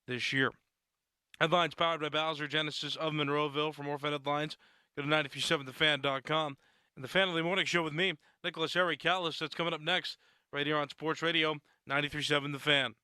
this year. Headlines powered by Bowser Genesis of Monroeville. For more Fan headlines, go to 937thefan.com. And the Fan Early Morning Show with me, Nicholas Harry Callis. That's coming up next right here on Sports Radio 93.7 The Fan.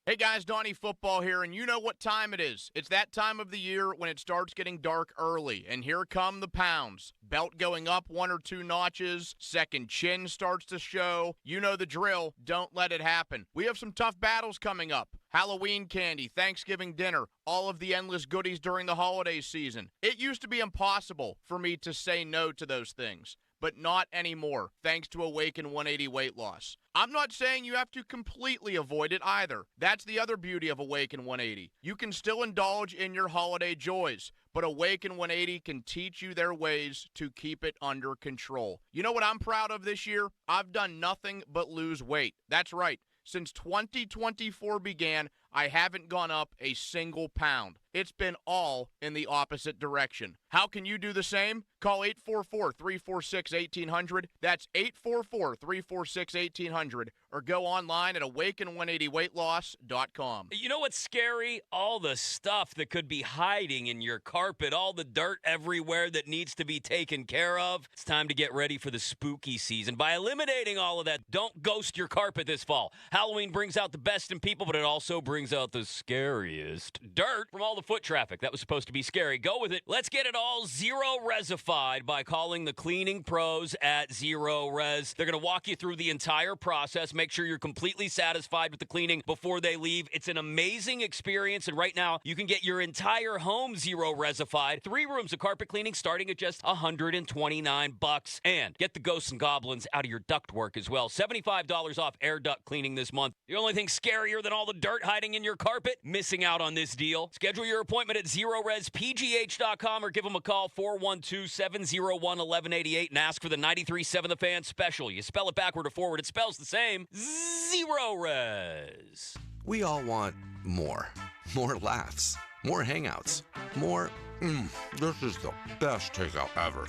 Hey guys, Donnie Football here, and you know what time it is. It's that time of the year when it starts getting dark early, and here come the pounds. Belt going up 1 or 2 notches, second chin starts to show. You know the drill. Don't let it happen. We have some tough battles coming up. Halloween candy, Thanksgiving dinner, all of the endless goodies during the holiday season. It used to be impossible for me to say no to those things, but not anymore, thanks to Awaken 180 weight loss. I'm not saying you have to completely avoid it either. That's the other beauty of Awaken 180. You can still indulge in your holiday joys, but Awaken 180 can teach you their ways to keep it under control. You know what I'm proud of this year? I've done nothing but lose weight. That's right. Since 2024 began, I haven't gone up a single pound. It's been all in the opposite direction. How can you do the same? Call 844-346-1800. That's 844-346-1800. Or go online at awaken180weightloss.com. You know what's scary? All the stuff that could be hiding in your carpet, all the dirt everywhere that needs to be taken care of. It's time to get ready for the spooky season. By eliminating all of that, don't ghost your carpet this fall. Halloween brings out the best in people, but it also brings out the scariest dirt from all the foot traffic. That was supposed to be scary. Go with it. Let's get it all zero-resified by calling the cleaning pros at Zero Res. They're going to walk you through the entire process, make sure you're completely satisfied with the cleaning before they leave. It's an amazing experience, and right now you can get your entire home zero-resified. 3 rooms of carpet cleaning starting at just $129. And get the ghosts and goblins out of your ductwork as well. $75 off air duct cleaning this month. The only thing scarier than all the dirt hiding in your carpet? Missing out on this deal. Schedule your appointment at ZeroResPGH.com or give them a call, 412-701-1188, and ask for the 93.7 The Fan special. You spell it backward or forward, it spells the same. Zero Res. We all want more. More laughs. More hangouts. More, this is the best takeout ever.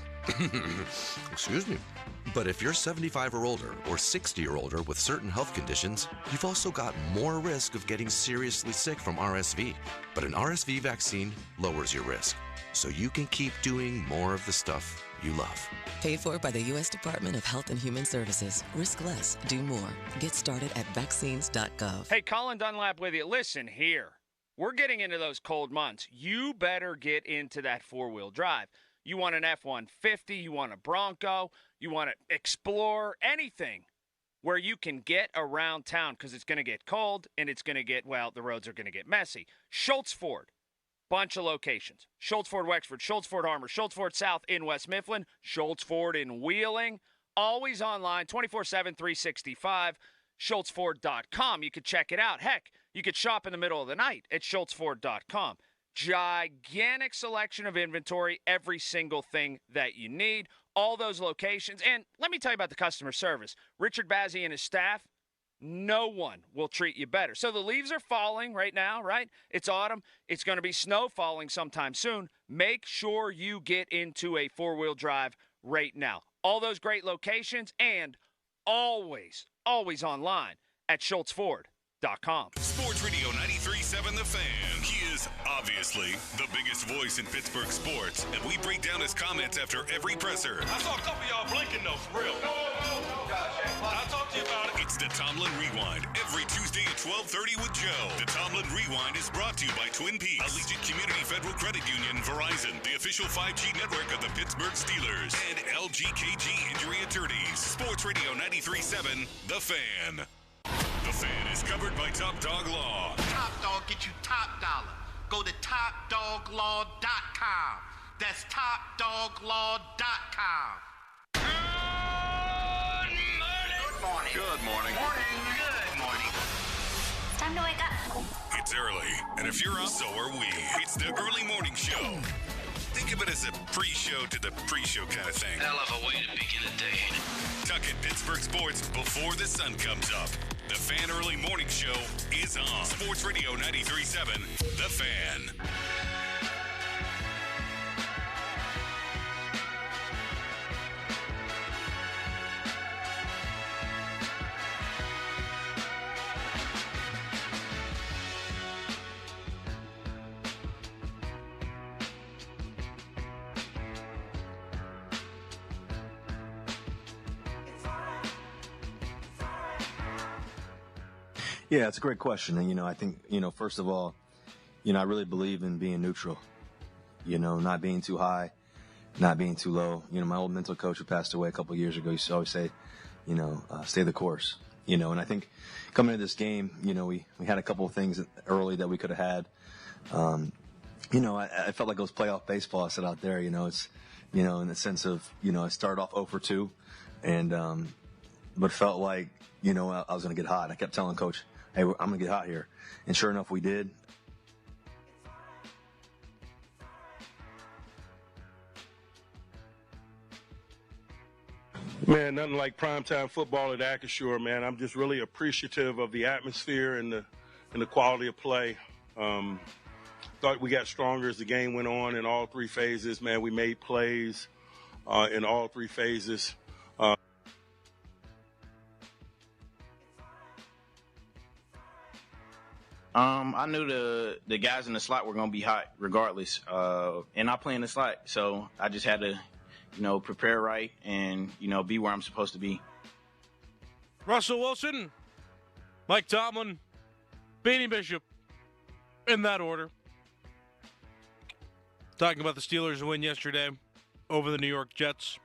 Excuse me. But if you're 75 or older or 60 or older with certain health conditions, you've also got more risk of getting seriously sick from RSV. But an RSV vaccine lowers your risk, so you can keep doing more of the stuff you love. Paid for by the U.S. Department of Health and Human Services. Risk less. Do more. Get started at vaccines.gov. Hey, Colin Dunlap with you. Listen here. We're getting into those cold months. You better get into that four-wheel drive. You want an F-150, you want a Bronco, you want to explore anything where you can get around town because it's going to get cold and it's going to get, well, the roads are going to get messy. Schultz Ford, bunch of locations. Schultz Ford Wexford, Schultz Ford Harmer, Schultz Ford South in West Mifflin, Schultz Ford in Wheeling. Always online, 24/7, 365, schultzford.com. You could check it out. Heck, you could shop in the middle of the night at schultzford.com. Gigantic selection of inventory, every single thing that you need, all those locations. And let me tell you about the customer service. Richard Bazzi and his staff, no one will treat you better. So the leaves are falling right now, right? It's autumn. It's going to be snow falling sometime soon. Make sure you get into a four-wheel drive right now. All those great locations and always online at schultzford.com. Sports Radio 93.7 The Fan. He is obviously the biggest voice in Pittsburgh sports, and we break down his comments after every presser. I saw a couple of y'all blinking though, for real. No, gosh, I'll talk to you about it. It's the Tomlin Rewind, every Tuesday at 12:30 with Joe. The Tomlin Rewind is brought to you by Twin Peaks, Allegiant Community Federal Credit Union, Verizon, the official 5G network of the Pittsburgh Steelers, and LGKG Injury Attorneys. Sports Radio 93.7 The Fan. The Fan is covered by Top Dog Law. Top Dog get you top dollar. Go to topdoglaw.com. That's topdoglaw.com. Good morning. Good morning. Good morning. It's time to wake up. It's early, and if you're up, so are we. It's the early morning show. Think of it as a pre-show to the pre-show kind of thing. Hell of a way to begin a day. Tuck in Pittsburgh sports before the sun comes up. The Fan Early Morning Show is on. Sports Radio 93.7 The Fan. Yeah, it's a great question. And, I think, first of all, I really believe in being neutral, not being too high, not being too low. My old mental coach who passed away a couple of years ago used to always say, stay the course, and I think coming into this game, we had a couple of things early that we could have had. I felt like it was playoff baseball. I said out there, it's, in the sense of, I started off 0 for 2 and, but felt like, I was going to get hot. I kept telling coach, hey, I'm going to get hot here. And sure enough, we did. Man, nothing like primetime football at Acrisure, man. I'm just really appreciative of the atmosphere and the quality of play. Thought we got stronger as the game went on in all three phases. Man, we made plays in all three phases. I knew the guys in the slot were going to be hot regardless, and I play in the slot, so I just had to, prepare right and, be where I'm supposed to be. Russell Wilson, Mike Tomlin, Beanie Bishop, in that order. Talking about the Steelers' win yesterday over the New York Jets.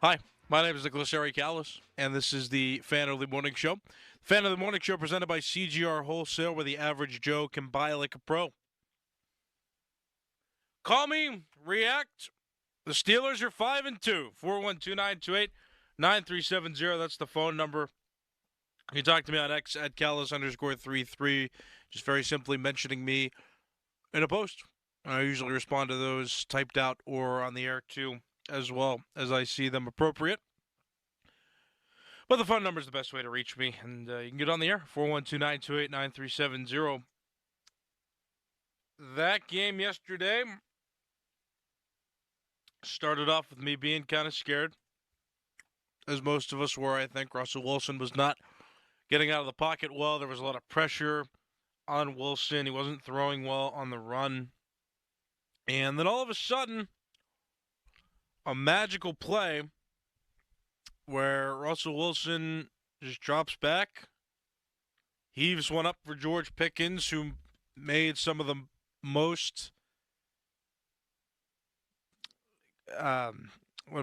Hi, my name is Nicholas Callis, and this is the Fan of the Morning Show. Fan of the Morning Show presented by CGR Wholesale, where the average Joe can buy like a pro. Call me, react. The Steelers are 5-2. 412-928-9370. That's the phone number. You can talk to me on X at Callis_33. Just very simply mentioning me in a post. I usually respond to those typed out or on the air too, as well as I see them appropriate. But the phone number is the best way to reach me, and you can get on the air, 412-928-9370. That game yesterday started off with me being kind of scared, as most of us were, I think. Russell Wilson was not getting out of the pocket well. There was a lot of pressure on Wilson. He wasn't throwing well on the run. And then all of a sudden, a magical play where Russell Wilson just drops back, heaves one up for George Pickens, who made some of the most, what am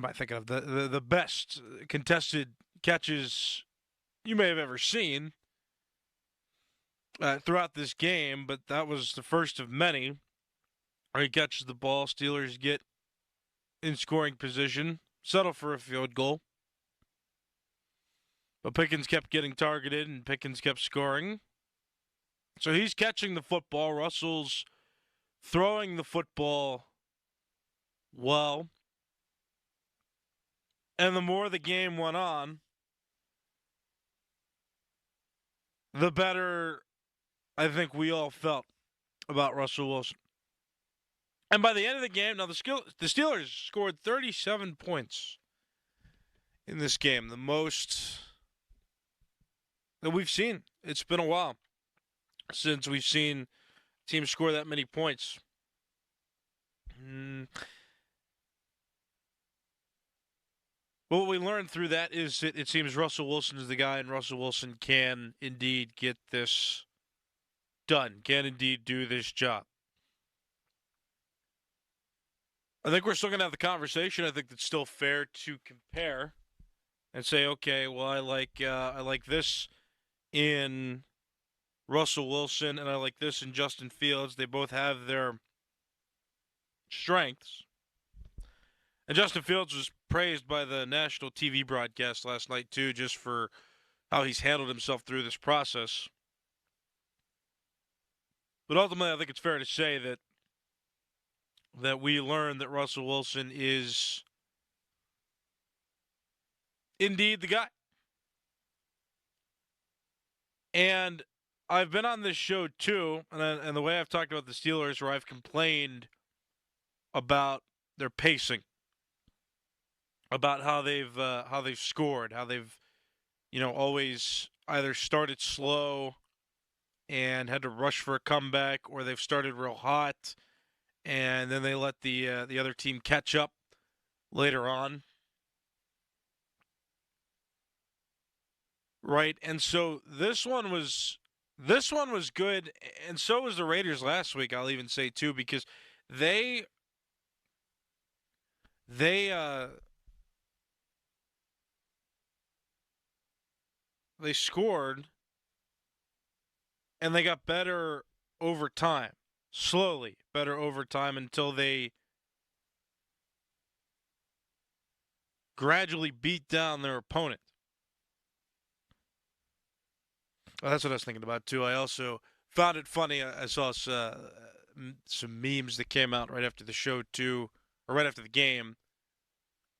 I thinking of? The best contested catches you may have ever seen throughout this game, but that was the first of many. He catches the ball, Steelers get in scoring position, settle for a field goal. But Pickens kept getting targeted, and Pickens kept scoring. So he's catching the football. Russell's throwing the football well. And the more the game went on, the better I think we all felt about Russell Wilson. And by the end of the game, now the Steelers scored 37 points in this game, the most that we've seen. It's been a while since we've seen teams score that many points. But what we learned through that is it seems Russell Wilson is the guy, and Russell Wilson can indeed get this done, can indeed do this job. I think we're still going to have the conversation. I think it's still fair to compare and say, okay, well, I like this in Russell Wilson, and I like this in Justin Fields. They both have their strengths. And Justin Fields was praised by the national TV broadcast last night, too, just for how he's handled himself through this process. But ultimately, I think it's fair to say that we learned that Russell Wilson is indeed the guy. And I've been on this show, too, and the way I've talked about the Steelers, where I've complained about their pacing, about how they've scored, how they've, always either started slow and had to rush for a comeback, or they've started real hot and then they let the other team catch up later on. right? And so this one was good, and so was the Raiders last week. I'll even say too, because they scored and they got better over time, slowly better over time until they gradually beat down their opponent. Well, that's what I was thinking about too. I also found it funny. I saw some memes that came out right after the show too, or right after the game,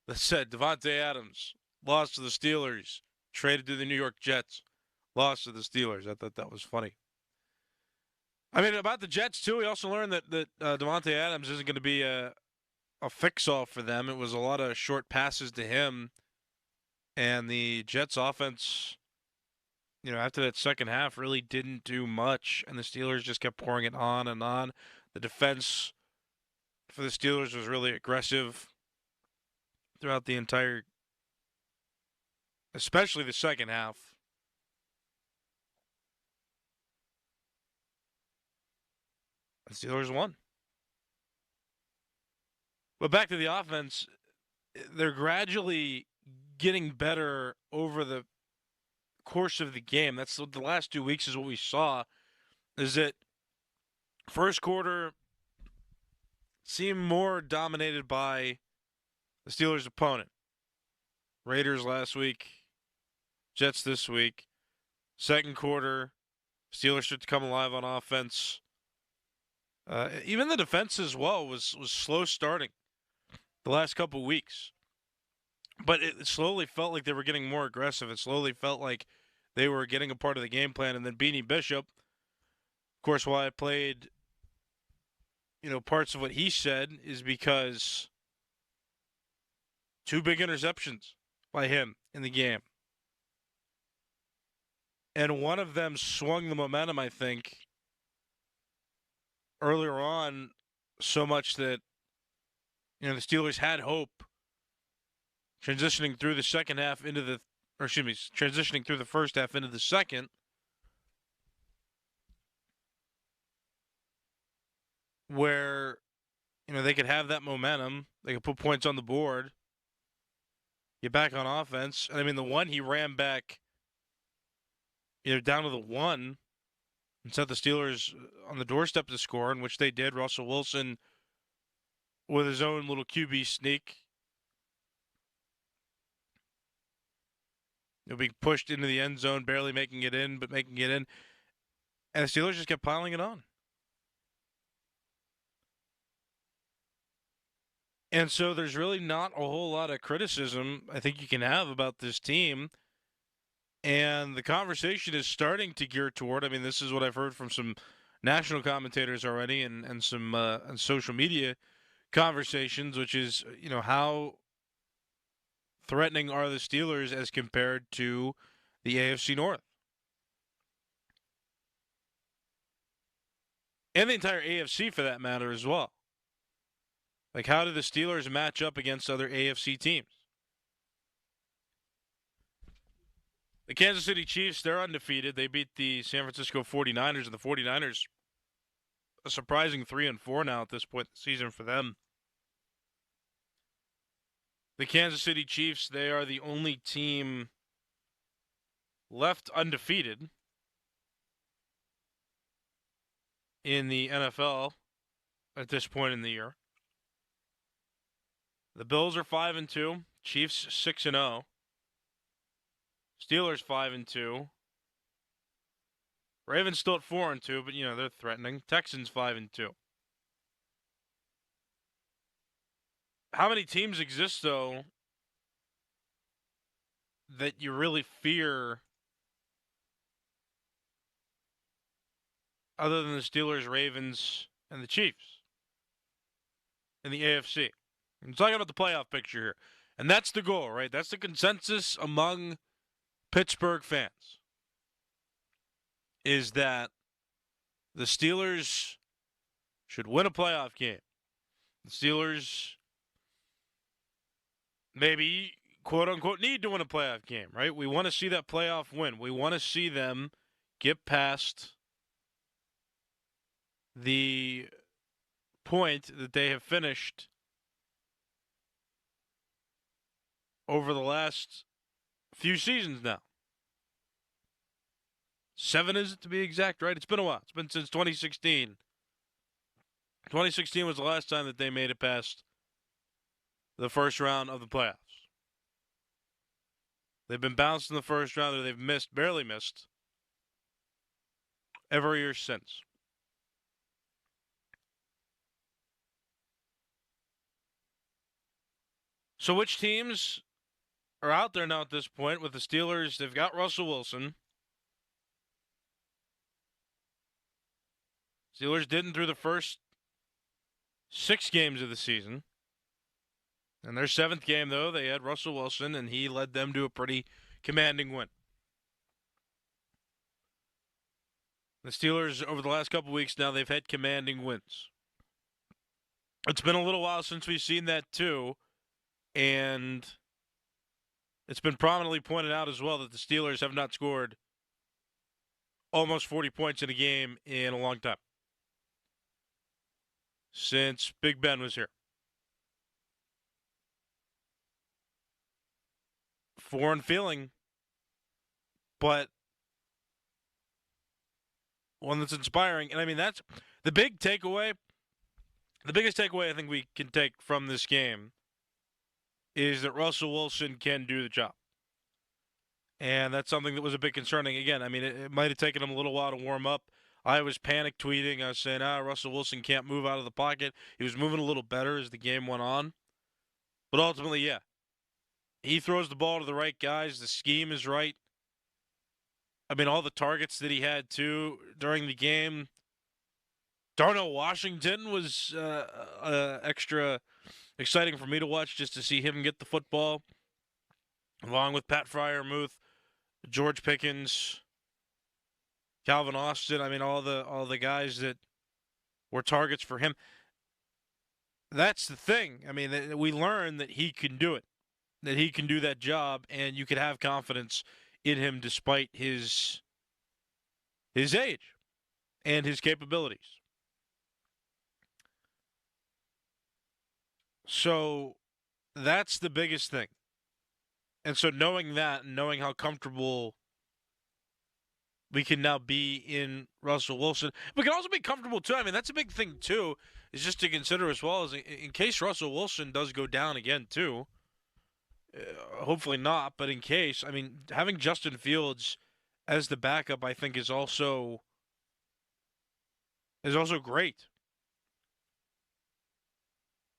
that said Devontae Adams lost to the Steelers, traded to the New York Jets, lost to the Steelers. I thought that was funny. I mean, about the Jets too, we also learned that Devontae Adams isn't going to be a fix-all for them. It was a lot of short passes to him, and the Jets offense, after that second half, really didn't do much, and the Steelers just kept pouring it on and on. The defense for the Steelers was really aggressive throughout the entire, especially the second half. The Steelers won. But back to the offense, they're gradually getting better over the course of the game. That's the last 2 weeks is what we saw, is that first quarter seemed more dominated by the Steelers' opponent. Raiders last week, Jets this week. Second quarter, Steelers should come alive on offense. Even the defense as well was slow starting the last couple weeks. But it slowly felt like they were getting more aggressive. It slowly felt like they were getting a part of the game plan. And then Beanie Bishop, of course, why I played, parts of what he said is because 2 big interceptions by him in the game. And one of them swung the momentum, I think, earlier on so much that, the Steelers had hope transitioning through the second half transitioning through the first half into the second, where, they could have that momentum. They could put points on the board, get back on offense. And I mean, the one he ran back, down to the 1 and set the Steelers on the doorstep to score, in which they did. Russell Wilson with his own little QB sneak. He'll be pushed into the end zone, barely making it in, but making it in. And the Steelers just kept piling it on. And so there's really not a whole lot of criticism I think you can have about this team. And the conversation is starting to gear toward, this is what I've heard from some national commentators already and some on social media conversations, which is, how threatening are the Steelers as compared to the AFC North? And the entire AFC, for that matter, as well. Like, how do the Steelers match up against other AFC teams? The Kansas City Chiefs, they're undefeated. They beat the San Francisco 49ers, and the 49ers, a surprising 3-4 now at this point in the season for them. The Kansas City Chiefs, they are the only team left undefeated in the NFL at this point in the year. The Bills are 5-2, Chiefs 6-0, Steelers 5-2, Ravens still at 4-2, but they're threatening. Texans 5-2. How many teams exist though that you really fear other than the Steelers, Ravens, and the Chiefs in the AFC? I'm talking about the playoff picture here. And that's the goal, right? That's the consensus among Pittsburgh fans, is that the Steelers should win a playoff game. The Steelers maybe quote-unquote need to win a playoff game, right? We want to see that playoff win. We want to see them get past the point that they have finished over the last few seasons now. 7 is it to be exact, right? It's been a while. It's been since 2016. 2016 was the last time that they made it past the first round of the playoffs. They've been bounced in the first round, or they've barely missed, every year since. So which teams are out there now at this point? With the Steelers, they've got Russell Wilson. Steelers didn't through the first 6 games of the season. In their 7th game, though, they had Russell Wilson, and he led them to a pretty commanding win. The Steelers, over the last couple weeks now, they've had commanding wins. It's been a little while since we've seen that, too. And it's been prominently pointed out as well that the Steelers have not scored almost 40 points in a game in a long time. Since Big Ben was here. Foreign feeling, but one that's inspiring. And I mean, that's the big takeaway. The biggest takeaway I think we can take from this game is that Russell Wilson can do the job. And that's something that was a bit concerning. Again, I mean, it might have taken him a little while to warm up. I was panic tweeting. I was saying, Russell Wilson can't move out of the pocket. He was moving a little better as the game went on. But ultimately, yeah. He throws the ball to the right guys. The scheme is right. I mean, all the targets that he had, too, during the game. Darnell Washington was extra exciting for me to watch, just to see him get the football, along with Pat Freiermuth, George Pickens, Calvin Austin. I mean, all the guys that were targets for him. That's the thing. I mean, we learned that he can do it, that he can do that job, and you could have confidence in him despite his age and his capabilities. So that's the biggest thing. And so knowing that and knowing how comfortable we can now be in Russell Wilson, we can also be comfortable too. I mean, that's a big thing too, is just to consider as well, as in case Russell Wilson does go down again too. Hopefully not, but in case, I mean, having Justin Fields as the backup, I think, is also great.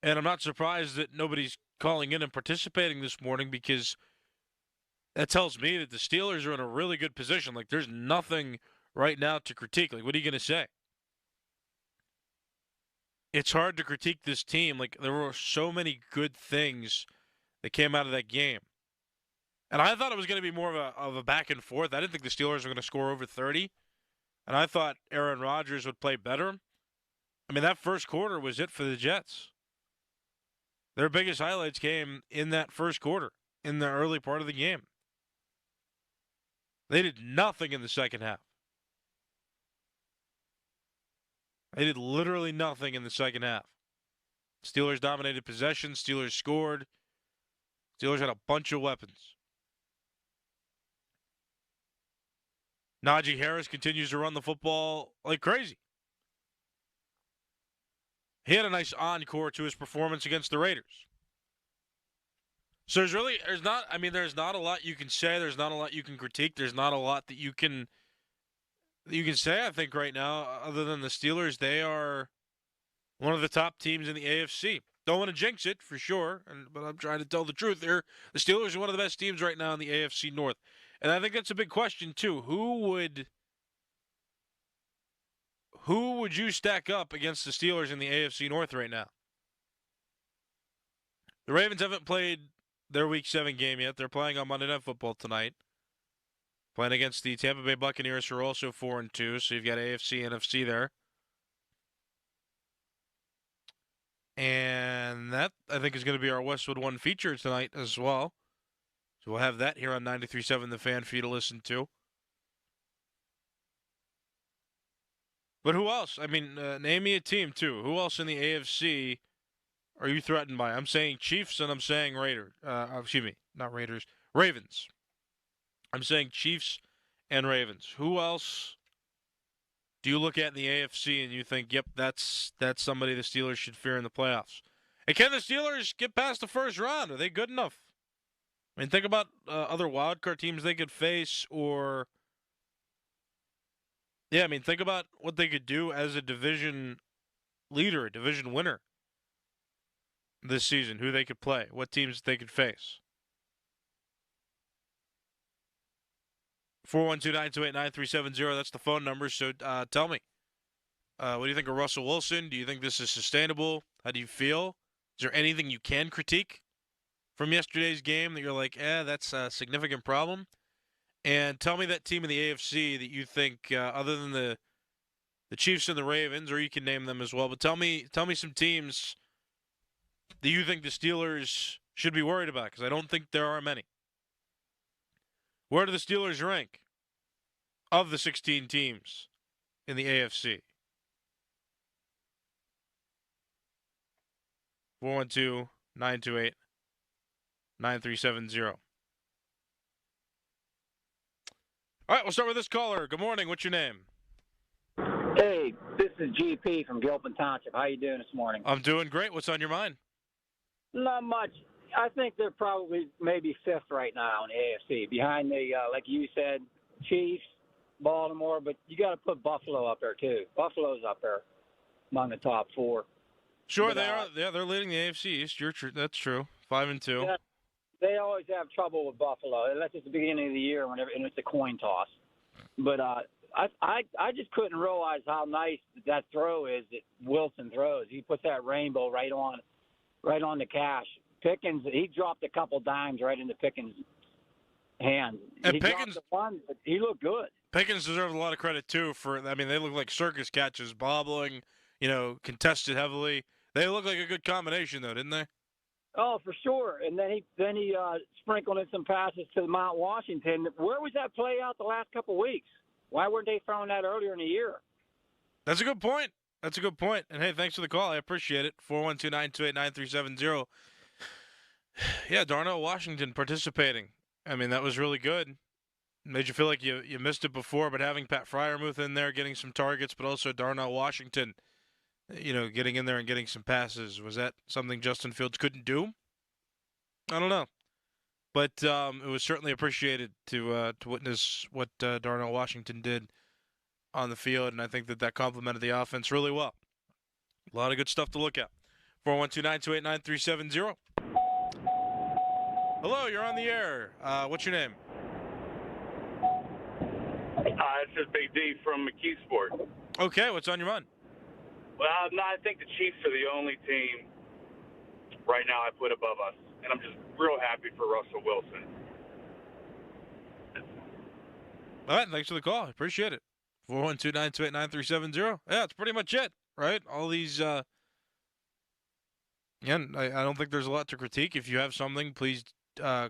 And I'm not surprised that nobody's calling in and participating this morning, because that tells me that the Steelers are in a really good position. Like, there's nothing right now to critique. Like, what are you going to say? It's hard to critique this team. Like, there were so many good things that came out of that game. And I thought it was going to be more of a back and forth. I didn't think the Steelers were going to score over 30. And I thought Aaron Rodgers would play better. I mean, that first quarter was it for the Jets. Their biggest highlights came in that first quarter, in the early part of the game. They did nothing in the second half. They did literally nothing in the second half. Steelers dominated possession. Steelers scored. Steelers had a bunch of weapons. Najee Harris continues to run the football like crazy. He had a nice encore to his performance against the Raiders. So there's not a lot you can say. There's not a lot you can critique. There's not a lot that you can say, I think, right now, other than the Steelers. They are one of the top teams in the AFC. Don't want to jinx it, for sure, but I'm trying to tell the truth here. The Steelers are one of the best teams right now in the AFC North. And I think that's a big question, too. Who would you stack up against the Steelers in the AFC North right now? The Ravens haven't played their Week 7 game yet. They're playing on Monday Night Football tonight. Playing against the Tampa Bay Buccaneers, who are also 4-2, so you've got AFC, NFC there. And that, I think, is going to be our Westwood One feature tonight as well. So we'll have that here on 93.7 The Fan for you to listen to. But who else? I mean, name me a team, too. Who else in the AFC are you threatened by? I'm saying Chiefs and I'm saying Raiders. Excuse me, not Raiders. Ravens. I'm saying Chiefs and Ravens. Who else do you look at in the AFC and you think, yep, that's somebody the Steelers should fear in the playoffs? And can the Steelers get past the first round? Are they good enough? I mean, think about other wildcard teams they could face, or think about what they could do as a division leader, a division winner this season, who they could play, what teams they could face. 412-928-9370, that's the phone number. So tell me, what do you think of Russell Wilson? Do you think this is sustainable? How do you feel? Is there anything you can critique from yesterday's game that you're like, that's a significant problem? And tell me that team in the AFC that you think, other than the Chiefs and the Ravens, or you can name them as well, but tell me some teams that you think the Steelers should be worried about, because I don't think there are many. Where do the Steelers rank of the 16 teams in the AFC? 412-928-9370. All right, we'll start with this caller. Good morning. What's your name? Hey, this is GP from Gilpin Township. How you doing this morning? I'm doing great. What's on your mind? Not much. I think they're probably maybe fifth right now in the AFC, behind the, like you said, Chiefs, Baltimore, but you got to put Buffalo up there too. Buffalo's up there among the top four. Sure, but, they are. Yeah, they're leading the AFC East. That's true. 5-2. Yeah, they always have trouble with Buffalo. That's at the beginning of the year, and it's a coin toss. But I just couldn't realize how nice that throw is that Wilson throws. He puts that rainbow right on the cash. Pickens, he dropped a couple dimes right into Pickens' hands. And he Pickens, dropped the one, but he looked good. Pickens deserves a lot of credit too they look like circus catches, bobbling, contested heavily. They look like a good combination though, didn't they? Oh, for sure. And then he sprinkled in some passes to Mount Washington. Where was that play out the last couple weeks? Why weren't they throwing that earlier in the year? That's a good point. And hey, thanks for the call. I appreciate it. 412-928-9370. Yeah, Darnell Washington participating. I mean, that was really good. Made you feel like you missed it before, but having Pat Freiermuth in there getting some targets, but also Darnell Washington, getting in there and getting some passes. Was that something Justin Fields couldn't do? I don't know. But it was certainly appreciated to witness what Darnell Washington did on the field, and I think that complemented the offense really well. A lot of good stuff to look at. 412-928-9370. Hello, you're on the air. What's your name? It's just Big D from McKeesport. Okay, what's on your mind? Well, I think the Chiefs are the only team right now I put above us, and I'm just real happy for Russell Wilson. All right, thanks for the call. I appreciate it. 412-928-9370. Yeah, that's pretty much it, right? All these, again, I don't think there's a lot to critique. If you have something, please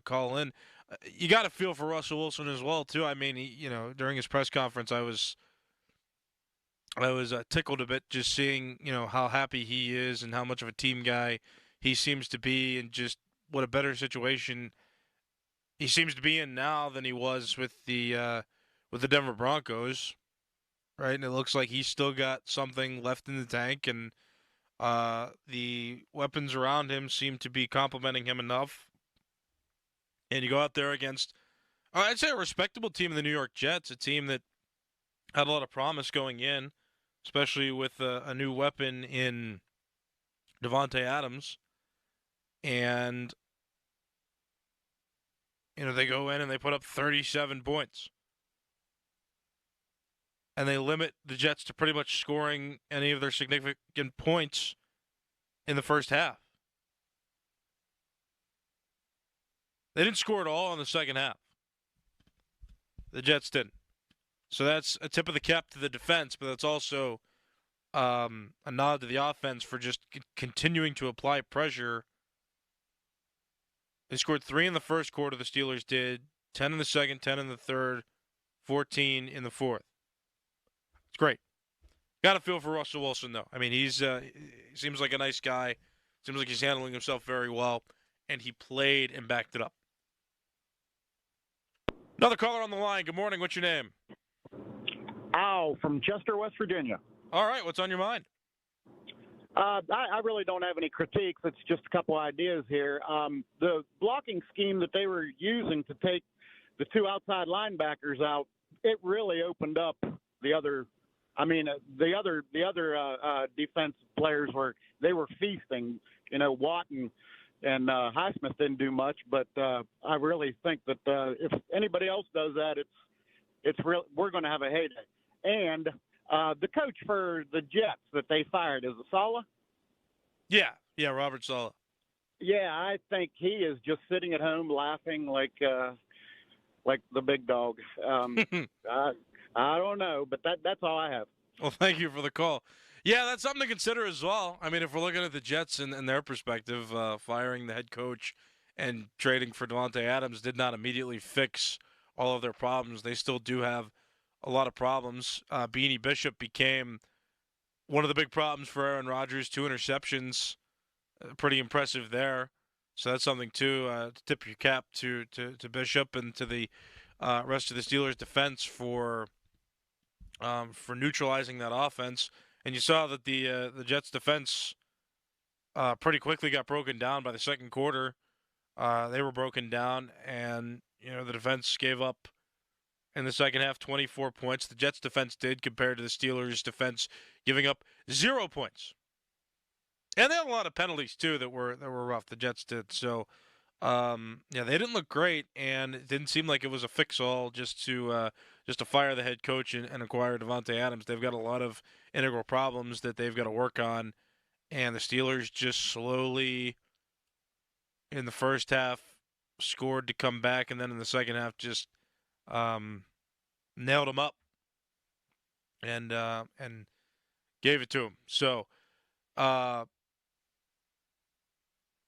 call in. You got to feel for Russell Wilson as well, too. I mean, during his press conference, I was tickled a bit just seeing, how happy he is and how much of a team guy he seems to be, and just what a better situation he seems to be in now than he was with the Denver Broncos, right? And it looks like he's still got something left in the tank, and the weapons around him seem to be complimenting him enough. And you go out there against, I'd say, a respectable team in the New York Jets, a team that had a lot of promise going in, especially with a new weapon in Devontae Adams. And, they go in and they put up 37 points. And they limit the Jets to pretty much scoring any of their significant points in the first half. They didn't score at all in the second half. The Jets didn't. So that's a tip of the cap to the defense, but that's also a nod to the offense for just continuing to apply pressure They scored 3 in the first quarter, the Steelers did, 10 in the second, 10 in the third, 14 in the fourth. It's great. Got to feel for Russell Wilson, though. I mean, he seems like a nice guy. Seems like he's handling himself very well, and he played and backed it up. Another caller on the line. Good morning. What's your name? Al from Chester, West Virginia. All right. What's on your mind? I really don't have any critiques. It's just a couple ideas here. The blocking scheme that they were using to take the 2 outside linebackers out, it really opened up the other. I mean, the other defense players were feasting. You know, Watt and Highsmith didn't do much, but I really think that if anybody else does that, we're going to have a heyday. And the coach for the Jets that they fired, is it Saleh? Yeah, Robert Saleh. Yeah, I think he is just sitting at home laughing like the big dog. I don't know, but that's all I have. Well, thank you for the call. Yeah, that's something to consider as well. I mean, if we're looking at the Jets and their perspective, firing the head coach and trading for Devontae Adams did not immediately fix all of their problems. They still do have a lot of problems. Beanie Bishop became one of the big problems for Aaron Rodgers. 2 interceptions, pretty impressive there. So that's something to tip your cap to Bishop and to the rest of the Steelers' defense for neutralizing that offense. And you saw that the Jets' defense pretty quickly got broken down by the second quarter. They were broken down, and the defense gave up in the second half 24 points. The Jets' defense did, compared to the Steelers' defense, giving up 0 points. And they had a lot of penalties too that were rough. The Jets did. So they didn't look great, and it didn't seem like it was a fix-all just to fire the head coach and acquire Devontae Adams. They've got a lot of integral problems that they've got to work on, and the Steelers just slowly, in the first half, scored to come back, and then in the second half just nailed them up and gave it to them. So,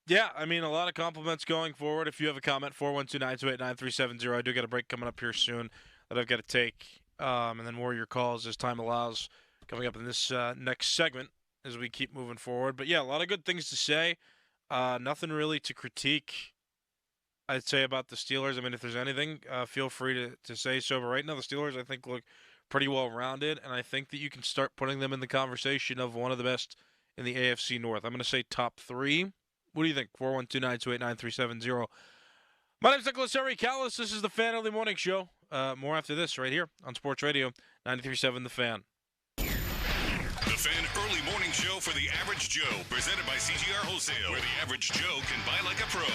yeah, I mean, a lot of compliments going forward. If you have a comment, 412-928-9370. I do get a break coming up here soon that I've got to take, and then more of your calls as time allows coming up in this next segment as we keep moving forward. But, yeah, a lot of good things to say. Nothing really to critique, I'd say, about the Steelers. I mean, if there's anything, feel free to say so. But right now, the Steelers, I think, look pretty well-rounded, and I think that you can start putting them in the conversation of one of the best in the AFC North. I'm going to say top 3. What do you think? 412-928-9370. My name's Nicholas Callis. This is the Fan Early Morning Show. More after this right here on Sports Radio 93.7 The Fan. The Fan Early Morning Show for the Average Joe, presented by CGR Wholesale, where the average Joe can buy like a pro.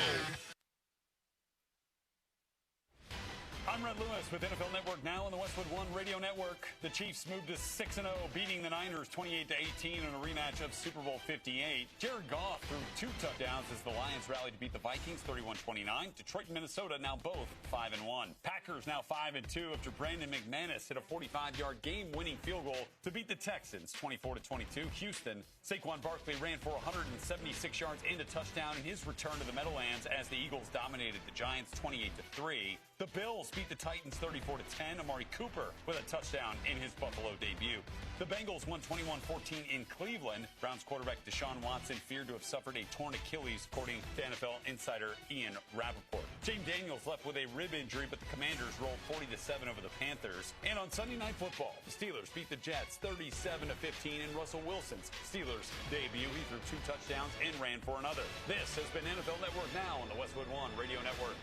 I'm Red Lewis with NFL Network Now on the Westwood One Radio Network. The Chiefs moved to 6-0, beating the Niners 28-18 in a rematch of Super Bowl 58. Jared Goff threw 2 touchdowns as the Lions rallied to beat the Vikings 31-29. Detroit and Minnesota now both 5-1. Packers now 5-2 after Brandon McManus hit a 45-yard game-winning field goal to beat the Texans 24-22. Houston, Saquon Barkley ran for 176 yards and a touchdown in his return to the Meadowlands as the Eagles dominated the Giants 28-3. The Bills beat the Titans 34-10. Amari Cooper with a touchdown in his Buffalo debut. The Bengals won 21-14 in Cleveland. Browns quarterback Deshaun Watson feared to have suffered a torn Achilles, according to NFL insider Ian Rappaport. James Daniels left with a rib injury, but the Commanders rolled 40-7 over the Panthers. And on Sunday Night Football, the Steelers beat the Jets 37-15 in Russell Wilson's Steelers debut. He threw 2 touchdowns and ran for another. This has been NFL Network Now on the Westwood One Radio Network.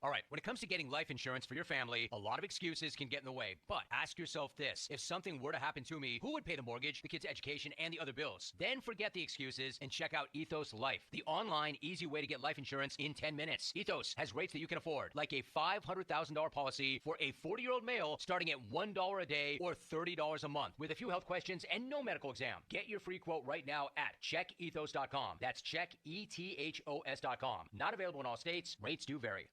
All right, when it comes to getting life insurance for your family, a lot of excuses can get in the way. But ask yourself this. If something were to happen to me, who would pay the mortgage, the kids' education, and the other bills? Then forget the excuses and check out Ethos Life, the online, easy way to get life insurance in 10 minutes. Ethos has rates that you can afford, like a $500,000 policy for a 40-year-old male starting at $1 a day or $30 a month with a few health questions and no medical exam. Get your free quote right now at checkethos.com. That's checkethos.com. Not available in all states. Rates do vary.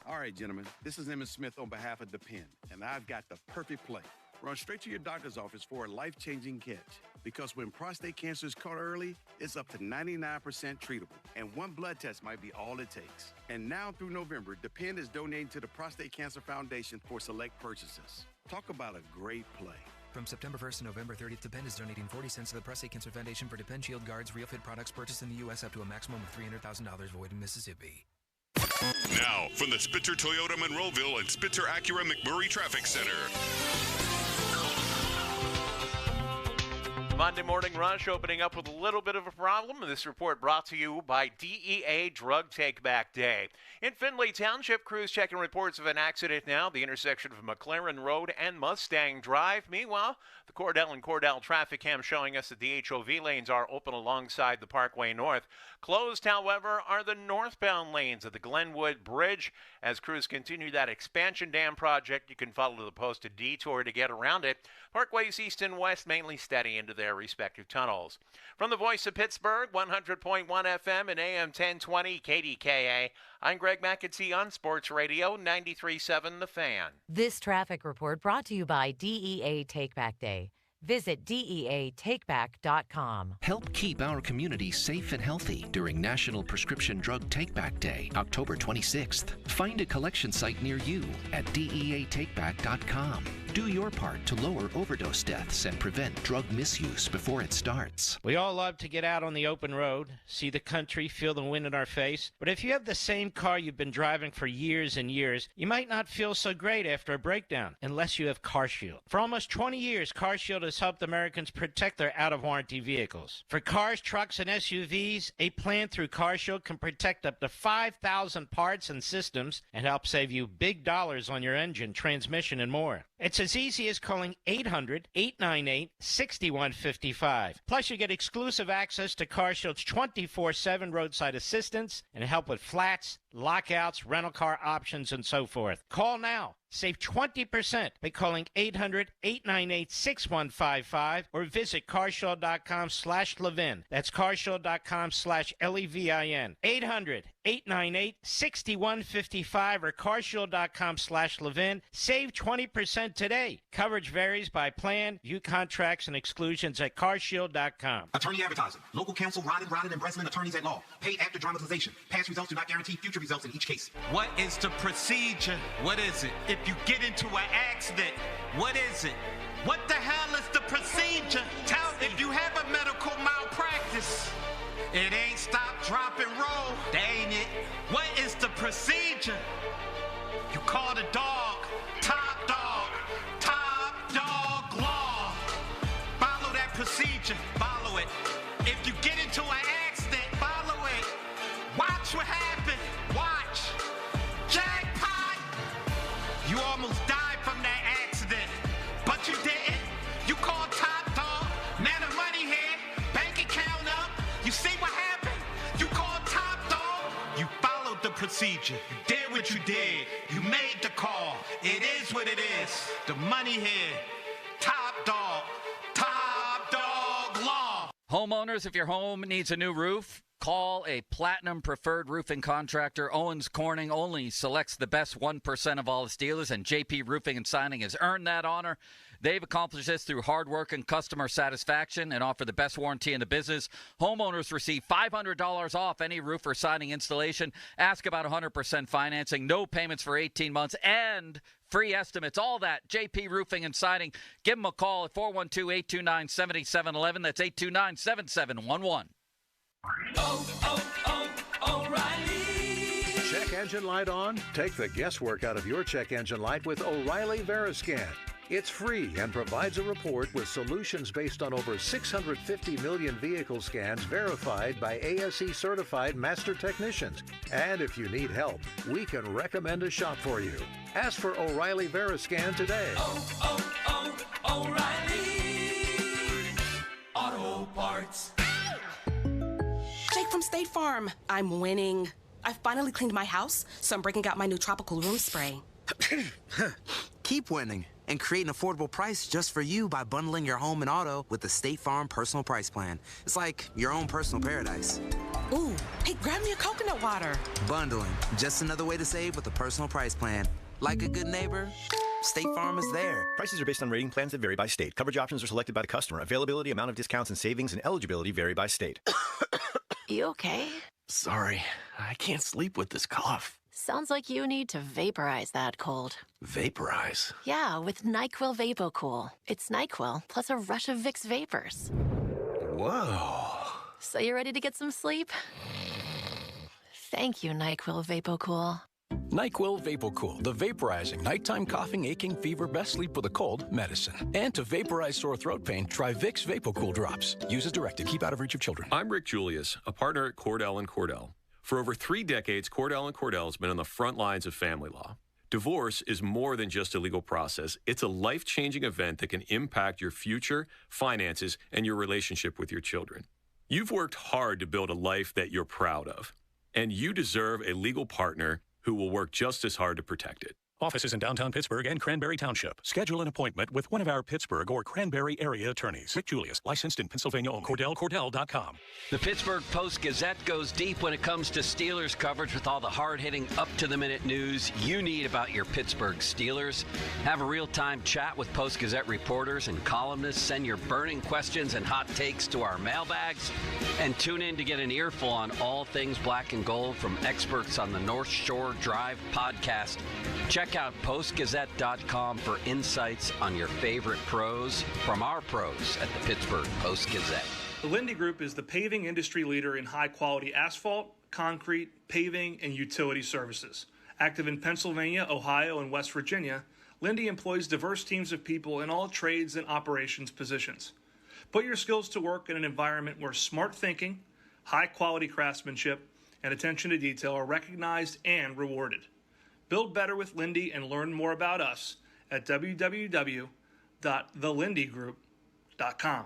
All right, gentlemen, this is Emmett Smith on behalf of The Pen, and I've got the perfect play. Run straight to your doctor's office for a life-changing catch. Because when prostate cancer is caught early, it's up to 99% treatable. And one blood test might be all it takes. And now through November, the Penn is donating to the Prostate Cancer Foundation for select purchases. Talk about a great play. From September 1st to November 30th, Depend is donating 40 cents to the Prostate Cancer Foundation for Depend Shield Guards Real Fit products purchased in the U.S. up to a maximum of $300,000 void in Mississippi. Now, from the Spitzer Toyota Monroeville and Spitzer Acura McMurray Traffic Center. Monday Morning Rush opening up with a little bit of a problem. This report brought to you by DEA Drug Take-Back Day. In Findlay Township, crews checking reports of an accident now, the intersection of McLaren Road and Mustang Drive. Meanwhile, the Cordell and Cordell traffic cam showing us that the HOV lanes are open alongside the Parkway North. Closed, however, are the northbound lanes of the Glenwood Bridge. As crews continue that expansion dam project, you can follow the posted detour to get around it. Parkways east and west mainly steady into their respective tunnels. From the voice of Pittsburgh, 100.1 FM and AM 1020 KDKA, I'm Greg McAtee on Sports Radio 93.7 The Fan. This traffic report brought to you by DEA Take-Back Day. Visit DEATakeback.com. Help keep our community safe and healthy during National Prescription Drug Take-Back Day, October 26th. Find a collection site near you at DEATakeback.com. Do your part to lower overdose deaths and prevent drug misuse before it starts. We all love to get out on the open road, see the country, feel the wind in our face. But if you have the same car you've been driving for years and years, you might not feel so great after a breakdown, unless you have CarShield. For almost 20 years, CarShield has helped Americans protect their out-of-warranty vehicles. For cars, trucks, and SUVs, a plan through CarShield can protect up to 5,000 parts and systems and help save you big dollars on your engine, transmission, and more. It's as easy as calling 800-898-6155. Plus, you get exclusive access to CarShield's 24/7 roadside assistance and help with flats, lockouts, rental car options, and so forth. Call now. Save 20% by calling 800-898-6155 or visit carshield.com/Levin. That's carshield.com/LEVIN. 800-898-6155 or carshield.com/Levin. Save 20% today. Coverage varies by plan. View contracts and exclusions at carshield.com. Attorney advertising. Local counsel Rodden and Breslin attorneys at law. Paid after dramatization. Past results do not guarantee future results in each case. What is the procedure? What is it? If you get into an accident, what is it? What the hell is the procedure? Tell me. If you have a medical malpractice, it ain't stop, drop, and roll. That ain't it. What is the procedure? You call the dog, top dog law. Follow that procedure, follow it. If you get into an accident, follow it. Watch what happened, watch. Jackpot! You almost died from that accident, but you didn't. You called top dog, now the money here, bank account up. You see what happened? You called top dog, you followed the procedure. You did what you did. You made the call. It is what it is. The money here, top dog law. Homeowners, if your home needs a new roof, call a Platinum Preferred Roofing Contractor. Owens Corning only selects the best 1% of all its dealers, and JP Roofing and Signing has earned that honor. They've accomplished this through hard work and customer satisfaction and offer the best warranty in the business. Homeowners receive $500 off any roof or siding installation. Ask about 100% financing, no payments for 18 months, and free estimates. All that, JP Roofing and Siding. Give them a call at 412-829-7711. That's 829-7711. O'Reilly. Check engine light on? Take the guesswork out of your check engine light with O'Reilly Veriscan. It's free and provides a report with solutions based on over 650 million vehicle scans verified by ASE certified master technicians. And if you need help, we can recommend a shop for you. Ask for O'Reilly Veriscan today. O'Reilly Auto Parts. Jake from State Farm. I'm winning. I finally cleaned my house, so I'm breaking out my new tropical room spray. Keep winning and create an affordable price just for you by bundling your home and auto with the State Farm Personal Price Plan. It's like your own personal paradise. Ooh, hey, grab me a coconut water. Bundling, just another way to save with a personal price plan. Like a good neighbor, State Farm is there. Prices are based on rating plans that vary by state. Coverage options are selected by the customer. Availability, amount of discounts and savings, and eligibility vary by state. You okay? Sorry, I can't sleep with this cough. Sounds like you need to vaporize that cold. Vaporize? Yeah, with NyQuil VapoCool. It's NyQuil plus a rush of Vicks vapors. Whoa. So you ready to get some sleep? Thank you, NyQuil VapoCool. NyQuil VapoCool, the vaporizing nighttime coughing, aching, fever, best sleep with a cold medicine. And to vaporize sore throat pain, try Vicks VapoCool drops. Use as directed. Keep out of reach of children. I'm Rick Julius, a partner at Cordell & Cordell. For over 3 decades, Cordell & Cordell has been on the front lines of family law. Divorce is more than just a legal process. It's a life-changing event that can impact your future, finances, and your relationship with your children. You've worked hard to build a life that you're proud of, and you deserve a legal partner who will work just as hard to protect it. Offices in downtown Pittsburgh and Cranberry Township. Schedule an appointment with one of our Pittsburgh or Cranberry area attorneys. Rick Julius, licensed in Pennsylvania only. CordellCordell.com. The Pittsburgh Post-Gazette goes deep when it comes to Steelers coverage with all the hard-hitting, up-to-the-minute news you need about your Pittsburgh Steelers. Have a real-time chat with Post-Gazette reporters and columnists. Send your burning questions and hot takes to our mailbags. And tune in to get an earful on all things black and gold from experts on the North Shore Drive podcast. Check out postgazette.com for insights on your favorite pros from our pros at the Pittsburgh Post-Gazette. The Lindy Group is the paving industry leader in high-quality asphalt, concrete, paving, and utility services. Active in Pennsylvania, Ohio, and West Virginia, Lindy employs diverse teams of people in all trades and operations positions. Put your skills to work in an environment where smart thinking, high-quality craftsmanship, and attention to detail are recognized and rewarded. Build better with Lindy and learn more about us at www.thelindygroup.com.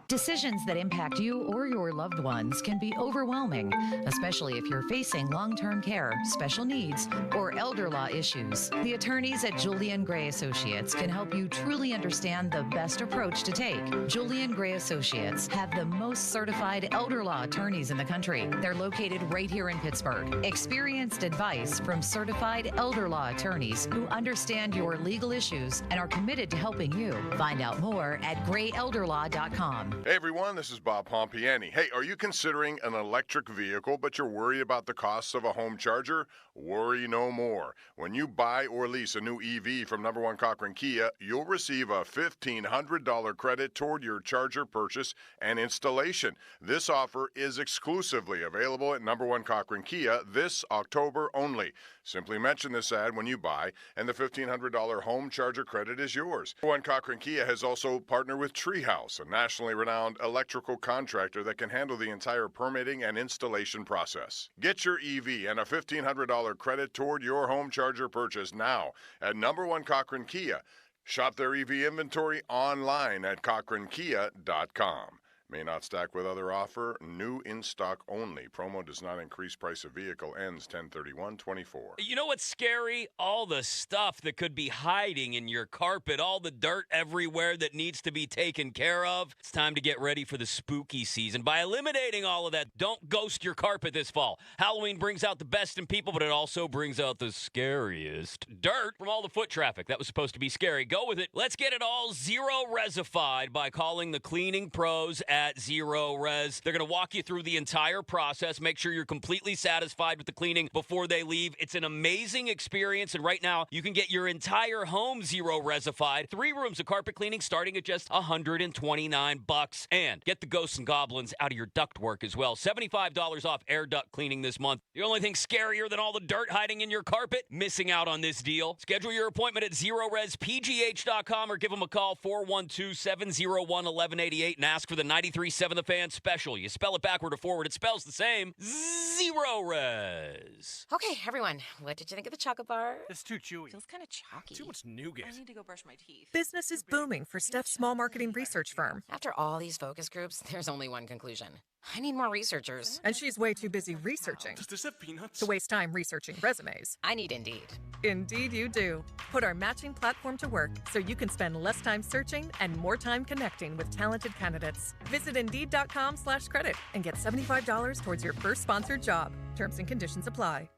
Decisions that impact you or your loved ones can be overwhelming, especially if you're facing long-term care, special needs, or elder law issues. The attorneys at Julian Gray Associates can help you truly understand the best approach to take. Julian Gray Associates have the most certified elder law attorneys in the country. They're located right here in Pittsburgh. Experienced advice from certified elder law attorneys who understand your legal issues and are committed to helping you. Find out more at grayelderlaw.com. Hey everyone, this is Bob Pompiani. Hey, are you considering an electric vehicle but you're worried about the costs of a home charger? Worry no more. When you buy or lease a new EV from number 1 Cochran Kia, you'll receive a $1,500 credit toward your charger purchase and installation. This offer is exclusively available at number 1 Cochran Kia this October only. Simply mention this ad when you buy, and the $1,500 home charger credit is yours. Number 1 Cochran Kia has also partnered with Treehouse, a nationally renowned electrical contractor that can handle the entire permitting and installation process. Get your EV and a $1,500 credit toward your home charger purchase now at number 1 Cochran Kia. Shop their EV inventory online at cochrankia.com. May not stack with other offer. New in stock only. Promo does not increase price of vehicle. Ends 10/31/24. You know what's scary? All the stuff that could be hiding in your carpet, all the dirt everywhere that needs to be taken care of. It's time to get ready for the spooky season by eliminating all of that. Don't ghost your carpet this fall. Halloween brings out the best in people, but it also brings out the scariest dirt from all the foot traffic. That was supposed to be scary. Go with it. Let's get it all zero-resified by calling the cleaning pros at Zero Res. They're going to walk you through the entire process, make sure you're completely satisfied with the cleaning before they leave. It's an amazing experience, and right now you can get your entire home zero-resified. 3 rooms of carpet cleaning starting at just $129. And get the ghosts and goblins out of your ductwork as well. $75 off air duct cleaning this month. The only thing scarier than all the dirt hiding in your carpet? Missing out on this deal. Schedule your appointment at ZeroResPGH.com or give them a call, 412-701-1188, and ask for the 93.7 The Fan special. You spell it backward or forward, it spells the same. Zero Res. Okay, everyone, what did you think of the chocolate bar? It's too chewy. Feels kind of chalky. Too much nougat. I need to go brush my teeth. Business is booming for Steph's small marketing research firm. After all these focus groups, there's only one conclusion. I need more researchers. And she's way too busy researching. Does this have peanuts? To waste time researching resumes. I need Indeed. Indeed you do. Put our matching platform to work so you can spend less time searching and more time connecting with talented candidates. Visit Indeed.com/credit and get $75 towards your first sponsored job. Terms and conditions apply.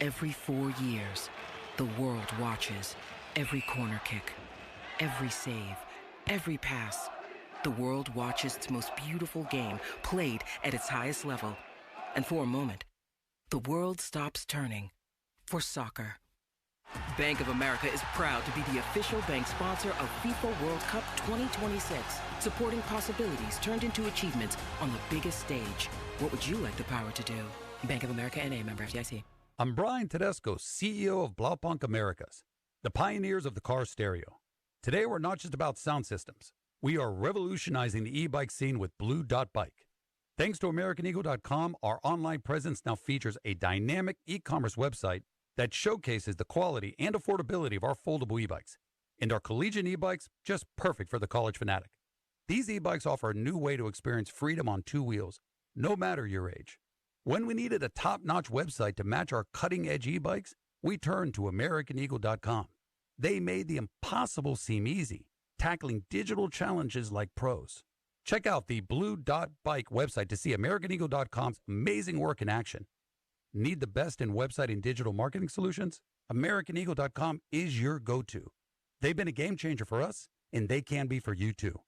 Every 4 years, the world watches every corner kick. every save, every pass. The world watches its most beautiful game played at its highest level. And for a moment, the world stops turning for soccer. Bank of America is proud to be the official bank sponsor of FIFA World Cup 2026, supporting possibilities turned into achievements on the biggest stage. What would you like the power to do? Bank of America N.A., member FDIC. I'm Brian Tedesco, CEO of Blaupunkt Americas, the pioneers of the car stereo. Today, we're not just about sound systems. We are revolutionizing the e-bike scene with Blue Dot Bike. Thanks to AmericanEagle.com, our online presence now features a dynamic e-commerce website that showcases the quality and affordability of our foldable e-bikes. And our collegiate e-bikes, just perfect for the college fanatic. These e-bikes offer a new way to experience freedom on two wheels, no matter your age. When we needed a top-notch website to match our cutting-edge e-bikes, we turned to AmericanEagle.com. They made the impossible seem easy, tackling digital challenges like pros. Check out the Blue Dot Bike website to see AmericanEagle.com's amazing work in action. Need the best in website and digital marketing solutions? AmericanEagle.com is your go-to. They've been a game changer for us, and they can be for you too.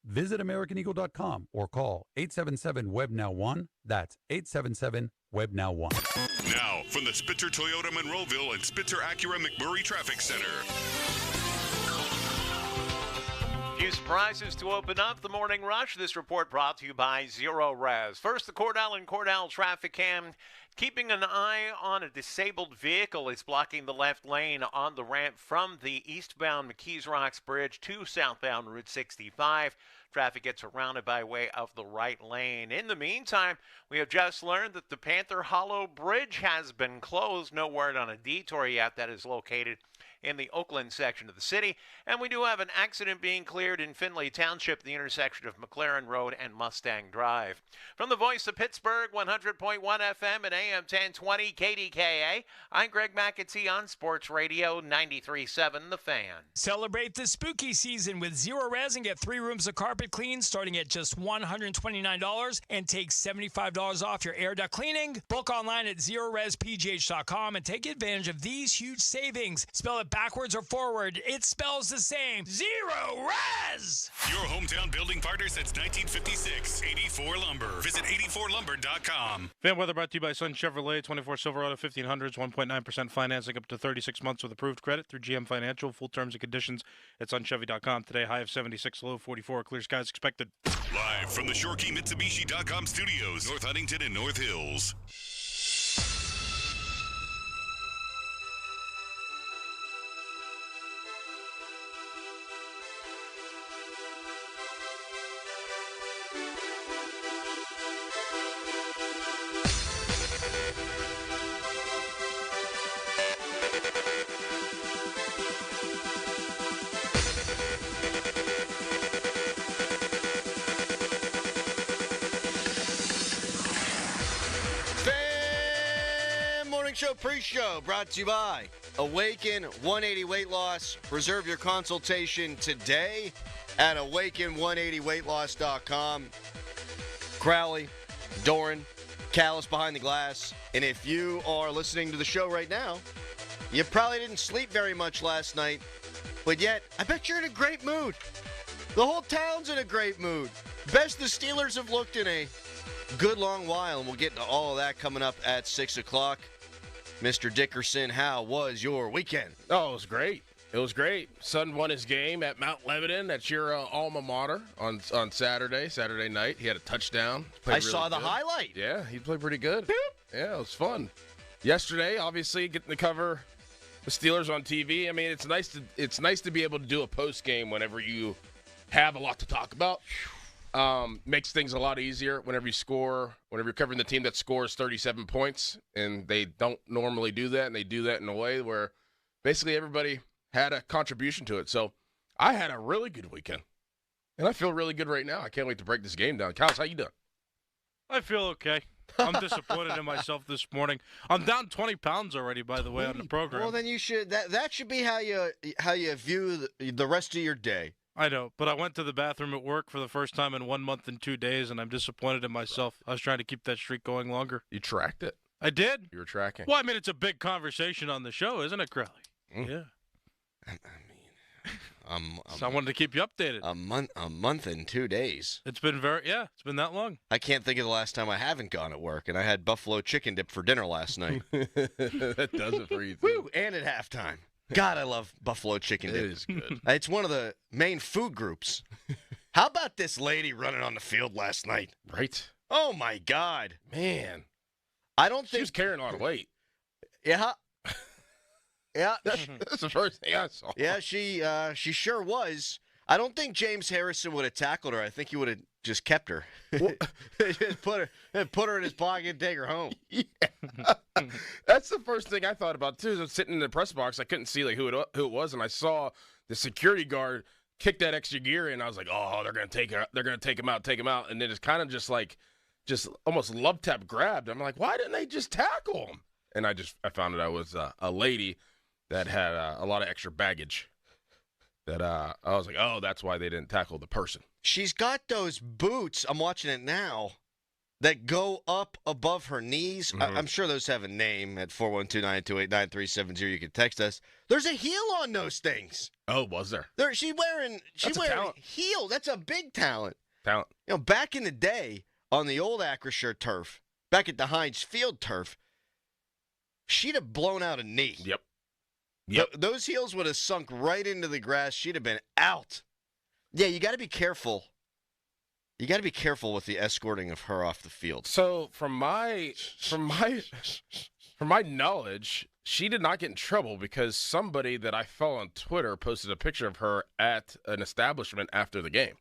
Visit AmericanEagle.com or call 877-WEB-NOW-1. That's 877-WEB-NOW-1. Now, from the Spitzer Toyota Monroeville and Spitzer Acura McMurray Traffic Center. Few surprises to open up the morning rush. This report brought to you by Zero Res. First, the Cordell and Cordell traffic cam. Keeping an eye on a disabled vehicle is blocking the left lane on the ramp from the eastbound McKees Rocks Bridge to southbound Route 65. Traffic gets surrounded by way of the right lane. In the meantime, we have just learned that the Panther Hollow Bridge has been closed. No word on a detour yet. That is located in the Oakland section of the city. And we do have an accident being cleared in Findlay Township, the intersection of McLaren Road and Mustang Drive. From the voice of Pittsburgh, 100.1 FM and AM 1020 KDKA, I'm Greg McAtee on Sports Radio 93.7 The Fan. Celebrate the spooky season with Zero Res and get 3 rooms of carpet clean starting at just $129 and take $75 off your air duct cleaning. Book online at ZeroResPGH.com and take advantage of these huge savings. Spell it backwards or forward, it spells the same. Zero Res! Your hometown building partner since 1956. 84 Lumber. Visit 84lumber.com. Fan weather brought to you by Sun Chevrolet, 24 Silverado 1500s, 1.9% financing up to 36 months with approved credit through GM Financial. Full terms and conditions at sunchevy.com. Today, high of 76, low of 44. Clear skies expected. Live from the ShoreKeyMitsubishi.com studios, North Huntington and North Hills. Show pre-show brought to you by Awaken 180 Weight Loss. Reserve your consultation today at awaken180weightloss.com. Crowley, Doran, Callis behind the glass. And if you are listening to the show right now, you probably didn't sleep very much last night, but yet I bet you're in a great mood. The whole town's in a great mood. Best the Steelers have looked in a good long while, and we'll get to all of that coming up at 6 o'clock. Mr. Dickerson, how was your weekend? Oh, it was great. It was great. Son won his game at Mount Lebanon. That's your alma mater on Saturday night. He had a touchdown. I saw the highlight. Yeah, he played pretty good. Yeah, it was fun. Yesterday, obviously, getting to cover the Steelers on TV. I mean, it's nice to be able to do a post game whenever you have a lot to talk about. Makes things a lot easier whenever you're covering the team that scores 37 points, and they don't normally do that, and they do that in a way where basically everybody had a contribution to it. So I had a really good weekend, and I feel really good right now. I can't wait to break this game down. Kyle, how you doing? I feel okay. I'm disappointed in myself this morning. I'm down 20 pounds already, by the way, on the program. Well, then you should. That should be how you view the rest of your day. I know, but I went to the bathroom at work for the first time in 1 month and 2 days, and I'm disappointed in myself. I was trying to keep that streak going longer. You tracked it? I did. You were tracking. Well, I mean, it's a big conversation on the show, isn't it, Crowley? Mm. Yeah. I So I wanted to keep you updated. A month and 2 days. It's been it's been that long. I can't think of the last time I haven't gone at work, and I had buffalo chicken dip for dinner last night. That does it for you, too. Woo! And at halftime. God, I love buffalo chicken dip. It is good. It's one of the main food groups. How about this lady running on the field last night? Right. Oh, my God. Man. I don't think... She was carrying a lot of weight. Yeah. Yeah. That's the first thing I saw. Yeah, she sure was. I don't think James Harrison would have tackled her. I think he would have just kept her. Just put her in his pocket and take her home. Yeah. That's the first thing I thought about, too. I was sitting in the press box. I couldn't see who it was, and I saw the security guard kick that extra gear in. I was like, oh, they're going to take her. They're going to take him out. And then it's kind of just almost love tap grabbed. I'm like, why didn't they just tackle him? And I found out I was a lady that had a lot of extra baggage. That I was like, oh, that's why they didn't tackle the person. She's got those boots, I'm watching it now, that go up above her knees. Mm-hmm. I'm sure those have a name at 412-928-9370. You can text us. There's a heel on those things. Oh, was there? She's wearing heel. That's a big talent. Talent. You know, back in the day on the old Acrisure turf, back at the Heinz Field turf, she'd have blown out a knee. Yep. Those heels would have sunk right into the grass. She'd have been out. Yeah, you got to be careful. You got to be careful with the escorting of her off the field. So, from my knowledge, she did not get in trouble because somebody that I follow on Twitter posted a picture of her at an establishment after the game.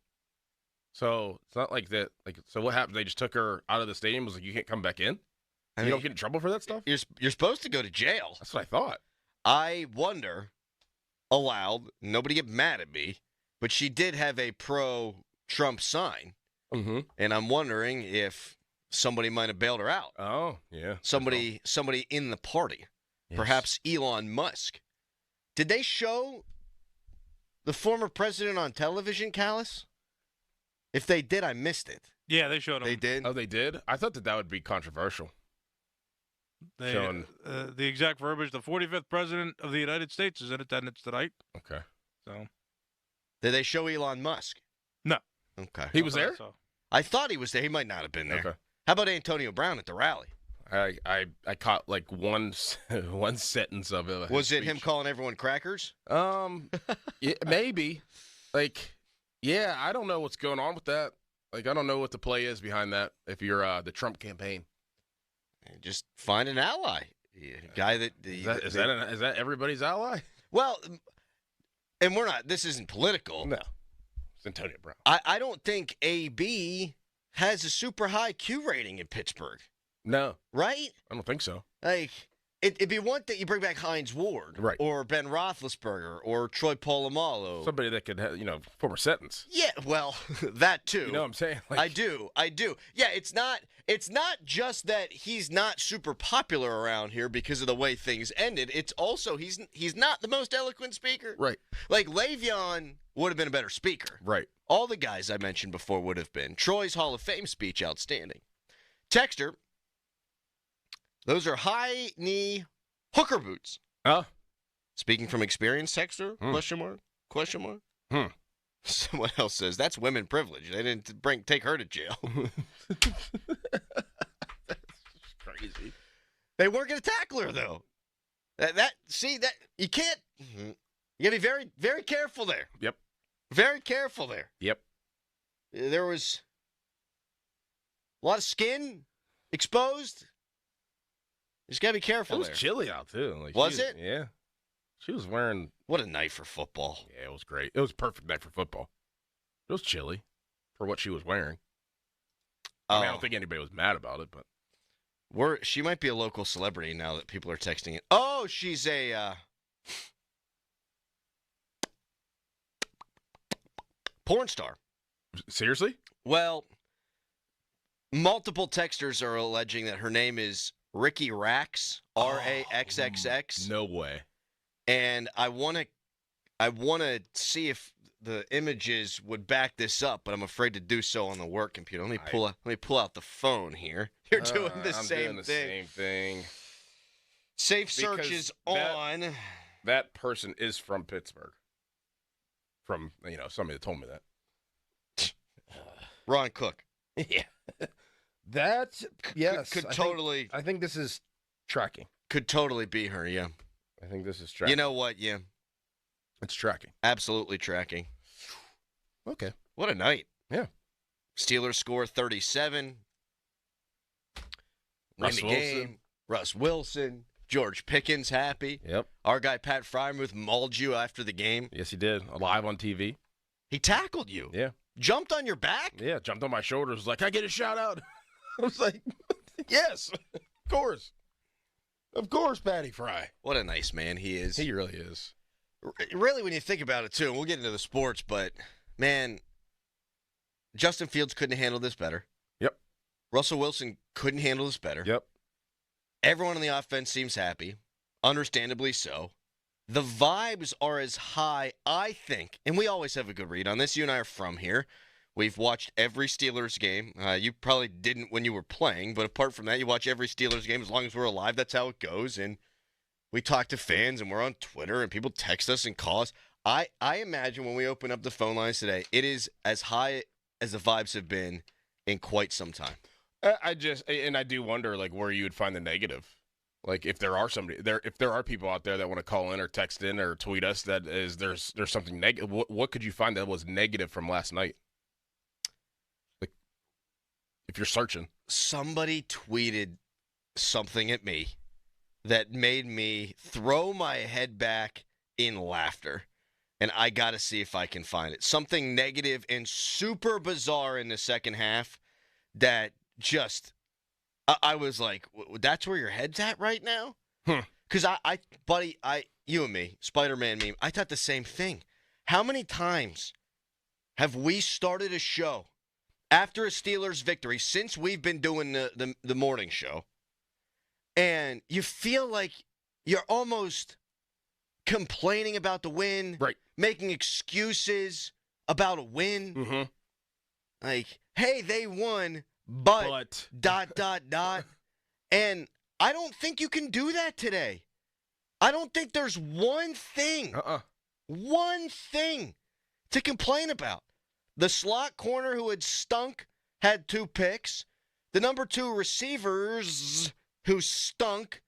So it's not like that. So what happened? They just took her out of the stadium. Was like, you can't come back in. You don't get in trouble for that stuff. You're supposed to go to jail. That's what I thought. I wonder, aloud, nobody get mad at me, but she did have a pro-Trump sign, and I'm wondering if somebody might have bailed her out. Oh, yeah. Somebody in the party, perhaps Elon Musk. Did they show the former president on television, Callis? If they did, I missed it. Yeah, they showed him. They did? Oh, they did? I thought that would be controversial. The exact verbiage, the 45th president of the United States is in attendance tonight. Okay. So, did they show Elon Musk? No. Okay. He was there? So. I thought he was there. He might not have been there. Okay. How about Antonio Brown at the rally? I caught like one sentence of it. Was it him calling everyone crackers? Yeah, maybe. I don't know what's going on with that. I don't know what the play is behind that. If you're the Trump campaign. Just find an ally, guy that is that everybody's ally? Well, and we're not. This isn't political. No, it's Antonio Brown. I don't think AB has a super high Q rating in Pittsburgh. No, right? I don't think so. It'd be one thing you bring back Heinz Ward, right, or Ben Roethlisberger, or Troy Polamalu, somebody that could have, form a sentence. Yeah, well, that too. You know what I'm saying? I do. Yeah, it's not just that he's not super popular around here because of the way things ended. It's also he's not the most eloquent speaker. Right. Like Le'Veon would have been a better speaker. Right. All the guys I mentioned before would have been. Troy's Hall of Fame speech, outstanding. Texter. Those are high-knee hooker boots. Oh. Speaking from experience, Texter? Question mark? Someone else says, that's women privilege. They didn't take her to jail. That's crazy. They weren't going to tackle her, though. That you can't. You got to be very, very careful there. Yep. Very careful there. Yep. There was a lot of skin exposed. Just got to be careful there. It was chilly out, too. Was it? Yeah. She was wearing... What a night for football. Yeah, it was great. It was a perfect night for football. It was chilly for what she was wearing. I don't think anybody was mad about it, but... She might be a local celebrity now that people are texting it. Oh, she's a... porn star. Seriously? Well, multiple texters are alleging that her name is Ricky Rax, Raxxx. No way. And I want to see if the images would back this up, but I'm afraid to do so on the work computer. Let me pull out the phone here. You're doing the same thing. Safe search is on. That person is from Pittsburgh. from somebody that told me that. Ron Cook. Yeah. That's yes. Could totally. I think this is tracking. Could totally be her. Yeah. I think this is tracking. You know what? Yeah. It's tracking. Absolutely tracking. Okay. What a night. Yeah. Steelers score 37. Win the game. Russ Wilson. George Pickens happy. Yep. Our guy Pat Frymuth mauled you after the game. Yes, he did. Live on TV. He tackled you. Yeah. Jumped on your back? Yeah, jumped on my shoulders. Was like, "Can I get a shout out?" I was like, "Yes, of course. Of course, Patty Fry." What a nice man he is. He really is. Really, when you think about it, too, and we'll get into the sports, but, man, Justin Fields couldn't handle this better. Yep. Russell Wilson couldn't handle this better. Yep. Everyone on the offense seems happy, understandably so. The vibes are as high, I think, and we always have a good read on this. You and I are from here. We've watched every Steelers game. You probably didn't when you were playing, but apart from that, you watch every Steelers game as long as we're alive. That's how it goes, and we talk to fans, and we're on Twitter, and people text us and call us. I imagine when we open up the phone lines today, it is as high as the vibes have been in quite some time. I do wonder, like, where you would find the negative. Like, if there are people out there that want to call in or text in or tweet us that there's something negative. What could you find that was negative from last night? Like, if you're searching, somebody tweeted something at me that made me throw my head back in laughter, and I got to see if I can find it. Something negative and super bizarre in the second half that just. I was like, that's where your head's at right now? Because buddy, you and me, Spider-Man meme, I thought the same thing. How many times have we started a show after a Steelers victory since we've been doing the morning show, and you feel like you're almost complaining about the win, right? Making excuses about a win. Mm-hmm. Like, hey, they won. But ... And I don't think you can do that today. I don't think there's one thing to complain about. The slot corner who had stunk had 2 picks. The number 2 receivers who stunk,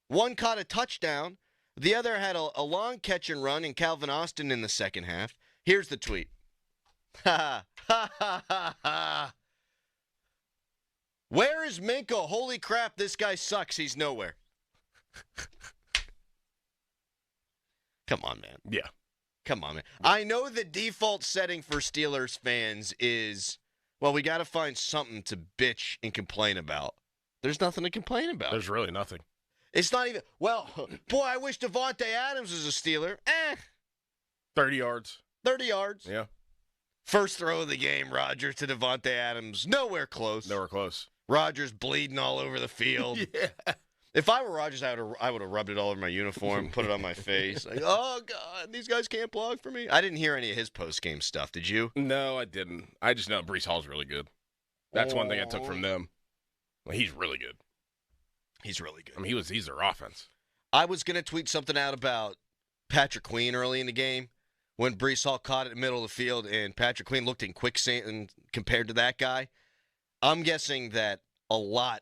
one caught a touchdown. The other had a long catch and run in Calvin Austin in the second half. Here's the tweet. Ha ha ha ha ha. Where is Minko? Holy crap, this guy sucks. He's nowhere. Come on, man. Yeah. Come on, man. I know the default setting for Steelers fans is, well, we got to find something to bitch and complain about. There's nothing to complain about. There's really nothing. It's not even, well, boy, I wish Devontae Adams was a Steeler. 30 yards. 30 yards. Yeah. First throw of the game, Rodgers to Devontae Adams. Nowhere close. Nowhere close. Rodgers bleeding all over the field. Yeah. If I were Rodgers, I would have rubbed it all over my uniform, put it on my face. Like, oh, God, these guys can't block for me. I didn't hear any of his post-game stuff. Did you? No, I didn't. I just know Breece Hall's really good. That's one thing I took from them. Well, he's really good. He's really good. I mean, he's their offense. I was going to tweet something out about Patrick Queen early in the game when Breece Hall caught it in the middle of the field and Patrick Queen looked in quicksand compared to that guy. I'm guessing that a lot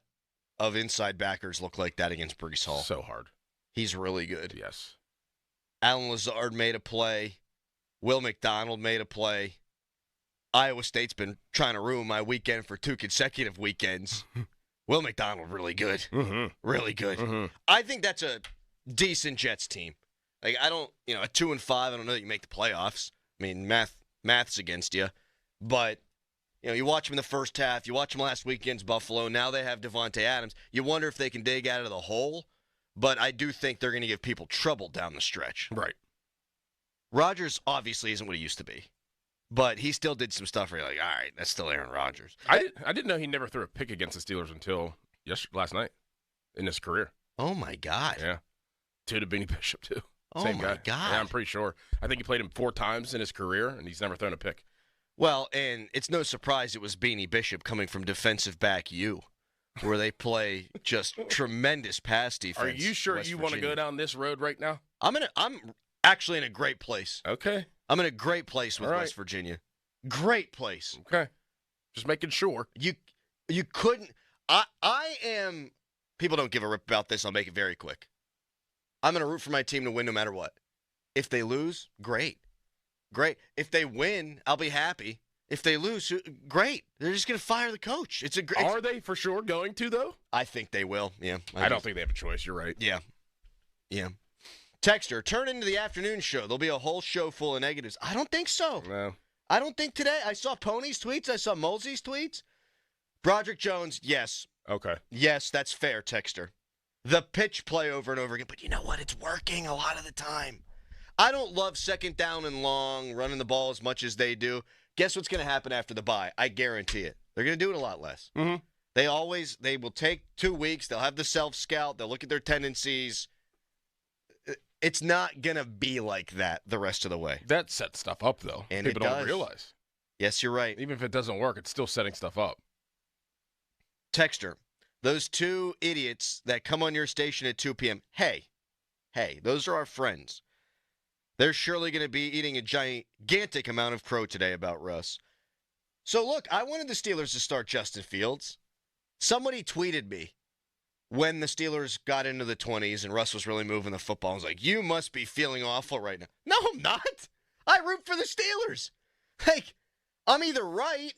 of inside backers look like that against Breece Hall. So hard. He's really good. Yes. Alan Lazard made a play. Will McDonald made a play. Iowa State's been trying to ruin my weekend for 2 consecutive weekends. Will McDonald, really good. Mm-hmm. Really good. Mm-hmm. I think that's a decent Jets team. Like, I don't, at 2-5, I don't know that you make the playoffs. I mean, math's against you. But, you watch them in the first half. You watch them last weekend's Buffalo. Now they have Devontae Adams. You wonder if they can dig out of the hole. But I do think they're going to give people trouble down the stretch. Right. Rodgers obviously isn't what he used to be. But he still did some stuff where you're like, all right, that's still Aaron Rodgers. I didn't know he never threw a pick against the Steelers until last night in his career. Oh, my God. Yeah. 2 to Beanie Bishop, too. Oh, Same my guy. God. Yeah, I'm pretty sure. I think he played him 4 times in his career, and he's never thrown a pick. Well, and it's no surprise it was Beanie Bishop coming from defensive back U, where they play just tremendous pass defense. Are you sure you want to go down this road right now? I'm actually in a great place. Okay. I'm in a great place with West Virginia. Great place. Okay. Just making sure. You couldn't. I am. People don't give a rip about this. I'll make it very quick. I'm going to root for my team to win no matter what. If they lose, great. Great. If they win, I'll be happy. If they lose, great. They're just going to fire the coach. Are they for sure going to, though? I think they will, yeah. I don't think they have a choice. You're right. Yeah. Yeah. Texter, turn into the afternoon show. There'll be a whole show full of negatives. I don't think so. No. I don't think today. I saw Pony's tweets. I saw Molsey's tweets. Broderick Jones, yes. Okay. Yes, that's fair, Texter. The pitch play over and over again. But you know what? It's working a lot of the time. I don't love second down and long, running the ball as much as they do. Guess what's going to happen after the bye? I guarantee it. They're going to do it a lot less. Mm-hmm. They will take 2 weeks. They'll have the self-scout. They'll look at their tendencies. It's not going to be like that the rest of the way. That sets stuff up, though. And people it don't does. realize. Yes, you're right. Even if it doesn't work, it's still setting stuff up. Texter, those 2 idiots that come on your station at 2 p.m., hey, those are our friends. They're surely going to be eating a gigantic amount of crow today about Russ. So, look, I wanted the Steelers to start Justin Fields. Somebody tweeted me when the Steelers got into the 20s and Russ was really moving the football. I was like, you must be feeling awful right now. No, I'm not. I root for the Steelers. Like, I'm either right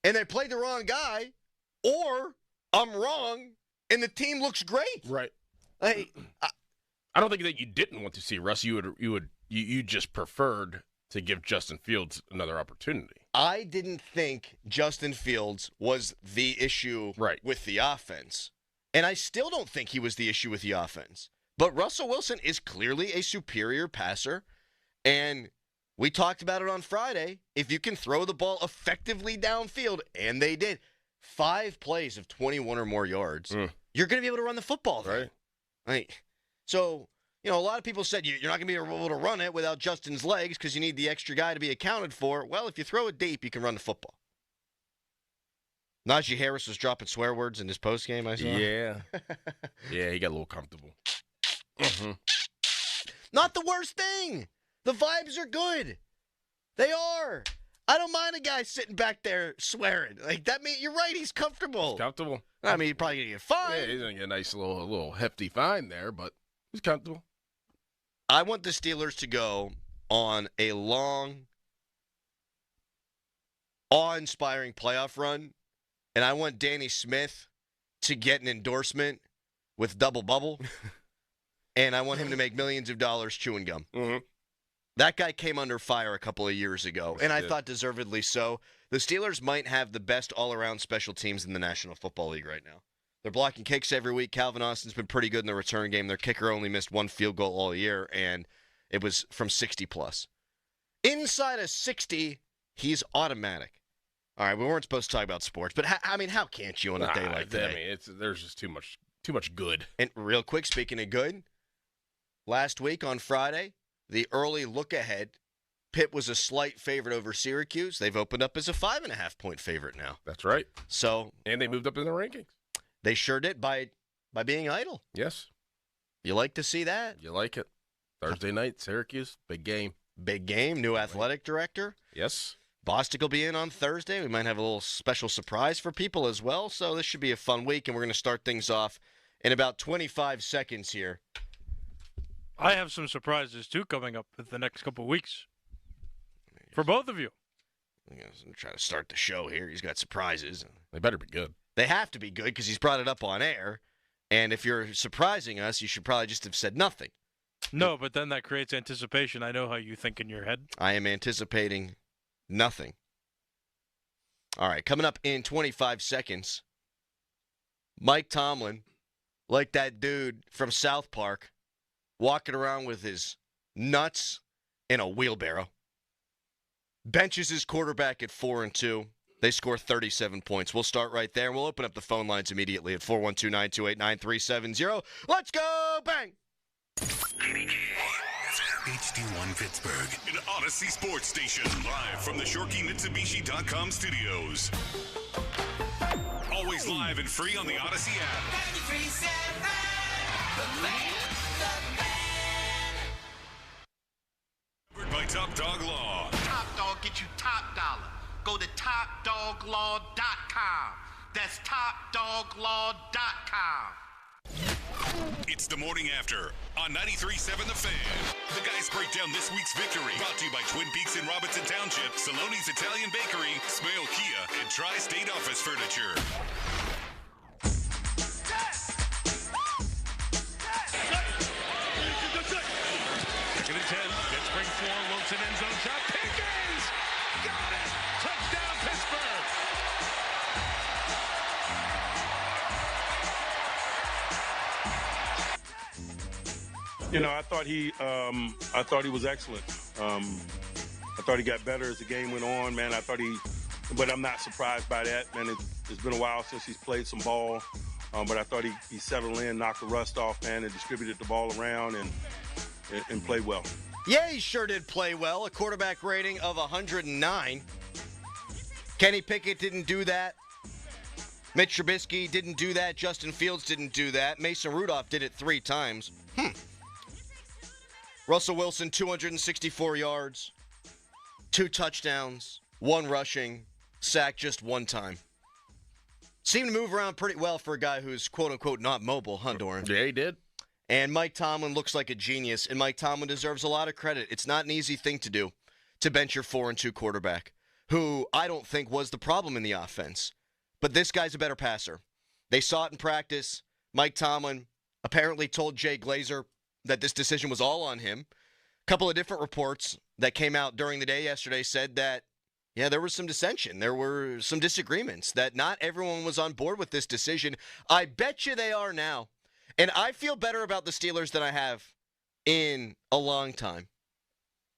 and they played the wrong guy, or I'm wrong and the team looks great. Right. Hey, I don't think that you didn't want to see Russ. You just preferred to give Justin Fields another opportunity. I didn't think Justin Fields was the issue with the offense. And I still don't think he was the issue with the offense. But Russell Wilson is clearly a superior passer. And we talked about it on Friday. If you can throw the ball effectively downfield, and they did, 5 plays of 21 or more yards, you're going to be able to run the football there. Right. So, a lot of people said you're not going to be able to run it without Justin's legs because you need the extra guy to be accounted for. Well, if you throw it deep, you can run the football. Najee Harris was dropping swear words in his postgame, I saw. Yeah. Yeah, he got a little comfortable. Mm-hmm. Not the worst thing. The vibes are good. They are. I don't mind a guy sitting back there swearing. Like, that means you're right, he's comfortable. He's comfortable. I mean, he's probably going to get fined. Yeah, he's going to get a nice little hefty fine there, but he's comfortable. I want the Steelers to go on a long, awe-inspiring playoff run, and I want Danny Smith to get an endorsement with Double Bubble, and I want him to make millions of dollars chewing gum. Mm-hmm. That guy came under fire a couple of years ago, and I thought deservedly so. The Steelers might have the best all-around special teams in the National Football League right now. They're blocking kicks every week. Calvin Austin's been pretty good in the return game. Their kicker only missed 1 field goal all year, and it was from 60-plus. Inside of 60, he's automatic. All right, we weren't supposed to talk about sports, but how can't you on a day like today? I mean, there's just too much good. And real quick, speaking of good, last week on Friday, the early look-ahead, Pitt was a slight favorite over Syracuse. They've opened up as a 5.5-point favorite now. That's right. And they moved up in the rankings. They sure did by being idle. Yes. You like to see that. You like it. Thursday night, Syracuse, big game. Big game, new athletic director. Yes. Bostic will be in on Thursday. We might have a little special surprise for people as well. So this should be a fun week, and we're going to start things off in about 25 seconds here. I have some surprises, too, coming up in the next couple of weeks. For both of you. I'm going to try to start the show here. He's got surprises. They better be good. They have to be good because he's brought it up on air. And if you're surprising us, you should probably just have said nothing. No, but then that creates anticipation. I know how you think in your head. I am anticipating nothing. All right, coming up in 25 seconds, Mike Tomlin, like that dude from South Park, walking around with his nuts in a wheelbarrow, benches his quarterback at 4-2. They score 37 points. We'll start right there, and we'll open up the phone lines immediately at 412-928-9370. Let's go, bang! HD1 Pittsburgh, an Odyssey sports station, live from the ShorkeyMitsubishi.com studios. Always live and free on the Odyssey app. 93.7, the fan. By Top Dog Law. Top Dog get you top dollar. Go to topdoglaw.com. That's topdoglaw.com. It's the morning after on 93.7 The Fan. The guys break down this week's victory. Brought to you by Twin Peaks in Robinson Township, Saloni's Italian Bakery, Smale Kia, and Tri-State Office Furniture. Second and 10. Jets bring 4. Wilson end zone shot. Pickens! Got it! Touchdown, Pittsburgh! You know, I thought he was excellent. I thought he got better as the game went on, man. But I'm not surprised by that, man. It's been a while since he's played some ball, but I thought he settled in, knocked the rust off, man, and distributed the ball around and played well. Yeah, he sure did play well. A quarterback rating of 109. Kenny Pickett didn't do that. Mitch Trubisky didn't do that. Justin Fields didn't do that. Mason Rudolph did it 3 times. Russell Wilson, 264 yards, 2 touchdowns, 1 rushing, sacked just 1 time. Seemed to move around pretty well for a guy who's quote-unquote not mobile, huh, Doran? Yeah, he did. And Mike Tomlin looks like a genius, and Mike Tomlin deserves a lot of credit. It's not an easy thing to do, to bench your 4-2 quarterback, who I don't think was the problem in the offense. But this guy's a better passer. They saw it in practice. Mike Tomlin apparently told Jay Glazer that this decision was all on him. A couple of different reports that came out during the day yesterday said that, yeah, there was some dissension. There were some disagreements, that not everyone was on board with this decision. I bet you they are now. And I feel better about the Steelers than I have in a long time.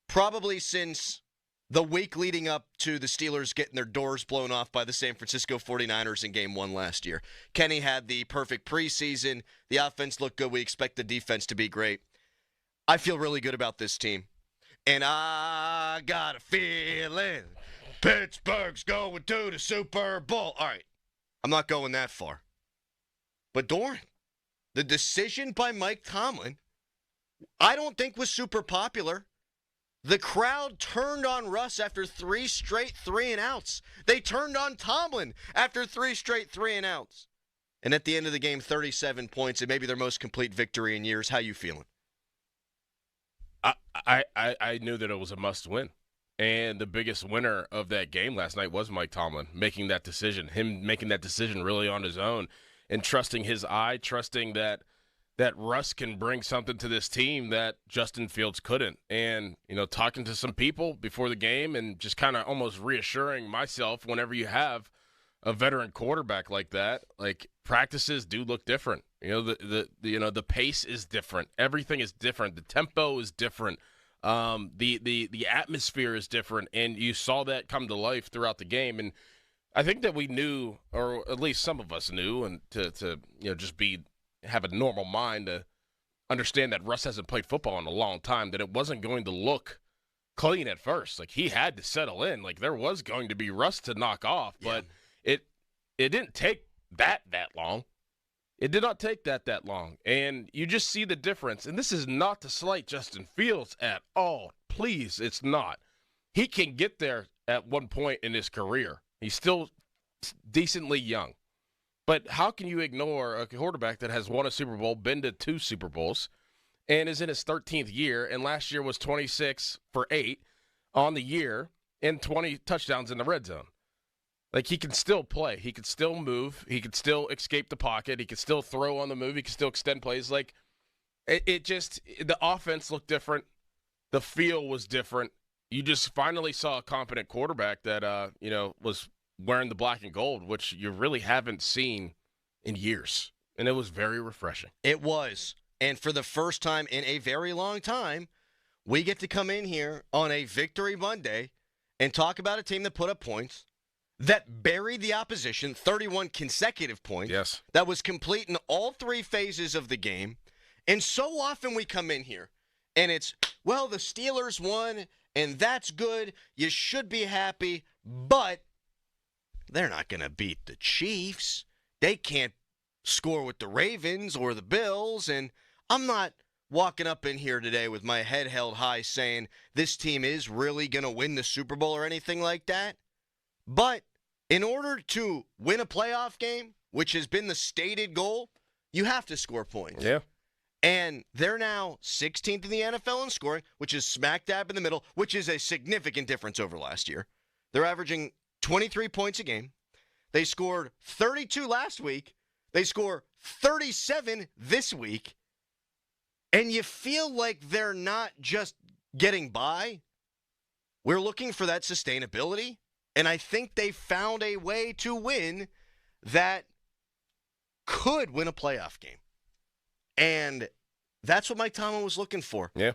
Probably since the week leading up to the Steelers getting their doors blown off by the San Francisco 49ers in Game 1 last year. Kenny had the perfect preseason. The offense looked good. We expect the defense to be great. I feel really good about this team. And I got a feeling Pittsburgh's going to the Super Bowl. All right, I'm not going that far. But Doran, the decision by Mike Tomlin, I don't think was super popular. The crowd turned on Russ after 3 straight 3-and-outs. They turned on Tomlin after 3 straight 3-and-outs. And at the end of the game, 37 points, and maybe their most complete victory in years. How you feeling? I knew that it was a must-win. And the biggest winner of that game last night was Mike Tomlin making that decision, him making that decision really on his own and trusting his eye, trusting that Russ can bring something to this team that Justin Fields couldn't. And, talking to some people before the game and just kind of almost reassuring myself whenever you have a veteran quarterback like that, like practices do look different. The pace is different. Everything is different. The tempo is different. The atmosphere is different. And you saw that come to life throughout the game. And I think that we knew, or at least some of us knew, and to just have a normal mind to understand that Russ hasn't played football in a long time, that it wasn't going to look clean at first. Like, he had to settle in. Like, there was going to be rust to knock off, but it didn't take that long. It did not take that long. And you just see the difference. And this is not to slight Justin Fields at all. Please, it's not. He can get there at one point in his career. He's still decently young. But how can you ignore a quarterback that has won a Super Bowl, been to 2 Super Bowls, and is in his 13th year, and last year was 26 for 8 on the year and 20 touchdowns in the red zone? Like, he can still play. He can still move. He can still escape the pocket. He can still throw on the move. He can still extend plays. Like, the offense looked different. The feel was different. You just finally saw a competent quarterback that, was wearing the black and gold, which you really haven't seen in years. And it was very refreshing. It was. And for the first time in a very long time, we get to come in here on a Victory Monday and talk about a team that put up points, that buried the opposition, 31 consecutive points. Yes. That was complete in all 3 phases of the game. And so often we come in here and it's, well, the Steelers won and that's good. You should be happy, but they're not going to beat the Chiefs. They can't score with the Ravens or the Bills. And I'm not walking up in here today with my head held high saying this team is really going to win the Super Bowl or anything like that. But in order to win a playoff game, which has been the stated goal, you have to score points. Yeah. And they're now 16th in the NFL in scoring, which is smack dab in the middle, which is a significant difference over last year. They're averaging 23 points a game. They scored 32 last week. They score 37 this week. And you feel like they're not just getting by. We're looking for that sustainability. And I think they found a way to win that could win a playoff game. And that's what Mike Tomlin was looking for. Yeah.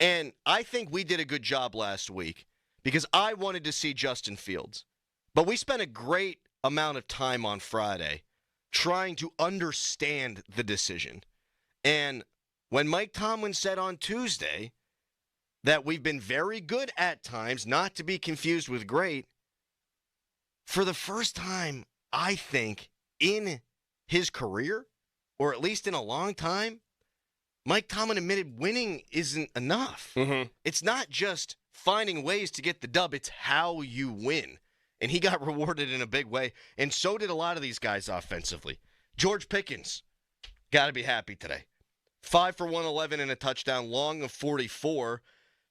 And I think we did a good job last week because I wanted to see Justin Fields. But we spent a great amount of time on Friday trying to understand the decision. And when Mike Tomlin said on Tuesday that we've been very good at times, not to be confused with great, for the first time, I think, in his career, or at least in a long time, Mike Tomlin admitted winning isn't enough. Mm-hmm. It's not just finding ways to get the dub, it's how you win. And he got rewarded in a big way, and so did a lot of these guys offensively. George Pickens, got to be happy today. 5 for 111 and a touchdown, long of 44.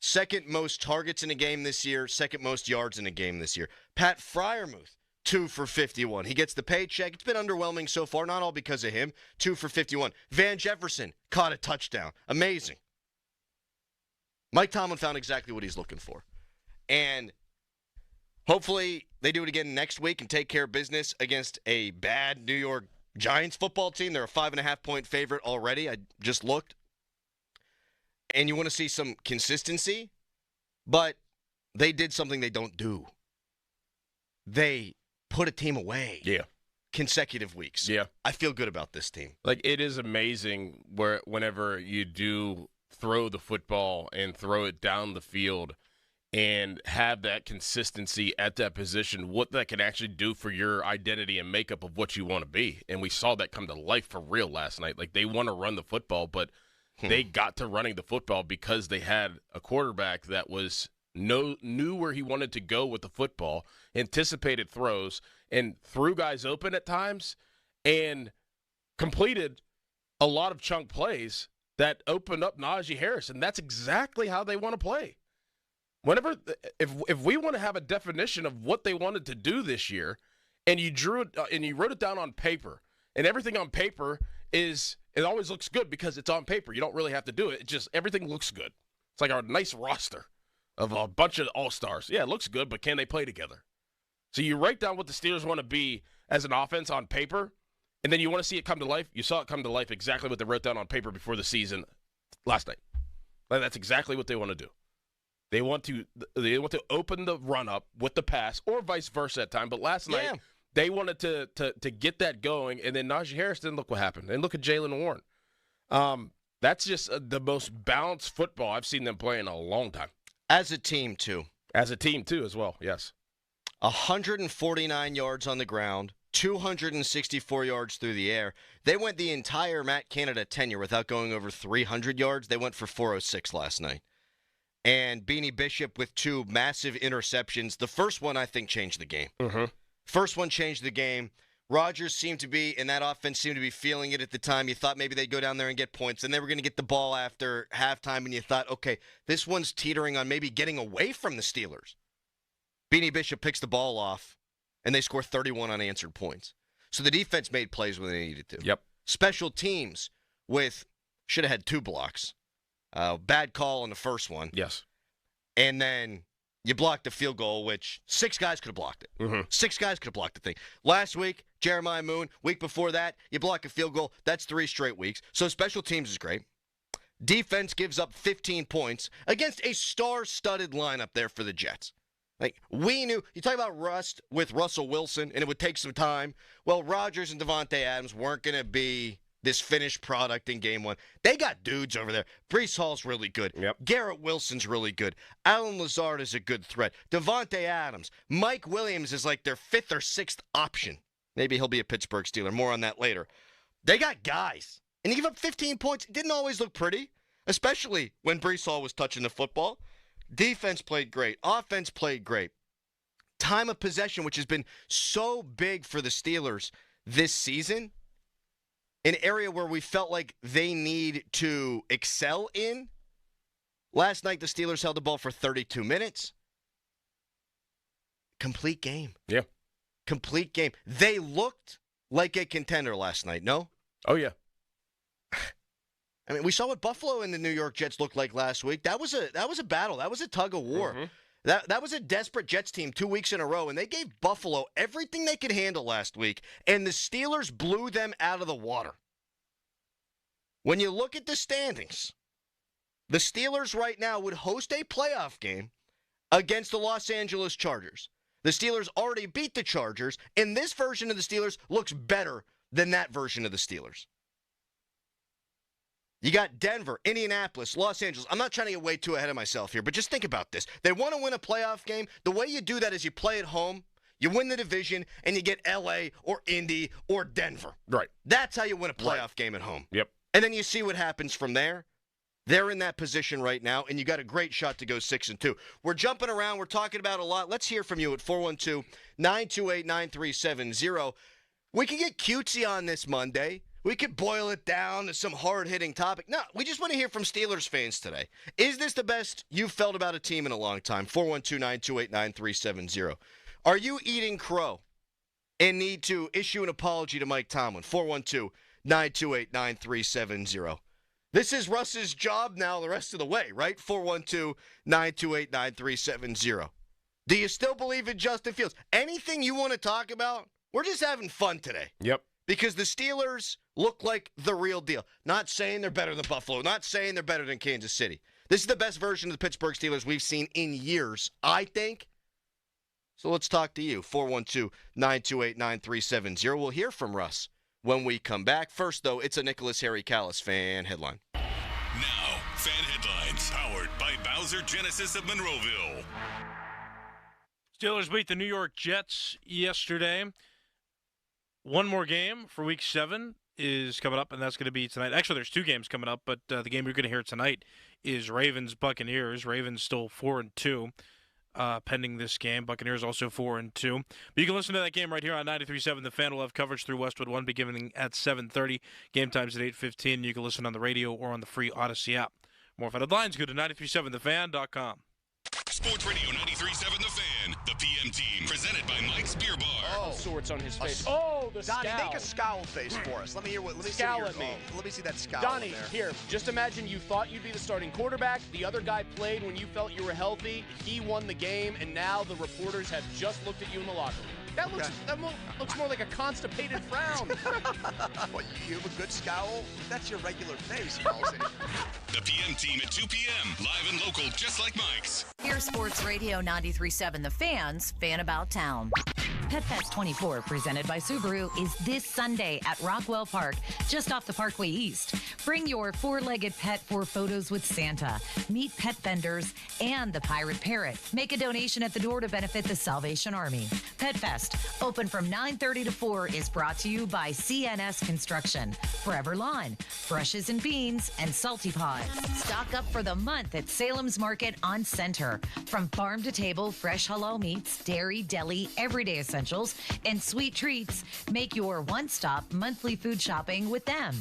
Second most targets in a game this year, second most yards in a game this year. Pat Freiermuth, 2 for 51. He gets the paycheck. It's been underwhelming so far, not all because of him. 2 for 51. Van Jefferson caught a touchdown. Amazing. Mike Tomlin found exactly what he's looking for. And hopefully they do it again next week and take care of business against a bad New York Giants football team. They're a 5.5-point favorite already. I just looked. And you want to see some consistency, but they did something they don't do. They put a team away. Yeah. Consecutive weeks. Yeah. I feel good about this team. Like, it is amazing whenever you do throw the football and throw it down the field and have that consistency at that position, what that can actually do for your identity and makeup of what you want to be. And we saw that come to life for real last night. Like, they want to run the football, but they got to running the football because they had a quarterback that knew where he wanted to go with the football, anticipated throws, and threw guys open at times, and completed a lot of chunk plays that opened up Najee Harris. And that's exactly how they want to play. If we want to have a definition of what they wanted to do this year, and you drew it and you wrote it down on paper, and everything on paper it always looks good because it's on paper. You don't really have to do it. It just everything looks good. It's like our nice roster of a bunch of all-stars. Yeah, it looks good, but can they play together? So you write down what the Steelers want to be as an offense on paper, and then you want to see it come to life. You saw it come to life exactly what they wrote down on paper before the season last night. Like, that's exactly what they want to do. They want to open the run up with the pass, or vice versa at time. But last night they wanted to get that going, and then Najee Harris didn't look what happened. And look at Jaylen Warren. That's just the most balanced football I've seen them play in a long time. As a team, too. As a team, too, as well, yes. 149 yards on the ground, 264 yards through the air. They went the entire Matt Canada tenure without going over 300 yards. They went for 406 last night. And Beanie Bishop with 2 massive interceptions. The first one, I think, changed the game. Mm-hmm. First one changed the game. Rodgers seemed to be, and that offense seemed to be feeling it at the time. You thought maybe they'd go down there and get points, and they were going to get the ball after halftime, and you thought, okay, this one's teetering on maybe getting away from the Steelers. Beanie Bishop picks the ball off, and they score 31 unanswered points. So the defense made plays when they needed to. Yep. Special teams should have had 2 blocks. Bad call on the first one. Yes. And then you blocked the field goal, which 6 guys could have blocked it. Mm-hmm. 6 guys could have blocked the thing. Last week, Jeremiah Moon. Week before that, you block a field goal. That's 3 straight weeks. So special teams is great. Defense gives up 15 points against a star-studded lineup there for the Jets. Like, we knew, you talk about rust with Russell Wilson, and it would take some time. Well, Rodgers and Davante Adams weren't going to be this finished product in game 1. They got dudes over there. Breece Hall's really good. Yep. Garrett Wilson's really good. Alan Lazard is a good threat. Davante Adams. Mike Williams is like their 5th or 6th option. Maybe he'll be a Pittsburgh Steeler. More on that later. They got guys. And you give up 15 points. It didn't always look pretty. especially when Breece Hall was touching the football. Defense played great. Offense played great. Time of possession, which has been so big for the Steelers this season, an area where we felt like they need to excel in. Last night, the Steelers held the ball for 32 minutes. Complete game. Yeah. Complete game. They looked like a contender last night, no? Oh, yeah. I mean, we saw what Buffalo and the New York Jets looked like last week. That was a battle. That was a tug of war. Mm-hmm. That was a desperate Jets team 2 weeks in a row, and they gave Buffalo everything they could handle last week, and the Steelers blew them out of the water. When you look at the standings, the Steelers right now would host a playoff game against the Los Angeles Chargers. The Steelers already beat the Chargers, and this version of the Steelers looks better than that version of the Steelers. You got Denver, Indianapolis, Los Angeles. I'm not trying to get way too ahead of myself here, but just think about this. They want to win a playoff game. The way you do that is you play at home, you win the division, and you get L.A. or Indy or Denver. Right. That's how you win a playoff game at home. Yep. And then you see what happens from there. They're in that position right now, and you got a great shot to go 6-2. We're jumping around. We're talking about a lot. Let's hear from you at 412-928-9370. We can get cutesy on this Monday. We could boil it down to some hard-hitting topic. No, we just want to hear from Steelers fans today. Is this the best you've felt about a team in a long time? 412-928-9370. Are you eating crow and need to issue an apology to Mike Tomlin? 412-928-9370. This is Russ's job now the rest of the way, right? 412-928-9370. Do you still believe in Justin Fields? Anything you want to talk about? We're just having fun today. Yep. Because the Steelers look like the real deal. Not saying they're better than Buffalo. Not saying they're better than Kansas City. This is the best version of the Pittsburgh Steelers we've seen in years, I think. So let's talk to you. 412-928-9370. We'll hear from Russ when we come back. First, though, it's a Nicholas Harry Callis fan headline. Now, fan headlines powered by Bowser Genesis of Monroeville. Steelers beat the New York Jets yesterday. One more game for Week 7 is coming up, and that's going to be tonight. Actually, there's two games coming up, but the game you're going to hear tonight is Ravens-Buccaneers. Ravens still 4-2 pending this game. Buccaneers also 4-2. But you can listen to that game right here on 93.7. The Fan will have coverage through Westwood One beginning at 7:30. Game time's at 8:15. You can listen on the radio or on the free Odyssey app. More fan headlines, go to 93.7thefan.com. Sports Radio 93.7 The Fan, the PM team, presented by Mike's Beer Bar. Oh, swords on his face. The Donnie, scowl. make a scowl face for us. Let me hear what. Let me Scowl see at me. Let me see that scowl. Donnie, there. here, just imagine you thought you'd be the starting quarterback. The other guy played when you felt you were healthy. He won the game, and now the reporters have just looked at you in the locker room. That looks more like a constipated frown. What, you have a good scowl? That's your regular face, Halsey. The PM team at 2 p.m. Live and local, just like Mike's. Here's Sports Radio 93.7 The Fan's Fan About Town. Pet Fest 24, presented by Subaru, is this Sunday at Rockwell Park, just off the Parkway East. Bring your four-legged pet for photos with Santa, meet pet vendors, and the Pirate Parrot. Make a donation at the door to benefit the Salvation Army. Pet Fest, open from 9:30 to 4, is brought to you by CNS Construction, Forever Lawn, Brushes and Beans, and Salty Paws. Stock up for the month at Salem's Market on Center. From farm to table, fresh halal meats, dairy, deli, everyday essentials, and sweet treats. Make your one-stop monthly food shopping with them.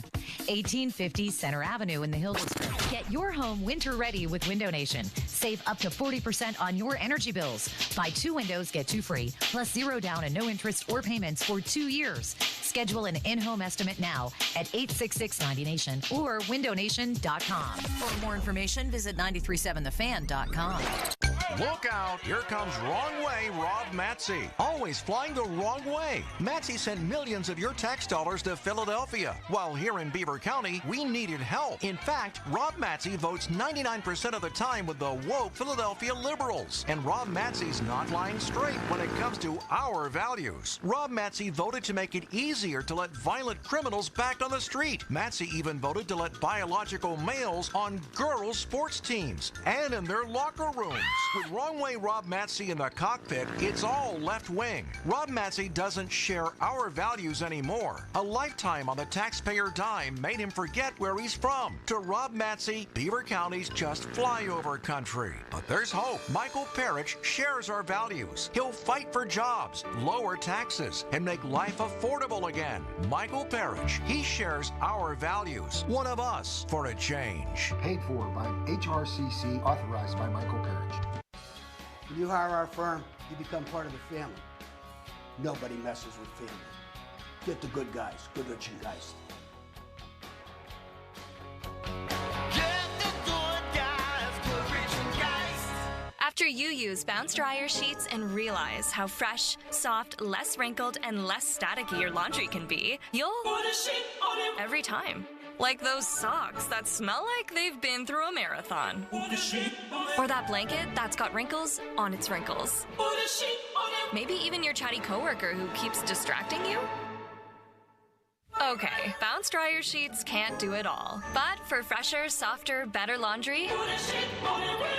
1850 Center Avenue in the Hill District. Get your home winter ready with Window Nation. Save up to 40% on your energy bills. Buy 2 windows, get 2 free, plus 0 down and no interest or payments for 2 years. Schedule an in-home estimate now at 866-90Nation or windownation.com. For more information, visit 937thefan.com. Look out, here comes Wrong Way Rob Matzy. Always flying the wrong way. Matzy sent millions of your tax dollars to Philadelphia, while here in Beaver County, we needed help. In fact, Rob Matzy votes 99% of the time with the woke Philadelphia liberals. And Rob Matzy's not lying straight when it comes to our values. Rob Matzy voted to make it easier to let violent criminals back on the street. Matzy even voted to let biological males on girls' sports teams and in their locker rooms. with Wrong Way Rob Matsey in the cockpit, it's all left wing. Rob Matsey doesn't share our values anymore. A lifetime on the taxpayer dime made him forget where he's from. To Rob Matsey, Beaver County's just flyover country. But there's hope. Michael Parrish shares our values. He'll fight for jobs, lower taxes, and make life affordable again. Michael Parrish, he shares our values. One of us for a change. Paid for by HRCC, authorized by Michael Parrish. When you hire our firm, you become part of the family. Nobody messes with family. Get the good guys, good-looking guys. After you use Bounce Dryer Sheets and realize how fresh, soft, less wrinkled, and less staticky your laundry can be, you'll put a sheet on it every time. Like those socks that smell like they've been through a marathon. Put a sheet on it. Or that blanket that's got wrinkles on its wrinkles. Put a sheet on it. Maybe even your chatty coworker who keeps distracting you. Okay, Bounce Dryer Sheets can't do it all. But for fresher, softer, better laundry, put a sheet on it with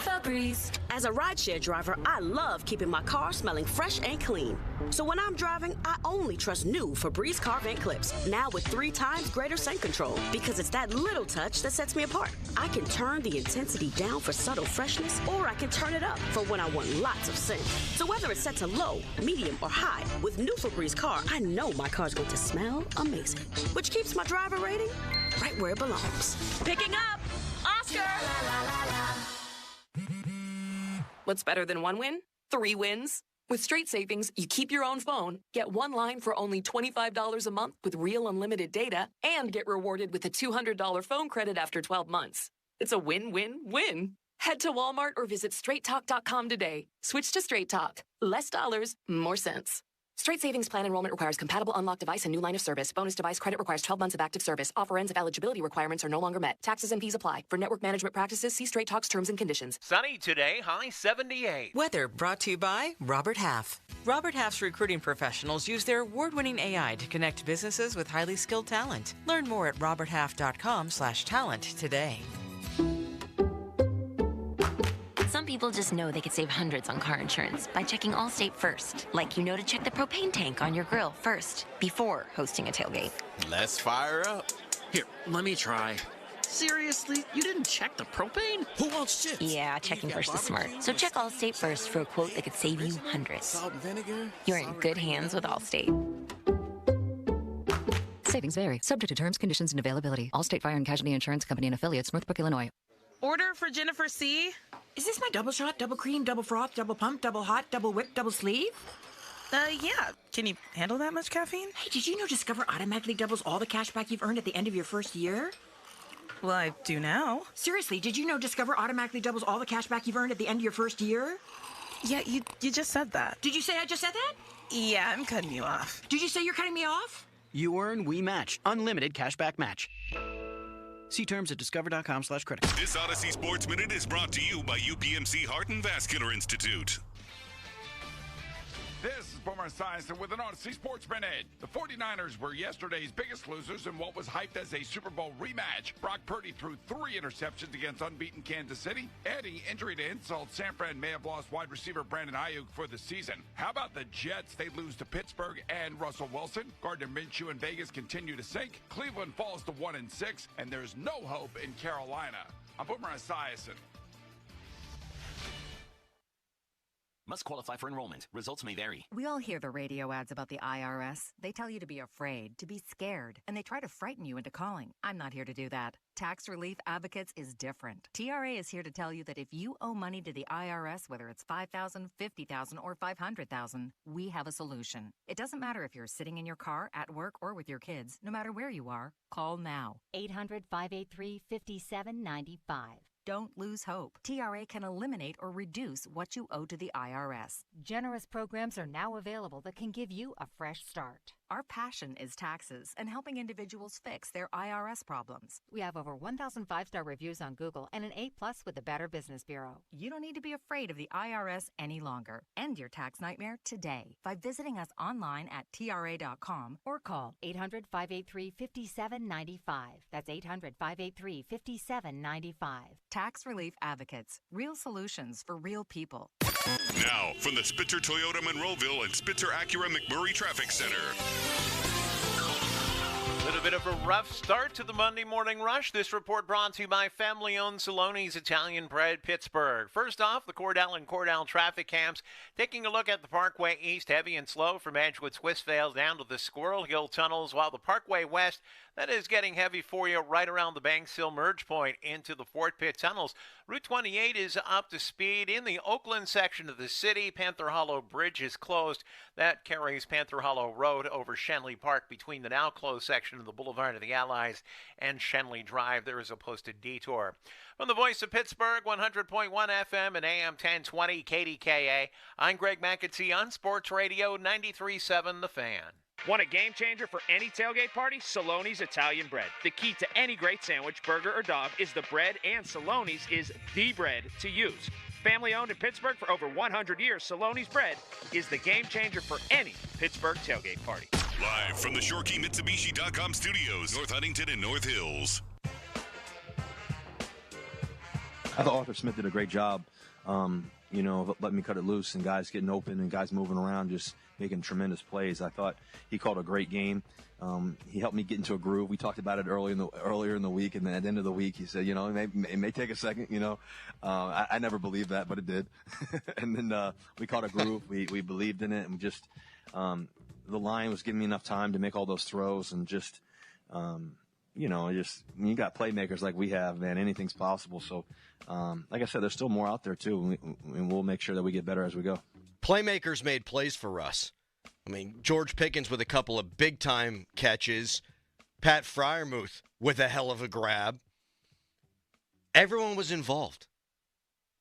Febreze. As a rideshare driver, I love keeping my car smelling fresh and clean. So when I'm driving, I only trust new Febreze car vent clips, now with 3 times greater scent control, because it's that little touch that sets me apart. I can turn the intensity down for subtle freshness, or I can turn it up for when I want lots of scent. So whether it's set to low, medium, or high, with new Febreze car, I know my car's going to smell amazing, which keeps my driver rating right where it belongs. Picking up! Oscar! What's better than 1 win? 3 wins. With Straight Savings, you keep your own phone, get 1 line for only $25 a month with real unlimited data, and get rewarded with a $200 phone credit after 12 months. It's a win-win-win. Head to Walmart or visit straighttalk.com today. Switch to Straight Talk. Less dollars, more sense. Straight Savings Plan enrollment requires compatible unlocked device and new line of service. Bonus device credit requires 12 months of active service. Offer ends if eligibility requirements are no longer met. Taxes and fees apply. For network management practices, see Straight Talk's terms and conditions. Sunny today, high 78. Weather brought to you by Robert Half. Robert Half's recruiting professionals use their award-winning AI to connect businesses with highly skilled talent. Learn more at roberthalf.com/talent today. Some people just know they could save hundreds on car insurance by checking Allstate first. Like you know to check the propane tank on your grill first, before hosting a tailgate. Let's fire up. Here, let me try. Seriously? You didn't check the propane? Who wants chips? Yeah, checking first is smart. So check Allstate first for a quote that could save you hundreds. Salt and vinegar? You're in good hands with Allstate. Savings vary. Subject to terms, conditions, and availability. Allstate Fire and Casualty Insurance Company and Affiliates, Northbrook, Illinois. Order for Jennifer C. Is this my double shot, double cream, double froth, double pump, double hot, double whip, double sleeve? Yeah. Can you handle that much caffeine? Hey, did you know Discover automatically doubles all the cash back you've earned at the end of your first year? Well, I do now. Seriously, did you know Discover automatically doubles all the cash back you've earned at the end of your first year? Yeah, you just said that. Did you say I just said that? Yeah, I'm cutting you off. Did you say you're cutting me off? You earn, we match. Unlimited cashback match. See terms at discover.com/credit. This Odyssey Sports Minute is brought to you by UPMC Heart and Vascular Institute. This is Boomer Esiason with an Odyssey Sports Minute. The 49ers were yesterday's biggest losers in what was hyped as a Super Bowl rematch. Brock Purdy threw 3 interceptions against unbeaten Kansas City. Adding injury to insult, San Fran may have lost wide receiver Brandon Ayuk for the season. How about the Jets? They lose to Pittsburgh and Russell Wilson. Gardner Minshew and Vegas continue to sink. Cleveland falls to 1-6, and there's no hope in Carolina. I'm Boomer Esiason. Must qualify for enrollment. Results may vary. We all hear the radio ads about the IRS. They tell you to be afraid, to be scared, and they try to frighten you into calling. I'm not here to do that. Tax Relief Advocates is different. TRA is here to tell you that if you owe money to the IRS, whether it's $5,000, $50,000, or $500,000, we have a solution. It doesn't matter if you're sitting in your car, at work, or with your kids. No matter where you are, call now. 800-583-5795. Don't lose hope. TRA can eliminate or reduce what you owe to the IRS. Generous programs are now available that can give you a fresh start. Our passion is taxes and helping individuals fix their IRS problems. We have over 1,000 5-star reviews on Google and an A+ with the Better Business Bureau. You don't need to be afraid of the IRS any longer. End your tax nightmare today by visiting us online at TRA.com or call 800-583-5795. That's 800-583-5795. Tax Relief Advocates. Real solutions for real people. Now, from the Spitzer Toyota Monroeville and Spitzer Acura McMurray Traffic Center. A little bit of a rough start to the Monday morning rush. This report brought to you by family-owned Saloni's Italian Bread, Pittsburgh. First off, the Cordell and Cordell traffic cams. Taking a look at the Parkway East, heavy and slow from Edgewood Swissvale down to the Squirrel Hill tunnels, while the Parkway West, that is getting heavy for you right around the Banks Hill merge point into the Fort Pitt tunnels. Route 28 is up to speed in the Oakland section of the city. Panther Hollow Bridge is closed. That carries Panther Hollow Road over Shenley Park between the now closed section of the Boulevard of the Allies and Shenley Drive. There is a posted detour. From the voice of Pittsburgh, 100.1 FM and AM 1020 KDKA, I'm Greg McAtee on Sports Radio 93.7 The Fan. Want a game changer for any tailgate party? Saloni's Italian Bread. The key to any great sandwich, burger, or dog is the bread, and Saloni's is the bread to use. Family owned in Pittsburgh for over 100 years, Saloni's Bread is the game changer for any Pittsburgh tailgate party. Live from the ShoreKeyMitsubishi.com studios, North Huntington and North Hills. I thought Arthur Smith did a great job, letting me cut it loose and guys getting open and guys moving around, just making tremendous plays. I thought he called a great game. He helped me get into a groove. We talked about it earlier in the week, and then at the end of the week, he said, it may take a second, I never believed that, but it did. And then we caught a groove. We believed in it, and just the line was giving me enough time to make all those throws, and just when you got playmakers like we have, man, anything's possible. So, like I said, there's still more out there, too, and we'll make sure that we get better as we go. Playmakers made plays for Russ. I mean, George Pickens with a couple of big-time catches. Pat Freiermuth with a hell of a grab. Everyone was involved.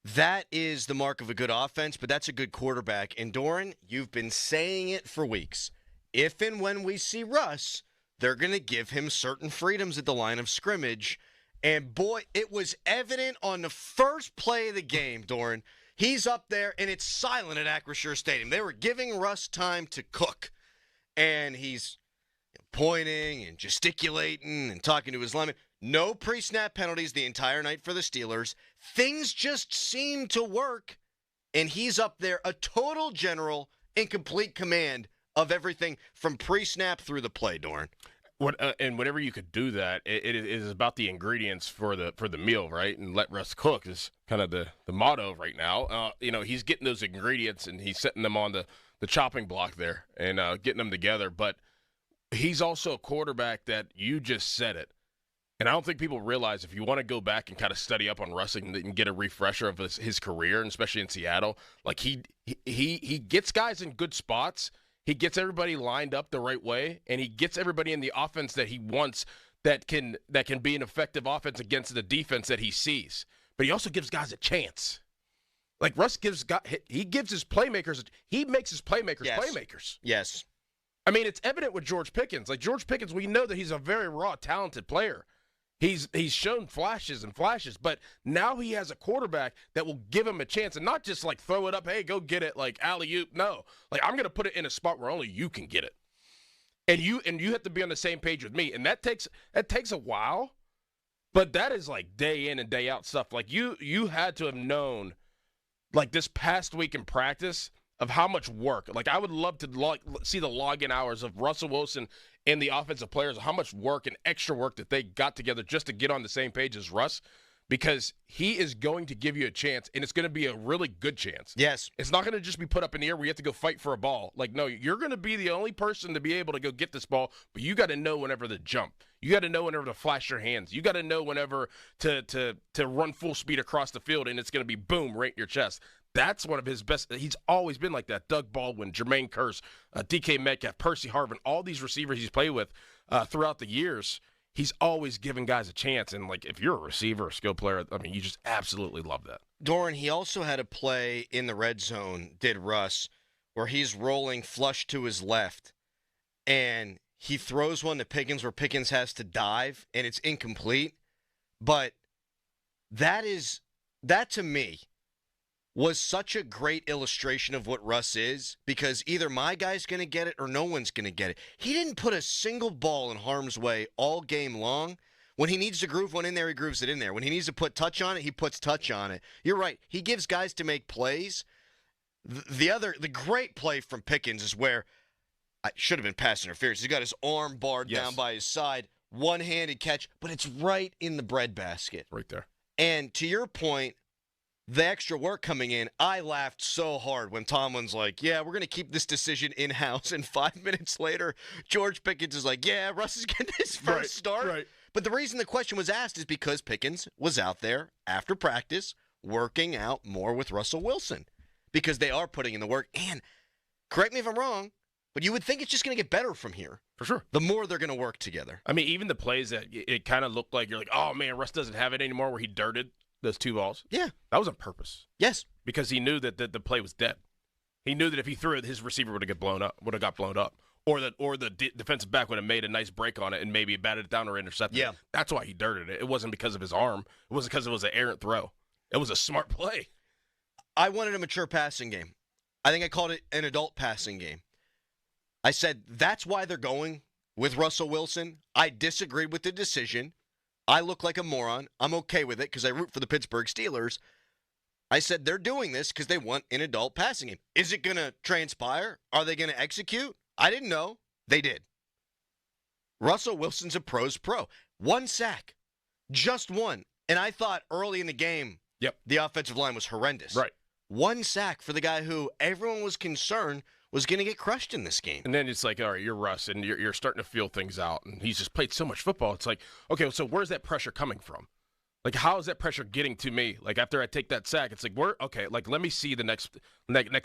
That is the mark of a good offense, but that's a good quarterback. And, Doran, you've been saying it for weeks. If and when we see Russ, they're going to give him certain freedoms at the line of scrimmage. And, boy, it was evident on the first play of the game, Doran. He's up there, and it's silent at Acrisure Stadium. They were giving Russ time to cook. And he's pointing and gesticulating and talking to his lineman. No pre-snap penalties the entire night for the Steelers. Things just seem to work, and he's up there, a total general in complete command of everything from pre-snap through the play, Doran. And whenever you could do that, it is about the ingredients for the meal, right? And let Russ cook is kind of the motto right now. He's getting those ingredients and he's setting them on the chopping block there and getting them together. But he's also a quarterback that you just said it. And I don't think people realize if you want to go back and kind of study up on Russ and get a refresher of his career, and especially in Seattle, like he gets guys in good spots. He gets everybody lined up the right way, and he gets everybody in the offense that he wants that can be an effective offense against the defense that he sees. But he also gives guys a chance. Like Russ gives his playmakers, he makes his playmakers playmakers. Yes. I mean, it's evident with George Pickens. Like George Pickens, we know that he's a very raw, talented player. He's shown flashes, but now he has a quarterback that will give him a chance and not just like throw it up, hey, go get it, like alley-oop. No, like I'm going to put it in a spot where only you can get it. And you have to be on the same page with me. And that takes a while, but that is like day in and day out stuff. Like you had to have known like this past week in practice of how much work. Like I would love to see the login hours of Russell Wilson and the offensive players, how much work and extra work that they got together just to get on the same page as Russ, because he is going to give you a chance, and it's going to be a really good chance. Yes. It's not going to just be put up in the air where you have to go fight for a ball. Like, no, you're going to be the only person to be able to go get this ball, but you got to know whenever to jump. You got to know whenever to flash your hands. You got to know whenever to run full speed across the field, and it's going to be boom right in your chest. That's one of his best. He's always been like that. Doug Baldwin, Jermaine Kearse, DK Metcalf, Percy Harvin, all these receivers he's played with throughout the years, he's always giving guys a chance. And, like, if you're a receiver, a skill player, I mean, you just absolutely love that. Doran, he also had a play in the red zone, did Russ, where he's rolling flush to his left, and he throws one to Pickens where Pickens has to dive, and it's incomplete. But that to me was such a great illustration of what Russ is, because either my guy's going to get it or no one's going to get it. He didn't put a single ball in harm's way all game long, When he needs to groove one in there, he grooves it in there. When he needs to put touch on it, he puts touch on it. You're right. He gives guys to make plays. The great play from Pickens is where I should have been pass interference. He's got his arm barred down by his side, one-handed catch, but it's right in the breadbasket. Right there. And to your point, the extra work coming in, I laughed so hard when Tomlin's like, yeah, we're going to keep this decision in-house. And 5 minutes later, George Pickens is like, yeah, Russ is getting his first start. Right. But the reason the question was asked is because Pickens was out there after practice working out more with Russell Wilson because they are putting in the work. And correct me if I'm wrong, but you would think it's just going to get better from here. For sure. The more they're going to work together. I mean, even the plays that it kind of looked like you're like, oh, man, Russ doesn't have it anymore where he dirted those 2 balls. Yeah. That was on purpose. Yes. Because he knew that the play was dead. He knew that if he threw it, his receiver would have got blown up. Or the defensive back would have made a nice break on it and maybe batted it down or intercepted it. That's why he dirted it. It wasn't because of his arm. It wasn't because it was an errant throw. It was a smart play. I wanted a mature passing game. I think I called it an adult passing game. I said that's why they're going with Russell Wilson. I disagreed with the decision. I look like a moron. I'm okay with it because I root for the Pittsburgh Steelers. I said they're doing this because they want an adult passing game. Is it going to transpire? Are they going to execute? I didn't know. They did. Russell Wilson's a pro's pro. 1 sack. Just one. And I thought early in the game, the offensive line was horrendous. Right. 1 sack for the guy who everyone was concerned was going to get crushed in this game. And then it's like, all right, you're Russ, and you're starting to feel things out. And he's just played so much football. It's like, okay, so where's that pressure coming from? Like, how is that pressure getting to me? Like, after I take that sack, it's like, let me see the next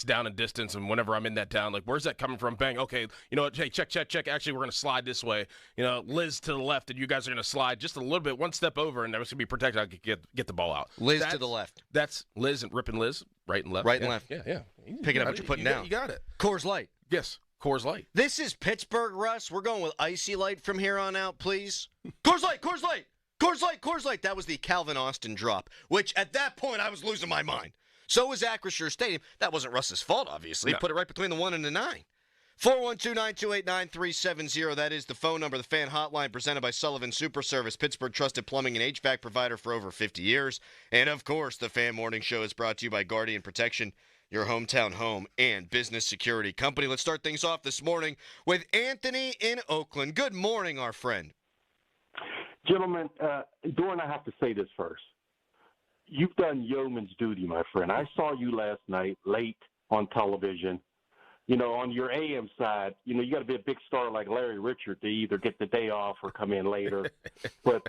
down and distance, and whenever I'm in that down, like, where's that coming from? Bang, okay, you know what, hey, check. Actually, we're going to slide this way. You know, Liz to the left, and you guys are going to slide just a little bit, 1 step over, and that's going to be protected. I could get the ball out. Liz to the left. That's Liz and ripping Liz, right and left. Right and left. Yeah. Picking up what you're putting down. You got it. Coors Light. Yes, Coors Light. This is Pittsburgh, Russ. We're going with Icy Light from here on out, please. Coors Light, Coors Light. Coors Light, Coors Light. That was the Calvin Austin drop, which at that point I was losing my mind. So was Acrisure Stadium. That wasn't Russ's fault, obviously. No. He put it right between the 1 and the 9. 412-928-9370. That is the phone number. The fan hotline presented by Sullivan Super Service, Pittsburgh trusted plumbing and HVAC provider for over 50 years. And, of course, the Fan Morning Show is brought to you by Guardian Protection, your hometown home and business security company. Let's start things off this morning with Anthony in Oakland. Good morning, our friend. Gentlemen, Doran, I have to say this first. You've done yeoman's duty, my friend. I saw you last night late on television. You know, on your AM side, you know, you got to be a big star like Larry Richard to either get the day off or come in later. But,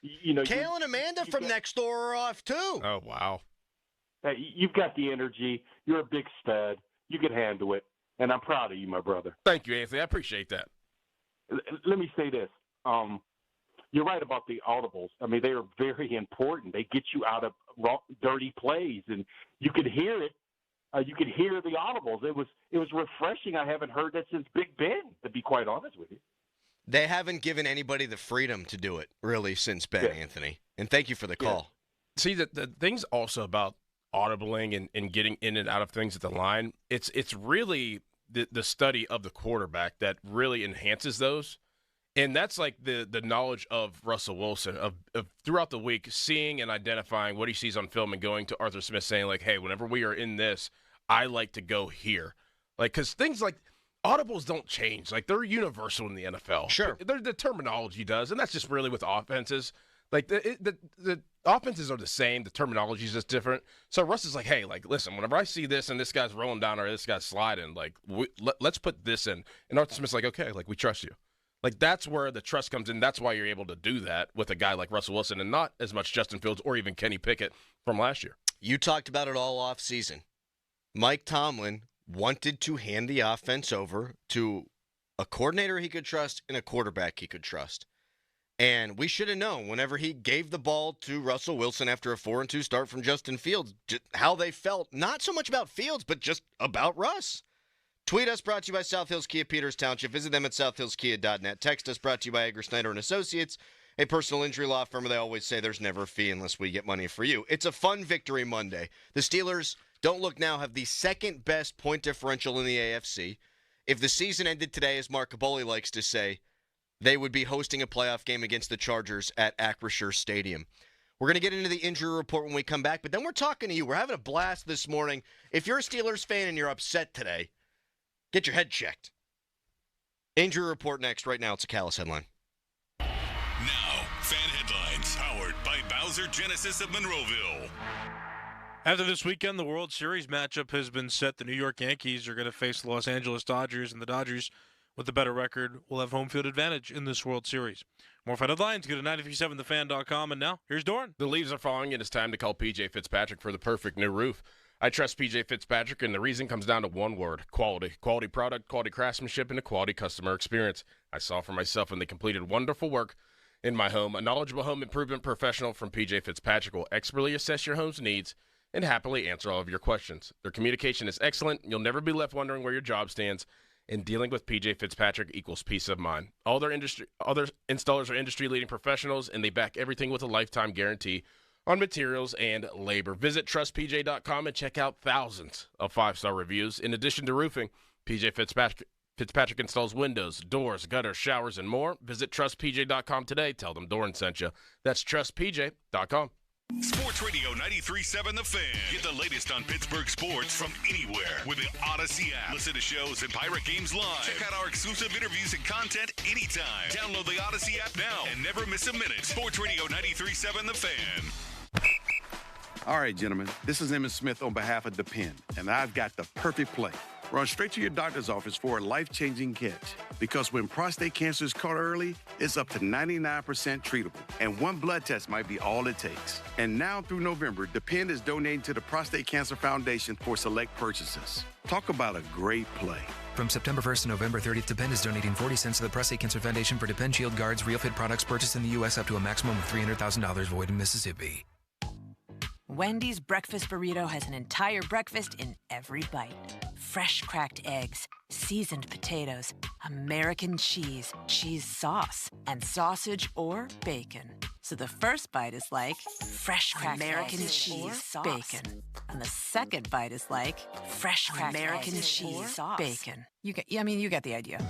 you know. Kale and Amanda from next door are off, too. Oh, wow. You've got the energy. You're a big stud. You can handle it. And I'm proud of you, my brother. Thank you, Anthony. I appreciate that. Let me say this. You're right about the audibles. I mean, they are very important. They get you out of dirty plays, and you could hear it. You could hear the audibles. It was refreshing. I haven't heard that since Big Ben, to be quite honest with you. They haven't given anybody the freedom to do it, really, since Ben, Anthony. And thank you for the call. See, the things also about audibling and getting in and out of things at the line, it's really the study of the quarterback that really enhances those. And that's like the knowledge of Russell Wilson of throughout the week, seeing and identifying what he sees on film and going to Arthur Smith saying like, hey, whenever we are in this, I like to go here. Like, because things like audibles don't change. Like, they're universal in the NFL. Sure. The terminology does, and that's just really with offenses. Like, the offenses are the same. The terminology is just different. So Russ is like, hey, like, listen, whenever I see this and this guy's rolling down or this guy's sliding, like, let's put this in. And Arthur Smith's like, okay, like, we trust you. Like, that's where the trust comes in. That's why you're able to do that with a guy like Russell Wilson and not as much Justin Fields or even Kenny Pickett from last year. You talked about it all off season. Mike Tomlin wanted to hand the offense over to a coordinator he could trust and a quarterback he could trust. And we should have known whenever he gave the ball to Russell Wilson after a 4-2 start from Justin Fields, how they felt, not so much about Fields, but just about Russ. Tweet us, brought to you by South Hills Kia, Peters Township. Visit them at southhillskia.net. Text us, brought to you by Edgar Snyder and Associates, a personal injury law firm. They always say there's never a fee unless we get money for you. It's a fun victory Monday. The Steelers, don't look now, have the second best point differential in the AFC. If the season ended today, as Mark Caboli likes to say, they would be hosting a playoff game against the Chargers at Acrisure Stadium. We're going to get into the injury report when we come back, but then we're talking to you. We're having a blast this morning. If you're a Steelers fan and you're upset today, get your head checked. Injury report next. Right now, it's a Callus headline. Now, fan headlines powered by Bowser Genesis of Monroeville. After this weekend, the World Series matchup has been set. The New York Yankees are going to face the Los Angeles Dodgers, and the Dodgers, with the better record, will have home field advantage in this World Series. More fan headlines, go to 937thefan.com, and now, here's Doran. The leaves are falling, and it's time to call P.J. Fitzpatrick for the perfect new roof. I trust P.J. Fitzpatrick, and the reason comes down to one word: quality. Quality product, quality craftsmanship, and a quality customer experience. I saw for myself when they completed wonderful work in my home. A knowledgeable home improvement professional from P.J. Fitzpatrick will expertly assess your home's needs and happily answer all of your questions. Their communication is excellent. You'll never be left wondering where your job stands. And dealing with P.J. Fitzpatrick equals peace of mind. Other installers are industry-leading professionals, and they back everything with a lifetime guarantee on materials and labor. Visit trustpj.com and check out thousands of 5-star reviews. In addition to roofing, P.J. Fitzpatrick installs windows, doors, gutters, showers, and more. Visit trustpj.com today. Tell them Doran sent you. That's trustpj.com. Sports Radio 93.7 The Fan. Get the latest on Pittsburgh sports from anywhere with the Odyssey app. Listen to shows and Pirate Games live. Check out our exclusive interviews and content anytime. Download the Odyssey app now and never miss a minute. Sports Radio 93.7 The Fan. All right, gentlemen, this is Emmett Smith on behalf of Depend, and I've got the perfect play. Run straight to your doctor's office for a life-changing catch. Because when prostate cancer is caught early, it's up to 99% treatable. And one blood test might be all it takes. And now through November, Depend is donating to the Prostate Cancer Foundation for select purchases. Talk about a great play. From September 1st to November 30th, Depend is donating 40 cents to the Prostate Cancer Foundation for Depend Shield Guards Real Fit products purchased in the U.S. up to a maximum of $300,000 void in Mississippi. Wendy's breakfast burrito has an entire breakfast in every bite. Fresh cracked eggs, seasoned potatoes, American cheese, cheese sauce, and sausage or bacon. So the first bite is like fresh cracked American cheese, bacon. And the second bite is like fresh cracked American cheese, bacon. You get the idea.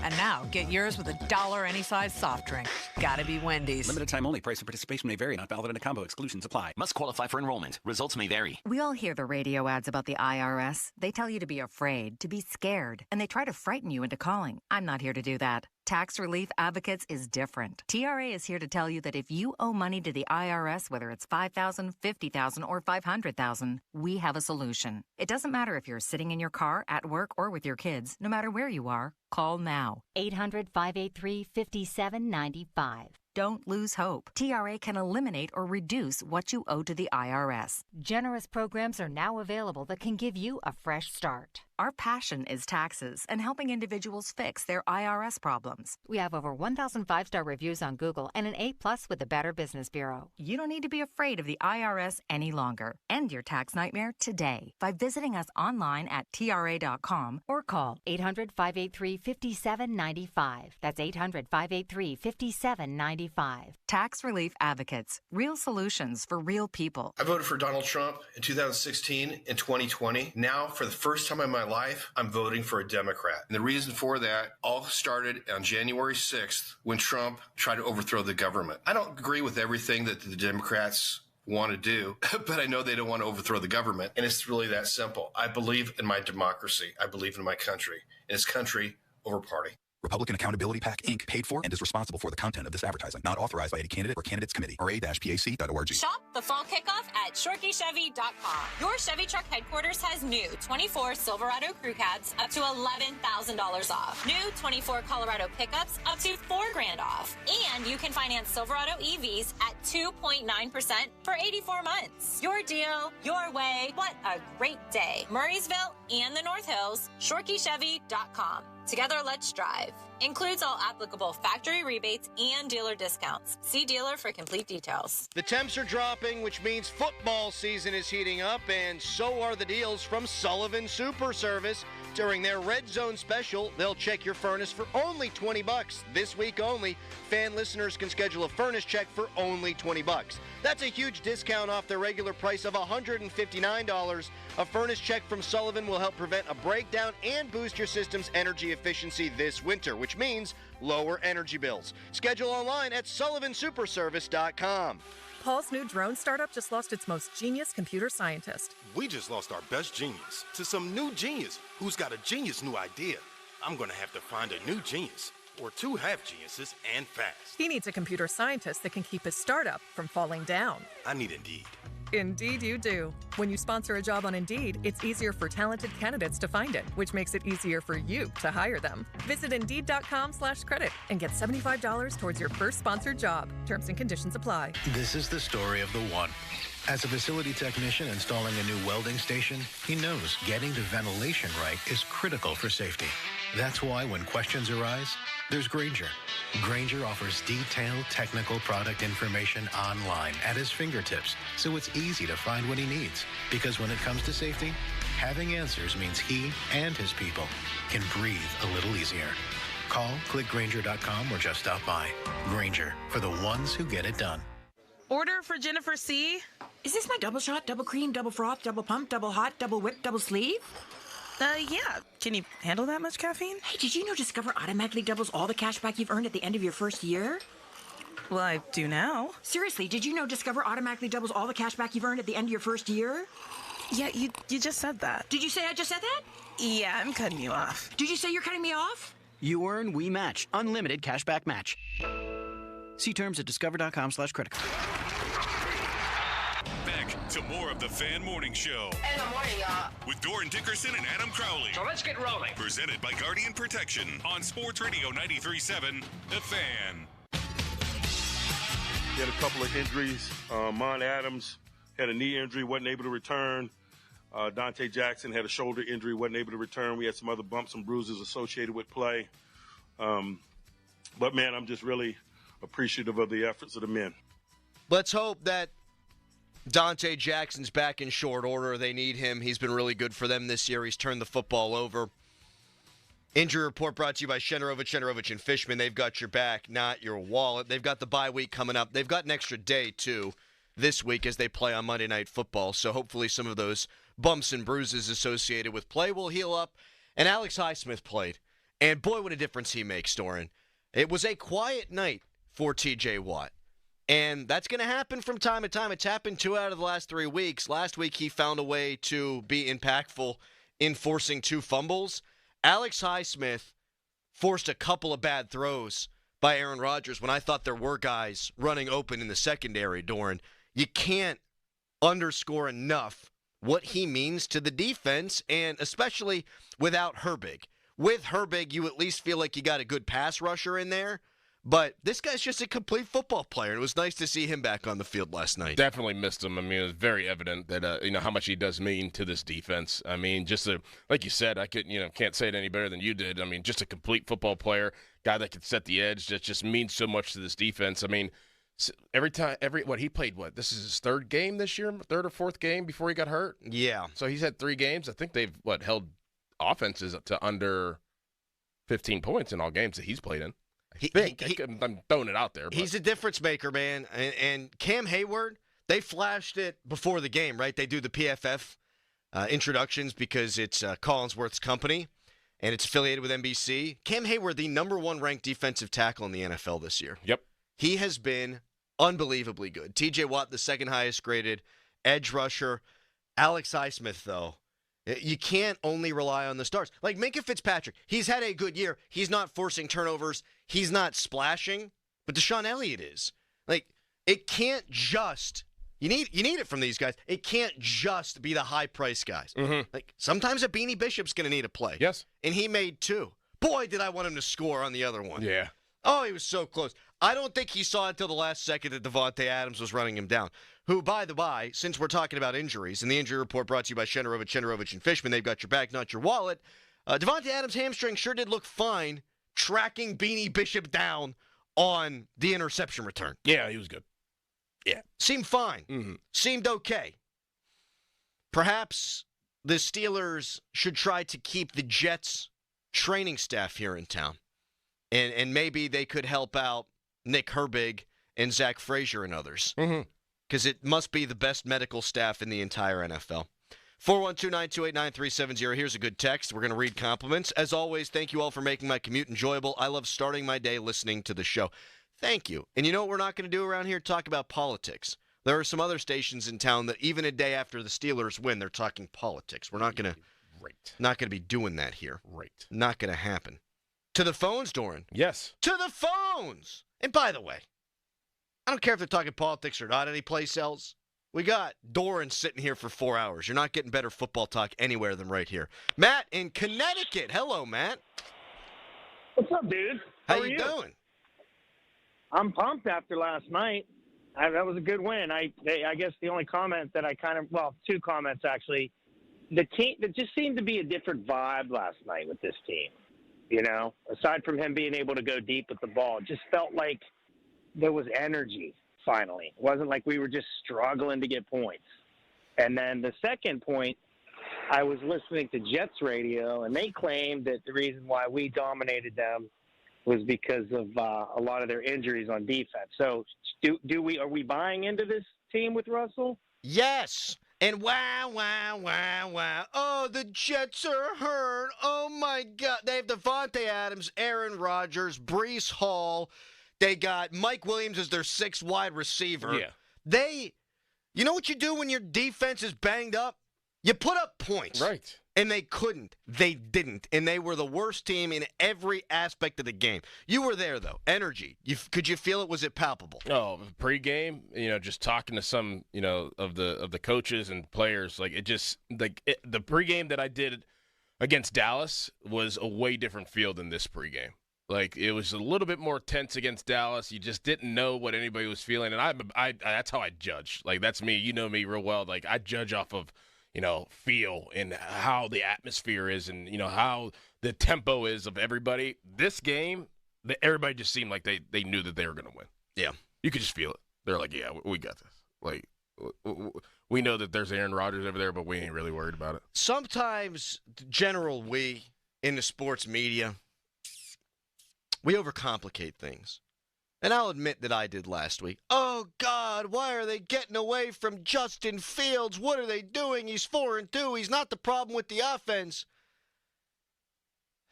And now, get yours with $1 any size soft drink. Gotta be Wendy's. Limited time only. Price and participation may vary. Not valid in a combo. Exclusions apply. Must qualify for enrollment. Results may vary. We all hear the radio ads about the IRS. They tell you to be afraid, to be scared, and they try to frighten you into calling. I'm not here to do that. Tax Relief Advocates is different. TRA is here to tell you that if you owe money to the IRS, whether it's $5,000, $50,000, or $500,000, we have a solution. It doesn't matter if you're sitting in your car, at work, or with your kids. No matter where you are, call now. 800-583-5795. Don't lose hope. TRA can eliminate or reduce what you owe to the IRS. Generous programs are now available that can give you a fresh start. Our passion is taxes and helping individuals fix their IRS problems. We have over 1,000 5-star reviews on Google and an A+ with the Better Business Bureau. You don't need to be afraid of the IRS any longer. End your tax nightmare today by visiting us online at TRA.com or call 800-583-5795. That's 800-583-5795. Tax Relief Advocates. Real solutions for real people. I voted for Donald Trump in 2016 and 2020. Now, for the first time in my life, I'm voting for a Democrat. And the reason for that all started on January 6th when Trump tried to overthrow the government. I don't agree with everything that the Democrats want to do, but I know they don't want to overthrow the government. And it's really that simple. I believe in my democracy. I believe in my country. And it's country over party. Republican Accountability PAC, Inc., paid for and is responsible for the content of this advertising. Not authorized by any candidate or candidates committee or a-pac.org. Shop the fall kickoff at ShorkeyChevy.com. Your Chevy truck headquarters has new 24 Silverado Crew Cabs up to $11,000 off. New 24 Colorado pickups up to $4,000 off. And you can finance Silverado EVs at 2.9% for 84 months. Your deal, your way. What a great day. Murraysville and the North Hills, ShorkeyChevy.com. Together, let's drive. Includes all applicable factory rebates and dealer discounts. See dealer for complete details. The temps are dropping, which means football season is heating up, and so are the deals from Sullivan Super Service. During their Red Zone special, they'll check your furnace for only $20. This week only, fan listeners can schedule a furnace check for only $20. That's a huge discount off their regular price of $159. A furnace check from Sullivan will help prevent a breakdown and boost your system's energy efficiency this winter, which means lower energy bills. Schedule online at sullivansuperservice.com. Paul's new drone startup just lost its most genius computer scientist. We just lost our best genius to some new genius who's got a genius new idea. I'm going to have to find a new genius, or two half geniuses, and fast. He needs a computer scientist that can keep his startup from falling down. I need Indeed. Indeed you do. When you sponsor a job on Indeed, it's easier for talented candidates to find it, which makes it easier for you to hire them. Visit Indeed.com/credit and get $75 towards your first sponsored job. Terms and conditions apply. This is the story of the one. As a facility technician installing a new welding station, he knows getting the ventilation right is critical for safety. That's why when questions arise, there's Grainger. Grainger offers detailed technical product information online at his fingertips, so it's easy to find what he needs. Because when it comes to safety, having answers means he and his people can breathe a little easier. Call, click Grainger.com, or just stop by. Grainger, for the ones who get it done. Order for Jennifer C. Is this my double shot, double cream, double froth, double pump, double hot, double whip, double sleeve? Yeah. Can you handle that much caffeine? Hey, did you know Discover automatically doubles all the cash back you've earned at the end of your first year? Well, I do now. Seriously, did you know Discover automatically doubles all the cash back you've earned at the end of your first year? Yeah, you just said that. Did you say I just said that? Yeah, I'm cutting you off. Did you say you're cutting me off? You earn, we match. Unlimited cash back match. See terms at discover.com/credit card. Back to more of the Fan Morning Show. In the morning, y'all. With Doran Dickerson and Adam Crowley. So let's get rolling. Presented by Guardian Protection on Sports Radio 93.7, The Fan. He had a couple of injuries. Mon Adams had a knee injury, wasn't able to return. Dante Jackson had a shoulder injury, wasn't able to return. We had some other bumps and bruises associated with play. But, man, I'm just really appreciative of the efforts of the men. Let's hope that Dante Jackson's back in short order. They need him. He's been really good for them this year. He's turned the football over. Injury report brought to you by Shenarovich and Fishman. They've got your back, not your wallet. They've got the bye week coming up. They've got an extra day, too, this week as they play on Monday Night Football. So hopefully some of those bumps and bruises associated with play will heal up. And Alex Highsmith played. And boy, what a difference he makes, Doran. It was a quiet night for T.J. Watt. And that's going to happen from time to time. It's happened 2 out of the last 3 weeks. Last week, he found a way to be impactful in forcing 2 fumbles. Alex Highsmith forced a couple of bad throws by Aaron Rodgers when I thought there were guys running open in the secondary, Doran. You can't underscore enough what he means to the defense, and especially without Herbig. With Herbig, you at least feel like you got a good pass rusher in there. But this guy's just a complete football player. It was nice to see him back on the field last night. Definitely missed him. I mean, it was very evident that how much he does mean to this defense. I mean, like you said, I can't say it any better than you did. I mean, just a complete football player, guy that could set the edge. That just means so much to this defense. I mean, he played this is his 3rd game this year, 3rd or 4th game before he got hurt. Yeah. So he's had 3 games. I think they've held offenses to under 15 points in all games that he's played in. I'm throwing it out there. But. He's a difference maker, man. And Cam Hayward, they flashed it before the game, right? They do the PFF introductions because it's Collinsworth's company, and it's affiliated with NBC. Cam Hayward, the number 1 ranked defensive tackle in the NFL this year. Yep. He has been unbelievably good. T.J. Watt, the 2nd highest graded edge rusher. Alex Highsmith, though. You can't only rely on the stars. Like Minkah Fitzpatrick, he's had a good year. He's not forcing turnovers. He's not splashing. But Deshaun Elliott is. Like, it can't just – you need it from these guys. It can't just be the high-priced guys. Mm-hmm. Like, sometimes a Beanie Bishop's going to need a play. Yes. And he made 2. Boy, did I want him to score on the other one. Yeah. Oh, he was so close. I don't think he saw until the last second that Devontae Adams was running him down. Who, by the by, since we're talking about injuries, and the injury report brought to you by Shenarovich and Fishman, they've got your back, not your wallet. Devontae Adams' hamstring sure did look fine tracking Beanie Bishop down on the interception return. Yeah, he was good. Yeah. Seemed fine. Mm-hmm. Seemed okay. Perhaps the Steelers should try to keep the Jets training staff here in town. And maybe they could help out Nick Herbig and Zach Frazier and others. Because it must be the best medical staff in the entire NFL. 412-928-9370. Here's a good text. We're going to read compliments. As always, thank you all for making my commute enjoyable. I love starting my day listening to the show. Thank you. And you know what we're not going to do around here? Talk about politics. There are some other stations in town that even a day after the Steelers win, they're talking politics. We're not going to be doing that here. Not going to happen. To the phones, Doran. Yes. To the phones. And by the way, I don't care if they're talking politics or not any place else. We got Doran sitting here for 4 hours. You're not getting better football talk anywhere than right here. Matt in Connecticut. Hello, Matt. What's up, dude? How you doing? I'm pumped after last night. That was a good win. I guess the only comment that two comments actually. The team, there just seemed to be a different vibe last night with this team. You know, aside from him being able to go deep with the ball, it just felt like there was energy finally. It wasn't like we were just struggling to get points. And then the second point, I was listening to Jets radio, and they claimed that the reason why we dominated them was because of a lot of their injuries on defense. So are we buying into this team with Russell? Yes. And wow. Oh, the Jets are hurt. Oh, my God. They have Devontae Adams, Aaron Rodgers, Breece Hall. They got Mike Williams as their sixth wide receiver. Yeah. You know what you do when your defense is banged up? You put up points. Right. And they couldn't. They didn't. And they were the worst team in every aspect of the game. You were there, though. Energy. Could you feel it? Was it palpable? Oh, pregame, just talking to some, of the coaches and players, the pregame that I did against Dallas was a way different feel than this pregame. It was a little bit more tense against Dallas. You just didn't know what anybody was feeling. And I that's how I judge. That's me. You know me real well. I judge off of, feel and how the atmosphere is and, how the tempo is of everybody. This game, everybody just seemed like they knew that they were going to win. Yeah. You could just feel it. They're like, yeah, we got this. We know that there's Aaron Rodgers over there, but we ain't really worried about it. Sometimes, we in the sports media, we overcomplicate things. And I'll admit that I did last week. Oh, God, why are they getting away from Justin Fields? What are they doing? He's 4-2. He's not the problem with the offense.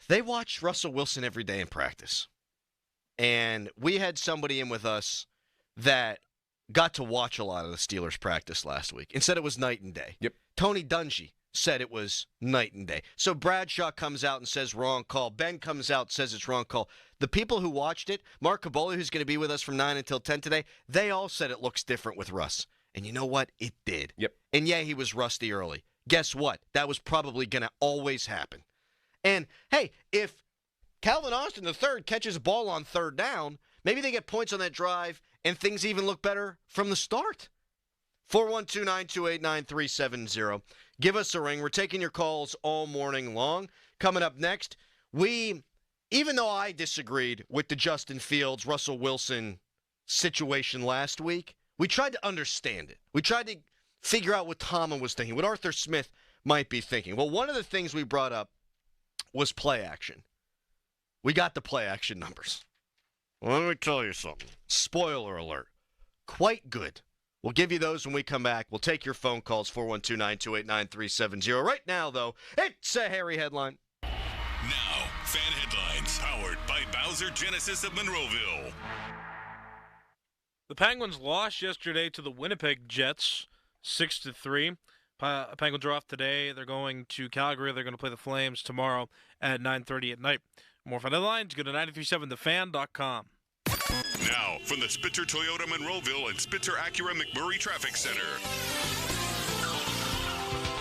They watch Russell Wilson every day in practice. And we had somebody in with us that got to watch a lot of the Steelers practice last week and said it was night and day. Yep. Tony Dungy said it was night and day. So Bradshaw comes out and says wrong call. Ben comes out and says it's wrong call. The people who watched it, Mark Caboli, who's going to be with us from 9 until 10 today, they all said it looks different with Russ. And you know what? It did. Yep. And yeah, he was rusty early. Guess what? That was probably going to always happen. And, hey, if Calvin Austin III catches a ball on third down, maybe they get points on that drive and things even look better from the start. 412-928-9370. Give us a ring. We're taking your calls all morning long. Coming up next, even though I disagreed with the Justin Fields, Russell Wilson situation last week, we tried to understand it. We tried to figure out what Tomlin was thinking, what Arthur Smith might be thinking. Well, one of the things we brought up was play action. We got the play action numbers. Well, let me tell you something. Spoiler alert. Quite good. We'll give you those when we come back. We'll take your phone calls, 412-928-9370. Right now, though, it's a Harry headline. Now, fan headlines powered by Bowser Genesis of Monroeville. The Penguins lost yesterday to the Winnipeg Jets, 6-3. Penguins are off today. They're going to Calgary. They're going to play the Flames tomorrow at 9:30 at night. More fan headlines, go to 937thefan.com. Now, from the Spitzer Toyota Monroeville and Spitzer Acura McMurray Traffic Center.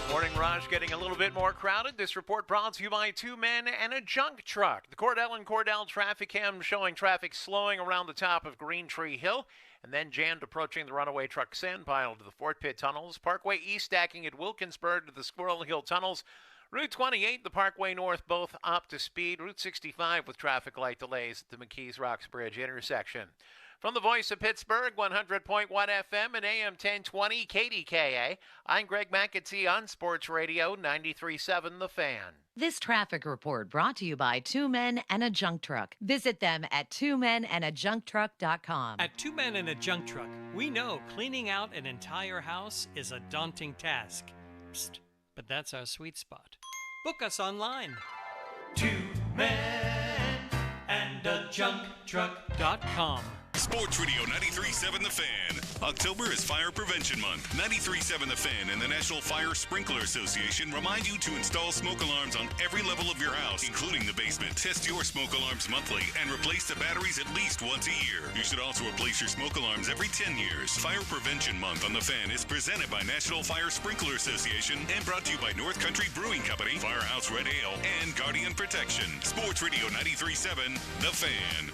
Morning rush getting a little bit more crowded. This report brought to you by two men and a junk truck. The Cordell and Cordell traffic cam showing traffic slowing around the top of Green Tree Hill and then jammed approaching the runaway truck sand pile to the Fort Pitt tunnels. Parkway East stacking at Wilkinsburg to the Squirrel Hill tunnels. Route 28, the Parkway North, both up to speed. Route 65 with traffic light delays at the McKees Rocks Bridge intersection. From the voice of Pittsburgh, 100.1 FM and AM 1020 KDKA, I'm Greg McAtee on Sports Radio 93.7 The Fan. This traffic report brought to you by Two Men and a Junk Truck. Visit them at twomenandajuncktruck.com. At Two Men and a Junk Truck, we know cleaning out an entire house is a daunting task. Psst, but that's our sweet spot. Book us online. twomenandajuncktruck.com. Sports Radio 93.7 The Fan. October is Fire Prevention Month. 93.7 The Fan and the National Fire Sprinkler Association remind you to install smoke alarms on every level of your house, including the basement. Test your smoke alarms monthly and replace the batteries at least once a year. You should also replace your smoke alarms every 10 years. Fire Prevention Month on The Fan is presented by National Fire Sprinkler Association and brought to you by North Country Brewing Company, Firehouse Red Ale, and Guardian Protection. Sports Radio 93.7 The Fan.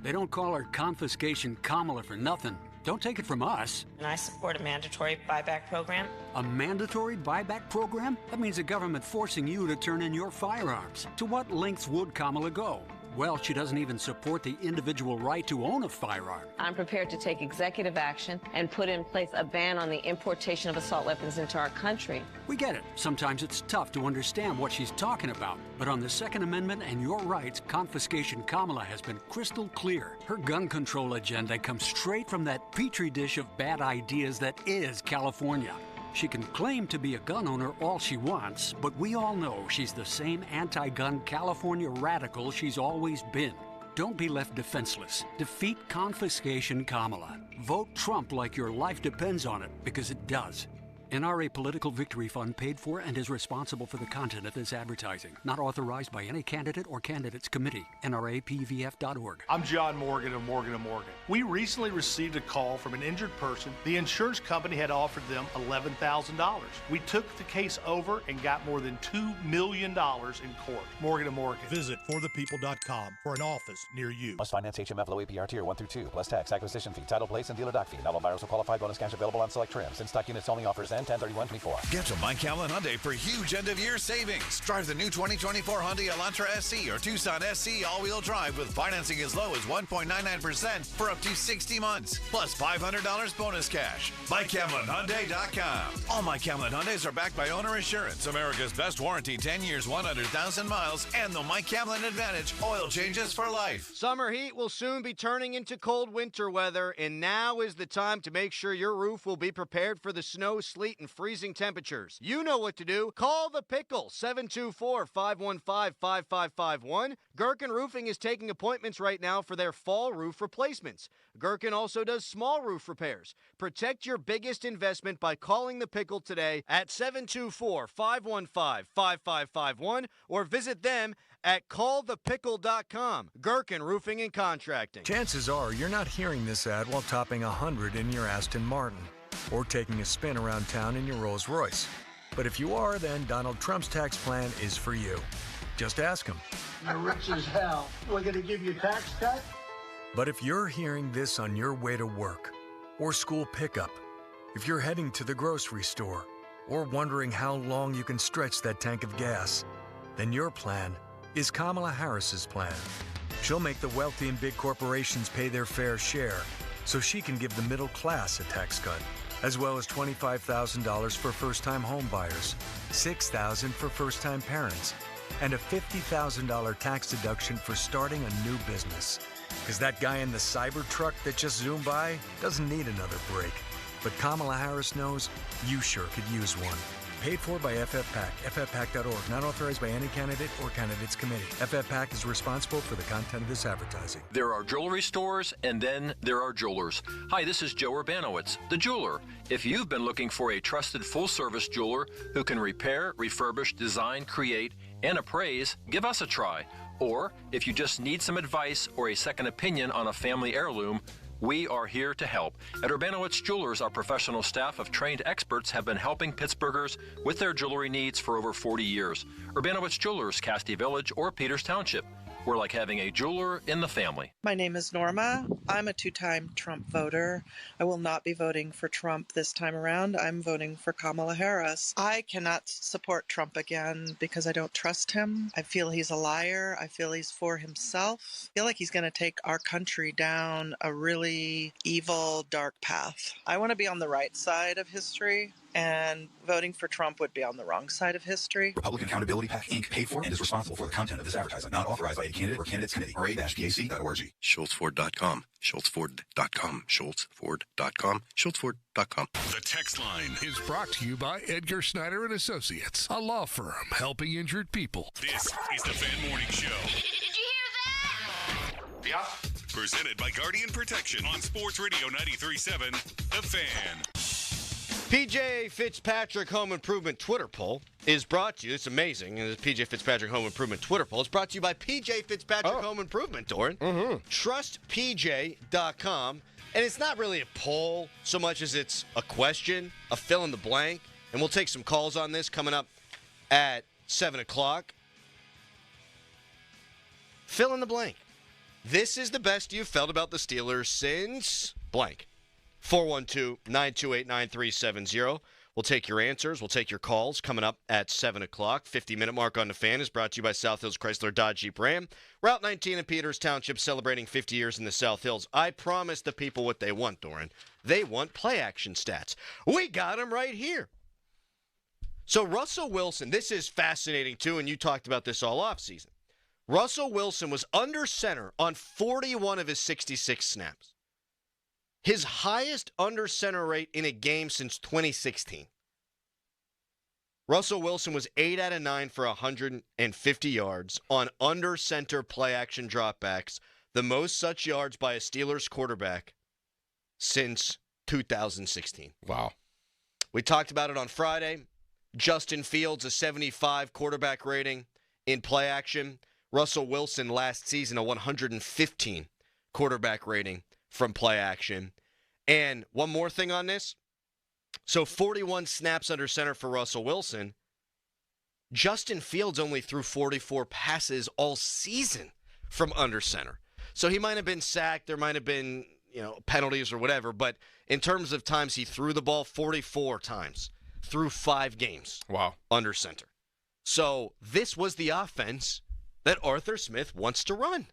They don't call her Confiscation Kamala for nothing. Don't take it from us. And I support a mandatory buyback program. A mandatory buyback program? That means the government forcing you to turn in your firearms. To what lengths would Kamala go? Well, she doesn't even support the individual right to own a firearm. I'm prepared to take executive action and put in place a ban on the importation of assault weapons into our country. We get it. Sometimes it's tough to understand what she's talking about. But on the Second Amendment and your rights, Confiscation Kamala has been crystal clear. Her gun control agenda comes straight from that petri dish of bad ideas that is California. She can claim to be a gun owner all she wants, but we all know she's the same anti-gun California radical she's always been. Don't be left defenseless. Defeat Confiscation Kamala. Vote Trump like your life depends on it, because it does. NRA Political Victory Fund paid for and is responsible for the content of this advertising. Not authorized by any candidate or candidates committee. NRAPVF.org. I'm John Morgan of Morgan & Morgan. We recently received a call from an injured person. The insurance company had offered them $11,000. We took the case over and got more than $2 million in court. Morgan & Morgan. Visit forthepeople.com for an office near you. Must finance HMF low APR tier 1 through 2, plus tax, acquisition fee, title place, and dealer doc fee. Not all buyers will qualify. Bonus cash available on select trims. In stock units only. Offers end 10/31/24. Get to Mike Hamlin Hyundai for huge end-of-year savings. Drive the new 2024 Hyundai Elantra SC or Tucson SC all-wheel drive with financing as low as 1.99% for up to 60 months. Plus $500 bonus cash. MikeHamlinHyundai.com. All Mike Hamlin Hyundais are backed by owner assurance, America's best warranty, 10 years, 100,000 miles, and the Mike Hamlin Advantage oil changes for life. Summer heat will soon be turning into cold winter weather, and now is the time to make sure your roof will be prepared for the snow, sleet, and freezing temperatures. You know what to do. Call the Pickle, 724-515-5551. Gherkin Roofing is taking appointments right now for their fall roof replacements. Gherkin also does small roof repairs. Protect your biggest investment by calling the Pickle today at 724-515-5551 or visit them at callthepickle.com. Gherkin Roofing and Contracting. Chances are you're not hearing this ad while topping 100 in your Aston Martin or taking a spin around town in your Rolls Royce. But if you are, then Donald Trump's tax plan is for you. Just ask him. You're rich as hell. We're going to give you a tax cut? But if you're hearing this on your way to work or school pickup, if you're heading to the grocery store or wondering how long you can stretch that tank of gas, then your plan is Kamala Harris's plan. She'll make the wealthy and big corporations pay their fair share so she can give the middle class a tax cut, as well as $25,000 for first-time home buyers, $6,000 for first-time parents, and a $50,000 tax deduction for starting a new business. Because that guy in the Cybertruck that just zoomed by doesn't need another break. But Kamala Harris knows you sure could use one. Paid for by FFPAC, ffpac.org, not authorized by any candidate or candidates committee. FFPAC is responsible for the content of this advertising. There are jewelry stores, and then there are jewelers. Hi, this is Joe Urbanowitz, the jeweler. If you've been looking for a trusted full-service jeweler who can repair, refurbish, design, create, and appraise, give us a try. Or if you just need some advice or a second opinion on a family heirloom, we are here to help. At Urbanowitz Jewelers, our professional staff of trained experts have been helping Pittsburghers with their jewelry needs for over 40 years. Urbanowitz Jewelers, Castee Village or Peters Township. We're like having a jeweler in the family. My name is Norma. I'm a 2-time Trump voter. I will not be voting for Trump this time around. I'm voting for Kamala Harris. I cannot support Trump again because I don't trust him. I feel he's a liar. I feel he's for himself. I feel like he's going to take our country down a really evil, dark path. I want to be on the right side of history, and voting for Trump would be on the wrong side of history. Republican Accountability PAC, Inc. paid for and is responsible for the content of this advertisement, not authorized by a candidate or candidates committee. ra-pac.org. SchultzFord.com. SchultzFord.com. SchultzFord.com. SchultzFord.com. The text line is brought to you by Edgar Snyder and Associates, a law firm helping injured people. This is the Fan Morning Show. Did you hear that? Yeah. Presented by Guardian Protection on Sports Radio 93.7, The Fan. PJ Fitzpatrick Home Improvement Twitter poll is brought to you. It's amazing. The PJ Fitzpatrick Home Improvement Twitter poll is brought to you by PJ Fitzpatrick Home Improvement, Doran. TrustPJ.com. And it's not really a poll so much as it's a question, a fill in the blank. And we'll take some calls on this coming up at 7 o'clock. Fill in the blank. This is the best you've felt about the Steelers since blank. 412-928-9370. We'll take your answers. We'll take your calls coming up at 7 o'clock. 50-minute mark on the Fan is brought to you by South Hills Chrysler Dodge Jeep Ram. Route 19 in Peters Township celebrating 50 years in the South Hills. I promised the people what they want, Doran. They want play action stats. We got them right here. So Russell Wilson, this is fascinating too, and you talked about this all offseason. Russell Wilson was under center on 41 of his 66 snaps. His highest under center rate in a game since 2016. Russell Wilson was 8 out of 9 for 150 yards on under center play action dropbacks, the most such yards by a Steelers quarterback since 2016. Wow. We talked about it on Friday. Justin Fields, a 75 quarterback rating in play action. Russell Wilson last season, a 115 quarterback rating from play action. And one more thing on this. So 41 snaps under center for Russell Wilson. Justin Fields only threw 44 passes all season from under center. So he might have been sacked. There might have been, penalties or whatever. But in terms of times he threw the ball, 44 times through 5 games. Wow. Under center. So this was the offense that Arthur Smith wants to run.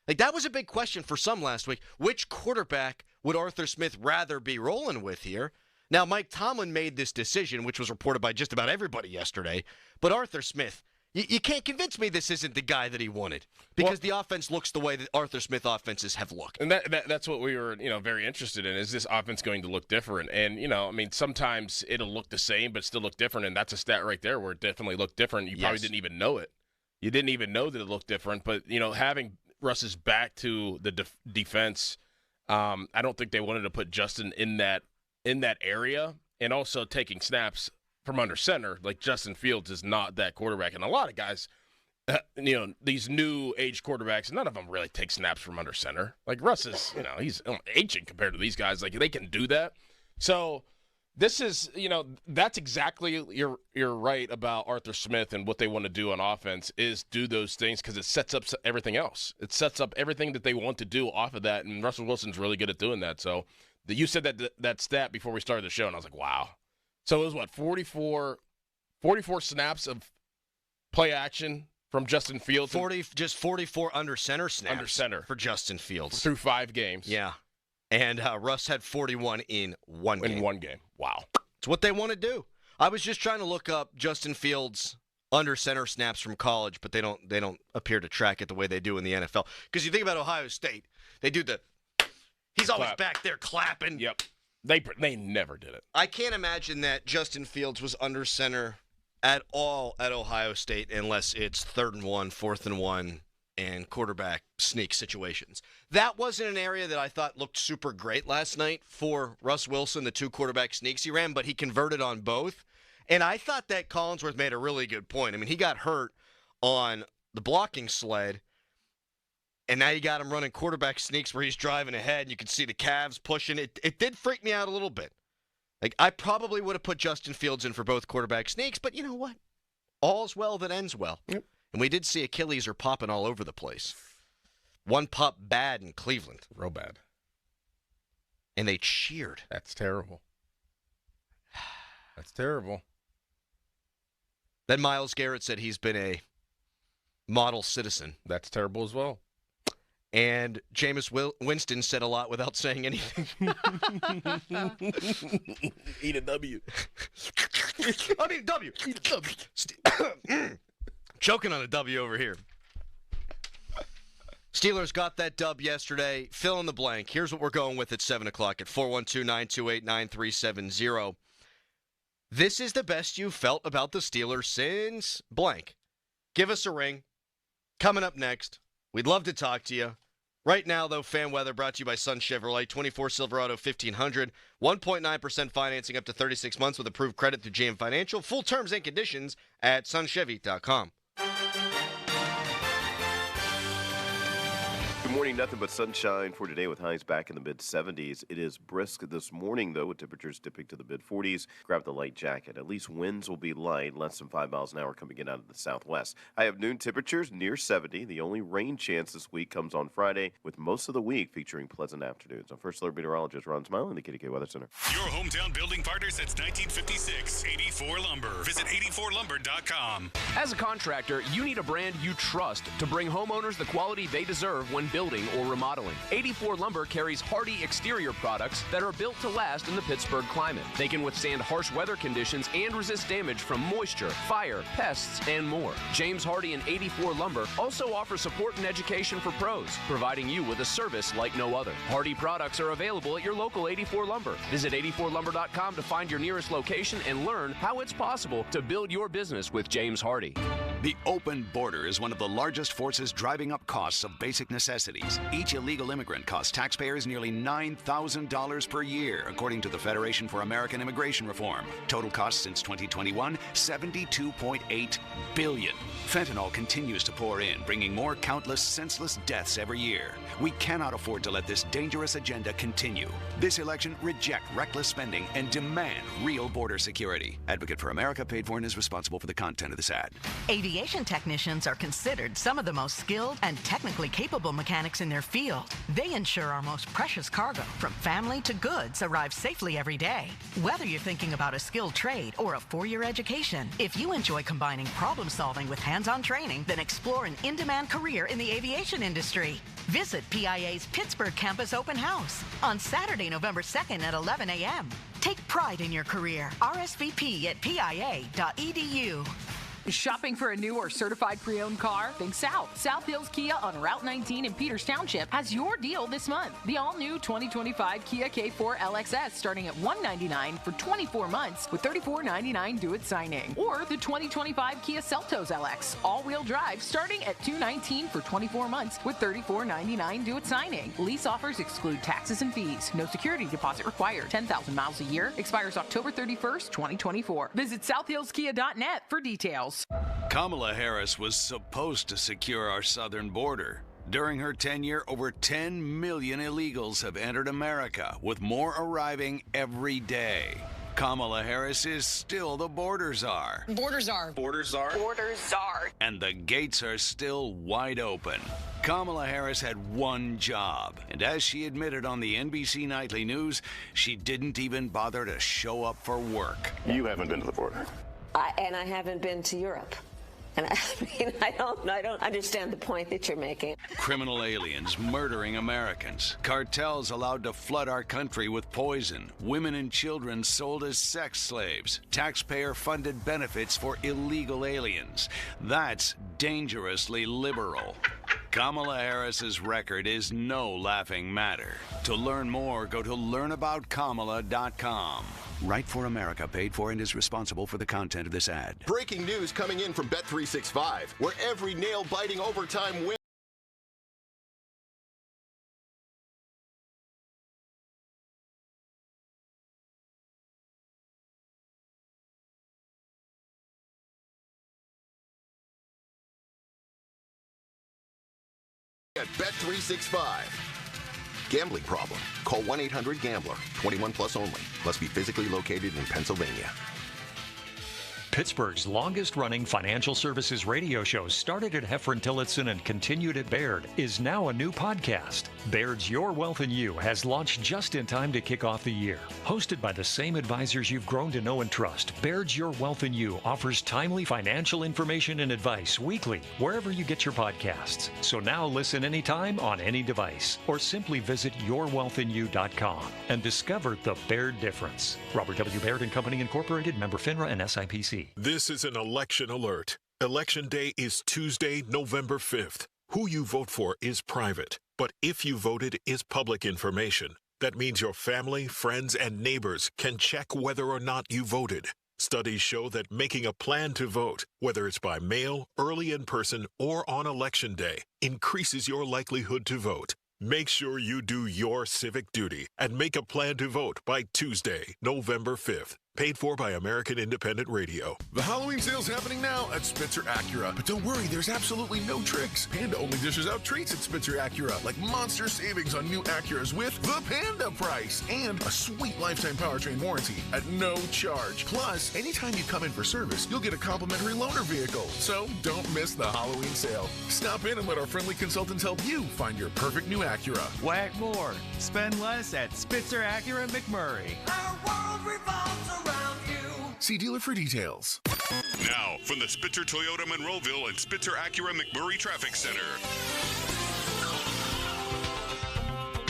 Like, that was a big question for some last week. Which quarterback would Arthur Smith rather be rolling with here? Now, Mike Tomlin made this decision, which was reported by just about everybody yesterday. But Arthur Smith, you can't convince me this isn't the guy that he wanted, because the offense looks the way that Arthur Smith offenses have looked. And that's what we were, very interested in. Is this offense going to look different? And, sometimes it'll look the same but still look different, and that's a stat right there where it definitely looked different. You probably didn't even know it. You didn't even know that it looked different. But, having Russ's back to the defense, I don't think they wanted to put Justin in that area, and also taking snaps from under center. Like, Justin Fields is not that quarterback. And a lot of guys, these new age quarterbacks, none of them really take snaps from under center. Like, Russ is, he's ancient compared to these guys. Like, they can do that. So this is, that's exactly, you're right about Arthur Smith and what they want to do on offense is do those things, because it sets up everything else. It sets up everything that they want to do off of that, and Russell Wilson's really good at doing that. So you said that stat before we started the show, and I was like, wow. So it was, 44 snaps of play action from Justin Fields? 44 under center snaps. Under center. For Justin Fields. Through 5 games. Yeah. And Russ had 41 in one game. In one game. Wow. It's what they want to do. I was just trying to look up Justin Fields' under center snaps from college, but they don't appear to track it the way they do in the NFL. Because you think about Ohio State, they do he's always back there clapping. Yep. They never did it. I can't imagine that Justin Fields was under center at all at Ohio State unless it's 3rd and 1, 4th and 1, and quarterback sneak situations. That wasn't an area that I thought looked super great last night for Russ Wilson, the 2 quarterback sneaks he ran, but he converted on both. And I thought that Collinsworth made a really good point. I mean, he got hurt on the blocking sled, and now you got him running quarterback sneaks where he's driving ahead, and you can see the calves pushing. It did freak me out a little bit. Like, I probably would have put Justin Fields in for both quarterback sneaks, but you know what? All's well that ends well. Yep. And we did see Achilles are popping all over the place. One pup bad in Cleveland. Real bad. And they cheered. That's terrible. That's terrible. Then Myles Garrett said he's been a model citizen. That's terrible as well. And Jameis Winston said a lot without saying anything. Eat a W. I mean, W. Eat a W. Choking on a W over here. Steelers got that dub yesterday. Fill in the blank. Here's what we're going with at 7 o'clock at 412-928-9370. This is the best you've felt about the Steelers since blank. Give us a ring. Coming up next. We'd love to talk to you. Right now, though, fan weather brought to you by Sun Chevrolet, 24 Silverado 1500, 1.9% financing up to 36 months with approved credit through JM Financial. Full terms and conditions at sunchevy.com. Good morning. Nothing but sunshine for today with highs back in the mid-70s. It is brisk this morning, though, with temperatures dipping to the mid-40s. Grab the light jacket. At least winds will be light, less than 5 miles an hour coming in out of the southwest. I have noon temperatures near 70. The only rain chance this week comes on Friday, with most of the week featuring pleasant afternoons. I'm First Alert Meteorologist Ron Smiley in the KDK Weather Center. Your hometown building partner since 1956. 84 Lumber. Visit 84lumber.com. As a contractor, you need a brand you trust to bring homeowners the quality they deserve when building or remodeling. 84 Lumber carries hardy exterior products that are built to last in the Pittsburgh climate. They can withstand harsh weather conditions and resist damage from moisture, fire, pests, and more. James Hardy and 84 Lumber also offer support and education for pros, providing you with a service like no other. Hardy products are available at your local 84 Lumber. Visit 84lumber.com to find your nearest location and learn how it's possible to build your business with James Hardy. The open border is one of the largest forces driving up costs of basic necessities. Each illegal immigrant costs taxpayers nearly $9,000 per year, according to the Federation for American Immigration Reform. Total costs since 2021, $72.8 billion. Fentanyl continues to pour in, bringing more countless senseless deaths every year. We cannot afford to let this dangerous agenda continue. This election, reject reckless spending and demand real border security. Advocate for America paid for and is responsible for the content of this ad. Aviation technicians are considered some of the most skilled and technically capable mechanics in their field. They ensure our most precious cargo, from family to goods, arrives safely every day. Whether you're thinking about a skilled trade or a 4-year education, if you enjoy combining problem solving with hands-on training, then explore an in-demand career in the aviation industry. Visit PIA's Pittsburgh Campus Open House on Saturday, November 2nd at 11 a.m. Take pride in your career. RSVP at pia.edu. Shopping for a new or certified pre-owned car? Think South. South Hills Kia on Route 19 in Peters Township has your deal this month. The all-new 2025 Kia K4 LXS starting at $199 for 24 months with $34.99 due at signing. Or the 2025 Kia Seltos LX all-wheel drive starting at $219 for 24 months with $34.99 due at signing. Lease offers exclude taxes and fees. No security deposit required. 10,000 miles a year. Expires October 31st, 2024. Visit southhillskia.net for details. Kamala Harris was supposed to secure our southern border. During her tenure, over 10 million illegals have entered America, with more arriving every day. Kamala Harris is still the border czar. Border czar. Border czar? Border czar. And the gates are still wide open. Kamala Harris had one job, and as she admitted on the NBC Nightly News, she didn't even bother to show up for work. You haven't been to the border. And I haven't been to Europe. And I don't understand the point that you're making. Criminal aliens murdering Americans. Cartels allowed to flood our country with poison. Women and children sold as sex slaves. Taxpayer-funded benefits for illegal aliens. That's dangerously liberal. Kamala Harris's record is no laughing matter. To learn more, go to learnaboutkamala.com. Right for America paid for and is responsible for the content of this ad. Breaking news coming in from Bet365, where every nail-biting overtime win. At Bet365. Gambling problem? Call 1-800-GAMBLER. 21 plus only. Must be physically located in Pennsylvania. Pittsburgh's longest-running financial services radio show started at Heffron Tillotson and continued at Baird, is now a new podcast. Baird's Your Wealth and You has launched just in time to kick off the year. Hosted by the same advisors you've grown to know and trust, Baird's Your Wealth and You offers timely financial information and advice weekly, wherever you get your podcasts. So now listen anytime on any device, or simply visit yourwealthandyou.com and discover the Baird difference. Robert W. Baird and Company Incorporated, member FINRA and SIPC. This is an election alert. Election day is Tuesday, November 5th. Who you vote for is private, but if you voted is public information. That means your family, friends, and neighbors can check whether or not you voted. Studies show that making a plan to vote, whether it's by mail, early in person, or on election day, increases your likelihood to vote. Make sure you do your civic duty and make a plan to vote by Tuesday, November 5th. Paid for by American Independent Radio. The Halloween sale's happening now at Spitzer Acura. But don't worry, there's absolutely no tricks. Panda only dishes out treats at Spitzer Acura, like monster savings on new Acuras with the Panda price and a sweet lifetime powertrain warranty at no charge. Plus, anytime you come in for service, you'll get a complimentary loaner vehicle. So don't miss the Halloween sale. Stop in and let our friendly consultants help you find your perfect new Acura. Whack more. Spend less at Spitzer Acura McMurray. Our world revolves around you. See dealer for details. Now, from the Spitzer Toyota Monroeville and Spitzer Acura McMurray Traffic Center.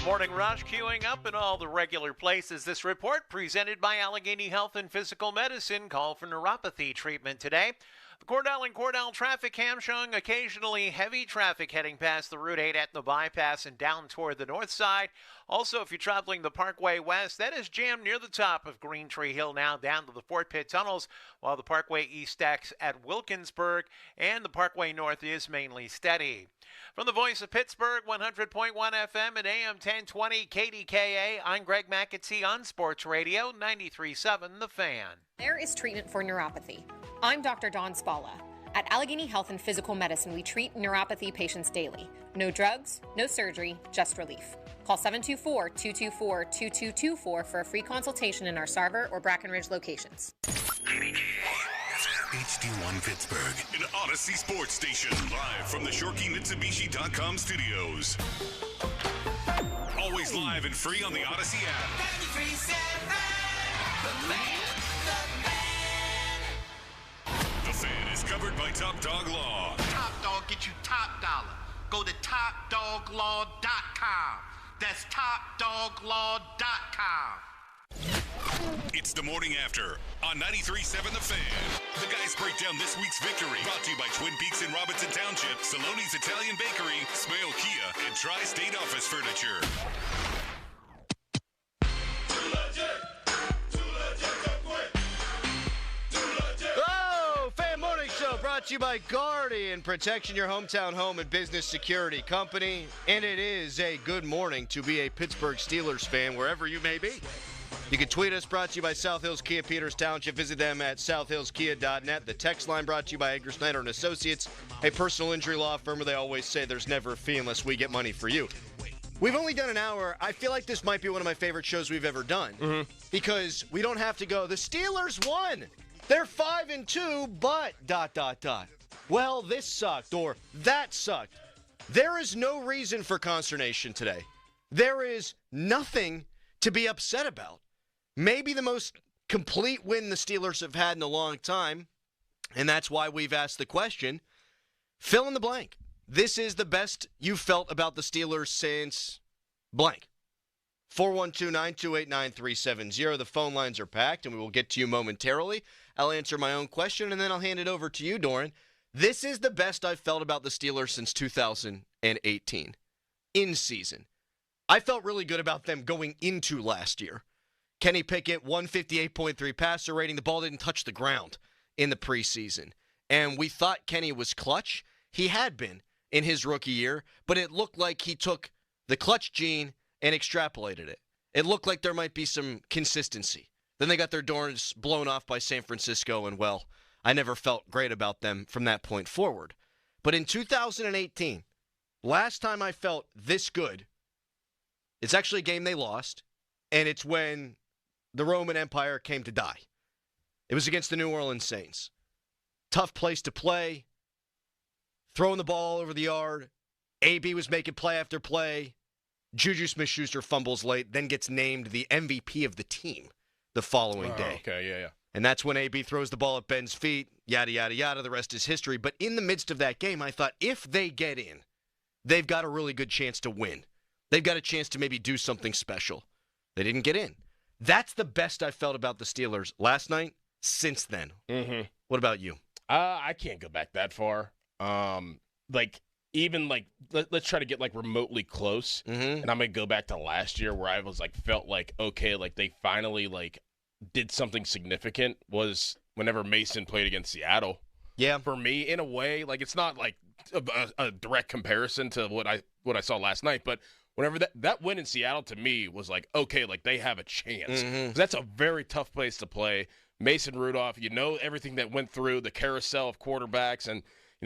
Morning rush queuing up in all the regular places. This report presented by Allegheny Health and Physical Medicine. Call for neuropathy treatment today. The Cordell and Cordell traffic cam showing occasionally heavy traffic heading past the Route 8 Etna bypass and down toward the north side. Also, if you're traveling the Parkway West, that is jammed near the top of Green Tree Hill now down to the Fort Pitt tunnels, while the Parkway East stacks at Wilkinsburg, and the Parkway North is mainly steady. From the Voice of Pittsburgh, 100.1 FM and AM 1020 KDKA, I'm Greg McAtee on Sports Radio 93.7 The Fan. There is treatment for neuropathy. I'm Dr. Dawn Spalla. At Allegheny Health and Physical Medicine, we treat neuropathy patients daily. No drugs, no surgery, just relief. Call 724-224-2224 for a free consultation in our Sarver or Brackenridge locations. HD1 Pittsburgh, an Odyssey sports station, live from the ShorkeyMitsubishi.com studios. Always live and free on the Odyssey app. 93.7 The Fan is covered by Top Dog Law. Top Dog get you top dollar. Go to TopDogLaw.com. That's TopDogLaw.com. It's the morning after on 93.7 The Fan. The guys break down this week's victory. Brought to you by Twin Peaks in Robinson Township, Saloni's Italian Bakery, Smale Kia, and Tri-State Office Furniture. Oh, Fan Morning Show brought to you by Guardian Protection, your hometown home and business security company. And it is a good morning to be a Pittsburgh Steelers fan wherever you may be. You can tweet us, brought to you by South Hills Kia, Peters Township. Visit them at southhillskia.net. The text line brought to you by Edgar Snyder & Associates, a personal injury law firm where they always say there's never a fee unless we get money for you. We've only done an hour. I feel like this might be one of my favorite shows we've ever done because we don't have to go, the Steelers won. They're 5-2, but ... Well, this sucked or that sucked. There is no reason for consternation today. There is nothing to be upset about. Maybe the most complete win the Steelers have had in a long time, and that's why we've asked the question, fill in the blank. This is the best you've felt about the Steelers since blank. 412-928-9370. The phone lines are packed, and we will get to you momentarily. I'll answer my own question, and then I'll hand it over to you, Doran. This is the best I've felt about the Steelers since 2018. In season. I felt really good about them going into last year. Kenny Pickett, 158.3 passer rating. The ball didn't touch the ground in the preseason. And we thought Kenny was clutch. He had been in his rookie year, but it looked like he took the clutch gene and extrapolated it. It looked like there might be some consistency. Then they got their doors blown off by San Francisco, and, well, I never felt great about them from that point forward. But in 2018, last time I felt this good, it's actually a game they lost, and it's when the Roman Empire came to die. It was against the New Orleans Saints. tough place to play. Throwing the ball all over the yard. AB was making play after play. Juju Smith-Schuster fumbles late, then gets named the MVP of the team the following day. Okay, yeah. And that's when AB throws the ball at Ben's feet, yada, yada, yada. The rest is history. But in the midst of that game, I thought if they get in, they've got a really good chance to win. They've got a chance to maybe do something special. They didn't get in. That's the best I felt about the Steelers last night since then. Mm-hmm. What about you? I can't go back that far. Let's try to get remotely close. Mm-hmm. And I'm gonna go back to last year where I was felt okay, they finally did something significant was whenever Mason played against Seattle. Yeah. For me, in a way, it's not a direct comparison to what I saw last night, but whenever that win in Seattle to me was okay, they have a chance. Mm-hmm. 'Cause that's a very tough place to play. Mason Rudolph, everything that went through the carousel of quarterbacks, and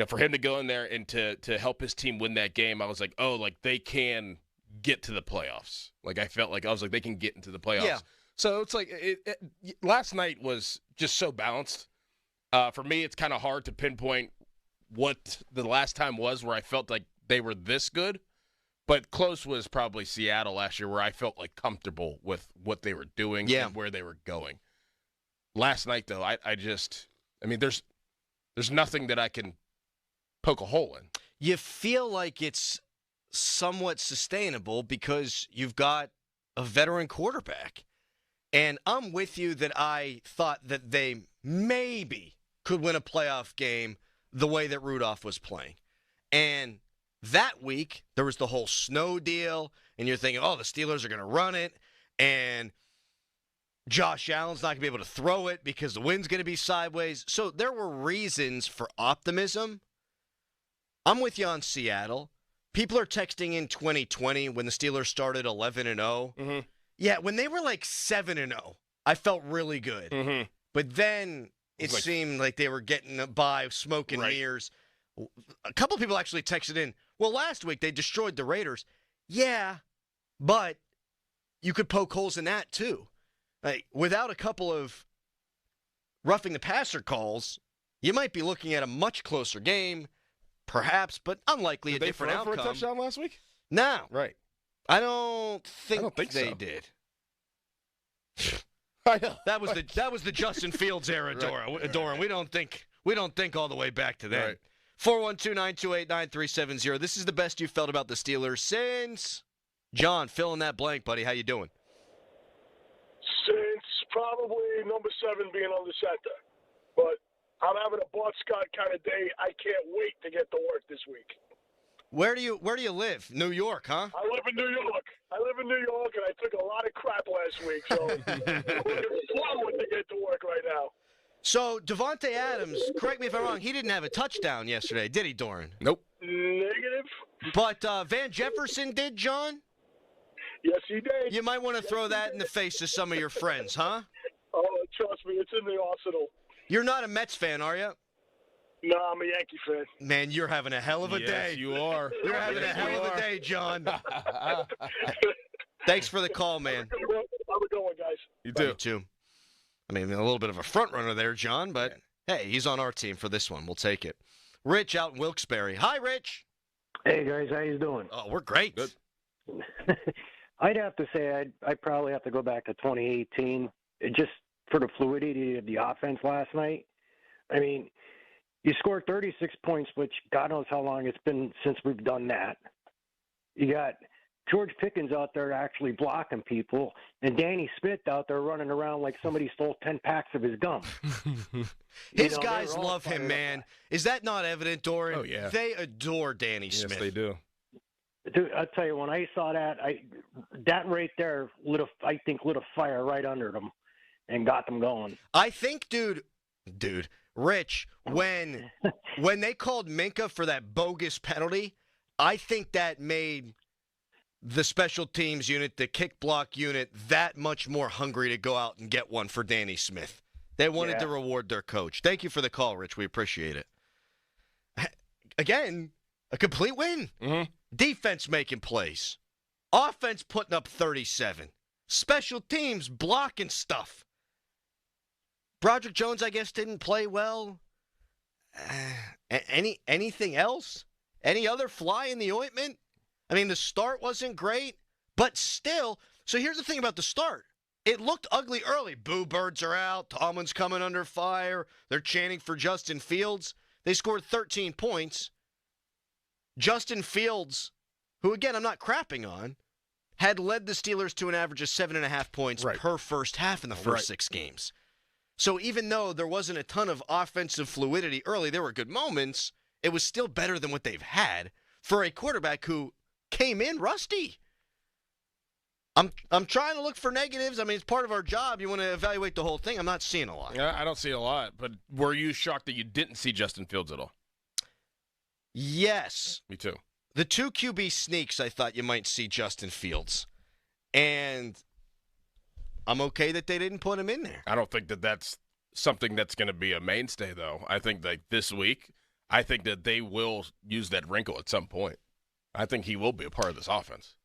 for him to go in there and to help his team win that game, I was they can get to the playoffs. I felt they can get into the playoffs. Yeah. So it's last night was just so balanced. For me, it's kind of hard to pinpoint what the last time was where I felt like they were this good. But close was probably Seattle last year, where I felt comfortable with what they were doing and where they were going. Last night, though, there's nothing that I can poke a hole in. You feel like it's somewhat sustainable because you've got a veteran quarterback. And I'm with you that I thought that they maybe could win a playoff game the way that Rudolph was playing. And that week, there was the whole snow deal, and you're thinking, the Steelers are going to run it, and Josh Allen's not going to be able to throw it because the wind's going to be sideways. So there were reasons for optimism. I'm with you on Seattle. People are texting in 2020 when the Steelers started 11-0. Mm-hmm. Yeah, when they were 7-0, I felt really good. Mm-hmm. But then it seemed like they were getting by smoke and mirrors. A couple of people actually texted in, well, last week they destroyed the Raiders. Yeah, but you could poke holes in that too. Without a couple of roughing the passer calls, you might be looking at a much closer game, perhaps, but unlikely Did a different outcome. Did they throw for a touchdown last week? No. Right. I don't think they so. did. I know. That was the Justin Fields era, Doran. We don't think all the way back to that. Right. 412-928-9370. This is the best you felt about the Steelers since John. Fill in that blank, buddy. How you doing? Since probably number 7 being on the center. But I'm having a Bart Scott kind of day. I can't wait to get to work this week. Where do you live? New York, huh? I live in New York. And I took a lot of crap last week, so I'm looking forward to get to work right now. So, Devontae Adams, correct me if I'm wrong, he didn't have a touchdown yesterday, did he, Doran? Nope. Negative. But Van Jefferson did, John? Yes, he did. You might want to throw that in the face of some of your friends, huh? Oh, trust me, it's in the arsenal. You're not a Mets fan, are you? No, I'm a Yankee fan. Man, you're having a hell of a day. Yes, you are. You're having a hell of a day, John. Thanks for the call, man. Have a good one, guys. You too. You too. I mean, a little bit of a front runner there, John, but hey, he's on our team for this one. We'll take it. Rich out in Wilkes-Barre. Hi, Rich. Hey, guys. How you doing? Oh, we're great. Good. I'd have to say I'd probably have to go back to 2018 just for the fluidity of the offense last night. I mean, you scored 36 points, which God knows how long it's been since we've done that. You got George Pickens out there actually blocking people, and Danny Smith out there running around like somebody stole 10 packs of his gum. His guys love him, man. Is that not evident, Doran? Oh, yeah. They adore Danny Smith. Yes, they do. Dude, I'll tell you, when I saw that, that right there lit a fire right under them and got them going. I think, dude, Rich, when they called Minka for that bogus penalty, I think that made the special teams unit, the kick block unit, that much more hungry to go out and get one for Danny Smith. They wanted to reward their coach. Thank you for the call, Rich. We appreciate it. Again, a complete win. Mm-hmm. Defense making plays. Offense putting up 37. Special teams blocking stuff. Broderick Jones, I guess, didn't play well. Anything else? Any other fly in the ointment? I mean, the start wasn't great, but still. So here's the thing about the start. It looked ugly early. Boo Birds are out. Tomlin's coming under fire. They're chanting for Justin Fields. They scored 13 points. Justin Fields, who, again, I'm not crapping on, had led the Steelers to an average of 7.5 points per first half in the first 6 games. So even though there wasn't a ton of offensive fluidity early, there were good moments, it was still better than what they've had for a quarterback who came in rusty. I'm trying to look for negatives. I mean, it's part of our job. You want to evaluate the whole thing. I'm not seeing a lot. Yeah, I don't see a lot. But were you shocked that you didn't see Justin Fields at all? Yes. Me too. The 2 QB sneaks, I thought you might see Justin Fields. And I'm okay that they didn't put him in there. I don't think that that's something that's going to be a mainstay, though. I think that this week, I think that they will use that wrinkle at some point. I think he will be a part of this offense.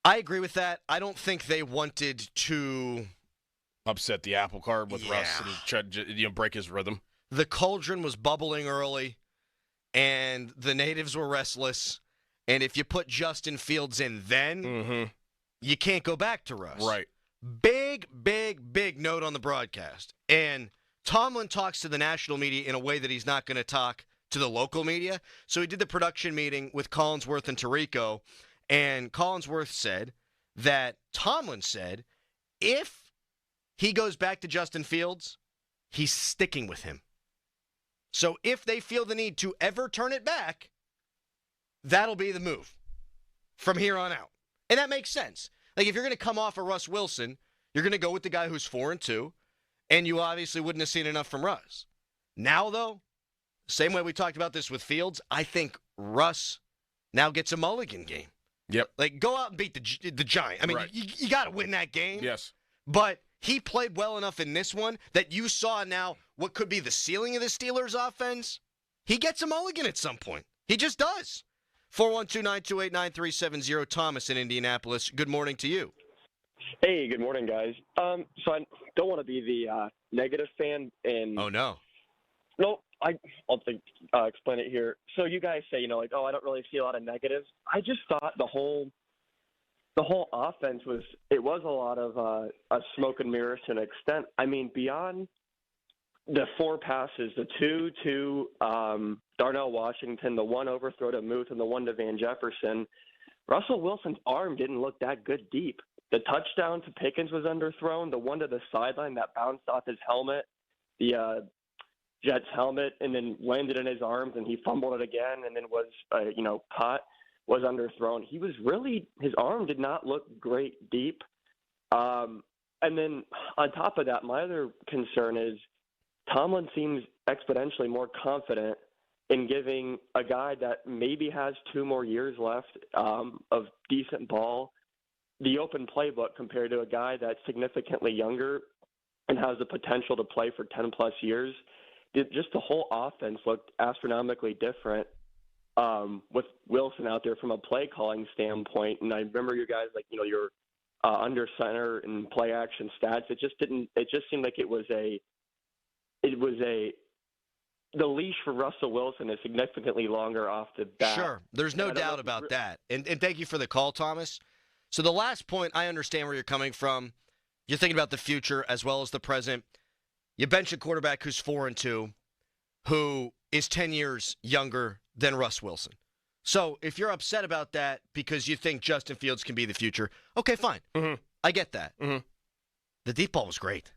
I agree with that. I don't think they wanted to upset the apple cart with Russ and try to break his rhythm. The cauldron was bubbling early, and the natives were restless. And if you put Justin Fields in then, you can't go back to Russ. Right. Big note on the broadcast. And Tomlin talks to the national media in a way that he's not going to talk to the local media. So he did the production meeting with Collinsworth and Tirico, and Collinsworth said that Tomlin said if he goes back to Justin Fields, he's sticking with him. So if they feel the need to ever turn it back, that'll be the move from here on out. And that makes sense. Like, if you're going to come off of Russ Wilson, you're going to go with the guy who's 4-2, and you obviously wouldn't have seen enough from Russ. Now, though, same way we talked about this with Fields, I think Russ now gets a mulligan game. Yep. Like, go out and beat the Giant. I mean, you got to win that game. Yes. But he played well enough in this one that you saw now what could be the ceiling of the Steelers' offense. He gets a mulligan at some point. He just does. 412-928-9370, Thomas in Indianapolis. Good morning to you. Hey, good morning, guys. So I don't want to be the negative fan. Oh, no. No, I'll explain it here. So you guys say, I don't really see a lot of negatives. I just thought the whole offense was a lot of a smoke and mirrors to an extent. I mean, beyond the 4 passes, the 2 to Darnell Washington, the 1 overthrow to Muth, and the 1 to Van Jefferson, Russell Wilson's arm didn't look that good deep. The touchdown to Pickens was underthrown. The 1 to the sideline that bounced off his helmet, the Jets helmet, and then landed in his arms, and he fumbled it again, and then was, caught, was underthrown. His arm did not look great deep. And then on top of that, my other concern is Tomlin seems exponentially more confident in giving a guy that maybe has 2 more years left of decent ball the open playbook compared to a guy that's significantly younger and has the potential to play for 10-plus years. Just the whole offense looked astronomically different with Wilson out there from a play calling standpoint. And I remember you guys, your under center and play action stats. It just seemed like the leash for Russell Wilson is significantly longer off the bat. Sure. There's no doubt about that. And thank you for the call, Thomas. So the last point, I understand where you're coming from. You're thinking about the future as well as the present. You bench a quarterback who's 4-2, who is 10 years younger than Russ Wilson. So if you're upset about that because you think Justin Fields can be the future, okay, fine. I get that. The deep ball was great.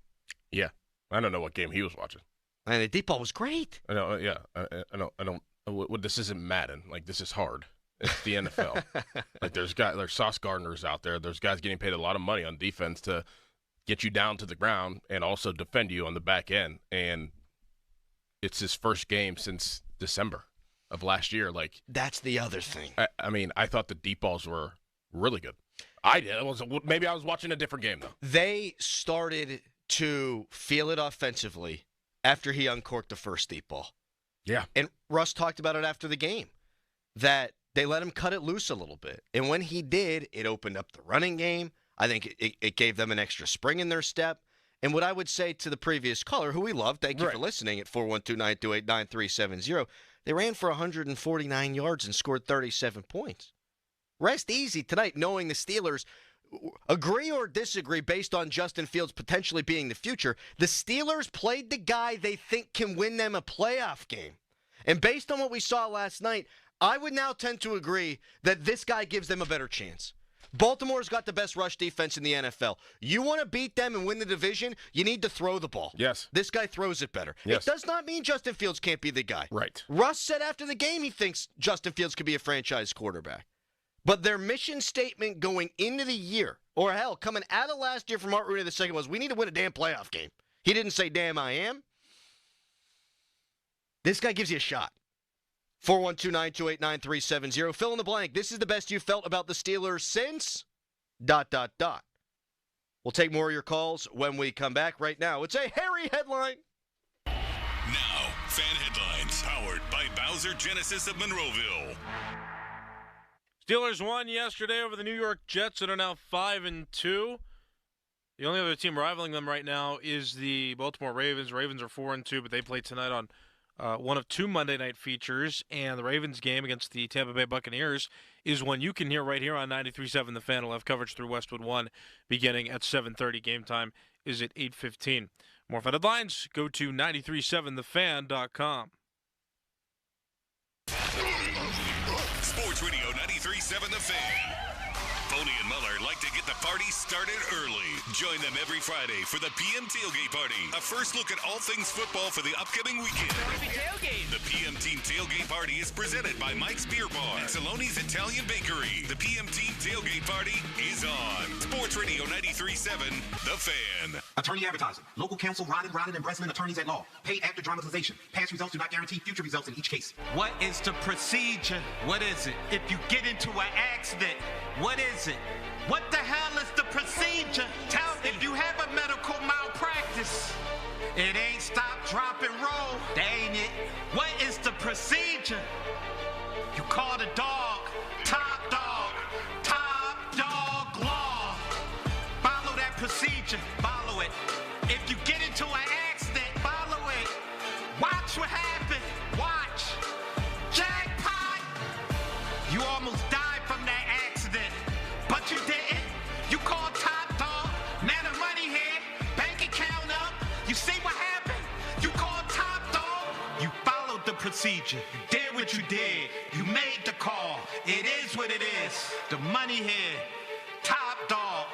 Yeah. I don't know what game he was watching. And the deep ball was great. I know, yeah. I don't. This isn't Madden. Like, this is hard. It's the NFL. Like, there's Sauce Gardners out there. There's guys getting paid a lot of money on defense to get you down to the ground and also defend you on the back end. And it's his first game since December of last year. Like, that's the other thing. I mean, I thought the deep balls were really good. Maybe I was watching a different game, though. They started to feel it offensively after he uncorked the first deep ball. Yeah. And Russ talked about it after the game, that they let him cut it loose a little bit. And when he did, it opened up the running game. I think it gave them an extra spring in their step. And what I would say to the previous caller, who we love, thank you for listening at 412-928-9370, they ran for 149 yards and scored 37 points. Rest easy tonight knowing the Steelers, agree or disagree based on Justin Fields potentially being the future, the Steelers played the guy they think can win them a playoff game. And based on what we saw last night, I would now tend to agree that this guy gives them a better chance. Baltimore's got the best rush defense in the NFL. You want to beat them and win the division, you need to throw the ball. Yes. This guy throws it better. Yes. It does not mean Justin Fields can't be the guy. Right. Russ said after the game he thinks Justin Fields could be a franchise quarterback. But their mission statement going into the year, or hell, coming out of last year from Art Rooney II was, we need to win a damn playoff game. He didn't say, damn, I am. This guy gives you a shot. 412-928-9370. Fill in the blank. This is the best you felt about the Steelers since... ... We'll take more of your calls when we come back. Right now, it's a hairy headline. Now, fan headlines powered by Bowser Genesis of Monroeville. Steelers won yesterday over the New York Jets and are now 5-2. The only other team rivaling them right now is the Baltimore Ravens. Ravens are 4-2, but they play tonight on one of two Monday night features, and the Ravens game against the Tampa Bay Buccaneers is one you can hear right here on 93.7 The Fan. We'll have coverage through Westwood 1 beginning at 7:30. Game time is at 8:15. More fan headlines, go to 937thefan.com. Sports Radio 93.7 The Fan. Boney and Muller like to get the party started early. Join them every Friday for the PM Tailgate Party. A first look at all things football for the upcoming weekend. The PM Team Tailgate Party is presented by Mike's Beer Bar and Saloni's Italian Bakery. The PM Team Tailgate Party is on. Sports Radio 93.7 The Fan. Attorney advertising. Local counsel Rodden and Breslin attorneys at law. Paid after dramatization. Past results do not guarantee future results in each case. What is the procedure? What is it? If you get into an accident, what is it? What the hell is the procedure? Tell me. If you have a medical malpractice, it ain't stop, drop, and roll. That ain't it. What is the procedure? You call the dog, top dog law. Follow that procedure. Follow it. If you get into an accident, follow it. Watch what happened. Watch. Jackpot. You almost died from that accident, but you didn't. You called top dog. Now the money here. Bank account up. You see what happened? You called top dog. You followed the procedure. You did what you did. You made the call. It is what it is. The money here. Top dog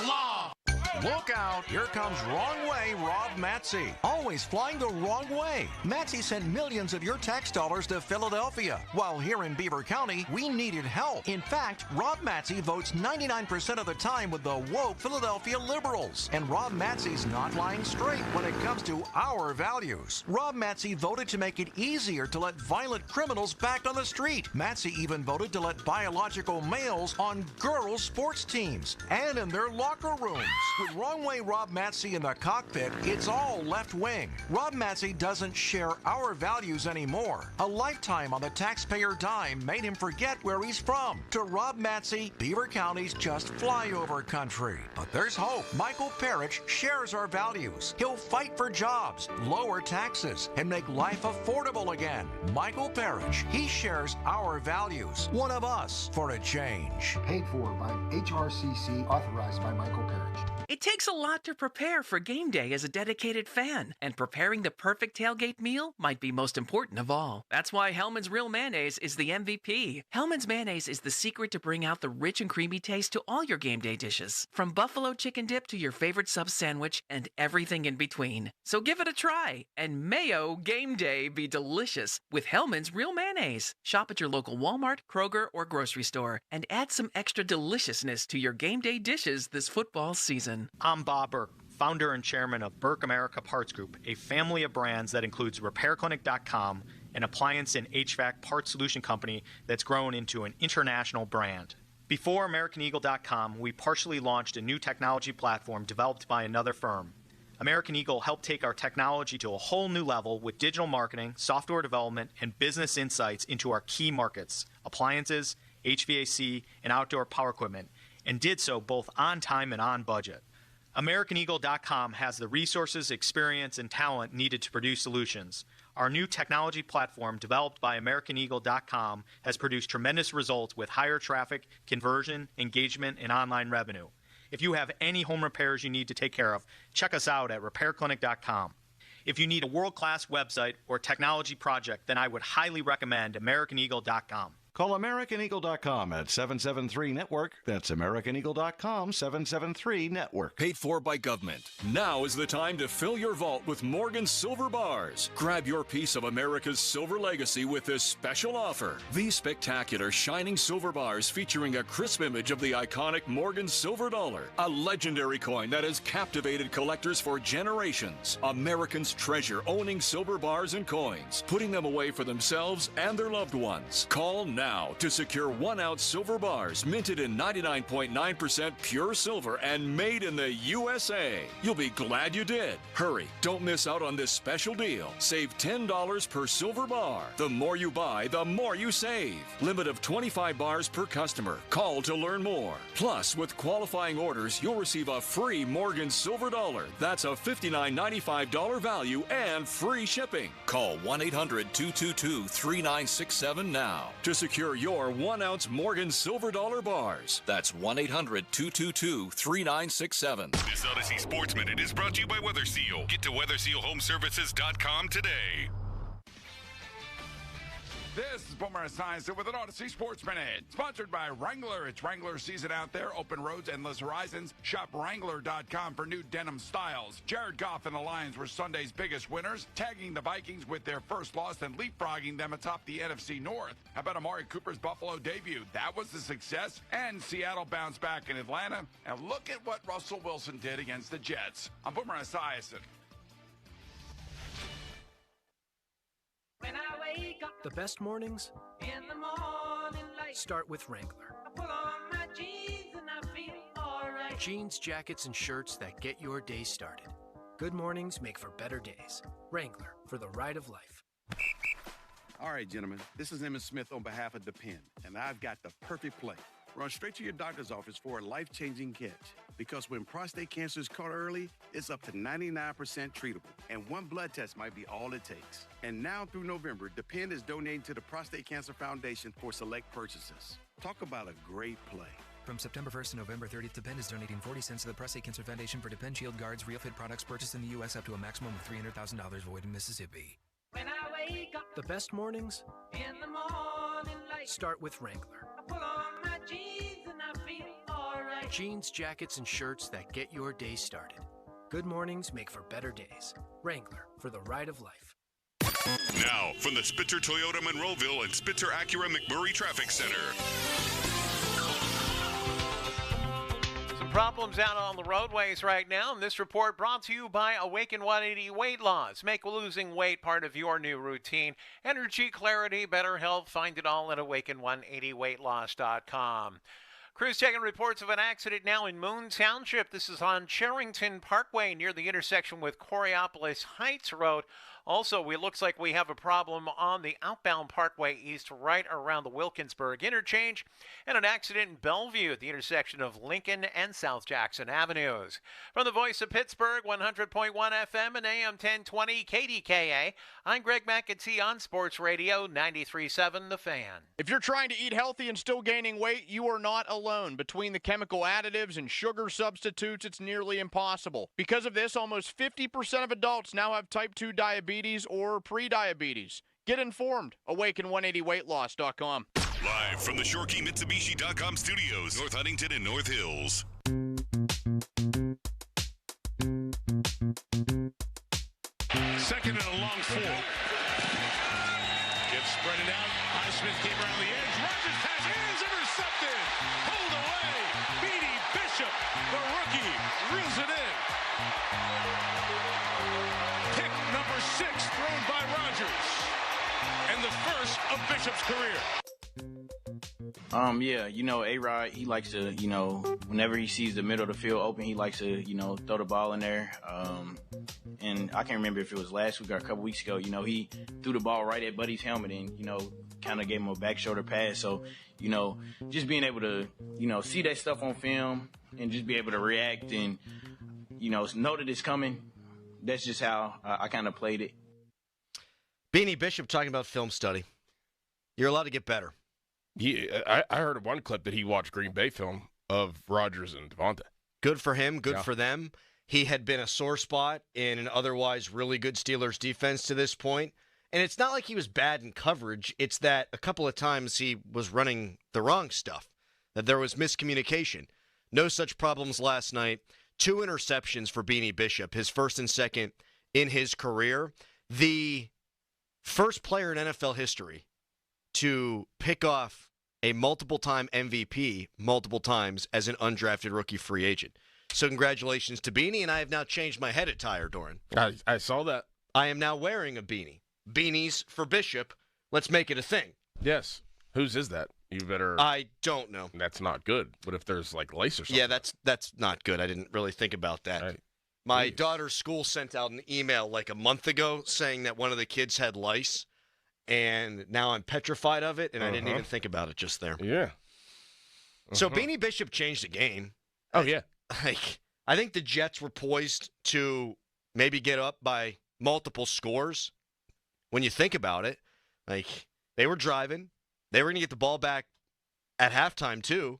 law. Look out, here comes Wrong Way Rob Matzy. Always flying the wrong way. Matzy sent millions of your tax dollars to Philadelphia, while here in Beaver County, we needed help. In fact, Rob Matzy votes 99% of the time with the woke Philadelphia liberals. And Rob Matzy's not lying straight when it comes to our values. Rob Matzy voted to make it easier to let violent criminals back on the street. Matzy even voted to let biological males on girls' sports teams and in their locker rooms. With Wrong Way Rob Matzy in the cockpit, it's all left wing. Rob Matzy doesn't share our values anymore. A lifetime on the taxpayer dime made him forget where he's from. To Rob Matzy, Beaver County's just flyover country. But there's hope. Michael Parrish shares our values. He'll fight for jobs, lower taxes, and make life affordable again. Michael Parrish, he shares our values. One of us for a change. Paid for by HRCC, authorized by Michael Parrish. It takes a lot to prepare for game day as a dedicated fan, and preparing the perfect tailgate meal might be most important of all. That's why Hellmann's Real Mayonnaise is the MVP. Hellmann's Mayonnaise is the secret to bring out the rich and creamy taste to all your game day dishes, from buffalo chicken dip to your favorite sub sandwich and everything in between. So give it a try, and mayo game day be delicious with Hellmann's Real Mayonnaise. Shop at your local Walmart, Kroger, or grocery store, and add some extra deliciousness to your game day dishes this football season. I'm Bob Burke, founder and chairman of Burke America Parts Group, a family of brands that includes RepairClinic.com, an appliance and HVAC parts solution company that's grown into an international brand. Before AmericanEagle.com, we partially launched a new technology platform developed by another firm. American Eagle helped take our technology to a whole new level with digital marketing, software development, and business insights into our key markets, appliances, HVAC, and outdoor power equipment, and did so both on time and on budget. AmericanEagle.com has the resources, experience, and talent needed to produce solutions. Our new technology platform, developed by AmericanEagle.com, has produced tremendous results with higher traffic, conversion, engagement, and online revenue. If you have any home repairs you need to take care of, check us out at RepairClinic.com. If you need a world-class website or technology project, then I would highly recommend AmericanEagle.com. Call AmericanEagle.com at 773-NETWORK. That's AmericanEagle.com, 773-NETWORK. Paid for by government. Now is the time to fill your vault with Morgan Silver Bars. Grab your piece of America's silver legacy with this special offer. These spectacular shining silver bars featuring a crisp image of the iconic Morgan Silver Dollar, a legendary coin that has captivated collectors for generations. Americans treasure owning silver bars and coins, putting them away for themselves and their loved ones. Call now to secure 1-ounce silver bars minted in 99.9% pure silver and made in the USA. You'll be glad you did. Hurry, don't miss out on this special deal. Save $10 per silver bar. The more you buy, the more you save. Limit of 25 bars per customer. Call to learn more. Plus, with qualifying orders, you'll receive a free Morgan Silver Dollar. That's a $59.95 value and free shipping. Call 1-800-222-3967 now to secure your 1-ounce Morgan Silver Dollar bars. That's 1-800-222-3967. This Odyssey Sports Minute is brought to you by Weather Seal. Get to WeatherSealHomeservices.com today. This is Boomer Esiason with an Odyssey Sports Minute, sponsored by Wrangler. It's Wrangler season out there. Open roads, endless horizons. Shop Wrangler.com for new denim styles. Jared Goff and the Lions were Sunday's biggest winners, tagging the Vikings with their first loss and leapfrogging them atop the NFC North. How about Amari Cooper's Buffalo debut? That was a success. And Seattle bounced back in Atlanta. And look at what Russell Wilson did against the Jets. I'm Boomer Esiason. When I wake up, the best mornings in the morning light start with Wrangler. I pull on my jeans and I feel alright. Jeans, jackets, and shirts that get your day started. Good mornings make for better days. Wrangler, for the ride of life. All right, gentlemen, this is Emmett Smith on behalf of Depend, and I've got the perfect play. Run straight to your doctor's office for a life-changing catch. Because when prostate cancer is caught early, it's up to 99% treatable. And one blood test might be all it takes. And now through November, Depend is donating to the Prostate Cancer Foundation for select purchases. Talk about a great play. From September 1st to November 30th, Depend is donating 40 cents to the Prostate Cancer Foundation for Depend Shield Guards Real Fit products purchased in the U.S. up to a maximum of $300,000 void in Mississippi. When I wake up, the best mornings in the morning light start with Wrangler. I pull on my jeans and I feel alright. Jeans, jackets, and shirts that get your day started. Good mornings make for better days. Wrangler, for the ride of life. Now, from the Spitzer Toyota Monroeville and Spitzer Acura McMurray Traffic Center. Some problems out on the roadways right now, and this report brought to you by Awaken 180 Weight Loss. Make losing weight part of your new routine. Energy, clarity, better health. Find it all at awaken180weightloss.com. Crews taking reports of an accident now in Moon Township. This is on Charrington Parkway near the intersection with Coriopolis Heights Road. Also, it looks like we have a problem on the outbound Parkway East right around the Wilkinsburg interchange, and an accident in Bellevue at the intersection of Lincoln and South Jackson Avenues. From the voice of Pittsburgh, 100.1 FM and AM 1020 KDKA, I'm Greg McAtee on Sports Radio 93.7 The Fan. If you're trying to eat healthy and still gaining weight, you are not alone. Between the chemical additives and sugar substitutes, it's nearly impossible. Because of this, almost 50% of adults now have type 2 diabetes or pre-diabetes. Get informed. Awaken180weightloss.com. Live from the ShoreKeyMitsubishi.com studios, North Huntington and North Hills. Second and a long four. Gets spread it out. Highsmith came around the edge. Rogers pass is intercepted. Pulled away. Beanie Bishop, the rookie, reels it in. Pick number 6 thrown by Rogers. And the first of Bishop's career. Yeah, A-Rod, he likes to, whenever he sees the middle of the field open, he likes to, throw the ball in there. And I can't remember if it was last week or a couple weeks ago, he threw the ball right at Buddy's helmet and, kind of gave him a back shoulder pass. So, just being able to, see that stuff on film and just be able to react and, know that it's coming. That's just how I kind of played it. Beanie Bishop talking about film study. You're allowed to get better. I heard of one clip that he watched Green Bay film of Rodgers and Devonta. Good for him. Good for them. He had been a sore spot in an otherwise really good Steelers defense to this point. And it's not like he was bad in coverage. It's that a couple of times he was running the wrong stuff, that there was miscommunication. No such problems last night. 2 interceptions for Beanie Bishop, his first and second in his career. The first player in NFL history to pick off a multiple-time MVP multiple times as an undrafted rookie free agent. So congratulations to Beanie, and I have now changed my head attire, Doran. I saw that. I am now wearing a beanie. Beanies for Bishop. Let's make it a thing. Yes. Whose is that? You better. I don't know. That's not good. What if there's like lace or something? Yeah, that's not good. I didn't really think about that. Right. My daughter's school sent out an email like a month ago saying that one of the kids had lice, and now I'm petrified of it, and I didn't even think about it just there. Yeah. So Beanie Bishop changed the game. Oh, yeah. I think the Jets were poised to maybe get up by multiple scores. When you think about it, they were driving. They were going to get the ball back at halftime, too.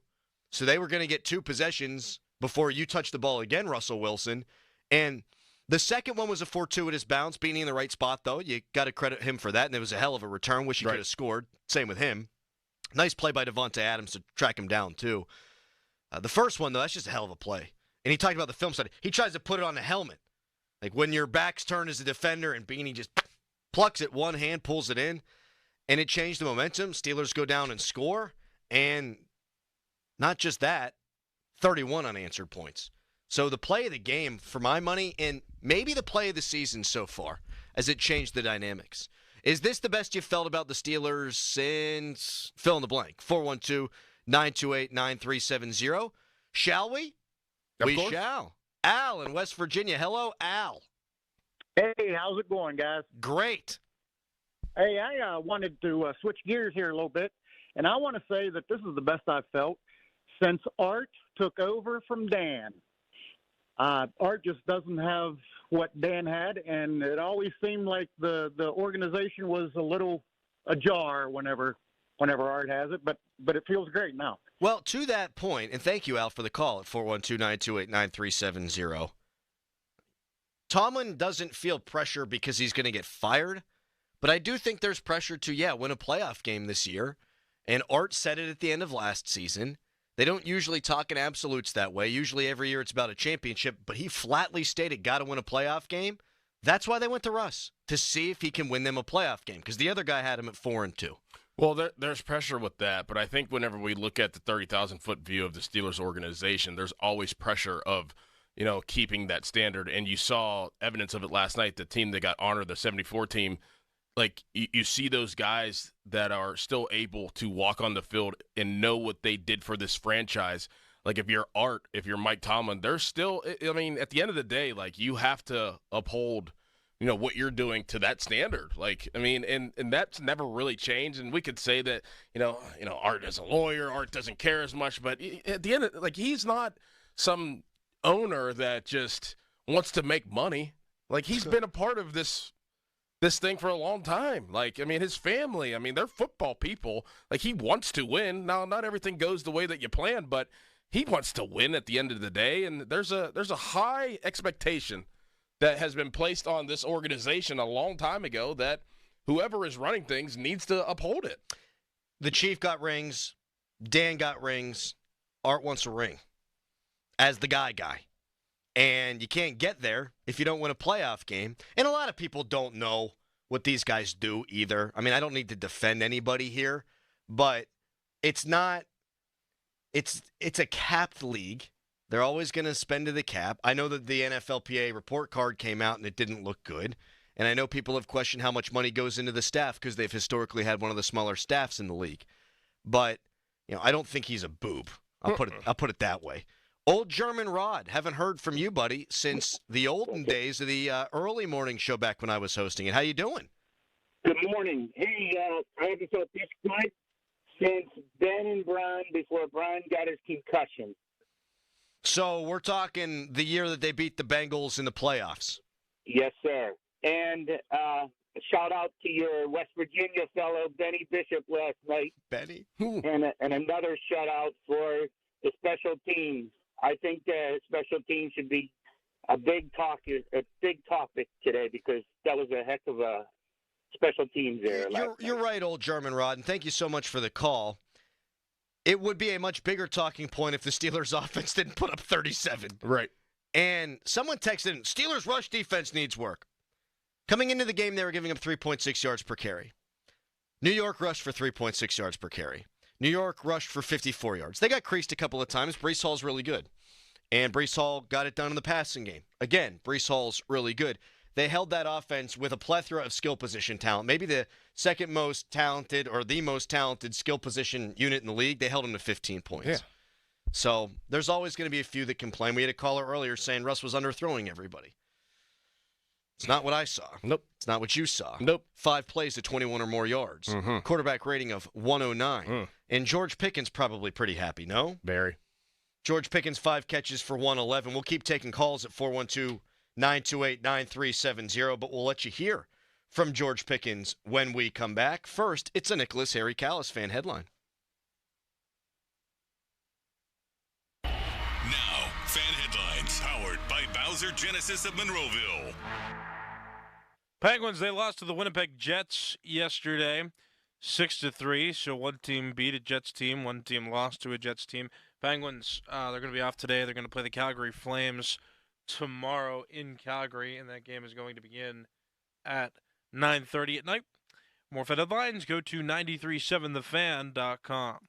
So they were going to get 2 possessions before you touch the ball again, Russell Wilson. And the second one was a fortuitous bounce. Beanie in the right spot, though. You got to credit him for that. And it was a hell of a return. Wish he could have scored. Same with him. Nice play by Devonta Adams to track him down, too. The first one, though, that's just a hell of a play. And he talked about the film study. He tries to put it on the helmet. Like when your back's turned as a defender and Beanie just plucks it one hand, pulls it in, and it changed the momentum. Steelers go down and score. And not just that, 31 unanswered points. So the play of the game, for my money, and maybe the play of the season so far, as it changed the dynamics. Is this the best you've felt about the Steelers since fill in the blank? 412-928-9370. Shall we? We shall. Al in West Virginia. Hello, Al. Hey, how's it going, guys? Great. Hey, I wanted to switch gears here a little bit, and I want to say that this is the best I've felt since Art took over from Dan. Art just doesn't have what Dan had, and it always seemed like the organization was a little ajar whenever Art has it, but it feels great now. Well, to that point, and thank you, Al, for the call at 412-928-9370. Tomlin doesn't feel pressure because he's going to get fired, but I do think there's pressure to, win a playoff game this year. And Art said it at the end of last season. They don't usually talk in absolutes that way. Usually every year it's about a championship, but he flatly stated, got to win a playoff game. That's why they went to Russ, to see if he can win them a playoff game, because the other guy had him at 4-2. Well, there's pressure with that, but I think whenever we look at the 30,000-foot view of the Steelers organization, there's always pressure of, keeping that standard. And you saw evidence of it last night. The team that got honored, the 74 team, like you see those guys that are still able to walk on the field and know what they did for this franchise. Like if you're Art, if you're Mike Tomlin, they're still, at the end of the day, like you have to uphold what you're doing to that standard. And that's never really changed. And we could say that, Art is a lawyer, Art doesn't care as much, but at the end of he's not some owner that just wants to make money. Like he's been a part of this thing for a long time. His family, they're football people. Like he wants to win. Now, not everything goes the way that you plan, but he wants to win at the end of the day. And there's a high expectation that has been placed on this organization a long time ago that whoever is running things needs to uphold it. The Chief got rings. Dan got rings. Art wants a ring as the guy. And you can't get there if you don't win a playoff game. And a lot of people don't know what these guys do either. I don't need to defend anybody here, but it's not – it's a capped league. They're always going to spend to the cap. I know that the NFLPA report card came out and it didn't look good. And I know people have questioned how much money goes into the staff because they've historically had one of the smaller staffs in the league. But, I don't think he's a boob. I'll put it that way. Old German Rod, haven't heard from you, buddy, since the olden days of the early morning show back when I was hosting it. How you doing? Good morning. Hey, I have to say at this point, since Ben and Brian, before Brian got his concussion, So we're talking the year that they beat the Bengals in the playoffs. Yes, sir. And shout out to your West Virginia fellow, Beanie Bishop, last night. Benny. And another shout out for the special teams. I think special teams should be a big topic today because that was a heck of a special teams there. You're right, old German Rod, and thank you so much for the call. It would be a much bigger talking point if the Steelers' offense didn't put up 37. Right. And someone texted in, Steelers' rush defense needs work. Coming into the game, they were giving up 3.6 yards per carry. New York rushed for 3.6 yards per carry. New York rushed for 54 yards. They got creased a couple of times. Breece Hall's really good. And Breece Hall got it done in the passing game. Again, Breece Hall's really good. They held that offense with a plethora of skill position talent. Maybe the second most talented or the most talented skill position unit in the league. They held them to 15 points. Yeah. So there's always going to be a few that complain. We had a caller earlier saying Russ was underthrowing everybody. It's not what I saw. Nope. It's not what you saw. Nope. 5 plays to 21 or more yards. Mm-hmm. Quarterback rating of 109. And George Pickens probably pretty happy, no? Very. George Pickens, 5 catches for 111. We'll keep taking calls at 412-928-9370, but we'll let you hear from George Pickens when we come back. First, it's a Nicholas Harry Callis fan headline. Now, fan headlines powered by Bowser Genesis of Monroeville. Penguins, they lost to the Winnipeg Jets yesterday, 6-3. So one team beat a Jets team, one team lost to a Jets team. Penguins, they're going to be off today. They're going to play the Calgary Flames tomorrow in Calgary, and that game is going to begin at 9:30 at night. More fan headlines, go to 937thefan.com.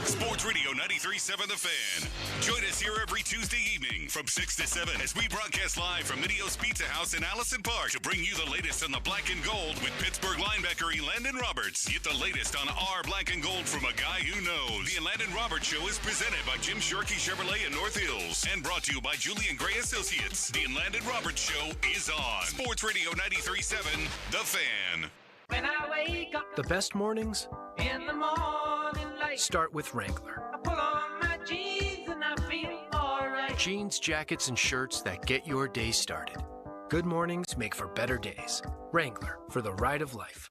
Sports Radio 93.7 The Fan. Join us here every Tuesday evening from 6 to 7 as we broadcast live from Midio's Pizza House in Allison Park to bring you the latest on the black and gold with Pittsburgh linebacker Elandon Roberts. Get the latest on our black and gold from a guy who knows. The Elandon Roberts Show is presented by Jim Shorkey Chevrolet in North Hills and brought to you by Julian Gray Associates. The Elandon Roberts Show is on. Sports Radio 93.7 The Fan. When I wake up, the best mornings in the morning light, start with Wrangler. I pull on my jeans and I feel alright. Jeans, jackets, and shirts that get your day started. Good mornings make for better days. Wrangler, for the ride of life.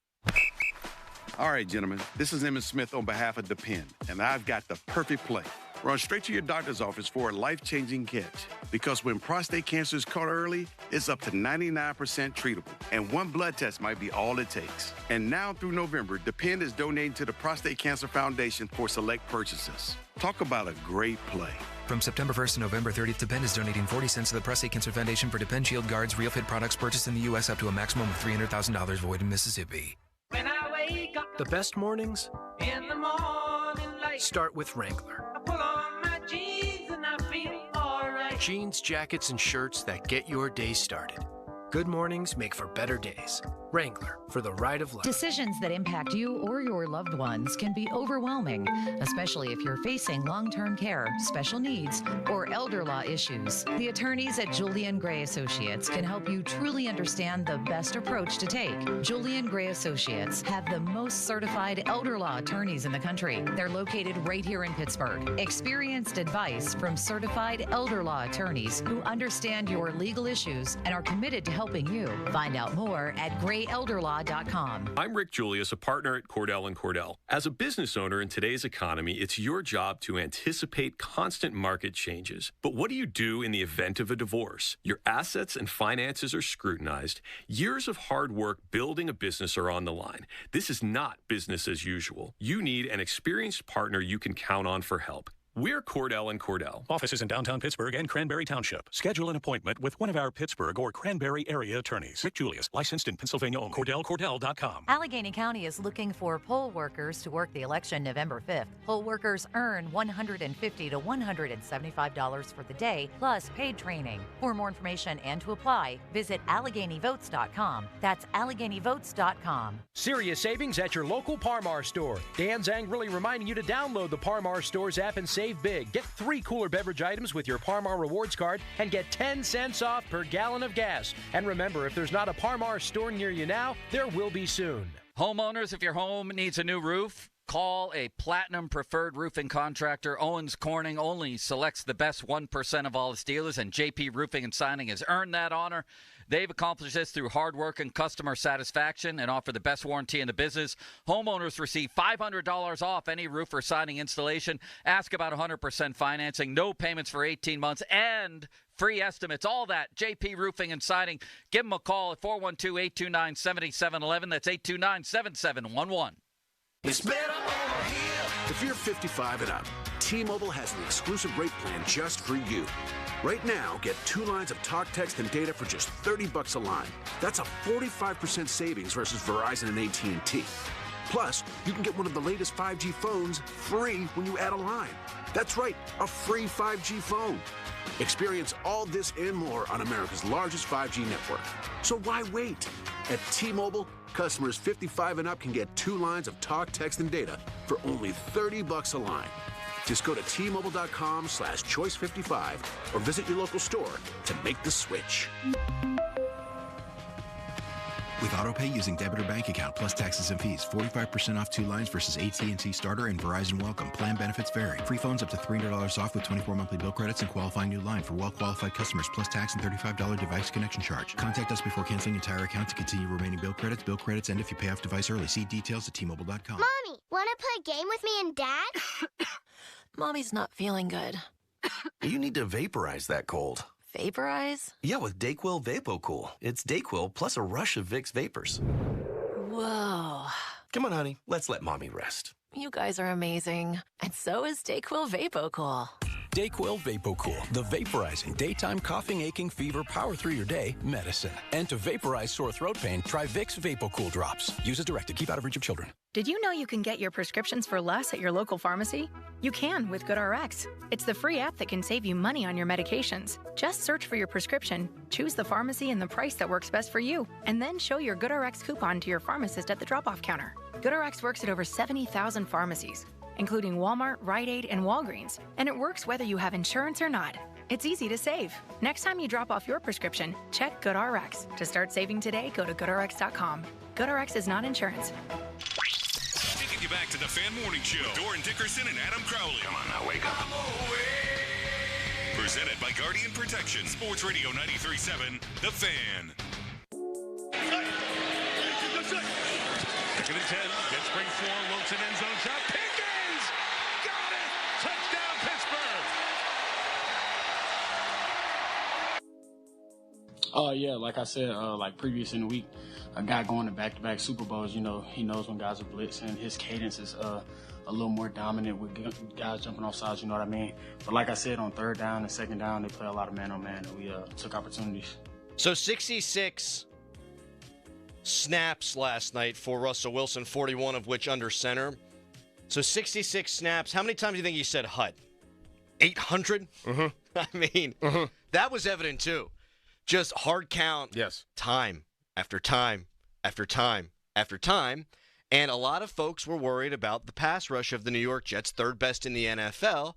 All right, gentlemen, this is Emmitt Smith on behalf of Depend, and I've got the perfect play. Run straight to your doctor's office for a life-changing catch. Because when prostate cancer is caught early, it's up to 99% treatable. And one blood test might be all it takes. And now through November, Depend is donating to the Prostate Cancer Foundation for select purchases. Talk about a great play. From September 1st to November 30th, Depend is donating 40 cents to the Prostate Cancer Foundation for Depend Shield Guards, Real Fit products purchased in the U.S. up to a maximum of $300,000 void in Mississippi. When I wake up, the best mornings in the morning light, start with Wrangler. I pull on my jeans and I feel alright. Jeans, jackets, and shirts that get your day started. Good mornings make for better days. Wrangler, for the ride of life. Decisions that impact you or your loved ones can be overwhelming, especially if you're facing long-term care, special needs, or elder law issues. The attorneys at Julian Gray Associates can help you truly understand the best approach to take. Julian Gray Associates have the most certified elder law attorneys in the country. They're located right here in Pittsburgh. Experienced advice from certified elder law attorneys who understand your legal issues and are committed to helping you. Find out more at grayelderlaw.com. I'm Rick Julius, a partner at Cordell & Cordell. As a business owner in today's economy, it's your job to anticipate constant market changes. But what do you do in the event of a divorce? Your assets and finances are scrutinized. Years of hard work building a business are on the line. This is not business as usual. You need an experienced partner you can count on for help. We're Cordell & Cordell. Offices in downtown Pittsburgh and Cranberry Township. Schedule an appointment with one of our Pittsburgh or Cranberry area attorneys. Rick Julius, licensed in Pennsylvania only. CordellCordell.com. Allegheny County is looking for poll workers to work the election November 5th. Poll workers earn $150 to $175 for the day, plus paid training. For more information and to apply, visit AlleghenyVotes.com. That's AlleghenyVotes.com. Serious savings at your local Parmar store. Dan angrily reminding you to download the Parmar Stores app and save big. Get 3 cooler beverage items with your Parmar Rewards card and get 10 cents off per gallon of gas. And remember, if there's not a Parmar store near you now, there will be soon. Homeowners, if your home needs a new roof, call a Platinum Preferred Roofing Contractor. Owens Corning only selects the best 1% of all its dealers, and JP Roofing and Signing has earned that honor. They've accomplished this through hard work and customer satisfaction and offer the best warranty in the business. Homeowners receive $500 off any roof or siding installation. Ask about 100% financing, no payments for 18 months, and free estimates. All that, JP Roofing and Siding. Give them a call at 412-829-7711. That's 829-7711. It's better over here. If you're 55 and up, T-Mobile has an exclusive rate plan just for you. Right now, get 2 lines of talk, text, and data for just $30 a line. That's a 45% savings versus Verizon and AT&T. Plus, you can get one of the latest 5G phones free when you add a line. That's right, a free 5G phone. Experience all this and more on America's largest 5G network. So why wait? At T-Mobile, customers 55 and up can get 2 lines of talk, text, and data for only $30 a line. Just go to T-Mobile.com/choice55 or visit your local store to make the switch. With AutoPay using debit or bank account plus taxes and fees, 45% off 2 lines versus AT&T Starter and Verizon Welcome. Plan benefits vary. Free phones up to $300 off with 24 monthly bill credits and qualifying new line for well-qualified customers plus tax and $35 device connection charge. Contact us before canceling entire account to continue remaining bill credits. Bill credits end if you pay off device early. See details at T-Mobile.com. Mommy, want to play a game with me and Dad? Mommy's not feeling good. You need to vaporize that cold. Vaporize? Yeah, with Dayquil VapoCool. It's Dayquil plus a rush of Vicks vapors. Whoa. Come on, honey. Let's let Mommy rest. You guys are amazing. And so is Dayquil VapoCool. Dayquil VapoCool, the vaporizing daytime coughing, aching, fever, power through your day medicine. And to vaporize sore throat pain, try Vicks VapoCool drops. Use as directed. Keep out of reach of children. Did you know you can get your prescriptions for less at your local pharmacy? You can with GoodRx. It's the free app that can save you money on your medications. Just search for your prescription, choose the pharmacy and the price that works best for you, and then show your GoodRx coupon to your pharmacist at the drop-off counter. GoodRx works at over 70,000 pharmacies, including Walmart, Rite Aid, and Walgreens, and it works whether you have insurance or not. It's easy to save. Next time you drop off your prescription, check GoodRx. To start saving today, go to GoodRx.com. GoodRx is not insurance. Taking you back to the Fan Morning Show. Doran Dickerson and Adam Crowley. Come on now, wake up. Presented by Guardian Protection. Sports Radio 93.7, The Fan. Second and 10. Jets bring 4. Wilson end zone shot. Pickens! Got it! Touchdown, Pittsburgh! Yeah, like I said, like previous in the week, a guy going to back-to-back Super Bowls, you know, he knows when guys are blitzing. His cadence is a little more dominant with guys jumping off sides, you know what I mean? But like I said, on third down and second down, they play a lot of man-on-man, and we took opportunities. So 66 snaps last night for Russell Wilson, 41 of which under center. So 66 snaps. How many times do you think he said hut? 800? Mm-hmm. I mean, that was evident too. Just hard count. Yes. Time after time after time after time. And a lot of folks were worried about the pass rush of the New York Jets, third best in the NFL,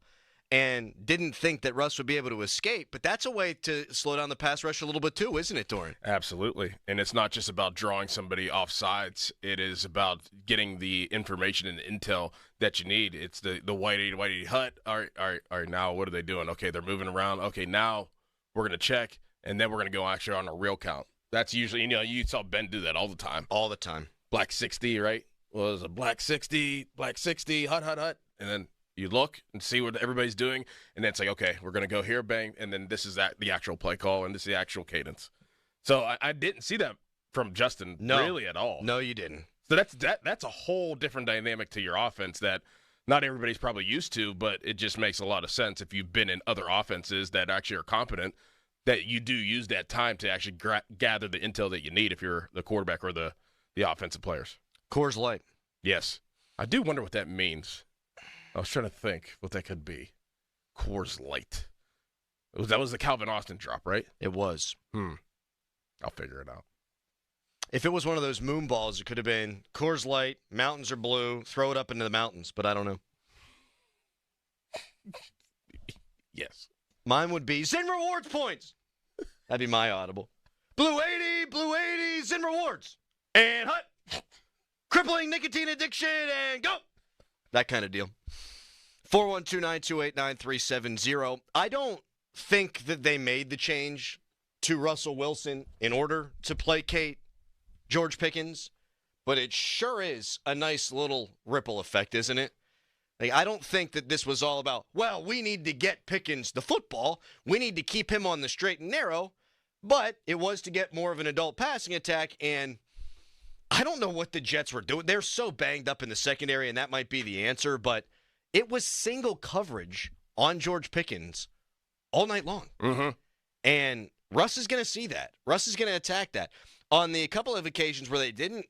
and didn't think that Russ would be able to escape. But that's a way to slow down the pass rush a little bit too, isn't it, Doran? Absolutely. And it's not just about drawing somebody off sides. It is about getting the information and intel that you need. It's the whitey hut. All right, now what are they doing? Okay, they're moving around. Okay, now we're going to check, and then we're going to go actually on a real count. That's usually, you saw Ben do that all the time. All the time. Black 60, right? Well, it was a black 60, hut. And then you look and see what everybody's doing, and then it's like, okay, we're going to go here, bang, and then this is the actual play call, and this is the actual cadence. So I didn't see that from Justin really at all. No, you didn't. So that's a whole different dynamic to your offense that not everybody's probably used to, but it just makes a lot of sense if you've been in other offenses that actually are competent, that you do use that time to actually gather the intel that you need if you're the quarterback or the offensive players. Coors Light. Yes. I do wonder what that means. I was trying to think what that could be. Coors Light. That was the Calvin Austin drop, right? It was. I'll figure it out. If it was one of those moon balls, it could have been Coors Light, mountains are blue, throw it up into the mountains, but I don't know. Yes. Mine would be Zyn Rewards points. That'd be my audible. Blue 80, Zyn Rewards. And hut. Crippling nicotine addiction, and go. that kind of deal. 412-928-9370. I don't think that they made the change to Russell Wilson in order to placate George Pickens, but it sure is a nice little ripple effect, isn't it? Like, I don't think that this was all about, well, we need to get Pickens the football. We need to keep him on the straight and narrow. But it was to get more of an adult passing attack, and I don't know what the Jets were doing. They're so banged up in the secondary, and that might be the answer, but it was single coverage on George Pickens all night long. Mm-hmm. And Russ is going to see that. Russ is going to attack that. On the couple of occasions where they didn't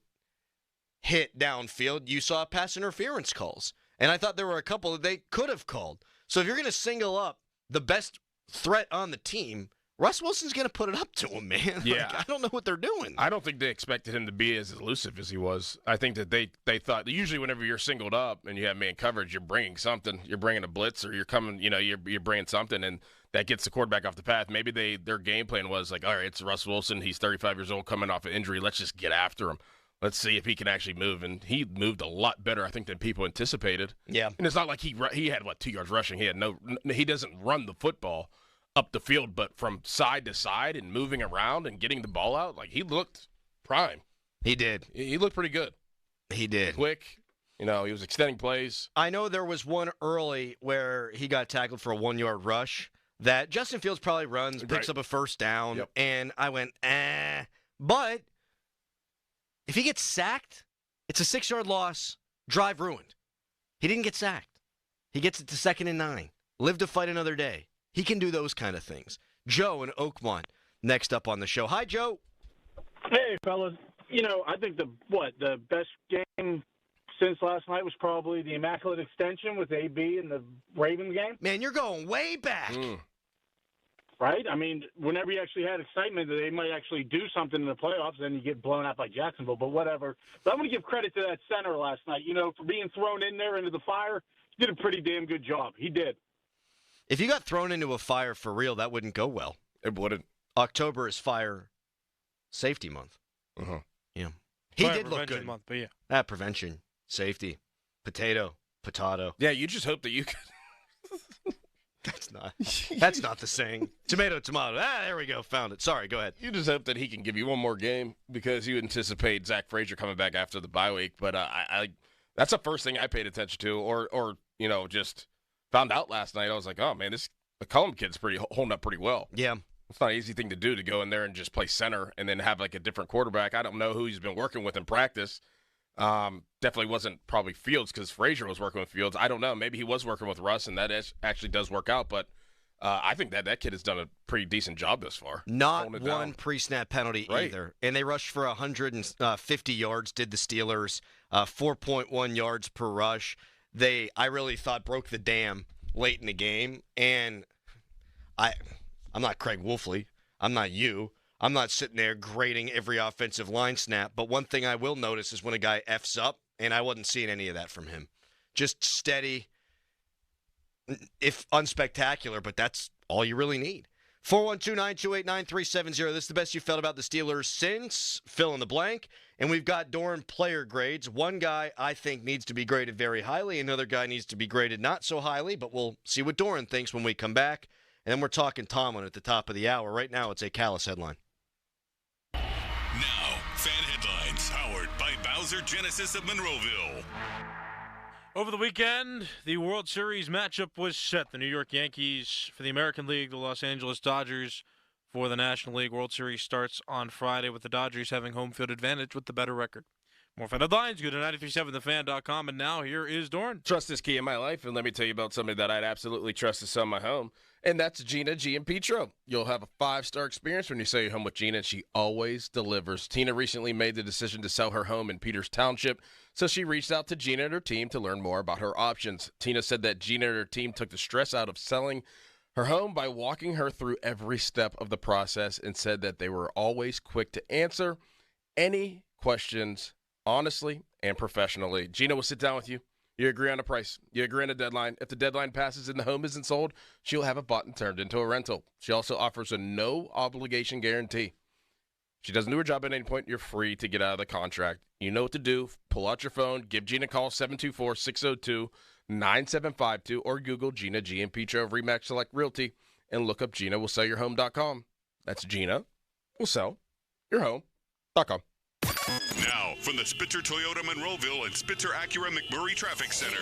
hit downfield, you saw pass interference calls. And I thought there were a couple that they could have called. So if you're going to single up the best threat on the team, Russ Wilson's going to put it up to him, man. Yeah. I don't know what they're doing. I don't think they expected him to be as elusive as he was. I think that they thought, usually whenever you're singled up and you have man coverage, you're bringing something. You're bringing a blitz or you're coming, you're bringing something, and that gets the quarterback off the path. Maybe their game plan was like, all right, it's Russ Wilson. He's 35 years old coming off an injury. Let's just get after him. Let's see if he can actually move. And he moved a lot better, I think, than people anticipated. Yeah. And it's not like he had, 2 yards rushing. He doesn't run the football up the field, but from side to side and moving around and getting the ball out, like, he looked prime. He did. He looked pretty good. He did. Quick. He was extending plays. I know there was one early where he got tackled for a 1-yard rush that Justin Fields probably runs, picks up a first down, and I went, But if he gets sacked, it's a 6-yard loss, drive ruined. He didn't get sacked. He gets it to 2nd and 9. Live to fight another day. He can do those kind of things. Joe in Oakmont, next up on the show. Hi, Joe. Hey, fellas. I think the best game since last night was probably the Immaculate Extension with AB in the Ravens game. Man, you're going way back. Right? I mean, whenever you actually had excitement that they might actually do something in the playoffs, then you get blown out by Jacksonville, but whatever. But I'm going to give credit to that center last night. For being thrown in there into the fire, he did a pretty damn good job. He did. If you got thrown into a fire for real, that wouldn't go well. It wouldn't. October is fire safety month. Uh-huh. Yeah. He Fire did look good. month, but yeah. Prevention, safety, potato. Yeah, you just hope that you could. That's not the saying. Tomato. There we go. Found it. Sorry, go ahead. You just hope that he can give you one more game because you anticipate Zach Frazier coming back after the bye week. But I that's the first thing I paid attention to, or just found out last night. I was like, oh man, this McCollum kid's holding up pretty well. Yeah. It's not an easy thing to do, to go in there and just play center and then have like a different quarterback. I don't know who he's been working with in practice. Definitely wasn't probably Fields, because Frazier was working with Fields. I don't know. Maybe he was working with Russ, and that actually does work out. But I think that kid has done a pretty decent job thus far. Not one pre-snap penalty either. And they rushed for 150 yards, did the Steelers, 4.1 yards per rush. I really thought broke the dam late in the game. And I'm not Craig Wolfley. I'm not you. I'm not sitting there grading every offensive line snap. But one thing I will notice is when a guy F's up, and I wasn't seeing any of that from him. Just steady, if unspectacular, but that's all you really need. 412-928-9370. This is the best you felt about the Steelers since fill in the blank. And we've got Doran player grades. One guy I think needs to be graded very highly. Another guy needs to be graded not so highly, but we'll see what Doran thinks when we come back. And then we're talking Tomlin at the top of the hour. Right now, it's a Callus headline. Now, fan headlines powered by Bowser Genesis of Monroeville. Over the weekend, the World Series matchup was set. The New York Yankees for the American League, the Los Angeles Dodgers for the National League. World Series starts on Friday with the Dodgers having home field advantage with the better record. More fan headlines, go to 937thefan.com, and now here is Doran. Trust is key in my life, and let me tell you about somebody that I'd absolutely trust to sell my home, and that's Gina G. and Petro. You'll have a 5-star experience when you sell your home with Gina, and she always delivers. Tina recently made the decision to sell her home in Peters Township, so she reached out to Gina and her team to learn more about her options. Tina said that Gina and her team took the stress out of selling her home by walking her through every step of the process, and said that they were always quick to answer any questions honestly and professionally. Gina will sit down with you. You agree on a price. You agree on a deadline. If the deadline passes and the home isn't sold, she'll have it bought and turned into a rental. She also offers a no-obligation guarantee. She doesn't do her job at any point, you're free to get out of the contract. You know what to do. Pull out your phone, give Gina a call, 724-602-9752, or Google Gina GMP Trove Remax Select Realty and look up GinaWillSellYourHome.com. That's Gina will sell your home.com. Now, from the Spitzer Toyota Monroeville and Spitzer Acura McMurray Traffic Center.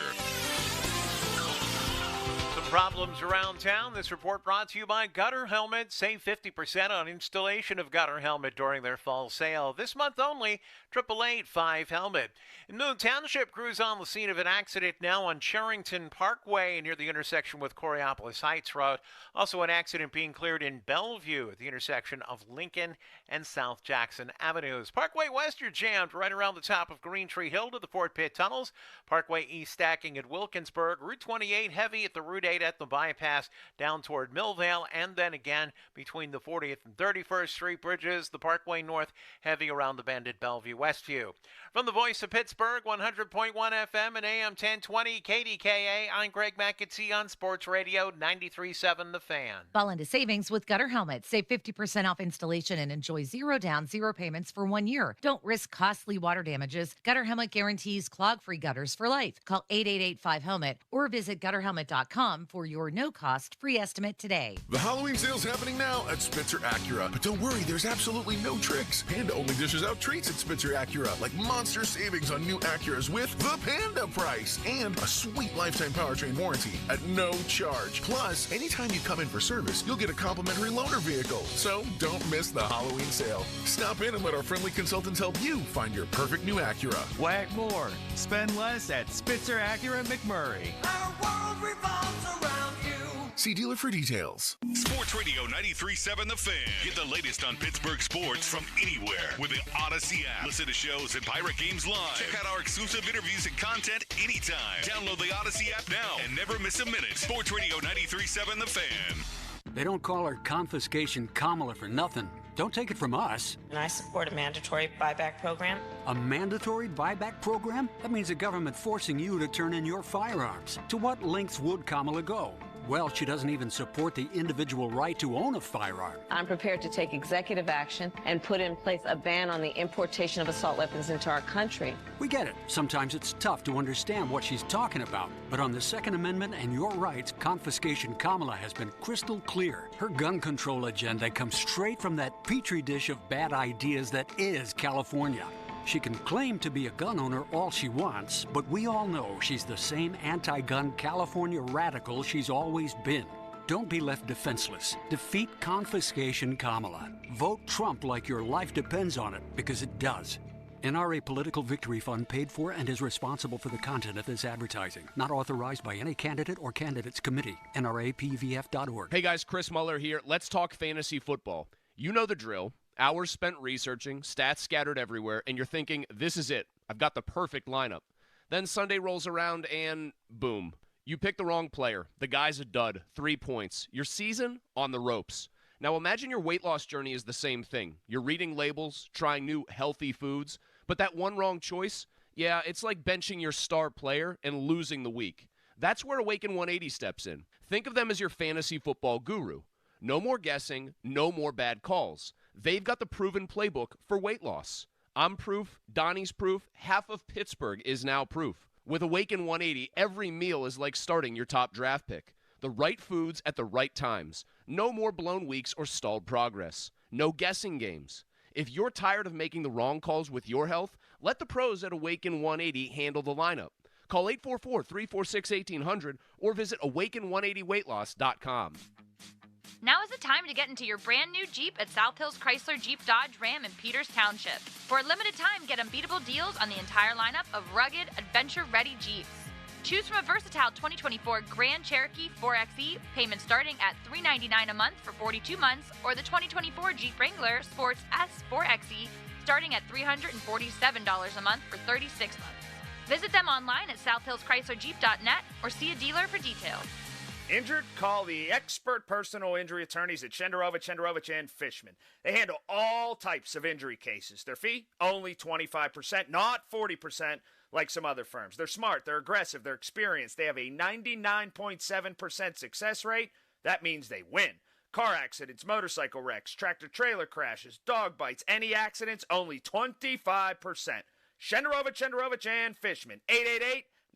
Some problems around town. This report brought to you by Gutter Helmet. Save 50% on installation of Gutter Helmet during their fall sale. This month only, 888-5 Helmet. In Moon Township, crews on the scene of an accident now on Charrington Parkway near the intersection with Coriopolis Heights Road. Also an accident being cleared in Bellevue at the intersection of Lincoln and South Jackson Avenues. Parkway West, you're jammed right around the top of Green Tree Hill to the Fort Pitt Tunnels. Parkway East stacking at Wilkinsburg. Route 28 heavy at the Route 8 at the bypass down toward Millvale, and then again between the 40th and 31st Street bridges. The Parkway North heavy around the bend at Bellevue Westview. From the voice of Pittsburgh, 100.1 FM and AM 1020 KDKA, I'm Greg McAtee on Sports Radio 93.7 The Fan. Fall into savings with Gutter Helmet. Save 50% off installation and enjoy 0 down, 0 payments for 1 year. Don't risk costly water damages. Gutter Helmet guarantees clog-free gutters for life. Call 888-5HELMET or visit gutterhelmet.com for your no-cost free estimate today. The Halloween sale's happening now at Spitzer Acura. But don't worry, there's absolutely no tricks. Panda only dishes out treats at Spitzer Acura, like monster savings on new Acuras with the Panda price and a sweet lifetime powertrain warranty at no charge. Plus, anytime you come in for service, you'll get a complimentary loaner vehicle. So don't miss the Halloween sale. Stop in and let our friendly consultants help you find your perfect new Acura. Whack more. Spend less at Spitzer Acura McMurray. Our world revolves around you. See dealer for details. Sports Radio 93.7 The Fan. Get the latest on Pittsburgh sports from anywhere with the Odyssey app. Listen to shows and Pirate Games live. Check out our exclusive interviews and content anytime. Download the Odyssey app now and never miss a minute. Sports Radio 93.7 The Fan. They don't call her confiscation Kamala for nothing. Don't take it from us. And I support a mandatory buyback program. A mandatory buyback program? That means the government forcing you to turn in your firearms. To what lengths would Kamala go? Well, she doesn't even support the individual right to own a firearm. I'm prepared to take executive action and put in place a ban on the importation of assault weapons into our country. We get it. Sometimes it's tough to understand what she's talking about. But on the Second Amendment and your rights, confiscation Kamala has been crystal clear. Her gun control agenda comes straight from that petri dish of bad ideas that is California. She can claim to be a gun owner all she wants, but we all know she's the same anti-gun California radical she's always been. Don't be left defenseless. Defeat confiscation Kamala. Vote Trump like your life depends on it, because it does. NRA Political Victory Fund paid for and is responsible for the content of this advertising. Not authorized by any candidate or candidates committee. NRAPVF.org. Hey guys, Chris Muller here. Let's talk fantasy football. You know the drill. Hours spent researching, stats scattered everywhere, and you're thinking, this is it. I've got the perfect lineup. Then Sunday rolls around and boom. You pick the wrong player. The guy's a dud. 3 points. Your season on the ropes. Now imagine your weight loss journey is the same thing. You're reading labels, trying new healthy foods, but that one wrong choice, yeah, it's like benching your star player and losing the week. That's where Awaken 180 steps in. Think of them as your fantasy football guru. No more guessing, no more bad calls. They've got the proven playbook for weight loss. I'm proof, Donnie's proof, half of Pittsburgh is now proof. With Awaken 180, every meal is like starting your top draft pick. The right foods at the right times. No more blown weeks or stalled progress. No guessing games. If you're tired of making the wrong calls with your health, let the pros at Awaken 180 handle the lineup. Call 844-346-1800 or visit awaken180weightloss.com. Now is the time to get into your brand new Jeep at South Hills Chrysler Jeep Dodge Ram in Peters Township. For a limited time, get unbeatable deals on the entire lineup of rugged, adventure-ready Jeeps. Choose from a versatile 2024 Grand Cherokee 4xe, payment starting at $399 a month for 42 months, or the 2024 Jeep Wrangler Sports S 4xe, starting at $347 a month for 36 months. Visit them online at southhillschryslerjeep.net or see a dealer for details. Injured? Call the expert personal injury attorneys at Shenderovich and Fishman. They handle all types of injury cases. Their fee? Only 25%, not 40% like some other firms. They're smart, they're aggressive, they're experienced. They have a 99.7% success rate. That means they win. Car accidents, motorcycle wrecks, tractor-trailer crashes, dog bites, any accidents, only 25%. Shenderovich, and Fishman.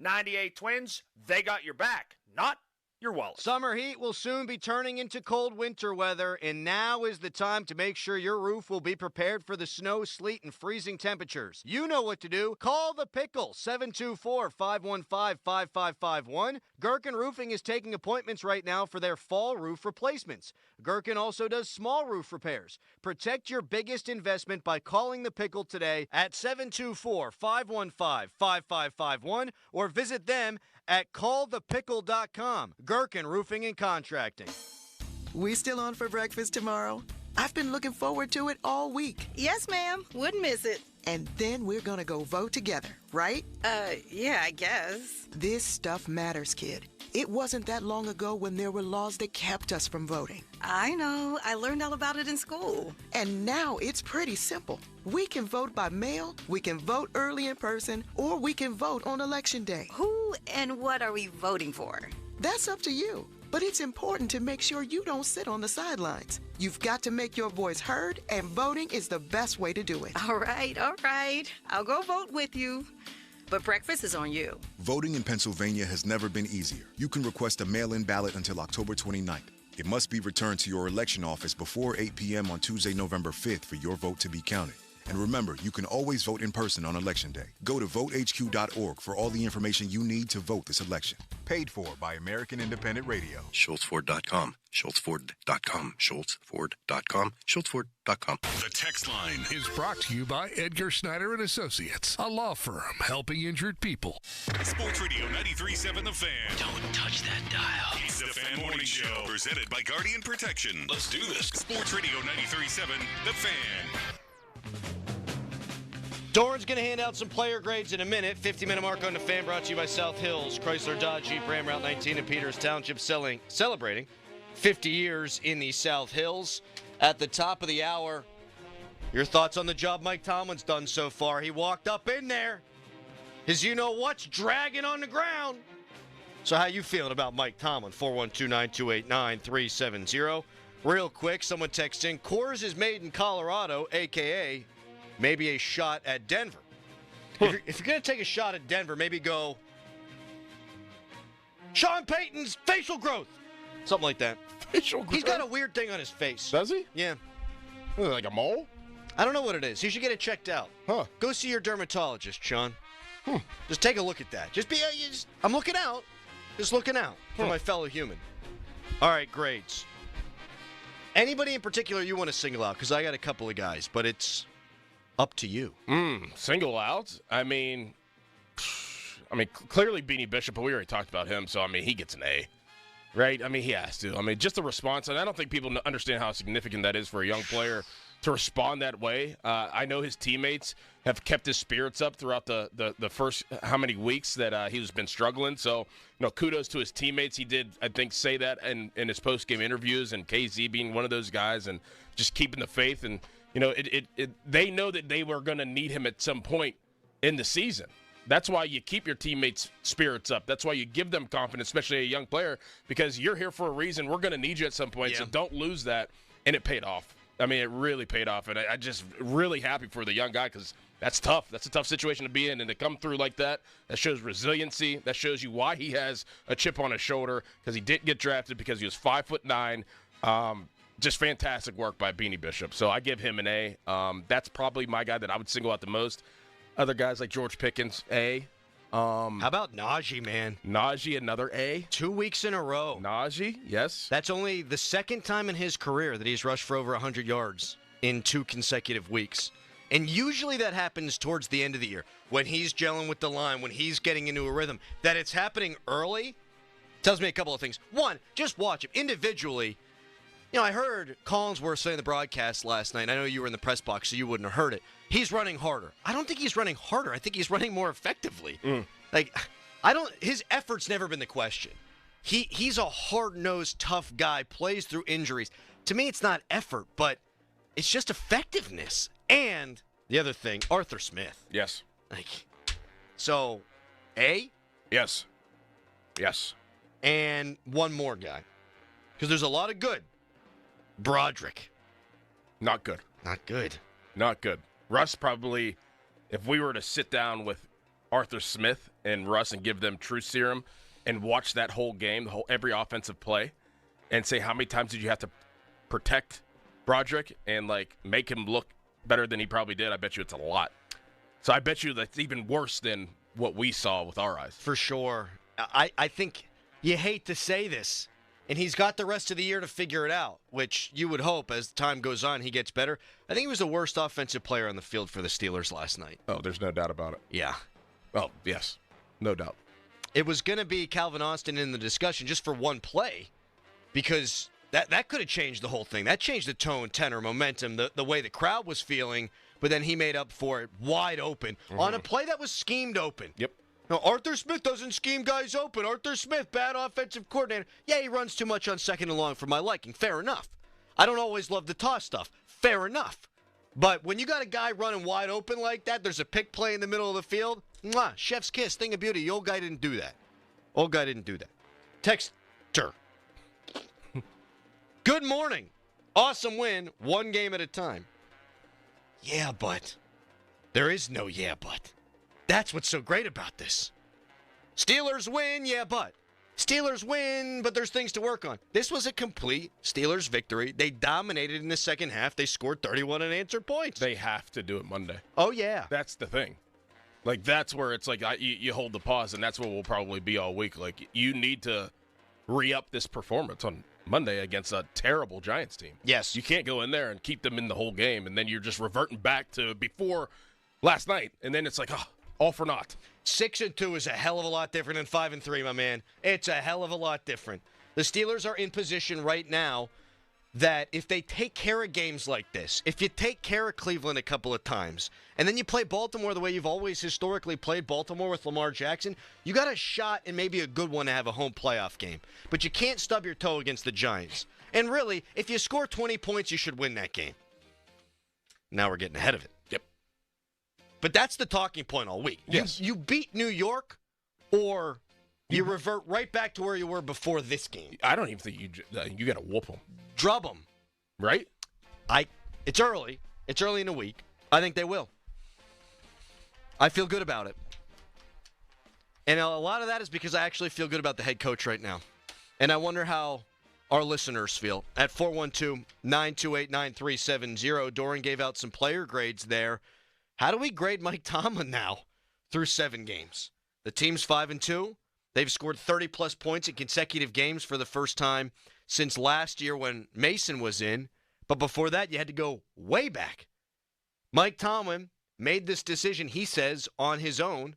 888-98-TWINS. They got your back, not your wallet. Summer heat will soon be turning into cold winter weather, and now is the time to make sure your roof will be prepared for the snow, sleet, and freezing temperatures. You know what to do. Call the Pickle, 724-515-5551. Gherkin Roofing is taking appointments right now for their fall roof replacements. Gherkin also does small roof repairs. Protect your biggest investment by calling the Pickle today at 724-515-5551 or visit them at callthepickle.com. Gherkin Roofing and Contracting. We still on for breakfast tomorrow? I've been looking forward to it all week. Yes, ma'am. Wouldn't miss it. And then we're gonna go vote together, right? Yeah, I guess. This stuff matters, kid. It wasn't that long ago when there were laws that kept us from voting. I know. I learned all about it in school. And now it's pretty simple. We can vote by mail, we can vote early in person, or we can vote on Election Day. Who and what are we voting for? That's up to you. But it's important to make sure you don't sit on the sidelines. You've got to make your voice heard, and voting is the best way to do it. All right. I'll go vote with you. But breakfast is on you. Voting in Pennsylvania has never been easier. You can request a mail-in ballot until October 29th. It must be returned to your election office before 8 p.m. on Tuesday, November 5th for your vote to be counted. And remember, you can always vote in person on Election Day. Go to votehq.org for all the information you need to vote this election. Paid for by American Independent Radio. SchultzFord.com. SchultzFord.com. SchultzFord.com. SchultzFord.com. The text line is brought to you by Edgar Snyder and Associates, a law firm helping injured people. Sports Radio 93.7 The Fan. Don't touch that dial. It's the Fan Morning Show, presented by Guardian Protection. Let's do this. Sports Radio 93.7 The Fan. Doran's going to hand out some player grades in a minute. 50-minute mark on the Fan, brought to you by South Hills, Chrysler Dodge Jeep Ram Route 19 in Peters Township, celebrating 50 years in the South Hills. At the top of the hour, your thoughts on the job Mike Tomlin's done so far. He walked up in there. His you-know-what's dragging on the ground. So how you feeling about Mike Tomlin? 412-928-9370. Real quick, someone texts in, Coors is made in Colorado, a.k.a. maybe a shot at Denver. If you're going to take a shot at Denver, maybe go Sean Payton's facial growth. Something like that. Facial growth? He's got a weird thing on his face. Does he? Yeah. Like a mole? I don't know what it is. You should get it checked out. Huh. Go see your dermatologist, Sean. Just take a look at that. I'm looking out. Just looking out for my fellow human. All right, grades. Anybody in particular you want to single out? Because I got a couple of guys, but it's up to you. Single out? I mean, clearly Beanie Bishop, but we already talked about him, so, he gets an A. Right? He has to. Just the response, and I don't think people understand how significant that is for a young player to respond that way. I know his teammates have kept his spirits up throughout the first how many weeks that he's been struggling. So, kudos to his teammates. He did, I think, say that in his post-game interviews, and KZ being one of those guys, and just keeping the faith. And, they know that they were going to need him at some point in the season. That's why you keep your teammates' spirits up. That's why you give them confidence, especially a young player, because you're here for a reason. We're going to need you at some point, so don't lose that. And it paid off. It really paid off, and I just really happy for the young guy because that's tough. That's a tough situation to be in, and to come through like that shows resiliency. That shows you why he has a chip on his shoulder, because he didn't get drafted because he was 5'9". Just fantastic work by Beanie Bishop. So I give him an A. That's probably my guy that I would single out the most. Other guys like George Pickens, A. How about Najee, man? Najee, another A. 2 weeks in a row. Najee, yes. That's only the second time in his career that he's rushed for over 100 yards in 2 consecutive weeks. And usually that happens towards the end of the year, when he's gelling with the line, when he's getting into a rhythm. That it's happening early tells me a couple of things. One, just watch him individually. I heard Collinsworth say in the broadcast last night, I know you were in the press box, so you wouldn't have heard it. He's running harder. I don't think he's running harder. I think he's running more effectively. His effort's never been the question. He's a hard-nosed, tough guy, plays through injuries. To me, it's not effort, but it's just effectiveness. And the other thing, Arthur Smith. Yes. So, A? Yes. Yes. And one more guy. Because there's a lot of good. Broderick. Not good. Not good. Not good. Russ probably, if we were to sit down with Arthur Smith and Russ and give them true serum and watch that whole game, every offensive play, and say how many times did you have to protect Broderick and make him look better than he probably did, I bet you it's a lot. So I bet you that's even worse than what we saw with our eyes. For sure. I think you hate to say this, and he's got the rest of the year to figure it out, which you would hope as time goes on he gets better. I think he was the worst offensive player on the field for the Steelers last night. Oh, there's no doubt about it. Yeah. Oh, yes. No doubt. It was going to be Calvin Austin in the discussion just for one play because that could have changed the whole thing. That changed the tone, tenor, momentum, the way the crowd was feeling, but then he made up for it wide open on a play that was schemed open. Yep. No, Arthur Smith doesn't scheme guys open. Arthur Smith, bad offensive coordinator. Yeah, he runs too much on second and long for my liking. Fair enough. I don't always love the toss stuff. Fair enough. But when you got a guy running wide open like that, there's a pick play in the middle of the field, mwah, chef's kiss, thing of beauty. The old guy didn't do that. Old guy didn't do that. Texter. Good morning. Awesome win, one game at a time. Yeah, but. There is no yeah, but. That's what's so great about this. Steelers win, yeah, but. Steelers win, but there's things to work on. This was a complete Steelers victory. They dominated in the second half. They scored 31 unanswered points. They have to do it Monday. Oh, yeah. That's the thing. That's where it's you hold the pause, and that's where we'll probably be all week. You need to re-up this performance on Monday against a terrible Giants team. Yes. You can't go in there and keep them in the whole game, and then you're just reverting back to before last night, and then it's all for naught. 6-2 is a hell of a lot different than 5-3, my man. It's a hell of a lot different. The Steelers are in position right now that if they take care of games like this, if you take care of Cleveland a couple of times, and then you play Baltimore the way you've always historically played Baltimore with Lamar Jackson, you got a shot and maybe a good one to have a home playoff game. But you can't stub your toe against the Giants. And really, if you score 20 points, you should win that game. Now we're getting ahead of it. Yep. But that's the talking point all week. Yes. You beat New York, or you revert right back to where you were before this game. I don't even think you got to whoop them. Drub them. Right? It's early. It's early in the week. I think they will. I feel good about it. And a lot of that is because I actually feel good about the head coach right now. And I wonder how our listeners feel. At 412-928-9370, Doran gave out some player grades there. How do we grade Mike Tomlin now through 7 games? The team's 5-2. They've scored 30-plus points in consecutive games for the first time since last year when Mason was in. But before that, you had to go way back. Mike Tomlin made this decision, he says, on his own,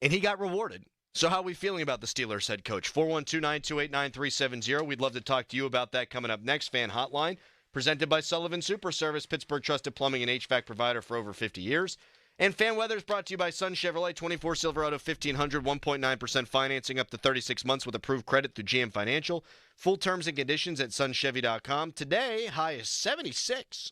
and he got rewarded. So how are we feeling about the Steelers head coach? 412-928-9370. We'd love to talk to you about that coming up next. Fan Hotline, presented by Sullivan Super Service, Pittsburgh trusted plumbing and HVAC provider for over 50 years. And Fan Weather is brought to you by Sun Chevrolet, 24 Silverado 1500, 1.9% financing up to 36 months with approved credit through GM Financial. Full terms and conditions at sunchevy.com. Today, high is 76.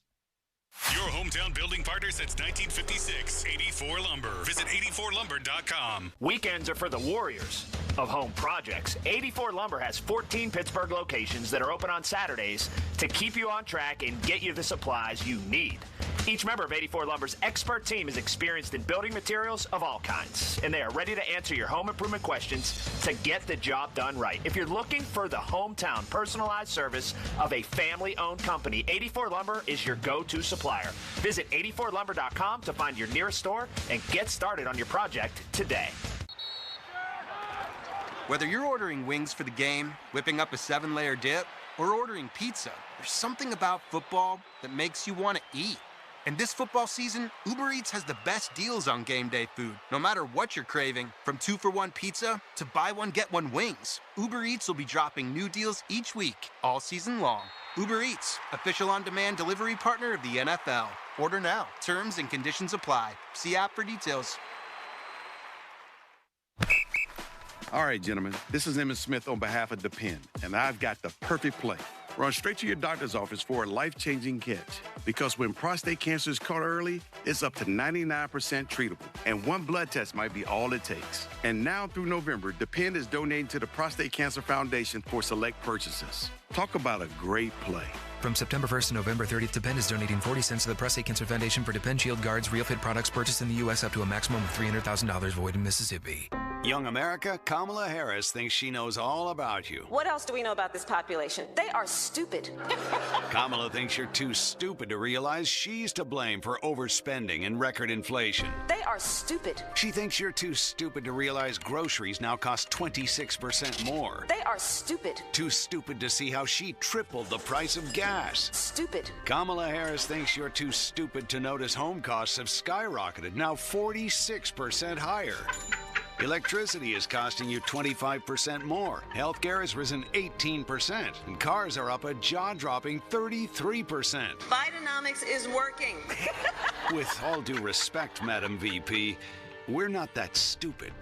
Your hometown building partner since 1956, 84 Lumber. Visit 84lumber.com. Weekends are for the warriors of home projects. 84 Lumber has 14 Pittsburgh locations that are open on Saturdays to keep you on track and get you the supplies you need. Each member of 84 Lumber's expert team is experienced in building materials of all kinds, and they are ready to answer your home improvement questions to get the job done right. If you're looking for the hometown personalized service of a family-owned company, 84 Lumber is your go-to supplier. Visit 84lumber.com to find your nearest store and get started on your project today. Whether you're ordering wings for the game, whipping up a 7-layer dip, or ordering pizza, there's something about football that makes you want to eat. And this football season, Uber Eats has the best deals on game day food. No matter what you're craving, from 2-for-1 pizza to buy one, get one wings, Uber Eats will be dropping new deals each week, all season long. Uber Eats, official on-demand delivery partner of the NFL. Order now. Terms and conditions apply. See app for details. All right, gentlemen, this is Emmitt Smith on behalf of Depend, and I've got the perfect play. Run straight to your doctor's office for a life-changing catch. Because when prostate cancer is caught early, it's up to 99% treatable. And one blood test might be all it takes. And now through November, Depend is donating to the Prostate Cancer Foundation for select purchases. Talk about a great play. From September 1st to November 30th, Depend is donating 40 cents to the Prostate Cancer Foundation for Depend Shield Guards Real Fit products purchased in the U.S. up to a maximum of $300,000 void in Mississippi. Young America, Kamala Harris thinks she knows all about you. What else do we know about this population? They are stupid. Kamala thinks you're too stupid to realize she's to blame for overspending and record inflation. They are stupid. She thinks you're too stupid to realize groceries now cost 26% more. They are stupid. Too stupid to see how she tripled the price of gas. Stupid. Kamala Harris thinks you're too stupid to notice home costs have skyrocketed, now 46% higher. Electricity is costing you 25% more. Healthcare has risen 18%. And cars are up a jaw-dropping 33%. Bidenomics is working. With all due respect, Madam VP, we're not that stupid.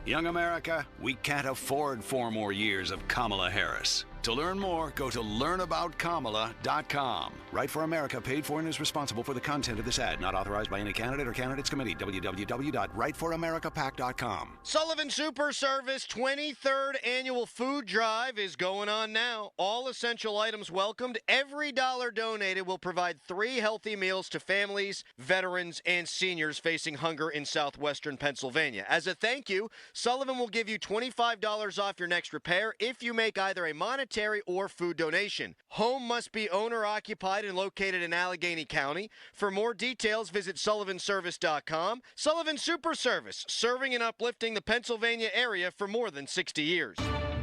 Young America, we can't afford 4 more years of Kamala Harris. To learn more, go to learnaboutkamala.com. Right for America paid for and is responsible for the content of this ad. Not authorized by any candidate or candidates committee. www.rightforamericapac.com. Sullivan Super Service 23rd Annual Food Drive is going on now. All essential items welcomed. Every dollar donated will provide 3 healthy meals to families, veterans, and seniors facing hunger in southwestern Pennsylvania. As a thank you, Sullivan will give you $25 off your next repair if you make either a monetary or food donation. Home must be owner-occupied and located in Allegheny County. For more details, visit sullivanservice.com. Sullivan Super Service, serving and uplifting the Pennsylvania area for more than 60 years.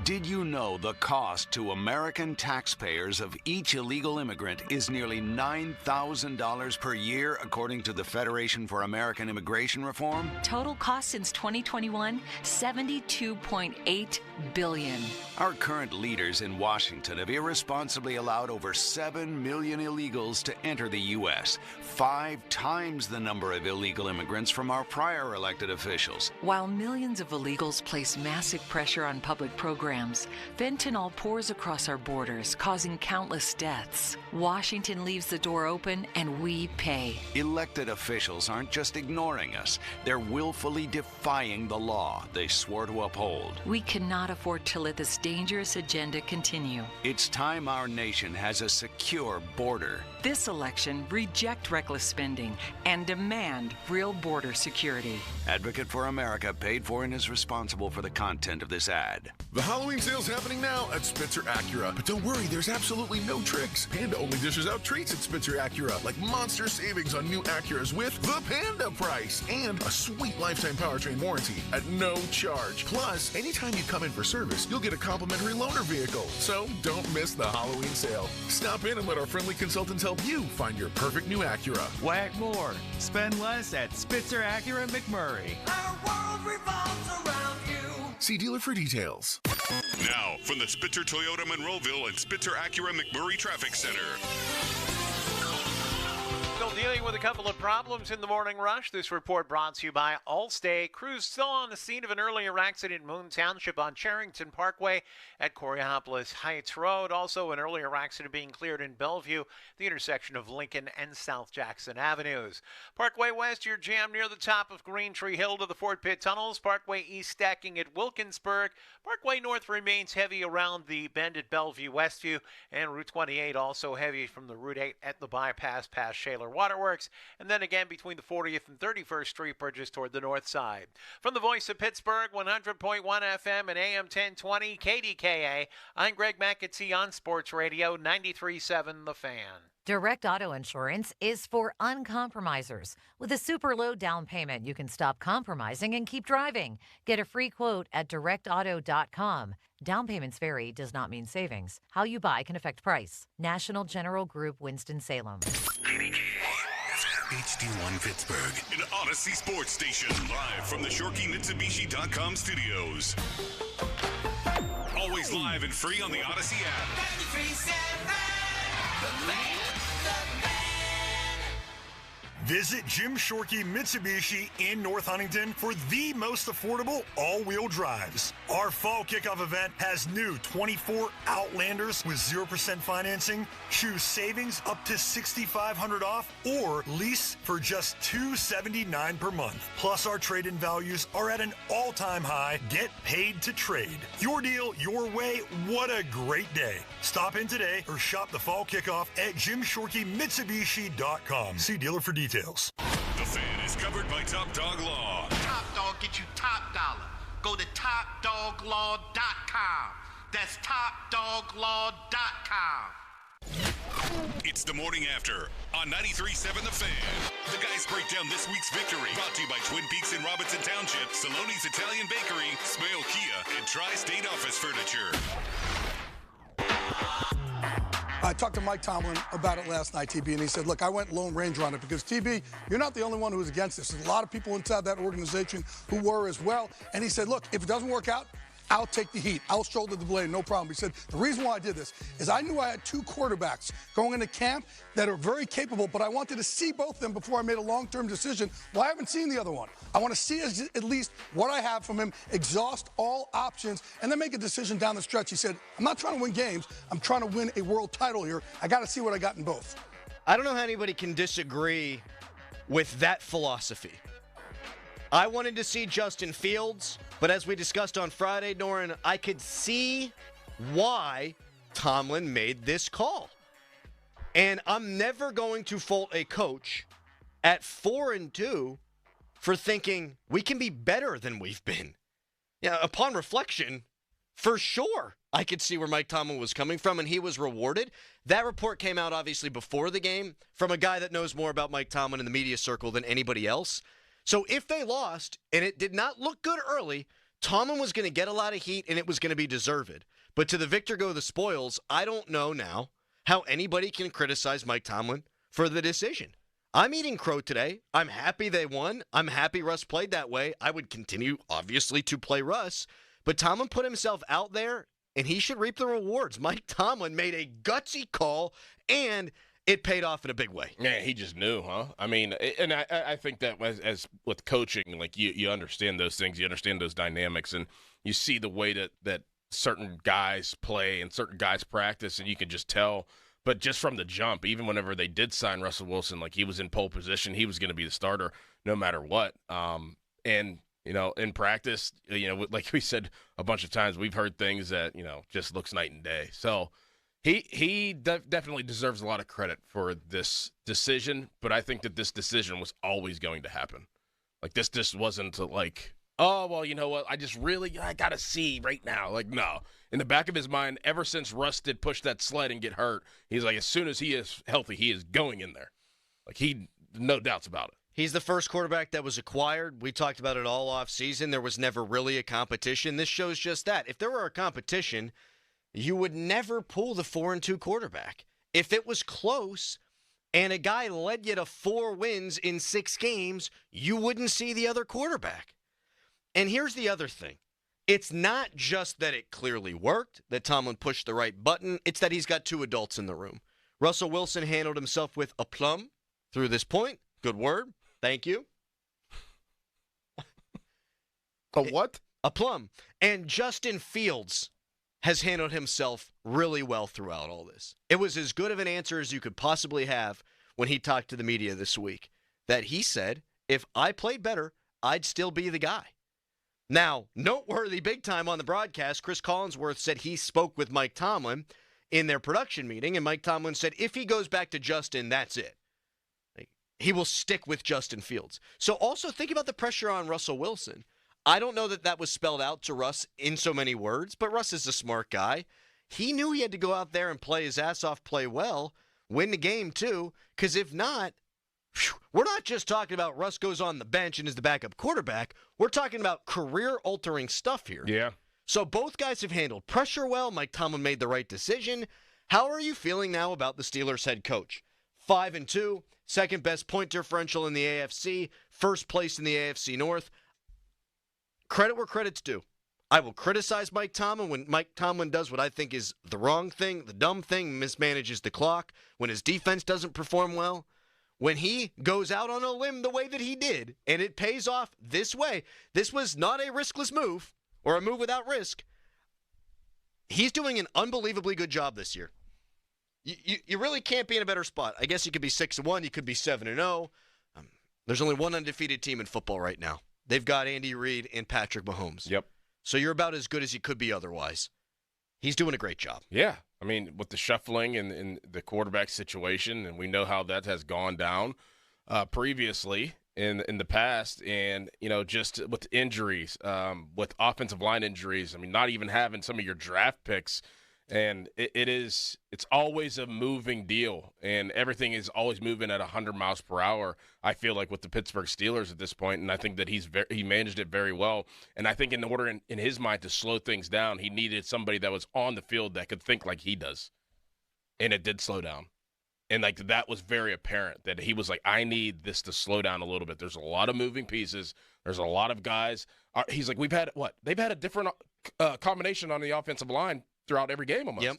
Did you know the cost to American taxpayers of each illegal immigrant is nearly $9,000 per year, according to the Federation for American Immigration Reform? Total cost since 2021, $72.8 billion. Our current leaders in Washington have irresponsibly allowed over 7 million illegals to enter the U.S., 5 times the number of illegal immigrants from our prior elected officials. While millions of illegals place massive pressure on public programs, fentanyl pours across our borders, causing countless deaths. Washington leaves the door open, and we pay. Elected officials aren't just ignoring us. They're willfully defying the law they swore to uphold. We cannot afford to let this dangerous agenda continue. It's time our nation has a secure border. This election, reject reckless spending and demand real border security. Advocate for America paid for and is responsible for the content of this ad. The Halloween sale's happening now at Spitzer Acura. But don't worry, there's absolutely no tricks. Panda only dishes out treats at Spitzer Acura, like monster savings on new Acuras with the Panda price and a sweet lifetime powertrain warranty at no charge. Plus, anytime you come in for service, you'll get a complimentary loaner vehicle. So don't miss the Halloween sale. Stop in and let our friendly consultants help you find your perfect new Acura. Whack more. Spend less at Spitzer Acura McMurray. Our world revolves around you. See dealer for details. Now, from the Spitzer Toyota Monroeville and Spitzer Acura McMurray Traffic Center. Still dealing with a couple of problems in the morning rush. This report brought to you by Allstate. Crews still on the scene of an earlier accident in Moon Township on Charrington Parkway at Coriopolis Heights Road. Also, an earlier accident being cleared in Bellevue, the intersection of Lincoln and South Jackson Avenues. Parkway West, you're jammed near the top of Green Tree Hill to the Fort Pitt Tunnels. Parkway East stacking at Wilkinsburg. Parkway North remains heavy around the bend at Bellevue Westview. And Route 28 also heavy from the Route 8 at the bypass past Shaler Waterworks, and then again between the 40th and 31st Street bridges toward the north side. From the voice of Pittsburgh, 100.1 FM and AM 1020 KDKA, I'm Greg McAtee on Sports Radio 93.7 The Fan. Direct Auto Insurance is for uncompromisers. With a super low down payment, you can stop compromising and keep driving. Get a free quote at directauto.com. Down payments vary, does not mean savings. How you buy can affect price. National General Group, Winston-Salem. HD1 Pittsburgh, an Odyssey sports station, live from the ShorkeyMitsubishi.com studios. Always live and free on the Odyssey app. 93.7, the man. Visit Jim Shorkey Mitsubishi in North Huntington for the most affordable all-wheel drives. Our fall kickoff event has new 24 Outlanders with 0% financing, choose savings up to $6,500 off, or lease for just $279 per month. Plus, our trade-in values are at an all-time high. Get paid to trade. Your deal, your way. What a great day. Stop in today or shop the fall kickoff at JimShorkeyMitsubishi.com. See dealer for details. The Fan is covered by Top Dog Law. Top Dog get you top dollar. Go to TopDogLaw.com. That's TopDogLaw.com. It's the morning after on 93.7 The Fan. The guys break down this week's victory. Brought to you by Twin Peaks in Robinson Township, Saloni's Italian Bakery, Smale Kia, and Tri-State Office Furniture. I talked to Mike Tomlin about it last night, TB, and he said, look, I went Lone Ranger on it because, TB, you're not the only one who was against this. There's a lot of people inside that organization who were as well. And he said, look, if it doesn't work out, I'll take the heat. I'll shoulder the blame, no problem. He said, the reason why I did this is I knew I had two quarterbacks going into camp that are very capable, but I wanted to see both of them before I made a long-term decision. Well, I haven't seen the other one. I want to see at least what I have from him, exhaust all options, and then make a decision down the stretch. He said, I'm not trying to win games. I'm trying to win a world title here. I got to see what I got in both. I don't know how anybody can disagree with that philosophy. I wanted to see Justin Fields, but as we discussed on Friday, Norin, I could see why Tomlin made this call. And I'm never going to fault a coach at 4-2 for thinking we can be better than we've been. Yeah, upon reflection, for sure, I could see where Mike Tomlin was coming from, and he was rewarded. That report came out obviously before the game from a guy that knows more about Mike Tomlin in the media circle than anybody else. So if they lost, and it did not look good early, Tomlin was going to get a lot of heat, and it was going to be deserved. But to the victor go the spoils. I don't know now how anybody can criticize Mike Tomlin for the decision. I'm eating crow today. I'm happy they won. I'm happy Russ played that way. I would continue, obviously, to play Russ. But Tomlin put himself out there, and he should reap the rewards. Mike Tomlin made a gutsy call, and it paid off in a big way. Yeah, he just knew, huh? I mean, and I think that as with coaching, like you understand those things, you understand those dynamics, and you see the way that certain guys play and certain guys practice, and you can just tell. But just from the jump, even whenever they did sign Russell Wilson, like he was in pole position, he was going to be the starter no matter what. And you know, in practice, you know, like we said a bunch of times, we've heard things that, you know, just looks night and day. So he definitely deserves a lot of credit for this decision, but I think that this decision was always going to happen. Like, this just wasn't like, oh, well, you know what, I got to see right now. Like, no. In the back of his mind, ever since Russ did push that sled and get hurt, he's like, as soon as he is healthy, he is going in there. Like, no doubts about it. He's the first quarterback that was acquired. We talked about it all off season. There was never really a competition. This shows just that. If there were a competition, you would never pull the 4-2 quarterback. If it was close and a guy led you to 4 wins in 6 games, you wouldn't see the other quarterback. And here's the other thing. It's not just that it clearly worked, that Tomlin pushed the right button. It's that he's got 2 adults in the room. Russell Wilson handled himself with aplomb through this point. Good word. Thank you. A what? Aplomb. And Justin Fields has handled himself really well throughout all this. It was as good of an answer as you could possibly have when he talked to the media this week, that he said, if I played better, I'd still be the guy. Now, noteworthy big time on the broadcast, Chris Collinsworth said he spoke with Mike Tomlin in their production meeting, and Mike Tomlin said if he goes back to Justin, that's it. He will stick with Justin Fields. So also think about the pressure on Russell Wilson. I don't know that that was spelled out to Russ in so many words, but Russ is a smart guy. He knew he had to go out there and play his ass off, play well, win the game too, because if not, we're not just talking about Russ goes on the bench and is the backup quarterback. We're talking about career-altering stuff here. Yeah. So both guys have handled pressure well. Mike Tomlin made the right decision. How are you feeling now about the Steelers head coach? 5-2, second best point differential in the AFC, first place in the AFC North. Credit where credit's due. I will criticize Mike Tomlin when Mike Tomlin does what I think is the wrong thing, the dumb thing, mismanages the clock, when his defense doesn't perform well, when he goes out on a limb the way that he did, and it pays off this way, this was not a riskless move or a move without risk. He's doing an unbelievably good job this year. You really can't be in a better spot. I guess you could be 6-1, you could be 7-0. There's only one undefeated team in football right now. They've got Andy Reid and Patrick Mahomes. Yep. So you're about as good as you could be otherwise. He's doing a great job. Yeah. I mean, with the shuffling and the quarterback situation, and we know how that has gone down previously in the past, and, just with injuries, with offensive line injuries, I mean, not even having some of your draft picks, and it's always a moving deal, and everything is always moving at 100 miles per hour, I feel like, with the Pittsburgh Steelers at this point, and I think that he managed it very well. And I think in order in his mind to slow things down, he needed somebody that was on the field that could think like he does, and it did slow down. And, that was very apparent that he was like, I need this to slow down a little bit. There's a lot of moving pieces. There's a lot of guys. He's like, they've had a different combination on the offensive line throughout every game almost. Yep.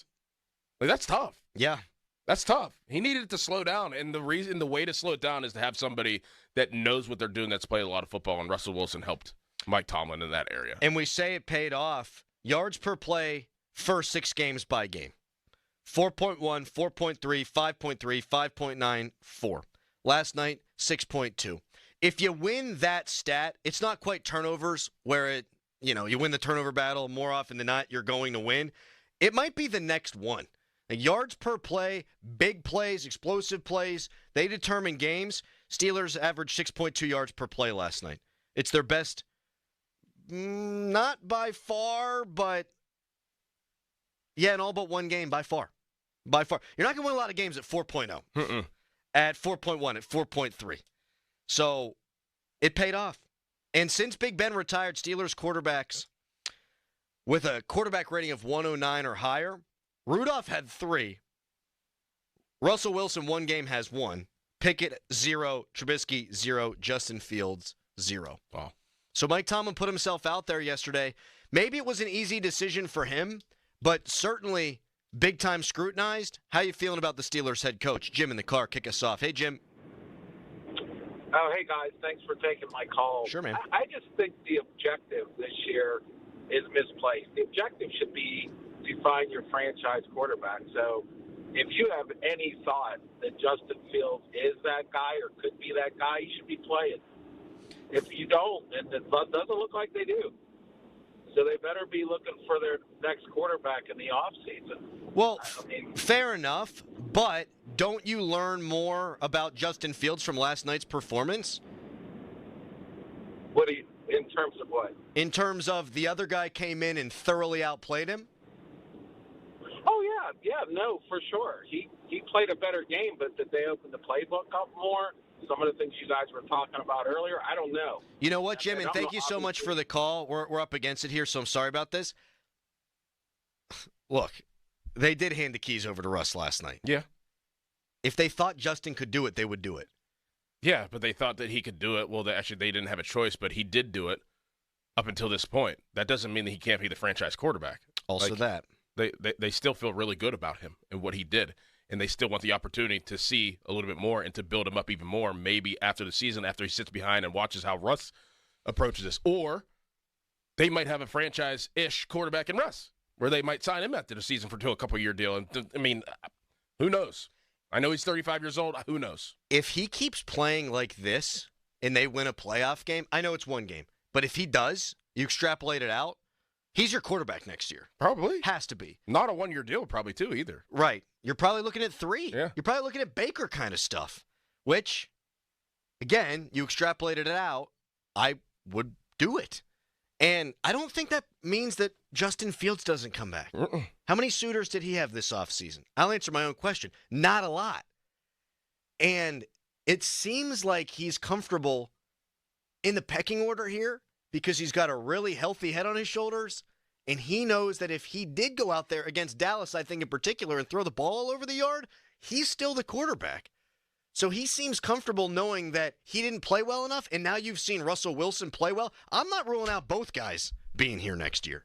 That's tough. Yeah. That's tough. He needed it to slow down, and the way to slow it down is to have somebody that knows what they're doing, that's played a lot of football, and Russell Wilson helped Mike Tomlin in that area. And we say it paid off. Yards per play, first 6 games by game. 4.1, 4.3, 5.3, 5.9, 4. Last night, 6.2. If you win that stat, it's not quite turnovers where you win the turnover battle more often than not, you're going to win. It might be the next one. Yards per play, big plays, explosive plays, they determine games. Steelers averaged 6.2 yards per play last night. It's their best, not by far, but in all but one game by far. By far. You're not going to win a lot of games at 4.0. At 4.1, at 4.3. So it paid off. And since Big Ben retired, Steelers quarterbacks with a quarterback rating of 109 or higher, Rudolph had 3. Russell Wilson, 1 game, has 1. Pickett, 0. Trubisky, 0. Justin Fields, 0. Wow. So Mike Tomlin put himself out there yesterday. Maybe it was an easy decision for him, but certainly big-time scrutinized. How you feeling about the Steelers head coach? Jim in the car, kick us off. Hey, Jim. Oh, hey, guys. Thanks for taking my call. Sure, man. I just think the objective this year is misplaced. The objective should be to find your franchise quarterback. So if you have any thought that Justin Fields is that guy or could be that guy, he should be playing. If you don't, and it doesn't look like they do. So they better be looking for their next quarterback in the offseason. Well, fair enough, but don't you learn more about Justin Fields from last night's performance? In terms of what? In terms of the other guy came in and thoroughly outplayed him? Oh, no, for sure. He played a better game, but did they open the playbook up more? Some of the things you guys were talking about earlier, I don't know. You know what, Jim, and thank you so much for the call. We're up against it here, so I'm sorry about this. Look, they did hand the keys over to Russ last night. Yeah. If they thought Justin could do it, they would do it. Yeah, but they thought that he could do it. Well, they didn't have a choice, but he did do it up until this point. That doesn't mean that he can't be the franchise quarterback. Also that. They still feel really good about him and what he did, and they still want the opportunity to see a little bit more and to build him up even more, maybe after the season, after he sits behind and watches how Russ approaches this. Or they might have a franchise-ish quarterback in Russ, where they might sign him after the season for a couple-year deal. And I mean, who knows? I know he's 35 years old. Who knows? If he keeps playing like this and they win a playoff game, I know it's one game, but if he does, you extrapolate it out, he's your quarterback next year. Probably. Has to be. Not a one-year deal, probably, too, either. Right. You're probably looking at 3. Yeah. You're probably looking at Baker kind of stuff, which, again, you extrapolated it out, I would do it. And I don't think that means that Justin Fields doesn't come back. How many suitors did he have this offseason? I'll answer my own question. Not a lot. And it seems like he's comfortable in the pecking order here because he's got a really healthy head on his shoulders, and he knows that if he did go out there against Dallas, I think in particular, and throw the ball all over the yard, he's still the quarterback. So he seems comfortable knowing that he didn't play well enough, and now you've seen Russell Wilson play well. I'm not ruling out both guys being here next year.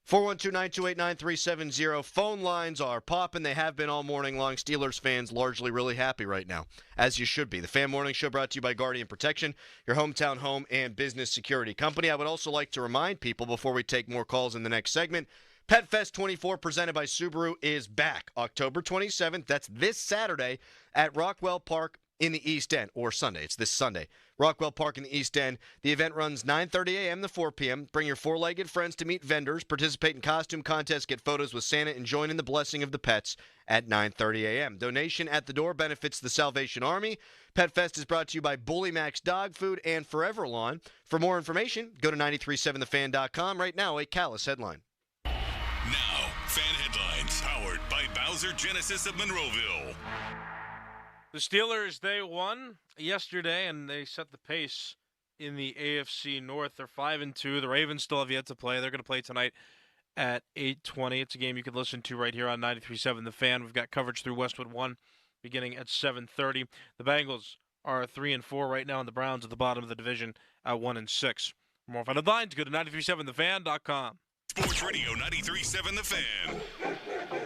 412-928-9370. Phone lines are popping. They have been all morning long. Steelers fans largely really happy right now, as you should be. The Fan Morning Show brought to you by Guardian Protection, your hometown home and business security company. I would also like to remind people before we take more calls in the next segment, Pet Fest 24 presented by Subaru is back October 27th. That's this Saturday at Rockwell Park in the East End, or Sunday. It's this Sunday. Rockwell Park in the East End. The event runs 9:30 a.m. to 4 p.m. Bring your four-legged friends to meet vendors, participate in costume contests, get photos with Santa, and join in the blessing of the pets at 9:30 a.m. Donation at the door benefits the Salvation Army. Pet Fest is brought to you by Bully Max Dog Food and Forever Lawn. For more information, go to 937thefan.com. Right now, a Callus headline. Now, fan headlines powered by Bowser Genesis of Monroeville. The Steelers, they won yesterday, and they set the pace in the AFC North. They're 5-2. The Ravens still have yet to play. They're going to play tonight at 8:20. It's a game you can listen to right here on 93.7 The Fan. We've got coverage through Westwood 1 beginning at 7:30. The Bengals are 3-4 right now, and the Browns at the bottom of the division at 1-6. For more fun headlines, go to 937thefan.com. Sports Radio 93.7 The Fan.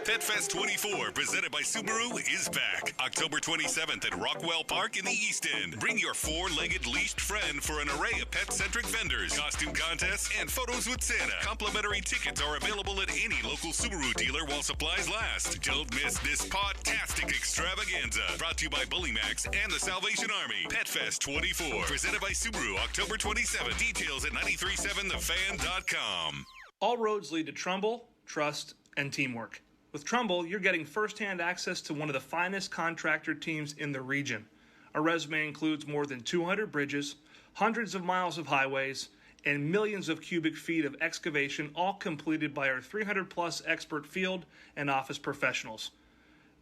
Pet Fest 24, presented by Subaru, is back. October 27th at Rockwell Park in the East End. Bring your four-legged leashed friend for an array of pet-centric vendors, costume contests, and photos with Santa. Complimentary tickets are available at any local Subaru dealer while supplies last. Don't miss this pod-tastic extravaganza. Brought to you by Bully Max and the Salvation Army. Pet Fest 24, presented by Subaru, October 27th. Details at 937thefan.com. All roads lead to Trumbull, trust, and teamwork. With Trumbull, you're getting first-hand access to one of the finest contractor teams in the region. Our resume includes more than 200 bridges, hundreds of miles of highways, and millions of cubic feet of excavation, all completed by our 300-plus expert field and office professionals.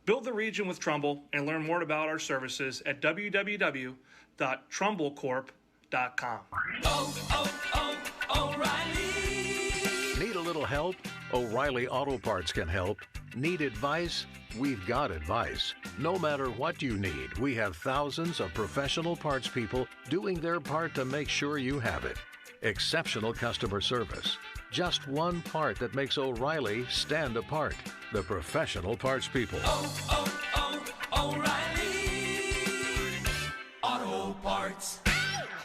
Build the region with Trumbull and learn more about our services at www.trumblecorp.com. O'Reilly! Need a little help? O'Reilly Auto Parts can help. Need advice? We've got advice. No matter what you need, we have thousands of professional parts people doing their part to make sure you have it. Exceptional customer service. Just one part that makes O'Reilly stand apart. The professional parts people. O'Reilly Auto Parts.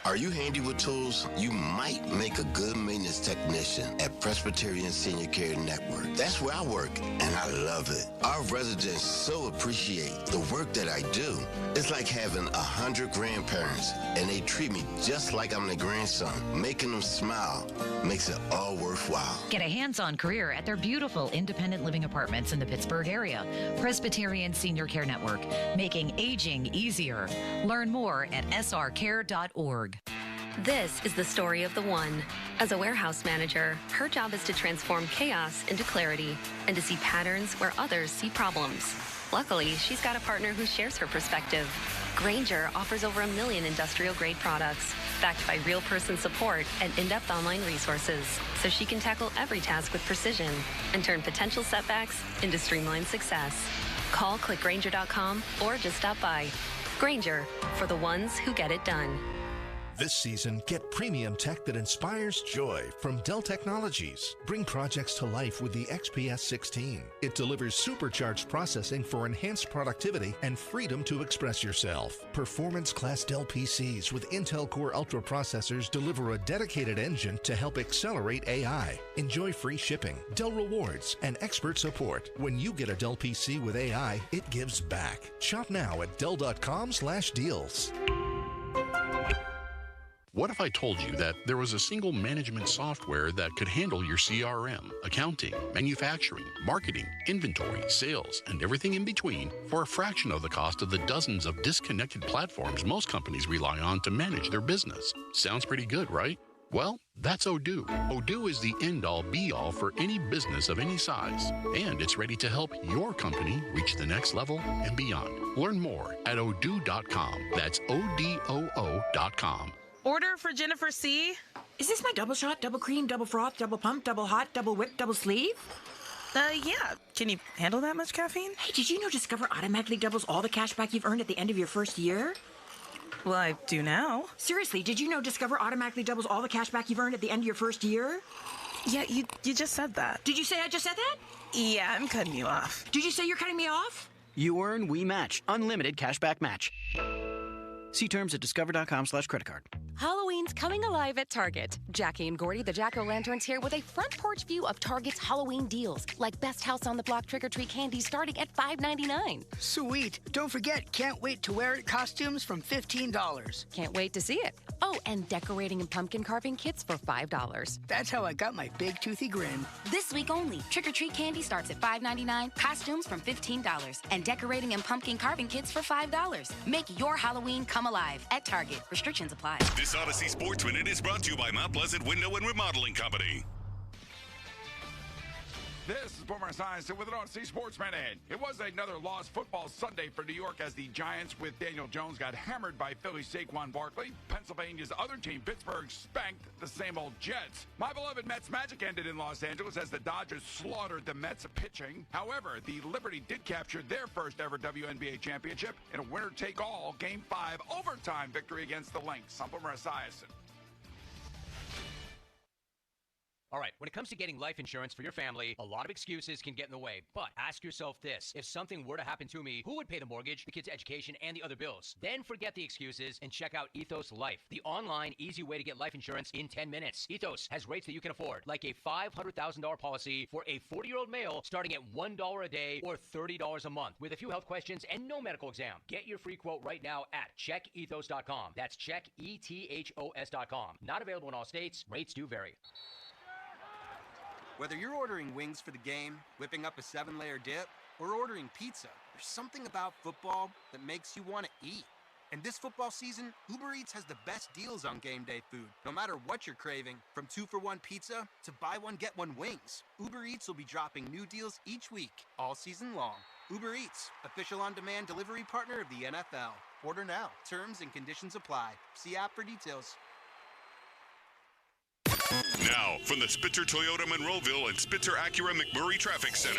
Are you handy with tools? You might make a good maintenance technician at Presbyterian Senior Care Network. That's where I work, and I love it. Our residents so appreciate the work that I do. It's like having 100 grandparents, and they treat me just like I'm their grandson. Making them smile makes it all worthwhile. Get a hands-on career at their beautiful independent living apartments in the Pittsburgh area. Presbyterian Senior Care Network, making aging easier. Learn more at srcare.org. This is the story of the one. As a warehouse manager, her job is to transform chaos into clarity and to see patterns where others see problems. Luckily, she's got a partner who shares her perspective. Grainger offers over 1 million industrial-grade products, backed by real-person support and in-depth online resources, so she can tackle every task with precision and turn potential setbacks into streamlined success. Call clickgrainger.com or just stop by. Grainger, for the ones who get it done. This season, get premium tech that inspires joy from Dell Technologies. Bring projects to life with the XPS 16. It delivers supercharged processing for enhanced productivity and freedom to express yourself. Performance-class Dell PCs with Intel Core Ultra processors deliver a dedicated engine to help accelerate AI. Enjoy free shipping, Dell rewards, and expert support. When you get a Dell PC with AI, it gives back. Shop now at Dell.com/deals. What if I told you that there was a single management software that could handle your CRM, accounting, manufacturing, marketing, inventory, sales, and everything in between for a fraction of the cost of the dozens of disconnected platforms most companies rely on to manage their business? Sounds pretty good, right? Well, that's Odoo. Odoo is the end-all, be-all for any business of any size, and it's ready to help your company reach the next level and beyond. Learn more at odoo.com. That's ODOO.com. Order for Jennifer C. Is this my double shot, double cream, double froth, double pump, double hot, double whip, double sleeve? Yeah. Can you handle that much caffeine? Hey, did you know Discover automatically doubles all the cash back you've earned at the end of your first year? Well, I do now. Seriously, did you know Discover automatically doubles all the cash back you've earned at the end of your first year? Yeah, you just said that. Did you say I just said that? Yeah, I'm cutting you off. Did you say you're cutting me off? You earn, we match. Unlimited cashback match. See terms at discover.com/creditcard. Halloween's coming alive at Target. Jackie and Gordy, the Jack-O-Lanterns, here with a front porch view of Target's Halloween deals, like Best House on the Block trick-or-treat candy starting at $5.99. Sweet. Don't forget, can't wait to wear it costumes from $15. Can't wait to see it. Oh, and decorating and pumpkin carving kits for $5. That's how I got my big toothy grin. This week only, trick-or-treat candy starts at $5.99, costumes from $15, and decorating and pumpkin carving kits for $5. Make your Halloween come alive at Target. Restrictions apply. This Odyssey Sports Minute is brought to you by Mount Pleasant Window and Remodeling Company. This is Boomer Esiason with an Odyssey Sports Minute. It was another lost football Sunday for New York as the Giants with Daniel Jones got hammered by Philly's Saquon Barkley. Pennsylvania's other team, Pittsburgh, spanked the same old Jets. My beloved Mets magic ended in Los Angeles as the Dodgers slaughtered the Mets pitching. However, the Liberty did capture their first ever WNBA championship in a winner-take-all Game 5 overtime victory against the Lynx. I'm Boomer Esiason. All right, when it comes to getting life insurance for your family, a lot of excuses can get in the way. But ask yourself this. If something were to happen to me, who would pay the mortgage, the kids' education, and the other bills? Then forget the excuses and check out Ethos Life, the online, easy way to get life insurance in 10 minutes. Ethos has rates that you can afford, like a $500,000 policy for a 40-year-old male starting at $1 a day or $30 a month with a few health questions and no medical exam. Get your free quote right now at checkethos.com. That's checkethos.com. Not available in all states. Rates do vary. Whether you're ordering wings for the game, whipping up a 7-layer dip, or ordering pizza, there's something about football that makes you want to eat. And this football season, Uber Eats has the best deals on game day food. No matter what you're craving, from 2-for-1 pizza to buy one, get one wings, Uber Eats will be dropping new deals each week, all season long. Uber Eats, official on-demand delivery partner of the NFL. Order now. Terms and conditions apply. See app for details. Now, from the Spitzer Toyota Monroeville and Spitzer Acura McMurray Traffic Center.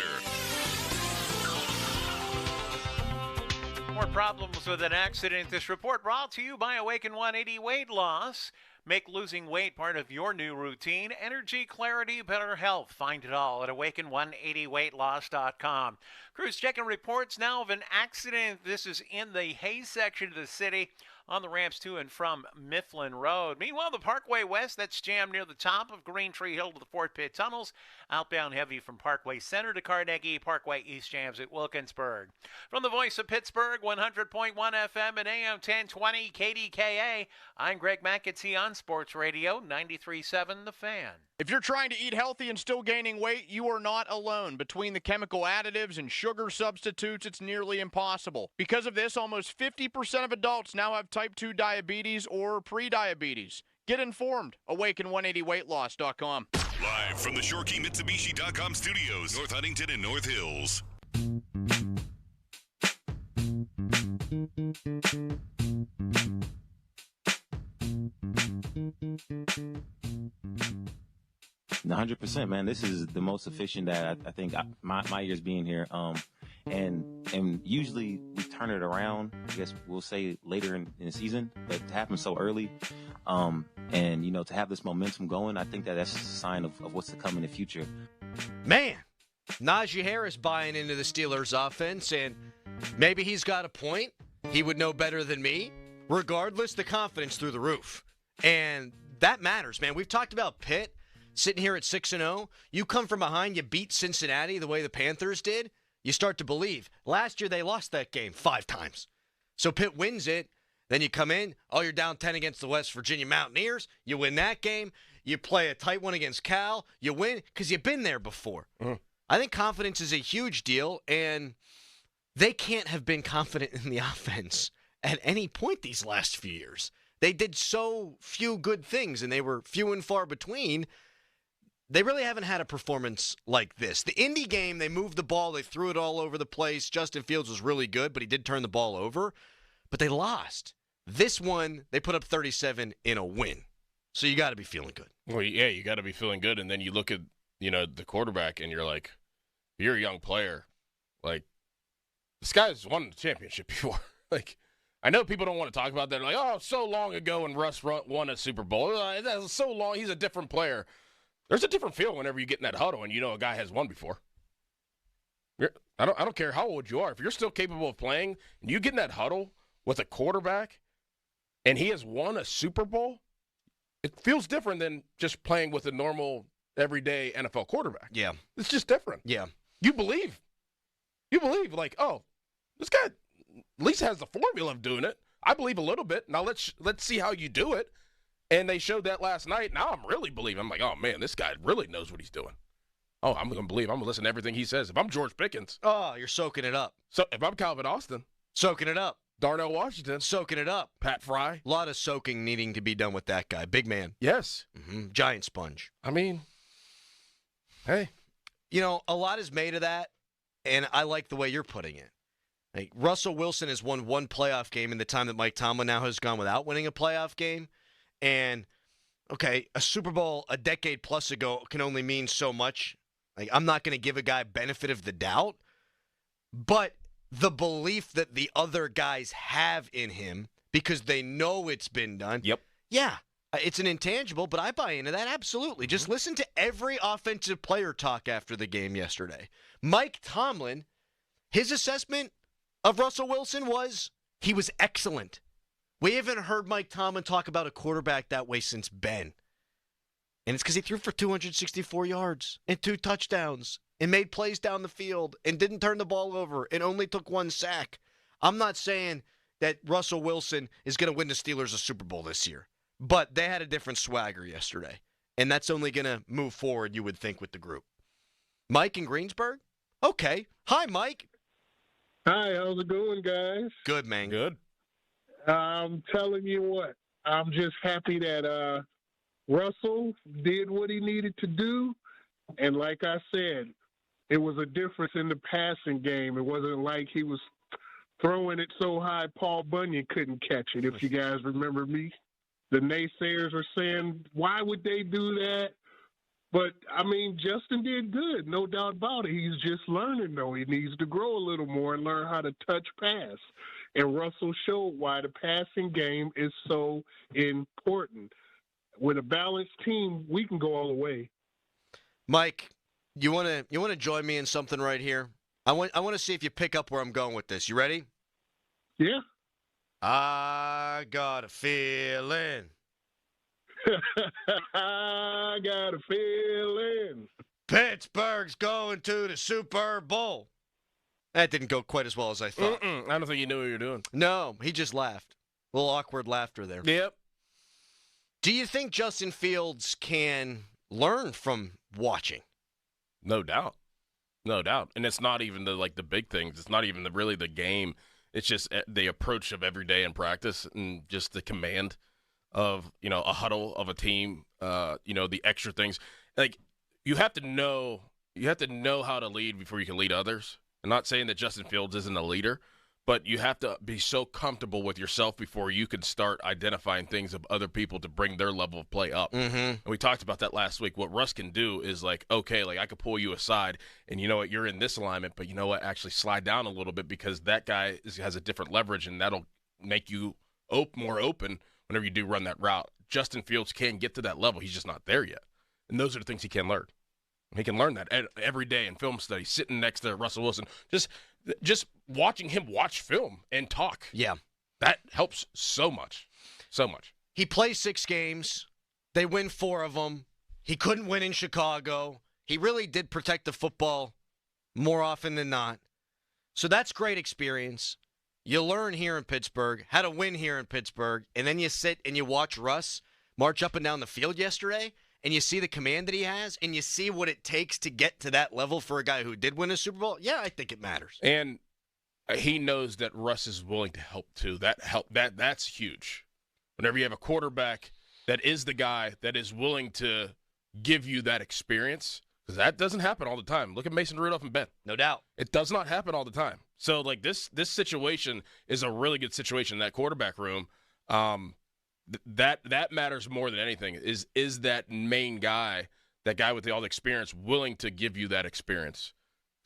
More problems with an accident. This report brought to you by Awaken 180 Weight Loss. Make losing weight part of your new routine. Energy, clarity, better health. Find it all at awaken180weightloss.com. Crews checking reports now of an accident. This is in the Hayes section of the city on the ramps to and from Mifflin Road. Meanwhile, the Parkway West, that's jammed near the top of Green Tree Hill to the Fort Pitt tunnels. Outbound heavy from Parkway Center to Carnegie. Parkway East jams at Wilkinsburg. From the voice of Pittsburgh, 100.1 FM and AM 1020 KDKA, I'm Greg McAtee on Sports Radio 93.7 The Fan. If you're trying to eat healthy and still gaining weight, you are not alone. Between the chemical additives and sugar substitutes, it's nearly impossible. Because of this, almost 50% of adults now have type 2 diabetes or pre-diabetes. Get informed. Awaken180weightloss.com. Live from the ShoreKeyMitsubishi.com studios, North Huntington and North Hills. No, 100%, man. This is the most efficient that I think my years being here. And usually we turn it around, I guess we'll say later in the season, but to happen so early, and, you know, to have this momentum going, I think that's a sign of what's to come in the future. Man, Najee Harris buying into the Steelers offense, and maybe he's got a point. He would know better than me. Regardless, the confidence through the roof. And that matters, man. We've talked about Pitt sitting here at 6-0. You come from behind, you beat Cincinnati the way the Panthers did, you start to believe. Last year, they lost that game 5 times. So Pitt wins it. Then you come in, you're down 10 against the West Virginia Mountaineers. You win that game. You play a tight one against Cal. You win because you've been there before. I think confidence is a huge deal, and they can't have been confident in the offense at any point these last few years. They did so few good things, and they were few and far between. They really haven't had a performance like this. The Indy game, they moved the ball. They threw it all over the place. Justin Fields was really good, but he did turn the ball over. But they lost. This one, they put up 37 in a win. So you got to be feeling good. Well, yeah, you got to be feeling good. And then you look at, the quarterback, and you're like, you're a young player. Like, this guy's won the championship before. Like, I know people don't want to talk about that. They're like, so long ago when Russ won a Super Bowl. That's so long. He's a different player. There's a different feel whenever you get in that huddle and you know a guy has won before. I don't care how old you are. If you're still capable of playing and you get in that huddle with a quarterback and he has won a Super Bowl, it feels different than just playing with a normal, everyday NFL quarterback. Yeah. It's just different. Yeah. You believe. Like, oh, this guy at least has the formula of doing it. I believe a little bit. Now let's see how you do it. And they showed that last night. Now I'm really believing. I'm like, oh, man, this guy really knows what he's doing. Oh, I'm going to believe. I'm going to listen to everything he says. If I'm George Pickens. Oh, you're soaking it up. So if I'm Calvin Austin. Soaking it up. Darnell Washington. Soaking it up. Pat Fry. A lot of soaking needing to be done with that guy. Big man. Yes. Mm-hmm. Giant sponge. I mean, hey. You know, a lot is made of that, and I like the way you're putting it. Like, Russell Wilson has won one playoff game in the time that Mike Tomlin now has gone without winning a playoff game. And, okay, a Super Bowl a decade plus ago can only mean so much. Like, I'm not going to give a guy benefit of the doubt, but the belief that the other guys have in him because they know it's been done. Yep. Yeah, it's an intangible, but I buy into that absolutely. Just listen to every offensive player talk after the game yesterday. Mike Tomlin, his assessment of Russell Wilson was he was excellent. We haven't heard Mike Tomlin talk about a quarterback that way since Ben. And it's because he threw for 264 yards and 2 touchdowns and made plays down the field and didn't turn the ball over and only took 1 sack. I'm not saying that Russell Wilson is going to win the Steelers a Super Bowl this year, but they had a different swagger yesterday, and that's only going to move forward, you would think, with the group. Mike in Greensburg? Okay. Hi, Mike. Hi, how's it going, guys? Good, man. Good. I'm telling you what, I'm just happy that Russell did what he needed to do. And like I said, it was a difference in the passing game. It wasn't like he was throwing it so high Paul Bunyan couldn't catch it, if you guys remember me. The naysayers are saying, why would they do that? But, I mean, Justin did good, no doubt about it. He's just learning, though. He needs to grow a little more and learn how to touch pass. And Russell showed why the passing game is so important. With a balanced team, we can go all the way. Mike, you want to join me in something right here? I want to see if you pick up where I'm going with this. You ready? Yeah. I got a feeling. I got a feeling. Pittsburgh's going to the Super Bowl. That didn't go quite as well as I thought. I don't think you knew what you were doing. No, he just laughed. A little awkward laughter there. Yep. Do you think Justin Fields can learn from watching? No doubt. No doubt. And it's not even the big things. It's not even really the game. It's just the approach of every day in practice and just the command of, a huddle of a team, the extra things. Like, you have to know how to lead before you can lead others. I'm not saying that Justin Fields isn't a leader, but you have to be so comfortable with yourself before you can start identifying things of other people to bring their level of play up. Mm-hmm. And we talked about that last week. What Russ can do is okay, I could pull you aside, and you know what, you're in this alignment, but you know what, actually slide down a little bit because that guy has a different leverage, and that'll make you more open whenever you do run that route. Justin Fields can get to that level. He's just not there yet. And those are the things he can learn. He can learn that every day in film study, sitting next to Russell Wilson. Just watching him watch film and talk. Yeah. That helps so much. So much. He plays 6 games. They win 4 of them. He couldn't win in Chicago. He really did protect the football more often than not. So that's great experience. You learn here in Pittsburgh, how to win here in Pittsburgh, and then you sit and you watch Russ march up and down the field yesterday, and you see the command that he has, and you see what it takes to get to that level for a guy who did win a Super Bowl. Yeah, I think it matters. And he knows that Russ is willing to help too. That's huge. Whenever you have a quarterback that is the guy that is willing to give you that experience, because that doesn't happen all the time. Look at Mason Rudolph and Ben. No doubt. It does not happen all the time. So, this situation is a really good situation in that quarterback room. That matters more than anything. Is that main guy, that guy with all the experience, willing to give you that experience?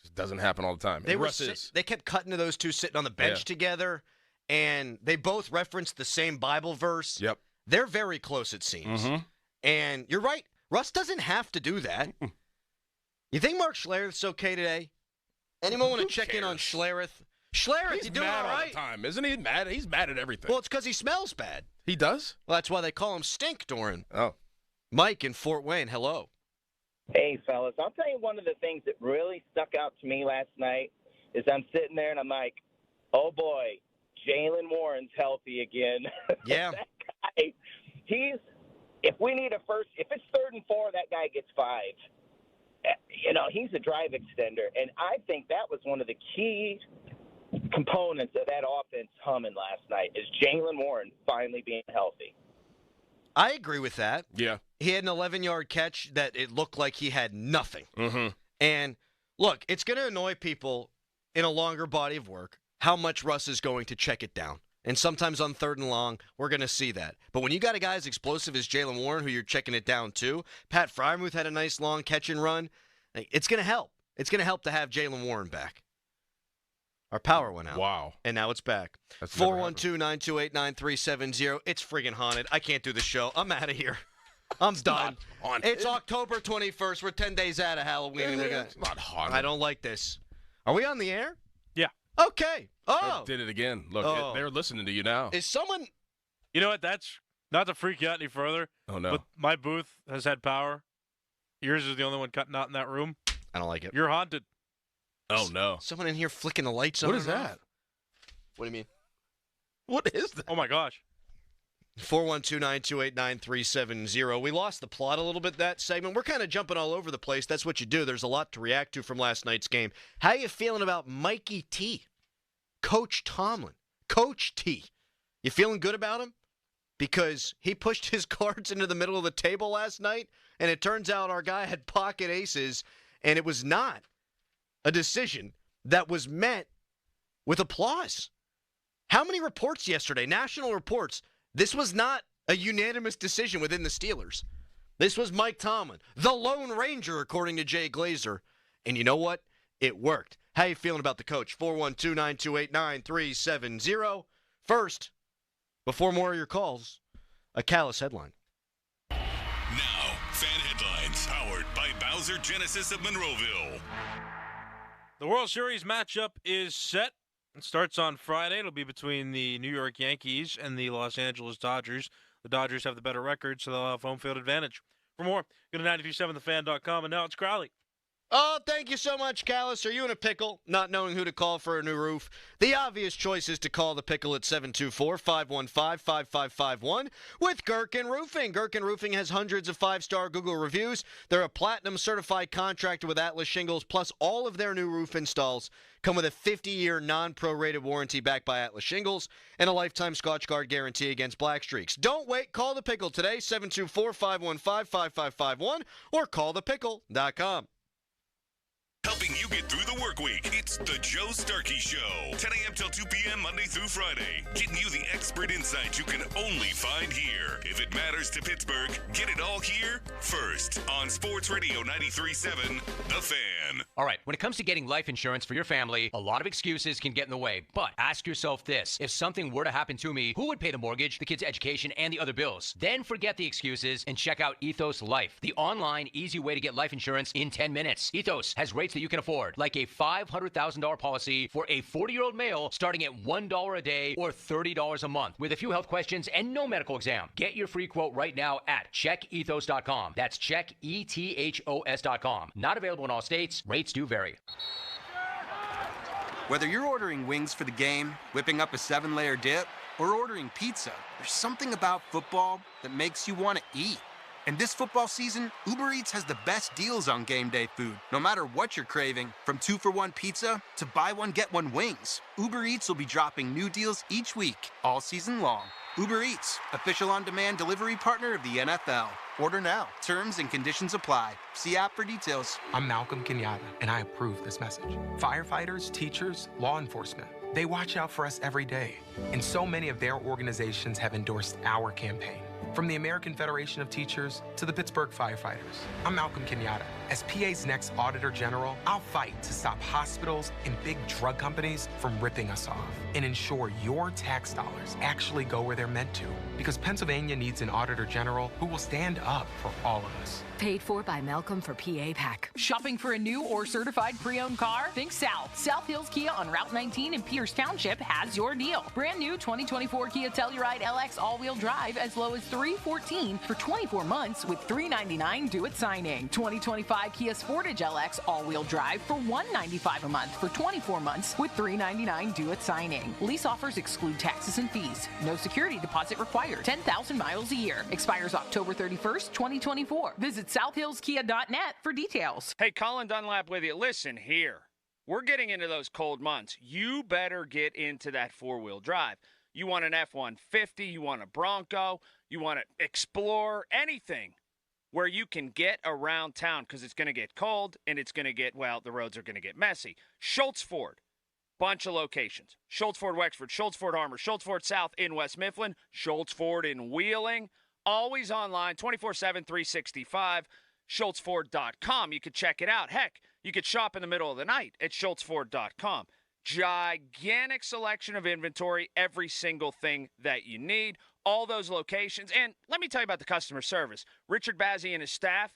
It doesn't happen all the time. They kept cutting to those two sitting on the bench together, and they both referenced the same Bible verse. Yep. They're very close, it seems. Mm-hmm. And you're right. Russ doesn't have to do that. You think Mark Schlereth's okay today? Anyone want to check in on Schlereth? Schlereth, you doing mad all right? all the time, isn't he? Mad. He's mad at everything. Well, it's because he smells bad. He does? Well, that's why they call him Stink, Doran. Oh. Mike in Fort Wayne, hello. Hey, fellas. I'll tell you one of the things that really stuck out to me last night is I'm sitting there and I'm like, oh, boy, Jalen Warren's healthy again. Yeah. That guy, if we need if it's 3rd and 4, that guy gets 5. You know, he's a drive extender. And I think that was one of the key components of that offense humming last night is Jalen Warren finally being healthy. I agree with that. Yeah. He had an 11-yard catch that it looked like he had nothing. Mm-hmm. And, look, it's going to annoy people in a longer body of work how much Russ is going to check it down. And sometimes on 3rd and long, we're going to see that. But when you got a guy as explosive as Jalen Warren, who you're checking it down to, Pat Fryermuth had a nice long catch and run, it's going to help. It's going to help to have Jalen Warren back. Our power went out. Wow. And now it's back. 412-928-9370. It's friggin' haunted. I can't do the show. I'm out of here. I'm done. It's October 21st. We're 10 days out of Halloween. It's not haunted. I don't like this. Are we on the air? Yeah. Okay. Oh. Did it again. Look, they're listening to you now. Is someone... You know what? That's not to freak you out any further. Oh, no. But my booth has had power. Yours is the only one cutting out in that room. I don't like it. You're haunted. Oh, no. Someone in here flicking the lights on. What is that? What do you mean? What is that? Oh, my gosh. 412-928-9370. We lost the plot a little bit that segment. We're kind of jumping all over the place. That's what you do. There's a lot to react to from last night's game. How you feeling about Mikey T? Coach Tomlin. Coach T. You feeling good about him? Because he pushed his cards into the middle of the table last night, and it turns out our guy had pocket aces, and it was not a decision that was met with applause. How many reports yesterday, national reports, this was not a unanimous decision within the Steelers. This was Mike Tomlin, the Lone Ranger, according to Jay Glazer. And you know what? It worked. How you feeling about the coach? 412-928-9370. First, before more of your calls, a callous headline. Now, fan headlines powered by Bowser Genesis of Monroeville. The World Series matchup is set. It starts on Friday. It'll be between the New York Yankees and the Los Angeles Dodgers. The Dodgers have the better record, so they'll have home field advantage. For more, go to 937thefan.com, and now it's Crowley. Oh, thank you so much, Callis. Are you in a pickle, not knowing who to call for a new roof? The obvious choice is to call the pickle at 724-515-5551 with Gherkin Roofing. Gherkin Roofing has hundreds of 5-star Google reviews. They're a platinum-certified contractor with Atlas Shingles, plus all of their new roof installs come with a 50-year non-prorated warranty backed by Atlas Shingles and a lifetime Scotch Guard guarantee against black streaks. Don't wait. Call the pickle today, 724-515-5551 or callthepickle.com. Helping you get through the work week. It's the Joe Starkey Show. 10 a.m. till 2 p.m. Monday through Friday. Getting you the expert insight you can only find here. If it matters to Pittsburgh, get it all here first on Sports Radio 93.7, The Fan. All right, when it comes to getting life insurance for your family, a lot of excuses can get in the way. But ask yourself this. If something were to happen to me, who would pay the mortgage, the kids' education, and the other bills? Then forget the excuses and check out Ethos Life, the online, easy way to get life insurance in 10 minutes. Ethos has rates that you can afford, like a $500,000 policy for a 40-year-old male starting at $1 a day or $30 a month with a few health questions and no medical exam. Get your free quote right now at checkethos.com. That's checkethos.com. Not available in all states. Rates do vary. Whether you're ordering wings for the game, whipping up a 7-layer dip, or ordering pizza, there's something about football that makes you want to eat. And this football season, Uber Eats has the best deals on game day food. No matter what you're craving, from 2-for-1 pizza to buy one, get one wings, Uber Eats will be dropping new deals each week, all season long. Uber Eats, official on-demand delivery partner of the NFL. Order now. Terms and conditions apply. See app for details. I'm Malcolm Kenyatta, and I approve this message. Firefighters, teachers, law enforcement, they watch out for us every day. And so many of their organizations have endorsed our campaign. From the American Federation of Teachers to the Pittsburgh firefighters, I'm Malcolm Kenyatta. As PA's next Auditor General, I'll fight to stop hospitals and big drug companies from ripping us off and ensure your tax dollars actually go where they're meant to. Because Pennsylvania needs an Auditor General who will stand up for all of us. Paid for by Malcolm for PA PAC. Shopping for a new or certified pre-owned car? Think South. South Hills Kia on Route 19 in Pierce Township has your deal. Brand new 2024 Kia Telluride LX all-wheel drive as low as $314 for 24 months with $399 due at signing. 2025 Kia Sportage LX all-wheel drive for $195 a month for 24 months with $399 due at signing. Lease offers exclude taxes and fees. No security deposit required. 10,000 miles a year. Expires October 31st, 2024. Visit southhillskia.net for details. Hey, Colin Dunlap with you. Listen here. We're getting into those cold months. You better get into that four-wheel drive. You want an F-150, you want a Bronco, you want to explore anything where you can get around town because it's going to get cold and it's going to get, well, the roads are going to get messy. Schultz Ford, bunch of locations. Schultz Ford Wexford, Schultz Ford Harmer, Schultz Ford South in West Mifflin, Schultz Ford in Wheeling. Always online, 24/7, 365, schultzford.com. You could check it out. Heck, you could shop in the middle of the night at schultzford.com. Gigantic selection of inventory, every single thing that you need, all those locations. And let me tell you about the customer service. Richard Bazzi and his staff,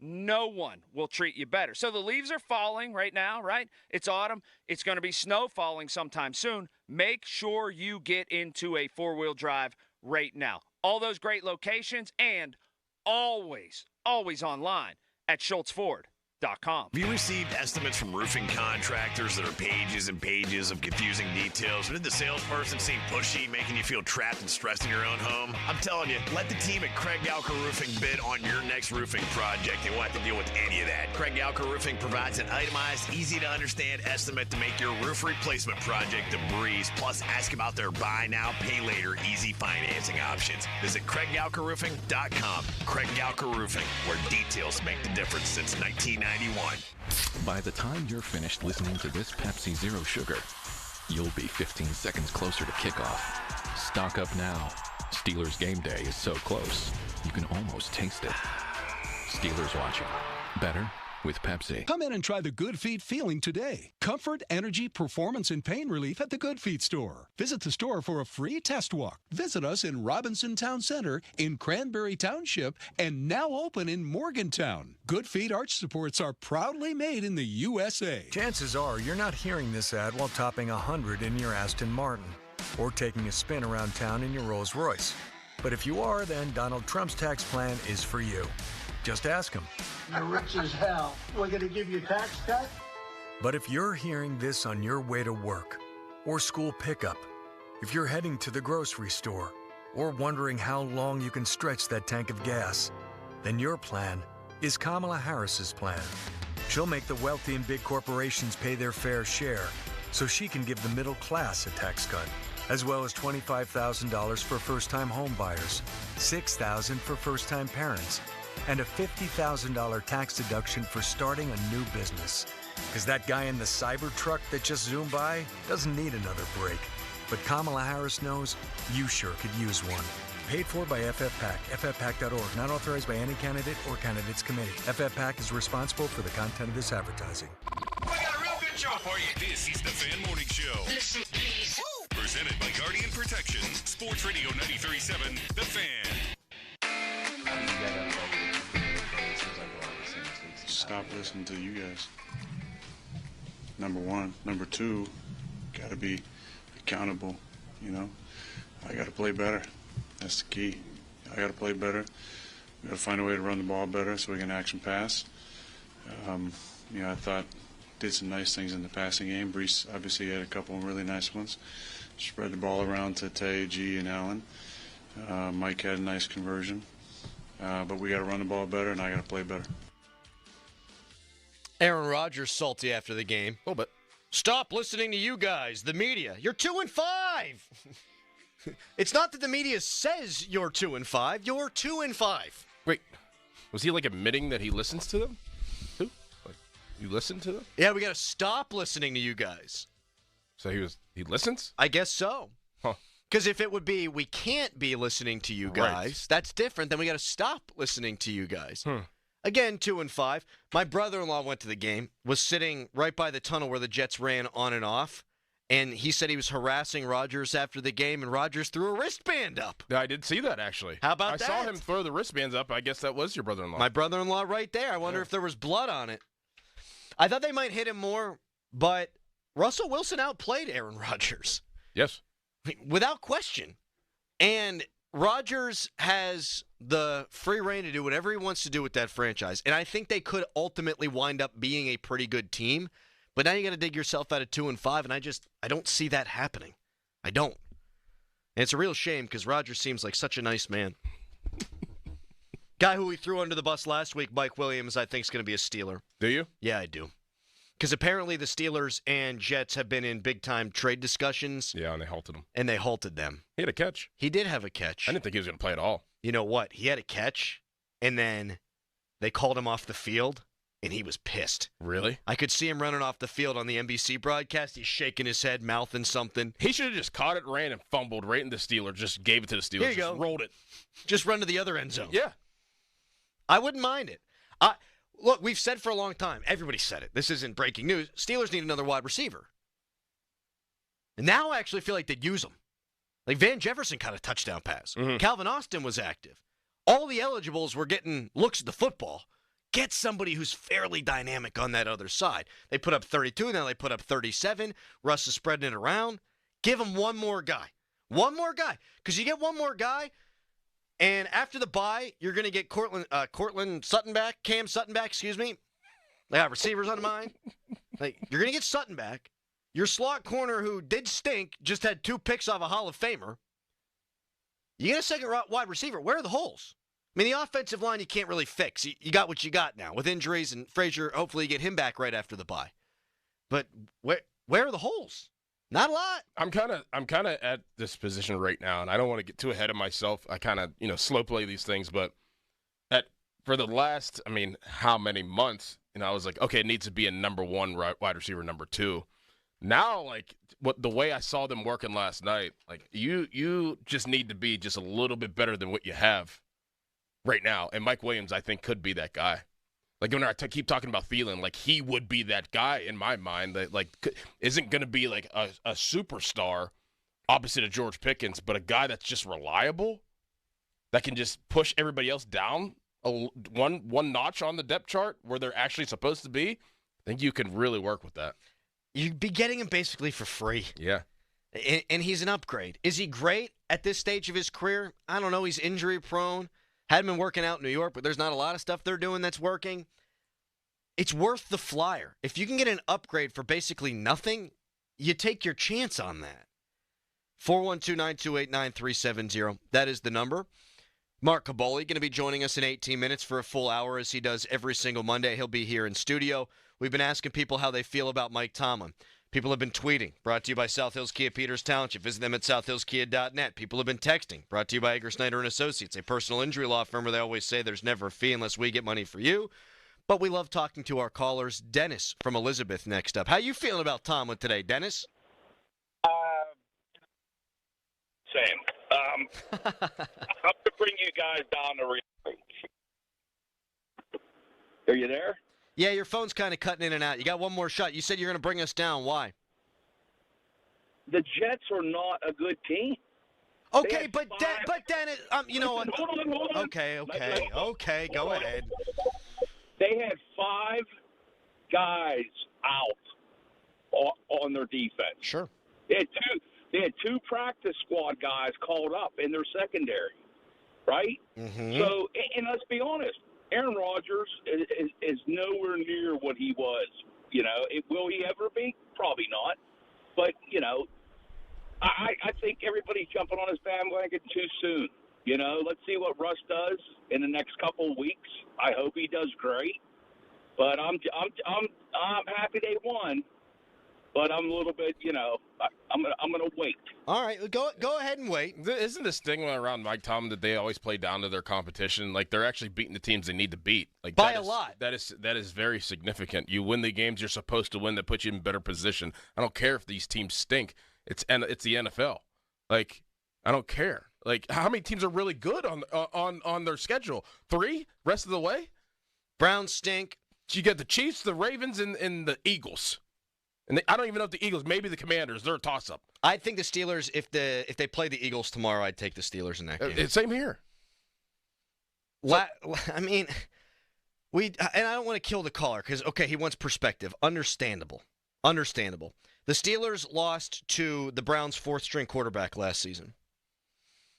no one will treat you better. So the leaves are falling right now, right? It's autumn. It's going to be snow falling sometime soon. Make sure you get into a four-wheel drive right now. All those great locations and always online at schultzford.com. Have you received estimates from roofing contractors that are pages and pages of confusing details? Or did the salesperson seem pushy, making you feel trapped and stressed in your own home? I'm telling you, let the team at Craig Gowker Roofing bid on your next roofing project. You won't have to deal with any of that. Craig Gowker Roofing provides an itemized, easy-to-understand estimate to make your roof replacement project a breeze. Plus, ask about their buy now, pay later, easy financing options. Visit CraigGowkerRoofing.com. Craig Gowker Roofing, where details make the difference since 1991. By the time you're finished listening to this Pepsi Zero Sugar, you'll be 15 seconds closer to kickoff. Stock up now. Steelers game day is so close, you can almost taste it. Steelers watching. Better with Pepsi. Come in and try the Good Feet feeling today. Comfort, energy, performance, and pain relief at the Good Feet store. Visit the store for a free test walk. Visit us in Robinson Town Center, in Cranberry Township, and now open in Morgantown. Good Feet arch supports are proudly made in the USA. Chances are you're not hearing this ad while topping 100 in your Aston Martin or taking a spin around town in your Rolls Royce. But if you are, then Donald Trump's tax plan is for you. Just ask him. You're rich as hell. We're going to give you a tax cut? But if you're hearing this on your way to work or school pickup, if you're heading to the grocery store or wondering how long you can stretch that tank of gas, then your plan is Kamala Harris's plan. She'll make the wealthy and big corporations pay their fair share so she can give the middle class a tax cut, as well as $25,000 for first-time home buyers, $6,000 for first-time parents, and a $50,000 tax deduction for starting a new business. Because that guy in the Cybertruck that just zoomed by doesn't need another break. But Kamala Harris knows you sure could use one. Paid for by FFPAC, ffpac.org, not authorized by any candidate or candidates committee. FFPAC is responsible for the content of this advertising. We got a real good show for you. This is the Fan Morning Show. Listen, please. Presented by Guardian Protection, Sports Radio 93.7, The Fan. Stop listening to you guys. Number one. Number two, got to be accountable, you know. I got to play better. That's the key. I got to play better. We got to find a way to run the ball better so we can action pass. I thought did some nice things in the passing game. Brees obviously had a couple of really nice ones. Spread the ball around to Tay, G, and Allen. Mike had a nice conversion. But we got to run the ball better, and I got to play better. Aaron Rodgers salty after the game. A little bit. Stop listening to you guys, the media. You're 2-5. It's not that the media says you're 2-5. You're 2-5. Wait, was he like admitting that he listens to them? Who? Like, you listen to them? Yeah, we got to stop listening to you guys. So he listens? I guess so. Huh. Because if it would be we can't be listening to you guys, that's different. Then we got to stop listening to you guys. Again, 2-5. My brother-in-law went to the game, was sitting right by the tunnel where the Jets ran on and off, and he said he was harassing Rodgers after the game, and Rodgers threw a wristband up. I did see that, actually. How about I that? saw him throw the wristbands up. I guess that was your brother-in-law. My brother-in-law right there. I wonder if there was blood on it. I thought they might hit him more, but Russell Wilson outplayed Aaron Rodgers. Yes. Without question. And Rodgers has the free reign to do whatever he wants to do with that franchise. And I think they could ultimately wind up being a pretty good team. But now you got to dig yourself out of 2-5, and I don't see that happening. I don't. And it's a real shame because Rodgers seems like such a nice man. Guy who we threw under the bus last week, Mike Williams, I think is going to be a Steeler. Do you? Yeah, I do. Because apparently the Steelers and Jets have been in big-time trade discussions. Yeah, and they halted him. And they halted them. He had a catch. He did have a catch. I didn't think he was going to play at all. You know what? He had a catch, and then they called him off the field, and he was pissed. Really? I could see him running off the field on the NBC broadcast. He's shaking his head, mouthing something. He should have just caught it, ran, and fumbled right in the Steelers. Just gave it to the Steelers. There you just go. Rolled it. Just run to the other end zone. Yeah. I wouldn't mind it. Look, we've said for a long time. Everybody said it. This isn't breaking news. Steelers need another wide receiver. And now I actually feel like they'd use him. Like Van Jefferson caught a touchdown pass. Calvin Austin was active. All the eligibles were getting looks at the football. Get somebody who's fairly dynamic on that other side. They put up 32, now they put up 37. Russ is spreading it around. Give him one more guy. One more guy. Because you get one more guy, and after the bye, you're going to get Cortland Sutton back, Cam Sutton back, excuse me. I got receivers on mine. You're going to get Sutton back. Your slot corner, who did stink, just had 2 picks off a Hall of Famer. You get a second wide receiver. Where are the holes? I mean, the offensive line you can't really fix. You got what you got now. With injuries and Frazier, hopefully you get him back right after the bye. But where are the holes? Not a lot. I'm kind of at this position right now, and I don't want to get too ahead of myself. I kind of, slow play these things, but for the last, how many months, I was like, okay, it needs to be a number 1 wide receiver, number 2. Now, the way I saw them working last night, you just need to be just a little bit better than what you have right now. And Mike Williams, I think, could be that guy. When I keep talking about Thielen, he would be that guy in my mind that, isn't going to be, a superstar opposite of George Pickens, but a guy that's just reliable, that can just push everybody else down one notch on the depth chart where they're actually supposed to be. I think you can really work with that. You'd be getting him basically for free. Yeah. And he's an upgrade. Is he great at this stage of his career? I don't know. He's injury-prone. Hadn't been working out in New York, but there's not a lot of stuff they're doing that's working. It's worth the flyer. If you can get an upgrade for basically nothing, you take your chance on that. 412-928-9370. That is the number. Mark Caboli going to be joining us in 18 minutes for a full hour as he does every single Monday. He'll be here in studio. We've been asking people how they feel about Mike Tomlin. People have been tweeting. Brought to you by South Hills Kia Peters Township. Visit them at southhillskia.net. People have been texting. Brought to you by Egger Snyder & Associates, a personal injury law firm where they always say there's never a fee unless we get money for you. But we love talking to our callers. Dennis from Elizabeth next up. How you feeling about Tomlin today, Dennis? Same. I'm going to bring you guys down to reality. Are you there? Yeah, your phone's kind of cutting in and out. You got one more shot. You said you're going to bring us down. Why? The Jets are not a good team. Okay, but Dennis, you know what? Hold on. Okay, go ahead. They had 5 guys out on their defense. Sure. They had 2 practice squad guys called up in their secondary, right? Mm-hmm. So, and let's be honest, Aaron Rodgers is nowhere near what he was. Will he ever be? Probably not. But, I think everybody's jumping on his bandwagon too soon. Let's see what Russ does in the next couple of weeks. I hope he does great. But I'm happy they won. But I'm a little bit, I'm gonna wait. All right, go ahead and wait. Isn't this thing around Mike Tomlin that they always play down to their competition? They're actually beating the teams they need to beat. By a lot. That is very significant. You win the games you're supposed to win that put you in better position. I don't care if these teams stink. It's the NFL. I don't care. Like, how many teams are really good on their schedule? 3 rest of the way? Browns stink. You get the Chiefs, the Ravens, and the Eagles. And I don't even know if the Eagles, maybe the Commanders, they're a toss-up. I think the Steelers, if they play the Eagles tomorrow, I'd take the Steelers in that game. Same here. I mean, and I don't want to kill the caller because, okay, he wants perspective. Understandable. The Steelers lost to the Browns' 4th-string quarterback last season.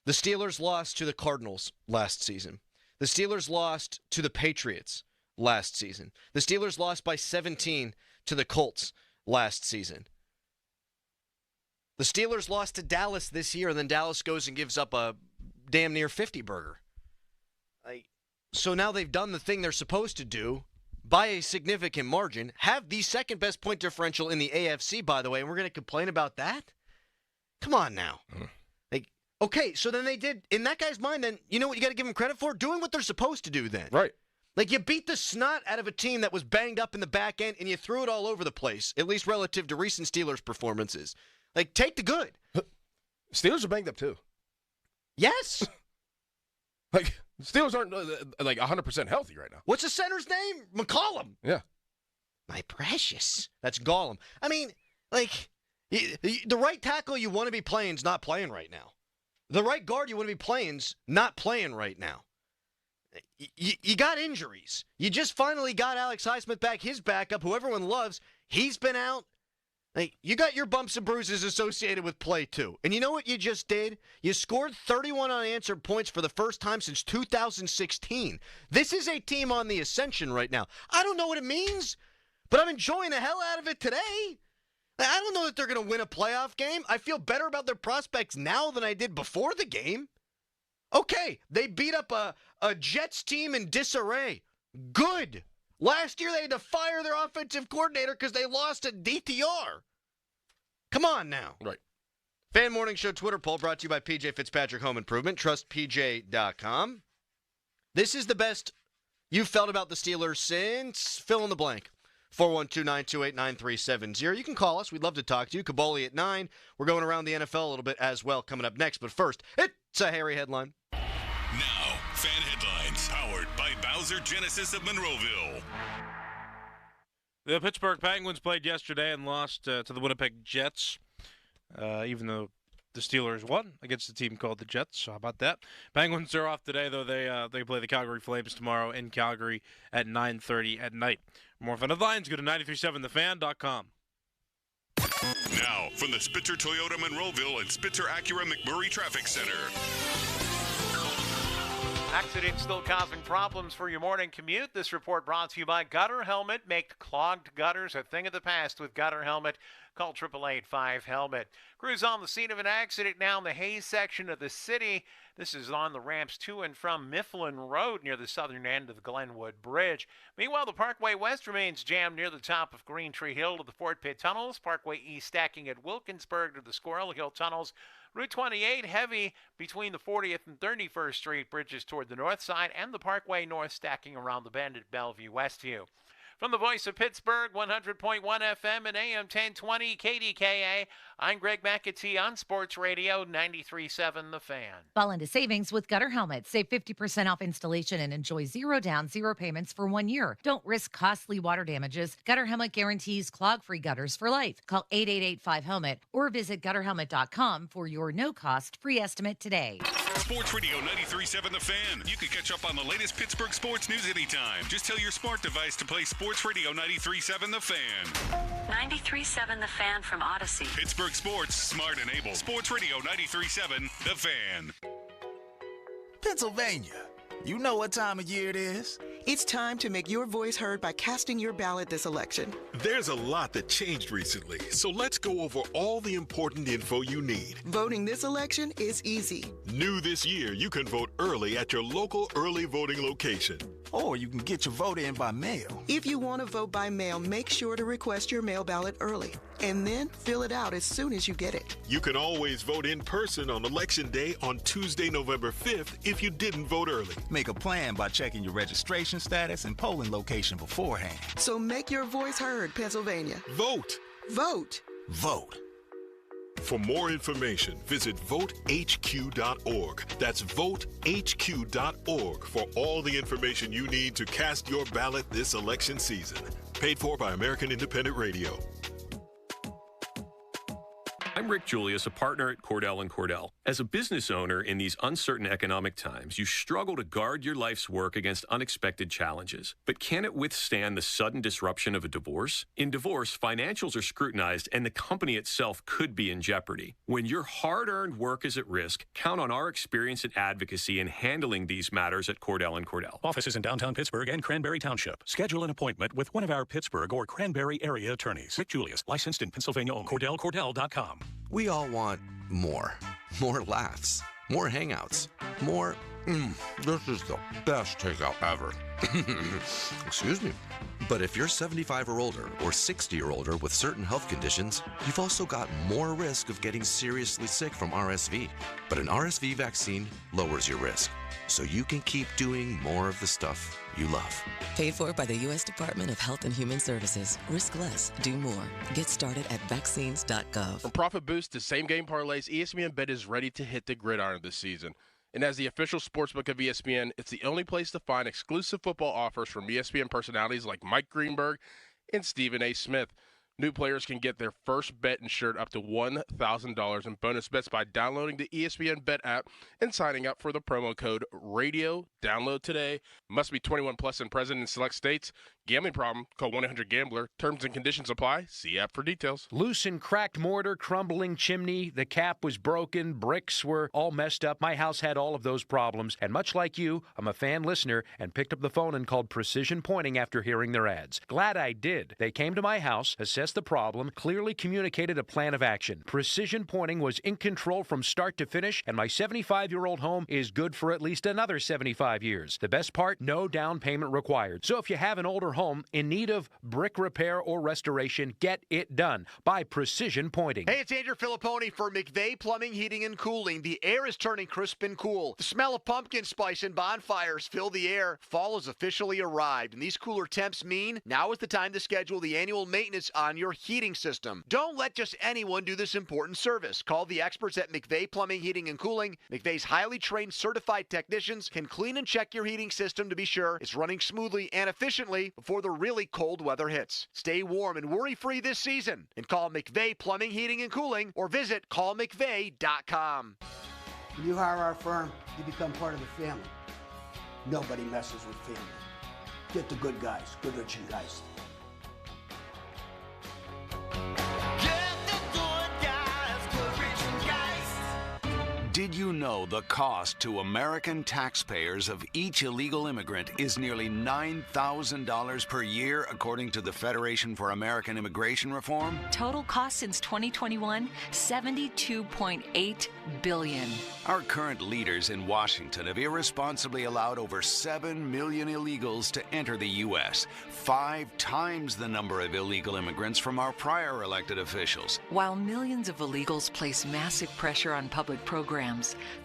The Steelers lost to the Cardinals last season. The Steelers lost to the Patriots last season. The Steelers lost by 17 to the Colts last season. The Steelers lost to Dallas this year, and then Dallas goes and gives up a damn near 50-burger. So now they've done the thing they're supposed to do by a significant margin, have the second-best point differential in the AFC, by the way, and we're going to complain about that? Come on now. Okay, so then they did, in that guy's mind, then, you know what you got to give them credit for? Doing what they're supposed to do then. Right. Like, you beat the snot out of a team that was banged up in the back end, and you threw it all over the place, at least relative to recent Steelers performances. Like, take the good. Steelers are banged up, too. Yes. Like, Steelers aren't, 100% healthy right now. What's the center's name? McCollum. Yeah. My precious. That's Gollum. I mean, like, the right tackle you want to be playing is not playing right now. The right guard you want to be playing is not playing right now. You got injuries. You just finally got Alex Highsmith back, his backup, who everyone loves. He's been out. Like, you got your bumps and bruises associated with play, too. And you know what you just did? You scored 31 unanswered points for the first time since 2016. This is a team on the ascension right now. I don't know what it means, but I'm enjoying the hell out of it today. I don't know that they're going to win a playoff game. I feel better about their prospects now than I did before the game. Okay, they beat up a Jets team in disarray. Good. Last year they had to fire their offensive coordinator because they lost at DTR. Come on now. Right. Fan Morning Show Twitter poll brought to you by PJ Fitzpatrick Home Improvement. TrustPJ.com. This is the best you've felt about the Steelers since fill in the blank. 412-928-9370. You can call us. We'd love to talk to you. Caboli at 9. We're going around the NFL a little bit as well coming up next. But first, it's a Harry headline. Now, fan headlines powered by Bowser Genesis of Monroeville. The Pittsburgh Penguins played yesterday and lost to the Winnipeg Jets, even though the Steelers won against a team called the Jets. So how about that? Penguins are off today, though. They play the Calgary Flames tomorrow in Calgary at 9:30 at night. More fan headlines, go to 937thefan.com. Now, from the Spitzer Toyota Monroeville and Spitzer Acura McMurray Traffic Center. Accidents still causing problems for your morning commute. This report brought to you by Gutter Helmet. Make clogged gutters a thing of the past with Gutter Helmet. Call 888-5HELMET. Crews on the scene of an accident now in the Hayes section of the city. This is on the ramps to and from Mifflin Road near the southern end of the Glenwood Bridge. Meanwhile, the Parkway West remains jammed near the top of Green Tree Hill to the Fort Pitt Tunnels. Parkway East stacking at Wilkinsburg to the Squirrel Hill Tunnels. Route 28 heavy between the 40th and 31st Street bridges toward the north side, and the Parkway North stacking around the bend at Bellevue Westview. From the voice of Pittsburgh, 100.1 FM and AM 1020 KDKA, I'm Greg McAtee on Sports Radio 93.7 The Fan. Fall into savings with Gutter Helmets. Save 50% off installation and enjoy 0 down, 0 payments for 1 year. Don't risk costly water damages. Gutter Helmet guarantees clog-free gutters for life. Call 888-5HELMET or visit gutterhelmet.com for your no-cost free estimate today. Sports Radio 93.7 The Fan. You can catch up on the latest Pittsburgh sports news anytime. Just tell your smart device to play Sports Radio 93.7 The Fan. 93.7 The Fan from Odyssey. Pittsburgh sports, smart and able. Sports Radio 93.7 The Fan. Pennsylvania. You know what time of year it is. It's time to make your voice heard by casting your ballot this election. There's a lot that changed recently, so let's go over all the important info you need. Voting this election is easy. New this year, you can vote early at your local early voting location. Or you can get your vote in by mail. If you want to vote by mail, make sure to request your mail ballot early, and then fill it out as soon as you get it. You can always vote in person on Election Day on Tuesday, November 5th if you didn't vote early. Make a plan by checking your registration status and polling location beforehand. So make your voice heard, Pennsylvania. Vote. Vote. Vote. For more information, visit votehq.org. That's votehq.org for all the information you need to cast your ballot this election season. Paid for by American Independent Radio. I'm Rick Julius, a partner at Cordell & Cordell. As a business owner in these uncertain economic times, you struggle to guard your life's work against unexpected challenges. But can it withstand the sudden disruption of a divorce? In divorce, financials are scrutinized and the company itself could be in jeopardy. When your hard-earned work is at risk, count on our experience and advocacy in handling these matters at Cordell & Cordell. Offices in downtown Pittsburgh and Cranberry Township. Schedule an appointment with one of our Pittsburgh or Cranberry area attorneys. Rick Julius, licensed in Pennsylvania only. CordellCordell.com. We all want more. More laughs. More hangouts. More, this is the best takeout ever. Excuse me. But if you're 75 or older or 60 or older with certain health conditions, you've also got more risk of getting seriously sick from RSV. But an RSV vaccine lowers your risk, so you can keep doing more of the stuff you love. Paid for by the U.S. Department of Health and Human Services. Risk less. Do more. Get started at vaccines.gov. From profit boost to same-game parlays, ESPN Bet is ready to hit the gridiron this season. And as the official sportsbook of ESPN, it's the only place to find exclusive football offers from ESPN personalities like Mike Greenberg and Stephen A. Smith. New players can get their first bet insured up to $1,000 in bonus bets by downloading the ESPN Bet app and signing up for the promo code RADIO. Download today. Must be 21 plus and present in select states. Gambling problem? Call 1-800-GAMBLER. Terms and conditions apply. See app for details. Loose and cracked mortar, crumbling chimney, the cap was broken, bricks were all messed up. My house had all of those problems. And much like you, I'm a fan listener and picked up the phone and called Precision Pointing after hearing their ads. Glad I did. They came to my house, assessed the problem, clearly communicated a plan of action. Precision Pointing was in control from start to finish, and my 75-year-old home is good for at least another 75 years. The best part, no down payment required. So if you have an older home in need of brick repair or restoration, get it done by Precision Pointing. Hey, it's Andrew Filipponi for McVeigh Plumbing, Heating, and Cooling. The air is turning crisp and cool. The smell of pumpkin spice and bonfires fill the air. Fall has officially arrived, and these cooler temps mean now is the time to schedule the annual maintenance on your heating system. Don't let just anyone do this important service. Call the experts at McVeigh Plumbing, Heating, and Cooling. McVeigh's highly trained certified technicians can clean and check your heating system to be sure it's running smoothly and efficiently before the really cold weather hits. Stay warm and worry-free this season and call McVeigh Plumbing, Heating, and Cooling or visit callmcveigh.com. When you hire our firm, you become part of the family. Nobody messes with family. Get the good guys, Goodrich & Geist. Did you know the cost to American taxpayers of each illegal immigrant is nearly $9,000 per year, according to the Federation for American Immigration Reform? Total cost since 2021, $72.8 billion. Our current leaders in Washington have irresponsibly allowed over 7 million illegals to enter the U.S., 5 times the number of illegal immigrants from our prior elected officials. While millions of illegals place massive pressure on public programs,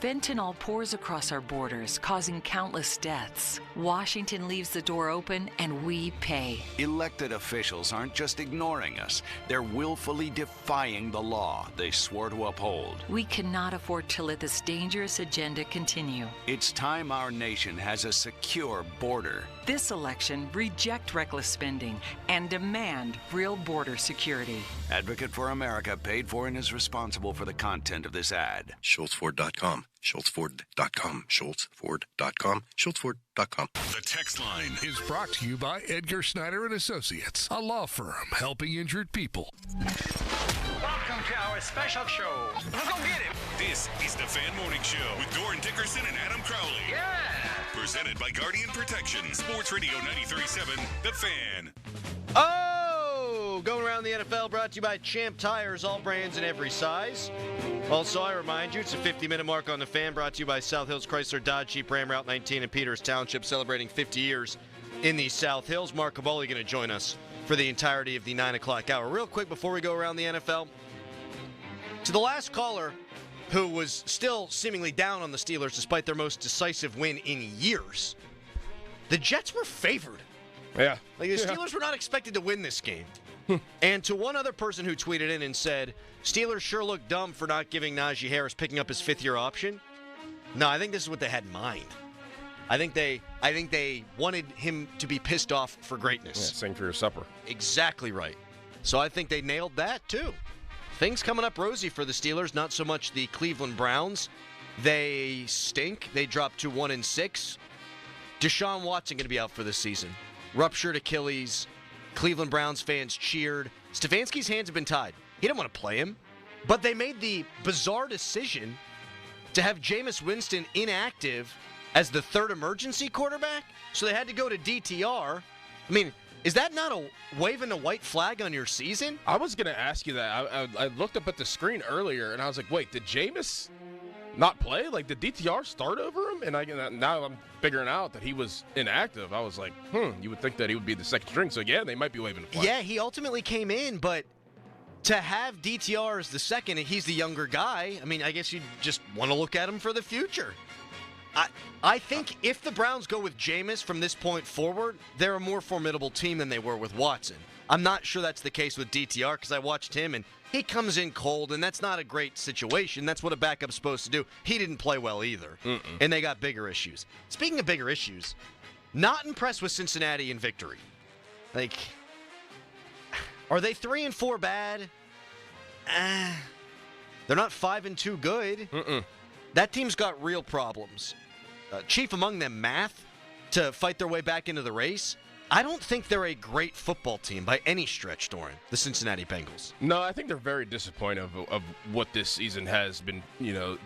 fentanyl pours across our borders, causing countless deaths. Washington leaves the door open, and we pay. Elected officials aren't just ignoring us. They're willfully defying the law they swore to uphold. We cannot afford to let this dangerous agenda continue. It's time our nation has a secure border. This election, reject reckless spending and demand real border security. Advocate for America paid for and is responsible for the content of this ad. SchultzFord.com. SchultzFord.com. SchultzFord.com. SchultzFord.com. The text line is brought to you by Edgar Snyder and Associates, a law firm helping injured people. Welcome to our special show. Let's go get it. This is the Fan Morning Show with Doran Dickerson and Adam Crowley. Yeah. Presented by Guardian Protection. Sports Radio 93.7, The Fan. Oh, going around the NFL, brought to you by Champ Tires, all brands and every size. Also, I remind you, it's a 50-minute mark on The Fan, brought to you by South Hills Chrysler Dodge Jeep Ram Route 19 in Peters Township, celebrating 50 years in the South Hills. Mark Cavoli going to join us for the entirety of the 9 o'clock hour. Real quick before we go around the NFL, to the last caller who was still seemingly down on the Steelers despite their most decisive win in years, the Jets were favored. Yeah. Like, the Steelers were not expected to win this game. And to one other person who tweeted in and said, Steelers sure look dumb for not giving Najee Harris picking up his fifth-year option. No, I think this is what they had in mind. I think they wanted him to be pissed off for greatness. Yeah, sing for your supper. Exactly right. So I think they nailed that, too. Things coming up rosy for the Steelers, not so much the Cleveland Browns. They stink. They dropped to 1-6. Deshaun Watson going to be out for this season. Ruptured Achilles. Cleveland Browns fans cheered. Stefanski's hands have been tied. He didn't want to play him. But they made the bizarre decision to have Jameis Winston inactive as the third emergency quarterback. So they had to go to DTR. I mean, is that not a waving a white flag on your season? I was going to ask you that. I looked up at the screen earlier, and I was like, wait, did Jameis not play? Like, did DTR start over him? And now I'm figuring out that he was inactive. I was like, you would think that he would be the second string. So, yeah, they might be waving a flag. Yeah, he ultimately came in, but to have DTR as the second, and he's the younger guy, I mean, I guess you just want to look at him for the future. I think if the Browns go with Jameis from this point forward, they're a more formidable team than they were with Watson. I'm not sure that's the case with DTR because I watched him, and he comes in cold, and that's not a great situation. That's what a backup's supposed to do. He didn't play well either, and they got bigger issues. Speaking of bigger issues, not impressed with Cincinnati in victory. Like, are they 3-4 bad? They're not 5-2 good. That team's got real problems. Chief among them, math, to fight their way back into the race. I don't think they're a great football team by any stretch, Doran, the Cincinnati Bengals. No, I think they're very disappointed of what this season has been,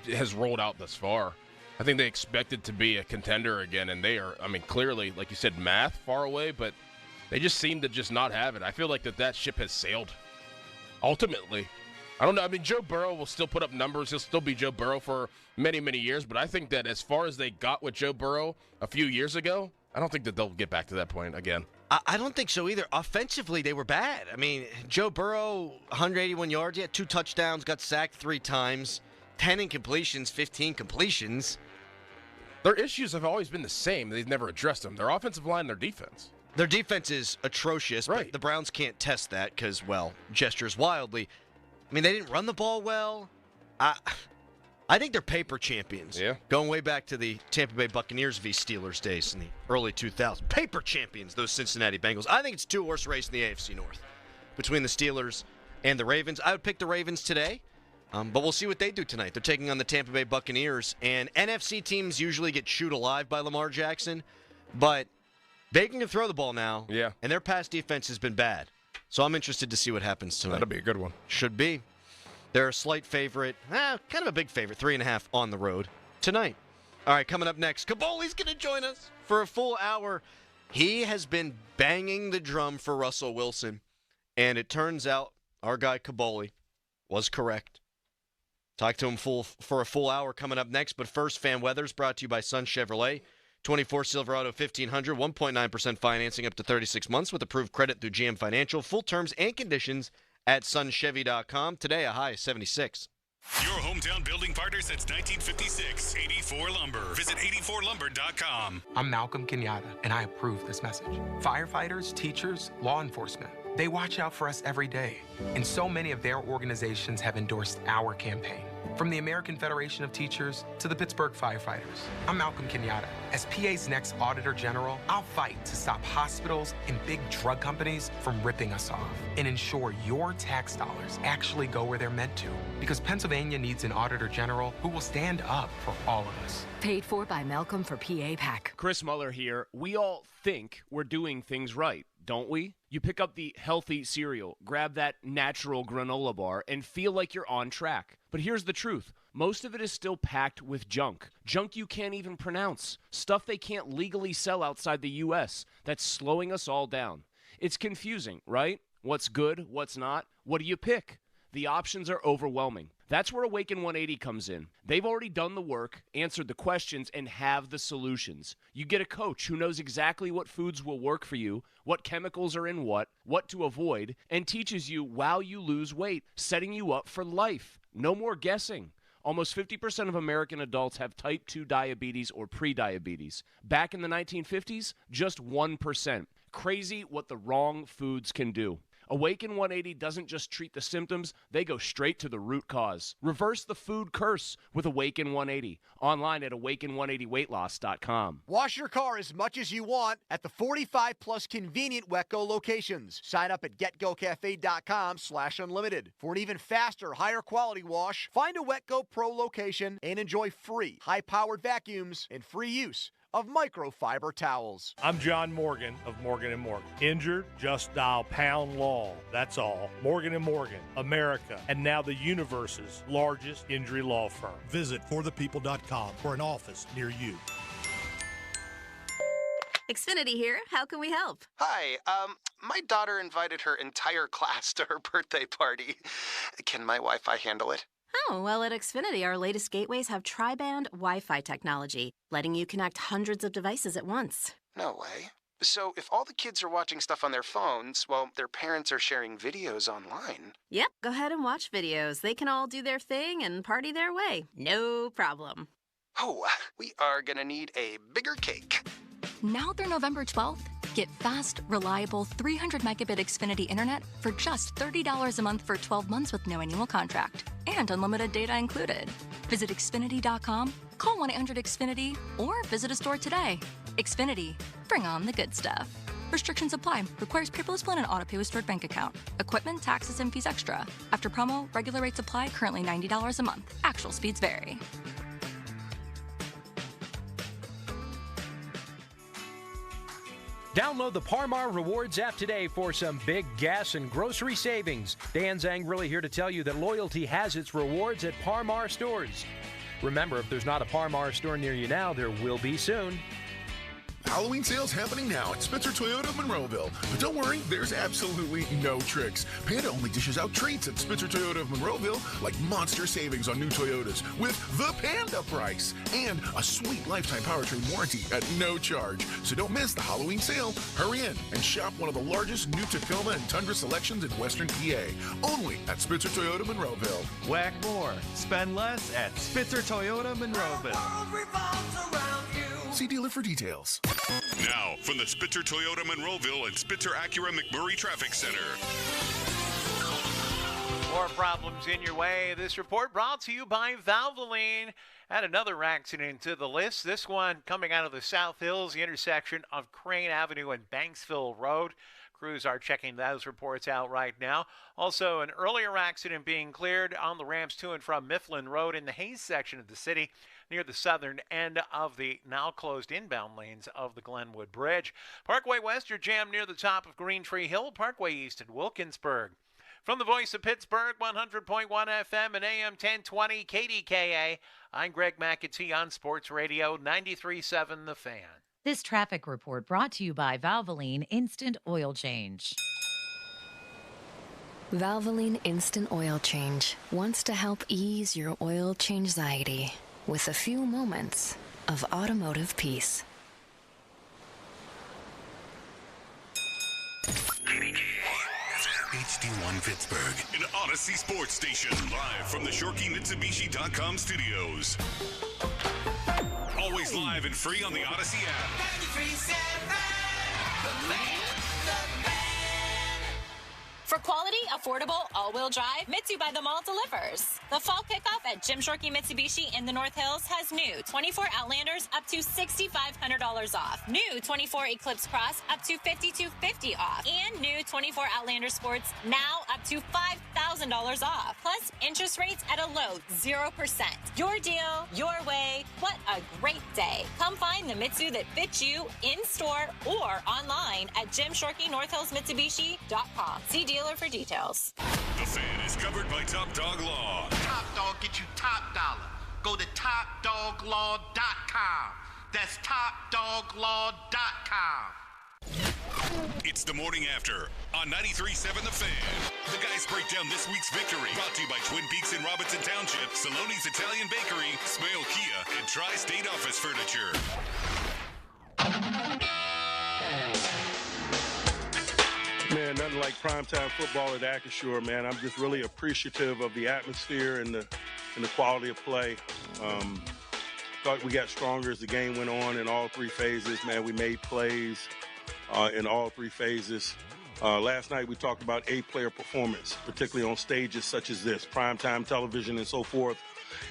has rolled out thus far. I think they expected to be a contender again, and they are, clearly, like you said, math far away, but they just seem to just not have it. I feel like that ship has sailed, ultimately. I don't know. Joe Burrow will still put up numbers. He'll still be Joe Burrow for many, many years. But I think that as far as they got with Joe Burrow a few years ago, I don't think that they'll get back to that point again. I don't think so either. Offensively, they were bad. Joe Burrow, 181 yards. He had 2 touchdowns, got sacked 3 times, 10 incompletions, 15 completions. Their issues have always been the same. They've never addressed them. Their offensive line and their defense. Their defense is atrocious, right. But the Browns can't test that because, gestures wildly. They didn't run the ball well. I think they're paper champions. Yeah. Going way back to the Tampa Bay Buccaneers v. Steelers days in the early 2000s. Paper champions, those Cincinnati Bengals. I think it's a 2-horse race in the AFC North between the Steelers and the Ravens. I would pick the Ravens today, but we'll see what they do tonight. They're taking on the Tampa Bay Buccaneers, and NFC teams usually get chewed alive by Lamar Jackson, but they can throw the ball now, and their pass defense has been bad. So I'm interested to see what happens tonight. That'll be a good one. Should be. They're a slight favorite, kind of a big favorite, 3.5 on the road tonight. All right, coming up next, Kaboli's going to join us for a full hour. He has been banging the drum for Russell Wilson, and it turns out our guy Kaboli was correct. Talk to him for a full hour coming up next, but first, fan weather's brought to you by Sun Chevrolet. 24 Silverado 1500, 1.9% financing up to 36 months with approved credit through GM Financial. Full terms and conditions at sunchevy.com. Today, a high of 76. Your hometown building partner since 1956, 84 Lumber. Visit 84lumber.com. I'm Malcolm Kenyatta, and I approve this message. Firefighters, teachers, law enforcement, they watch out for us every day. And so many of their organizations have endorsed our campaign. From the American Federation of Teachers to the Pittsburgh Firefighters, I'm Malcolm Kenyatta. As PA's next Auditor General, I'll fight to stop hospitals and big drug companies from ripping us off and ensure your tax dollars actually go where they're meant to. Because Pennsylvania needs an Auditor General who will stand up for all of us. Paid for by Malcolm for PA PAC. Chris Muller here. We all think we're doing things right, don't we? You pick up the healthy cereal, grab that natural granola bar, and feel like you're on track. But here's the truth. Most of it is still packed with junk. Junk you can't even pronounce. Stuff they can't legally sell outside the U.S. that's slowing us all down. It's confusing, right? What's good? What's not? What do you pick? The options are overwhelming. That's where Awaken 180 comes in. They've already done the work, answered the questions, and have the solutions. You get a coach who knows exactly what foods will work for you, what chemicals are in what to avoid, and teaches you while you lose weight, setting you up for life. No more guessing. Almost 50% of American adults have type 2 diabetes or prediabetes. Back in the 1950s, just 1%. Crazy what the wrong foods can do. Awaken 180 doesn't just treat the symptoms, they go straight to the root cause. Reverse the food curse with Awaken 180. Online at awaken180weightloss.com. Wash your car as much as you want at the 45-plus convenient Wetco locations. Sign up at getgocafe.com/unlimited. For an even faster, higher quality wash, find a Wetco Pro location and enjoy free, high-powered vacuums and free use of microfiber towels. I'm John Morgan of Morgan & Morgan. Injured? Just dial pound law. That's all. Morgan & Morgan, America, and now the universe's largest injury law firm. Visit forthepeople.com for an office near you. Xfinity here. How can we help? Hi. My daughter invited her entire class to her birthday party. Can my Wi-Fi handle it? Oh, well, at Xfinity, our latest gateways have tri-band Wi-Fi technology, letting you connect hundreds of devices at once. No way. So if all the kids are watching stuff on their phones, well, their parents are sharing videos online. Yep, go ahead and watch videos. They can all do their thing and party their way. No problem. Oh, we are gonna need a bigger cake. Now through November 12th, get fast, reliable 300 megabit Xfinity internet for just $30 a month for 12 months with no annual contract and unlimited data included. Visit Xfinity.com, call 1-800-XFINITY, or visit a store today. Xfinity, bring on the good stuff. Restrictions apply. Requires paperless plan and auto-pay with stored bank account. Equipment, taxes, and fees extra. After promo, regular rates apply, currently $90 a month. Actual speeds vary. Download the Par-Mar Rewards app today for some big gas and grocery savings. Dan Zangrili here to tell you that loyalty has its rewards at Par-Mar stores. Remember, if there's not a Par-Mar store near you now, there will be soon. Halloween sales happening now at Spitzer Toyota Monroeville. But don't worry, there's absolutely no tricks. Panda only dishes out treats at Spitzer Toyota of Monroeville, like monster savings on new Toyotas with the Panda price and a sweet lifetime powertrain warranty at no charge. So don't miss the Halloween sale. Hurry in and shop one of the largest new Tacoma and Tundra selections in Western PA. Only at Spitzer Toyota Monroeville. Whack more. Spend less at Spitzer Toyota Monroeville. See dealer for details. Now, from the Spitzer Toyota Monroeville and Spitzer Acura McMurray Traffic Center. More problems in your way. This report brought to you by Valvoline. Add another accident to the list. This one coming out of the South Hills, the intersection of Crane Avenue and Banksville Road. Crews are checking those reports out right now. Also, an earlier accident being cleared on the ramps to and from Mifflin Road in the Hayes section of the city, near the southern end of the now closed inbound lanes of the Glenwood Bridge. Parkway West, you're jammed near the top of Green Tree Hill. Parkway East at Wilkinsburg. From the voice of Pittsburgh, 100.1 FM and AM 1020 KDKA, I'm Greg McAtee on Sports Radio 93.7 The Fan. This traffic report brought to you by Valvoline Instant Oil Change. Valvoline Instant Oil Change wants to help ease your oil change anxiety with a few moments of automotive peace. HD1 Pittsburgh, an Odyssey sports station, live from the ShorkeyMitsubishi.com studios. Always live and free on the Odyssey app. 93.7, the land, the man. For quality, affordable, all-wheel drive, Mitsu by the Mall delivers. The fall kickoff at Jim Shorkey Mitsubishi in the North Hills has new 24 Outlanders up to $6,500 off. New 24 Eclipse Cross up to $5,250 off. And new 24 Outlander Sports now up to $5,000 off. Plus, interest rates at a low 0%. Your deal, your way. What a great day. Come find the Mitsu that fits you in-store or online at JimShorkeyNorthHillsMitsubishi.com. See dealer for details. The Fan is covered by Top Dog Law. Top Dog get you top dollar. Go to TopDogLaw.com. That's TopDogLaw.com. It's the morning after on 93.7 The Fan. The guys break down this week's victory. Brought to you by Twin Peaks in Robinson Township, Saloni's Italian Bakery, Smale Kia, and Tri-State Office Furniture. Man, nothing like primetime football at Acrisure, man. I'm just really appreciative of the atmosphere and the quality of play. Thought we got stronger as the game went on in all three phases. Man, we made plays in all three phases. Last night we talked about A-player performance, particularly on stages such as this, primetime television and so forth.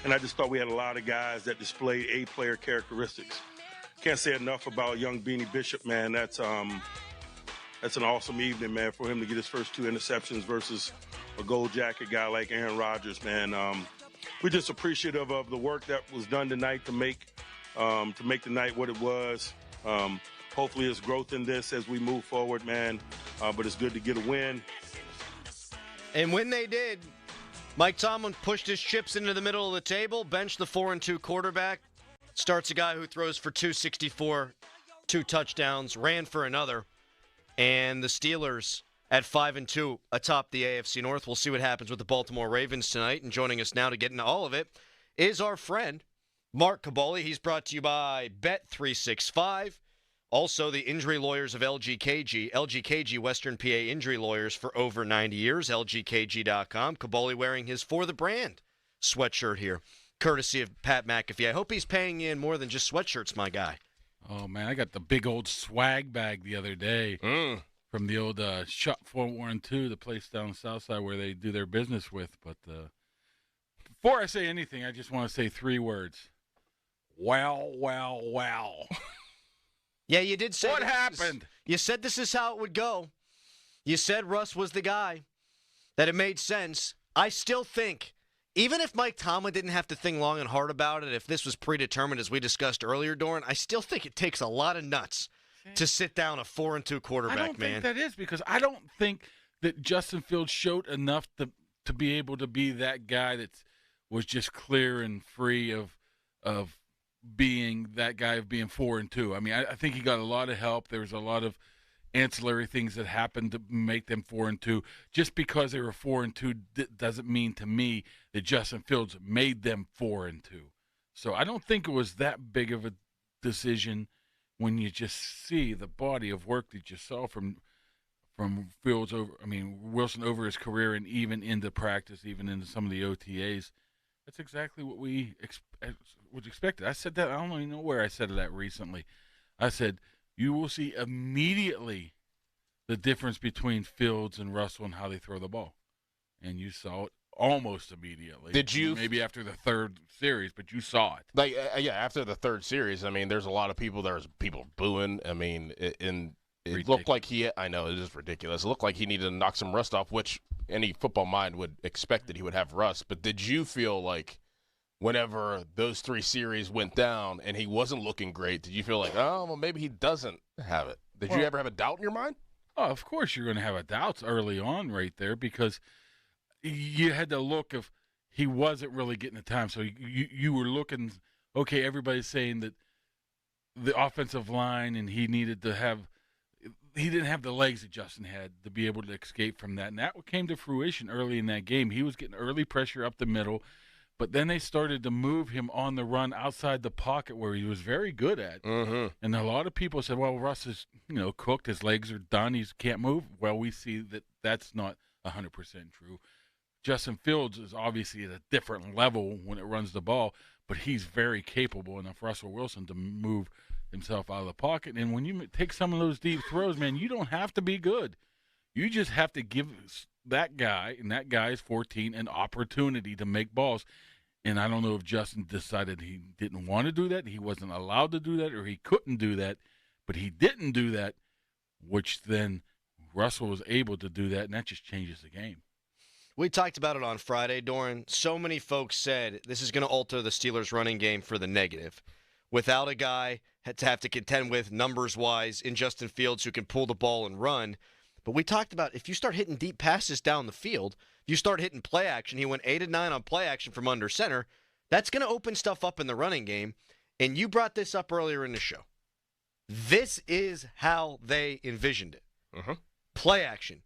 And I just thought we had a lot of guys that displayed A-player characteristics. Can't say enough about young Beanie Bishop, man. That's an awesome evening, man, for him to get his first 2 interceptions versus a gold jacket guy like Aaron Rodgers, man. We're just appreciative of the work that was done tonight to make the night what it was. Hopefully there's growth in this as we move forward, man. But it's good to get a win. And when they did, Mike Tomlin pushed his chips into the middle of the table, benched the 4-2 quarterback, starts a guy who throws for 264, 2 touchdowns, ran for another. And the Steelers at 5-2 atop the AFC North. We'll see what happens with the Baltimore Ravens tonight. And joining us now to get into all of it is our friend, Mark Caboli. He's brought to you by Bet365. Also, the injury lawyers of LGKG. LGKG, Western PA injury lawyers for over 90 years. LGKG.com. Caboli wearing his For the Brand sweatshirt here, courtesy of Pat McAfee. I hope he's paying you in more than just sweatshirts, my guy. Oh, man, I got the big old swag bag the other day from the old Shop 412, the place down the south side where they do their business with. But before I say anything, I just want to say 3 words. Wow, wow, wow. Yeah, you did say what happened? You said this is how it would go. You said Russ was the guy, that it made sense. I still think, even if Mike Tomlin didn't have to think long and hard about it, if this was predetermined as we discussed earlier, Doran, I still think it takes a lot of nuts to sit down a 4-2 quarterback, man. I don't think that is, because I don't think that Justin Fields showed enough to be able to be that guy that was just clear and free of being that guy of being 4-2. I mean, I think he got a lot of help. There was a lot of ancillary things that happened to make them 4-2. Just because they were 4-2 doesn't mean to me that Justin Fields made them 4-2. So I don't think it was that big of a decision when you just see the body of work that you saw from Fields Wilson over his career and even into practice, even into some of the OTAs. That's exactly what we was expected. I said that, I don't even know where I said that recently. I said, you will see immediately the difference between Fields and Russell and how they throw the ball. And you saw it almost immediately. Did you? Maybe after the 3rd series, but you saw it. Like, yeah, after the 3rd series, I mean, there's a lot of people, there's people booing. I mean, it looked like I know, it is ridiculous. It looked like he needed to knock some rust off, which any football mind would expect that he would have rust. But did you feel like whenever those 3 series went down and he wasn't looking great, did you feel like, oh, well, maybe he doesn't have it? Did you ever have a doubt in your mind? Oh, of course you're going to have a doubt early on right there, because you had the look of he wasn't really getting the time. So you were looking, okay, everybody's saying that the offensive line and he didn't have the legs that Justin had to be able to escape from that. And that came to fruition early in that game. He was getting early pressure up the middle, but then they started to move him on the run outside the pocket where he was very good at. Mm-hmm. And a lot of people said, well, Russ is, cooked. His legs are done. He can't move. Well, we see that that's not 100% true. Justin Fields is obviously at a different level when it runs the ball, but he's very capable enough, Russell Wilson, to move himself out of the pocket. And when you take some of those deep throws, man, you don't have to be good. You just have to give that guy, and that guy is 14, an opportunity to make balls. And I don't know if Justin decided he didn't want to do that, he wasn't allowed to do that, or he couldn't do that, but he didn't do that, which then Russell was able to do that, and that just changes the game. We talked about it on Friday, Doran. So many folks said this is going to alter the Steelers' running game for the negative. Without a guy to have to contend with numbers-wise in Justin Fields who can pull the ball and run. But we talked about if you start hitting deep passes down the field, if you start hitting play action, he went 8 of 9 on play action from under center, that's going to open stuff up in the running game. And you brought this up earlier in the show. This is how they envisioned it. Mm-hmm. Play action.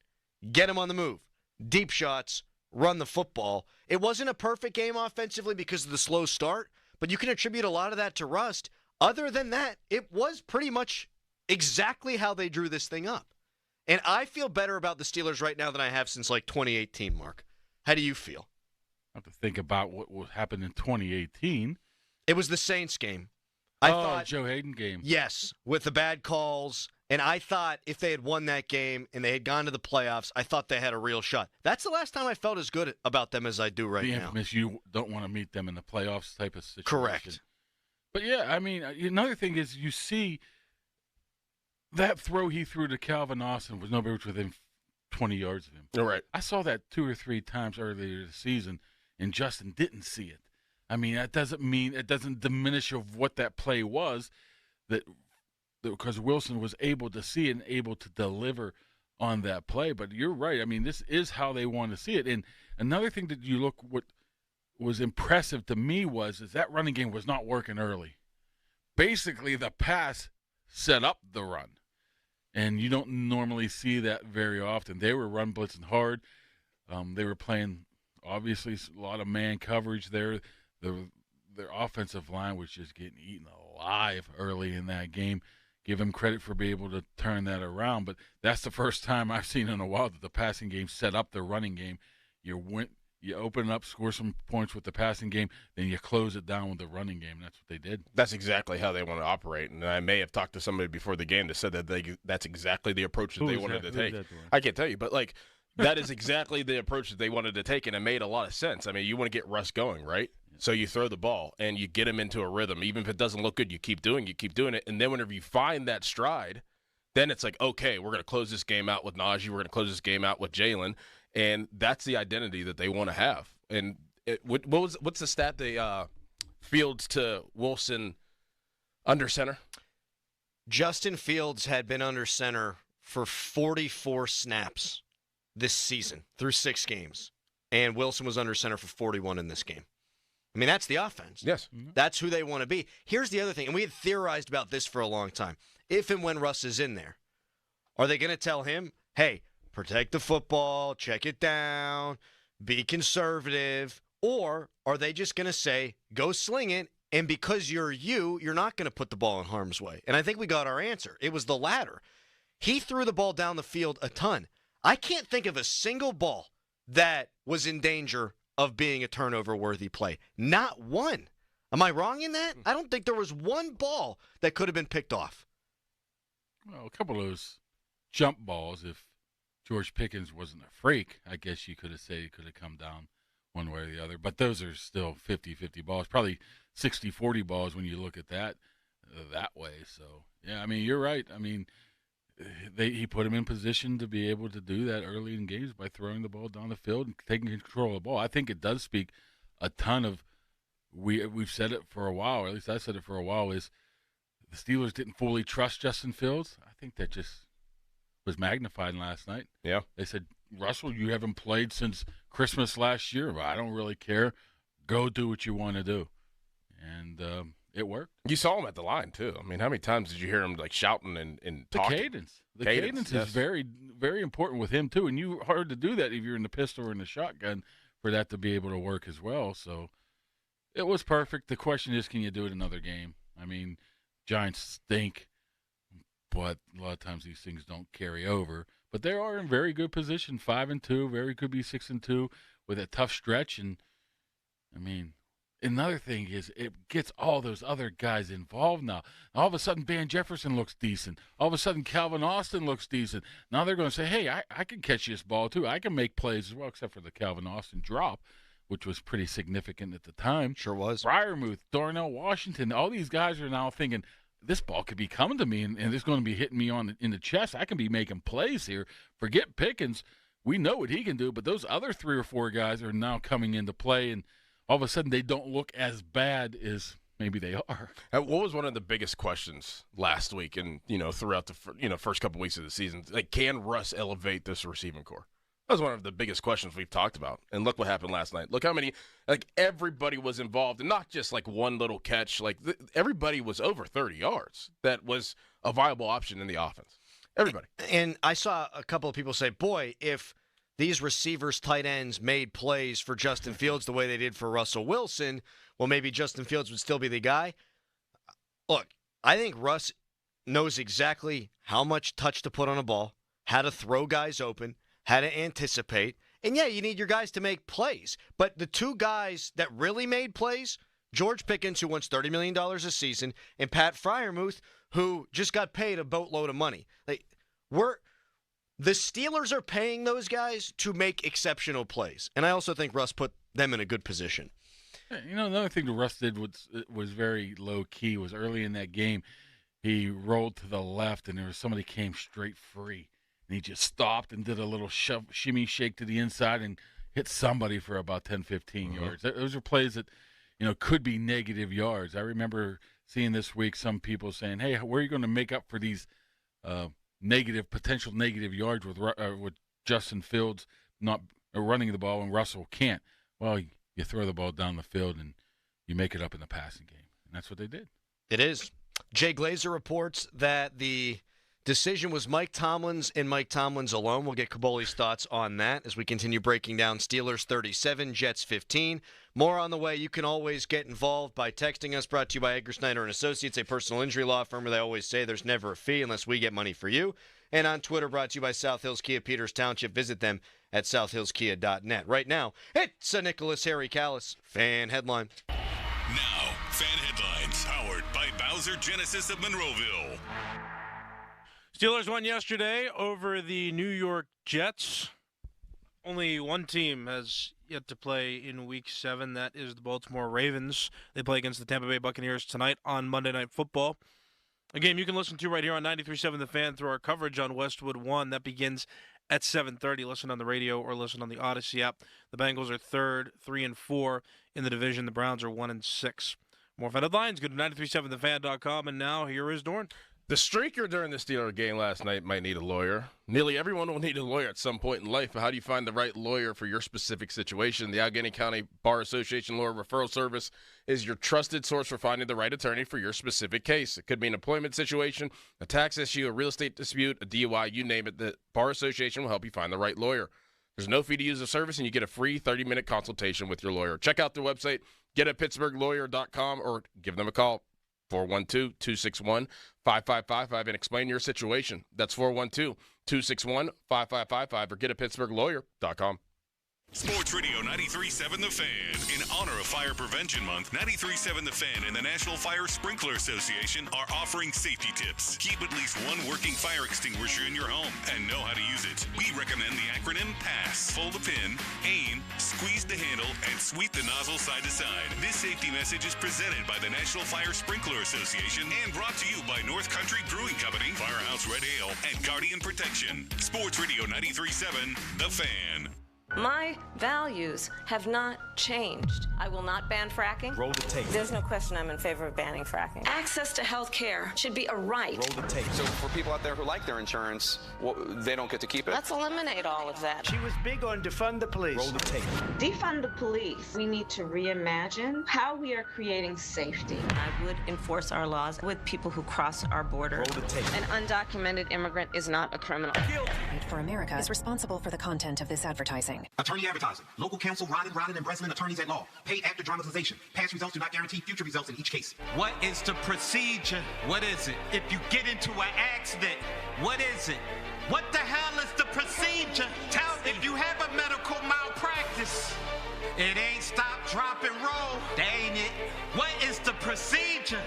Get him on the move. Deep shots. Run the football. It wasn't a perfect game offensively because of the slow start, but you can attribute a lot of that to rust. Other than that, it was pretty much exactly how they drew this thing up. And I feel better about the Steelers right now than I have since like 2018, Mark. How do you feel? I have to think about what happened in 2018. It was the Saints game. I thought Joe Hayden game. Yes, with the bad calls And I thought if they had won that game and they had gone to the playoffs, I thought they had a real shot. That's the last time I felt as good about them as I do right now. Infamous, you don't want to meet them in the playoffs type of situation. Correct. But, yeah, I mean, another thing is you see that throw he threw to Calvin Austin was nobody within 20 yards of him. All right. I saw that 2 or 3 times earlier this season, and Justin didn't see it. I mean, that doesn't mean – it doesn't diminish of what that play was because Wilson was able to see it and able to deliver on that play. But you're right. I mean, this is how they want to see it. And another thing that you look – what was impressive to me is that running game was not working early. Basically, the pass set up the run. And you don't normally see that very often. They were run blitzing hard. They were playing, obviously, a lot of man coverage there. Their offensive line was just getting eaten alive early in that game. Give them credit for being able to turn that around. But that's the first time I've seen in a while that the passing game set up the running game. You open it up, score some points with the passing game, then you close it down with the running game. That's what they did. That's exactly how they want to operate. And I may have talked to somebody before the game that said that that's exactly the approach that they wanted to take. I can't tell you, but that is exactly the approach that they wanted to take, and it made a lot of sense. I mean, you want to get Russ going, right? So you throw the ball and you get him into a rhythm. Even if it doesn't look good, you keep doing it. And then whenever you find that stride, then it's like, okay, we're going to close this game out with Najee. We're going to close this game out with Jalen. And that's the identity that they want to have. And what's the stat? Fields to Wilson under center? Justin Fields had been under center for 44 snaps this season through 6 games. And Wilson was under center for 41 in this game. I mean, that's the offense. Yes. That's who they want to be. Here's the other thing, and we had theorized about this for a long time. If and when Russ is in there, are they going to tell him, hey, protect the football, check it down, be conservative, or are they just going to say, go sling it, and because you're not going to put the ball in harm's way? And I think we got our answer. It was the latter. He threw the ball down the field a ton. I can't think of a single ball that was in danger of being a turnover-worthy play. Not one. Am I wrong in that? I don't think there was one ball that could have been picked off. Well, a couple of those jump balls, if George Pickens wasn't a freak, I guess you could have said he could have come down one way or the other. But those are still 50-50 balls, probably 60-40 balls when you look at that way. So, yeah, I mean, you're right. I mean, he put him in position to be able to do that early in games by throwing the ball down the field and taking control of the ball. I think it does speak a ton of we've said it for a while, or at least I said it for a while, is the Steelers didn't fully trust Justin Fields. I think that just was magnified last night. Yeah. They said, Russell, you haven't played since Christmas last year. Well, I don't really care. Go do what you want to do. And it worked. You saw him at the line, too. I mean, how many times did you hear him, shouting and talking? The cadence is very, very important with him, too. And you hard to do that if you're in the pistol or in the shotgun for that to be able to work as well. So it was perfect. The question is, can you do it another game? I mean, Giants stink, but a lot of times these things don't carry over. But they are in very good position, 5-2, very could be 6-2 with a tough stretch. And, I mean, another thing is it gets all those other guys involved now. All of a sudden, Van Jefferson looks decent. All of a sudden, Calvin Austin looks decent. Now they're going to say, hey, I can catch this ball too. I can make plays as well, except for the Calvin Austin drop, which was pretty significant at the time. Sure was. Freiermuth, Darnell Washington, all these guys are now thinking, this ball could be coming to me, and it's going to be hitting me in the chest. I can be making plays here. Forget Pickens. We know what he can do, but those other 3 or 4 guys are now coming into play, and all of a sudden they don't look as bad as maybe they are. What was one of the biggest questions last week and, throughout the first couple weeks of the season? Can Russ elevate this receiving core? That was one of the biggest questions we've talked about. And look what happened last night. Look how many, everybody was involved, and not just one little catch. Everybody was over 30 yards. That was a viable option in the offense. Everybody. And I saw a couple of people say, boy, if these receivers, tight ends made plays for Justin Fields the way they did for Russell Wilson, well, maybe Justin Fields would still be the guy. Look, I think Russ knows exactly how much touch to put on a ball, how to throw guys open, how to anticipate. And, yeah, you need your guys to make plays. But the 2 guys that really made plays, George Pickens, who wants $30 million a season, and Pat Freiermuth, who just got paid a boatload of money. The Steelers are paying those guys to make exceptional plays. And I also think Russ put them in a good position. You know, another thing that Russ did was very low-key was early in that game, he rolled to the left, and there was somebody came straight free. And he just stopped and did a little shimmy shake to the inside and hit somebody for about 10, 15 yards. Those are plays that, you know, could be negative yards. I remember seeing this week some people saying, hey, where are you going to make up for these potential negative yards with Justin Fields not running the ball and Russell can't? Well, you throw the ball down the field and you make it up in the passing game. And that's what they did. It is. Jay Glazer reports that the decision was Mike Tomlin's and Mike Tomlin's alone. We'll get Kaboli's thoughts on that as we continue breaking down Steelers 37, Jets 15. More on the way. You can always get involved by texting us. Brought to you by Edgar Snyder & Associates, a personal injury law firm where they always say there's never a fee unless we get money for you. And on Twitter, brought to you by South Hills Kia, Peters Township. Visit them at southhillskia.net. Right now, it's a Nicholas Harry Callis fan headline. Now, fan headlines powered by Bowser Genesis of Monroeville. Steelers won yesterday over the New York Jets. Only one team has yet to play in Week 7. That is the Baltimore Ravens. They play against the Tampa Bay Buccaneers tonight on Monday Night Football. A game you can listen to right here on 93.7 The Fan through our coverage on Westwood 1. That begins at 7:30. Listen on the radio or listen on the Odyssey app. The Bengals are 3rd, 3-4 in the division. The Browns are 1-6. More fan headlines, go to 937thefan.com. And now here is Dorn. The streaker during the Steelers game last night might need a lawyer. Nearly everyone will need a lawyer at some point in life, but how do you find the right lawyer for your specific situation? The Allegheny County Bar Association Lawyer Referral Service is your trusted source for finding the right attorney for your specific case. It could be an employment situation, a tax issue, a real estate dispute, a DUI, you name it. The Bar Association will help you find the right lawyer. There's no fee to use the service, and you get a free 30-minute consultation with your lawyer. Check out their website, getapittsburghlawyer.com, or give them a call. 412-261-5555 and explain your situation. That's 412-261-5555 or getapittsburghlawyer.com. Sports Radio 93.7 The Fan. In honor of Fire Prevention Month, 93.7 The Fan and the National Fire Sprinkler Association are offering safety tips. Keep at least one working fire extinguisher in your home and know how to use it. We recommend the acronym PASS. Fold the pin, aim, squeeze the handle, and sweep the nozzle side to side. This safety message is presented by the National Fire Sprinkler Association and brought to you by North Country Brewing Company, Firehouse Red Ale, and Guardian Protection. Sports Radio 93.7 The Fan. My values have not changed. I will not ban fracking. Roll the tape. There's no question I'm in favor of banning fracking. Access to health care should be a right. Roll the tape. So for people out there who like their insurance, they don't get to keep it? Let's eliminate all of that. She was big on defund the police. Roll the tape. Defund the police. We need to reimagine how we are creating safety. I would enforce our laws with people who cross our border. Roll the tape. An undocumented immigrant is not a criminal. For America is responsible for the content of this advertising. Attorney advertising. Local counsel, Rodden and Breslin attorneys at law. Paid after dramatization. Past results do not guarantee future results in each case. What is the procedure? What is it? If you get into an accident, what is it? What the hell is the procedure? Tell me. If you have a medical malpractice, it ain't stop, drop, and roll. That ain't it. What is the procedure?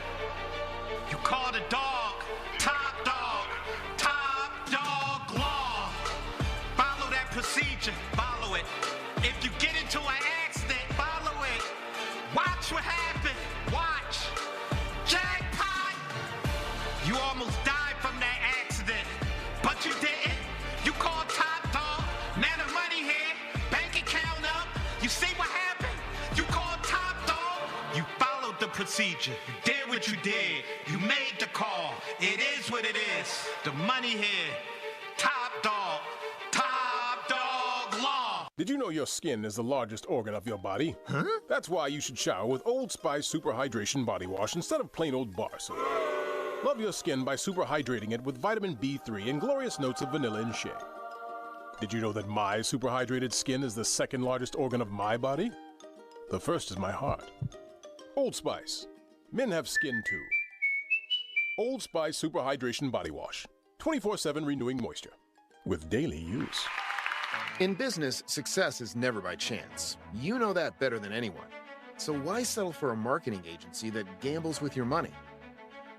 You call the dog, top dog law. Follow that procedure. Follow it. If you get into an accident, follow it. Watch what happened. Watch. Jackpot. You almost died from that accident, but you didn't. You called top dog. Now the money here. Bank account up. You see what happened? You called top dog. You followed the procedure. You did what you did. You made the call. It is what it is. The money here. Top dog. Top dog law. Did you know your skin is the largest organ of your body? Huh? That's why you should shower with Old Spice Super Hydration Body Wash instead of plain old bar soap. Love your skin by super hydrating it with vitamin B3 and glorious notes of vanilla and shea. Did you know that my super hydrated skin is the second largest organ of my body? The first is my heart. Old Spice. Men have skin too. Old Spice Super Hydration Body Wash. 24/7 renewing moisture. With daily use. In business, success is never by chance. You know that better than anyone. So why settle for a marketing agency that gambles with your money?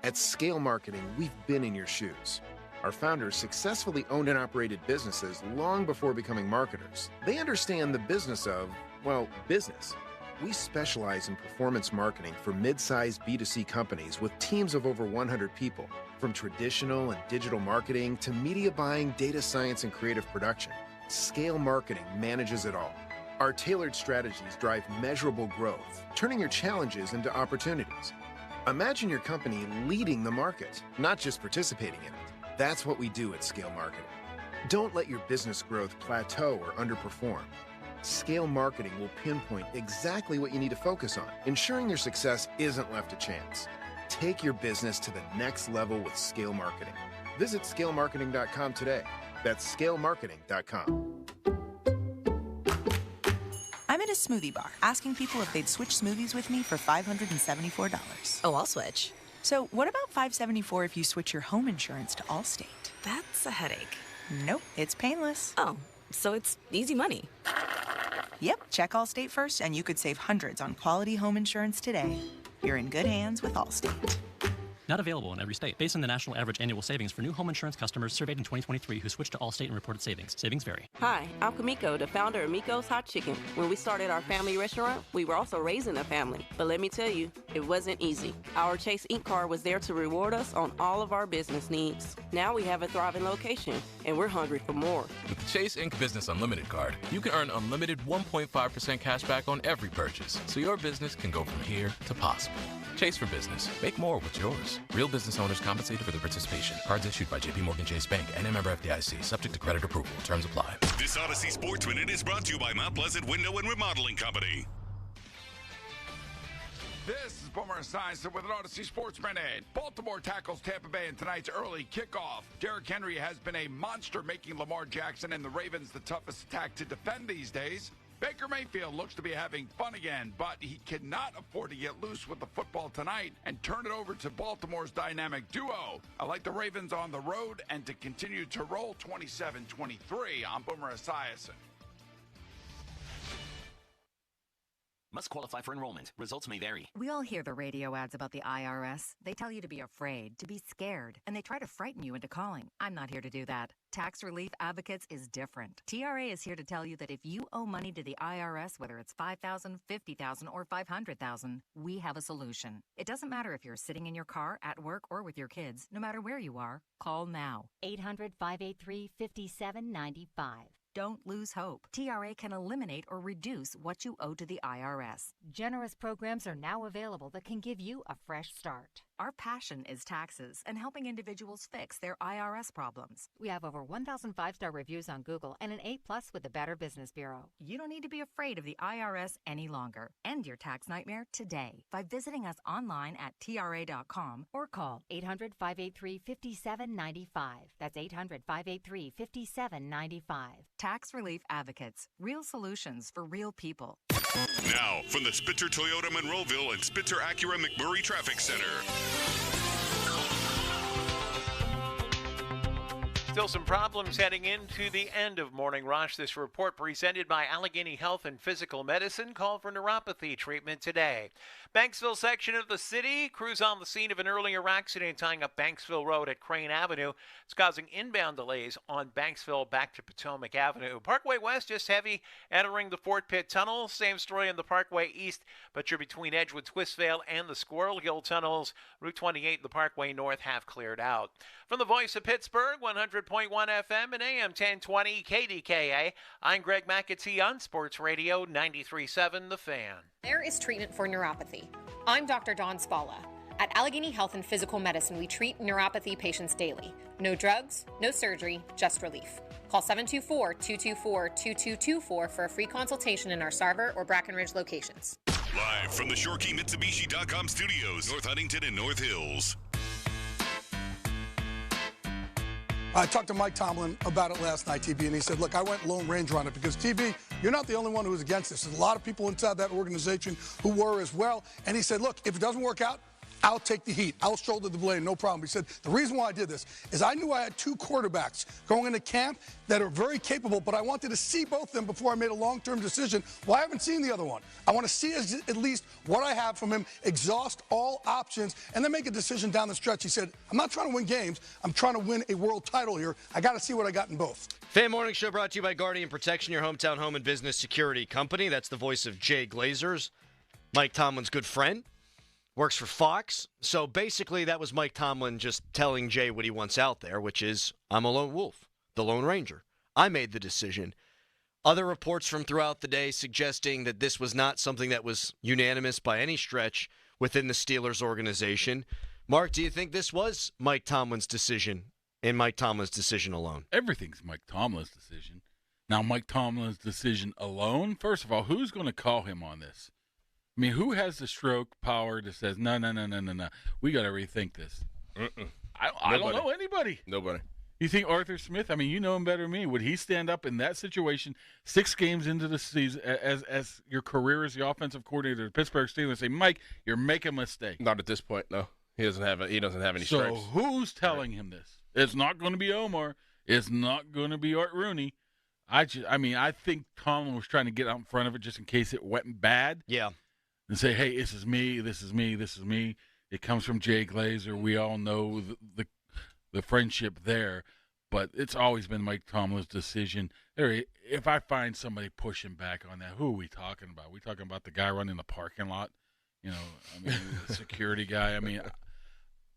At Scale Marketing, we've been in your shoes. Our founders successfully owned and operated businesses long before becoming marketers. They understand the business of, well, business. We specialize in performance marketing for mid-sized B2C companies with teams of over 100 people. From traditional and digital marketing to media buying, data science, and creative production, Scale Marketing manages it all. Our tailored strategies drive measurable growth, turning your challenges into opportunities. Imagine your company leading the market, not just participating in it. That's what we do at Scale Marketing. Don't let your business growth plateau or underperform. Scale Marketing will pinpoint exactly what you need to focus on, ensuring your success isn't left to chance. Take your business to the next level with Scale Marketing. Visit scalemarketing.com today. That's scalemarketing.com. I'm at a smoothie bar asking people if they'd switch smoothies with me for $574. Oh, I'll switch. So what about $574 if you switch your home insurance to Allstate? That's a headache. Nope, it's painless. Oh, so it's easy money. Yep, check Allstate first and you could save hundreds on quality home insurance today. You're in good hands with Allstate. Not available in every state. Based on the national average annual savings for new home insurance customers surveyed in 2023 who switched to Allstate and reported savings. Savings vary. Hi, I'm Kamiko, the founder of Miko's Hot Chicken. When we started our family restaurant, we were also raising a family. But let me tell you, it wasn't easy. Our Chase Inc. card was there to reward us on all of our business needs. Now we have a thriving location, and we're hungry for more. With the Chase Inc. Business Unlimited card, you can earn unlimited 1.5% cash back on every purchase, so your business can go from here to possible. Chase for business. Make more with yours. Real business owners compensated for their participation. Cards issued by JPMorgan Chase Bank and a member FDIC. Subject to credit approval. Terms apply. This Odyssey Sports Minute is brought to you by Mount Pleasant Window and Remodeling Company. This is Boomer Esiason with an Odyssey Sports Minute. Baltimore tackles Tampa Bay in tonight's early kickoff. Derrick Henry has been a monster, making Lamar Jackson and the Ravens the toughest attack to defend these days. Baker Mayfield looks to be having fun again, but he cannot afford to get loose with the football tonight and turn it over to Baltimore's dynamic duo. I like the Ravens on the road and to continue to roll 27-23. I'm Boomer Esiason. Must qualify for enrollment. Results may vary. We all hear the radio ads about the IRS. They tell you to be afraid, to be scared, and they try to frighten you into calling. I'm not here to do that. Tax Relief Advocates is different. TRA is here to tell you that if you owe money to the IRS, whether it's $5,000, $50,000, or $500,000, we have a solution. It doesn't matter if you're sitting in your car, at work, or with your kids. No matter where you are, call now. 800-583-5795. Don't lose hope. TRA can eliminate or reduce what you owe to the IRS. Generous programs are now available that can give you a fresh start. Our passion is taxes and helping individuals fix their IRS problems. We have over 1,000 5-star reviews on Google and an A+ with the Better Business Bureau. You don't need to be afraid of the IRS any longer. End your tax nightmare today by visiting us online at TRA.com or call 800-583-5795. That's 800-583-5795. Tax Relief Advocates. Real solutions for real people. Now, from the Spitzer Toyota Monroeville and Spitzer Acura McMurray Traffic Center. Still some problems heading into the end of Morning Rush. This report presented by Allegheny Health and Physical Medicine called for neuropathy treatment today. Banksville section of the city, crews on the scene of an earlier accident tying up Banksville Road at Crane Avenue. It's causing inbound delays on Banksville back to Potomac Avenue. Parkway West just heavy entering the Fort Pitt Tunnel. Same story on the Parkway East, but you're between Edgewood Twistvale and the Squirrel Hill Tunnels. Route 28, the Parkway North half cleared out. From the Voice of Pittsburgh, 100.1 FM and AM 1020 KDKA, I'm Greg McAtee on Sports Radio 93.7 The Fan. There is treatment for neuropathy. I'm Dr. Dawn Spalla. At Allegheny Health and Physical Medicine, we treat neuropathy patients daily. No drugs, no surgery, just relief. Call 724-224-2224 for a free consultation in our Sarver or Brackenridge locations. Live from the ShoreKeyMitsubishi.com studios, North Huntington and North Hills. I talked to Mike Tomlin about it last night, TB, and he said, look, I went Lone Ranger on it because, TB, you're not the only one who was against this. There's a lot of people inside that organization who were as well. And he said, look, if it doesn't work out, I'll take the heat. I'll shoulder the blame, no problem. He said, the reason why I did this is I knew I had 2 quarterbacks going into camp that are very capable, but I wanted to see both of them before I made a long-term decision. Well, I haven't seen the other one. I want to see at least what I have from him, exhaust all options, and then make a decision down the stretch. He said, I'm not trying to win games. I'm trying to win a world title here. I got to see what I got in both. Fan Morning Show brought to you by Guardian Protection, your hometown home and business security company. That's the voice of Jay Glazers, Mike Tomlin's good friend. Works for Fox. So basically that was Mike Tomlin just telling Jay what he wants out there, which is, I'm a lone wolf, the Lone Ranger. I made the decision. Other reports from throughout the day suggesting that this was not something that was unanimous by any stretch within the Steelers organization. Mark, do you think this was Mike Tomlin's decision and Mike Tomlin's decision alone? Everything's Mike Tomlin's decision. Now, Mike Tomlin's decision alone, first of all, who's going to call him on this? I mean, who has the stroke power that says, no, we got to rethink this? I don't know anybody. Nobody. You think Arthur Smith, I mean, you know him better than me. Would he stand up in that situation 6 games into the season as your career as the offensive coordinator of the Pittsburgh Steelers and say, Mike, you're making a mistake? Not at this point, no. He doesn't have any stripes. So who's telling him this? It's not going to be Omar. It's not going to be Art Rooney. I think Tomlin was trying to get out in front of it just in case it went bad. Yeah. And say, hey, this is me. It comes from Jay Glazer. We all know the friendship there, but it's always been Mike Tomlin's decision. If I find somebody pushing back on that, who are we talking about? We talking about the guy running the parking lot? You know, I mean, the security guy. I mean,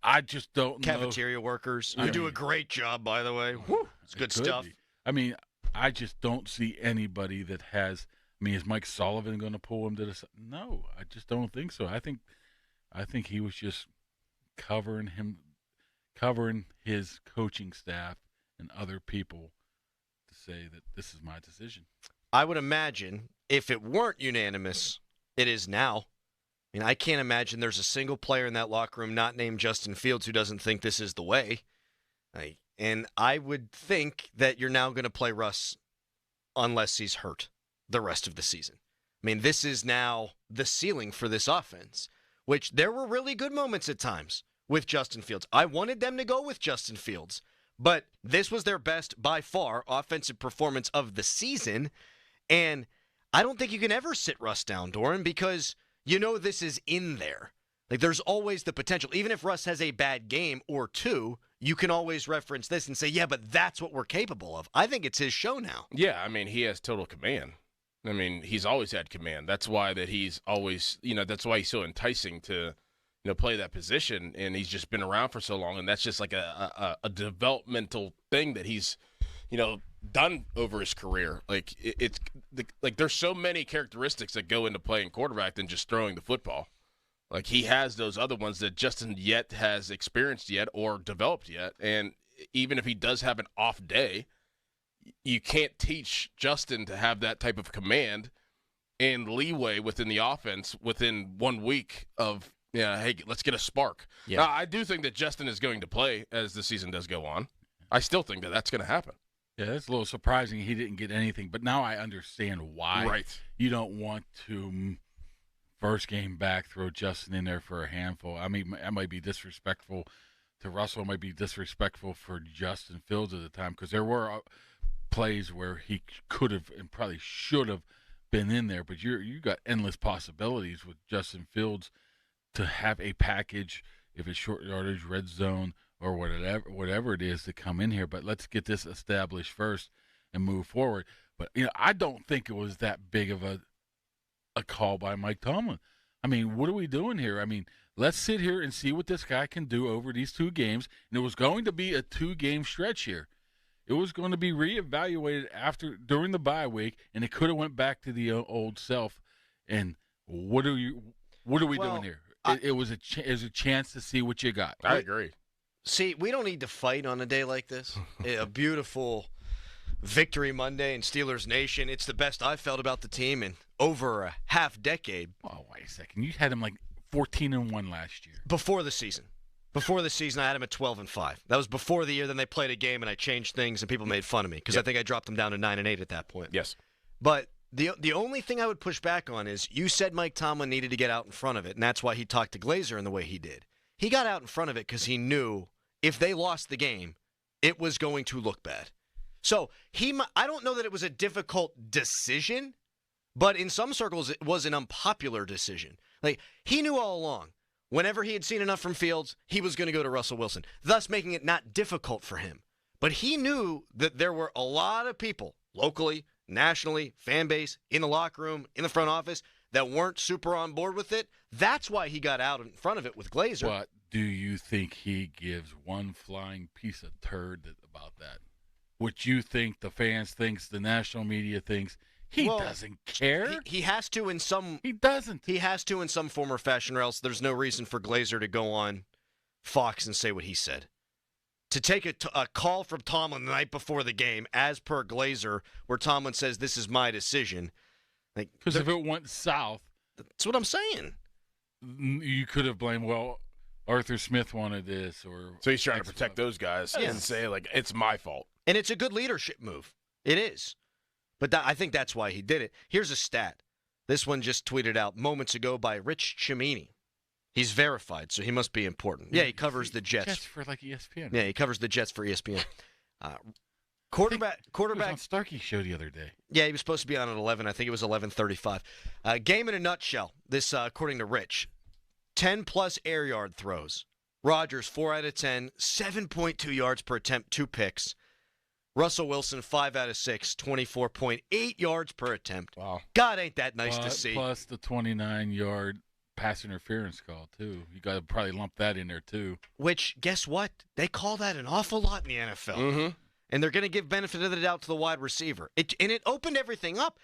I just don't know. Cafeteria workers. You do a great job, by the way. Woo, it's good stuff. I mean, I just don't see anybody that has. I mean, is Mike Sullivan going to pull him to the side? No, I just don't think so. I think he was just covering his coaching staff and other people to say that this is my decision. I would imagine if it weren't unanimous, it is now. I mean, I can't imagine there's a single player in that locker room not named Justin Fields who doesn't think this is the way. And I would think that you're now going to play Russ unless he's hurt the rest of the season. I mean, this is now the ceiling for this offense, which there were really good moments at times with Justin Fields. I wanted them to go with Justin Fields, but this was their best, by far, offensive performance of the season. And I don't think you can ever sit Russ down, Doran, because you know this is in there. Like, there's always the potential. Even if Russ has a bad game or two, you can always reference this and say, yeah, but that's what we're capable of. I think it's his show now. Yeah, I mean, he has total command. I mean, he's always had command. That's why that he's always, that's why he's so enticing to, play that position. And he's just been around for so long. And that's just like a developmental thing that he's, done over his career. Like there's so many characteristics that go into playing quarterback than just throwing the football. Like he has those other ones that Justin yet has experienced yet or developed yet. And even if he does have an off day, you can't teach Justin to have that type of command and leeway within the offense within 1 week of, hey, let's get a spark. Yeah. Now, I do think that Justin is going to play as the season does go on. I still think that that's going to happen. Yeah, that's a little surprising he didn't get anything, but now I understand why. Right. You don't want to, first game back, throw Justin in there for a handful. I mean, that might be disrespectful to Russell, might be disrespectful for Justin Fields at the time, because there were plays where he could have and probably should have been in there, but you got endless possibilities with Justin Fields to have a package, if it's short yardage, red zone, or whatever it is, to come in here. But let's get this established first and move forward. But I don't think it was that big of a call by Mike Tomlin. I mean, what are we doing here? I mean, let's sit here and see what this guy can do over these 2 games. And it was going to be a 2-game stretch here. It was going to be reevaluated during the bye week, and it could have went back to the old self. And what are we doing here? It was a chance to see what you got. I agree. See, we don't need to fight on a day like this. A beautiful victory Monday in Steelers Nation. It's the best I've felt about the team in over a half decade. Oh, wait a second. You had him like 14-1 last year. Before the season. Before the season, I had him at 12-5. That was before the year. Then they played a game, and I changed things, and people made fun of me because I think I dropped them down to 9-8 at that point. Yes. But The only thing I would push back on is you said Mike Tomlin needed to get out in front of it, and that's why he talked to Glazer in the way he did. He got out in front of it because he knew if they lost the game, it was going to look bad. So I don't know that it was a difficult decision, but in some circles it was an unpopular decision. Like, he knew all along, whenever he had seen enough from Fields, he was going to go to Russell Wilson, thus making it not difficult for him. But he knew that there were a lot of people, locally, nationally, fan base, in the locker room, in the front office, that weren't super on board with it. That's why he got out in front of it with Glazer. What do you think he gives one flying piece of turd about that? What you think the fans thinks, the national media thinks? He doesn't care. He has to in some. He doesn't. He has to in some form or fashion, or else there's no reason for Glazer to go on Fox and say what he said. To take a call from Tomlin the night before the game, as per Glazer, where Tomlin says, "This is my decision." Because if it went south, that's what I'm saying. You could have blamed, Arthur Smith wanted this, or so he's trying to protect those guys and say it's my fault. And it's a good leadership move. It is. But I think that's why he did it. Here's a stat. This one just tweeted out moments ago by Rich Cimini. He's verified, so he must be important. Yeah, he covers the Jets. Jets for ESPN. Yeah, he covers the Jets for ESPN. Quarterback. He was on Starkey's show the other day. Yeah, he was supposed to be on at 11. I think it was 11:35. Game in a nutshell. This, according to Rich, 10-plus air yard throws. Rodgers, 4 out of 10, 7.2 yards per attempt, 2 picks. Russell Wilson, 5 out of 6, 24.8 yards per attempt. Wow. God, ain't that nice to see. Plus the 29-yard pass interference call, too. You got to probably lump that in there, too. Which, guess what? They call that an awful lot in the NFL. Mm-hmm. And they're going to give benefit of the doubt to the wide receiver. And it opened everything up.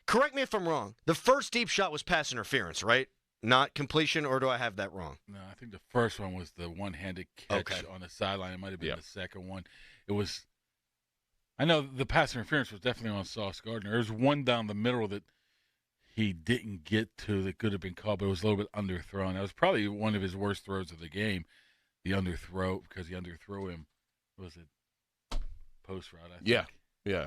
Correct me if I'm wrong. The first deep shot was pass interference, right? Not completion, or do I have that wrong? No, I think the first one was the one-handed catch on the sideline. It might have been the second one. It was... I know the pass interference was definitely on Sauce Gardner. There was one down the middle that he didn't get to that could have been called, but it was a little bit underthrown. That was probably one of his worst throws of the game, the underthrow, because he underthrew him. Was it post route, I think? Yeah.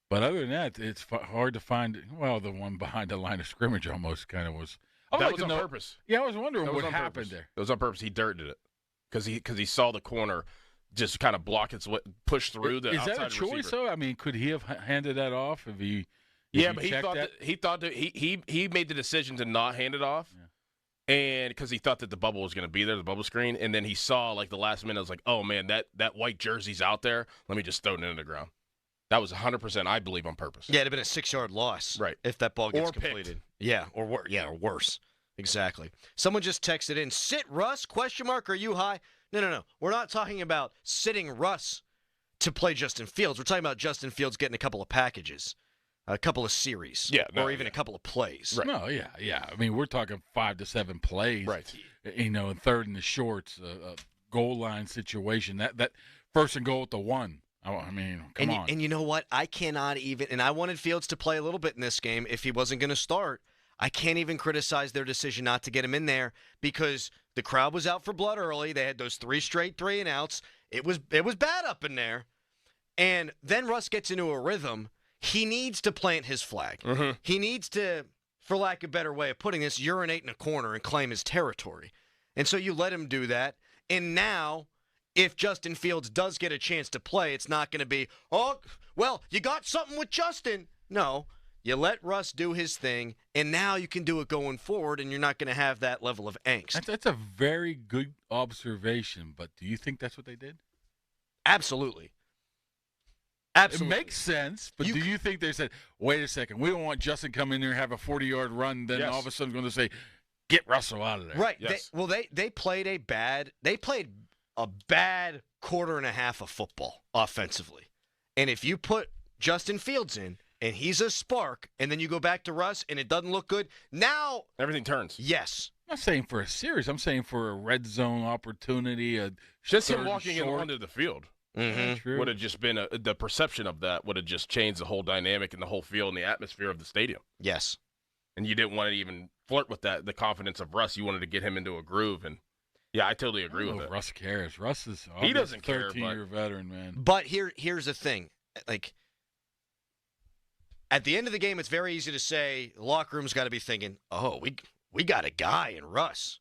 But other than that, it's hard to find. Well, the one behind the line of scrimmage almost kind of was. That was on purpose. Yeah, I was wondering what happened there. It was on purpose. He dirted it because he saw the corner just kind of block its push through the outside receiver. Is that a choice, though? I mean, could he have handed that off if he? But he made the decision to not hand it off, and because he thought that the bubble was going to be there, the bubble screen, and then he saw the last minute. I was like, oh man, that white jersey's out there. Let me just throw it into the ground. That was 100%, I believe, on purpose. Yeah, it'd have been a 6-yard loss, right? If that ball gets or completed. Picked. Yeah, or worse. Exactly. Someone just texted in, sit Russ, ? Are you high? No. We're not talking about sitting Russ to play Justin Fields. We're talking about Justin Fields getting a couple of packages, a couple of series, or even a couple of plays. Right. No, yeah. I mean, we're talking 5 to 7 plays. Right. Third in the shorts, goal line situation. That first and goal at the 1. I mean, come on. And you know what? I cannot even – and I wanted Fields to play a little bit in this game if he wasn't going to start. I can't even criticize their decision not to get him in there because the crowd was out for blood early. They had those 3 straight 3-and-outs. It was bad up in there. And then Russ gets into a rhythm. He needs to plant his flag. Mm-hmm. He needs to, for lack of a better way of putting this, urinate in a corner and claim his territory. And so you let him do that. And now – if Justin Fields does get a chance to play, it's not going to be, oh, well, you got something with Justin. No, you let Russ do his thing, and now you can do it going forward, and you're not going to have that level of angst. That's a very good observation, but do you think that's what they did? Absolutely. It makes sense, but do you think they said, wait a second, we don't want Justin come in there and have a 40-yard run, then all of a sudden going to say, get Russell out of there. Right. Yes. They played a bad quarter and a half of football offensively. And if you put Justin Fields in and he's a spark and then you go back to Russ and it doesn't look good, now everything turns. Yes. I'm not saying for a series. I'm saying for a red zone opportunity. Just him walking in onto the field. Mm-hmm. Would have just been the perception of that would have just changed the whole dynamic and the whole feel and the atmosphere of the stadium. Yes. And you didn't want to even flirt with that, the confidence of Russ. You wanted to get him into a groove and yeah, I totally agree with it. Russ cares. Russ is he doesn't care. 13-year veteran, man. But here's the thing, at the end of the game, it's very easy to say the locker room's got to be thinking, oh, we got a guy in Russ.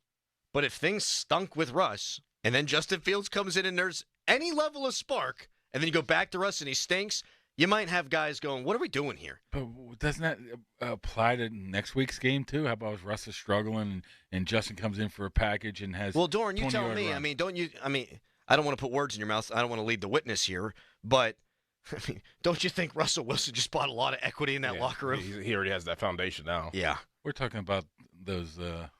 But if things stunk with Russ, and then Justin Fields comes in and there's any level of spark, and then you go back to Russ and he stinks, you might have guys going, what are we doing here? But doesn't that apply to next week's game, too? How about if Russ is struggling and Justin comes in for a package and has Well, Doran, you tell me. Run. I mean, I don't want to put words in your mouth. I don't want to lead the witness here. But, don't you think Russell Wilson just bought a lot of equity in that locker room? He already has that foundation now. Yeah. We're talking about those the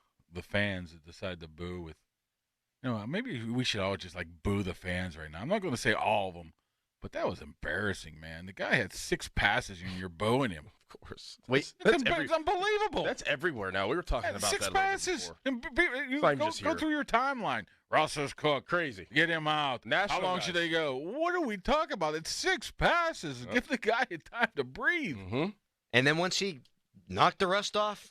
fans that decide to boo with. Maybe we should all just, boo the fans right now. I'm not going to say all of them. But that was embarrassing, man. The guy had 6 passes, and you're booing him. Of course. Wait, it's unbelievable. That's everywhere now. We were talking about 6 that passes. And go through your timeline. Russ is cooked. Crazy. Get him out. National How long guys. should they go? What are we talking about? It's 6 passes. Give the guy time to breathe. Mm-hmm. And then once he knocked the rust off,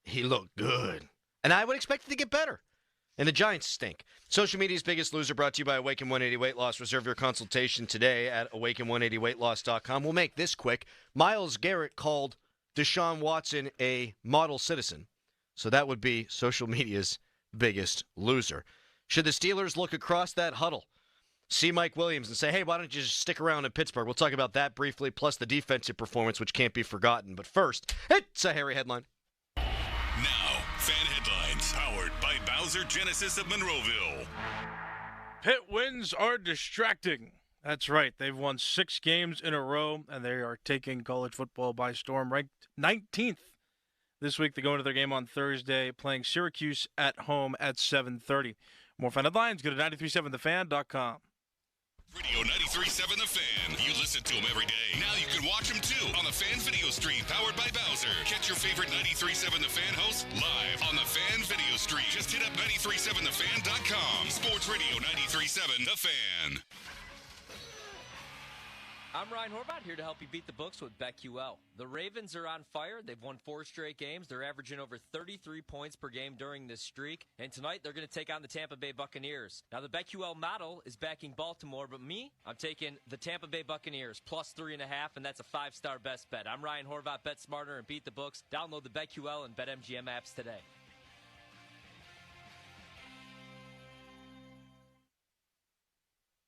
he looked good. And I would expect it to get better. And the Giants stink. Social media's biggest loser brought to you by Awaken 180 Weight Loss. Reserve your consultation today at awaken180weightloss.com. We'll make this quick. Myles Garrett called Deshaun Watson a model citizen. So that would be social media's biggest loser. Should the Steelers look across that huddle, see Mike Williams and say, hey, why don't you just stick around in Pittsburgh? We'll talk about that briefly, plus the defensive performance, which can't be forgotten. But first, it's a hairy headline. Now, fan headlines powered by Bowser Genesis of Monroeville. Pitt wins are distracting. That's right. They've won 6 games in a row, and they are taking college football by storm. Ranked 19th this week. They go into their game on Thursday, playing Syracuse at home at 7:30. More fan headlines, go to 937thefan.com. Radio 93.7 The Fan. You listen to them every day. Now you can watch them too on the Fan Video Stream powered by Bowser. Catch your favorite 93.7 The Fan hosts live on the Fan Video Stream. Just hit up 937thefan.com. Sports Radio 93.7 The Fan. I'm Ryan Horvath, here to help you beat the books with BetQL. The Ravens are on fire. They've won 4 straight games. They're averaging over 33 points per game during this streak. And tonight, they're going to take on the Tampa Bay Buccaneers. Now, the BetQL model is backing Baltimore, but me, I'm taking the Tampa Bay Buccaneers plus 3.5, and that's a 5-star best bet. I'm Ryan Horvath. Bet smarter and beat the books. Download the BetQL and BetMGM apps today.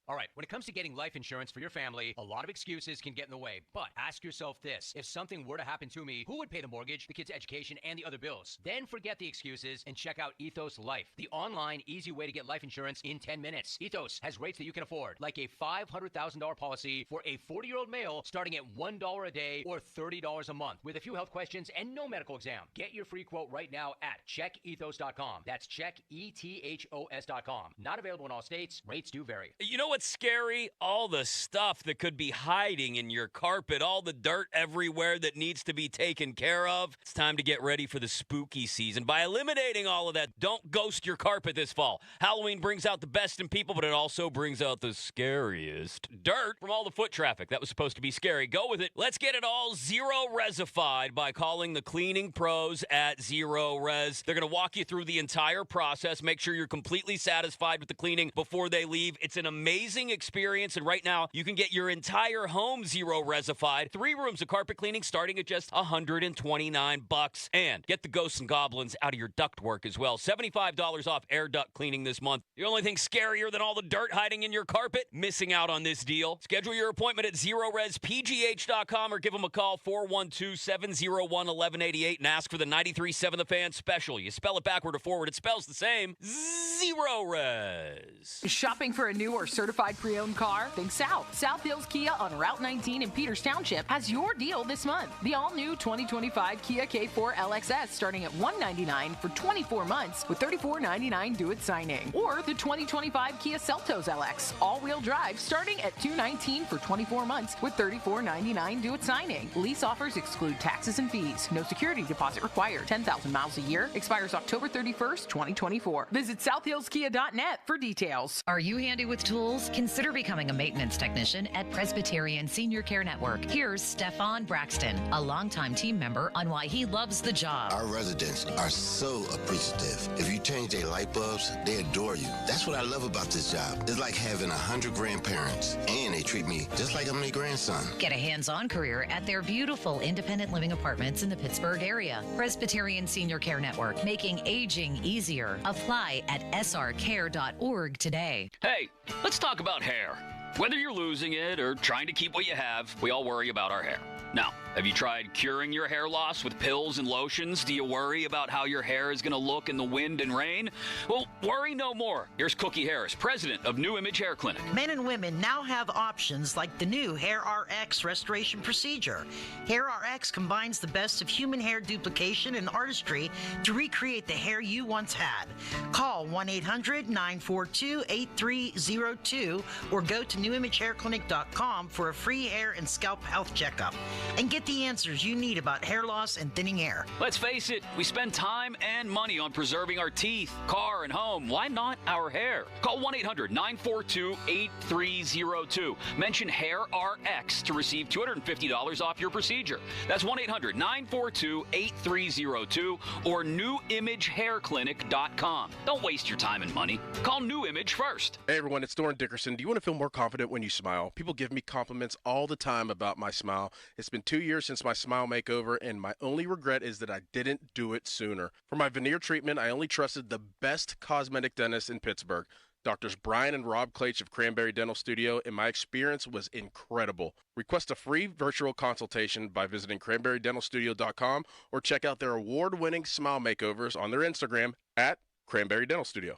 All right, when it comes to getting life insurance for your family, a lot of excuses can get in the way. But ask yourself this. If something were to happen to me, who would pay the mortgage, the kids' education, and the other bills? Then forget the excuses and check out Ethos Life, the online, easy way to get life insurance in 10 minutes. Ethos has rates that you can afford, like a $500,000 policy for a 40-year-old male starting at $1 a day or $30 a month with a few health questions and no medical exam. Get your free quote right now at checkethos.com. That's checkethos.com. Not available in all states. Rates do vary. You know what's scary? All the stuff that could be hiding in your carpet, all the dirt everywhere that needs to be taken care of. It's time to get ready for the spooky season by eliminating all of that. Don't ghost your carpet this fall. Halloween brings out the best in people, but it also brings out the scariest dirt from all the foot traffic. That was supposed to be scary. Go with it. Let's get it all zero-resified by calling the cleaning pros at Zero Res. They're going to walk you through the entire process, make sure you're completely satisfied with the cleaning before they leave. It's an amazing experience, and right now you can get your entire home zero-resified. 3 rooms of carpet cleaning starting at just $129. And get the ghosts and goblins out of your ductwork as well. $75 off air duct cleaning this month. The only thing scarier than all the dirt hiding in your carpet? Missing out on this deal. Schedule your appointment at ZeroResPGH.com or give them a call, 412-701-1188, and ask for the 93.7 The Fan special. You spell it backward or forward, it spells the same. Zero Res. Shopping for a new or certified pre-owned car? Think South. South Hills Kia on Route 19 in Peters Township has your deal this month. The all-new 2025 Kia K4 LXS starting at $199 for 24 months with $34.99 due at signing. Or the 2025 Kia Seltos LX all-wheel drive starting at $219 for 24 months with $34.99 due at signing. Lease offers exclude taxes and fees. No security deposit required. 10,000 miles a year. Expires October 31st, 2024. Visit southhillskia.net for details. Are you handy with tools? hairballs? Consider becoming a maintenance technician at Presbyterian Senior Care Network. Here's Stefan Braxton, a longtime team member, on why he loves the job. Our residents are so appreciative. If you change their light bulbs, they adore you. That's what I love about this job. It's like having 100 grandparents, and they treat me just like I'm their grandson. Get a hands-on career at their beautiful independent living apartments in the Pittsburgh area. Presbyterian Senior Care Network, making aging easier. Apply at srcare.org today. Hey, let's talk about hair. Whether you're losing it or trying to keep what you have, we all worry about our hair. Now, have you tried curing your hair loss with pills and lotions? Do you worry about how your hair is going to look in the wind and rain? Well, worry no more. Here's Cookie Harris, president of New Image Hair Clinic. Men and women now have options like the new Hair RX restoration procedure. Hair RX combines the best of human hair duplication and artistry to recreate the hair you once had. Call 1-800-942-8302 or go to newimagehairclinic.com for a free hair and scalp health checkup and get the answers you need about hair loss and thinning hair. Let's face it, we spend time and money on preserving our teeth, car, and home. Why not our hair? Call 1-800-942-8302. Mention Hair RX to receive $250 off your procedure. That's 1-800-942-8302 or newimagehairclinic.com. Don't waste your time and money. Call New Image first. Hey everyone, it's Doran Dickerson. Do you want to feel more confident when you smile? People give me compliments all the time about my smile. It's been 2 years since my smile makeover, and my only regret is that I didn't do it sooner. For my veneer treatment, I only trusted the best cosmetic dentist in Pittsburgh, Doctors Brian and Rob Klaich of Cranberry Dental Studio, and my experience was incredible. Request a free virtual consultation by visiting cranberrydentalstudio.com or check out their award-winning smile makeovers on their Instagram at Cranberry Dental Studio.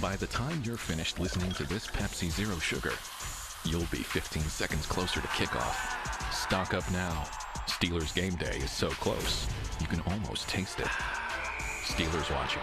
By the time you're finished listening to this Pepsi Zero Sugar, you'll be 15 seconds closer to kickoff. Stock up now. Steelers game day is so close, you can almost taste it. Steelers watching.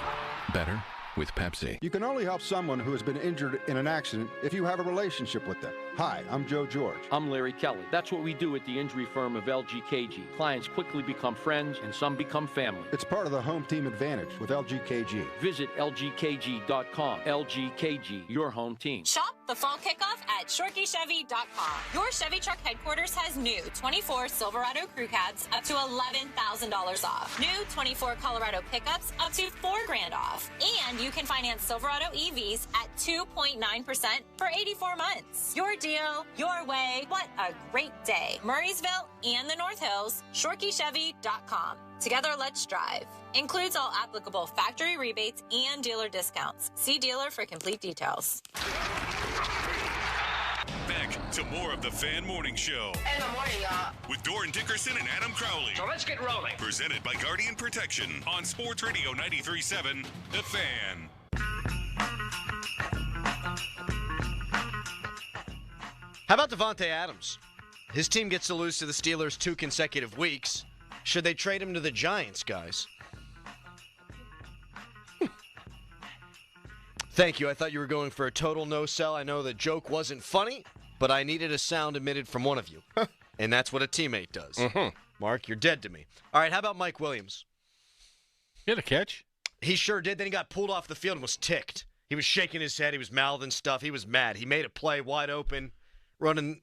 Better with Pepsi. You can only help someone who has been injured in an accident if you have a relationship with them. Hi, I'm Joe George. I'm Larry Kelly. That's what we do at the injury firm of LGKG. Clients quickly become friends and some become family. It's part of the home team advantage with LGKG. Visit lgkg.com. LGKG, your home team. Shop the fall kickoff at ShorkeyChevy.com. Your Chevy truck headquarters has new 24 Silverado Crew Cabs up to $11,000 off. New 24 Colorado pickups up to $4,000 off. And you can finance Silverado EVs at 2.9% for 84 months. Your deal, your way. What a great day. Murraysville and the North Hills, ShorkeyChevy.com. Together, let's drive. Includes all applicable factory rebates and dealer discounts. See dealer for complete details. Back to more of the Fan Morning Show. In the morning, y'all. With Doran Dickerson and Adam Crowley. So let's get rolling. Presented by Guardian Protection on Sports Radio 93.7, The Fan. How about Devontae Adams? His team gets to lose to the Steelers 2 consecutive weeks. Should they trade him to the Giants, guys? Thank you. I thought you were going for a total no-sell. I know the joke wasn't funny, but I needed a sound emitted from one of you. And that's what a teammate does. Mark, you're dead to me. All right, how about Mike Williams? He had a catch. He sure did. Then he got pulled off the field and was ticked. He was shaking his head. He was mouthing stuff. He was mad. He made a play wide open, running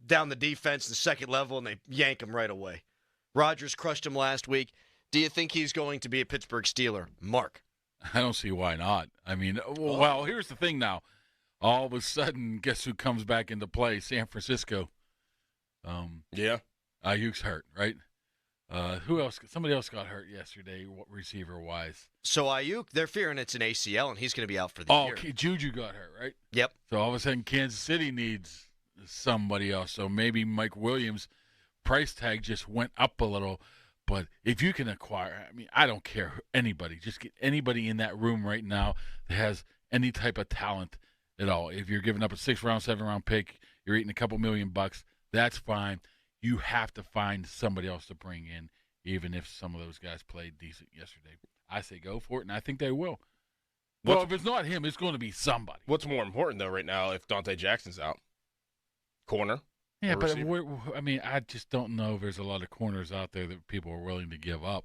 down the defense, the second level, and they yank him right away. Rodgers crushed him last week. Do you think he's going to be a Pittsburgh Steeler? Mark. I don't see why not. I mean, well, here's the thing now. All of a sudden, guess who comes back into play? San Francisco. Yeah. Ayuk's hurt, right? Who else? Somebody else got hurt yesterday, receiver-wise. So Ayuk, they're fearing it's an ACL, and he's going to be out for the year. Oh, Juju got hurt, right? Yep. So all of a sudden, Kansas City needs somebody else. So maybe Mike Williams' price tag just went up a little. But if you can acquire, I mean, I don't care anybody. Just get anybody in that room right now that has any type of talent at all. If you're giving up a 6-round, 7-round pick, you're eating a couple $1 million, that's fine. You have to find somebody else to bring in, even if some of those guys played decent yesterday. I say go for it, and I think they will. Well, if it's not him, it's going to be somebody. What's more important, though, right now, if Dante Jackson's out? Corner? Yeah, but I mean, I just don't know if there's a lot of corners out there that people are willing to give up.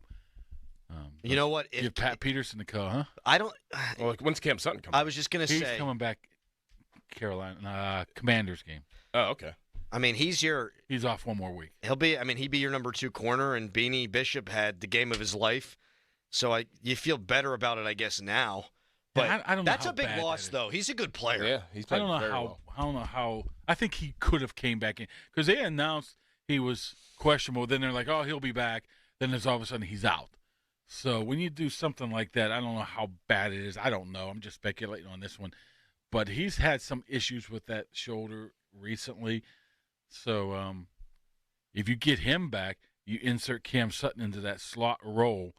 You know what? Give Pat Peterson a call, huh? I don't. Well, when's Cam Sutton coming? I was just going to say. He's coming back Commanders game. Oh, okay. I mean, he's off one more week. He'd be your number 2 corner, and Beanie Bishop had the game of his life. So you feel better about it, I guess, now. But I don't know that's how a big bad loss, though. He's a good player. Yeah, he's playing very well. I don't know how. I think he could have came back in because they announced he was questionable. Then they're like, "Oh, he'll be back." Then there's all of a sudden he's out. So when you do something like that, I don't know how bad it is. I don't know. I'm just speculating on this one. But he's had some issues with that shoulder recently. So if you get him back, you insert Cam Sutton into that slot role.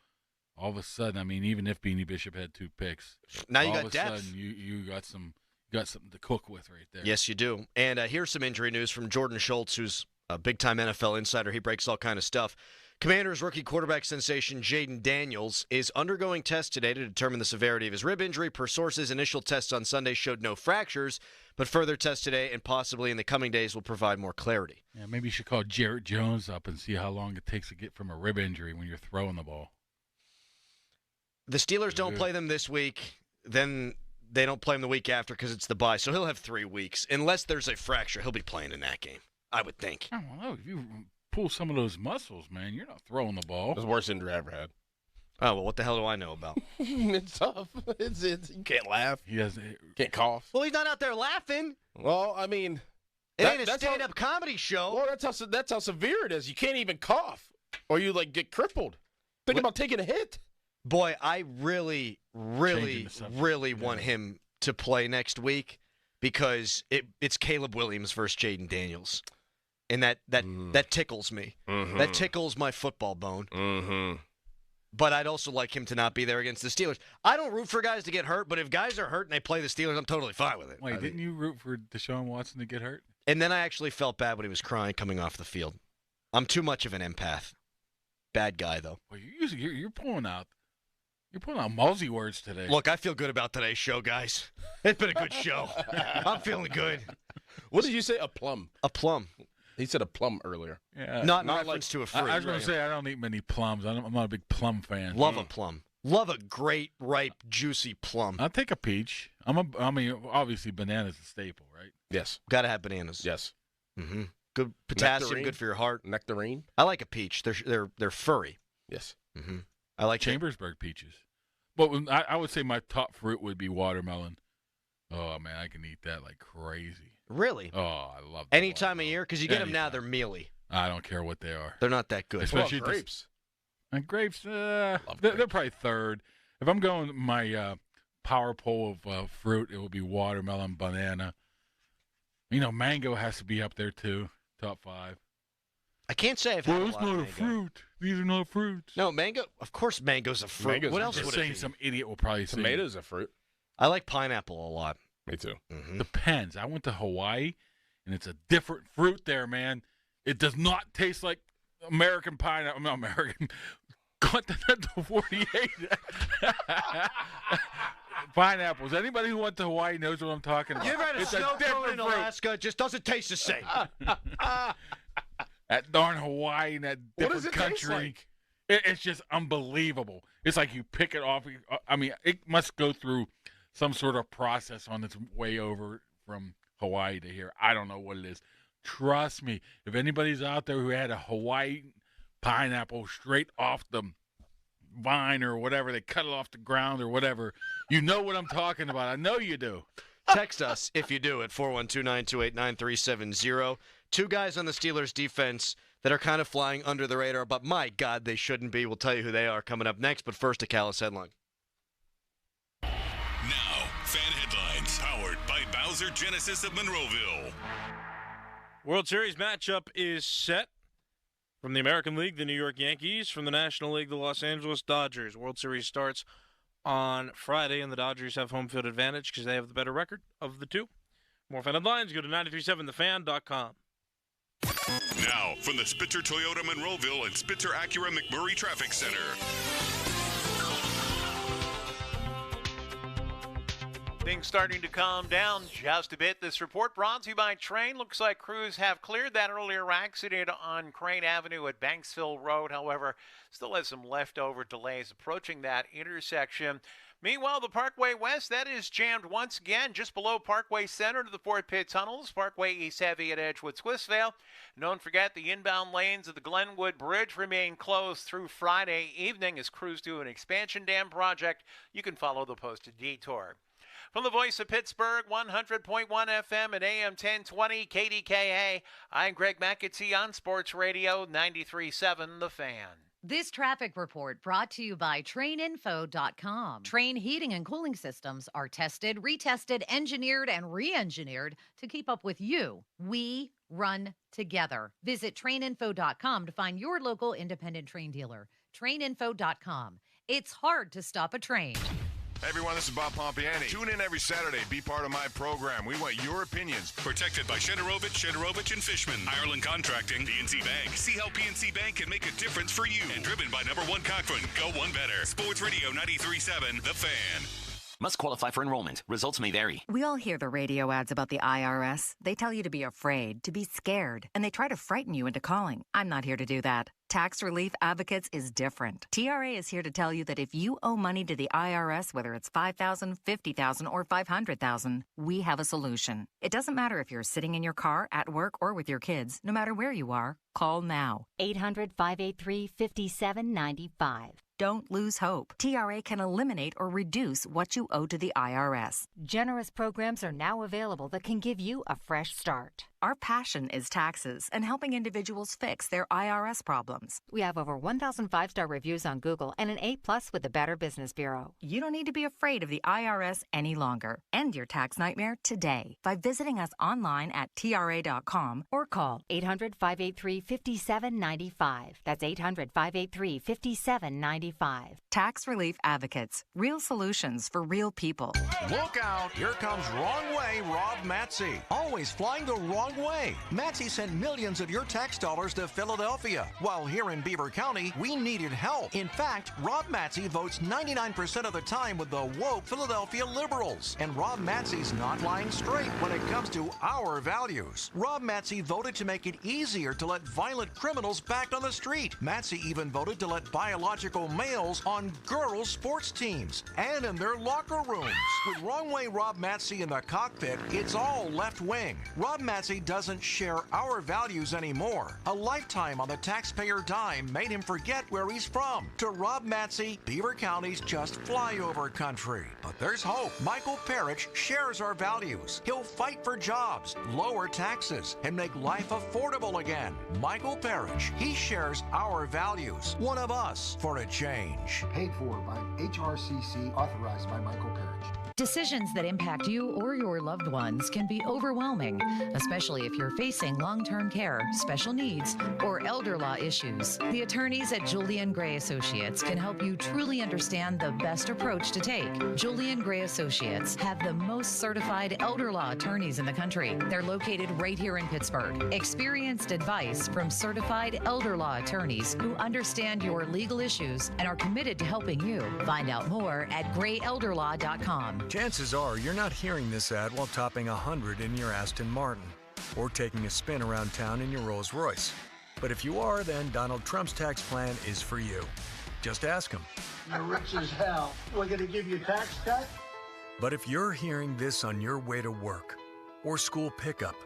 All of a sudden, I mean, even if Beanie Bishop had 2 picks, now you all got of a depth. sudden you got something to cook with right there. Yes, you do. And here's some injury news from Jordan Schultz, who's a big-time NFL insider. He breaks all kind of stuff. Commanders rookie quarterback sensation Jaden Daniels is undergoing tests today to determine the severity of his rib injury. Per sources, initial tests on Sunday showed no fractures, but further tests today and possibly in the coming days will provide more clarity. Yeah, maybe you should call Jarrett Jones up and see how long it takes to get from a rib injury when you're throwing the ball. The Steelers don't play them this week. Then they don't play him the week after because it's the bye. So he'll have 3 weeks. Unless there's a fracture, he'll be playing in that game, I would think. I don't know. If you pull some of those muscles, man, you're not throwing the ball. That's the worst injury I ever had. Oh, well, what the hell do I know about? It's tough. It's you can't laugh. Can't cough. Well, he's not out there laughing. Well, I mean, it ain't a stand-up comedy show. Well, that's how severe it is. You can't even cough, or you get crippled. Think about taking a hit. Boy, I really want him to play next week because it's Caleb Williams versus Jaden Daniels. And that tickles me. Mm-hmm. That tickles my football bone. Mm-hmm. But I'd also like him to not be there against the Steelers. I don't root for guys to get hurt, but if guys are hurt and they play the Steelers, I'm totally fine with it. Wait, didn't you root for Deshaun Watson to get hurt? And then I actually felt bad when he was crying coming off the field. I'm too much of an empath. Bad guy, though. Well, you're pulling out Mulsey words today. Look, I feel good about today's show, guys. It's been a good show. I'm feeling good. What did you say? A plum. A plum. He said a plum earlier. Yeah. Not in reference to a fruit. I was going to say I don't eat many plums. I'm not a big plum fan. Love a plum. Love a great, ripe, juicy plum. I'll take a peach. I mean, obviously, banana's a staple, right? Yes. Got to have bananas. Yes. Mm-hmm. Good potassium, Nectarine. good for your heart. Nectarine. I like a peach. They're furry. Yes. Mm-hmm. I like Chambersburg peaches. But I would say my top fruit would be watermelon. Oh, man, I can eat that like crazy. Really? Oh, I love that. Any time of year? Because you get them now, they're mealy. I don't care what they are. They're not that good. Especially grapes. And grapes, they're probably third. If I'm going my power pole of fruit, it will be watermelon, banana. Mango has to be up there, too. Top 5. I can't say I've had a lot of mango. It's not a fruit. These are not fruits. No, mango. Of course mango's a fruit. What else would it be? Some idiot will probably say. Tomato's a fruit. I like pineapple a lot. Me too. Mm-hmm. Depends. I went to Hawaii, and it's a different fruit there, man. It does not taste like American pineapple. Not American. Continental 48. Pineapples. Anybody who went to Hawaii knows what I'm talking about. You ever had a snow cone in Alaska? It just doesn't taste the same. That darn Hawaii and that What does different it taste country. like? It's just unbelievable. It's like you pick it off. I mean, it must go through some sort of process on its way over from Hawaii to here. I don't know what it is. Trust me, if anybody's out there who had a Hawaii pineapple straight off the vine or whatever, they cut it off the ground or whatever, you know what I'm talking about. I know you do. Text us if you do at 412-928-9370. 2 guys on the Steelers defense that are kind of flying under the radar, but my God, they shouldn't be. We'll tell you who they are coming up next, but first a Callis headline. Now, fan headlines powered by Bowser Genesis of Monroeville. World Series matchup is set. From the American League, the New York Yankees. From the National League, the Los Angeles Dodgers. World Series starts on Friday, and the Dodgers have home field advantage because they have the better record of the two. More fan headlines, go to 937thefan.com. Now, from the Spitzer Toyota Monroeville and Spitzer Acura McMurray Traffic Center. Things starting to calm down just a bit. This report brought to you by Train. Looks like crews have cleared that earlier accident on Crane Avenue at Banksville Road. However, still has some leftover delays approaching that intersection. Meanwhile, the Parkway West, that is jammed once again just below Parkway Center to the Fort Pitt tunnels. Parkway East heavy at Edgewood Swissvale. Don't forget the inbound lanes of the Glenwood Bridge remain closed through Friday evening as crews do an expansion dam project. You can follow the posted detour. From the voice of Pittsburgh, 100.1 FM and AM 1020 KDKA, I'm Greg McAtee on Sports Radio 93.7 The Fan. This traffic report brought to you by traininfo.com. Train heating and cooling systems are tested, retested, engineered, and re-engineered to keep up with you. We run together. Visit traininfo.com to find your local independent train dealer. Traininfo.com. It's hard to stop a train. Hey everyone, this is Bob Pompiani. Tune in every Saturday. Be part of my program. We want your opinions. Protected by Shederovich and Fishman. Ireland Contracting. PNC Bank. See how PNC Bank can make a difference for you. And driven by number 1 Cochran. Go one better. Sports Radio 93.7 The Fan. Must qualify for enrollment. Results may vary. We all hear the radio ads about the IRS. They tell you to be afraid, to be scared, and they try to frighten you into calling. I'm not here to do that. Tax Relief Advocates is different. TRA is here to tell you that if you owe money to the IRS, whether it's $5,000, $50,000, or $500,000, we have a solution. It doesn't matter if you're sitting in your car, at work, or with your kids. No matter where you are, call now. 800-583-5795. Don't lose hope. TRA can eliminate or reduce what you owe to the IRS. Generous programs are now available that can give you a fresh start. Our passion is taxes and helping individuals fix their IRS problems. We have over 1,000 5-star reviews on Google and an A+ with the Better Business Bureau. You don't need to be afraid of the IRS any longer. End your tax nightmare today by visiting us online at TRA.com or call 800-583-5795. That's 800-583-5795. Tax Relief Advocates. Real solutions for real people. Look out! Here comes Wrong Way Rob Matzy. Always flying the wrong way. Matzy sent millions of your tax dollars to Philadelphia. While here in Beaver County, we needed help. In fact, Rob Matzy votes 99% of the time with the woke Philadelphia liberals. And Rob Matzy's not lying straight when it comes to our values. Rob Matzy voted to make it easier to let violent criminals back on the street. Matzy even voted to let biological males on girls' sports teams and in their locker rooms. With Wrong Way Rob Matzy in the cockpit, it's all left wing. Rob Matzy doesn't share our values anymore. A lifetime on the taxpayer dime made him forget where he's from. To Rob Matzy, Beaver County's just flyover country. But there's hope. Michael Parrish shares our values. He'll fight for jobs, lower taxes, and make life affordable again. Michael Parrish, he shares our values. One of us for a change. Paid for by HRCC, authorized by Michael Parrish. Decisions that impact you or your loved ones can be overwhelming, especially if you're facing long-term care, special needs, or elder law issues. The attorneys at Julian Gray Associates can help you truly understand the best approach to take. Julian Gray Associates have the most certified elder law attorneys in the country. They're located right here in Pittsburgh. Experienced advice from certified elder law attorneys who understand your legal issues and are committed to helping you. Find out more at grayelderlaw.com. Chances are you're not hearing this ad while topping 100 in your Aston Martin or taking a spin around town in your Rolls Royce. But if you are, then Donald Trump's tax plan is for you. Just ask him. You're rich as hell. We're going to give you a tax cut? But if you're hearing this on your way to work or school pickup,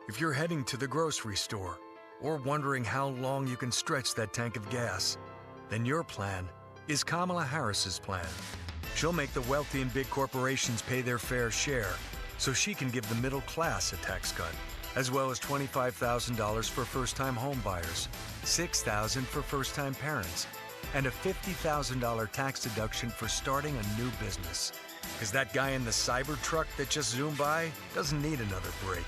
if you're heading to the grocery store or wondering how long you can stretch that tank of gas, then your plan is Kamala Harris's plan. She'll make the wealthy and big corporations pay their fair share so she can give the middle class a tax cut, as well as $25,000 for first-time home buyers, $6,000 for first-time parents, and a $50,000 tax deduction for starting a new business. Because that guy in the Cybertruck that just zoomed by doesn't need another break.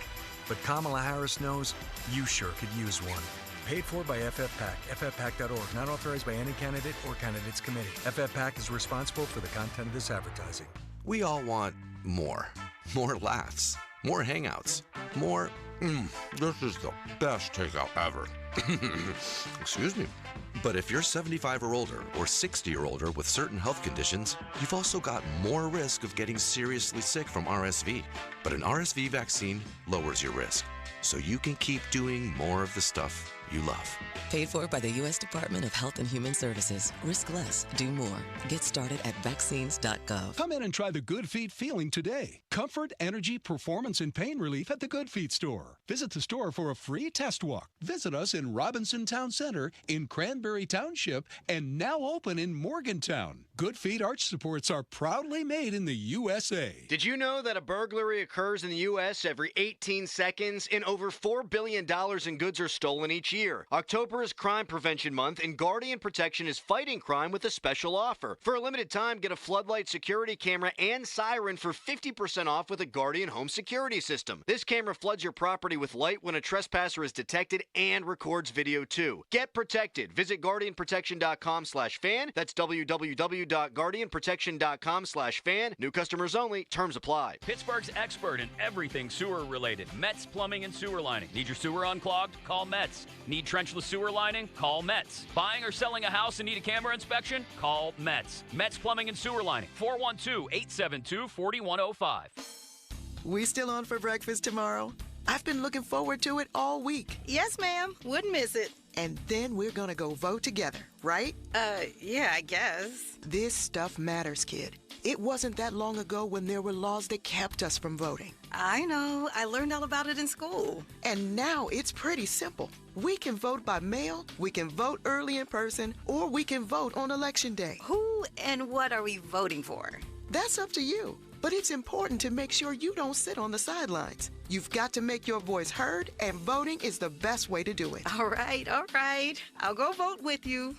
But Kamala Harris knows you sure could use one. Paid for by FFPAC, ffpac.org, not authorized by any candidate or candidates committee. FFPAC is responsible for the content of this advertising. We all want more. More laughs, more hangouts, more This is the best takeout ever. Excuse me. But if you're 75 or older or 60 or older with certain health conditions, you've also got more risk of getting seriously sick from RSV. But an RSV vaccine lowers your risk, so you can keep doing more of the stuff you love. Paid for by the U.S. Department of Health and Human Services. Risk less. Do more. Get started at vaccines.gov. Come in and try the Good Feet feeling today. Comfort, energy, performance, and pain relief at the Good Feet store. Visit the store for a free test walk. Visit us in Robinson Town Center, in Cranberry Township, and now open in Morgantown. Good Feet arch supports are proudly made in the USA. Did you know that a burglary occurs in the U.S. every 18 seconds and over $4 billion in goods are stolen each year? October is Crime Prevention Month, and Guardian Protection is fighting crime with a special offer. For a limited time, get a floodlight security camera and siren for 50% off with a Guardian home security system. This camera floods your property with light when a trespasser is detected and records video too. Get protected. Visit guardianprotection.com/fan. That's www.guardianprotection.com/fan. New customers only. Terms apply. Pittsburgh's expert in everything sewer related. Metz Plumbing and Sewer Lining. Need your sewer unclogged? Call Metz. Need trenchless sewer lining? Call Metz. Buying or selling a house and need a camera inspection? Call Metz. Metz Plumbing and Sewer Lining. 412-872-4105. We still on for breakfast tomorrow? I've been looking forward to it all week. Yes, ma'am. Wouldn't miss it. And then we're gonna go vote together, right? Yeah, I guess. This stuff matters, kid. It wasn't that long ago when there were laws that kept us from voting. I know. I learned all about it in school. And now it's pretty simple. We can vote by mail, we can vote early in person, or we can vote on Election Day. Who and what are we voting for? That's up to you. But it's important to make sure you don't sit on the sidelines. You've got to make your voice heard, and voting is the best way to do it. All right. I'll go vote with you.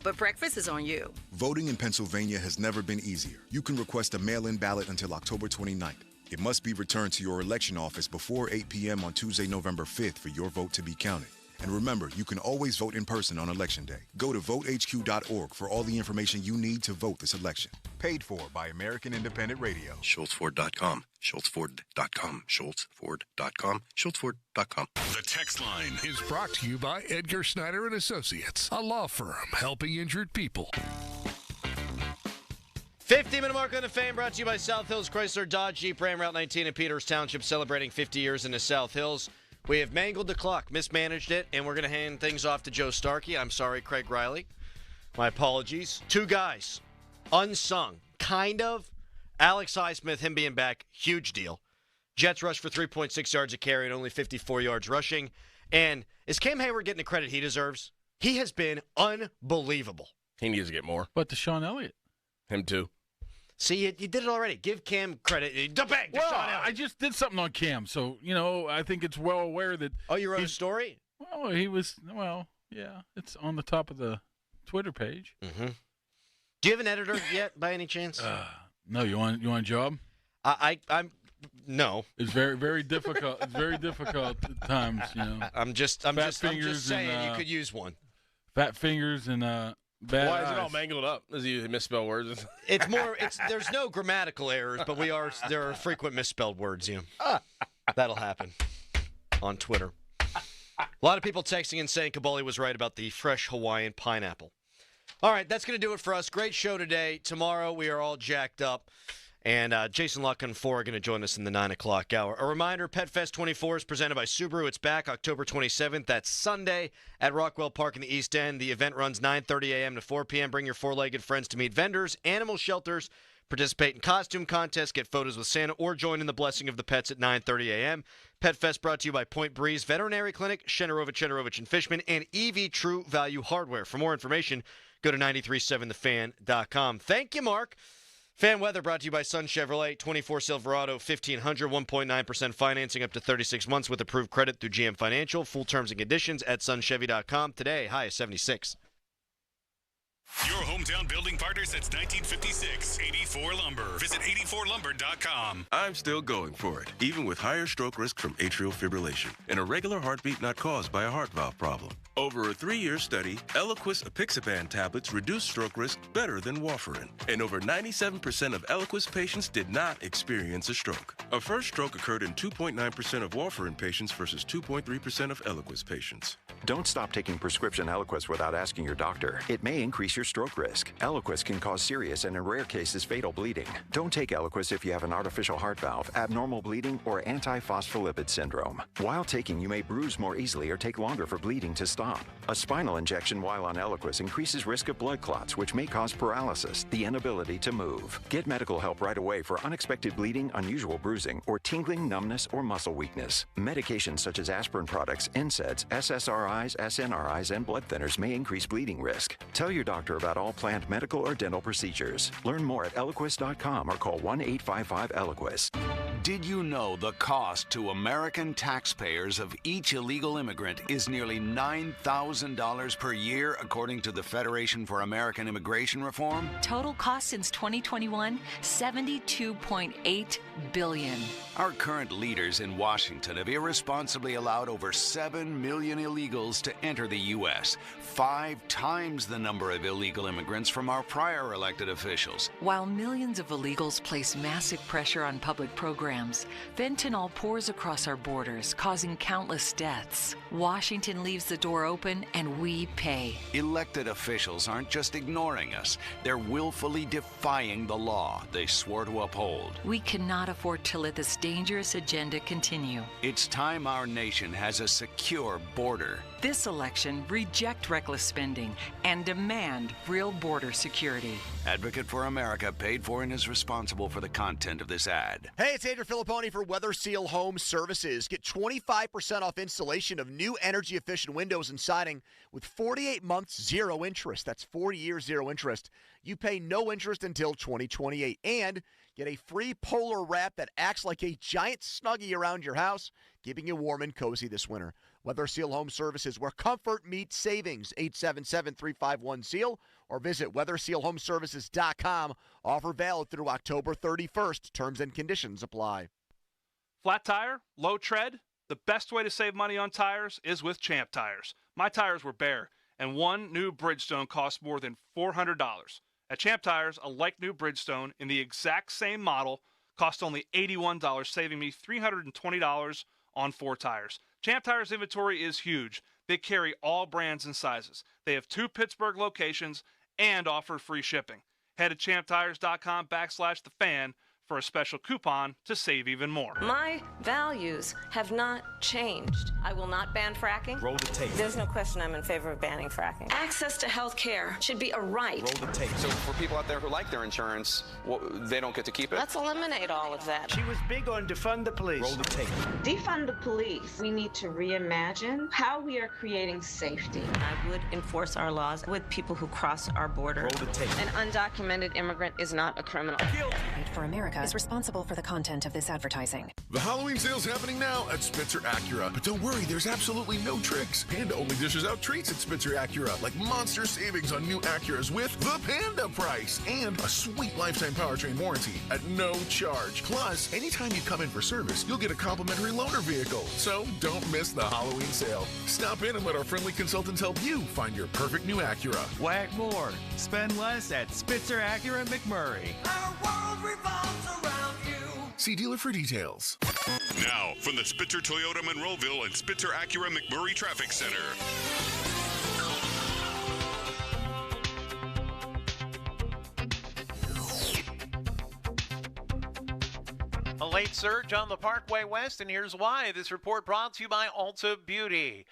But breakfast is on you. Voting in Pennsylvania has never been easier. You can request a mail-in ballot until October 29th. It must be returned to your election office before 8 p.m. on Tuesday, November 5th for your vote to be counted. And remember, you can always vote in person on Election Day. Go to votehq.org for all the information you need to vote this election. Paid for by American Independent Radio. SchultzFord.com. SchultzFord.com. SchultzFord.com. SchultzFord.com. The text line is brought to you by Edgar Snyder and Associates, a law firm helping injured people. 50-minute mark on the Fan, brought to you by South Hills Chrysler Dodge Jeep Ram Route 19 in Peters Township, celebrating 50 years in the South Hills. We have mangled the clock, mismanaged it, and we're going to hand things off to Joe Starkey. I'm sorry, Craig Riley. My apologies. Two guys, unsung, kind of. Alex Highsmith, him being back, huge deal. Jets rush for 3.6 yards a carry and only 54 yards rushing. And is Cam Hayward getting the credit he deserves? He has been unbelievable. He needs to get more. But Deshaun Elliott. Him too. See, you did it already. Give Cam credit. Well, I just did something on Cam, so, I think it's well aware that... Oh, you wrote a story? Well, yeah, it's on the top of the Twitter page. Mm-hmm. Do you have an editor yet, by any chance? No, you want a job? I'm no. It's very, very difficult. It's very difficult at times, I'm just saying you could use one. Fat fingers and bad Why eyes. is it all mangled up? Does he misspell words? There's no grammatical errors, but there are frequent misspelled words, That'll happen on Twitter. A lot of people texting and saying Kabali was right about the fresh Hawaiian pineapple. All right, that's going to do it for us. Great show today. Tomorrow we are all jacked up. And Jason Luck and 4 are going to join us in the 9 o'clock hour. A reminder, Pet Fest 24 is presented by Subaru. It's back October 27th. That's Sunday at Rockwell Park in the East End. The event runs 9:30 a.m. to 4 p.m. Bring your four-legged friends to meet vendors, animal shelters, participate in costume contests, get photos with Santa, or join in the blessing of the pets at 9:30 a.m. Pet Fest brought to you by Point Breeze Veterinary Clinic, Shenarovich and Fishman, and EV True Value Hardware. For more information, go to 937thefan.com. Thank you, Mark. Fan weather brought to you by Sun Chevrolet, 24 Silverado, 1500, 1.9% financing up to 36 months with approved credit through GM Financial. Full terms and conditions at sunchevy.com. Today, high of 76. Your hometown building partner since 1956, 84 Lumber. Visit 84lumber.com. I'm still going for it, even with higher stroke risk from atrial fibrillation, and a regular heartbeat not caused by a heart valve problem. Over a 3-year study, Eliquis apixaban tablets reduced stroke risk better than warfarin, and over 97% of Eliquis patients did not experience a stroke. A first stroke occurred in 2.9% of warfarin patients versus 2.3% of Eliquis patients. Don't stop taking prescription Eliquis without asking your doctor. It may increase your stroke risk. Eliquis can cause serious and in rare cases fatal bleeding. Don't take Eliquis if you have an artificial heart valve, abnormal bleeding, or antiphospholipid syndrome. While taking, you may bruise more easily or take longer for bleeding to stop. A spinal injection while on Eliquis increases risk of blood clots, which may cause paralysis, the inability to move. Get medical help right away for unexpected bleeding, unusual bruising, or tingling, numbness, or muscle weakness. Medications such as aspirin products, NSAIDs, SSRIs, SNRIs, and blood thinners may increase bleeding risk. Tell your doctor about all planned medical or dental procedures. Learn more at Eliquis.com or call 1-855-ELIQUIS. Did you know the cost to American taxpayers of each illegal immigrant is nearly $9,000 per year, according to the Federation for American Immigration Reform? Total cost since 2021, $72.8 billion. Our current leaders in Washington have irresponsibly allowed over 7 million illegals to enter the U.S., 5 times the number of illegal immigrants from our prior elected officials. While millions of illegals place massive pressure on public programs, fentanyl pours across our borders, causing countless deaths. Washington leaves the door open and we pay. Elected officials aren't just ignoring us, they're willfully defying the law they swore to uphold. We cannot afford to let this dangerous agenda continue. It's time our nation has a secure border. This election, reject reckless spending and demand real border security. Advocate for America paid for and is responsible for the content of this ad. Hey, it's Andrew Filipponi for Weather Seal Home Services. Get 25% off installation of new energy-efficient windows and siding with 48 months, 0 interest. That's 40 years, 0 interest. You pay no interest until 2028. And get a free polar wrap that acts like a giant Snuggie around your house, keeping you warm and cozy this winter. Weather Seal Home Services, where comfort meets savings. 877-351-SEAL or visit weathersealhomeservices.com. Offer valid through October 31st. Terms and conditions apply. Flat tire, low tread. The best way to save money on tires is with Champ Tires. My tires were bare, and one new Bridgestone cost more than $400. At Champ Tires, a like-new Bridgestone in the exact same model cost only $81, saving me $320 on 4 tires. Champ Tires inventory is huge. They carry all brands and sizes. They have 2 Pittsburgh locations and offer free shipping. Head to champtires.com/thefan for a special coupon to save even more. My values have not changed. I will not ban fracking. Roll the tape. There's no question I'm in favor of banning fracking. Access to health care should be a right. Roll the tape. So for people out there who like their insurance, they don't get to keep it? Let's eliminate all of that. She was big on defund the police. Roll the tape. Defund the police. We need to reimagine how we are creating safety. I would enforce our laws with people who cross our border. Roll the tape. An undocumented immigrant is not a criminal. For America is responsible for the content of this advertising. The Halloween sale's happening now at Spitzer Acura. But don't worry, there's absolutely no tricks. Panda only dishes out treats at Spitzer Acura, like monster savings on new Acuras with the Panda price and a sweet lifetime powertrain warranty at no charge. Plus, anytime you come in for service, you'll get a complimentary loaner vehicle. So don't miss the Halloween sale. Stop in and let our friendly consultants help you find your perfect new Acura. Whack more. Spend less at Spitzer Acura McMurray. Our world revolves around you. See dealer for details. Now, from the Spitzer Toyota Monroeville and Spitzer Acura McMurray Traffic Center. A late surge on the Parkway West, and here's why. This report brought to you by Ulta Beauty.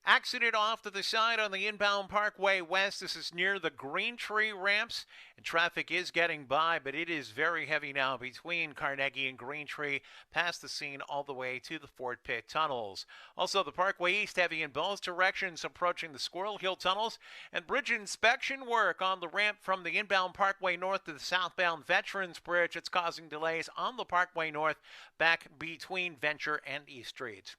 Accident off to the side on the inbound Parkway West. This is near the Green Tree ramps, and traffic is getting by, but it is very heavy now between Carnegie and Green Tree, past the scene all the way to the Fort Pitt tunnels. Also, the Parkway East heavy in both directions approaching the Squirrel Hill tunnels, and bridge inspection work on the ramp from the inbound Parkway North to the southbound Veterans Bridge. It's causing delays on the Parkway North back between Venture and East Streets.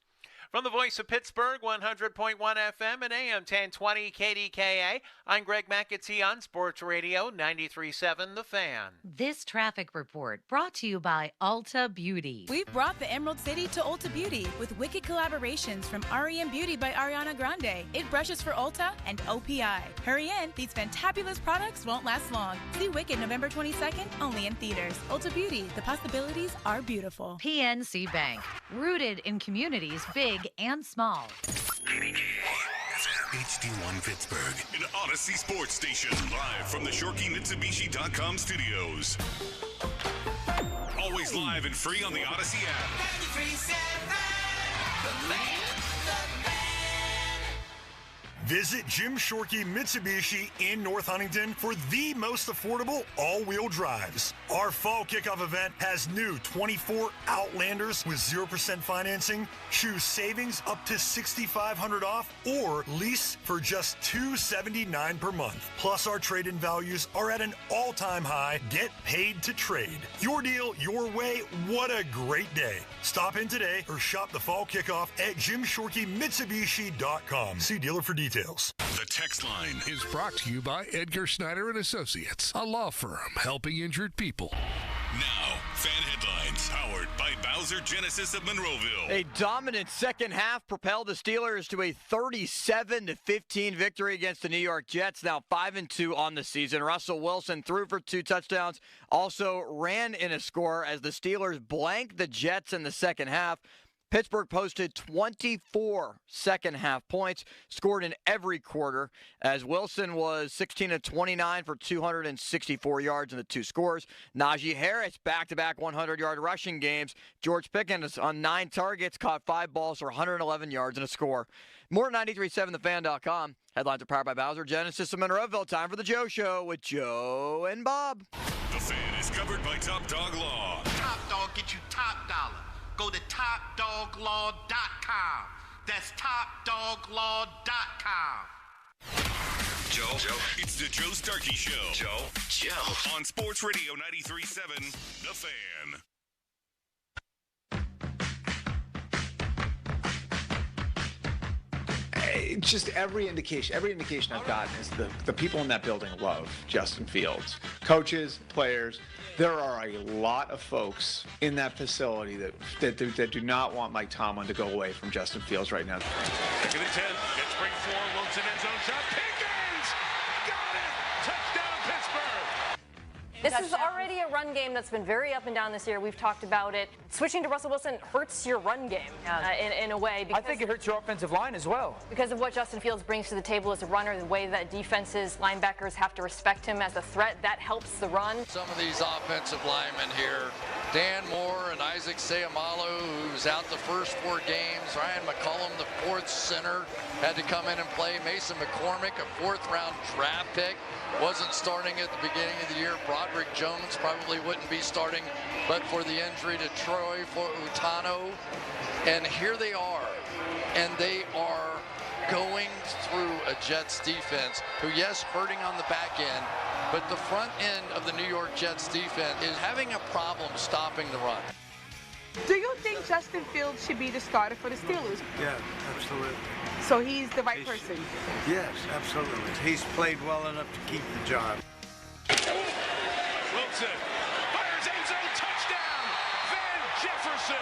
From the voice of Pittsburgh, 100.1 FM and AM 1020 KDKA, I'm Greg McAtee on Sports Radio 93.7 The Fan. This traffic report brought to you by Ulta Beauty. We've brought the Emerald City to Ulta Beauty with wicked collaborations from REM Beauty by Ariana Grande. It brushes for Ulta and OPI. Hurry in, these fantabulous products won't last long. See Wicked November 22nd, only in theaters. Ulta Beauty, the possibilities are beautiful. PNC Bank, rooted in communities big and small. HD1 Pittsburgh, an Odyssey sports station, live from the ShorkeyMitsubishi.com studios. Always live and free on the Odyssey app. 93.7 The Fan. Visit Jim Shorkey Mitsubishi in North Huntington for the most affordable all-wheel drives. Our fall kickoff event has new 24 Outlanders with 0% financing, choose savings up to $6,500 off, or lease for just $279 per month. Plus, our trade-in values are at an all-time high. Get paid to trade. Your deal, your way. What a great day. Stop in today or shop the fall kickoff at JimShorkeyMitsubishi.com. See dealer for details. The text line is brought to you by Edgar Snyder and Associates, a law firm helping injured people. Now, fan headlines powered by Bowser Genesis of Monroeville. A dominant second half propelled the Steelers to a 37-15 victory against the New York Jets, now 5-2 on the season. Russell Wilson threw for 2 touchdowns, also ran in a score as the Steelers blanked the Jets in the second half. Pittsburgh posted 24 second-half points, scored in every quarter, as Wilson was 16-29 for 264 yards in the 2 scores. Najee Harris, back-to-back 100-yard rushing games. George Pickens on 9 targets, caught 5 balls for 111 yards and a score. More at 937thefan.com. Headlines are powered by Bowser Genesis of Monroeville. Time for the Joe Show with Joe and Bob. The Fan is covered by Top Dog Law. Top Dog get you top dollar. Go to TopDogLaw.com. That's TopDogLaw.com. Joe. It's the Joe Starkey Show. Joe. On Sports Radio 93.7 The Fan. Just every indication I've gotten is the people in that building love Justin Fields. Coaches, players. There are a lot of folks in that facility that do not want Mike Tomlin to go away from Justin Fields right now. Second and 10. Gets spring 4. Wilson end zone shot. Pickens! Got it! Touchdown Pittsburgh! This is already a run game that's been very up and down this year. We've talked about it. Switching to Russell Wilson hurts your run game in a way. I think it hurts your offensive line as well. Because of what Justin Fields brings to the table as a runner, the way that defenses, linebackers have to respect him as a threat, that helps the run. Some of these offensive linemen here, Dan Moore and Isaac Seumalo, who's out the first 4 games. Ryan McCollum, the 4th center, had to come in and play. Mason McCormick, a 4th-round draft pick, wasn't starting at the beginning of the year. Broderick Jones probably wouldn't be starting, but for the injury to Troy Utano. And here they are, and they are going through a Jets defense who, yes, hurting on the back end, but the front end of the New York Jets defense is having a problem stopping the run. Do you think Justin Fields should be the starter for the Steelers? Yeah, absolutely. So he's the right person? Yes, absolutely. He's played well enough to keep the job. Wilson fires end zone touchdown. Van Jefferson.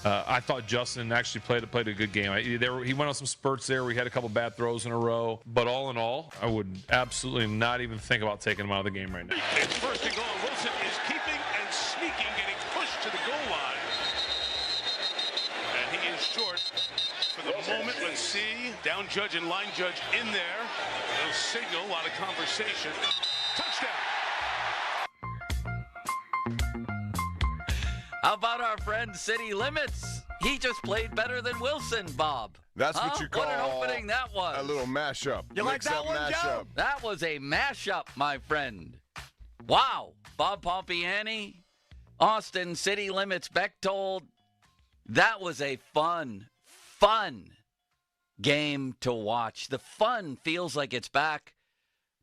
I thought Justin actually played a good game. He went on some spurts there. We had a couple bad throws in a row. But all in all, I would absolutely not even think about taking him out of the game right now. It's first and goal. Wilson is keeping and sneaking, getting pushed to the goal line. And he is short for the moment. Let's see. Down judge and line judge in there. No signal, a lot of conversation. Touchdown. How about our friend City Limits? He just played better than Wilson, Bob. That's what you call what an opening that was. A little mashup. You like that one, Joe? That was a mashup, my friend. Wow. Bob Pompiani, Austin, City Limits, Bechtold. That was a fun game to watch. The fun feels like it's back.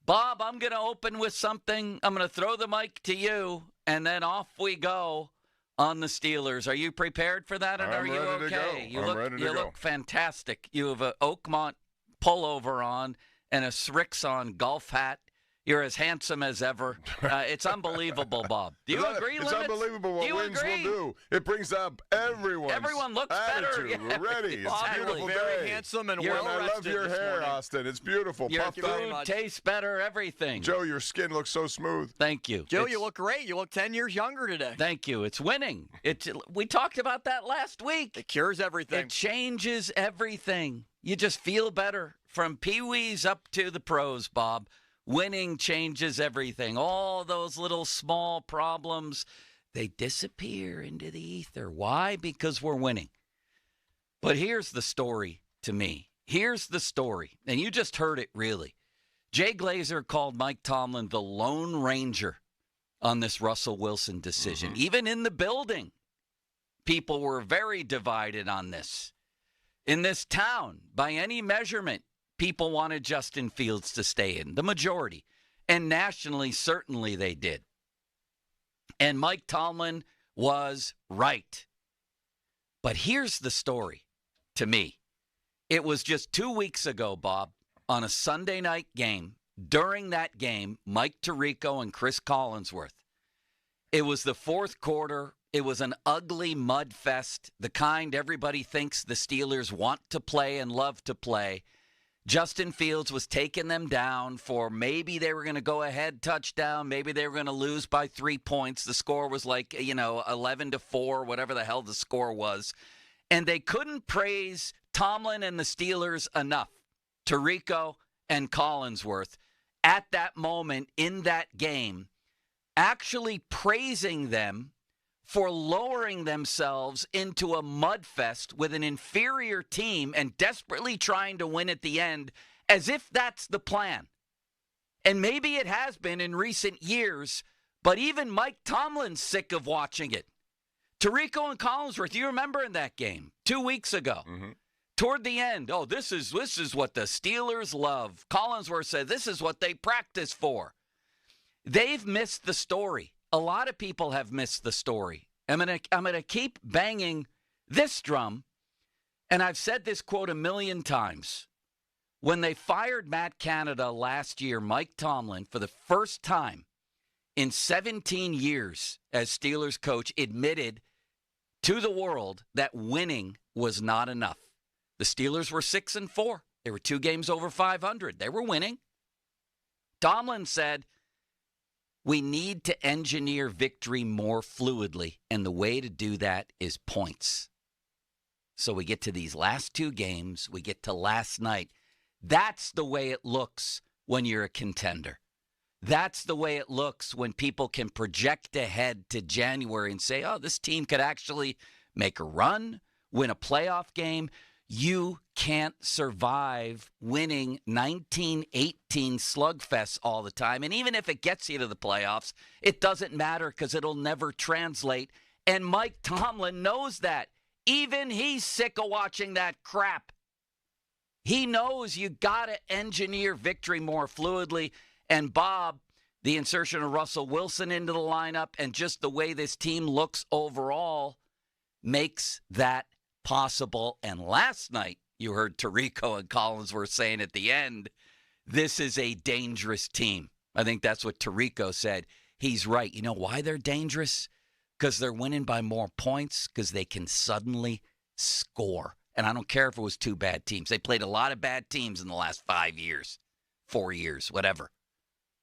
Bob, I'm going to open with something. I'm going to throw the mic to you, and then off we go on the Steelers. Are you prepared for that, and I'm are you ready to okay? go. I'm ready to go. Look fantastic. You have an Oakmont pullover on and a Srixon golf hat. You're as handsome as ever. It's unbelievable, Bob. Do you agree, It's Limits? unbelievable what wins agree? will do. It brings up Everyone looks attitude. better. We're ready. It's a beautiful very day. handsome and You're well I love your this hair, morning. Austin. It's beautiful. Your Puffed food up. tastes better, everything. Joe, your skin looks so smooth. Thank you. Joe, you look great. You look 10 years younger today. Thank you. It's winning. We talked about that last week. It cures everything. It changes everything. You just feel better from peewees up to the pros, Bob. Winning changes everything. All those little small problems, they disappear into the ether. Why? Because we're winning. But here's the story to me. Here's the story. And you just heard it, really. Jay Glazer called Mike Tomlin the Lone Ranger on this Russell Wilson decision. Even in the building, people were very divided on this. In this town, by any measurement, people wanted Justin Fields to stay in, the majority. And nationally, certainly they did. And Mike Tomlin was right. But here's the story to me. It was just 2 weeks ago, Bob, on a Sunday night game. During that game, Mike Tirico and Chris Collinsworth. It was the fourth quarter. It was an ugly mud fest, the kind everybody thinks the Steelers want to play and love to play. Justin Fields was taking them down for maybe they were going to go ahead touchdown, maybe they were going to lose by 3 points. The score was like, 11-4, whatever the hell the score was. And they couldn't praise Tomlin and the Steelers enough, Tirico and Collinsworth, at that moment in that game, actually praising them for lowering themselves into a mudfest with an inferior team and desperately trying to win at the end, as if that's the plan. And maybe it has been in recent years, but even Mike Tomlin's sick of watching it. Tirico and Collinsworth, you remember in that game 2 weeks ago, toward the end, this is what the Steelers love. Collinsworth said this is what they practice for. They've missed the story. A lot of people have missed the story. I'm gonna keep banging this drum, and I've said this quote a million times. When they fired Matt Canada last year, Mike Tomlin, for the first time in 17 years as Steelers coach, admitted to the world that winning was not enough. The Steelers were 6-4. They were 2 games over 500. They were winning. Tomlin said, we need to engineer victory more fluidly, and the way to do that is points. So we get to these last 2 games. We get to last night. That's the way it looks when you're a contender. That's the way it looks when people can project ahead to January and say, this team could actually make a run, win a playoff game. You can't survive winning 19-18 slugfests all the time. And even if it gets you to the playoffs, it doesn't matter because it'll never translate. And Mike Tomlin knows that. Even he's sick of watching that crap. He knows you got to engineer victory more fluidly. And Bob, the insertion of Russell Wilson into the lineup and just the way this team looks overall makes that possible. And last night, you heard Tirico and Collinsworth saying at the end, this is a dangerous team. I think that's what Tirico said. He's right. You know why they're dangerous? Because they're winning by more points, because they can suddenly score. And I don't care if it was 2 bad teams. They played a lot of bad teams in the last 5 years, 4 years, whatever.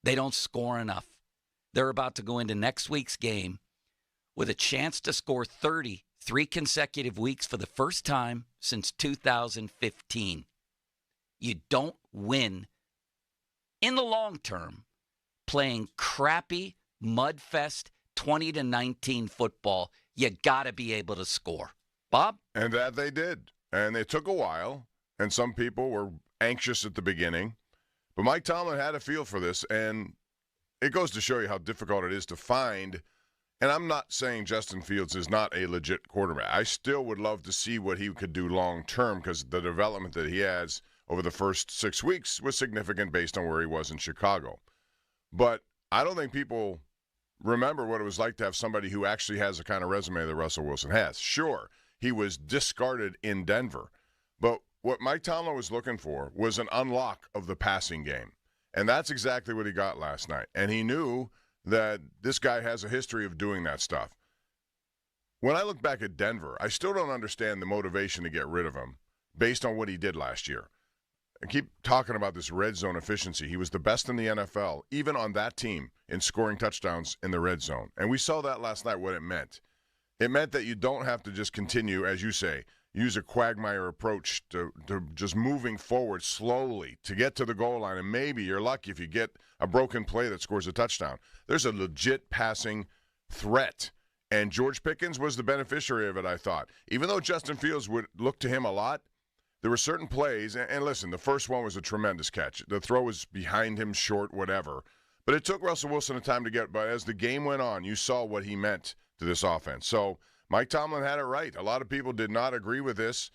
They don't score enough. They're about to go into next week's game with a chance to score 30 3 consecutive weeks for the first time since 2015. You don't win in the long term playing crappy mudfest 20-19 football. You got to be able to score. Bob? And that they did. And it took a while, and some people were anxious at the beginning. But Mike Tomlin had a feel for this, and it goes to show you how difficult it is to find. And I'm not saying Justin Fields is not a legit quarterback. I still would love to see what he could do long term because the development that he has over the first 6 weeks was significant based on where he was in Chicago. But I don't think people remember what it was like to have somebody who actually has the kind of resume that Russell Wilson has. Sure, he was discarded in Denver, but what Mike Tomlin was looking for was an unlock of the passing game, and that's exactly what he got last night. And he knew that this guy has a history of doing that stuff. When I look back at Denver, I still don't understand the motivation to get rid of him based on what he did last year. I keep talking about this red zone efficiency. He was the best in the NFL, even on that team, in scoring touchdowns in the red zone. And we saw that last night, what it meant. It meant that you don't have to just continue, as you say, use a quagmire approach to just moving forward slowly to get to the goal line. And maybe you're lucky if you get a broken play that scores a touchdown. There's a legit passing threat. And George Pickens was the beneficiary of it, I thought. Even though Justin Fields would look to him a lot, there were certain plays, and listen, the first one was a tremendous catch. The throw was behind him, short, whatever. But it took Russell Wilson a time to get, but as the game went on, you saw what he meant to this offense. So Mike Tomlin had it right. A lot of people did not agree with this.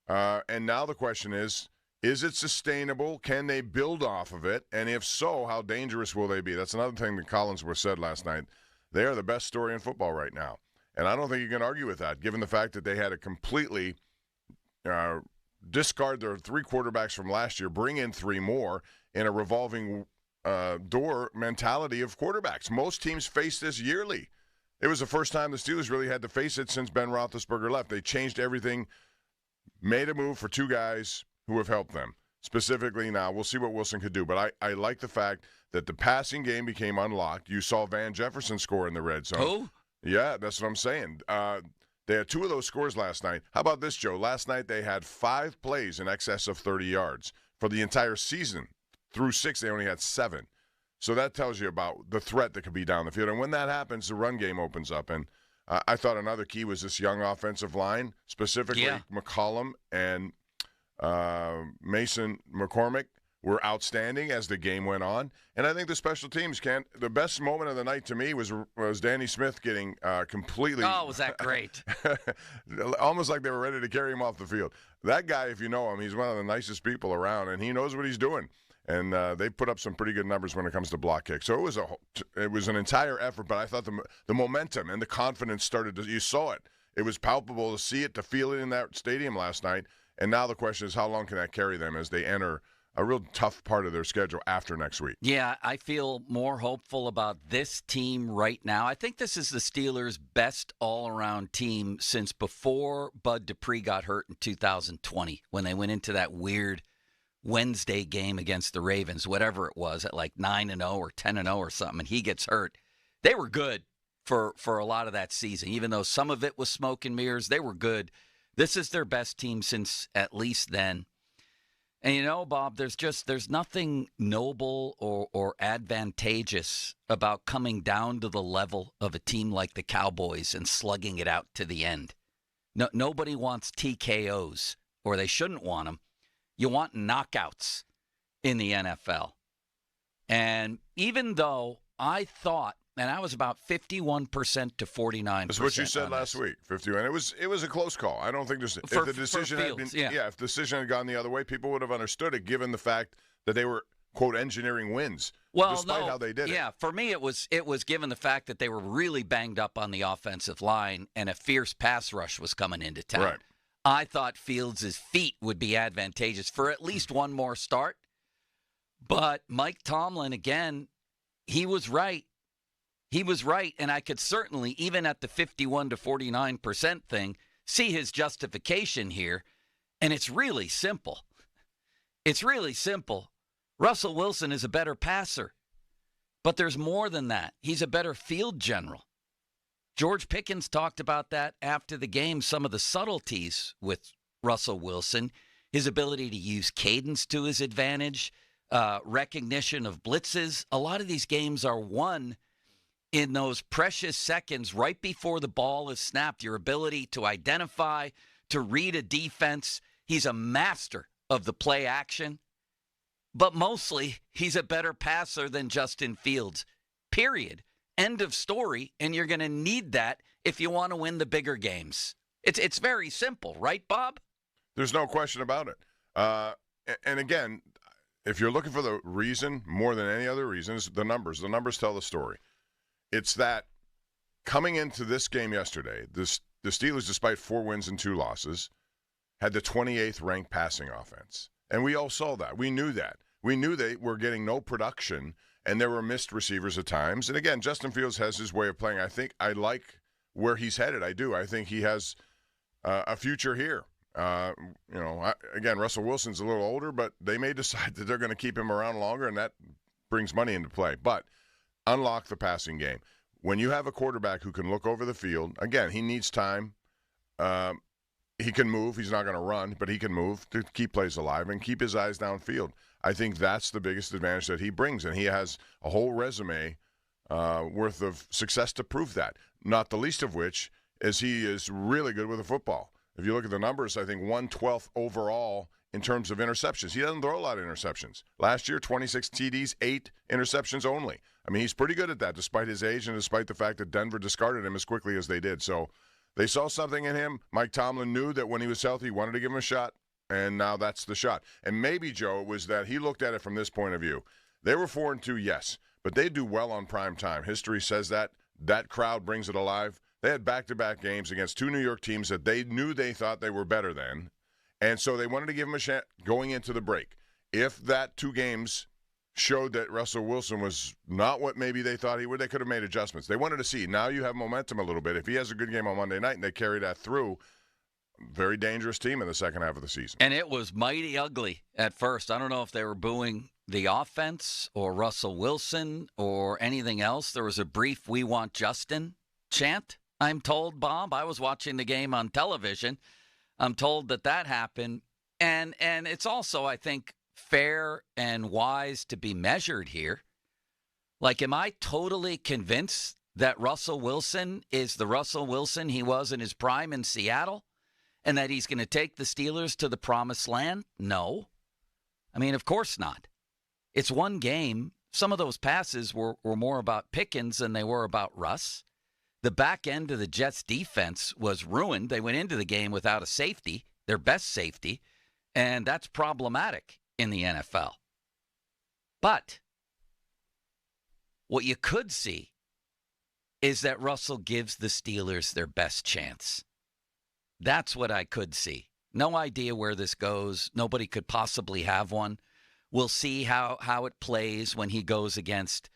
And now the question is it sustainable? Can they build off of it? And if so, how dangerous will they be? That's another thing that Collinsworth said last night. They are the best story in football right now. And I don't think you can argue with that, given the fact that they had to completely discard their 3 quarterbacks from last year, bring in 3 more in a revolving door mentality of quarterbacks. Most teams face this yearly. It was the first time the Steelers really had to face it since Ben Roethlisberger left. They changed everything, made a move for 2 guys who have helped them. Specifically now, we'll see what Wilson could do. But I like the fact that the passing game became unlocked. You saw Van Jefferson score in the red zone. Who? Yeah, that's what I'm saying. They had 2 of those scores last night. How about this, Joe? Last night they had 5 plays in excess of 30 yards. For the entire season, through 6, they only had 7. So that tells you about the threat that could be down the field. And when that happens, the run game opens up. And I thought another key was this young offensive line, specifically McCollum and Mason McCormick were outstanding as the game went on. And I think the special teams the best moment of the night to me was Danny Smith getting completely. Oh, was that great? Almost like they were ready to carry him off the field. That guy, if you know him, he's one of the nicest people around, and he knows what he's doing. And they put up some pretty good numbers when it comes to block kicks. So it was an entire effort, but I thought the momentum and the confidence you saw it. It was palpable to see it, to feel it in that stadium last night. And now the question is, how long can that carry them as they enter a real tough part of their schedule after next week? Yeah, I feel more hopeful about this team right now. I think this is the Steelers' best all-around team since before Bud Dupree got hurt in 2020 when they went into that weird Wednesday game against the Ravens, whatever it was, at like 9-0 or 10-0 or something, and he gets hurt. They were good for a lot of that season. Even though some of it was smoke and mirrors, they were good. This is their best team since at least then. And you know, Bob, there's nothing noble or advantageous about coming down to the level of a team like the Cowboys and slugging it out to the end. No, nobody wants TKOs, or they shouldn't want them. You want knockouts in the NFL. And even though I thought, and I was about 51% to 49%. That's what you said last week, 51. It was a close call. I don't think there's if the decision had been if the decision had gone the other way, people would have understood it, given the fact that they were, quote, engineering wins. Well, despite how they did it. Yeah, for me it was given the fact that they were really banged up on the offensive line and a fierce pass rush was coming into town. Right. I thought Fields' feet would be advantageous for at least one more start. But Mike Tomlin, again, he was right. He was right, and I could certainly, even at the 51 to 49% thing, see his justification here. And it's really simple. It's really simple. Russell Wilson is a better passer. But there's more than that. He's a better field general. George Pickens talked about that after the game, some of the subtleties with Russell Wilson, his ability to use cadence to his advantage, recognition of blitzes. A lot of these games are won in those precious seconds right before the ball is snapped, your ability to identify, to read a defense. He's a master of the play action. But mostly, he's a better passer than Justin Fields, period. End of story, and you're going to need that if you want to win the bigger games. It's very simple, right, Bob? There's no question about it. And again, if you're looking for the reason, more than any other reason, is the numbers. The numbers tell the story. it's that coming into this game yesterday, the Steelers, despite 4 wins and 2 losses, had the 28th ranked passing offense. And we all saw that. We knew that. We knew they were getting no production, and there were missed receivers at times. And again, Justin Fields has his way of playing. I think I like where he's headed. I do. I think he has a future here. Again, Russell Wilson's a little older, but they may decide that they're going to keep him around longer, and that brings money into play. But unlock the passing game. When you have a quarterback who can look over the field, again, he needs time. He can move. He's not going to run, but he can move to keep plays alive and keep his eyes downfield. I think that's the biggest advantage that he brings, and he has a whole resume worth of success to prove that, not the least of which is he is really good with the football. If you look at the numbers, I think 112th overall in terms of interceptions. He doesn't throw a lot of interceptions. Last year, 26 TDs, 8 interceptions only. I mean, he's pretty good at that despite his age and despite the fact that Denver discarded him as quickly as they did. So they saw something in him. Mike Tomlin knew that when he was healthy, he wanted to give him a shot, and now that's the shot. And maybe, Joe, it was that he looked at it from this point of view. They were 4-2, yes, but they do well on prime time. History says that. That crowd brings it alive. They had back-to-back games against 2 New York teams that they knew they thought they were better than, and so they wanted to give him a shot going into the break. If that 2 games showed that Russell Wilson was not what maybe they thought he would, they could have made adjustments. They wanted to see. Now you have momentum a little bit. If he has a good game on Monday night and they carry that through, very dangerous team in the second half of the season. And it was mighty ugly at first. I don't know if they were booing the offense or Russell Wilson or anything else. There was a brief "We want Justin" chant, I'm told, Bob. I was watching the game on television. I'm told that happened. And it's also, I think, fair and wise to be measured here. Like, am I totally convinced that Russell Wilson is the Russell Wilson he was in his prime in Seattle and that he's going to take the Steelers to the promised land? No. I mean, of course not. It's one game. Some of those passes were more about Pickens than they were about Russ. The back end of the Jets' defense was ruined. They went into the game without a safety, their best safety, and that's problematic in the NFL. But what you could see is that Russell gives the Steelers their best chance. That's what I could see. No idea where this goes. Nobody could possibly have one. We'll see how it plays when he goes against,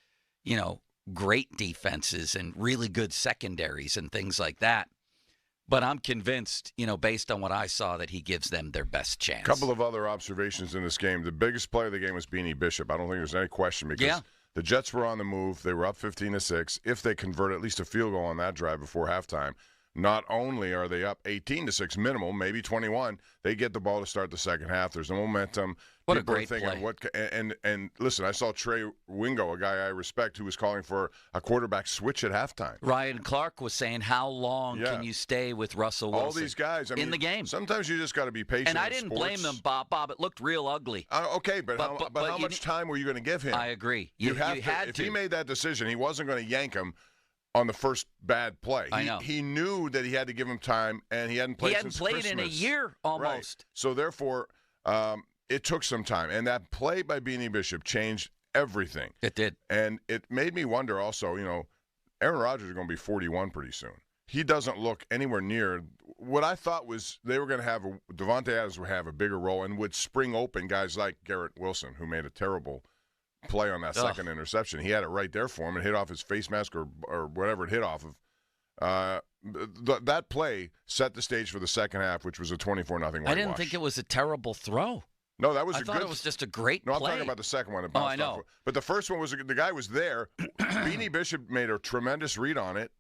great defenses and really good secondaries and things like that. But I'm convinced, based on what I saw, that he gives them their best chance. A couple of other observations in this game. The biggest player of the game was Beanie Bishop. I don't think there's any question because the Jets were on the move. They were up 15-6. If they convert at least a field goal on that drive before halftime, not only are they up 18-6 minimum, maybe 21, they get the ball to start the second half. There's no momentum. What people a great play. And listen, I saw Trey Wingo, a guy I respect, who was calling for a quarterback switch at halftime. Ryan Clark was saying, how long can you stay with Russell Wilson? All these guys, in the game. Sometimes you just got to be patient. And I didn't blame them, Bob. It looked real ugly. Okay, but how much time were you going to give him? I agree. You had to. If he made that decision, he wasn't going to yank him on the first bad play. I know. He knew that he had to give him time, and he hadn't played since Christmas. He hadn't played in a year almost. Right. So therefore, it took some time. And that play by Beanie Bishop changed everything. It did. And it made me wonder also, Aaron Rodgers is going to be 41 pretty soon. He doesn't look anywhere near what I thought was they were going to have Devontae Adams would have a bigger role and would spring open guys like Garrett Wilson, who made a terrible play on that second interception. He had it right there for him and hit off his face mask or whatever it hit off of. That play set the stage for the second half, which was a 24-0 whitewash. I didn't think it was a terrible throw. No, that was I thought it was just a great play. play. No, I'm talking about the second one. I know. But the first one was the guy was there. Beanie Bishop made a tremendous read on it,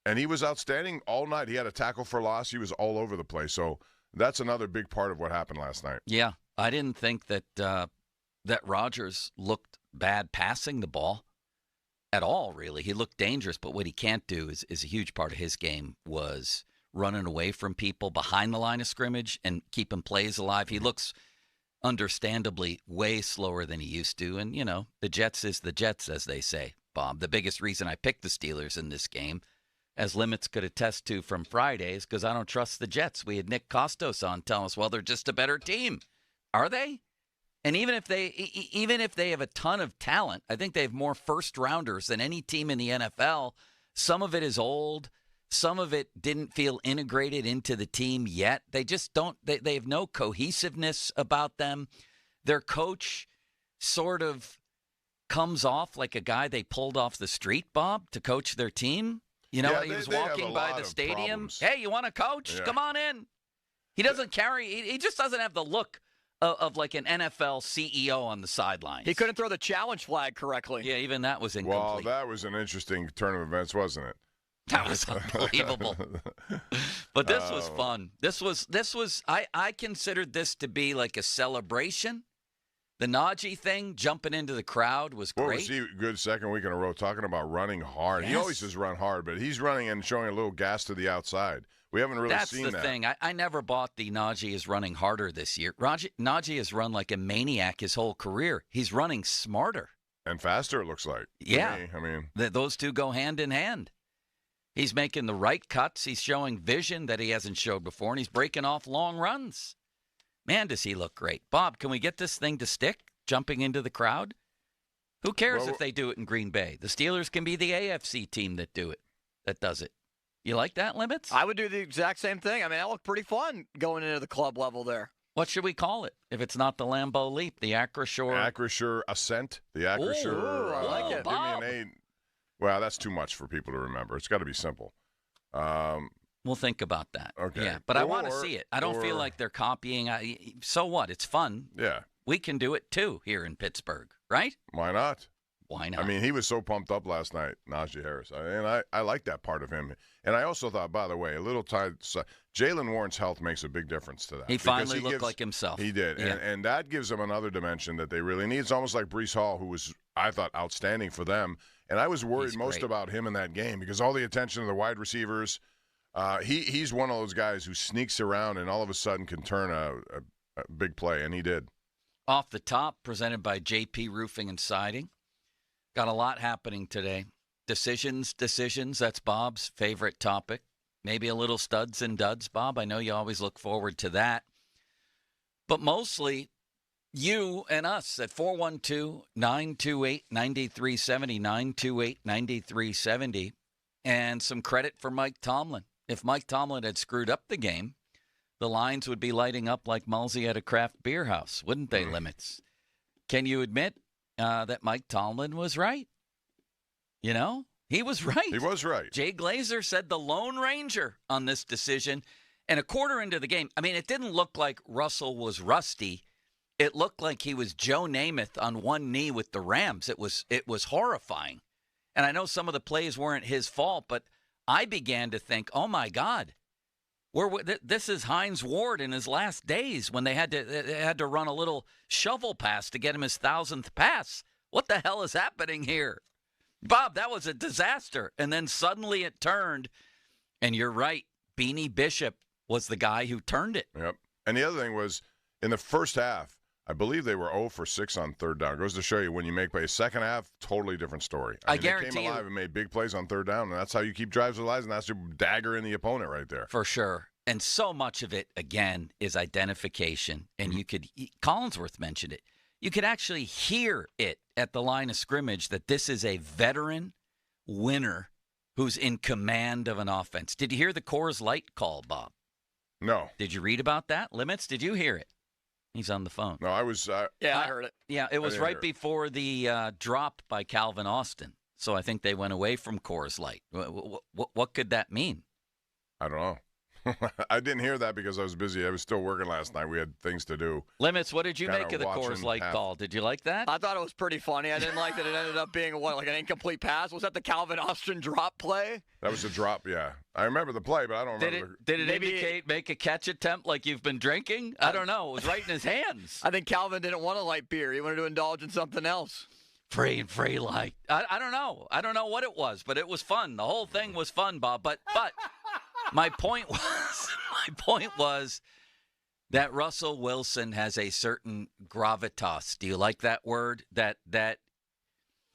and he was outstanding all night. He had a tackle for loss. He was all over the place. So that's another big part of what happened last night. Yeah, I didn't think that that Rodgers looked bad passing the ball at all, really. He looked dangerous, but what he can't do is a huge part of his game was running away from people behind the line of scrimmage and keeping plays alive. He looks understandably way slower than he used to. And, the Jets is the Jets, as they say, Bob. The biggest reason I picked the Steelers in this game, as Limits could attest to from Friday, is because I don't trust the Jets. We had Nick Costos on telling us, well, they're just a better team. Are they? And even if they have a ton of talent, I think they have more first-rounders than any team in the NFL. Some of it is old. Some of it didn't feel integrated into the team yet. They just don't – they have no cohesiveness about them. Their coach sort of comes off like a guy they pulled off the street, Bob, to coach their team. You know, he was walking by the stadium. Problems. Hey, you want to coach? Yeah. Come on in. He doesn't carry – he just doesn't have the look of like an NFL CEO on the sidelines. He couldn't throw the challenge flag correctly. Yeah, even that was incomplete. Well, that was an interesting turn of events, wasn't it? That was unbelievable. But this was fun. This was I considered this to be like a celebration. The Najee thing, jumping into the crowd, was great. Well, was he good second week in a row talking about running hard? He always has run hard, but he's running and showing a little gas to the outside. We haven't really seen that. That's the thing. I never bought the Najee is running harder this year. Najee has run like a maniac his whole career. He's running smarter. And faster, it looks like. Yeah. I mean, those two go hand in hand. He's making the right cuts. He's showing vision that he hasn't showed before, and he's breaking off long runs. Man, does he look great. Bob, can we get this thing to stick, jumping into the crowd? Who cares if they do it in Green Bay? The Steelers can be the AFC team that does it. You like that, Limits? I would do the exact same thing. I mean, that looked pretty fun going into the club level there. What should we call it if it's not the Lambeau Leap, the Acrisure? Acrisure Ascent, the Acrisure. Ooh, I like it. Give me an 8. Well, that's too much for people to remember. It's got to be simple. We'll think about that. Okay. Yeah, but I want to see it. I don't feel like they're copying. So what? It's fun. Yeah. We can do it, too, here in Pittsburgh, right? Why not? Why not? I mean, he was so pumped up last night, Najee Harris. And I like that part of him. And I also thought, by the way, a little tied. Jaylen Warren's health makes a big difference to that. He finally looked like himself. He did. Yeah. And that gives them another dimension that they really need. It's almost like Breece Hall, who was, I thought, outstanding for them. And I was worried most about him in that game because all the attention of the wide receivers. He's one of those guys who sneaks around and all of a sudden can turn a big play, and he did. Off the Top, presented by JP Roofing and Siding. Got a lot happening today. Decisions. That's Bob's favorite topic. Maybe a little studs and duds, Bob. I know you always look forward to that. But mostly you and us at 412-928-9370, 928-9370, and some credit for Mike Tomlin. If Mike Tomlin had screwed up the game, the lines would be lighting up like Mulsey at a craft beer house, wouldn't they, Limits? Can you admit that Mike Tomlin was right? You know, he was right. He was right. Jay Glazer said the Lone Ranger on this decision. And a quarter into the game, I mean, it didn't look like Russell was rusty. It looked like he was Joe Namath on one knee with the Rams. It was horrifying. And I know some of the plays weren't his fault, but I began to think, oh, my God, this is Hines Ward in his last days when they had to run a little shovel pass to get him his 1,000th pass. What the hell is happening here? Bob, that was a disaster. And then suddenly it turned, and you're right, Beanie Bishop was the guy who turned it. Yep. And the other thing was, in the first half, I believe they were 0 for 6 on third down. It goes to show you when you make plays. Second half, totally different story. I mean, guarantee they came alive and made big plays on third down, and that's how you keep drives alive, and that's your dagger in the opponent right there. For sure. And so much of it, again, is identification. And you could – Collinsworth mentioned it. You could actually hear it at the line of scrimmage that this is a veteran winner who's in command of an offense. Did you hear the Coors Light call, Bob? No. Did you read about that? Limits, did you hear it? He's on the phone. No, I was yeah, I heard it. Yeah, it was right before the drop by Calvin Austin. So I think they went away from Coors Light. What could that mean? I don't know. I didn't hear that because I was busy. I was still working last night. We had things to do. Limits, what did you make of the Coors Light call? Did you like that? I thought it was pretty funny. I didn't like that it ended up being, like an incomplete pass? Was that the Calvin Austin drop play? That was a drop, yeah. I remember the play, but I don't remember. Did it indicate make a catch attempt like you've been drinking? I don't know. It was right in his hands. I think Calvin didn't want a light beer. He wanted to indulge in something else. Free light. I don't know. I don't know what it was, but it was fun. The whole thing was fun, Bob. But my point was that Russell Wilson has a certain gravitas. Do you like that word? That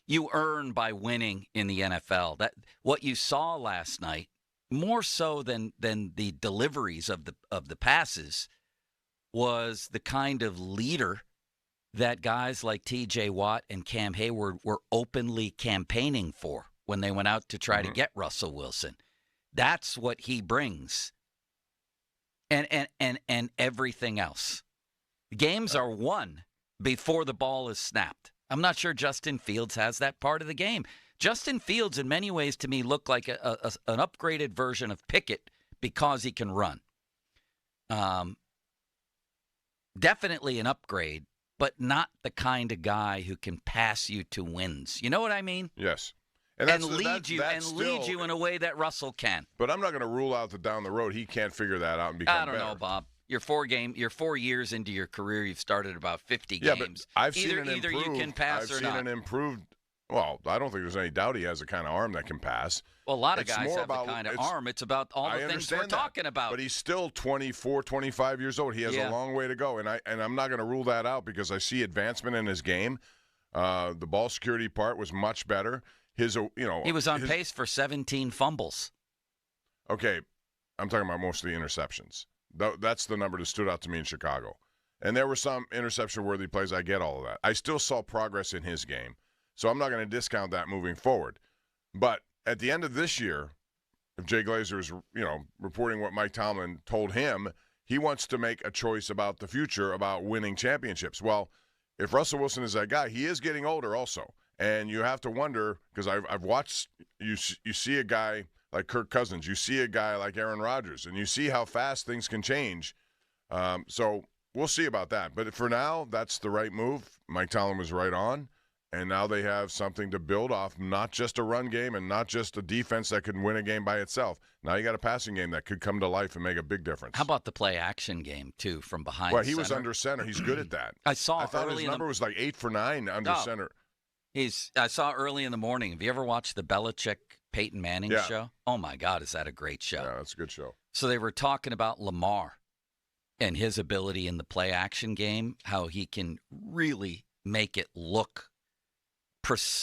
you earn by winning in the NFL. That what you saw last night, more so than the deliveries of the passes, was the kind of leader that guys like T.J. Watt and Cam Hayward were openly campaigning for when they went out to try to get Russell Wilson. That's what he brings. And everything else. Games are won before the ball is snapped. I'm not sure Justin Fields has that part of the game. Justin Fields, in many ways, to me, looked like an upgraded version of Pickett because he can run. Definitely an upgrade, but not the kind of guy who can pass you to wins. You know what I mean? Yes. And lead you in a way that Russell can. But I'm not going to rule out that down the road he can't figure that out and become better. I don't know, Bob. You're 4 years into your career. You've started about 50 games. But I've seen an either improved, you can pass or not. I've seen an improved. Well, I don't think there's any doubt he has the kind of arm that can pass. Well, a lot of guys have the kind of arm. It's about all the things we're talking about. But he's still 24, 25 years old. He has a long way to go, and I'm not going to rule that out because I see advancement in his game. The ball security part was much better. He was on pace for 17 fumbles. Okay, I'm talking about most of the interceptions. That's the number that stood out to me in Chicago. And there were some interception-worthy plays. I get all of that. I still saw progress in his game, so I'm not going to discount that moving forward. But at the end of this year, if Jay Glazer is, reporting what Mike Tomlin told him, he wants to make a choice about the future, about winning championships. Well, if Russell Wilson is that guy, he is getting older also. And you have to wonder, because I've watched, you see a guy like Kirk Cousins, you see a guy like Aaron Rodgers, and you see how fast things can change. So we'll see about that. But for now, that's the right move. Mike Tomlin was right on. And now they have something to build off, not just a run game and not just a defense that can win a game by itself. Now you got a passing game that could come to life and make a big difference. How about the play-action game, too, from behind Well, he was under center. He's good at that. I thought his number was like 8 for 9 under center. I saw early in the morning. Have you ever watched the Belichick-Peyton Manning show? Oh, my God, is that a great show. Yeah, that's a good show. So they were talking about Lamar and his ability in the play-action game, how he can really make it look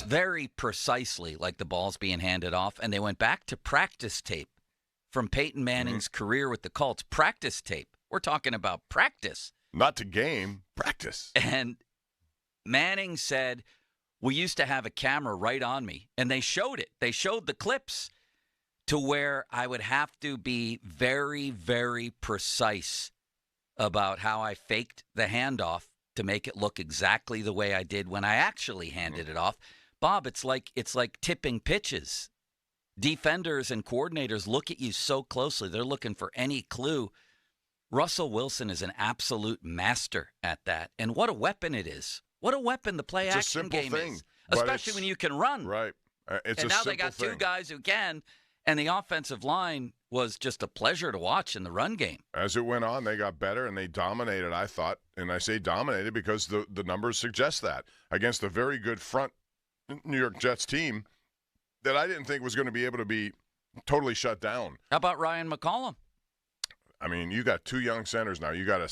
very precisely like the ball's being handed off. And they went back to practice tape from Peyton Manning's career with the Colts. Practice tape. We're talking about practice. Not to game, practice. And Manning said, we used to have a camera right on me, and they showed it. They showed the clips to where I would have to be very, very precise about how I faked the handoff to make it look exactly the way I did when I actually handed it off. Bob, it's like tipping pitches. Defenders and coordinators look at you so closely. They're looking for any clue. Russell Wilson is an absolute master at that. And what a weapon it is. What a weapon the play-action game is, especially when you can run. Right. And now they got two guys who can, and the offensive line was just a pleasure to watch in the run game. As it went on, they got better, and they dominated, I thought. And I say dominated because the numbers suggest that. Against a very good front New York Jets team that I didn't think was going to be able to be totally shut down. How about Ryan McCollum? I mean, you got two young centers now. You got a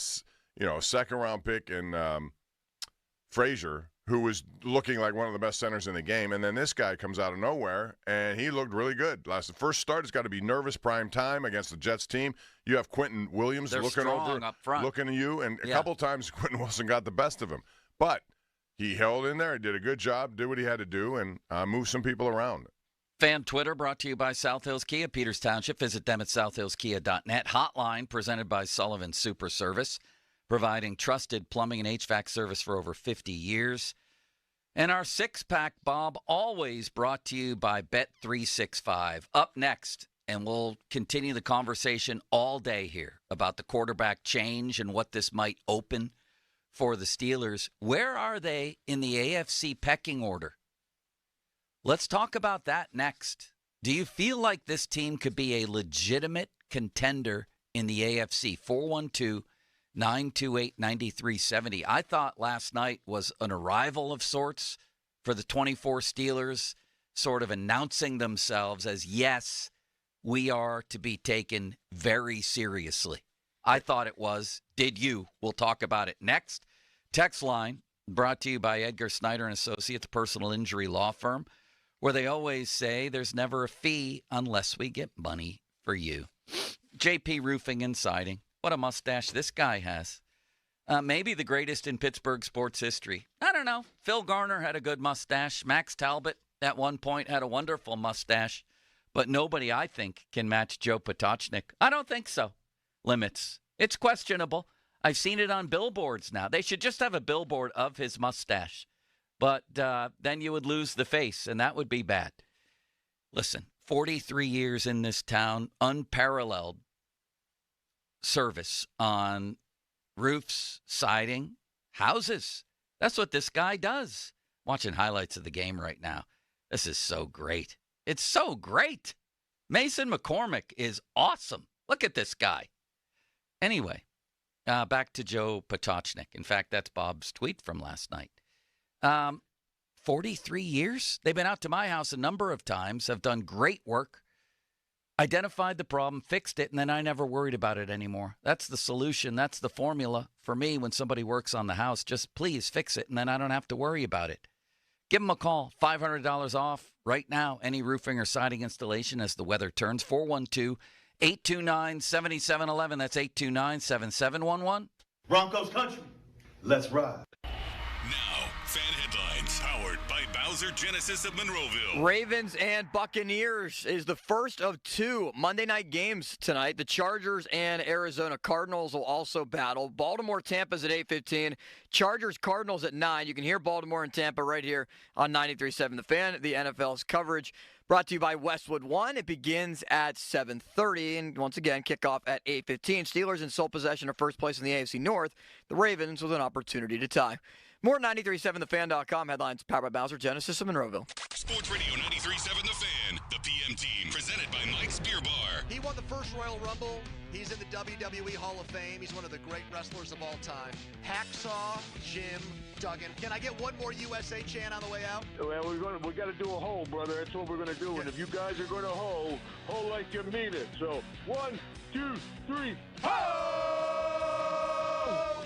second-round pick in Frazier, who was looking like one of the best centers in the game, and then this guy comes out of nowhere, and he looked really good. The first start has got to be nervous prime time against the Jets team. You have Quentin Williams looking over, up front. looking at you, and a couple times Quentin Wilson got the best of him. But he held in there, did a good job, did what he had to do, and moved some people around. Fan Twitter brought to you by South Hills Kia, Peters Township. Visit them at southhillskia.net. Hotline presented by Sullivan Super Service, providing trusted plumbing and HVAC service for over 50 years. And our six-pack, Bob, always brought to you by Bet365. Up next, and we'll continue the conversation all day here about the quarterback change and what this might open for the Steelers. Where are they in the AFC pecking order? Let's talk about that next. Do you feel like this team could be a legitimate contender in the AFC? 412-928-9370. I thought last night was an arrival of sorts for the 24 Steelers, sort of announcing themselves as, yes, we are to be taken very seriously. I thought it was. Did you? We'll talk about it next. Text line brought to you by Edgar Snyder and Associates, personal injury law firm, where they always say there's never a fee unless we get money for you. JP Roofing and Siding. What a mustache this guy has. Maybe the greatest in Pittsburgh sports history. I don't know. Phil Garner had a good mustache. Max Talbot at one point had a wonderful mustache. But nobody, I think, can match Joe Potocznik. I don't think so. Limits. It's questionable. I've seen it on billboards now. They should just have a billboard of his mustache. But then you would lose the face, and that would be bad. Listen, 43 years in this town, unparalleled service on roofs, siding, houses. That's what this guy does. Watching highlights of the game right now. This is so great. It's so great. Mason McCormick is awesome. Look at this guy. Anyway, back to Joe Potocznik. In fact, that's Bob's tweet from last night. 43 years? They've been out to my house a number of times, have done great work, identified the problem, fixed it, and then I never worried about it anymore. That's the solution. That's the formula for me when somebody works on the house. Just please fix it, and then I don't have to worry about it. Give them a call. $500 off right now. Any roofing or siding installation as the weather turns. 412-829-7711. That's 829-7711. Broncos country. Let's ride. Now, fan headlines powered by Bowser Genesis of Monroeville. Ravens and Buccaneers is the first of two Monday night games tonight. The Chargers and Arizona Cardinals will also battle. Baltimore-Tampa's at 8:15. Chargers-Cardinals at 9. You can hear Baltimore and Tampa right here on 93.7 The Fan. The NFL's coverage brought to you by Westwood One. It begins at 7:30, and once again, kickoff at 8:15. Steelers in sole possession of first place in the AFC North. The Ravens with an opportunity to tie. More 93.7thefan.com headlines powered by Bowser Genesis of Monroeville. Sports Radio 93.7 The Fan, the PM team, presented by Mike's Beer Bar. He won the first Royal Rumble. He's in the WWE Hall of Fame. He's one of the great wrestlers of all time. Hacksaw Jim Duggan. Can I get one more USA chant on the way out? Well, we got to do a hole, brother. That's what we're going to do. And if you guys are going to hole like you mean it. So 1, 2, 3, ho!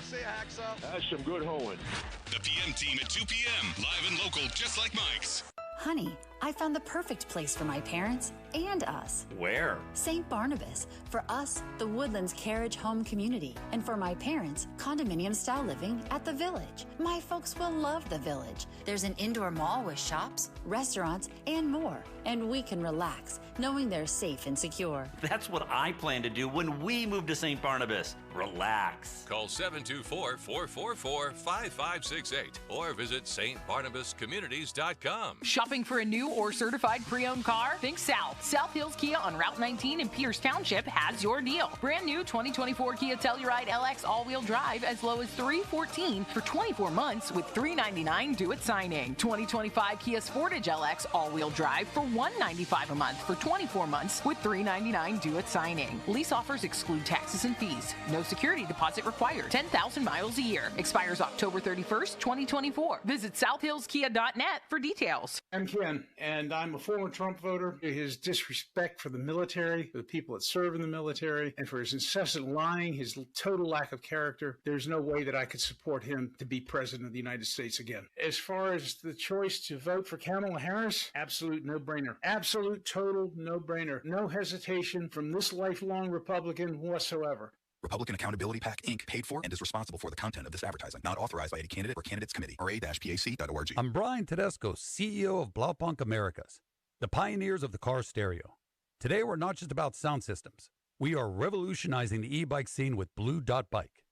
Say hacksaw. That's some good hoeing. The PM team at 2 p.m. Live and local, just like Mike's. Honey, I found the perfect place for my parents and us. Where? St. Barnabas. For us, the Woodlands Carriage Home Community. And for my parents, condominium-style living at the Village. My folks will love the Village. There's an indoor mall with shops, restaurants, and more. And we can relax, knowing they're safe and secure. That's what I plan to do when we move to St. Barnabas. Relax. Call 724-444-5568 or visit stbarnabascommunities.com. Shopping for a new or certified pre-owned car? Think South. South Hills Kia on Route 19 in Pierce Township has your deal. Brand new 2024 Kia Telluride LX all-wheel drive as low as $314 for 24 months with $399 due at signing. 2025 Kia Sportage LX all-wheel drive for $195 a month for 24 months with $399 due at signing. Lease offers exclude taxes and fees. No security deposit required. 10,000 miles a year. Expires October 31st, 2024. Visit southhillskia.net for details. I'm Ken, and I'm a former Trump voter. His disrespect for the military, for the people that serve in the military, and for his incessant lying, his total lack of character, there's no way that I could support him to be president of the United States again. As far as the choice to vote for Kamala Harris, absolute no-brainer. Absolute, total no-brainer. No hesitation from this lifelong Republican whatsoever. Republican Accountability PAC, Inc., paid for and is responsible for the content of this advertising. Not authorized by any candidate or candidates committee or a-pac.org. I'm Brian Tedesco, CEO of Blaupunkt Americas, the pioneers of the car stereo. Today, we're not just about sound systems. We are revolutionizing the e-bike scene with Blue Dot Bike.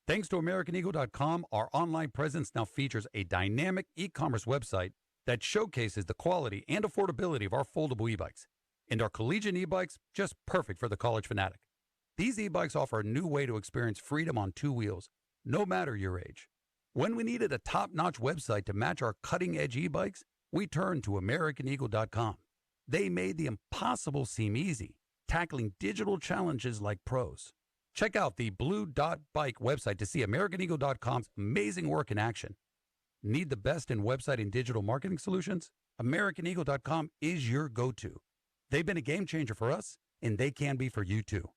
Thanks to AmericanEagle.com, our online presence now features a dynamic e-commerce website that showcases the quality and affordability of our foldable e-bikes. And our collegiate e-bikes, just perfect for the college fanatic. These e-bikes offer a new way to experience freedom on two wheels, no matter your age. When we needed a top-notch website to match our cutting-edge e-bikes, we turned to AmericanEagle.com. They made the impossible seem easy, tackling digital challenges like pros. Check out the Blue Dot Bike website to see AmericanEagle.com's amazing work in action. Need the best in website and digital marketing solutions? AmericanEagle.com is your go-to. They've been a game changer for us, and they can be for you too.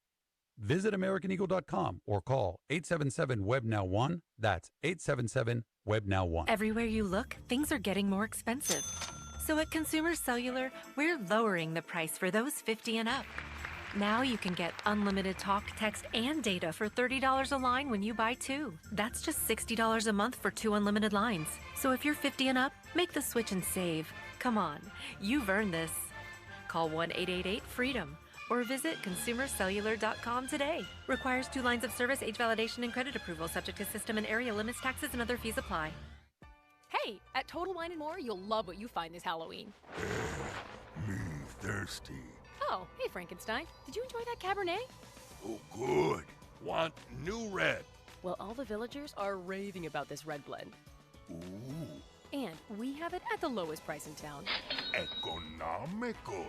Visit AmericanEagle.com or call 877-WEB-NOW-1. That's 877-WEB-NOW-1. Everywhere you look, things are getting more expensive. So at Consumer Cellular, we're lowering the price for those 50 and up. Now you can get unlimited talk, text, and data for $30 a line when you buy 2. That's just $60 a month for 2 unlimited lines. So if you're 50 and up, make the switch and save. Come on, you've earned this. Call 1-888-FREEDOM or visit consumercellular.com today. Requires 2 lines of service, age validation, and credit approval, subject to system and area limits, taxes, and other fees apply. Hey, at Total Wine & More, you'll love what you find this Halloween. Me thirsty. Oh, hey, Frankenstein. Did you enjoy that Cabernet? Oh, good. Want new red. Well, all the villagers are raving about this red blend. Ooh. And we have it at the lowest price in town. Economical.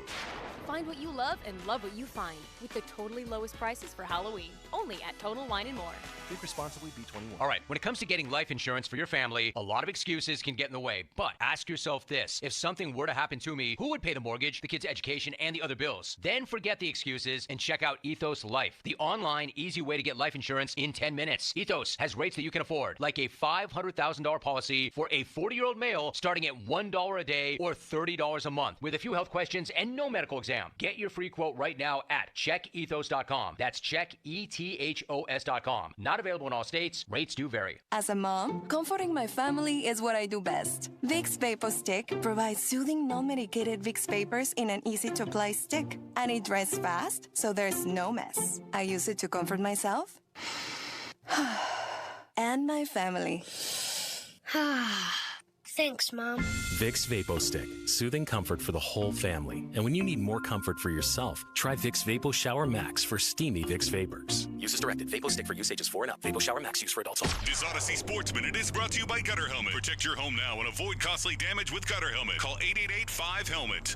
Find what you love and love what you find with the totally lowest prices for Halloween. Only at Total Wine & More. Drink responsibly, B21. All right, when it comes to getting life insurance for your family, a lot of excuses can get in the way. But ask yourself this. If something were to happen to me, who would pay the mortgage, the kids' education, and the other bills? Then forget the excuses and check out Ethos Life, the online, easy way to get life insurance in 10 minutes. Ethos has rates that you can afford, like a $500,000 policy for a 40-year-old male starting at $1 a day or $30 a month with a few health questions and no medical exam. Get your free quote right now at checkethos.com. That's checkethos.com. Not available in all states. Rates do vary. As a mom, comforting my family is what I do best. Vicks Vapor Stick provides soothing, non-medicated Vicks vapors in an easy-to-apply stick. And it dries fast, so there's no mess. I use it to comfort myself and my family. Thanks, Mom. Vicks Vapo Stick. Soothing comfort for the whole family. And when you need more comfort for yourself, try Vicks Vapo Shower Max for steamy Vicks Vapors. Use as directed. Vapo Stick for use ages 4 and up. Vapo Shower Max use for adults only. This Odyssey Sports Minute is brought to you by Gutter Helmet. Protect your home now and avoid costly damage with Gutter Helmet. Call 888-5-HELMET.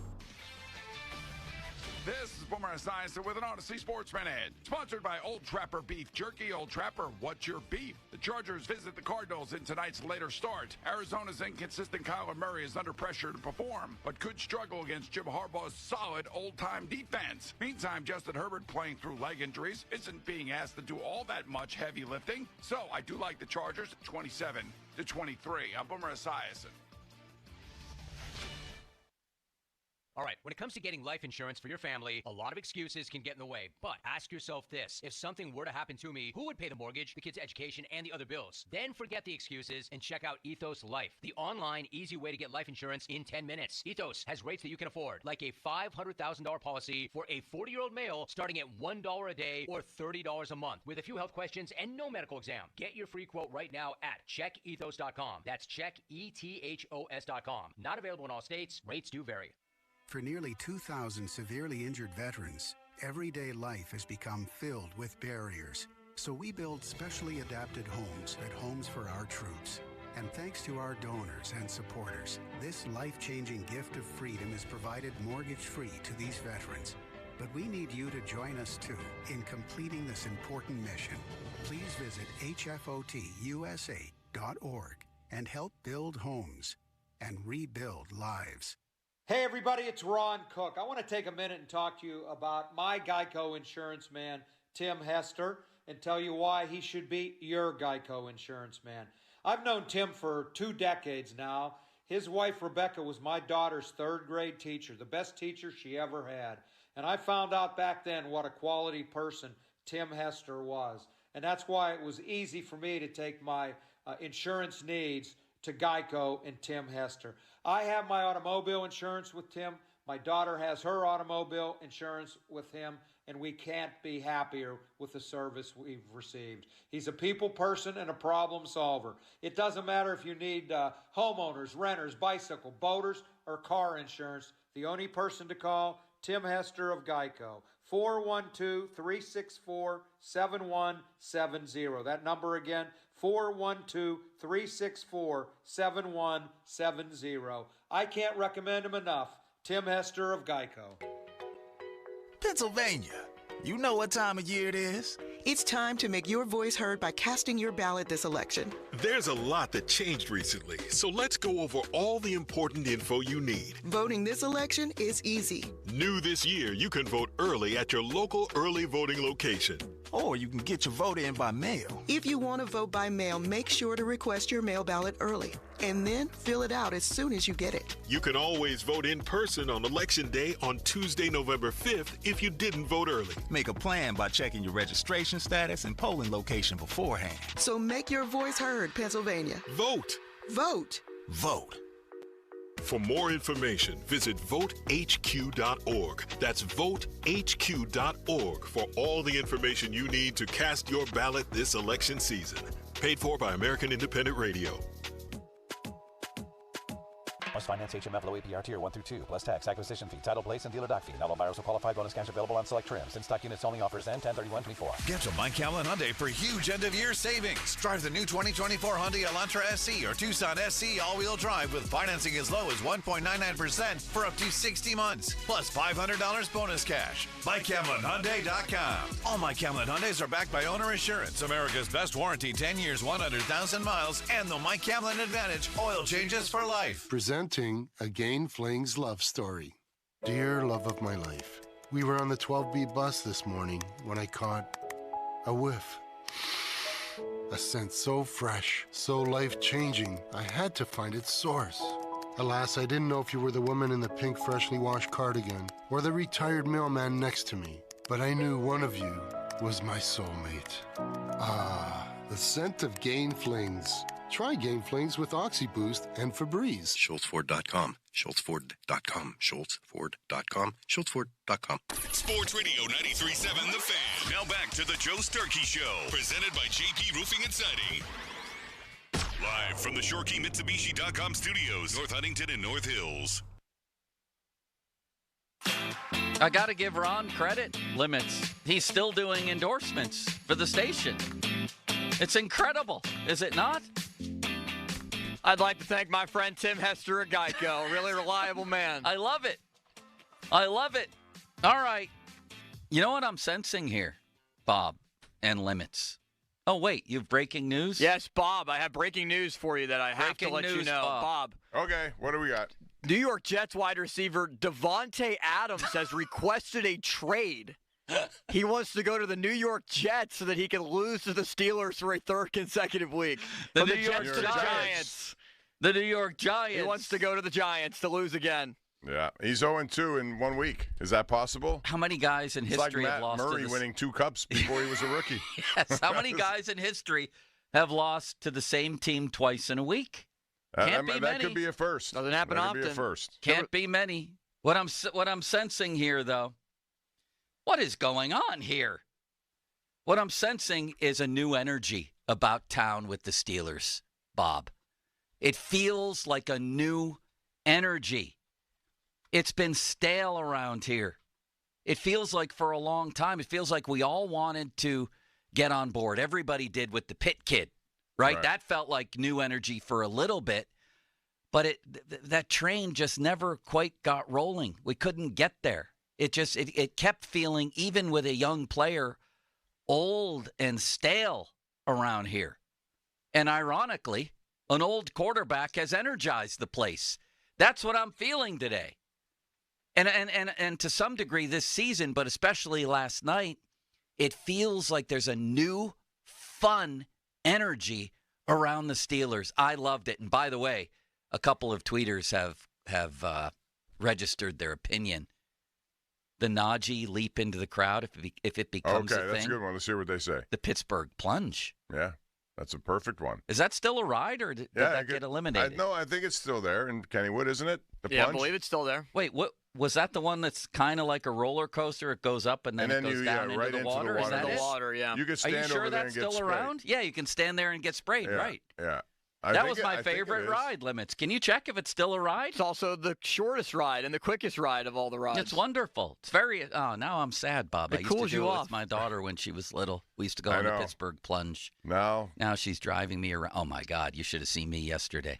This is Boomer Esiason with an Odyssey Sports Minute. Sponsored by Old Trapper Beef Jerky. Old Trapper, what's your beef? The Chargers visit the Cardinals in tonight's later start. Arizona's inconsistent Kyler Murray is under pressure to perform, but could struggle against Jim Harbaugh's solid old-time defense. Meantime, Justin Herbert, playing through leg injuries, isn't being asked to do all that much heavy lifting. So I do like the Chargers 27-23. I'm Boomer Esiason. All right, when it comes to getting life insurance for your family, a lot of excuses can get in the way. But ask yourself this. If something were to happen to me, who would pay the mortgage, the kids' education, and the other bills? Then forget the excuses and check out Ethos Life, the online, easy way to get life insurance in 10 minutes. Ethos has rates that you can afford, like a $500,000 policy for a 40-year-old male starting at $1 a day or $30 a month with a few health questions and no medical exam. Get your free quote right now at checkethos.com. That's checkethos.com. Not available in all states. Rates do vary. For nearly 2,000 severely injured veterans, everyday life has become filled with barriers. So we build specially adapted homes at Homes for Our Troops. And thanks to our donors and supporters, this life-changing gift of freedom is provided mortgage-free to these veterans. But we need you to join us, too, in completing this important mission. Please visit hfotusa.org and help build homes and rebuild lives. Hey everybody, it's Ron Cook. I want to take a minute and talk to you about my Geico insurance man, Tim Hester, and tell you why he should be your Geico insurance man. I've known Tim for 2 decades now. His wife, Rebecca, was my daughter's 3rd grade teacher, the best teacher she ever had. And I found out back then what a quality person Tim Hester was. And that's why it was easy for me to take my insurance needs to Geico and Tim Hester. I have my automobile insurance with Tim. My daughter has her automobile insurance with him, and we can't be happier with the service we've received. He's a people person and a problem solver. It doesn't matter if you need homeowners, renters, bicycle, boaters, or car insurance. The only person to call, Tim Hester of Geico. 412-364-7170. That number again, 412-364-7170. I can't recommend him enough. Tim Hester of Geico. Pennsylvania. You know what time of year it is. It's time to make your voice heard by casting your ballot this election. There's a lot that changed recently, so let's go over all the important info you need. Voting this election is easy. New this year, you can vote early at your local early voting location. Or you can get your vote in by mail. If you want to vote by mail, make sure to request your mail ballot early and then fill it out as soon as you get it. You can always vote in person on Election Day on Tuesday, November 5th if you didn't vote early. Make a plan by checking your registration status and polling location beforehand. So make your voice heard, Pennsylvania. Vote. Vote. Vote. For more information, visit votehq.org. That's votehq.org for all the information you need to cast your ballot this election season. Paid for by American Independent Radio. Must finance HMF low APR tier 1 through 2, plus tax, acquisition fee, title, place, and dealer dock fee. Not all buyers will qualify. Bonus cash available on select trims. In-stock units only. Offers end 10/31/24. Get to Mike Hamlin Hyundai for huge end-of-year savings. Drive the new 2024 Hyundai Elantra SE or Tucson SE all-wheel drive with financing as low as 1.99% for up to 60 months. Plus $500 bonus cash. MikeHamlinHyundai.com. All Mike Hamlin Hyundais are backed by Owner Insurance, America's best warranty, 10 years, 100,000 miles, and the Mike Hamlin Advantage. Oil changes for life. Presenting Again Fling's love story. Dear love of my life, we were on the 12B bus this morning when I caught a whiff. A scent so fresh, so life-changing, I had to find its source. Alas, I didn't know if you were the woman in the pink freshly washed cardigan or the retired mailman next to me, but I knew one of you was my soulmate. Ah, the scent of Gain Flings. Try Gain Flings with OxyBoost and Febreze. SchultzFord.com. SchultzFord.com. SchultzFord.com. SchultzFord.com. Sports Radio 93.7 The Fan. Now back to the Joe Sturkey Show. Presented by JP Roofing and Siding. Live from the ShoreKeyMitsubishi.com studios, North Huntington and North Hills. I got to give Ron credit. Limits. He's still doing endorsements for the station. It's incredible, is it not? I'd like to thank my friend Tim Hester at Geico. Really reliable man. I love it. I love it. All right. You know what I'm sensing here, Bob and Limits? Oh, wait, you have breaking news? Yes, Bob, I have breaking news for you that I have to let you know. Bob. Okay, what do we got? New York Jets wide receiver Devontae Adams has requested a trade. He wants to go to the New York Jets so that he can lose to the Steelers for a third consecutive week. The New New Jets York to the Giants. Giants. The New York Giants. He wants to go to the Giants to lose again. Yeah, he's 0-2 in 1 week. Is that possible? How many guys in history like have lost Murray to the... winning 2 cups before he was a rookie. Yes, how many guys in history have lost to the same team twice in a week? Can't be many. That could be a first. Doesn't happen that often. Could be a first. Can't be many. What I'm sensing here, though, what is going on here? What I'm sensing is a new energy about town with the Steelers, Bob. It feels like a new energy. It's been stale around here. It feels like for a long time, it feels like we all wanted to get on board. Everybody did with the Pitt kid, right? That felt like new energy for a little bit, but that train just never quite got rolling. We couldn't get there. It kept feeling, even with a young player, old and stale around here. And ironically, an old quarterback has energized the place. That's what I'm feeling today. And to some degree this season, but especially last night, it feels like there's a new, fun energy around the Steelers. I loved it. And by the way, a couple of tweeters have registered their opinion. The Najee leap into the crowd if it becomes a thing. Okay, that's a good one. Let's hear what they say. The Pittsburgh plunge. Yeah, that's a perfect one. Is that still a ride, or did that get eliminated? No, I think it's still there in Kennywood, isn't it? The plunge? I believe it's still there. Wait, what was that? The one that's kind of like a roller coaster? It goes up and then it goes down into the water. Is that the water? Yeah. You can stand Are you sure over there that's and get still sprayed. around? Yeah, you can stand there and get sprayed. Yeah, right. Yeah. That was my favorite ride, Limits. Can you check if it's still a ride? It's also the shortest ride and the quickest ride of all the rides. It's wonderful. It's very. Oh, now I'm sad, Bob. I used to do it with my daughter when she was little. We used to go on the Pittsburgh plunge. Now she's driving me around. Oh my God! You should have seen me yesterday.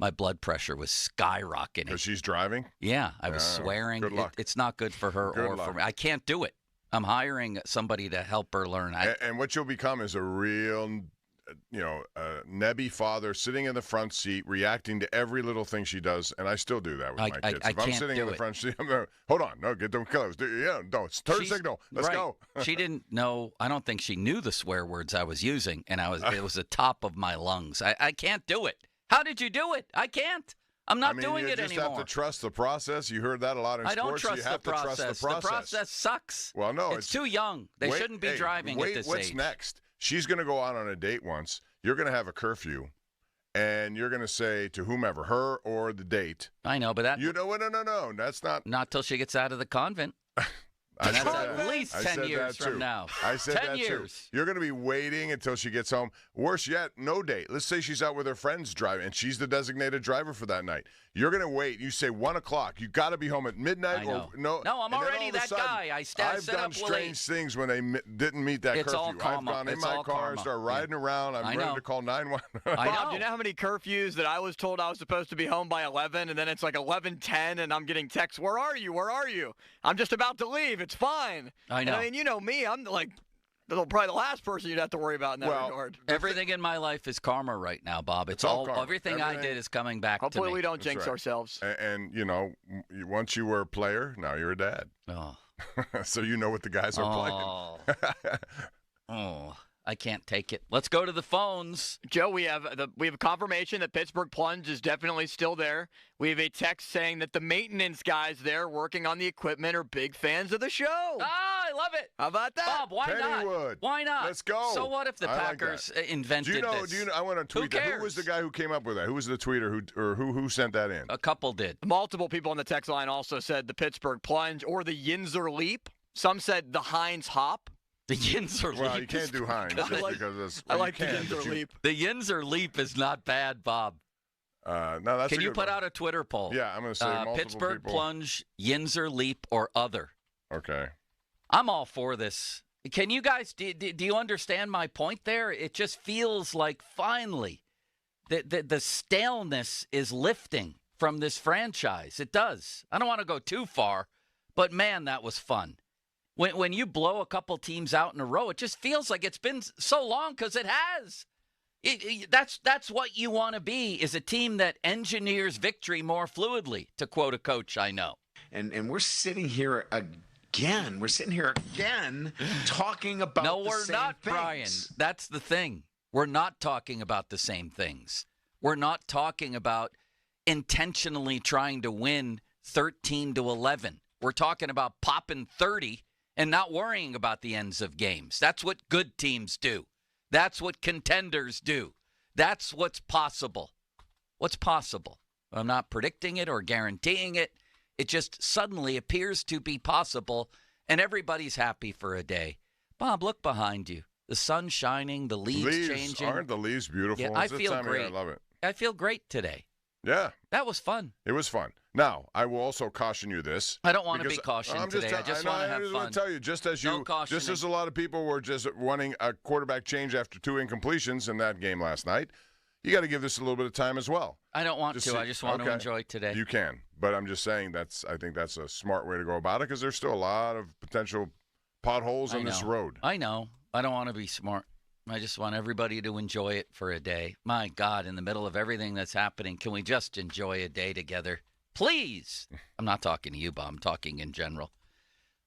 My blood pressure was skyrocketing. Because she's driving? Yeah, I was swearing. Good luck. It's not good for her or for me. I can't do it. I'm hiring somebody to help her learn. And what you'll become is a real nebby father sitting in the front seat, reacting to every little thing she does, and I still do that with my kids. If I'm sitting in the front seat, I'm going, hold on, no, get them close. No, it's turn signal. Let's go. She didn't know. I don't think she knew the swear words I was using, and it was the top of my lungs. I can't do it. How did you do it? I can't. I'm not doing it anymore. You just have to trust the process. You heard that a lot in sports. I don't trust you have the process. To trust the process. The process sucks. Well, no, it's too young. They shouldn't be driving at this what's age. Next? She's going to go out on a date once. You're going to have a curfew, and you're going to say to whomever, her or the date. I know, but that no, that's not. Not till she gets out of the convent. And that's at least 10 years from now. I said 10 that years. too. You're going to be waiting until she gets home. Worse yet, no date. Let's say she's out with her friends driving, and she's the designated driver for that night. You're going to wait. You say 1 o'clock. You got to be home at midnight. I know. Or no. No, I'm already that guy. I've done strange things when they didn't meet that curfew. All karma. I've gone in my car and started riding around. I'm ready to call 911. Bob, do you know how many curfews that I was told I was supposed to be home by 11, and then it's like 11:10, and I'm getting texts, where are you? Where are you? I'm just about to leave. It's fine. I know. And I mean, you know me. I'm like probably the last person you'd have to worry about in that regard. Everything in my life is karma right now, Bob. It's all karma. Everything I did is coming back to me. Hopefully we don't jinx ourselves. And once you were a player, now you're a dad. Oh. So you know what the guys are playing. I can't take it. Let's go to the phones. Joe, we have confirmation that Pittsburgh Plunge is definitely still there. We have a text saying that the maintenance guys there working on the equipment are big fans of the show. I love it. How about that? Bob, why Pennywood. not? Why not? Let's go. So what if the Packers invented this? Do you know? I want to tweet that. Who was the guy who came up with that? Who was the tweeter who sent that in? A couple did. Multiple people on the text line also said the Pittsburgh Plunge or the Yinzer Leap. Some said the Heinz Hop. The Yinzer Leap. Well, you can't do Heinz just because it's. I like the Yinzer Leap. The Yinzer Leap is not bad, Bob. No, that's. Can you put out a Twitter poll? Yeah, I'm going to say multiple Pittsburgh people. Plunge, Yinzer Leap, or other. Okay. I'm all for this. Can you guys? Do you understand my point there? It just feels like finally, the staleness is lifting from this franchise. It does. I don't want to go too far, but man, that was fun. When you blow a couple teams out in a row, it just feels like it's been so long because it has. That's what you want to be, is a team that engineers victory more fluidly, to quote a coach I know. And we're sitting here again. We're sitting here again talking about No, the we're same not, things. Brian. That's the thing. We're not talking about the same things. We're not talking about intentionally trying to win 13-11. We're talking about popping 30 and not worrying about the ends of games. That's what good teams do. That's what contenders do. That's what's possible. What's possible? I'm not predicting it or guaranteeing it. It just suddenly appears to be possible, and everybody's happy for a day. Bob, look behind you. The sun's shining, the leaves changing. Aren't the leaves beautiful? Yeah, I feel great. I love it. I feel great today. Yeah. That was fun. It was fun. Now, I will also caution you this. I don't want to be cautioned today. I just want to have fun. I tell you, just as a lot of people were just wanting a quarterback change after 2 incompletions in that game last night, you got to give this a little bit of time as well. I don't want to. I just want to enjoy today. You can, but I'm just saying I think that's a smart way to go about it because there's still a lot of potential potholes on this road. I know. I don't want to be smart. I just want everybody to enjoy it for a day. My God, in the middle of everything that's happening, can we just enjoy a day together? Please. I'm not talking to you, Bob. I'm talking in general.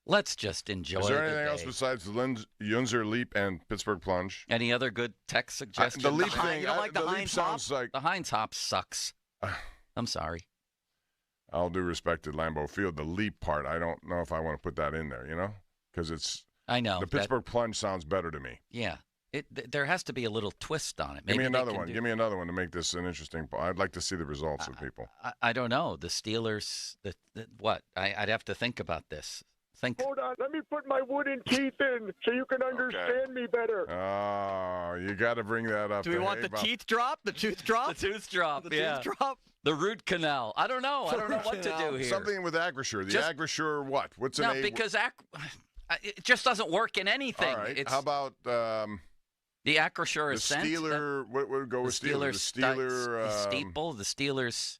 Let's just enjoy it. Is there anything else besides the Yunzer Leap and Pittsburgh Plunge? Any other good text suggestions? The Leap thing. You don't like the Heinz Hop? The Heinz Hop sucks. I'm sorry. All due respect to Lambeau Field, the Leap part, I don't know if I want to put that in there, because it's. I know. The Pittsburgh Plunge sounds better to me. Yeah. There has to be a little twist on it. Give me another one. Give me another one to make this an interesting. I'd like to see the results of people. I don't know. The Steelers. What? I'd have to think about this. Hold on. Let me put my wooden teeth in so you can understand me better. Oh, you got to bring that up. Do we want the teeth drop? The tooth drop? The tooth drop. The yeah. tooth drop? The root canal. I don't know. I don't know what to do here. Something with Acrisure. The Acrisure what? What's an No, because it just doesn't work in anything. All right. How about the Acrisure Ascent? The Steeler. What would go with Steeler? The Steeler. Steeple. The Steelers.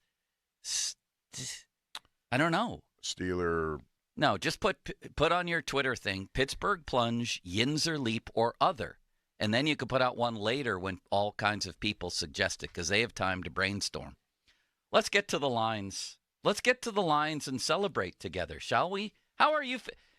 I don't know. Steeler. No, just put on your Twitter thing, Pittsburgh Plunge, Yinzer Leap, or other. And then you could put out one later when all kinds of people suggest it because they have time to brainstorm. Let's get to the lines. Let's get to the lines and celebrate together, shall we? How are you?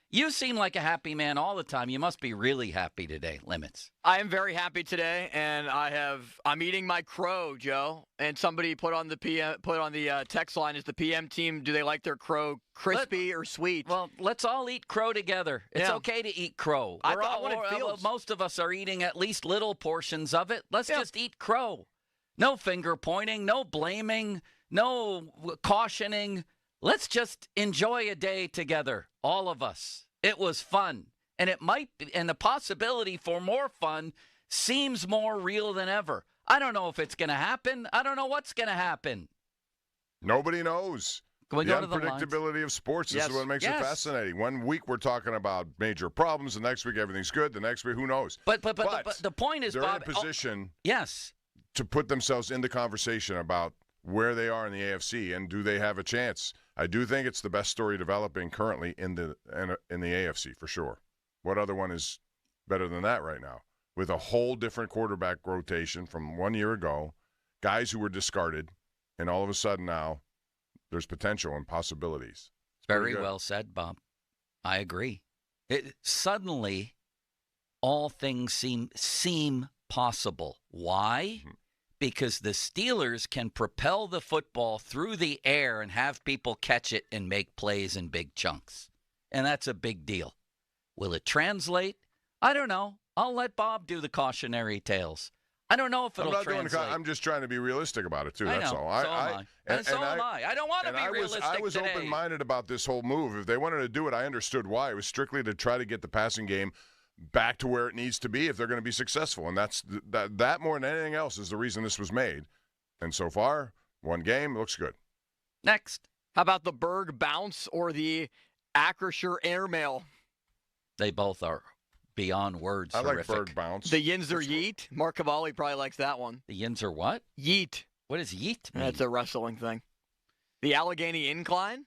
You seem like a happy man all the time. You must be really happy today, Limits. I am very happy today, and I'm eating my crow, Joe. And somebody put on the text line, is the PM team, do they like their crow crispy or sweet? Well, let's all eat crow together. It's okay to eat crow. I thought what it feels. Most of us are eating at least little portions of it. Let's just eat crow. No finger pointing, no blaming, no cautioning. Let's just enjoy a day together, all of us. It was fun, and it might be, and the possibility for more fun seems more real than ever. I don't know if it's going to happen. I don't know what's going to happen. Nobody knows. Can we the go to the unpredictability of sports is what makes it fascinating. One week we're talking about major problems, the next week everything's good, the next week who knows. But the point is, they're Bob, in a position yes, to put themselves in the conversation about where they are in the AFC and do they have a chance. I do think it's the best story developing currently in the AFC for sure. What other one is better than that right now? With a whole different quarterback rotation from 1 year ago, guys who were discarded, and all of a sudden now there's potential and possibilities. Very well said, Bob. I agree. Suddenly, all things seem possible. Why? Mm-hmm. Because the Steelers can propel the football through the air and have people catch it and make plays in big chunks. And that's a big deal. Will it translate? I don't know. I'll let Bob do the cautionary tales. I don't know if it'll translate. I'm just trying to be realistic about it, too. That's all. So am I. I don't want to be realistic I was today. open-minded about this whole move. If they wanted to do it, I understood why. It was strictly to try to get the passing game back to where it needs to be if they're going to be successful. And that more than anything else is the reason this was made. And so far, one game looks good. Next. How about the Berg bounce or the Acrisure airmail? They both are beyond words. I horrific. like Berg bounce. The Yinzer yeet. Mark Cavalli probably likes that one. The Yinzer what? Yeet. What does yeet mean? That's a wrestling thing. The Allegheny incline?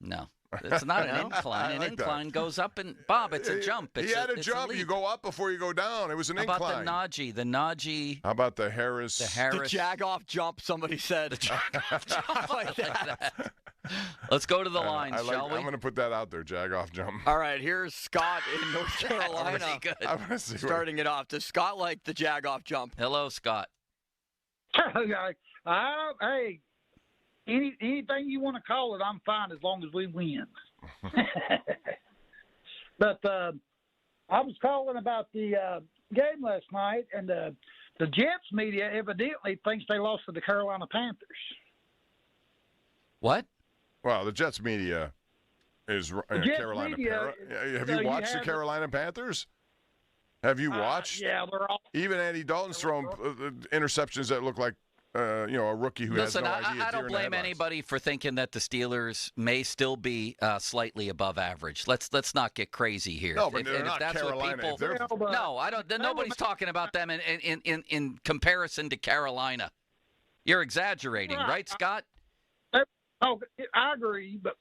No. It's not an incline. An incline goes up and Bob, it's a jump. He had a jump. You go up before you go down. It was an incline. How about the Najee? How about the Harris? The Harris. The jag-off jump, somebody said. The jag-off jump. Like that. Let's go to the lines, shall we? I'm going to put that out there, jag-off jump. All right, here's Scott in North Carolina. Really good. Starting it off. Does Scott like the jag-off jump? Hello, Scott. Hey, anything you want to call it, I'm fine as long as we win. But I was calling about the game last night, and the Jets media evidently thinks they lost to the Carolina Panthers. What? Well, the Jets media is Carolina. Have you watched the Carolina Panthers? Have you watched? Yeah, they're all. Even Andy Dalton's thrown interceptions that look like a rookie who has no idea. I don't blame anybody for thinking that the Steelers may still be slightly above average. Let's not get crazy here. No, but they're not Carolina. No, I don't. Nobody's talking about them in comparison to Carolina. You're exaggerating, right, Scott? Oh, I agree, but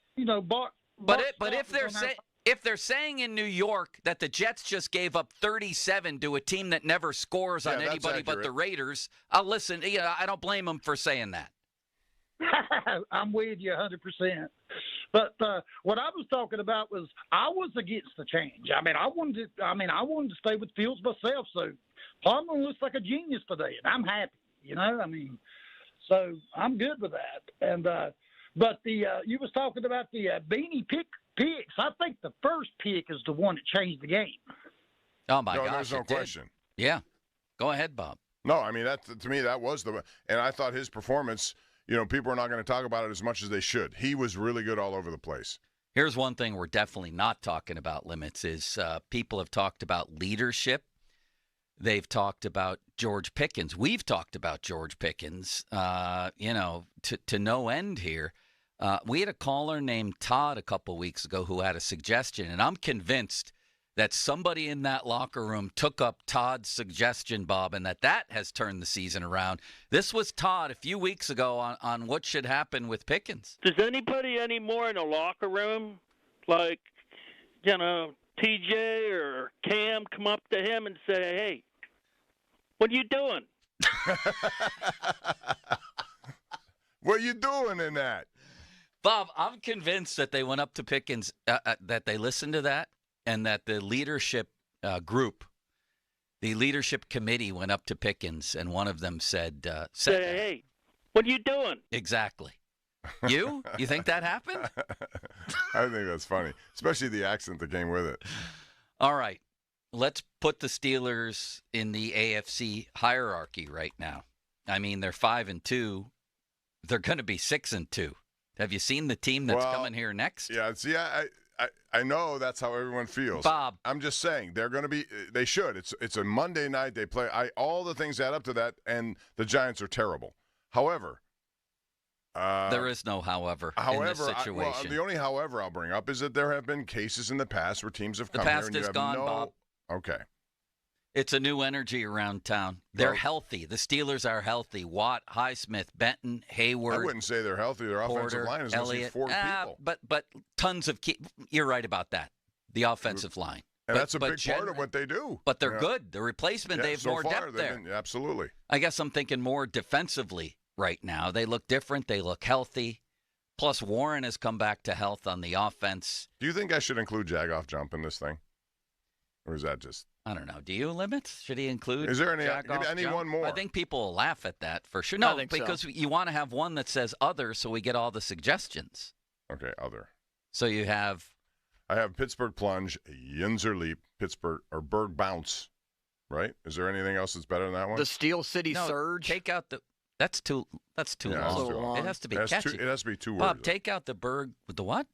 if they're saying in New York that the Jets just gave up 37 to a team that never scores on anybody but the Raiders, I'll listen. I don't blame them for saying that. I'm with you 100%. But what I was talking about was I was against the change. I wanted to stay with Fields myself. So Tomlin looks like a genius today, and I'm happy. So I'm good with that. And but you was talking about the Beanie picks. I think the first pick is the one that changed the game. Oh my gosh! There's no question. Yeah, go ahead, Bob. No, I mean to me that was and I thought his performance. People are not going to talk about it as much as they should. He was really good all over the place. Here's one thing we're definitely not talking about, Limits, is people have talked about leadership. They've talked about George Pickens. We've talked about George Pickens, to no end here. We had a caller named Todd a couple weeks ago who had a suggestion, and I'm convinced that somebody in that locker room took up Todd's suggestion, Bob, and that has turned the season around. This was Todd a few weeks ago on what should happen with Pickens. Does anybody anymore in the locker room, TJ or Cam, come up to him and say, hey, What are you doing? What are you doing in that? Bob, I'm convinced that they went up to Pickens, that they listened to that, and that the leadership group, the leadership committee went up to Pickens, and one of them said, hey, what are you doing? Exactly. You think that happened? I think that's funny, especially the accent that came with it. All right. Let's put the Steelers in the AFC hierarchy right now. I mean, they're 5-2. They're going to be 6-2. Have you seen the team that's coming here next? Yeah, see, I know that's how everyone feels. Bob. I'm just saying they're going to be. They should. It's a Monday night. They play. All the things add up to that, and the Giants are terrible. However, there is no however in this situation. The only however I'll bring up is that there have been cases in the past where teams have come here. The past and you is have gone, Bob. Okay. It's a new energy around town. They're healthy. The Steelers are healthy. Watt, Highsmith, Benton, Hayward. I wouldn't say they're healthy. Their offensive line is mostly four people. But tons of you're right about that. The offensive line. And that's a big part of what they do. But they're good. The replacement, they have so more far, depth there. Absolutely. I guess I'm thinking more defensively right now. They look different. They look healthy. Plus, Warren has come back to health on the offense. Do you think I should include jagoff jump in this thing? Or is that just... I don't know. Do you, Limits? Should he include? Is there any? I need one more. I think people will laugh at that for sure. No, because you want to have one that says other, so we get all the suggestions. Okay, other. So you have. I have Pittsburgh plunge, Yinzer leap, Pittsburgh or Berg bounce. Right? Is there anything else that's better than that one? The Steel City surge. Take out the. That's too long. It has to be catchy. It has to be 2 words. Bob, take out the Berg with the what?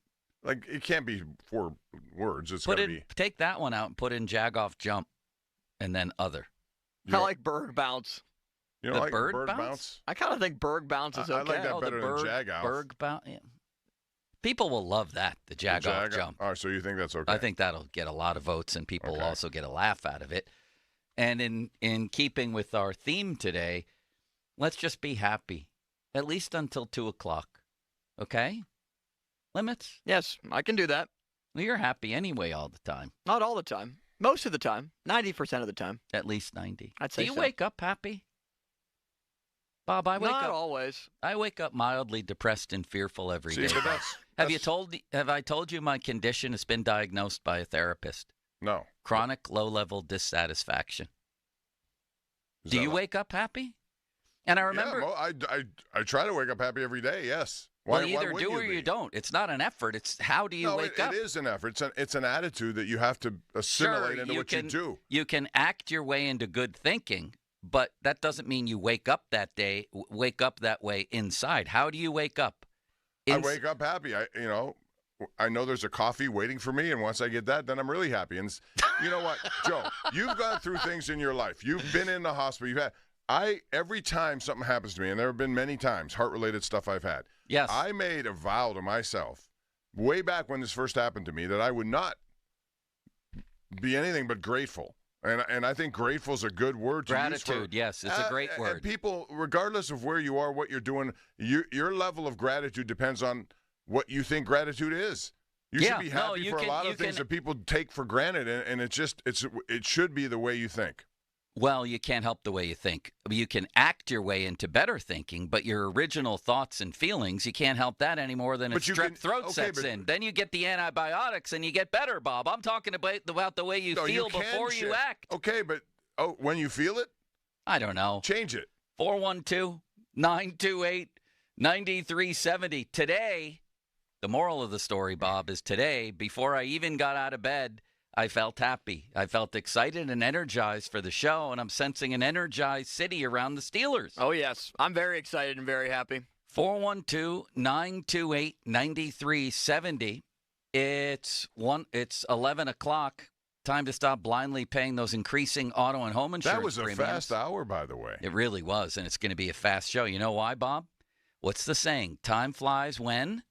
Like, it can't be 4 words. It's got to be. Take that one out and put in jagoff jump and then other. I like Berg bounce. You know, like Berg bounce? I kind of think Berg bounce is okay. I like that better than jagoff. Berg bounce. Yeah. People will love that, the jagoff jump. All right, so you think that's okay? I think that'll get a lot of votes, and people will also get a laugh out of it. And in keeping with our theme today, let's just be happy, at least until 2 o'clock. Okay? Limits? Yes, I can do that. Well, you're happy anyway all the time. Not all the time. Most of the time. 90% of the time. At least 90. I'd say Do you wake up happy? Bob, I wake up. Not always. I wake up mildly depressed and fearful every day. But Have I told you my condition has been diagnosed by a therapist? No. Chronic low-level dissatisfaction. Do you wake up happy? And I remember... Yeah, I try to wake up happy every day, yes. Well, either do or you don't. It's not an effort. It's how do you wake up? It is an effort. It's an attitude that you have to assimilate into what you do. You can act your way into good thinking, but that doesn't mean you wake up that way inside. How do you wake up? I wake up happy. I know there's a coffee waiting for me, and once I get that, then I'm really happy. And you know what, Joe? You've gone through things in your life. You've been in the hospital. Every time something happens to me, and there have been many times, heart-related stuff I've had. Yes. I made a vow to myself way back when this first happened to me that I would not be anything but grateful. And I think grateful is a good word to use. Gratitude, yes, it's a great word. And people, regardless of where you are, what you're doing, your level of gratitude depends on what you think gratitude is. You should be happy for a lot of things that people take for granted, and it should be the way you think. Well, you can't help the way you think. You can act your way into better thinking, but your original thoughts and feelings, you can't help that any more than strep throat sets in. Then you get the antibiotics and you get better, Bob. I'm talking about the way you feel before you act. Okay, but when you feel it? I don't know. Change it. 412-928-9370. Today, the moral of the story, Bob, is today, before I even got out of bed, I felt happy. I felt excited and energized for the show, and I'm sensing an energized city around the Steelers. Oh, yes. I'm very excited and very happy. 412-928-9370. It's 11 o'clock. Time to stop blindly paying those increasing auto and home insurance premiums. That was a fast hour, by the way. It really was, and it's going to be a fast show. You know why, Bob? What's the saying? Time flies when?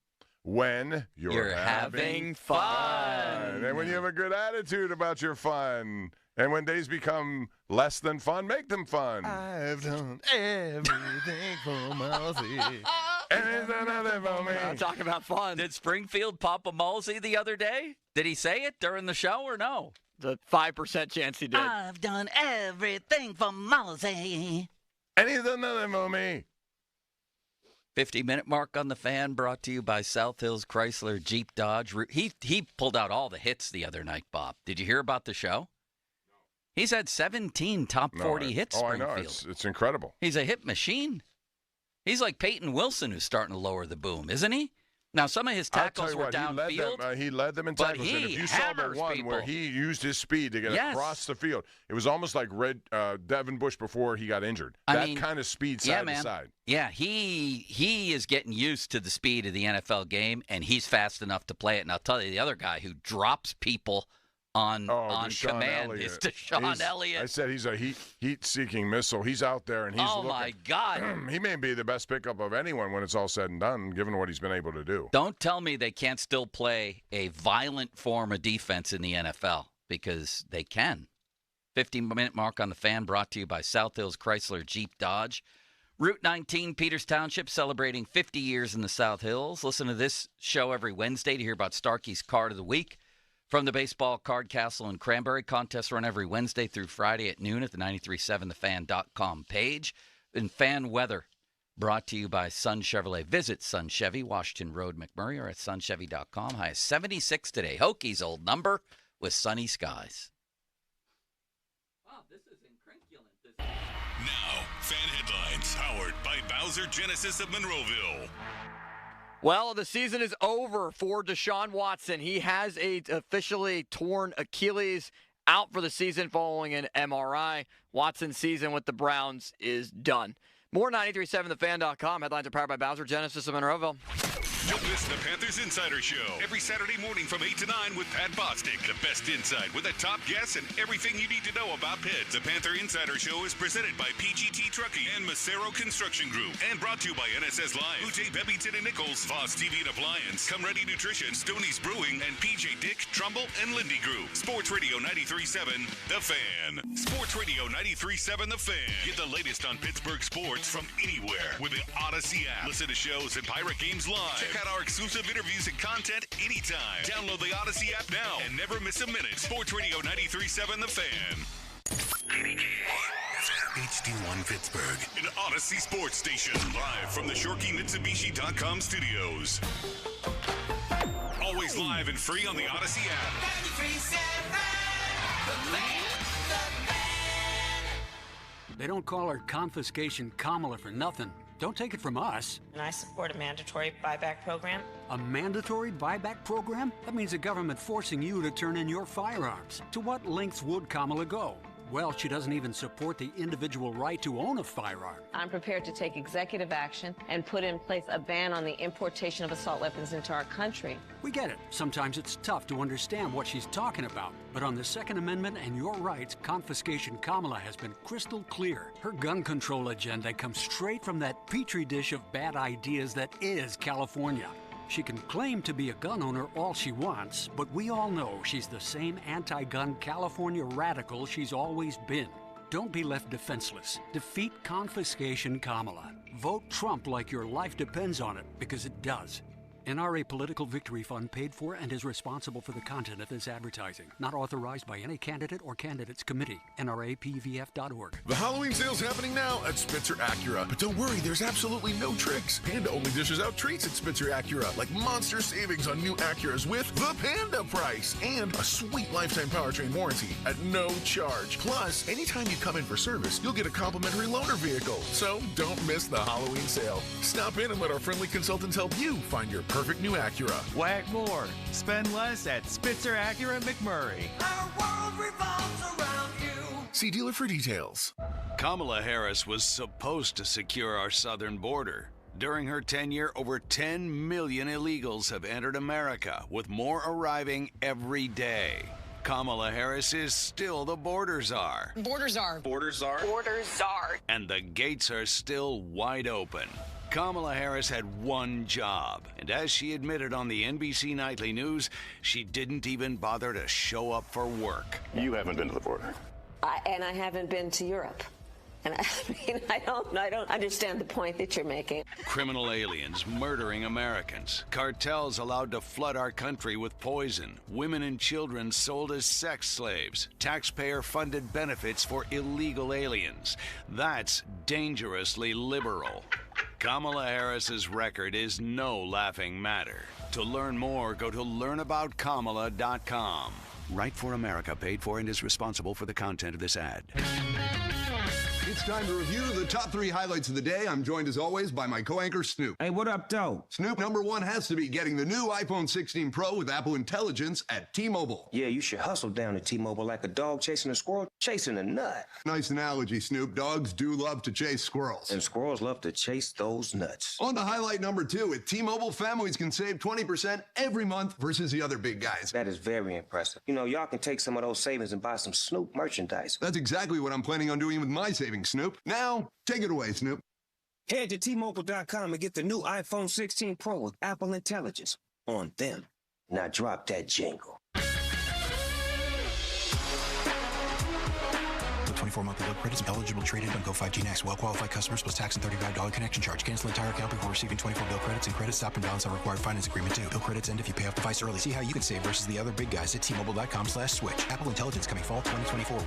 When you're having fun. And when you have a good attitude about your fun. And when days become less than fun, make them fun. I've done everything for Malsey. And there's nothing for me. I'm talking about fun. Did Springfield pop a Malsey the other day? Did he say it during the show or no? The 5% chance he did. I've done everything for Mosey. And he's done nothing for me. 50-minute mark on the Fan, brought to you by South Hills Chrysler Jeep Dodge. He pulled out all the hits the other night, Bob. Did you hear about the show? He's had 17 top 40 hits. Springfield. I know. It's incredible. He's a hit machine. He's like Peyton Wilson, who's starting to lower the boom, isn't he? Now, some of his tackles were downfield. He led them in tackles. And if you saw the one where he used his speed to get across the field, it was almost like Devin Bush before he got injured. That kind of speed side to side. Yeah, he is getting used to the speed of the NFL game, and he's fast enough to play it. And I'll tell you, the other guy who drops people on command is Deshaun Elliott. I said he's a heat-seeking missile. He's out there, and he's looking. Oh, my God. He may be the best pickup of anyone when it's all said and done, given what he's been able to do. Don't tell me they can't still play a violent form of defense in the NFL, because they can. 15-minute mark on the Fan, brought to you by South Hills Chrysler Jeep Dodge. Route 19, Peters Township, celebrating 50 years in the South Hills. Listen to this show every Wednesday to hear about Starkey's Card of the Week. From the Baseball Card Castle in Cranberry, contests run every Wednesday through Friday at noon at the 937thefan.com page. And Fan Weather, brought to you by Sun Chevrolet. Visit Sun Chevy, Washington Road, McMurray, or at sunchevy.com. High of 76 today. Hokies' old number with sunny skies. Wow, this is incrinculant. Now, Fan Headlines, powered by Bowser Genesis of Monroeville. Well, the season is over for Deshaun Watson. He has a officially torn Achilles, out for the season following an MRI. Watson's season with the Browns is done. More 937thefan.com. Headlines are powered by Bowser Genesis of Monroeville. Don't miss the Panthers Insider Show every Saturday morning from 8 to 9 with Pat Bostic. The best insight with the top guests and everything you need to know about Pitt. The Panther Insider Show is presented by PGT Trucking and Macero Construction Group and brought to you by NSS Live, Ujay Bebington and Nichols, Voss TV and Appliance, Come Ready Nutrition, Stoney's Brewing, and PJ Dick, Trumbull, and Lindy Group. Sports Radio 93.7 The Fan. Sports Radio 93.7 The Fan. Get the latest on Pittsburgh sports from anywhere with the Odyssey app. Listen to shows and Pirate Games live. Check out our exclusive interviews and content anytime. Download the Odyssey app now and never miss a minute. Sports Radio 93.7 The Fan. HD1 Pittsburgh. An Odyssey Sports Station. Live from the ShorkeyMitsubishi.com studios. Always live and free on the Odyssey app. 93.7 The Fan. They don't call her Confiscation Kamala for nothing. Don't take it from us. And I support a mandatory buyback program. A mandatory buyback program? That means the government forcing you to turn in your firearms. To what lengths would Kamala go? Well, she doesn't even support the individual right to own a firearm. I'm prepared to take executive action and put in place a ban on the importation of assault weapons into our country. We get it. Sometimes it's tough to understand what she's talking about. But on the Second Amendment and your rights, Confiscation Kamala has been crystal clear. Her gun control agenda comes straight from that petri dish of bad ideas that is California. She can claim to be a gun owner all she wants, but we all know she's the same anti-gun California radical she's always been. Don't be left defenseless. Defeat Confiscation Kamala. Vote Trump like your life depends on it, because it does. NRA Political Victory Fund paid for and is responsible for the content of this advertising. Not authorized by any candidate or candidates committee. NRAPVF.org. The Halloween sale's happening now at Spitzer Acura. But don't worry, there's absolutely no tricks. Panda only dishes out treats at Spitzer Acura, like monster savings on new Acuras with the Panda price and a sweet lifetime powertrain warranty at no charge. Plus, anytime you come in for service, you'll get a complimentary loaner vehicle. So don't miss the Halloween sale. Stop in and let our friendly consultants help you find your perfect new Acura. Whack more. Spend less at Spitzer Acura McMurray. Our world revolves around you. See dealer for details. Kamala Harris was supposed to secure our southern border. During her tenure, over 10 million illegals have entered America, with more arriving every day. Kamala Harris is still the border czar. Border czar. Border czar. Border czar. And the gates are still wide open. Kamala Harris had one job, and as she admitted on the NBC Nightly News, she didn't even bother to show up for work. You haven't been to the border. And I haven't been to Europe. And I mean, I don't understand the point that you're making. Criminal aliens murdering Americans. Cartels allowed to flood our country with poison. Women and children sold as sex slaves. Taxpayer-funded benefits for illegal aliens. That's dangerously liberal. Kamala Harris's record is no laughing matter. To learn more, go to learnaboutkamala.com. Right for America paid for and is responsible for the content of this ad. It's time to review the top 3 highlights of the day. I'm joined as always by my co-anchor Snoop. Hey, what up, though? Snoop, number 1 has to be getting the new iPhone 16 Pro with Apple Intelligence at T-Mobile. Yeah, you should hustle down to T-Mobile like a dog chasing a squirrel chasing a nut. Nice analogy, Snoop. Dogs do love to chase squirrels. And squirrels love to chase those nuts. On to highlight number 2. At T-Mobile, families can save 20% every month versus the other big guys. That is very impressive. You know, y'all can take some of those savings and buy some Snoop merchandise. That's exactly what I'm planning on doing with my savings, Snoop. Now, take it away, Snoop. Head to T-Mobile.com and get the new iPhone 16 Pro with Apple Intelligence on them. Now drop that jingle. 24 monthly bill credits. Eligible trade-in on Go 5G Next. Well-qualified customers plus tax and $35 connection charge. Cancel entire account before receiving 24 bill credits and credit stop and balance on required finance agreement due. Bill credits end if you pay off device early. See how you can save versus the other big guys at T-Mobile.com/switch. Apple Intelligence coming fall 2024.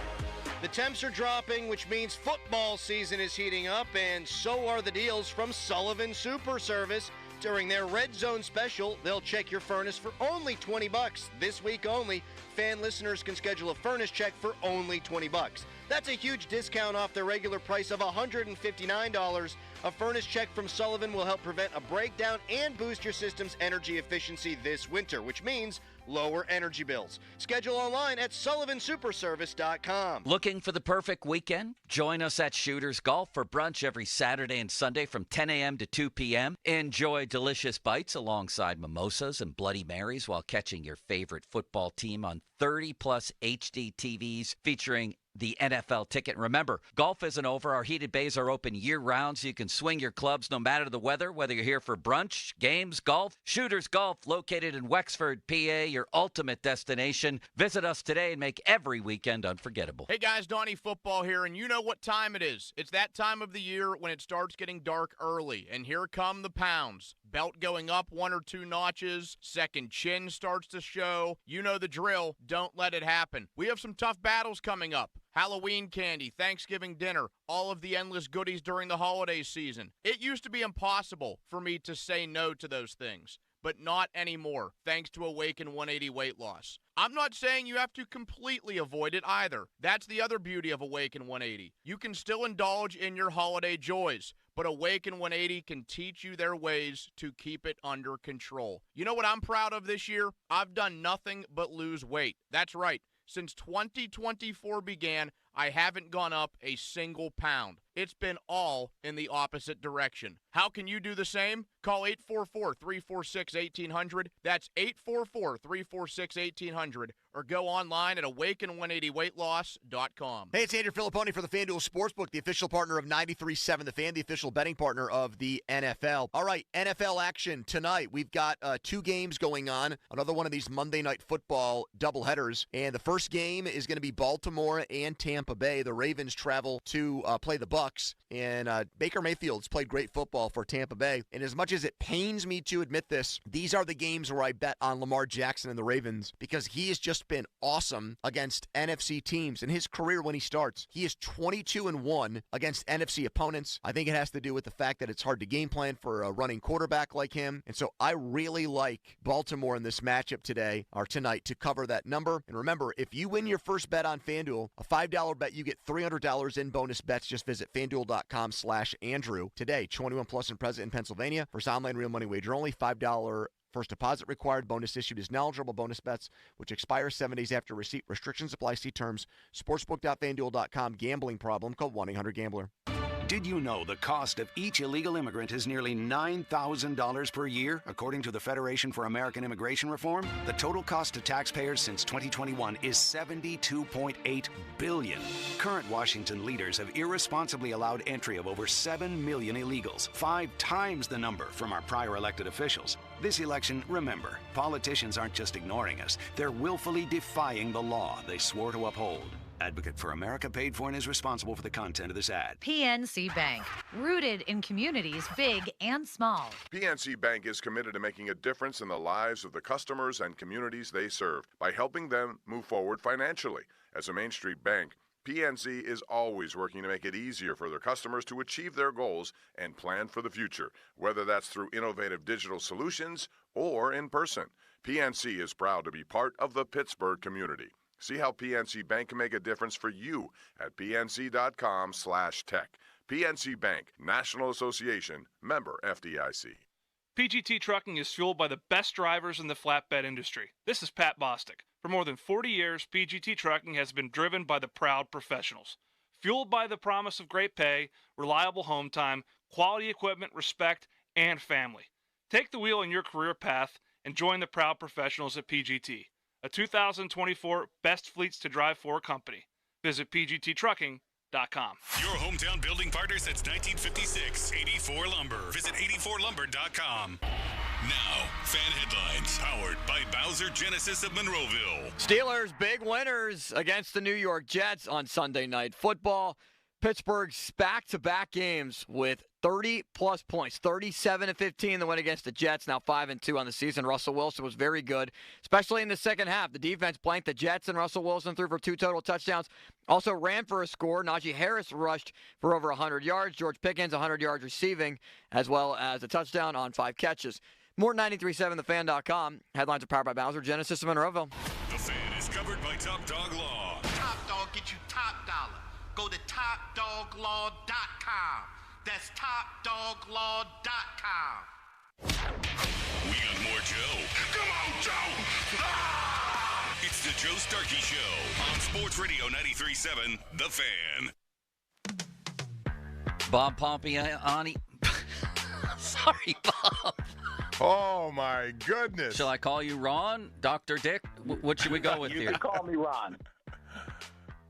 The temps are dropping, which means football season is heating up, and so are the deals from Sullivan Super Service. During their Red Zone special, they'll check your furnace for only $20. This week only, fan listeners can schedule a furnace check for only $20. That's a huge discount off their regular price of $159. A furnace check from Sullivan will help prevent a breakdown and boost your system's energy efficiency this winter, which means lower energy bills. Schedule online at sullivansuperservice.com. Looking for the perfect weekend? Join us at Shooters Golf for brunch every Saturday and Sunday from 10 a.m. to 2 p.m. Enjoy delicious bites alongside mimosas and Bloody Marys while catching your favorite football team on 30-plus HD TVs featuring the NFL ticket. Remember, golf isn't over. Our heated bays are open year-round, so you can swing your clubs no matter the weather, whether you're here for brunch, games, golf. Shooters Golf, located in Wexford, PA, your ultimate destination. Visit us today and make every weekend unforgettable. Hey guys, Donnie Football here, and you know what time it is. It's that time of the year when it starts getting dark early, and here come the pounds. Belt going up 1 or 2 notches, second chin starts to show. You know the drill. Don't let it happen. We have some tough battles coming up. Halloween candy, Thanksgiving dinner, all of the endless goodies during the holiday season. It used to be impossible for me to say no to those things, but not anymore, thanks to Awaken 180 weight loss. I'm not saying you have to completely avoid it either. That's the other beauty of Awaken 180. You can still indulge in your holiday joys, but Awaken 180 can teach you their ways to keep it under control. You know what I'm proud of this year? I've done nothing but lose weight. That's right. Since 2024 began, I haven't gone up a single pound. It's been all in the opposite direction. How can you do the same? Call 844-346-1800. That's 844-346-1800. Or go online at awaken180weightloss.com. Hey, it's Andrew Filipponi for the FanDuel Sportsbook, the official partner of 93.7 The Fan, the official betting partner of the NFL. All right, NFL action tonight. We've got 2 games going on, another one of these Monday Night Football doubleheaders. And the first game is going to be Baltimore and Tampa Bay. The Ravens travel to play the Bucs. And Baker Mayfield's played great football for Tampa Bay. And as much as it pains me to admit this, these are the games where I bet on Lamar Jackson and the Ravens because he has just been awesome against NFC teams. In his career when he starts, he is 22-1 against NFC opponents. I think it has to do with the fact that it's hard to game plan for a running quarterback like him. And so I really like Baltimore in this matchup today or tonight to cover that number. And remember, if you win your first bet on FanDuel, a $5 bet, you get $300 in bonus bets. Just visit FanDuel.com/Andrew today. 21 plus and present in Pennsylvania. First online real money wager only. $5 first deposit required. Bonus issued is knowledgeable bonus bets, which expire 7 days after receipt. Restrictions apply. See terms. Sportsbook.FanDuel.com. Gambling problem. Call 1-800-GAMBLER. Did you know the cost of each illegal immigrant is nearly $9,000 per year, according to the Federation for American Immigration Reform? The total cost to taxpayers since 2021 is $72.8 billion. Current Washington leaders have irresponsibly allowed entry of over 7 million illegals, 5 times the number from our prior elected officials. This election, remember, politicians aren't just ignoring us, they're willfully defying the law they swore to uphold. Advocate for America paid for and is responsible for the content of this ad. PNC Bank, rooted in communities big and small. PNC Bank is committed to making a difference in the lives of the customers and communities they serve by helping them move forward financially. As a Main Street bank, PNC is always working to make it easier for their customers to achieve their goals and plan for the future, whether that's through innovative digital solutions or in person. PNC is proud to be part of the Pittsburgh community. See how PNC Bank can make a difference for you at pnc.com/tech. PNC Bank, National Association, member FDIC. PGT Trucking is fueled by the best drivers in the flatbed industry. This is Pat Bostic. For more than 40 years, PGT Trucking has been driven by the proud professionals. Fueled by the promise of great pay, reliable home time, quality equipment, respect, and family. Take the wheel in your career path and join the proud professionals at PGT, a 2024 Best Fleets to Drive For company. Visit pgttrucking.com. Your hometown building partner since 1956, 84 Lumber. Visit 84lumber.com. Now, fan headlines powered by Bowser Genesis of Monroeville. Steelers big winners against the New York Jets on Sunday Night Football. Pittsburgh's back-to-back games with 30-plus points, 37-15 the win against the Jets, now 5-2 on the season. Russell Wilson was very good, especially in the second half. The defense blanked the Jets, and Russell Wilson threw for 2 total touchdowns. Also ran for a score. Najee Harris rushed for over 100 yards. George Pickens, 100 yards receiving, as well as a touchdown on 5 catches. More 937thefan.com. Headlines are powered by Bowser Genesis of Monroeville. The Fan is covered by Top Dog Law. Top Dog get you top dollar. Go to topdoglaw.com. That's topdoglaw.com. We got more Joe. Come on, Joe! Ah! It's the Joe Starkey Show on Sports Radio 93.7, The Fan. Bob Pompiani. Sorry, Bob. Oh, my goodness. Shall I call you Ron? Dr. Dick? What should we go with you here? You can call me Ron.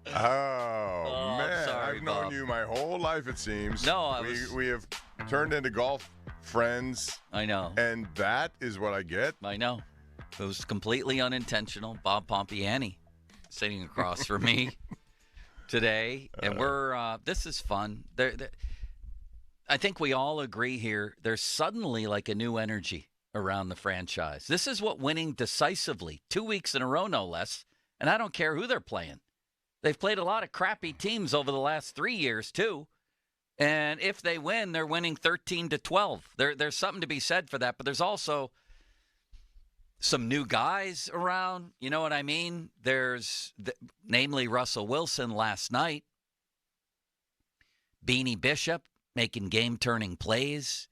Oh, man. Sorry, I've known Bob. you my whole life, it seems. No, we have turned into golf friends. I know. And that is what I get? I know. It was completely unintentional. Bob Pompiani sitting across from me today. And we're, this is fun. I think we all agree here, there's suddenly like a new energy around the franchise. This is what winning decisively, 2 weeks in a row, no less. And I don't care who they're playing. They've played a lot of crappy teams over the last 3 years, too. And if they win, they're winning 13-12. There's something to be said for that. But there's also some new guys around. You know what I mean? There's, namely, Russell Wilson last night. Beanie Bishop making game-turning plays.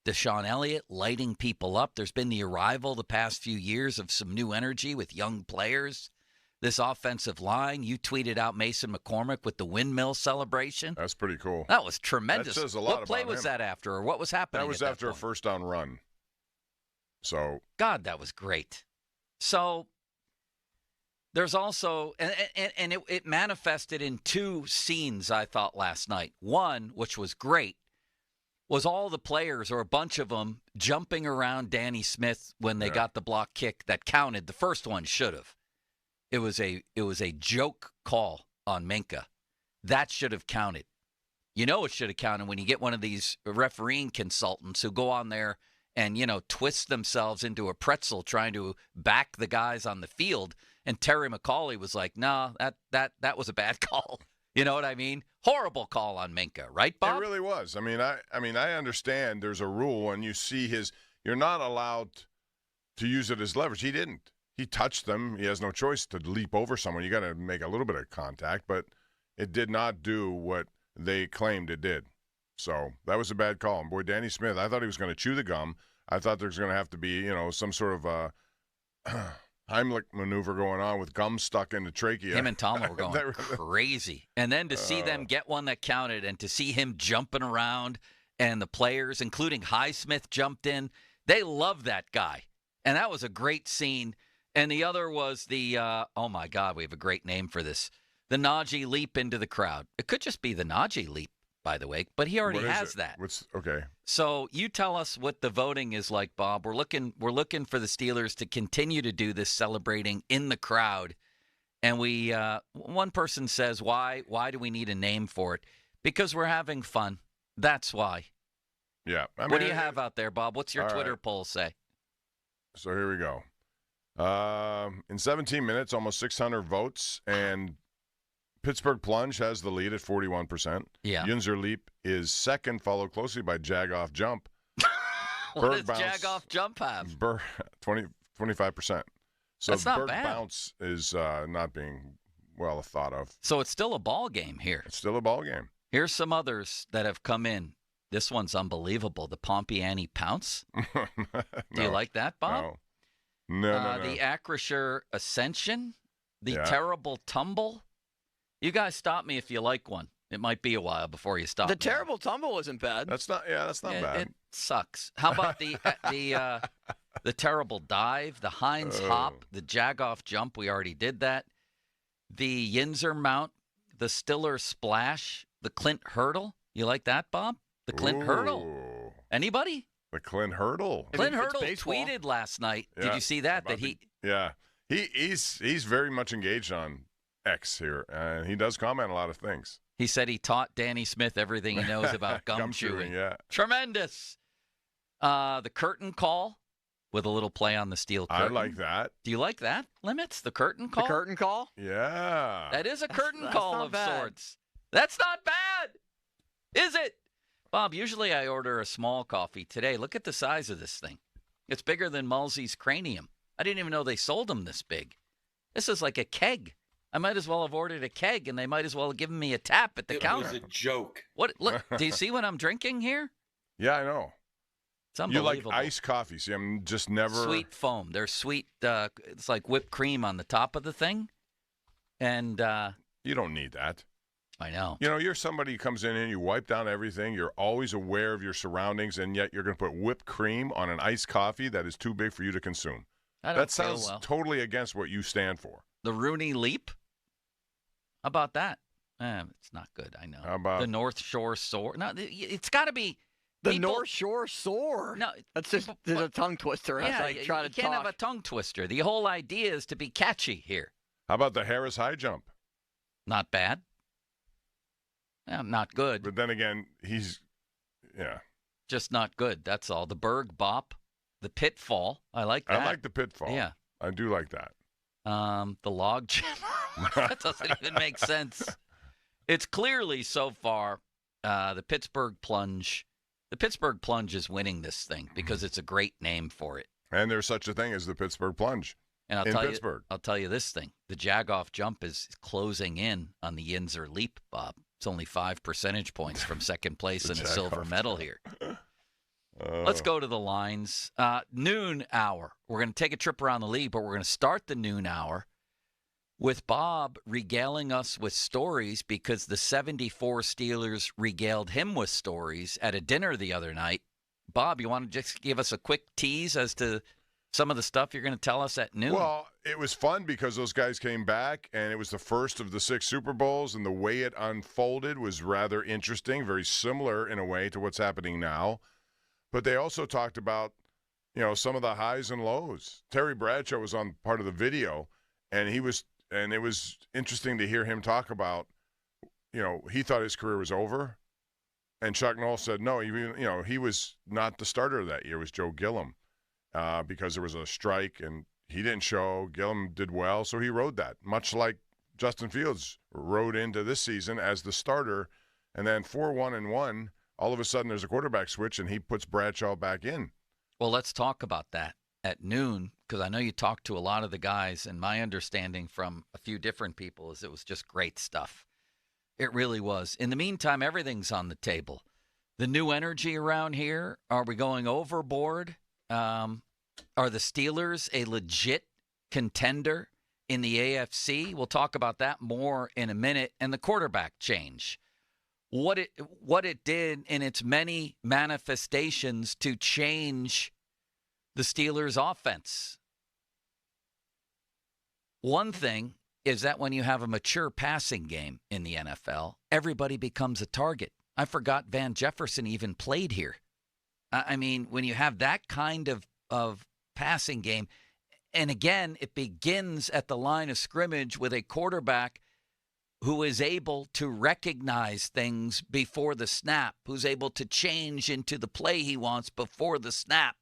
Deshaun Elliott lighting people up. There's been the arrival the past few years of some new energy with young players. This offensive line, you tweeted out Mason McCormick with the windmill celebration. That's pretty cool. That was tremendous. That says a lot what play about was him. that after, or what was happening? That was at after that a point? first down run. So God, that was great. So there's also, and it manifested in 2 scenes, I thought, last night. One, which was great, was all the players, or a bunch of them, jumping around Danny Smith when they got the block kick that counted. The first one should have. It was a joke call on Minka. That should have counted. You know it should have counted when you get one of these refereeing consultants who go on there and, twist themselves into a pretzel trying to back the guys on the field. And Terry McCauley was like, no, that was a bad call. You know what I mean? Horrible call on Minka, right, Bob? It really was. I mean, I understand there's a rule when you see you're not allowed to use it as leverage. He didn't. He touched them. He has no choice to leap over someone. You got to make a little bit of contact, but it did not do what they claimed it did. So that was a bad call. And boy, Danny Smith, I thought he was going to chew the gum. I thought there was going to have to be, some sort of Heimlich maneuver going on with gum stuck in the trachea. Him and Tomlin were going crazy. And then to see them get one that counted and to see him jumping around and the players, including Highsmith, jumped in. They love that guy. And that was a great scene. And the other was the, oh, my God, we have a great name for this, the Najee leap into the crowd. It could just be the Najee leap, by the way, but he already has that. Okay. So you tell us what the voting is like, Bob. We're looking for the Steelers to continue to do this celebrating in the crowd. And we one person says, why do we need a name for it? Because we're having fun. That's why. Yeah. What do you have out there, Bob? What's your Twitter poll say? So here we go. In 17 minutes, almost 600 votes, and Pittsburgh Plunge has the lead at 41%. Yeah. Yinzer Leap is second, followed closely by Jag-Off Jump. What does Jag-Off Jump have? 25%. So That's not Bird bad. Bounce is not being well thought of. So it's still a ball game here. It's still a ball game. Here's some others that have come in. This one's unbelievable. The Pompiani Pounce. Do you like that, Bob? No. The Acrisure Ascension. The Yeah. Terrible Tumble. You guys stop me if you like one. It might be a while before you stop. The me. Terrible Tumble isn't bad. That's not bad. It sucks. How about the Terrible Dive, the Heinz Hop, the Jag-Off Jump? We already did that. The Yinzer Mount, the Stiller Splash, the Clint Hurdle. You like that, Bob? The Clint Hurdle. Anybody? The Clint Hurdle. Clint Hurdle tweeted last night. Yeah, Did you see that? He's very much engaged on X here, and he does comment a lot of things. He said he taught Danny Smith everything he knows about gum chewing. Yeah. Tremendous. The curtain call with a little play on the steel curtain. I like that. Do you like that, Limits? The curtain call? The curtain call? Yeah. That is a curtain That's call not of bad. sorts. That's not bad, is it? Bob, usually I order a small coffee. Today, look at the size of this thing. It's bigger than Mulsey's cranium. I didn't even know they sold them this big. This is like a keg. I might as well have ordered a keg, and they might as well have given me a tap at the counter. It was a joke. What? Look, do you see what I'm drinking here? Yeah, I know. It's You unbelievable. like iced coffee. See, I'm just never... Sweet foam. They're sweet. It's like whipped cream on the top of the thing. And you don't need that. I know. You know, you're somebody who comes in and you wipe down everything. You're always aware of your surroundings, and yet you're going to put whipped cream on an iced coffee that is too big for you to consume. That sounds totally against what you stand for. The Rooney Leap? How about that? It's not good, I know. How about the North Shore Soar? No, it's got to be the North Shore Soar. No, that's just a tongue twister. Yeah, as I try you to can't talk. have a tongue twister. The whole idea is to be catchy here. How about the Harris High Jump? Not bad. Not good. But then again, just not good. That's all. The Berg Bop, the Pitfall. I like that. I like the Pitfall. Yeah, I do like that. The Log Jam. That doesn't even make sense. It's clearly so far the Pittsburgh Plunge. The Pittsburgh Plunge is winning this thing because it's a great name for it. And there's such a thing as the Pittsburgh Plunge. And I'll tell you this thing. The Jag-Off Jump is closing in on the Yinzer Leap, Bob. It's only 5 percentage points from second place and a silver medal here. Let's go to the lines. Noon hour. We're going to take a trip around the league, but we're going to start the noon hour with Bob regaling us with stories because the 74 Steelers regaled him with stories at a dinner the other night. Bob, you want to just give us a quick tease as to some of the stuff you're going to tell us at noon? Well, it was fun because those guys came back, and it was the first of the 6 Super Bowls, and the way it unfolded was rather interesting, very similar in a way to what's happening now. But they also talked about, some of the highs and lows. Terry Bradshaw was on part of the video, and it was interesting to hear him talk about, he thought his career was over. And Chuck Noll said, no, he was not the starter that year. It was Joe Gilliam. Because there was a strike and he didn't show. Gillum did well, so he rode that. Much like Justin Fields rode into this season as the starter, and then 4-1-1, all of a sudden there's a quarterback switch and he puts Bradshaw back in. Well, let's talk about that at noon because I know you talked to a lot of the guys, and my understanding from a few different people is it was just great stuff. It really was. In the meantime, everything's on the table. The new energy around here, are we going overboard? Are the Steelers a legit contender in the AFC? We'll talk about that more in a minute. And the quarterback change. What it did in its many manifestations to change the Steelers' offense. One thing is that when you have a mature passing game in the NFL, everybody becomes a target. I forgot Van Jefferson even played here. I mean, when you have that kind of passing game, again, it begins at the line of scrimmage with a quarterback who is able to recognize things before the snap, who's able to change into the play he wants before the snap.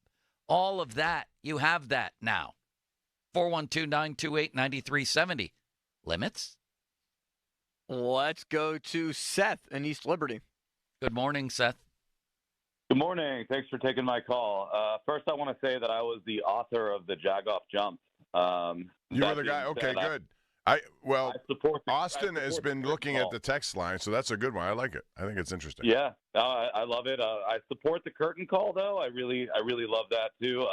All of that, you have that now. 412-928-9370. Limits? Let's go to Seth in East Liberty. Good morning, Seth. Good morning. Thanks for taking my call. First, I want to say that I was the author of the Jagoff jump. You were the guy? Okay, good. Austin has been looking at the text line, so that's a good one. I like it. I think it's interesting. Yeah, I love it. I support the curtain call, though. I really love that, too.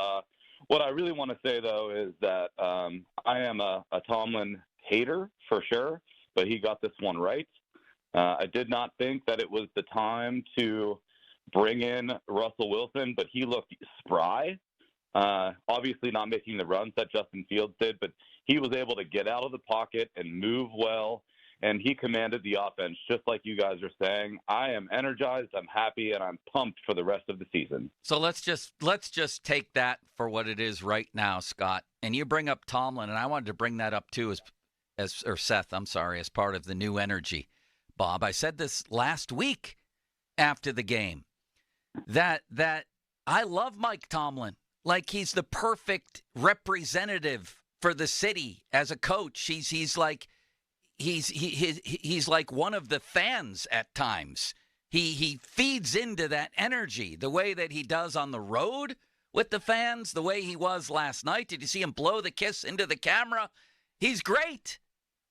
What I really want to say, though, is that I am a Tomlin hater for sure, but he got this one right. I did not think that it was the time to bring in Russell Wilson, but he looked spry. Obviously not making the runs that Justin Fields did, but he was able to get out of the pocket and move well, and he commanded the offense, just like you guys are saying. I am energized, I'm happy, and I'm pumped for the rest of the season. So let's just take that for what it is right now, Scott. And you bring up Tomlin, and I wanted to bring that up too, as Seth, I'm sorry, as part of the new energy. Bob, I said this last week after the game, that I love Mike Tomlin. Like, he's the perfect representative for the city as a coach. He's like one of the fans at times. He feeds into that energy the way that he does on the road with the fans, the way he was last night. Did you see him blow the kiss into the camera? He's great.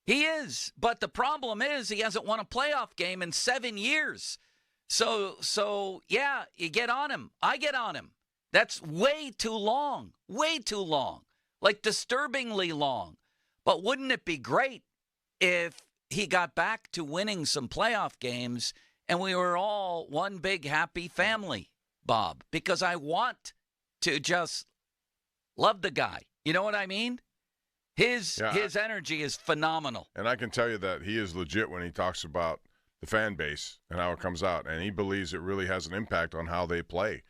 He is. But the problem is he hasn't won a playoff game in 7 years. So yeah, you get on him. I get on him. That's way too long, like disturbingly long. But wouldn't it be great if he got back to winning some playoff games and we were all one big happy family, Bob? Because I want to just love the guy. You know what I mean? His energy is phenomenal. And I can tell you that he is legit when he talks about the fan base and how it comes out. And he believes it really has an impact on how they play.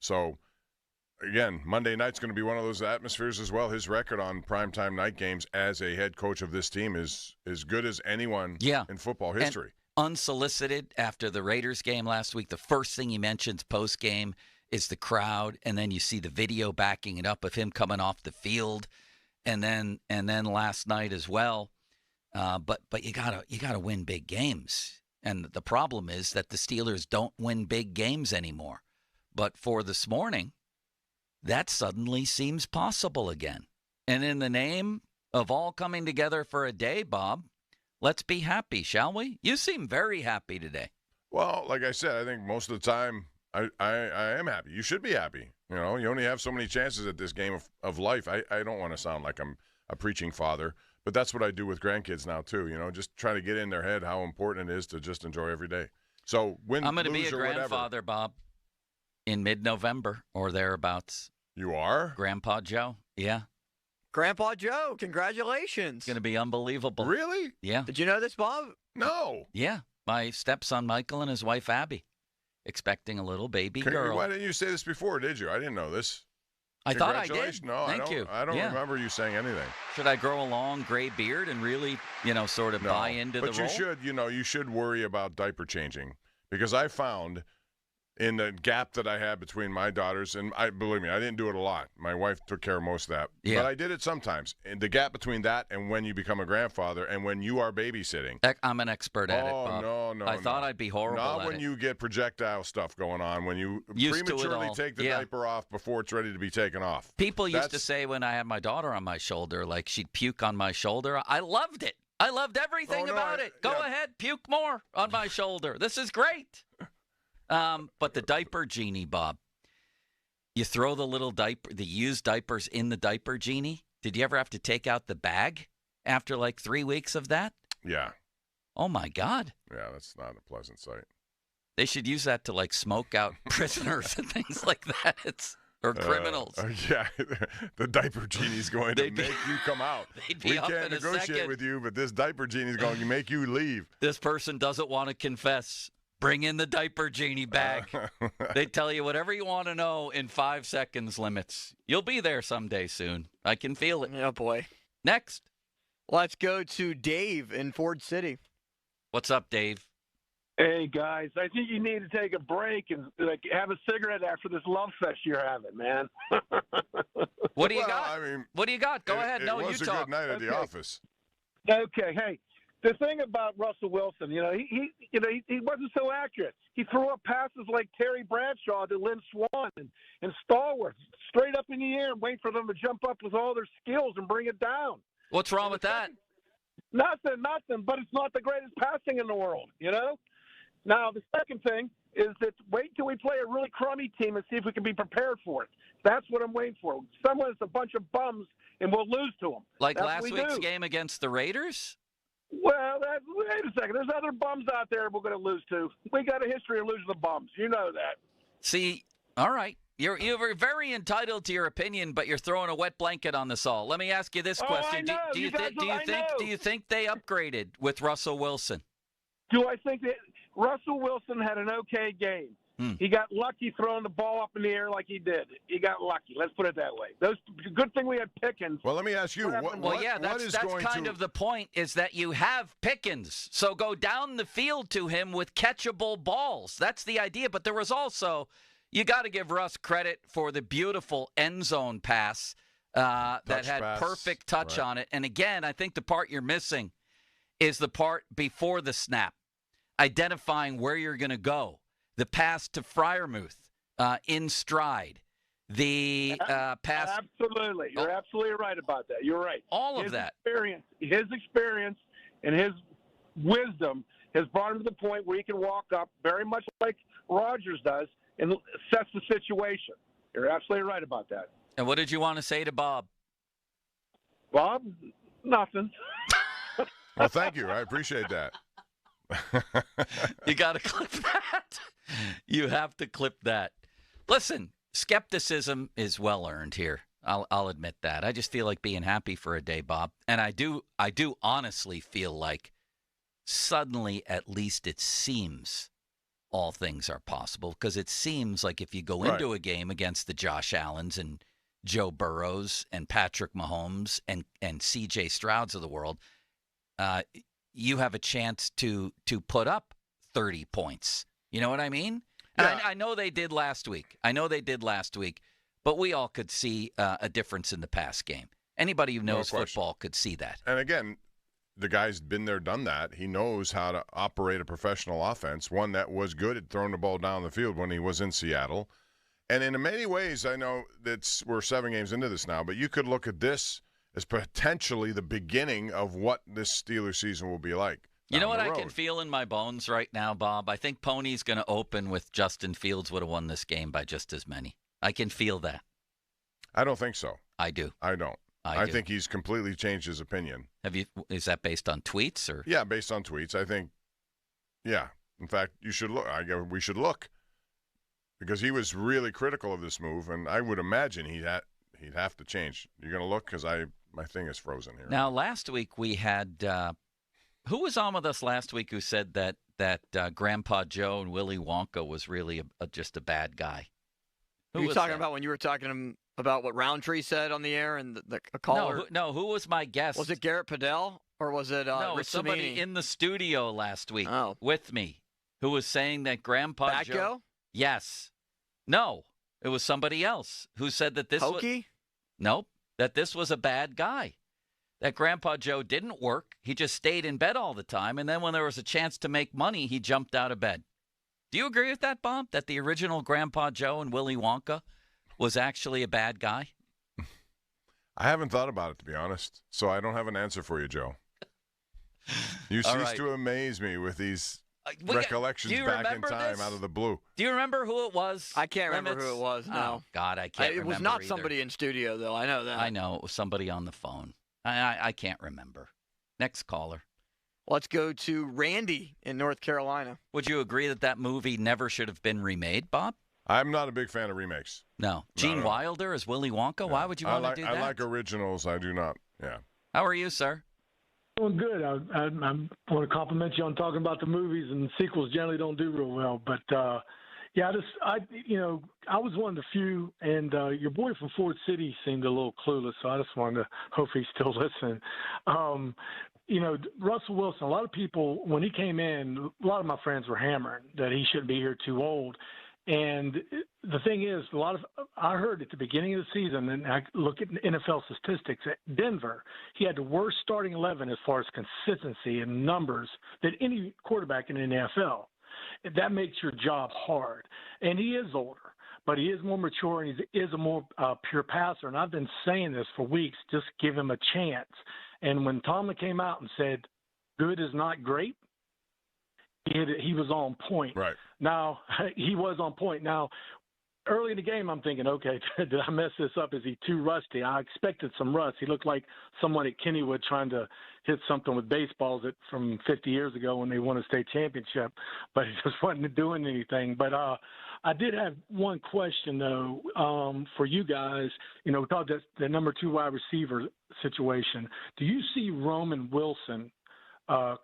So, again, Monday night's going to be one of those atmospheres as well. His record on primetime night games as a head coach of this team is as good as anyone in football history. And unsolicited after the Raiders game last week, the first thing he mentions post-game is the crowd, and then you see the video backing it up of him coming off the field, and then last night as well. But you gotta win big games, and the problem is that the Steelers don't win big games anymore. But for this morning, that suddenly seems possible again. And in the name of all coming together for a day, Bob, let's be happy, shall we? You seem very happy today. Well, like I said, I think most of the time I am happy. You should be happy. You know, you only have so many chances at this game of life. I don't want to sound like I'm a preaching father, but that's what I do with grandkids now too. You know, just try to get in their head how important it is to just enjoy every day. So win, I'm going to be a lose, or grandfather, whatever. Bob, in mid-November or thereabouts. You are? Grandpa Joe. Yeah. Grandpa Joe, congratulations. It's going to be unbelievable. Really? Yeah. Did you know this, Bob? No. Yeah. My stepson Michael and his wife Abby expecting a little baby girl. Why didn't you say this before, did you? I didn't know this. I thought I did. No, Thank you. I don't remember you saying anything. Should I grow a long gray beard and really, sort of buy into the role? But you should worry about diaper changing, because I found in the gap that I had between my daughters, and believe me, I didn't do it a lot. My wife took care of most of that. Yeah. But I did it sometimes. And the gap between that and when you become a grandfather and when you are babysitting. I'm an expert at it, Bob. No. I thought I'd be horrible at it. Not when you get projectile stuff going on, when you Used prematurely take the diaper off before it's ready to be taken off. People used to say when I had my daughter on my shoulder, like she'd puke on my shoulder. I loved it. I loved everything about it. Go ahead, puke more on my shoulder. This is great. But the diaper genie, Bob, you throw the used diapers in the diaper genie. Did you ever have to take out the bag after like 3 weeks of that? Yeah. Oh my God. Yeah, that's not a pleasant sight. They should use that to like smoke out prisoners and things like that. Or criminals. Yeah, the diaper genie's going to make you come out. We up can't in a negotiate second. with you, but this diaper genie's going to make you leave. This person doesn't want to confess. Bring in the diaper genie bag. They tell you whatever you want to know in 5 seconds limits. You'll be there someday soon. I can feel it. Oh, boy. Next. Let's go to Dave in Ford City. What's up, Dave? Hey, guys. I think you need to take a break and have a cigarette after this love fest you're having, man. What do you got? What do you got? Go ahead. No, you talk. It was a good night at the office. Okay. Hey, the thing about Russell Wilson, he wasn't so accurate. He threw up passes like Terry Bradshaw to Lynn Swann and Stallworth, straight up in the air and wait for them to jump up with all their skills and bring it down. What's wrong with that? Nothing, but it's not the greatest passing in the world, Now, the second thing is that wait till we play a really crummy team and see if we can be prepared for it. That's what I'm waiting for. Someone's a bunch of bums, and we'll lose to them. Like last week's game against the Raiders? Well, wait a second. There's other bums out there we're going to lose to. We got a history of losing the bums. You know that. See, all right. You're very entitled to your opinion, but you're throwing a wet blanket on this all. Let me ask you this question: Do you think they upgraded with Russell Wilson? Do I think that Russell Wilson had an okay game? He got lucky throwing the ball up in the air like he did. He got lucky. Let's put it that way. Good thing we had Pickens. Well, let me ask you. That's kind of the point, is that you have Pickens. So go down the field to him with catchable balls. That's the idea. But there was also, you got to give Russ credit for the beautiful end zone pass that had perfect touch on it. And again, I think the part you're missing is the part before the snap, identifying where you're going to go. The pass to Freiermuth in stride. The pass. Absolutely. You're absolutely right about that. You're right. All of that. His experience and his wisdom has brought him to the point where he can walk up very much like Rodgers does and sets the situation. You're absolutely right about that. And what did you want to say to Bob? Bob? Nothing. Well, thank you. I appreciate that. You got to clip that. You have to clip that. Listen, skepticism is well earned here. I'll admit that. I just feel like being happy for a day, Bob. And I do honestly feel like suddenly, at least it seems, all things are possible. Because it seems like if you go into a game against the Josh Allens and Joe Burrows and Patrick Mahomes and C.J. Strouds of the world, you have a chance to put up 30 points. You know what I mean? Yeah. And I know they did last week. But we all could see a difference in the pass game. Anybody who knows football could see that. And again, the guy's been there, done that. He knows how to operate a professional offense, one that was good at throwing the ball down the field when he was in Seattle. And in many ways, I know we're 7 games into this now, but you could look at this as potentially the beginning of what this Steelers season will be like. You know what I can feel in my bones right now, Bob? I think Pony's going to open with Justin Fields would have won this game by just as many. I can feel that. I don't think so. I do. I don't. I think he's completely changed his opinion. Is that based on tweets or? Yeah, based on tweets. I think. Yeah. In fact, you should look. We should look, because he was really critical of this move, and I would imagine he'd have to change. You're going to look, because my thing is frozen here. Now, last week we had who was on with us last week who said that Grandpa Joe and Willy Wonka was really just a bad guy? Who were you talking about when you were talking about what Roundtree said on the air and the caller? No, who was my guest? Was it Garrett Padell or was it no, Rich somebody Cimini? in the studio last week with me who was saying that Grandpa Batco? Joe? Yes. No, it was somebody else who said that this Hokey? Nope, that this was a bad guy. That Grandpa Joe didn't work. He just stayed in bed all the time, and then when there was a chance to make money, he jumped out of bed. Do you agree with that, Bob, that the original Grandpa Joe and Willy Wonka was actually a bad guy? I haven't thought about it, to be honest, so I don't have an answer for you, Joe. You cease to amaze me with these recollections back in time out of the blue. Do you remember who it was? I can't remember who it was, no. Oh, God, I can't remember It was not either. somebody in studio, though. I know that. I know. It was somebody on the phone. I can't remember. Next caller. Let's go to Randy in North Carolina. Would you agree that movie never should have been remade, Bob? I'm not a big fan of remakes. No. Gene Wilder as Willy Wonka? Yeah. Why would you want to do that? I like originals. I do not. Yeah. How are you, sir? Doing good. I want to compliment you on talking about the movies, and sequels generally don't do real well. But yeah, I was one of the few, and your boy from Ford City seemed a little clueless, so I just wanted to hope he's still listening. Russell Wilson, a lot of people, when he came in, a lot of my friends were hammering that he shouldn't be here too old. And the thing is, I heard at the beginning of the season, and I look at NFL statistics, at Denver, he had the worst starting 11 as far as consistency and numbers than any quarterback in the NFL. That makes your job hard. And he is older, but he is more mature, and he is a more pure passer. And I've been saying this for weeks, just give him a chance. And when Tomlin came out and said, good is not great, he was on point. Right. Now, he was on point. Now, early in the game, I'm thinking, okay, did I mess this up? Is he too rusty? I expected some rust. He looked like someone at Kennywood trying to hit something with baseballs from 50 years ago when they won a state championship, but he just wasn't doing anything. But I did have one question, though, for you guys. We talked about the number 2 wide receiver situation. Do you see Roman Wilson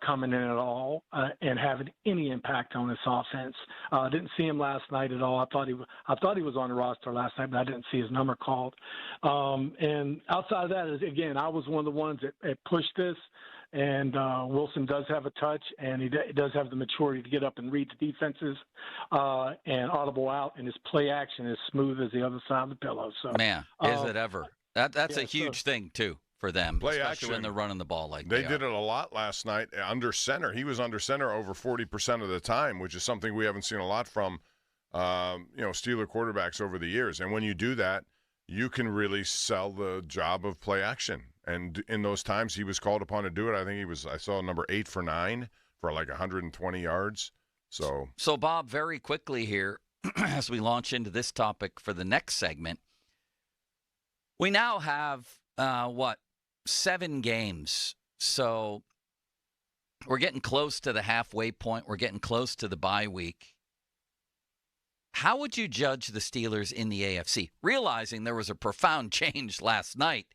coming in at all and having any impact on this offense? I didn't see him last night at all. I thought he was on the roster last night, but I didn't see his number called. And outside of that, again, I was one of the ones that pushed this. And Wilson does have a touch, and he does have the maturity to get up and read the defenses and audible out, and his play action is smooth as the other side of the pillow. So, man, is it ever? That's a huge thing too for them, especially action, when they're running the ball like they did it a lot last night under center. He was under center over 40% of the time, which is something we haven't seen a lot from Steeler quarterbacks over the years. And when you do that, you can really sell the job of play action. And in those times, he was called upon to do it. I think I saw number 8 for 9 for like 120 yards. So Bob, very quickly here, as we launch into this topic for the next segment, we now have 7 games. So we're getting close to the halfway point. We're getting close to the bye week. How would you judge the Steelers in the AFC? Realizing there was a profound change last night,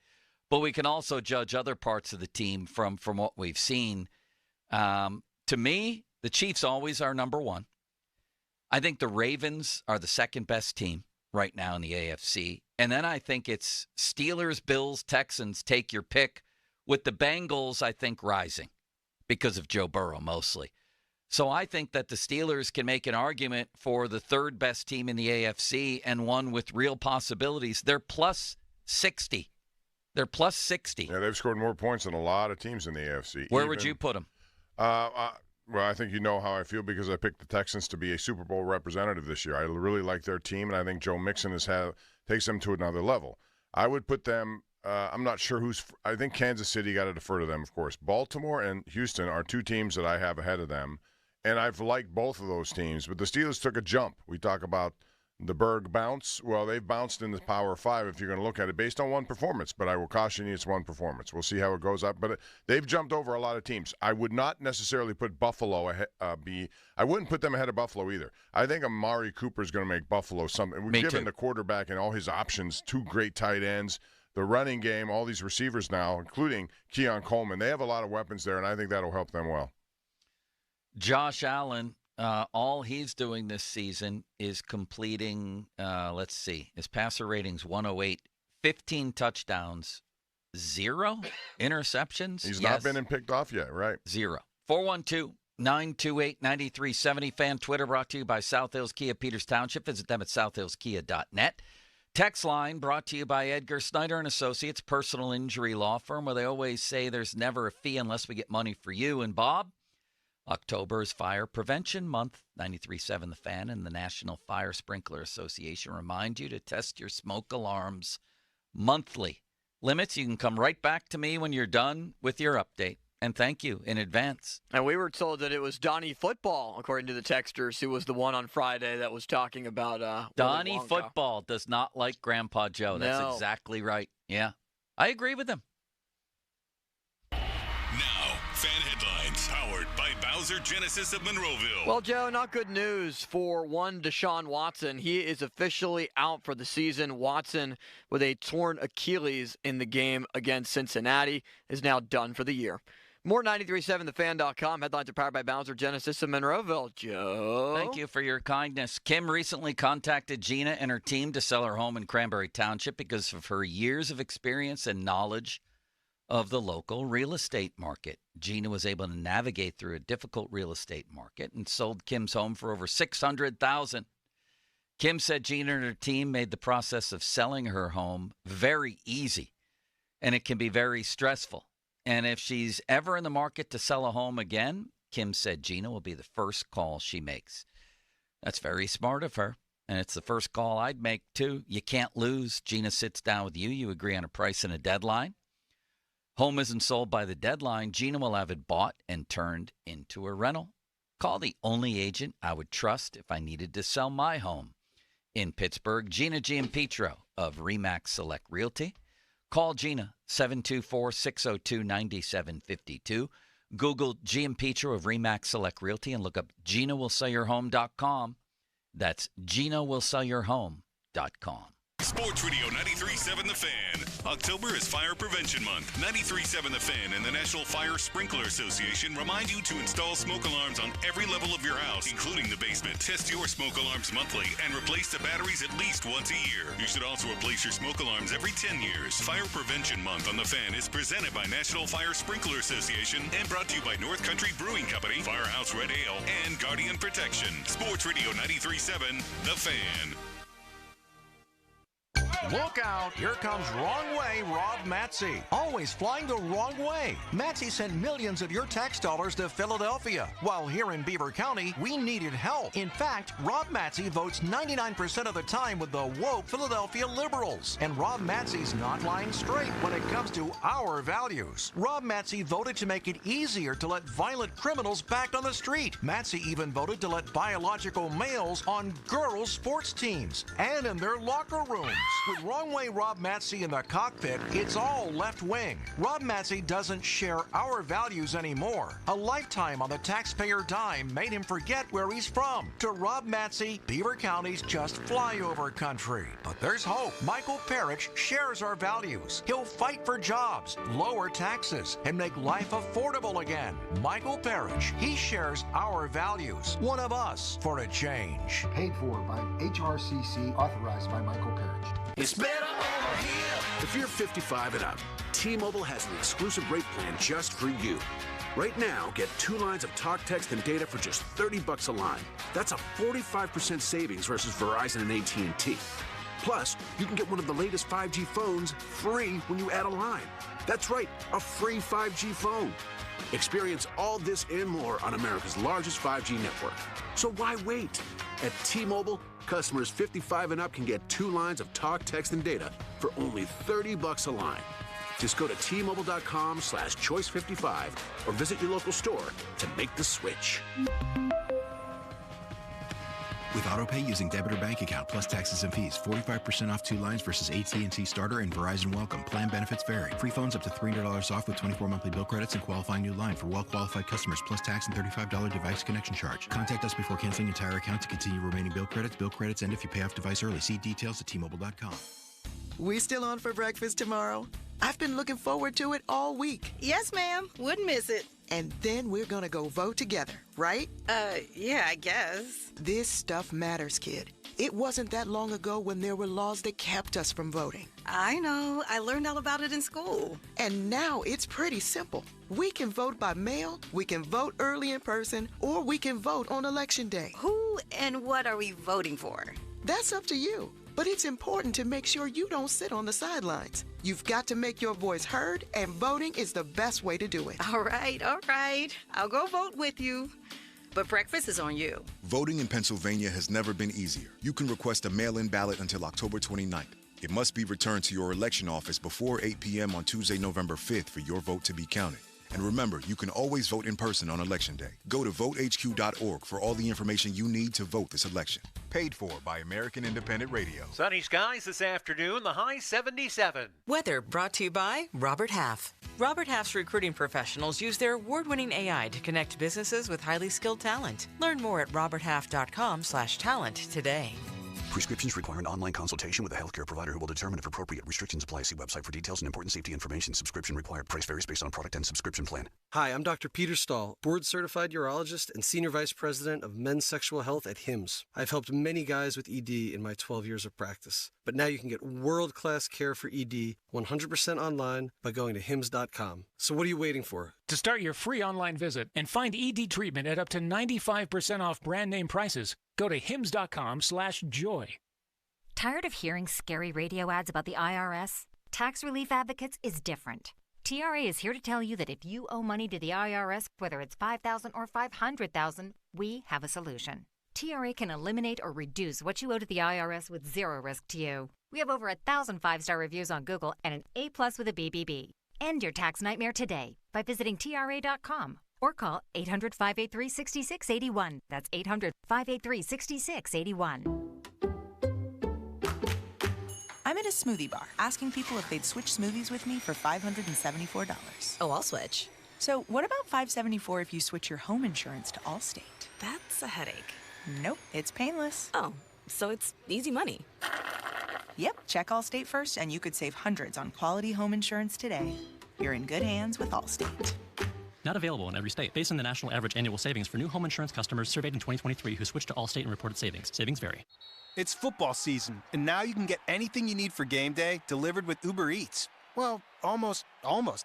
but we can also judge other parts of the team from what we've seen. To me, the Chiefs always are number 1. I think the Ravens are the second best team right now in the AFC. And then I think it's Steelers, Bills, Texans, take your pick, with the Bengals, I think, rising because of Joe Burrow mostly. So I think that the Steelers can make an argument for the third best team in the AFC and one with real possibilities. They're plus 60. They're plus 60. Yeah, they've scored more points than a lot of teams in the AFC. Where would you put them? Well, I think you know how I feel because I picked the Texans to be a Super Bowl representative this year. I really like their team, and I think Joe Mixon takes them to another level. I would put them I'm not sure I think Kansas City got to defer to them, of course. Baltimore and Houston are 2 teams that I have ahead of them, and I've liked both of those teams. But the Steelers took a jump. We talk about the Berg bounce. Well, they've bounced in the Power 5 if you're going to look at it based on one performance, but I will caution you it's one performance. We'll see how it goes up, but they've jumped over a lot of teams. I would not necessarily put Buffalo ahead, I wouldn't put them ahead of Buffalo either. I think Amari Cooper is going to make Buffalo something. We've given the quarterback and all his options 2 great tight ends, the running game, all these receivers now, including Keon Coleman. They have a lot of weapons there, and I think that'll help them well. Josh Allen, all he's doing this season is completing, his passer rating's 108, 15 touchdowns, 0 interceptions. He's not been picked off yet, right? 0. 412-928-9370. Fan Twitter brought to you by South Hills Kia, Peters Township. Visit them at southhillskia.net. Text line brought to you by Edgar Snyder & Associates, personal injury law firm, where they always say there's never a fee unless we get money for you. And Bob, October is Fire Prevention Month. 93.7 The Fan and the National Fire Sprinkler Association remind you to test your smoke alarms monthly. Limits, you can come right back to me when you're done with your update. And thank you in advance. And we were told that it was Donnie Football, according to the texters, who was the one on Friday that was talking about Donnie Football does not like Grandpa Joe. That's exactly right. Yeah, I agree with him. Now, fan headlines powered by Bowser Genesis of Monroeville. Well, Joe, not good news for one Deshaun Watson. He is officially out for the season. Watson, with a torn Achilles in the game against Cincinnati, is now done for the year. More 937thefan.com. Headlines are powered by Bowser Genesis of Monroeville. Joe. Thank you for your kindness. Kim recently contacted Gina and her team to sell her home in Cranberry Township because of her years of experience and knowledge of the local real estate market. Gina was able to navigate through a difficult real estate market and sold Kim's home for over $600,000. Kim said Gina and her team made the process of selling her home very easy, and it can be very stressful. And if she's ever in the market to sell a home again, Kim said Gina will be the first call she makes. That's very smart of her, and it's the first call I'd make, too. You can't lose. Gina sits down with you. You agree on a price and a deadline. Home isn't sold by the deadline. Gina will have it bought and turned into a rental. Call the only agent I would trust if I needed to sell my home. In Pittsburgh, Gina Giampetro of RE/MAX Select Realty. Call Gina, 724-602-9752. Google Giampetro of RE/MAX Select Realty and look up GinaWillSellYourHome.com. That's GinaWillSellYourHome.com. Sports Radio 93.7 The Fan. October is Fire Prevention Month. 93.7 The Fan and the National Fire Sprinkler Association remind you to install smoke alarms on every level of your house, including the basement. Test your smoke alarms monthly and replace the batteries at least once a year. You should also replace your smoke alarms every 10 years. Fire Prevention Month on The Fan is presented by National Fire Sprinkler Association and brought to you by North Country Brewing Company, Firehouse Red Ale, and Guardian Protection. Sports Radio 93.7 The Fan. Look out, here comes Wrong Way Rob Matze. Always flying the wrong way. Matze sent millions of your tax dollars to Philadelphia, while here in Beaver County, we needed help. In fact, Rob Matze votes 99% of the time with the woke Philadelphia liberals. And Rob Matze's not lying straight when it comes to our values. Rob Matze voted to make it easier to let violent criminals back on the street. Matze even voted to let biological males on girls' sports teams and in their locker rooms. With Wrong Way Rob Matze in the cockpit, it's all left wing. Rob Matze doesn't share our values anymore. A lifetime on the taxpayer dime made him forget where he's from. To Rob Matze, Beaver County's just flyover country. But there's hope. Michael Parrish shares our values. He'll fight for jobs, lower taxes, and make life affordable again. Michael Parrish, he shares our values. One of us for a change. Paid for by HRCC, authorized by Michael Parrish. It's better over here. If you're 55 and up, T-Mobile has an exclusive rate plan just for you. Right now, get 2 lines of talk, text, and data for just $30 a line. That's a 45% savings versus Verizon and AT&T. Plus, you can get one of the latest 5G phones free when you add a line. That's right, a free 5G phone. Experience all this and more on America's largest 5G network. So why wait? At T-Mobile, customers 55 and up can get 2 lines of talk, text, and data for only $30 a line. Just go to T-Mobile.com/choice55 or visit your local store to make the switch. With AutoPay using debit or bank account plus taxes and fees, 45% off 2 lines versus AT&T Starter and Verizon Welcome. Plan benefits vary. Free phones up to $300 off with 24 monthly bill credits and qualifying new line for well-qualified customers plus tax and $35 device connection charge. Contact us before canceling entire account to continue remaining bill credits. Bill credits end if you pay off device early. See details at T-Mobile.com. We still on for breakfast tomorrow? I've been looking forward to it all week. Yes, ma'am. Wouldn't miss it. And then we're gonna go vote together, right? Yeah, I guess. This stuff matters, kid. It wasn't that long ago when there were laws that kept us from voting. I know. I learned all about it in school. And now it's pretty simple. We can vote by mail, we can vote early in person, or we can vote on Election Day. Who and what are we voting for? That's up to you. But it's important to make sure you don't sit on the sidelines. You've got to make your voice heard, and voting is the best way to do it. All right. I'll go vote with you. But breakfast is on you. Voting in Pennsylvania has never been easier. You can request a mail-in ballot until October 29th. It must be returned to your election office before 8 p.m. on Tuesday, November 5th for your vote to be counted. And remember, you can always vote in person on Election Day. Go to votehq.org for all the information you need to vote this election. Paid for by American Independent Radio. Sunny skies this afternoon, the high 77. Weather brought to you by Robert Half. Robert Half's recruiting professionals use their award-winning AI to connect businesses with highly skilled talent. Learn more at roberthalf.com/talent today. Prescriptions require an online consultation with a healthcare provider who will determine if appropriate restrictions apply. See website for details and important safety information. Subscription required. Price varies based on product and subscription plan. Hi, I'm Dr. Peter Stahl, board-certified urologist and senior vice president of men's sexual health at HIMSS. I've helped many guys with ED in my 12 years of practice. But now you can get world-class care for ED 100% online by going to hims.com. So what are you waiting for? To start your free online visit and find ED treatment at up to 95% off brand name prices, go to hims.com/joy. Tired of hearing scary radio ads about the IRS? Tax Relief Advocates is different. TRA is here to tell you that if you owe money to the IRS, whether it's $5,000 or $500,000, we have a solution. TRA can eliminate or reduce what you owe to the IRS with zero risk to you. We have over 1,000 5-star reviews on Google and an A+ with a BBB. End your tax nightmare today by visiting TRA.com or call 800-583-6681. That's 800-583-6681. I'm at a smoothie bar asking people if they'd switch smoothies with me for $574. Oh, I'll switch. So what about $574 if you switch your home insurance to Allstate? That's a headache. Nope, it's painless. Oh, so it's easy money. Yep, check Allstate first and you could save hundreds on quality home insurance today. You're in good hands with Allstate. Not available in every state. Based on the national average annual savings for new home insurance customers surveyed in 2023 who switched to Allstate and reported savings. Savings vary. It's football season, and now you can get anything you need for game day delivered with Uber Eats. Well, almost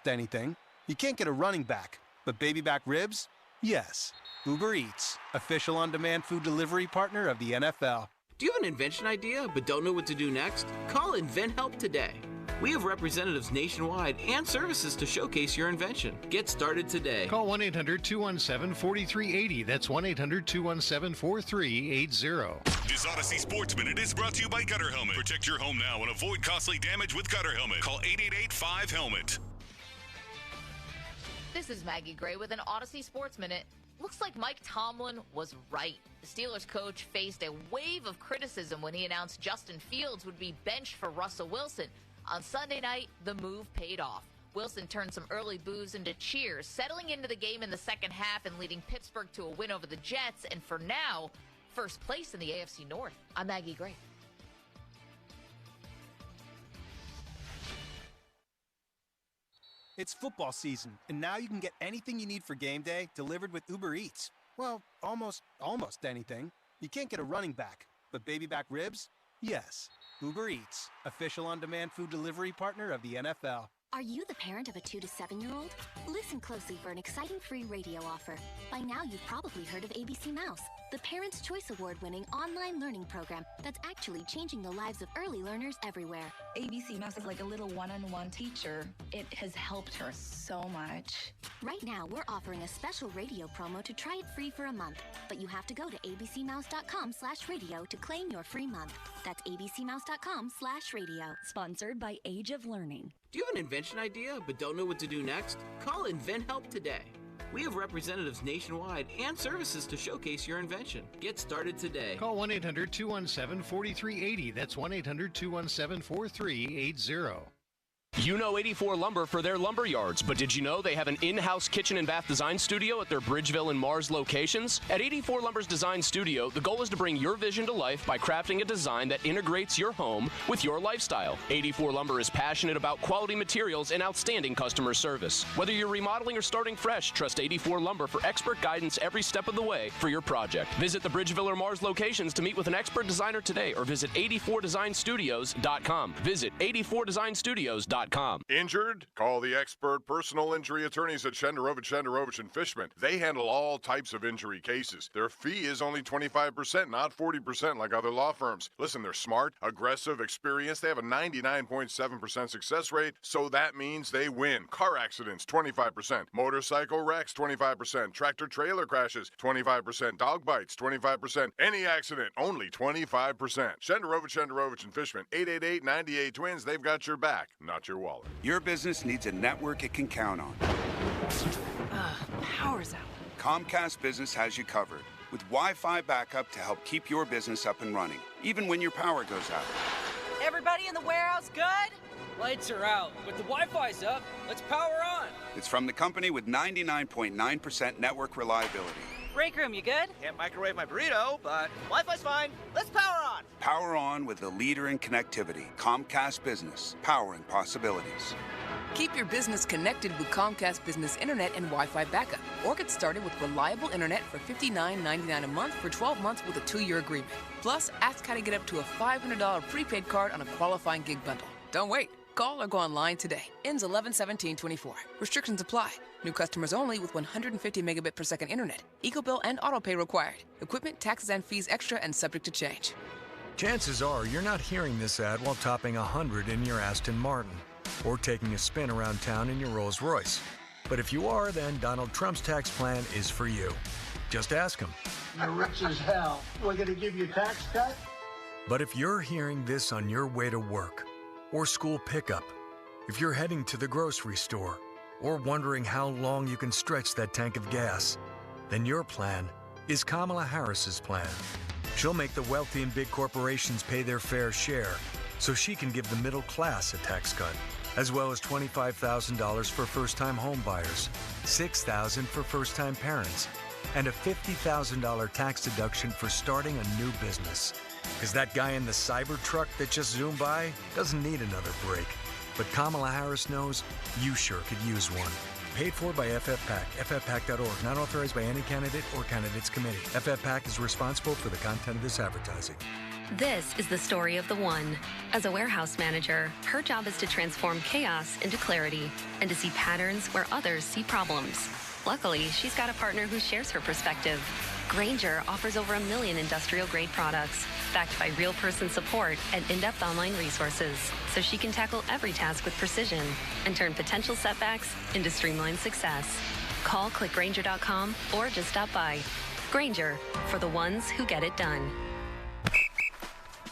anything. You can't get a running back, but baby back ribs? Yes. Uber Eats, official on-demand food delivery partner of the NFL. Do you have an invention idea but don't know what to do next? Call InventHelp today. We have representatives nationwide and services to showcase your invention. Get started today. Call 1-800-217-4380. That's 1-800-217-4380. This Odyssey Sports Minute is brought to you by Gutter Helmet. Protect your home now and avoid costly damage with Gutter Helmet. Call 888-5HELMET. This is Maggie Gray with an Odyssey Sports Minute. Looks like Mike Tomlin was right. The Steelers coach faced a wave of criticism when he announced Justin Fields would be benched for Russell Wilson. On Sunday night, the move paid off. Wilson turned some early boos into cheers, settling into the game in the second half and leading Pittsburgh to a win over the Jets, and for now, first place in the AFC North. I'm Maggie Gray. It's football season, and now you can get anything you need for game day delivered with Uber Eats. Well, almost anything. You can't get a running back, but baby back ribs? Yes. Uber Eats, official on-demand food delivery partner of the NFL. Are you the parent of a 2 to 7-year-old? Listen closely for an exciting free radio offer. By now, you've probably heard of ABC Mouse, the Parents' Choice Award-winning online learning program that's actually changing the lives of early learners everywhere. ABC Mouse is like a little one-on-one teacher. It has helped her so much. Right now, we're offering a special radio promo to try it free for a month. But you have to go to abcmouse.com/radio to claim your free month. That's abcmouse.com/radio. Sponsored by Age of Learning. Do you have an invention idea but don't know what to do next? Call InventHelp today. We have representatives nationwide and services to showcase your invention. Get started today. Call 1-800-217-4380. That's 1-800-217-4380. You know 84 Lumber for their lumber yards, but did you know they have an in-house kitchen and bath design studio at their Bridgeville and Mars locations? At 84 Lumber's design studio, the goal is to bring your vision to life by crafting a design that integrates your home with your lifestyle. 84 Lumber is passionate about quality materials and outstanding customer service. Whether you're remodeling or starting fresh, trust 84 Lumber for expert guidance every step of the way for your project. Visit the Bridgeville or Mars locations to meet with an expert designer today or visit 84designstudios.com. Visit 84designstudios.com. Injured? Call the expert personal injury attorneys at Shenderovich and Fishman. They handle all types of injury cases. Their fee is only 25%, not 40% like other law firms. Listen, they're smart, aggressive, experienced. They have a 99.7% success rate, so that means they win. Car accidents, 25%. Motorcycle wrecks, 25%. Tractor-trailer crashes, 25%. Dog bites, 25%. Any accident, only 25%. Shenderovich and Fishman, 888-98-TWINS. They've got your back, not your wallet. Your business needs a network it can count on. Power's out. Comcast Business has you covered with Wi-Fi backup to help keep your business up and running, even when your power goes out. Everybody in the warehouse good? Lights are out, but the Wi-Fi's up. Let's power on. It's from the company with 99.9% network reliability. Break room, you good? Can't microwave my burrito, but Wi-Fi's fine. Let's power on. Power on with the leader in connectivity, Comcast Business, powering possibilities. Keep your business connected with Comcast Business Internet and Wi-Fi backup. Or get started with reliable internet for $59.99 a month for 12 months with a 2-year agreement. Plus, ask how to get up to a $500 prepaid card on a qualifying gig bundle. Don't wait. Call or go online today. Ends 11/17/24. Restrictions apply. New customers only with 150 megabit per second internet. EcoBill and autopay required. Equipment, taxes, and fees extra and subject to change. Chances are you're not hearing this ad while topping 100 in your Aston Martin or taking a spin around town in your Rolls Royce. But if you are, then Donald Trump's tax plan is for you. Just ask him. You're rich as hell. We're going to give you a tax cut? But if you're hearing this on your way to work or school pickup, if you're heading to the grocery store, or wondering how long you can stretch that tank of gas, then your plan is Kamala Harris's plan. She'll make the wealthy and big corporations pay their fair share so she can give the middle class a tax cut, as well as $25,000 for first-time home buyers, $6,000 for first-time parents, and a $50,000 tax deduction for starting a new business. Because that guy in the cyber truck that just zoomed by doesn't need another break. But Kamala Harris knows you sure could use one. Paid for by FFPAC, ffpac.org, not authorized by any candidate or candidates committee. FFPAC is responsible for the content of this advertising. This is the story of the one. As a warehouse manager, her job is to transform chaos into clarity and to see patterns where others see problems. Luckily, she's got a partner who shares her perspective. Grainger offers over 1 million industrial-grade products, backed by real-person support and in-depth online resources, so she can tackle every task with precision and turn potential setbacks into streamlined success. Call clickgrainger.com or just stop by. Grainger, for the ones who get it done.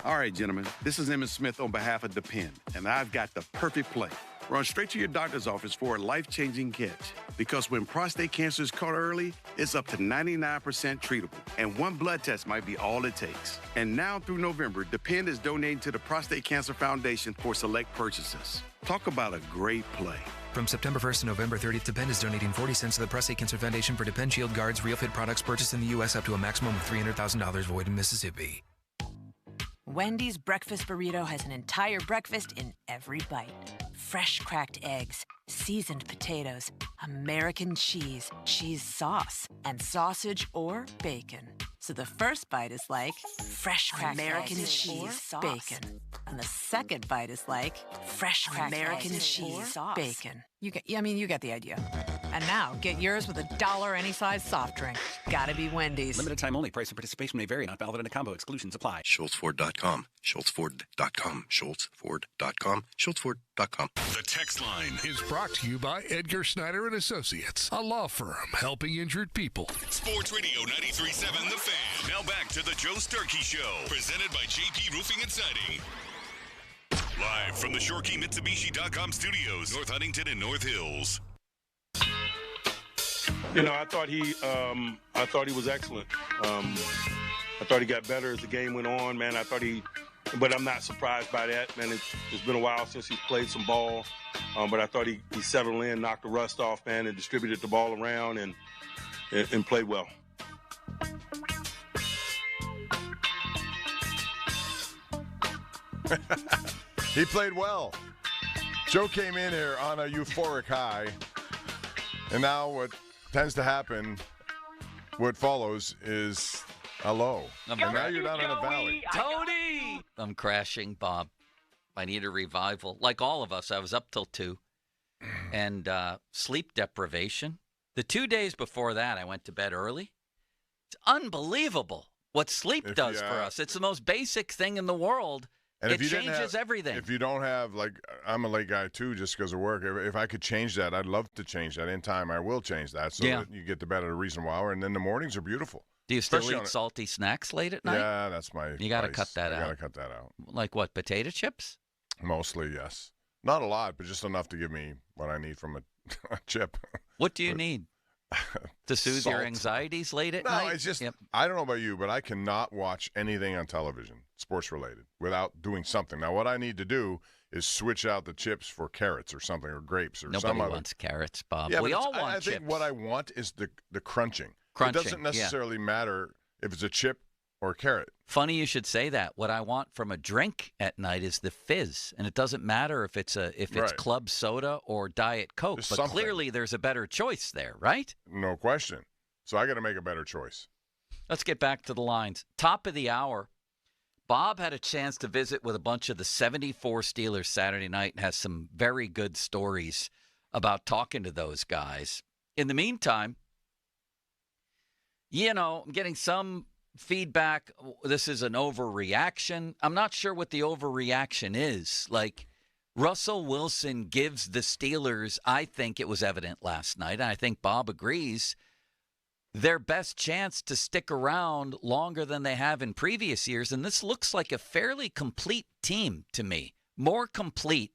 All right, gentlemen, this is Emmett Smith on behalf of Depend, and I've got the perfect play. Run straight to your doctor's office for a life-changing catch. Because when prostate cancer is caught early, it's up to 99% treatable. And one blood test might be all it takes. And now through November, Depend is donating to the Prostate Cancer Foundation for select purchases. Talk about a great play. From September 1st to November 30th, Depend is donating 40 cents to the Prostate Cancer Foundation for Depend Shield Guards Real Fit products purchased in the U.S. up to a maximum of $300,000 void in Mississippi. Wendy's breakfast burrito has an entire breakfast in every bite. Fresh cracked eggs, seasoned potatoes, American cheese, cheese sauce, and sausage or bacon. So the first bite is like fresh cracked American cheese, bacon. And the second bite is like fresh cracked American cheese, bacon. You get the idea. And now, get yours with $1 any size soft drink. Gotta be Wendy's. Limited time only. Price and participation may vary. Not valid in a combo. Exclusions apply. SchultzFord.com. SchultzFord.com. SchultzFord.com. SchultzFord.com. The text line is brought to you by Edgar Snyder and Associates, a law firm helping injured people. Sports Radio 93.7 The Fan. Now back to the Joe Sturkey Show, presented by JP Roofing and Siding. Live from the ShoreKeyMitsubishi.com studios, North Huntington and North Hills. You know, I thought he was excellent. I thought he got better as the game went on, man. But I'm not surprised by that, man. It's been a while since he's played some ball, but I thought he settled in, knocked the rust off, man, and distributed the ball around and played well. He played well. Joe came in here on a euphoric high, and now what tends to happen, what follows is a low. And now you're down in a valley. Tony! I'm crashing, Bob. I need a revival. Like all of us, I was up till 2. And sleep deprivation. The 2 days before that, I went to bed early. It's unbelievable what sleep does for us. It's the most basic thing in the world. And it changes everything. If you don't have, like, I'm a late guy too just because of work. If I could change that, I'd love to change that. In time, I will change that so that you get to bed at a reasonable hour. And then the mornings are beautiful. Do you still eat salty snacks late at night? Yeah, that's my You got to cut that out. You got to cut that out. Like what, potato chips? Mostly, yes. Not a lot, but just enough to give me what I need from a chip. What do you need? To soothe your anxieties late at night? No, it's just, I don't know about you, but I cannot watch anything on television, sports-related, without doing something. Now, what I need to do is switch out the chips for carrots or something, or grapes or something. Nobody wants carrots, Bob. Yeah, we all want I chips. think what I want is the crunching. Crunching, It doesn't necessarily matter if it's a chip or a carrot. Funny you should say that. What I want from a drink at night is the fizz, and it doesn't matter if it's Right. club soda or Diet Coke. Just but something. clearly, there's a better choice there, right? No question. So I got to make a better choice. Let's get back to the lines. Top of the hour. Bob had a chance to visit with a bunch of the 74 Steelers Saturday night and has some very good stories about talking to those guys. In the meantime, I'm getting some feedback. This is an overreaction. I'm not sure what the overreaction is. Like, Russell Wilson gives the Steelers, I think it was evident last night, and I think Bob agrees, their best chance to stick around longer than they have in previous years. And this looks like a fairly complete team to me. More complete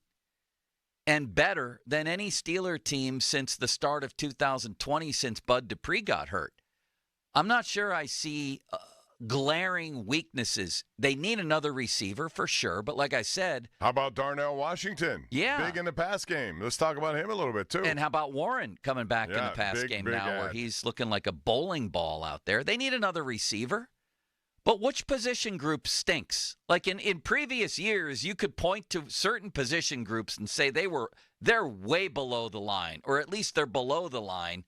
and better than any Steeler team since the start of 2020, since Bud Dupree got hurt. I'm not sure I see glaring weaknesses. They need another receiver for sure, but like I said... How about Darnell Washington? Yeah. Big in the pass game. Let's talk about him a little bit, too. And how about Warren coming back in the pass big game now, where ad. he's looking like a bowling ball out there? They need another receiver. But which position group stinks? Like in previous years, you could point to certain position groups and say they're way below the line, or at least they're below the line.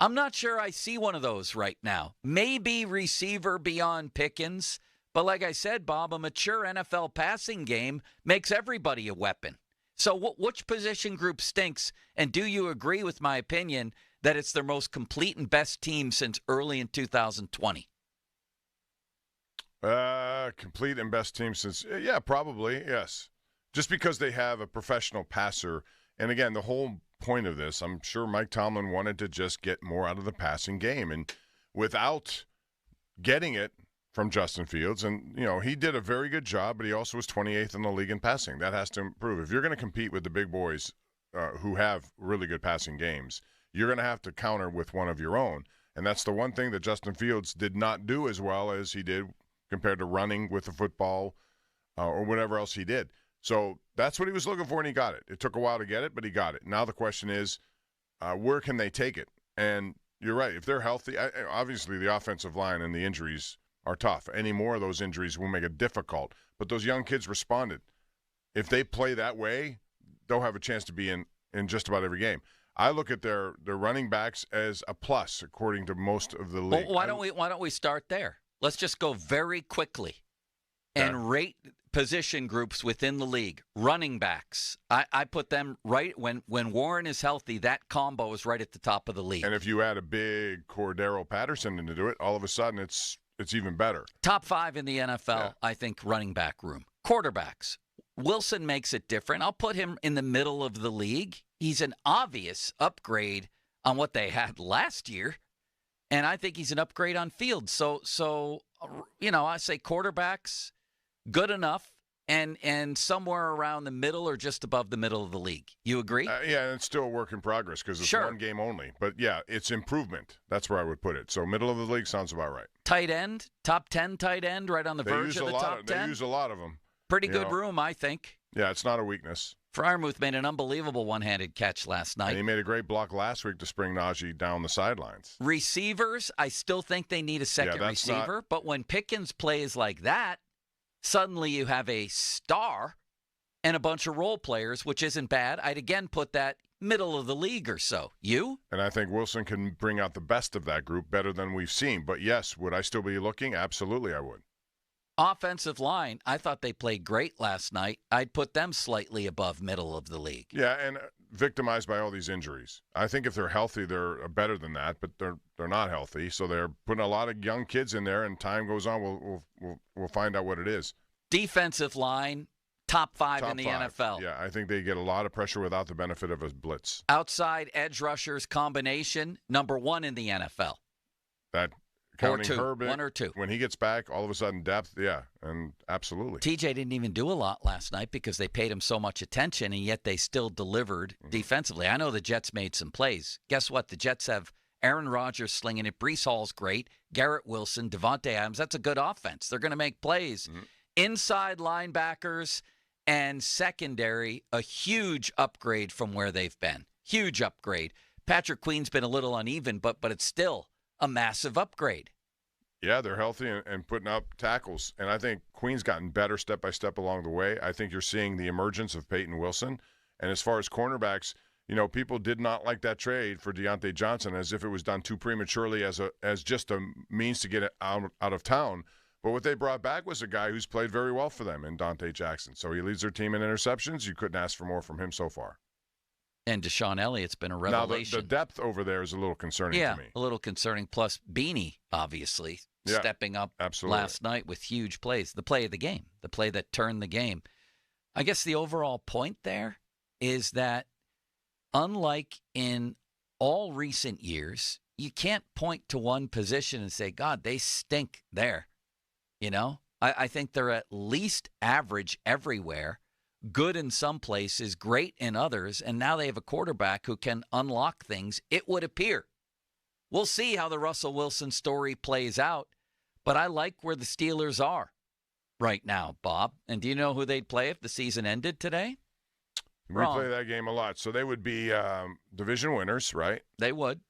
I'm not sure I see one of those right now. Maybe receiver beyond Pickens. But like I said, Bob, a mature NFL passing game makes everybody a weapon. So which position group stinks? And do you agree with my opinion that it's their most complete and best team since early in 2020? Complete and best team since, probably, yes. Just because they have a professional passer. And again, the whole point of this, I'm sure Mike Tomlin wanted to just get more out of the passing game. And without getting it from Justin Fields, and, he did a very good job, but he also was 28th in the league in passing. That has to improve. If you're going to compete with the big boys who have really good passing games, you're going to have to counter with one of your own. And that's the one thing that Justin Fields did not do as well as he did compared to running with the football or whatever else he did. So that's what he was looking for, and he got it. It took a while to get it, but he got it. Now the question is, where can they take it? And you're right. If they're healthy, obviously the offensive line and the injuries are tough. Any more of those injuries will make it difficult. But those young kids responded. If they play that way, they'll have a chance to be in just about every game. I look at their running backs as a plus, according to most of the league. Well, why don't we start there? Let's just go very quickly and rate position groups within the league. Running backs, I put them right when Warren is healthy. That combo is right at the top of the league. And if you add a big Cordero Patterson into it, all of a sudden it's even better. Top 5 in the NFL, I think, running back room. Quarterbacks. Wilson makes it different. I'll put him in the middle of the league. He's an obvious upgrade on what they had last year, and I think he's an upgrade on Fields. So I say quarterbacks, good enough, and somewhere around the middle or just above the middle of the league. You agree? Yeah, it's still a work in progress because it's one game only. But, yeah, it's improvement. That's where I would put it. So middle of the league sounds about right. Tight end, top 10 tight end, right on the verge of the top 10. They use a lot of them. Pretty good room, I think. Yeah, it's not a weakness. Freiermuth made an unbelievable one-handed catch last night. And he made a great block last week to spring Najee down the sidelines. Receivers, I still think they need a second receiver. But when Pickens plays like that, suddenly you have a star and a bunch of role players, which isn't bad. I'd again put that middle of the league or so. You? And I think Wilson can bring out the best of that group better than we've seen. But, yes, would I still be looking? Absolutely, I would. Offensive line, I thought they played great last night. I'd put them slightly above middle of the league. Yeah, and victimized by all these injuries. I think if they're healthy, they're better than that, but they're not healthy. So they're putting a lot of young kids in there, and time goes on. We'll find out what it is. Defensive line, top 5 in the NFL. Yeah, I think they get a lot of pressure without the benefit of a blitz. Outside edge rushers combination, number 1 in the NFL. That counting or 2, Herbert, 1 or 2. When he gets back, all of a sudden depth, and absolutely. TJ didn't even do a lot last night because they paid him so much attention, and yet they still delivered defensively. I know the Jets made some plays. Guess what? The Jets have Aaron Rodgers slinging it. Breece Hall's great. Garrett Wilson, Devontae Adams. That's a good offense. They're going to make plays. Inside linebackers and secondary, a huge upgrade from where they've been. Huge upgrade. Patrick Queen's been a little uneven, but it's still a massive upgrade. Yeah, they're healthy and putting up tackles. And I think Queen's gotten better step by step along the way. I think you're seeing the emergence of Peyton Wilson. And as far as cornerbacks, people did not like that trade for Deontay Johnson as if it was done too prematurely as just a means to get it out of town. But what they brought back was a guy who's played very well for them in Dante Jackson. So he leads their team in interceptions. You couldn't ask for more from him so far. And Deshaun Elliott's been a revelation. Now, the depth over there is a little concerning to me. Yeah, a little concerning. Plus, Beanie, obviously, stepping up last night with huge plays. The play of the game, the play that turned the game. I guess the overall point there is that unlike in all recent years, you can't point to one position and say, God, they stink there. I think they're at least average everywhere. Good in some places, great in others, and now they have a quarterback who can unlock things, it would appear. We'll see how the Russell Wilson story plays out, but I like where the Steelers are right now, Bob. And do you know who they'd play if the season ended today? We play that game a lot, so they would be division winners, right? They would.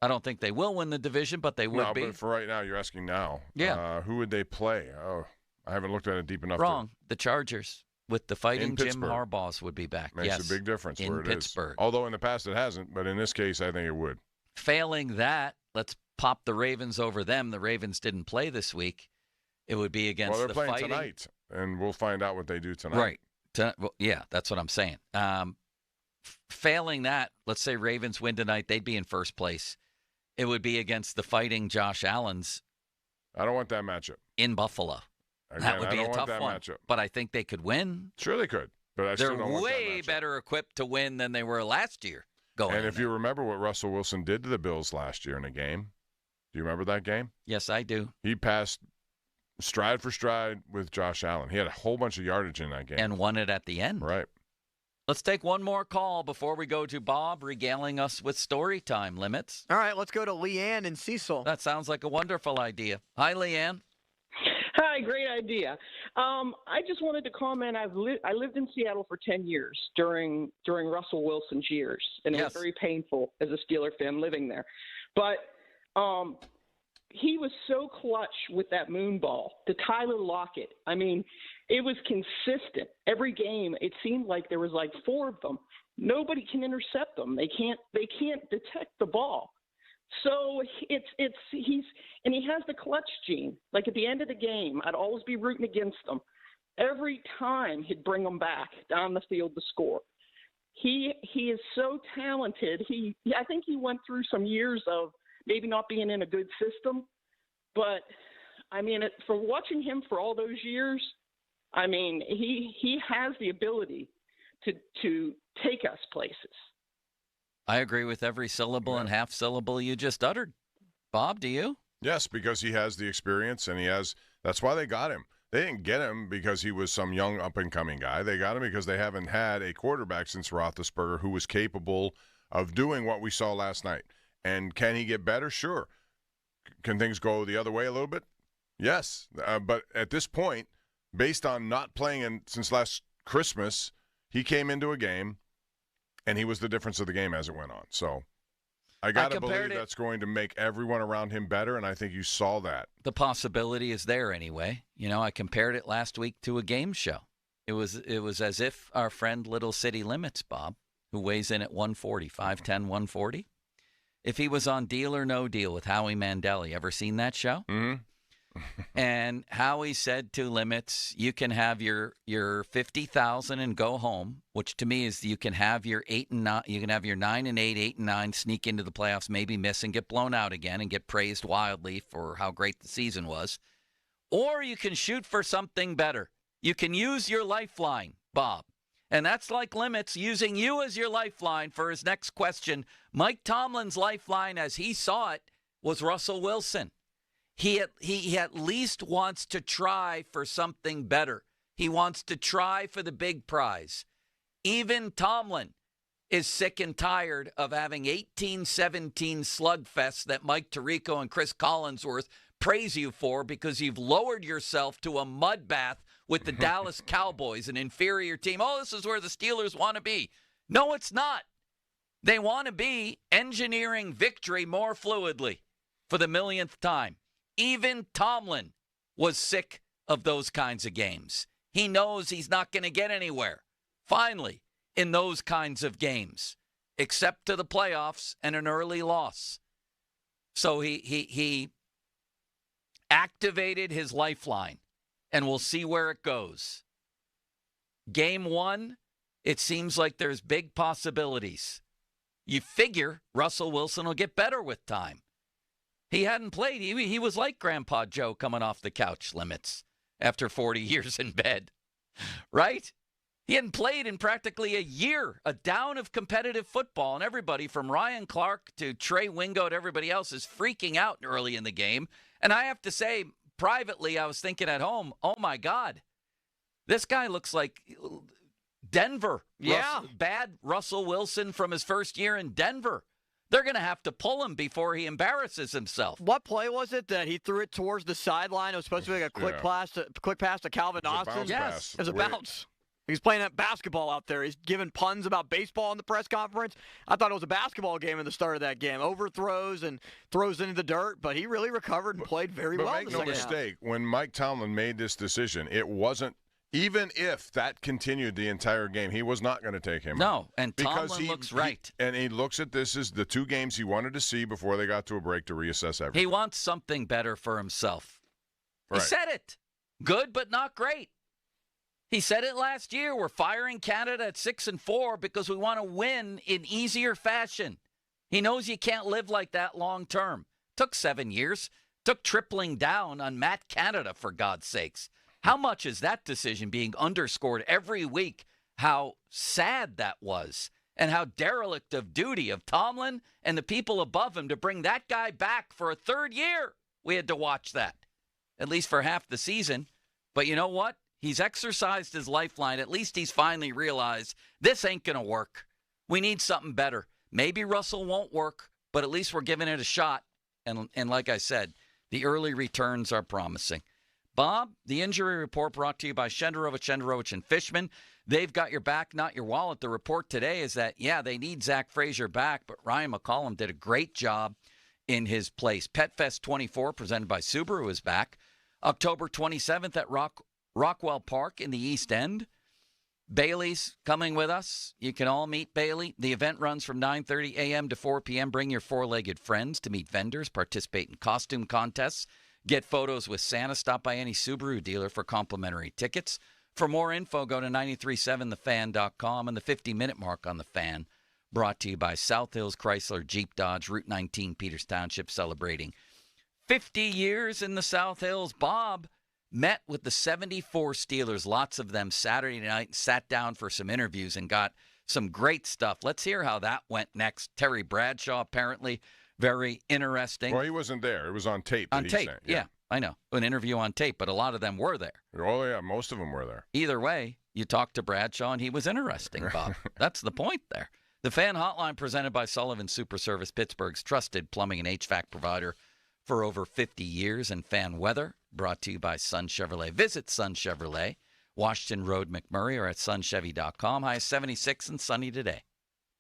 I don't think they will win the division, but they would be. No, but for right now, you're asking now. Yeah. Who would they play? Oh, I haven't looked at it deep enough. Wrong. The Chargers. With the fighting Jim Harbaughs would be back. Makes a big difference in where it Pittsburgh. is. Although in the past it hasn't, but in this case I think it would. Failing that, let's pop the Ravens over them. The Ravens didn't play this week. It would be against they're the playing fighting. tonight, and we'll find out what they do tonight. Right. Yeah, that's what I'm saying. Failing that, let's say Ravens win tonight, they'd be in first place. It would be against the fighting Josh Allens. I don't want that matchup. In Buffalo. Again, that would be a tough one. Matchup. But I think they could win. Sure they could. But they're way better equipped to win than they were last year. And if you remember what Russell Wilson did to the Bills last year in a game, do you remember that game? Yes, I do. He passed stride for stride with Josh Allen. He had a whole bunch of yardage in that game. And won it at the end. Right. Let's take one more call before we go to Bob regaling us with story time limits. All right, let's go to Leanne in Cecil. That sounds like a wonderful idea. Hi, Leanne. Hi, great idea. I just wanted to comment. I lived in Seattle for 10 years during Russell Wilson's years, and it was very painful as a Steeler fan living there. But he was so clutch with that moon ball, the Tyler Lockett. I mean, it was consistent. Every game, it seemed like there was like 4 of them. Nobody can intercept them. They can't detect the ball. So he has the clutch gene. Like at the end of the game, I'd always be rooting against them. Every time he'd bring them back down the field to score. He is so talented. I think he went through some years of maybe not being in a good system, but I mean, for watching him for all those years, I mean, he has the ability to take us places. I agree with every syllable and half syllable you just uttered. Bob, do you? Yes, because he has the experience, and that's why they got him. They didn't get him because he was some young up-and-coming guy. They got him because they haven't had a quarterback since Roethlisberger who was capable of doing what we saw last night. And can he get better? Sure. Can things go the other way a little bit? Yes. But at this point, based on not playing since last Christmas, he came into a game, and he was the difference of the game as it went on. So I got to believe that's going to make everyone around him better, and I think you saw that. The possibility is there anyway. I compared it last week to a game show. It was as if our friend Little City Limits, Bob, who weighs in at 140, 5'10", 140, if he was on Deal or No Deal with Howie Mandel. You ever seen that show? Mm-hmm. And Howie said to Limits, you can have your $50,000 and go home, which to me is you can have your 8 and 9, you can have your 9 and 8, 8 and 9, sneak into the playoffs, maybe miss and get blown out again and get praised wildly for how great the season was. Or you can shoot for something better. You can use your lifeline, Bob. And that's like Limits using you as your lifeline for his next question. Mike Tomlin's lifeline, as he saw it, was Russell Wilson. He at least wants to try for something better. He wants to try for the big prize. Even Tomlin is sick and tired of having 18-17 slugfests that Mike Tirico and Chris Collinsworth praise you for because you've lowered yourself to a mud bath with the Dallas Cowboys, an inferior team. Oh, this is where the Steelers want to be. No, it's not. They want to be engineering victory more fluidly. for the millionth time. Even Tomlin was sick of those kinds of games. He knows he's not going to get anywhere, finally, in those kinds of games, except to the playoffs and an early loss. So he activated his lifeline, and we'll see where it goes. Game 1, it seems like there's big possibilities. You figure Russell Wilson will get better with time. He hadn't played. He was like Grandpa Joe coming off the couch limits after 40 years in bed, right? He hadn't played in practically a year, a down of competitive football, and everybody from Ryan Clark to Trey Wingo to everybody else is freaking out early in the game. And I have to say, privately, I was thinking at home, oh, my God, this guy looks like Denver. Yeah. Bad Russell Wilson from his first year in Denver. They're going to have to pull him before he embarrasses himself. What play was it that he threw it towards the sideline? It was supposed to be like a quick pass to Calvin Austin. Yes. It was a bounce. He's playing that basketball out there. He's giving puns about baseball in the press conference. I thought it was a basketball game in the start of that game. Overthrows and throws into the dirt, but he really recovered and played very well. But make no mistake, when Mike Tomlin made this decision, it wasn't, even if that continued the entire game, he was not going to take him out. No, and Tomlin looks right. And he looks at this as the 2 games he wanted to see before they got to a break to reassess everything. He wants something better for himself. Right. He said it. Good, but not great. He said it last year. We're firing Canada at 6-4 because we want to win in easier fashion. He knows you can't live like that long term. Took 7 years. Took tripling down on Matt Canada, for God's sakes. How much is that decision being underscored every week? How sad that was, and how derelict of duty of Tomlin and the people above him to bring that guy back for a 3rd year. We had to watch that, at least for half the season. But you know what? He's exercised his lifeline. At least he's finally realized this ain't going to work. We need something better. Maybe Russell won't work, but at least we're giving it a shot. And like I said, the early returns are promising. Bob, the injury report brought to you by Shenderovich and Fishman. They've got your back, not your wallet. The report today is that, yeah, they need Zach Frazier back, but Ryan McCollum did a great job in his place. PetFest 24, presented by Subaru, is back. October 27th at Rockwell Park in the East End. Bailey's coming with us. You can all meet Bailey. The event runs from 9:30 a.m. to 4 p.m. Bring your 4-legged friends to meet vendors, participate in costume contests, get photos with Santa. Stop by any Subaru dealer for complimentary tickets. For more info, go to 937thefan.com and the 50-minute mark on the Fan. Brought to you by South Hills Chrysler Jeep Dodge, Route 19, Peters Township, celebrating 50 years in the South Hills. Bob met with the 74 Steelers, lots of them, Saturday night, sat down for some interviews and got some great stuff. Let's hear how that went next. Terry Bradshaw, apparently very interesting. Well, he wasn't there. It was on tape. On tape, yeah, I know. An interview on tape, but a lot of them were there. Oh, yeah, most of them were there. Either way, you talked to Bradshaw, and he was interesting, Bob. That's the point there. The Fan Hotline, presented by Sullivan Super Service, Pittsburgh's trusted plumbing and HVAC provider for over 50 years, and Fan Weather, brought to you by Sun Chevrolet. Visit Sun Chevrolet, Washington Road, McMurray, or at sunchevy.com. High 76 and sunny today.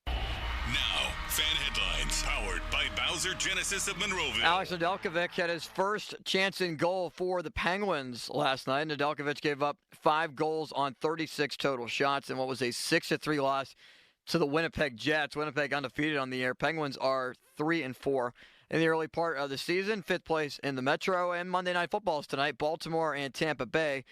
Now, Fan Headlines, powered by Bowser Genesis of Monroeville. Alex Nedeljkovic had his first chance in goal for the Penguins last night. Nedeljkovic gave up 5 goals on 36 total shots in what was a 6-3 loss to the Winnipeg Jets. Winnipeg undefeated on the year. Penguins are 3-4. In the early part of the season, 5th place in the Metro, and Monday Night Football is tonight, Baltimore and Tampa Bay.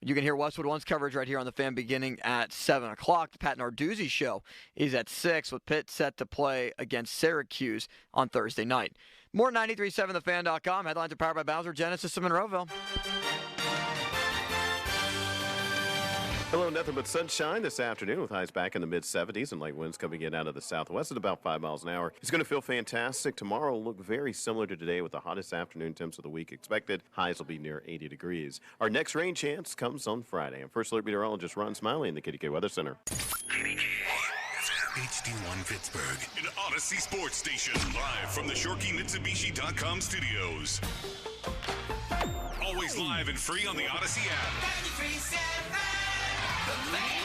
You can hear Westwood One's coverage right here on the Fan beginning at 7 o'clock. The Pat Narduzzi Show is at 6, with Pitt set to play against Syracuse on Thursday night. More 93.7thefan.com. Headlines are powered by Bowser Genesis of Monroeville. Hello, nothing but sunshine this afternoon with highs back in the mid-70s and light winds coming in out of the southwest at about 5 miles an hour. It's going to feel fantastic. Tomorrow will look very similar to today with the hottest afternoon temps of the week expected. Highs will be near 80 degrees. Our next rain chance comes on Friday. I'm First Alert Meteorologist Ron Smiley in the KDK Weather Center. HD1 Pittsburgh, an Odyssey Sports Station, live from the ShorkeyMitsubishi.com studios. Always live and free on the Odyssey app. 93.7 The Fan.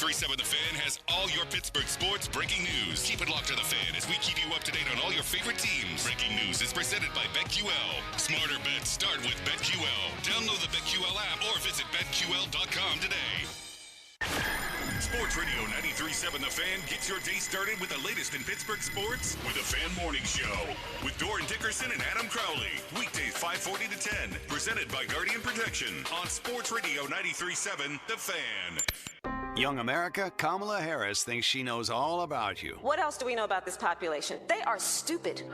93.7 The Fan has all your Pittsburgh sports breaking news. Keep it locked to The Fan as we keep you up to date on all your favorite teams. Breaking news is presented by BetQL. Smarter bets start with BetQL. Download the BetQL app or visit BetQL.com today. Sports Radio 93.7 The Fan gets your day started with the latest in Pittsburgh sports with the Fan Morning Show with Doran Dickerson and Adam Crowley. Weekdays 5:40 to 10. Presented by Guardian Protection on Sports Radio 93.7 The Fan. Young America, Kamala Harris thinks she knows all about you. What else do we know about this population? They are stupid.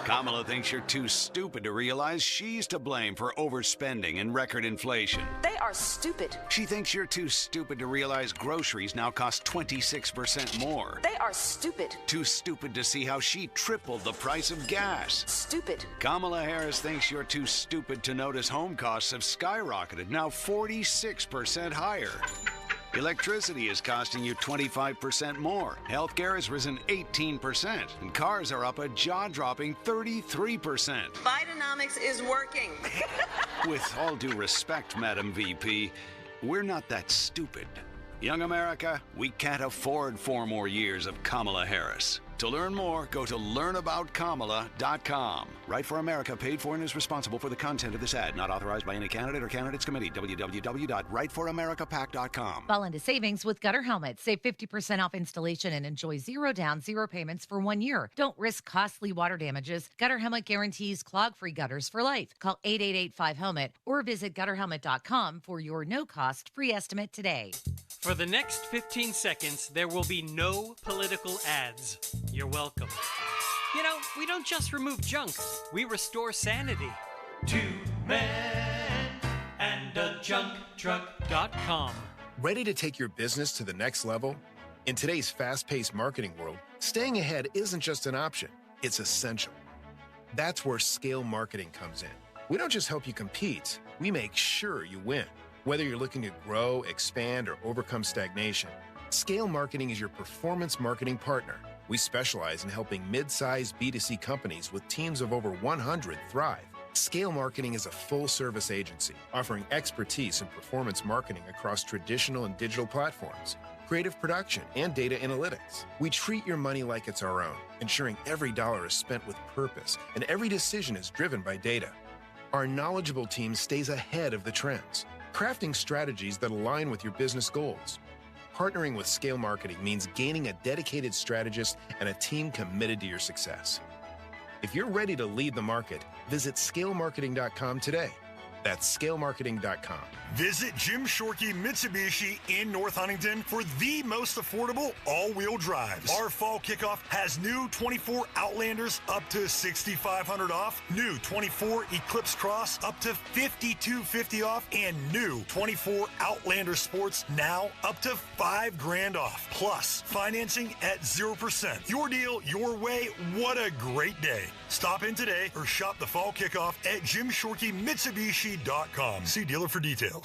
Kamala thinks you're too stupid to realize she's to blame for overspending and record inflation. They are stupid. She thinks you're too stupid to realize groceries now cost 26% more. They are stupid. Too stupid to see how she tripled the price of gas. Stupid. Kamala Harris thinks you're too stupid to notice home costs have skyrocketed, now 46% higher. Electricity is costing you 25% more. Healthcare has risen 18%. And cars are up a jaw-dropping 33%. Bidenomics is working. With all due respect, Madam VP, we're not that stupid. Young America, we can't afford 4 more years of Kamala Harris. To learn more, go to learnaboutkamala.com. Right for America, paid for and is responsible for the content of this ad. Not authorized by any candidate or candidates committee. www.rightforamericapac.com. Fall into savings with Gutter Helmets. Save 50% off installation and enjoy 0 down, 0 payments for 1 year. Don't risk costly water damages. Gutter Helmet guarantees clog-free gutters for life. Call 888-5HELMET or visit gutterhelmet.com for your no-cost free estimate today. For the next 15 seconds, there will be no political ads. You're welcome. You know, we don't just remove junk, we restore sanity. 2 men and a junk truck.com. Ready to take your business to the next level? In today's fast-paced marketing world, staying ahead isn't just an option, it's essential. That's where scale marketing comes in. We don't just help you compete, we make sure you win. Whether you're looking to grow, expand, or overcome stagnation, Scale Marketing is your performance marketing partner. We specialize in helping mid-sized B2C companies with teams of over 100 thrive. Scale Marketing is a full-service agency offering expertise in performance marketing across traditional and digital platforms, creative production, and data analytics. We treat your money like it's our own, ensuring every dollar is spent with purpose and every decision is driven by data. Our knowledgeable team stays ahead of the trends, crafting strategies that align with your business goals. Partnering with Scale Marketing means gaining a dedicated strategist and a team committed to your success. If you're ready to lead the market, visit scalemarketing.com today. That's scalemarketing.com. Visit Jim Shorkey Mitsubishi in North Huntington for the most affordable all-wheel drives. Our fall kickoff has new 24 Outlanders up to $6,500 off, new 24 Eclipse Cross up to $5,250 off, and new 24 Outlander Sports now up to $5,000 off. Plus, financing at 0%. Your deal, your way. What a great day. Stop in today or shop the fall kickoff at JimShorkeyMitsubishi.com. See dealer for details.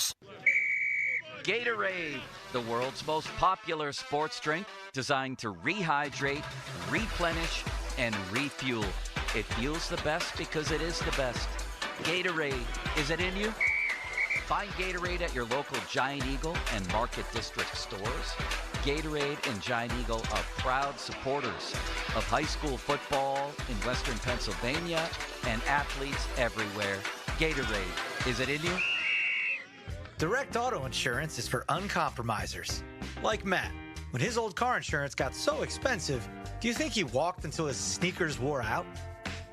Gatorade, the world's most popular sports drink, designed to rehydrate, replenish, and refuel. It feels the best because it is the best. Gatorade, is it in you? Find Gatorade at your local Giant Eagle and Market District stores. Gatorade and Giant Eagle are proud supporters of high school football in Western Pennsylvania and athletes everywhere. Gatorade, is it in you? Direct auto insurance is for uncompromisers. Like Matt. When his old car insurance got so expensive, do you think he walked until his sneakers wore out?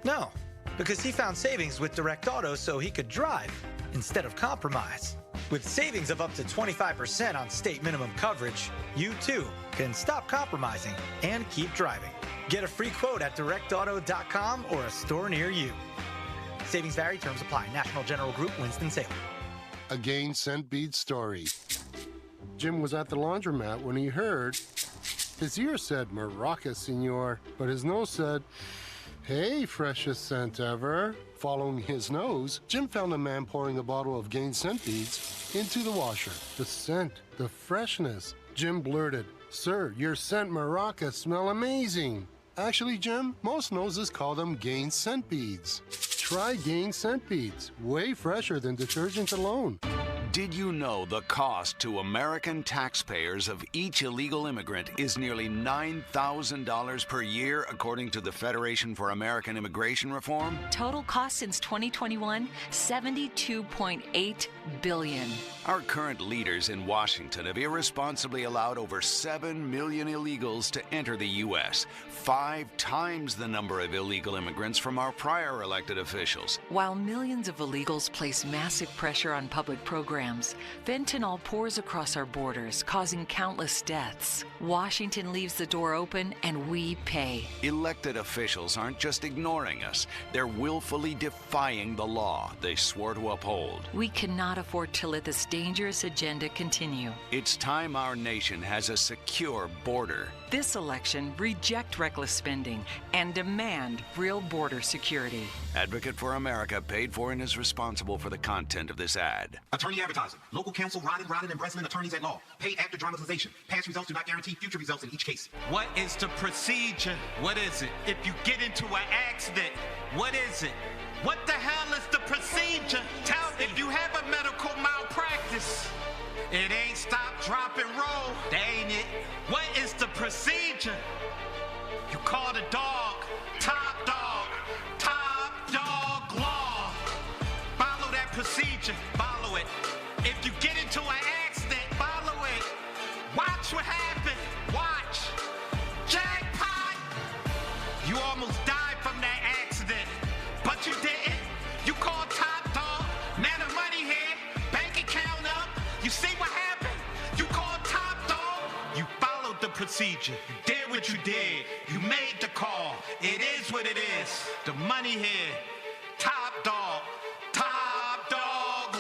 No, because he found savings with Direct Auto so he could drive instead of compromise. With savings of up to 25% on state minimum coverage, you too can stop compromising and keep driving. Get a free quote at directauto.com or a store near you. Savings vary, terms apply. National General Group, Winston-Salem. A Gain Scent Bead story. Jim was at the laundromat when he heard his ear said Maraca, senor, but his nose said, hey, freshest scent ever. Following his nose, Jim found a man pouring a bottle of Gain Scent Beads into the washer. The scent, the freshness. Jim blurted, sir, your scent Maraca smell amazing. Actually, Jim, most noses call them Gain Scent Beads. Try Gain Scent Beads, way fresher than detergent alone. Did you know the cost to American taxpayers of each illegal immigrant is nearly $9,000 per year, according to the Federation for American Immigration Reform? Total cost since 2021, $72.8 billion. Our current leaders in Washington have irresponsibly allowed over 7 million illegals to enter the U.S., 5 times the number of illegal immigrants from our prior elected officials. While millions of illegals place massive pressure on public programs, fentanyl pours across our borders, causing countless deaths. Washington leaves the door open, and we pay. Elected officials aren't just ignoring us, they're willfully defying the law they swore to uphold. We cannot afford to let this dangerous agenda continue. It's time our nation has a secure border. This election, reject reckless spending and demand real border security. Advocate for America paid for and is responsible for the content of this ad. Attorney advertising. Local counsel Rodden and Breslin attorneys at law. Paid after dramatization. Past results do not guarantee future results in each case. What is the procedure? What is it? If you get into an accident, what is it? What the hell is the procedure? Tell me. If you have a medical malpractice, it ain't stop, drop, and roll. That ain't it. What is the procedure? You call the dog top dog law. Follow that procedure. Follow it. If you get into an accident, follow it. Watch what happened. Watch. Jackpot. You almost died from that accident, but you didn't. You called top dog. Now the money here. Bank account up. You see what happened? You called top dog. You followed the procedure. You did what you did. You made the call. It is what it is. The money here. Top dog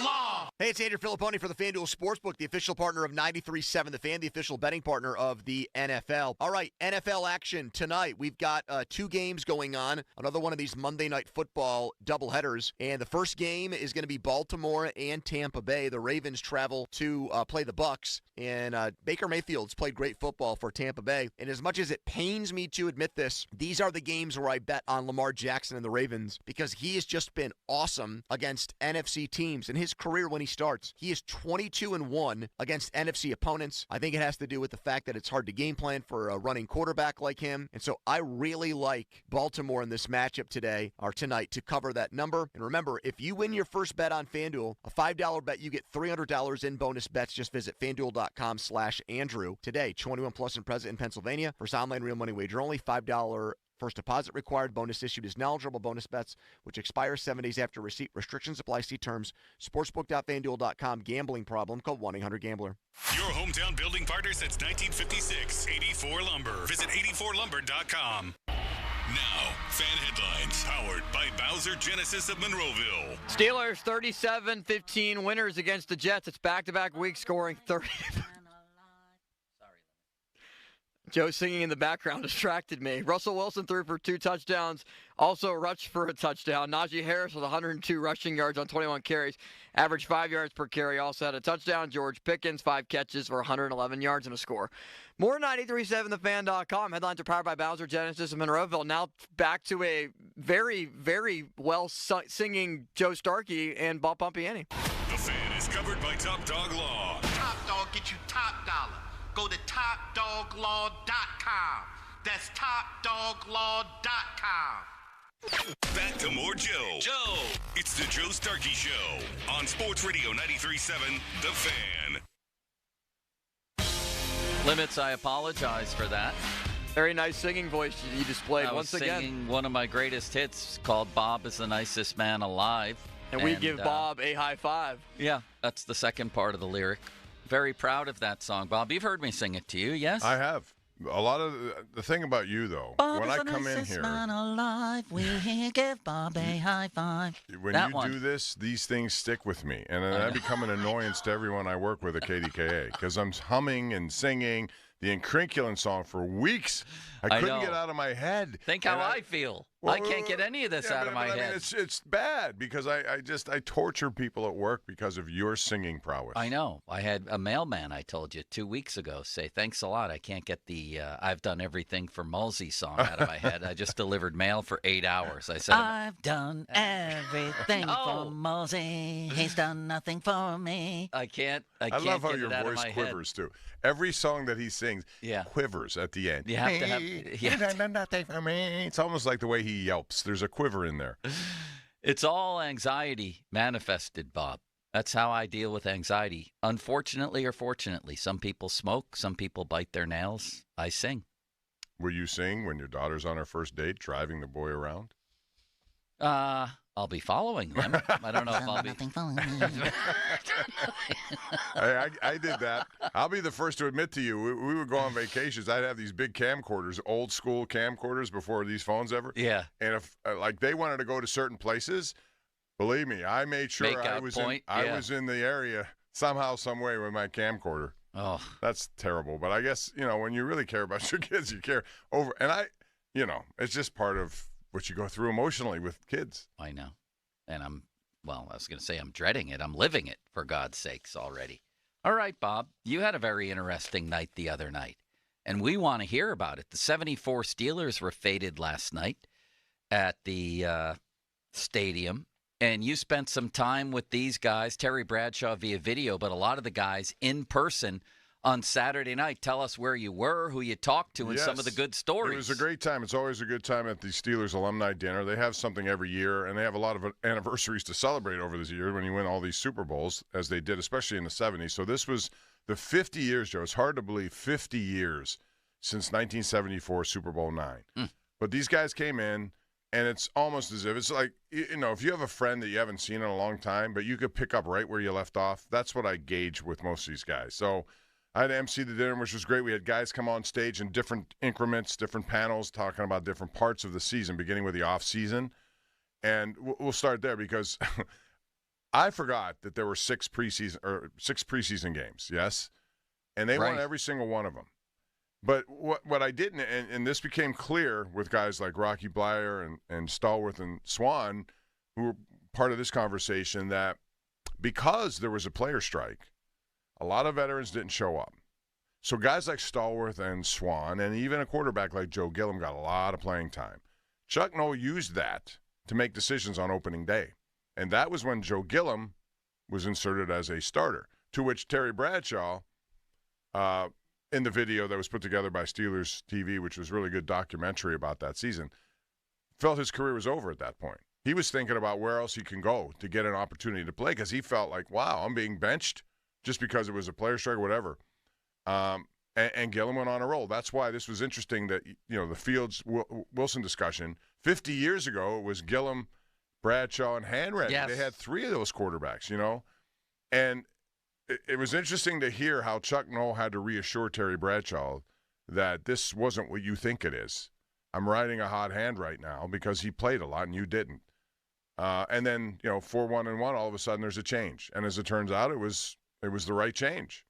law. Hey, it's Andrew Filipponi for the FanDuel Sportsbook, the official partner of 93.7 The Fan, the official betting partner of the NFL. All right, NFL action tonight. We've got 2 games going on, another one of these Monday Night Football doubleheaders. And the first game is going to be Baltimore and Tampa Bay. The Ravens travel to play the Bucs. And Baker Mayfield's played great football for Tampa Bay. And as much as it pains me to admit this, these are the games where I bet on Lamar Jackson and the Ravens because he has just been awesome against NFC teams. In his career when he starts, he is 22-1 against NFC opponents. I think it has to do with the fact that it's hard to game plan for a running quarterback like him. And so I really like Baltimore in this matchup today or tonight to cover that number. And remember, if you win your first bet on FanDuel, a $5 bet, you get $300 in bonus bets. Just visit FanDuel.com/Andrew today. 21 plus and present in Pennsylvania. First online real money wager only. $5 first deposit required. Bonus issued is knowledgeable bonus bets, which expire 7 days after receipt. Restrictions apply. See terms. Sportsbook.fanduel.com. Gambling problem. Call 1-800-GAMBLER. Your hometown building partner since 1956. 84 Lumber. Visit 84lumber.com. Now, fan headlines powered by Bowser Genesis of Monroeville. Steelers 37-15 winners against the Jets. It's back-to-back weeks scoring 30. Joe singing in the background distracted me. Russell Wilson threw for 2 touchdowns, also rushed for a touchdown. Najee Harris with 102 rushing yards on 21 carries, averaged 5 yards per carry, also had a touchdown. George Pickens, 5 catches for 111 yards and a score. More 93.7thefan.com. Headlines are powered by Bowser Genesis of Monroeville. Now back to a very, very well singing Joe Starkey and Bob Pompiani. The Fan is covered by Top Dog Law. Top Dog get you top dollar. Go to topdoglaw.com. That's topdoglaw.com. Back to more Joe. It's the Joe Starkey Show on Sports Radio 93.7 The Fan. Limits, I apologize for that. Very nice singing voice you displayed once again. I was singing one of my greatest hits called Bob is the Nicest Man Alive. And we give Bob a high five. Yeah, that's the second part of the lyric. Very proud of that song, Bob. You've heard me sing it to you, yes? I have. A lot of the thing about you, though, Bob when is I the come in nicest here, man alive. We give Bob a high five. When that you one. do this, these things stick with me, and then I become an annoyance to everyone I work with at KDKA because I'm humming and singing the Incrinculant song for weeks. I couldn't get out of my head. Think how I feel. I can't get any of this out of my head. I mean, it's bad because I torture people at work because of your singing prowess. I know. I had a mailman, I told you, 2 weeks ago say, thanks a lot. I can't get the I've done everything for Mulsey song out of my head. I just delivered mail for 8 hours. I said, I've done everything for Mulsey. He's done nothing for me. I can't love how get your it out voice of my quivers, too. Every song that he sings quivers at the end. You have to have... He's done nothing for me. It's almost like the way he yelps. There's a quiver in there. It's all anxiety manifested, Bob. That's how I deal with anxiety. Unfortunately or fortunately, some people smoke, some people bite their nails. I sing. Will you sing when your daughter's on her first date, driving the boy around? I'll be following them. I don't know if I'll be. I did that. I'll be the first to admit to you, we would go on vacations. I'd have these big camcorders, old school camcorders before these phones ever. Yeah. And if like they wanted to go to certain places, believe me, I made sure I was in the area somehow, some way with my camcorder. Oh, that's terrible. But I guess, when you really care about your kids, you care over. And it's just part of what you go through emotionally with kids. I know. And I was going to say I'm dreading it. I'm living it, for God's sakes, already. All right, Bob, you had a very interesting night the other night, and we want to hear about it. The 74 Steelers were faded last night at the stadium, and you spent some time with these guys, Terry Bradshaw via video, but a lot of the guys in person on Saturday night. Tell us where you were, who you talked to, and some of the good stories. It was a great time. It's always a good time at the Steelers alumni dinner. They have something every year, and they have a lot of anniversaries to celebrate over this year when you win all these Super Bowls, as they did, especially in the 70s. So this was the 50 years, Joe. It's hard to believe 50 years since 1974 Super Bowl IX. But these guys came in, and it's almost as if it's like, if you have a friend that you haven't seen in a long time, but you could pick up right where you left off, that's what I gauge with most of these guys. So I had MC the dinner, which was great. We had guys come on stage in different increments, different panels, talking about different parts of the season, beginning with the off season. And we'll start there because I forgot that there were six preseason games, yes? And they won every single one of them. But what I didn't, and this became clear with guys like Rocky Bleier and Stallworth and Swan, who were part of this conversation, that because there was a player strike, a lot of veterans didn't show up. So guys like Stallworth and Swan, and even a quarterback like Joe Gilliam, got a lot of playing time. Chuck Noll used that to make decisions on opening day. And that was when Joe Gilliam was inserted as a starter, to which Terry Bradshaw, in the video that was put together by Steelers TV, which was a really good documentary about that season, felt his career was over at that point. He was thinking about where else he can go to get an opportunity to play, because he felt like, wow, I'm being benched just because it was a player strike or whatever. And Gilliam went on a roll. That's why this was interesting that, the Fields-Wilson discussion, 50 years ago, it was Gilliam, Bradshaw, and Hanratty. Yes. They had three of those quarterbacks, And it was interesting to hear how Chuck Noll had to reassure Terry Bradshaw that this wasn't what you think it is. I'm riding a hot hand right now because he played a lot and you didn't. And then, 4-1-1, all of a sudden there's a change. And as it turns out, it was the right change.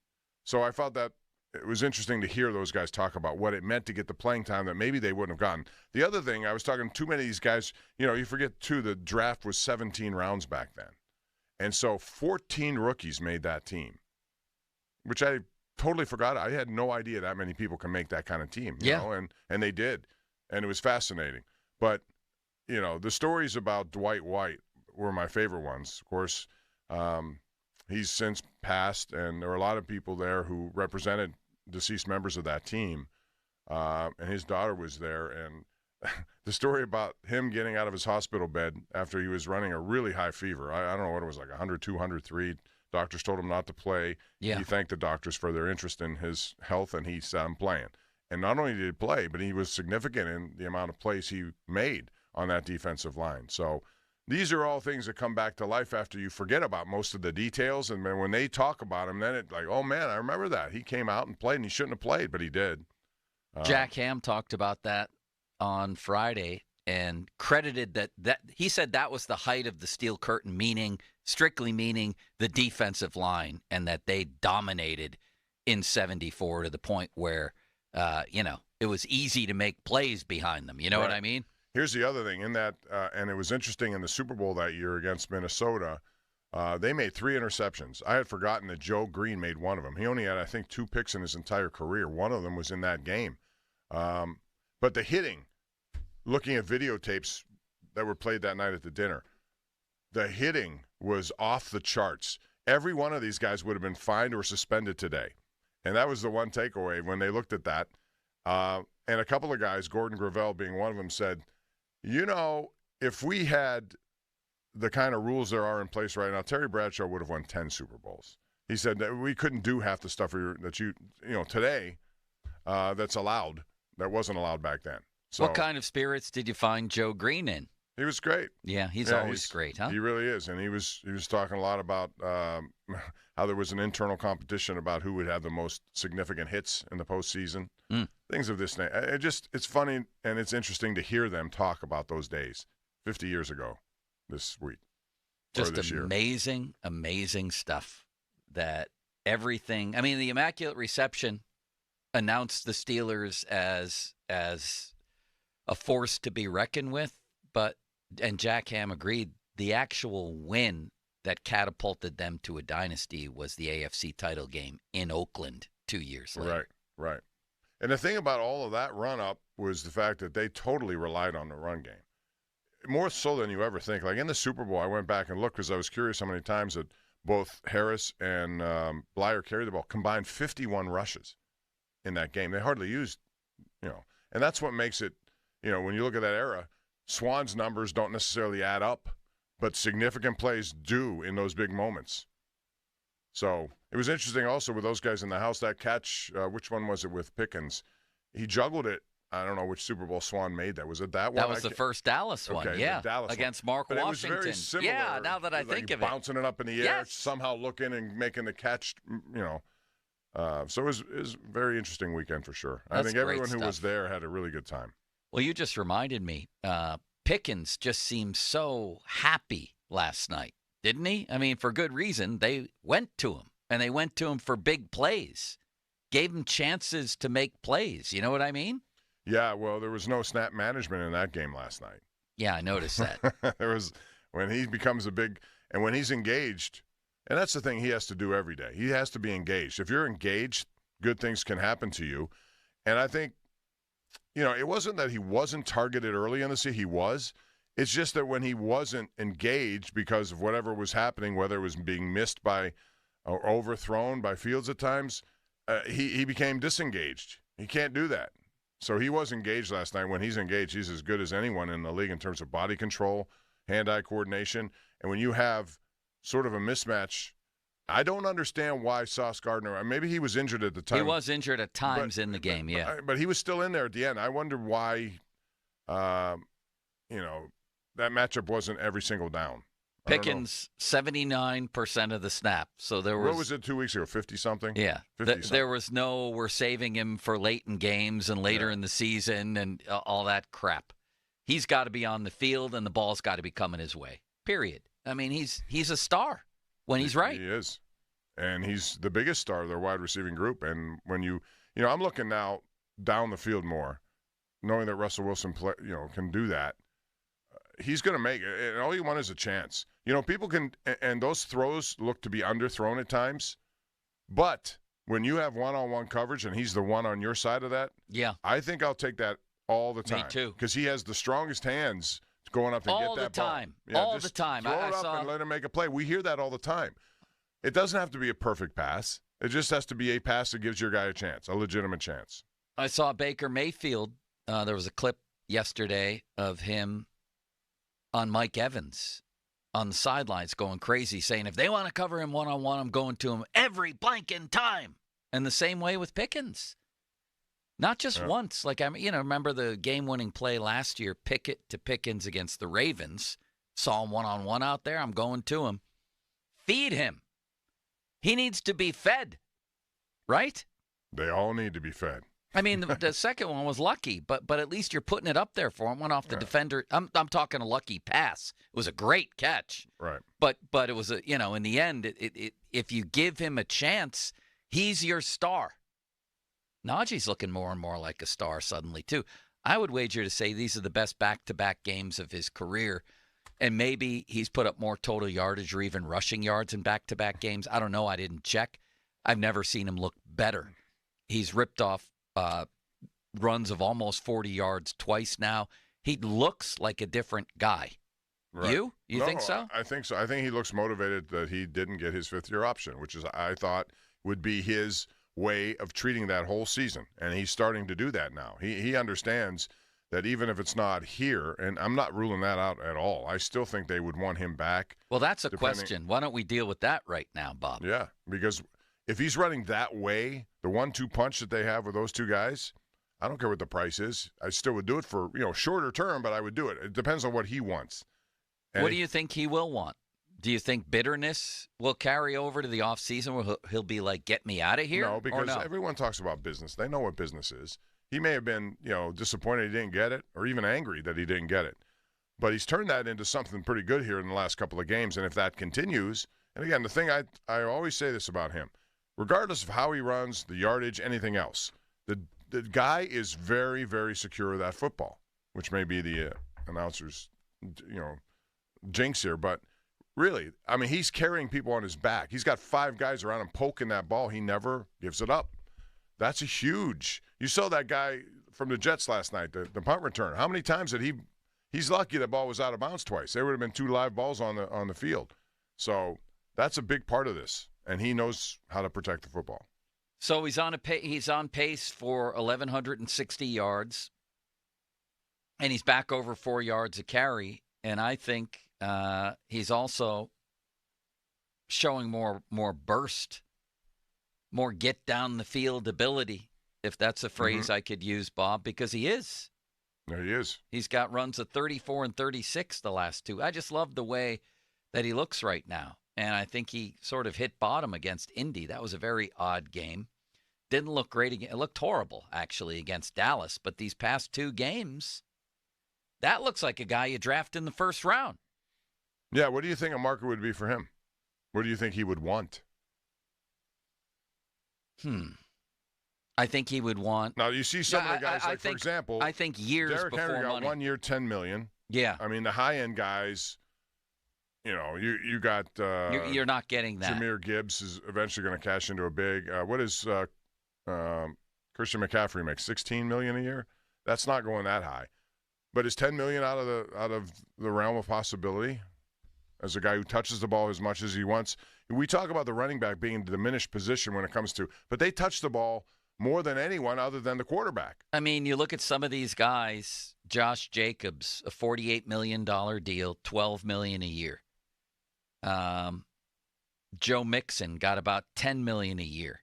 So I felt that it was interesting to hear those guys talk about what it meant to get the playing time that maybe they wouldn't have gotten. The other thing, I was talking to too many of these guys, you forget, too, the draft was 17 rounds back then. And so 14 rookies made that team, which I totally forgot. I had no idea that many people can make that kind of team, you know, and they did. And it was fascinating. But, the stories about Dwight White were my favorite ones. Of course, he's since passed, and there were a lot of people there who represented deceased members of that team, and his daughter was there. And the story about him getting out of his hospital bed after he was running a really high fever, I don't know what it was, like 102, 103. Doctors told him not to play. Yeah. He thanked the doctors for their interest in his health, and he said, I'm playing. And not only did he play, but he was significant in the amount of plays he made on that defensive line. So these are all things that come back to life after you forget about most of the details. And then when they talk about him, then it's like, oh, man, I remember that. He came out and played, and he shouldn't have played, but he did. Jack Ham talked about that on Friday and credited that he said that was the height of the Steel Curtain, strictly meaning the defensive line, and that they dominated in 74 to the point where, it was easy to make plays behind them. You know what I mean? Here's the other thing in that, and it was interesting in the Super Bowl that year against Minnesota. They made 3 interceptions. I had forgotten that Joe Green made one of them. He only had, I think, 2 picks in his entire career. One of them was in that game. But the hitting, looking at videotapes that were played that night at the dinner, the hitting was off the charts. Every one of these guys would have been fined or suspended today. And that was the one takeaway when they looked at that. And a couple of guys, Gordon Gravel being one of them, said, if we had the kind of rules there are in place right now, Terry Bradshaw would have won 10 Super Bowls. He said that we couldn't do half the stuff that today that's allowed, that wasn't allowed back then. So, what kind of spirits did you find Joe Green in? He was great. Yeah, he's always great, huh? He really is. And he was talking a lot about how there was an internal competition about who would have the most significant hits in the postseason. Things of this nature. It's funny and it's interesting to hear them talk about those days 50 years ago this week. Just this amazing, amazing stuff. That everything. I mean, the Immaculate Reception announced the Steelers as a force to be reckoned with, and Jack Ham agreed, the actual win that catapulted them to a dynasty was the AFC title game in Oakland 2 years later. Right. And the thing about all of that run-up was the fact that they totally relied on the run game. More so than you ever think. Like in the Super Bowl, I went back and looked because I was curious how many times that both Harris and Blyer carried the ball, combined 51 rushes in that game. They hardly used, and that's what makes it, when you look at that era, Swan's numbers don't necessarily add up, but significant plays do in those big moments. So it was interesting also with those guys in the house, that catch, which one was it with Pickens? He juggled it. I don't know which Super Bowl Swan made that. Was it that one? That was the first Dallas one, yeah. Dallas against Mark but Washington. It was very similar. Yeah, now that I think of it. Bouncing it up in the air, somehow looking and making the catch, So it was a very interesting weekend for sure. I think everyone who was there had a really good time. Well, you just reminded me. Pickens just seemed so happy last night, didn't he? I mean, for good reason. They went to him, and they went to him for big plays. Gave him chances to make plays. You know what I mean? Yeah, well, there was no snap management in that game last night. Yeah, I noticed that. There was, when he becomes and when he's engaged, and that's the thing he has to do every day. He has to be engaged. If you're engaged, good things can happen to you. And I think, it wasn't that he wasn't targeted early in the season. He was. It's just that when he wasn't engaged because of whatever was happening, whether it was being missed by or overthrown by Fields at times, he became disengaged. He can't do that. So he was engaged last night. When he's engaged, he's as good as anyone in the league in terms of body control, hand-eye coordination. And when you have sort of a mismatch, I don't understand why Sauce Gardner, maybe he was injured at the time. He was injured at times in the game, yeah. But he was still in there at the end. I wonder why, that matchup wasn't every single down. Pickens, 79% of the snap. So there was. What was it 2 weeks ago? 50-something? Yeah. 50-something. There was no, we're saving him for late in games and later in the season and all that crap. He's got to be on the field and the ball's got to be coming his way. Period. I mean, he's a star when he's right. He is. And he's the biggest star of their wide receiving group. And when I'm looking now down the field more, knowing that Russell Wilson can do that. He's going to make it, and all you want is a chance. People can, and those throws look to be underthrown at times, but when you have one-on-one coverage and he's the one on your side of that, I think I'll take that all the time. Me too. Because he has the strongest hands going up and get that ball. All the time. Throw it up and let him make a play. We hear that all the time. It doesn't have to be a perfect pass. It just has to be a pass that gives your guy a chance, a legitimate chance. I saw Baker Mayfield. There was a clip yesterday of him on Mike Evans on the sidelines going crazy, saying, if they want to cover him one-on-one, I'm going to him every blanking time. And the same way with Pickens. Not just once. Like, remember the game-winning play last year, Pickett to Pickens against the Ravens. Saw him one-on-one out there. I'm going to him. Feed him. He needs to be fed, right? They all need to be fed. I mean, the second one was lucky, but at least you're putting it up there for him. Went off the defender. I'm talking a lucky pass. It was a great catch. Right. But it was in the end, if you give him a chance, he's your star. Najee's looking more and more like a star suddenly too. I would wager to say these are the best back-to-back games of his career. And maybe he's put up more total yardage or even rushing yards in back-to-back games. I don't know. I didn't check. I've never seen him look better. He's ripped off runs of almost 40 yards twice now. He looks like a different guy. Right. You No, think so? I think so. I think he looks motivated that he didn't get his fifth-year option, which is I thought would be his way of treating that whole season. And he's starting to do that now. He understands that even if it's not here, and I'm not ruling that out at all, I still think they would want him back. Well, that's a question. Why don't we deal with that right now, Bob? Yeah, because if he's running that way, the 1-2 punch that they have with those two guys, I don't care what the price is. I still would do it for, shorter term, but I would do it. It depends on what he wants. And what do you think he will want? Do you think bitterness will carry over to the offseason where he'll be like, get me out of here? No, because everyone talks about business. They know what business is. He may have been, disappointed he didn't get it or even angry that he didn't get it. But he's turned that into something pretty good here in the last couple of games. And if that continues, and again, the thing I always say this about him, regardless of how he runs, the yardage, anything else, the guy is very, very secure of that football, which may be the announcer's, jinx here. But really, I mean, he's carrying people on his back. He's got 5 guys around him poking that ball. He never gives it up. That's a huge. You saw that guy from the Jets last night, the punt return. How many times did he's lucky that ball was out of bounds twice. There would have been 2 live balls on the field. So that's a big part of this, and he knows how to protect the football. So he's on pace for 1,160 yards, and he's back over 4 yards a carry. And I think he's also showing more burst, more get down the field ability, if that's a phrase I could use, Bob, because he is. There he is. He's got runs of 34 and 36 the last 2. I just love the way that he looks right now. And I think he sort of hit bottom against Indy. That was a very odd game. Didn't look great again. It looked horrible, actually, against Dallas. But these past 2 games, that looks like a guy you draft in the first round. Yeah, what do you think a market would be for him? What do you think he would want? I think he would want. Now you see some of the guys, for example, I think years Derrick before Henry got money. 1 year, $10 million. Yeah, I mean the high end guys. You got. You're not getting that. Jahmyr Gibbs is eventually going to cash into a big. What is Christian McCaffrey make? $16 million a year. That's not going that high, but is $10 million out of the realm of possibility? As a guy who touches the ball as much as he wants. We talk about the running back being a diminished position when it comes to, but they touch the ball more than anyone other than the quarterback. I mean, you look at some of these guys, Josh Jacobs, a $48 million deal, $12 million a year. Joe Mixon got about $10 million a year,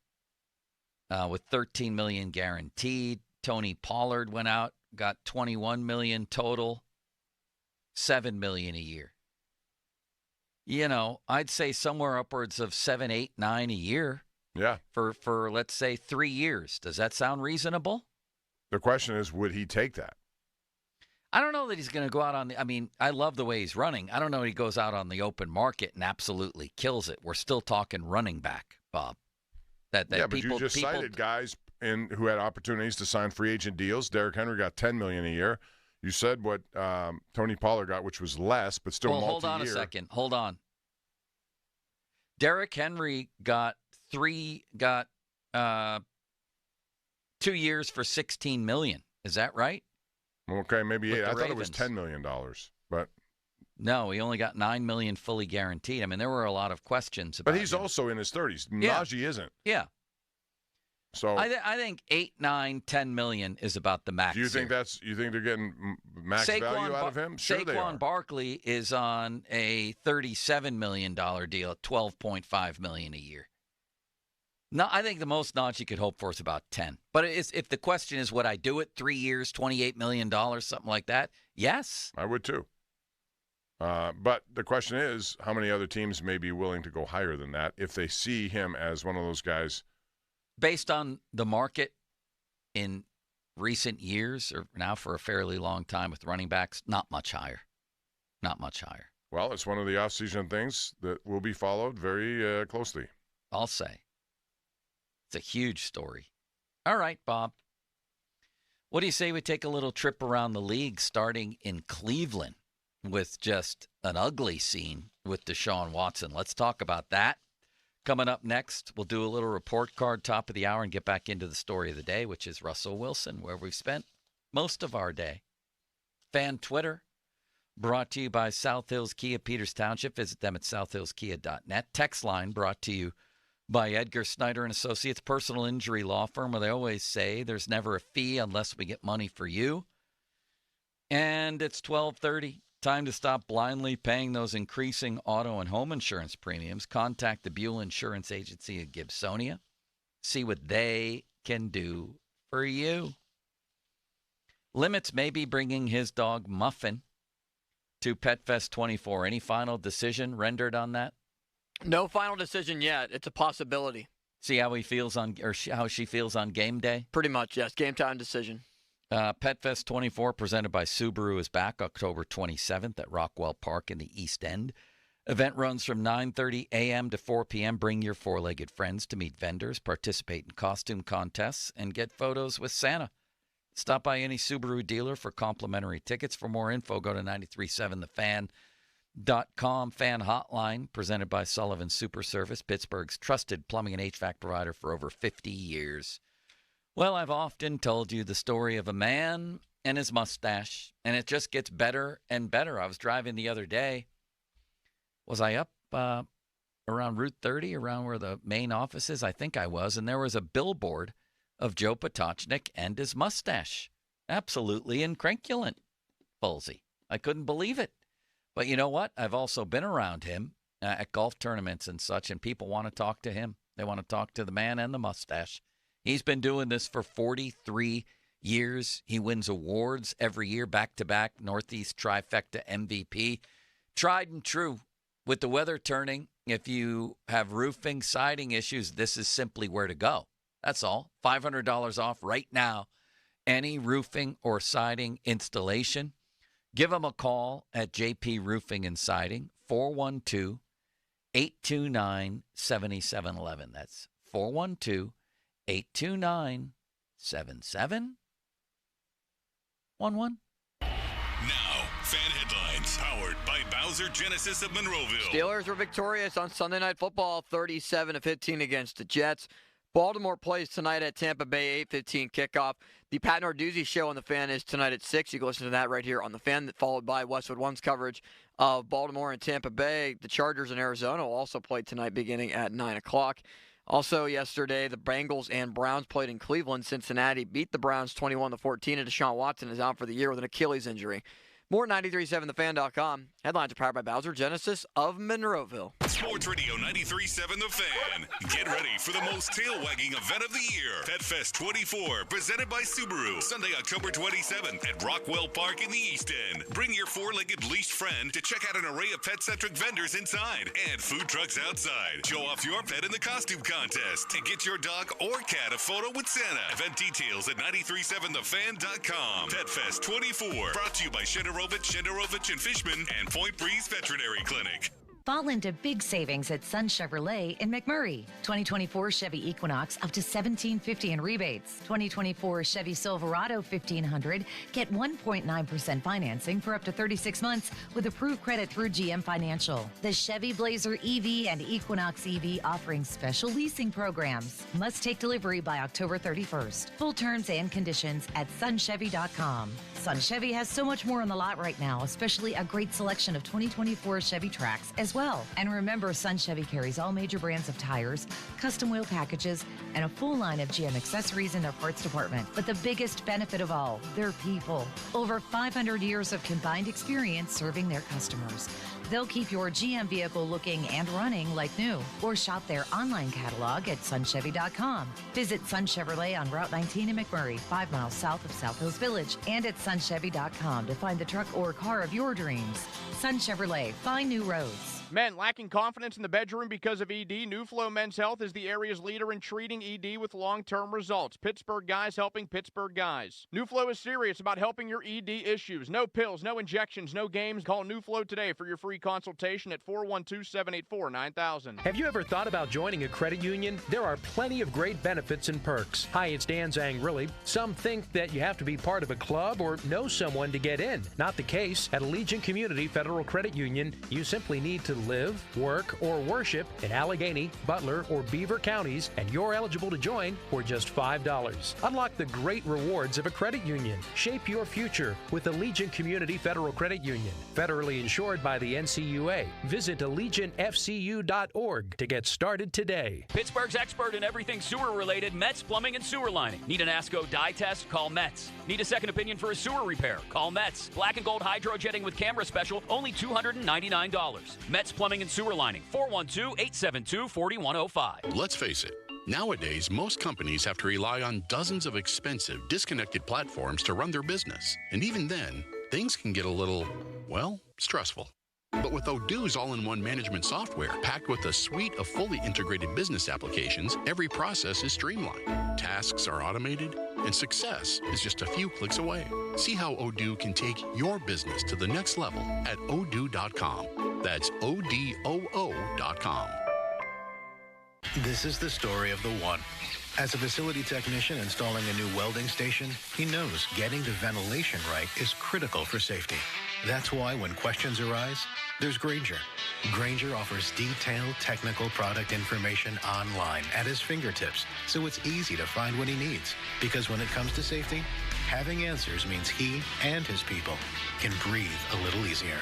with $13 million guaranteed. Tony Pollard went out, got $21 million total, $7 million a year. I'd say somewhere upwards of 7, 8, 9 a year. Yeah. For let's say 3 years. Does that sound reasonable? The question is, would he take that? I don't know that he's going to go out on I love the way he's running. I don't know if he goes out on the open market and absolutely kills it. We're still talking running back, Bob. But you just cited guys who had opportunities to sign free agent deals. Derrick Henry got $10 million a year. You said what Tony Pollard got, which was less, but still multi-year. Hold on a second. Hold on. Derrick Henry got 2 years for $16 million. Is that right? Okay, maybe 8. I thought it was $10 million, but no, he only got $9 million fully guaranteed. I mean, there were a lot of questions about But he's him. also in his 30s. Yeah. Najee isn't. Yeah. So I think 8, 9, 10 million is about the max. Do you think you think they're getting max value out of him? Sure, they are. Saquon Barkley is on a $37 million deal at $12.5 million a year. No, I think the most Najee could hope for is about 10. But if the question is, would I do it 3 years, $28 million, something like that? Yes, I would too. But the question is, how many other teams may be willing to go higher than that if they see him as one of those guys? Based on the market in recent years, or now for a fairly long time with running backs, not much higher. Not much higher. Well, it's one of the offseason things that will be followed very closely. I'll say. It's a huge story. All right, Bob. What do you say we take a little trip around the league, starting in Cleveland with just an ugly scene with Deshaun Watson? Let's talk about that. Coming up next, we'll do a little report card top of the hour and get back into the story of the day, which is Russell Wilson, where we've spent most of our day. Fan Twitter, brought to you by South Hills Kia, Peters Township. Visit them at southhillskia.net. Text line brought to you by Edgar Snyder and Associates, personal injury law firm, where they always say there's never a fee unless we get money for you. And it's 12:30. Time to stop blindly paying those increasing auto and home insurance premiums. Contact the Buell Insurance Agency of Gibsonia. See what they can do for you. Limits may be bringing his dog Muffin to Pet Fest 24. Any final decision rendered on that? No final decision yet. It's a possibility. See how he feels on, or how she feels on game day? Pretty much, yes. Game time decision. Pet Fest 24, presented by Subaru, is back October 27th at Rockwell Park in the East End. Event runs from 9:30 a.m. to 4 p.m. Bring your four-legged friends to meet vendors, participate in costume contests, and get photos with Santa. Stop by any Subaru dealer for complimentary tickets. For more info, go to 937thefan.com. Fan Hotline, presented by Sullivan Super Service, Pittsburgh's trusted plumbing and HVAC provider for over 50 years. Well, I've often told you the story of a man and his mustache, and it just gets better and better. I was driving the other day. Was I up around Route 30, around where the main office is? I think I was, and there was a billboard of Joe Potocznik and his mustache. Absolutely incrinculant, Fulsey. I couldn't believe it. But you know what? I've also been around him at golf tournaments and such, and people want to talk to him. They want to talk to the man and the mustache. He's been doing this for 43 years. He wins awards every year, back-to-back, Northeast Trifecta MVP. Tried and true. With the weather turning, if you have roofing, siding issues, this is simply where to go. That's all. $500 off right now. Any roofing or siding installation. Give them a call at JP Roofing and Siding, 412-829-7711. That's 412-829-7711. Now, fan headlines powered by Bowser Genesis of Monroeville. Steelers were victorious on Sunday Night Football, 37-15 against the Jets. Baltimore plays tonight at Tampa Bay, 8:15 kickoff. The Pat Narduzzi Show on the Fan is tonight at 6. You can listen to that right here on the Fan, followed by Westwood One's coverage of Baltimore and Tampa Bay. The Chargers in Arizona will also play tonight beginning at 9 o'clock. Also yesterday, the Bengals and Browns played in Cleveland. Cincinnati beat the Browns 21-14, and Deshaun Watson is out for the year with an Achilles injury. More at 937thefan.com. Headlines are powered by Bowser Genesis of Monroeville. Sports Radio 93.7 The Fan. Get ready for the most tail-wagging event of the year. Pet Fest 24, presented by Subaru. Sunday, October 27th at Rockwell Park in the East End. Bring your four-legged leashed friend to check out an array of pet-centric vendors inside and food trucks outside. Show off your pet in the costume contest and get your dog or cat a photo with Santa. Event details at 937thefan.com. Pet Fest 24, brought to you by Shenderovich and Fishman and Point Breeze Veterinary Clinic. Fall into big savings at Sun Chevrolet in McMurray. 2024 Chevy Equinox up to $1,750 in rebates. 2024 Chevy Silverado $1,500. Get 1.9% financing for up to 36 months with approved credit through GM Financial. The Chevy Blazer EV and Equinox EV offering special leasing programs. Must take delivery by October 31st. Full terms and conditions at sunchevy.com. Sun Chevy has so much more on the lot right now, especially a great selection of 2024 Chevy Trax as well. And remember, Sun Chevy carries all major brands of tires, custom wheel packages, and a full line of GM accessories in their parts department. But the biggest benefit of all, their people. Over 500 years of combined experience serving their customers. They'll keep your GM vehicle looking and running like new. Or shop their online catalog at sunchevy.com. Visit Sun Chevrolet on Route 19 in McMurray, 5 miles south of South Hills Village, and at sunchevy.com to find the truck or car of your dreams. Sun Chevrolet, find new roads. Men lacking confidence in the bedroom because of ED, New Flow Men's Health is the area's leader in treating ED with long-term results. Pittsburgh guys helping Pittsburgh guys. New Flow is serious about helping your ED issues. No pills, no injections, no games. Call New Flow today for your free free consultation at 412-784-9000. Have you ever thought about joining a credit union? There are plenty of great benefits and perks. Hi, it's Dan Zangrilli. Some think that you have to be part of a club or know someone to get in. Not the case. At Allegiant Community Federal Credit Union, you simply need to live, work, or worship in Allegheny, Butler, or Beaver counties, and you're eligible to join for just $5. Unlock the great rewards of a credit union. Shape your future with Allegiant Community Federal Credit Union. Federally insured by the NCUA. Visit AllegiantFCU.org to get started today. Pittsburgh's expert in everything sewer-related, Metz Plumbing and Sewer Lining. Need an ASCO dye test? Call Metz. Need a second opinion for a sewer repair? Call Metz. Black and gold hydrojetting with camera special, only $299. Metz Plumbing and Sewer Lining, 412-872-4105. Let's face it. Nowadays, most companies have to rely on dozens of expensive, disconnected platforms to run their business. And even then, things can get a little, well, stressful. But with Odoo's all-in-one management software, packed with a suite of fully integrated business applications, every process is streamlined. Tasks are automated, and success is just a few clicks away. See how Odoo can take your business to the next level at odoo.com. That's ODOO.com. This is the story of the one. As a facility technician installing a new welding station, he knows getting the ventilation right is critical for safety. That's why when questions arise, there's Grainger. Grainger offers detailed technical product information online at his fingertips, so it's easy to find what he needs. Because when it comes to safety, having answers means he and his people can breathe a little easier.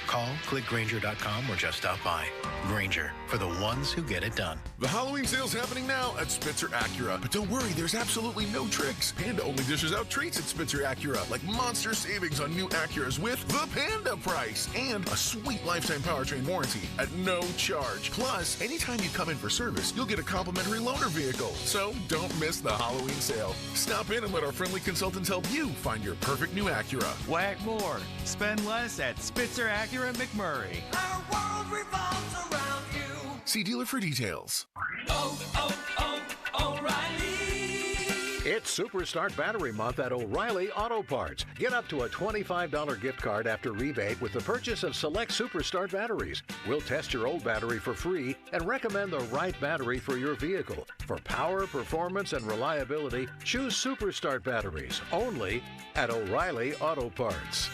Call, click Grainger.com, or just stop by. Grainger, for the ones who get it done. The Halloween sale's happening now at Spitzer Acura. But don't worry, there's absolutely no tricks. Panda only dishes out treats at Spitzer Acura, like monster savings on new Acuras with the Panda price and a sweet lifetime powertrain warranty at no charge. Plus, anytime you come in for service, you'll get a complimentary loaner vehicle. So don't miss the Halloween sale. Stop in and let our friendly consultants help you find your perfect new Acura. Whack more. Spend less at Spitzer Acura McMurray. Our world revolves around you. See dealer for details. O'Reilly. It's Super Start Battery Month at O'Reilly Auto Parts. Get up to a $25 gift card after rebate with the purchase of select Super Start batteries. We'll test your old battery for free and recommend the right battery for your vehicle. For power, performance, and reliability, choose Super Start batteries only at O'Reilly Auto Parts.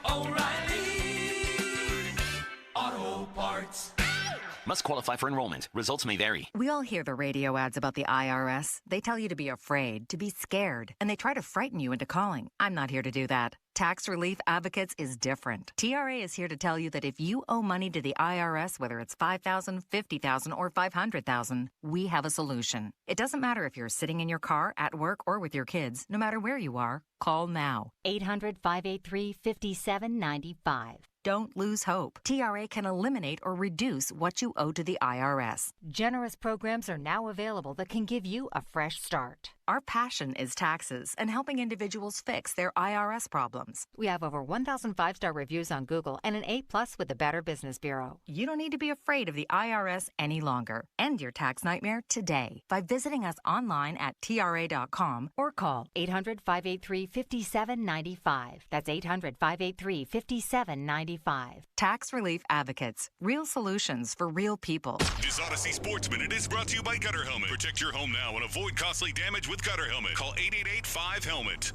O'Reilly Auto Parts. Must qualify for enrollment. Results may vary. We all hear the radio ads about the IRS. They tell you to be afraid, to be scared, and they try to frighten you into calling. I'm not here to do that. Tax Relief Advocates is different. TRA is here to tell you that if you owe money to the IRS, whether it's $5,000, $50,000, or $500,000, we have a solution. It doesn't matter if you're sitting in your car, at work, or with your kids. No matter where you are, call now. 800-583-5795. Don't lose hope. TRA can eliminate or reduce what you owe to the IRS. Generous programs are now available that can give you a fresh start. Our passion is taxes and helping individuals fix their IRS problems. We have over 1,000 5-star reviews on Google and an A+ with the Better Business Bureau. You don't need to be afraid of the IRS any longer. End your tax nightmare today by visiting us online at TRA.com or call 800-583-5795. That's 800-583-5795. Tax Relief Advocates. Real solutions for real people. This Odyssey Sports Minute is brought to you by Gutter Helmet. Protect your home now and avoid costly damage with Gutter Helmet. Call 888-5-HELMET.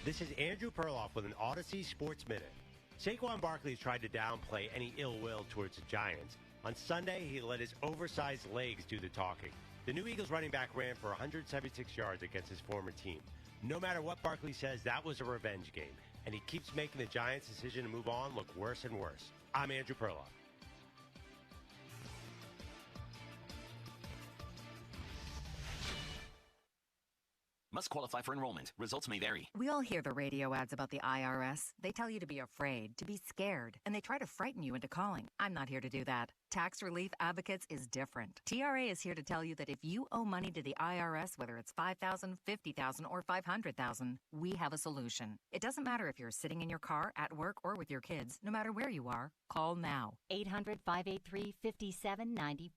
This is Andrew Perloff with an Odyssey Sports Minute. Saquon Barkley has tried to downplay any ill will towards the Giants. On Sunday, he let his oversized legs do the talking. The new Eagles running back ran for 176 yards against his former team. No matter what Barkley says, that was a revenge game. And he keeps making the Giants' decision to move on look worse and worse. I'm Andrew Perloff. Must qualify for enrollment. Results may vary. We all hear the radio ads about the IRS. They tell you to be afraid, to be scared, and they try to frighten you into calling. I'm not here to do that. Tax Relief Advocates is different. TRA is here to tell you that if you owe money to the IRS, whether it's $5,000, $50,000, or $500,000, we have a solution. It doesn't matter if you're sitting in your car, at work, or with your kids. No matter where you are, call now. 800-583-5795.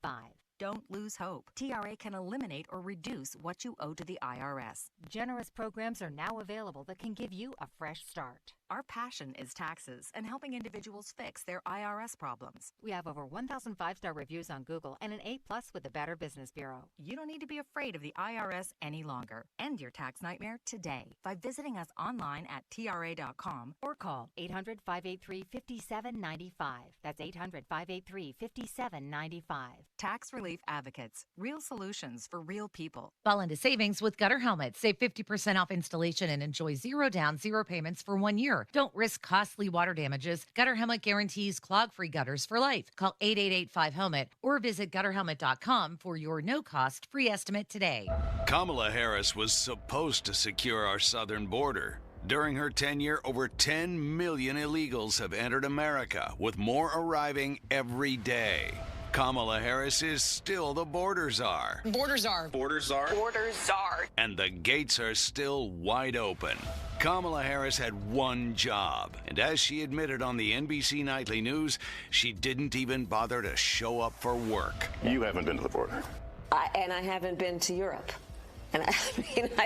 Don't lose hope. TRA can eliminate or reduce what you owe to the IRS. Generous programs are now available that can give you a fresh start. Our passion is taxes and helping individuals fix their IRS problems. We have over 1,000 5-star reviews on Google and an A+ with the Better Business Bureau. You don't need to be afraid of the IRS any longer. End your tax nightmare today by visiting us online at TRA.com or call 800-583-5795. That's 800-583-5795. Tax Relief Advocates. Real solutions for real people. Fall into savings with Gutter Helmets. Save 50% off installation and enjoy 0 down, 0 payments for 1 year. Don't risk costly water damages. Gutter Helmet guarantees clog-free gutters for life. Call 888-5HELMET or visit gutterhelmet.com for your no-cost free estimate today. Kamala Harris was supposed to secure our southern border. During her tenure, over 10 million illegals have entered America, with more arriving every day. Kamala Harris is still the border czar. Border czar. Border czar. Border czar. And the gates are still wide open. Kamala Harris had one job, and as she admitted on the NBC Nightly News, she didn't even bother to show up for work. You haven't been to the border. And I haven't been to Europe. And I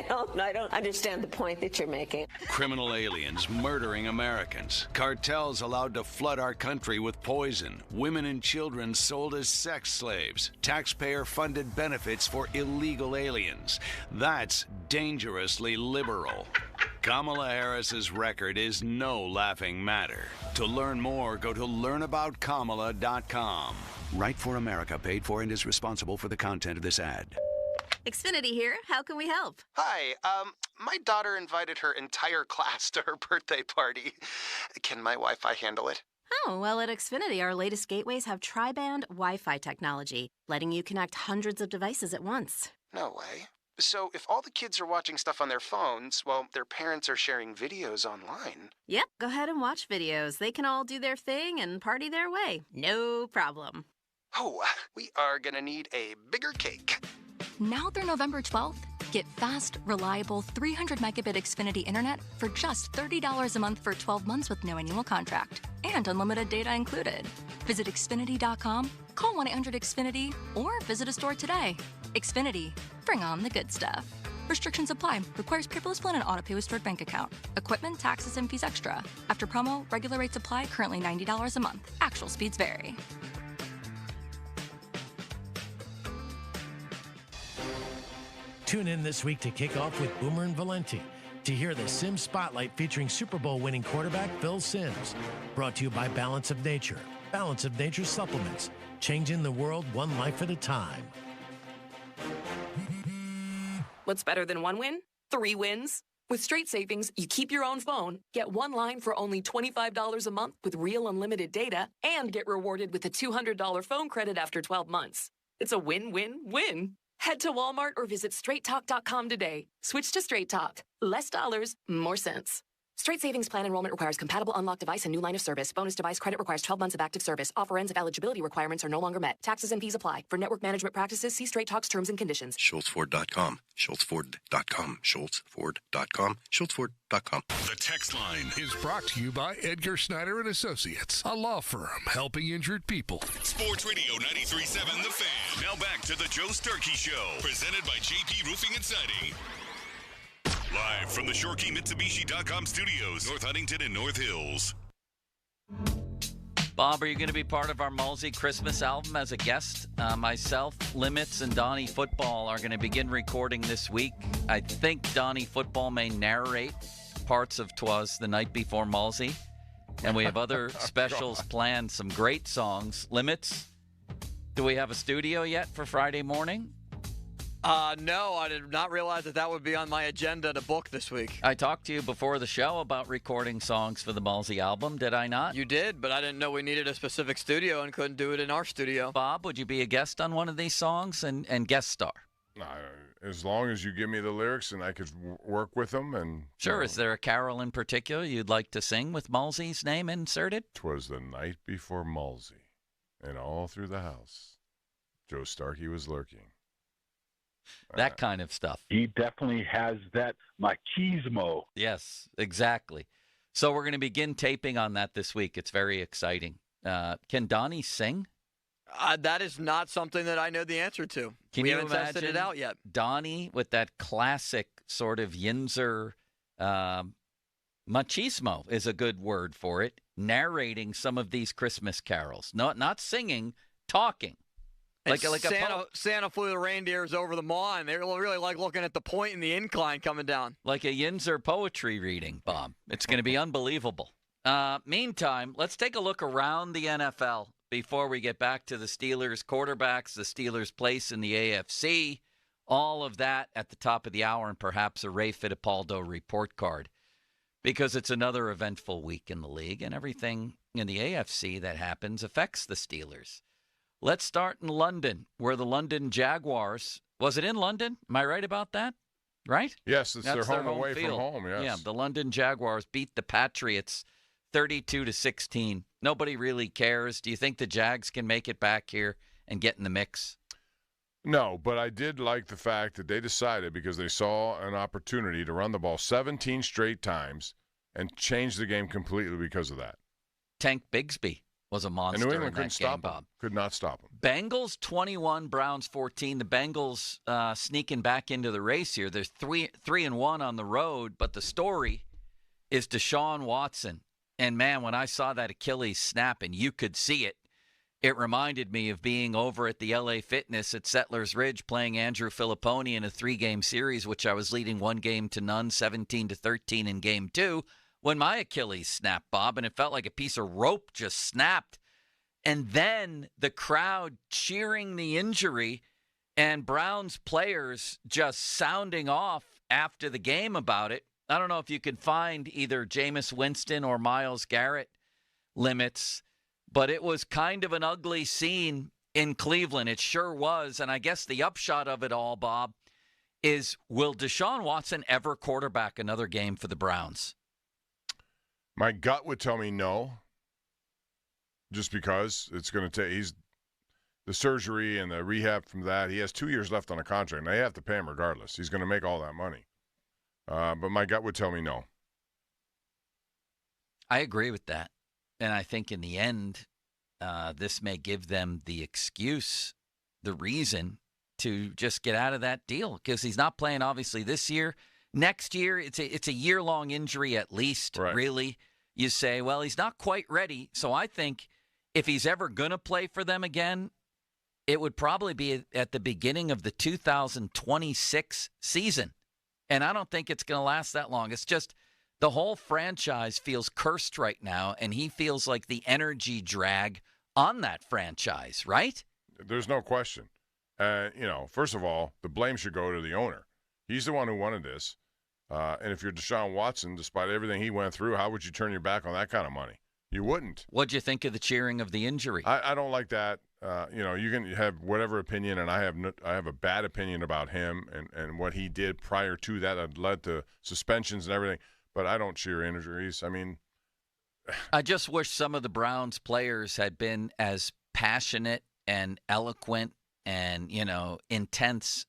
don't understand the point that you're making. Criminal aliens murdering Americans. Cartels allowed to flood our country with poison. Women and children sold as sex slaves. Taxpayer-funded benefits for illegal aliens. That's dangerously liberal. Kamala Harris's record is no laughing matter. To learn more, go to learnaboutkamala.com. Right for America paid for and is responsible for the content of this ad. Xfinity here. How can we help? Hi. My daughter invited her entire class to her birthday party. Can my Wi-Fi handle it? Oh, well, at Xfinity, our latest gateways have tri-band Wi-Fi technology, letting you connect hundreds of devices at once. No way. So if all the kids are watching stuff on their phones, well, their parents are sharing videos online. Yep, go ahead and watch videos. They can all do their thing and party their way. No problem. Oh, we are gonna need a bigger cake. Now through November 12th, get fast, reliable 300 megabit Xfinity internet for just $30 a month for 12 months with no annual contract and unlimited data included. Visit Xfinity.com, call 1-800-XFINITY, or visit a store today. Xfinity, bring on the good stuff. Restrictions apply. Requires paperless plan and auto-pay with stored bank account. Equipment, taxes, and fees extra. After promo, regular rates apply, currently $90 a month. Actual speeds vary. Tune in this week to kick off with Boomer and Valenti to hear the Sims Spotlight featuring Super Bowl winning quarterback Phil Simms. Brought to you by Balance of Nature. Balance of Nature supplements, changing the world one life at a time. What's better than one win? 3 wins. With Straight Savings, you keep your own phone, get one line for only $25 a month with real unlimited data, and get rewarded with a $200 phone credit after 12 months. It's a win-win-win. Head to Walmart or visit straighttalk.com today. Switch to Straight Talk. Less dollars, more sense. Straight Savings Plan enrollment requires compatible unlocked device and new line of service. Bonus device credit requires 12 months of active service. Offer ends if eligibility requirements are no longer met. Taxes and fees apply. For network management practices, see Straight Talk's terms and conditions. SchultzFord.com. SchultzFord.com. SchultzFord.com. SchultzFord.com. The text line is brought to you by Edgar Snyder and Associates, a law firm helping injured people. Sports Radio 93.7 The Fan. Now back to the Joe Starkey Show, presented by JP Roofing and Siding. Live from the ShoreKeyMitsubishi.com studios, North Huntington and North Hills. Bob, are you going to be part of our Mulsey Christmas album as a guest? Myself, Limits, and Donnie Football are going to begin recording this week. I think Donnie Football may narrate parts of 'Twas the Night Before Mulsey. And we have other specials planned, some great songs. Limits, do we have a studio yet for Friday morning? No, I did not realize that would be on my agenda to book this week. I talked to you before the show about recording songs for the Mulsey album, did I not? You did, but I didn't know we needed a specific studio and couldn't do it in our studio. Bob, would you be a guest on one of these songs and guest star? As long as you give me the lyrics and I could work with them. And sure. Is there a carol in particular you'd like to sing with Mulsey's name inserted? 'Twas the night before Mulsey, and all through the house, Joe Starkey was lurking. That kind of stuff. He definitely has that machismo. Yes, exactly. So we're going to begin taping on that this week. It's very exciting. Can Donnie sing? That is not something that I know the answer to. We haven't tested it out yet. Donnie with that classic sort of Yinzer machismo is a good word for it, narrating some of these Christmas carols. Not singing, talking. Like Santa flew the reindeers over the lawn. They really like looking at the point in the incline coming down. Like a Yinzer poetry reading, Bob. It's going to be unbelievable. Meantime, let's take a look around the NFL before we get back to the Steelers quarterbacks, the Steelers' place in the AFC, all of that at the top of the hour, and perhaps a Ray Fittipaldo report card, because it's another eventful week in the league, and everything in the AFC that happens affects the Steelers. Let's start in London, where the London Jaguars, was it in London? Am I right about that? Right? Yes, it's their home away field. from home, yes. Yeah, the London Jaguars beat the Patriots 32-16. Nobody really cares. Do you think the Jags can make it back here and get in the mix? No, but I did like the fact that they decided, because they saw an opportunity to run the ball 17 straight times and change the game completely because of that. Tank Bigsby was a monster. And New England in couldn't that stop game, him. Bob. Could not stop him. Bengals 21, Browns 14. The Bengals sneaking back into the race here. There's 3-1 on the road, but the story is Deshaun Watson. And, man, when I saw that Achilles snap, and you could see it, it reminded me of being over at the LA Fitness at Settlers Ridge playing Andrew Filipponi in a 3-game series, which I was leading 1-0 to none, 17-13 in game 2, when my Achilles snapped, Bob, and it felt like a piece of rope just snapped. And then the crowd cheering the injury and Browns players just sounding off after the game about it. I don't know if you could find either Jameis Winston or Myles Garrett limits, but it was kind of an ugly scene in Cleveland. It sure was. And I guess the upshot of it all, Bob, is will Deshaun Watson ever quarterback another game for the Browns? My gut would tell me no, just because it's going to take the surgery and the rehab from that. He has 2 years left on a contract, and they have to pay him regardless. He's going to make all that money. But my gut would tell me no. I agree with that. And I think in the end, this may give them the excuse, the reason to just get out of that deal, because he's not playing, obviously, this year. Next year, it's a year-long injury at least, right. Really. You say, well, he's not quite ready. So I think if he's ever going to play for them again, it would probably be at the beginning of the 2026 season. And I don't think it's going to last that long. It's just the whole franchise feels cursed right now, and he feels like the energy drag on that franchise, right? There's no question. First of all, the blame should go to the owner. He's the one who wanted this. And if you're Deshaun Watson, despite everything he went through, how would you turn your back on that kind of money? You wouldn't. What'd you think of the cheering of the injury? I don't like that. You can have whatever opinion, and I have a bad opinion about him and what he did prior to that. That led to suspensions and everything. But I don't cheer injuries. I mean, I just wish some of the Browns players had been as passionate and eloquent and intense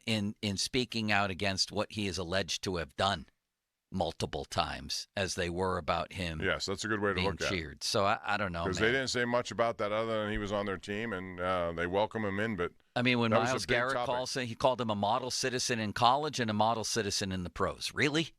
in speaking out against what he is alleged to have done multiple times as they were about him. Yes, that's a good way to look at cheered. So I don't know, because they didn't say much about that other than he was on their team and they welcome him in. But I mean, when Myles Garrett he called him a model citizen in college and a model citizen in the pros. Really,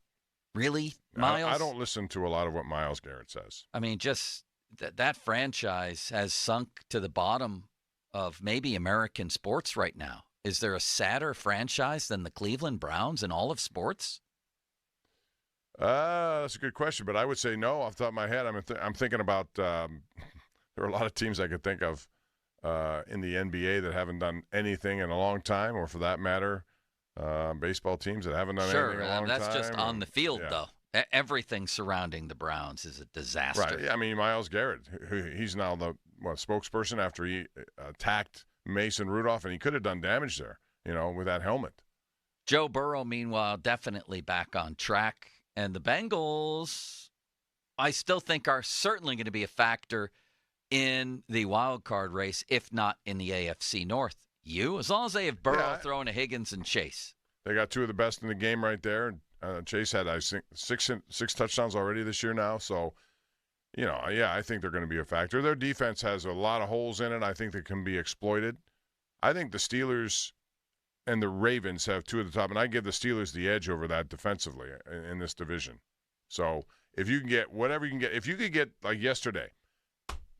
Myles? I don't listen to a lot of what Myles Garrett says. I mean, just that franchise has sunk to the bottom of maybe American sports right now. Is there a sadder franchise than the Cleveland Browns in all of sports? That's a good question, but I would say no off the top of my head. I'm thinking about there are a lot of teams I could think of in the NBA that haven't done anything in a long time, or for that matter, baseball teams that haven't done anything in a long time. That's just on the field, though. Everything surrounding the Browns is a disaster. Right. I mean, Myles Garrett, he's now the spokesperson after he attacked Mason Rudolph, and he could have done damage there, with that helmet. Joe Burrow, meanwhile, definitely back on track. And the Bengals, I still think, are certainly going to be a factor in the wild card race, if not in the AFC North. As long as they have Burrow throwing to Higgins and Chase. They got two of the best in the game right there. Chase had, I think, six touchdowns already this year now. So, I think they're going to be a factor. Their defense has a lot of holes in it. I think they can be exploited. I think the Steelers and the Ravens have two at the top, and I give the Steelers the edge over that defensively in this division. So if you can get whatever you can get, if you could get like yesterday,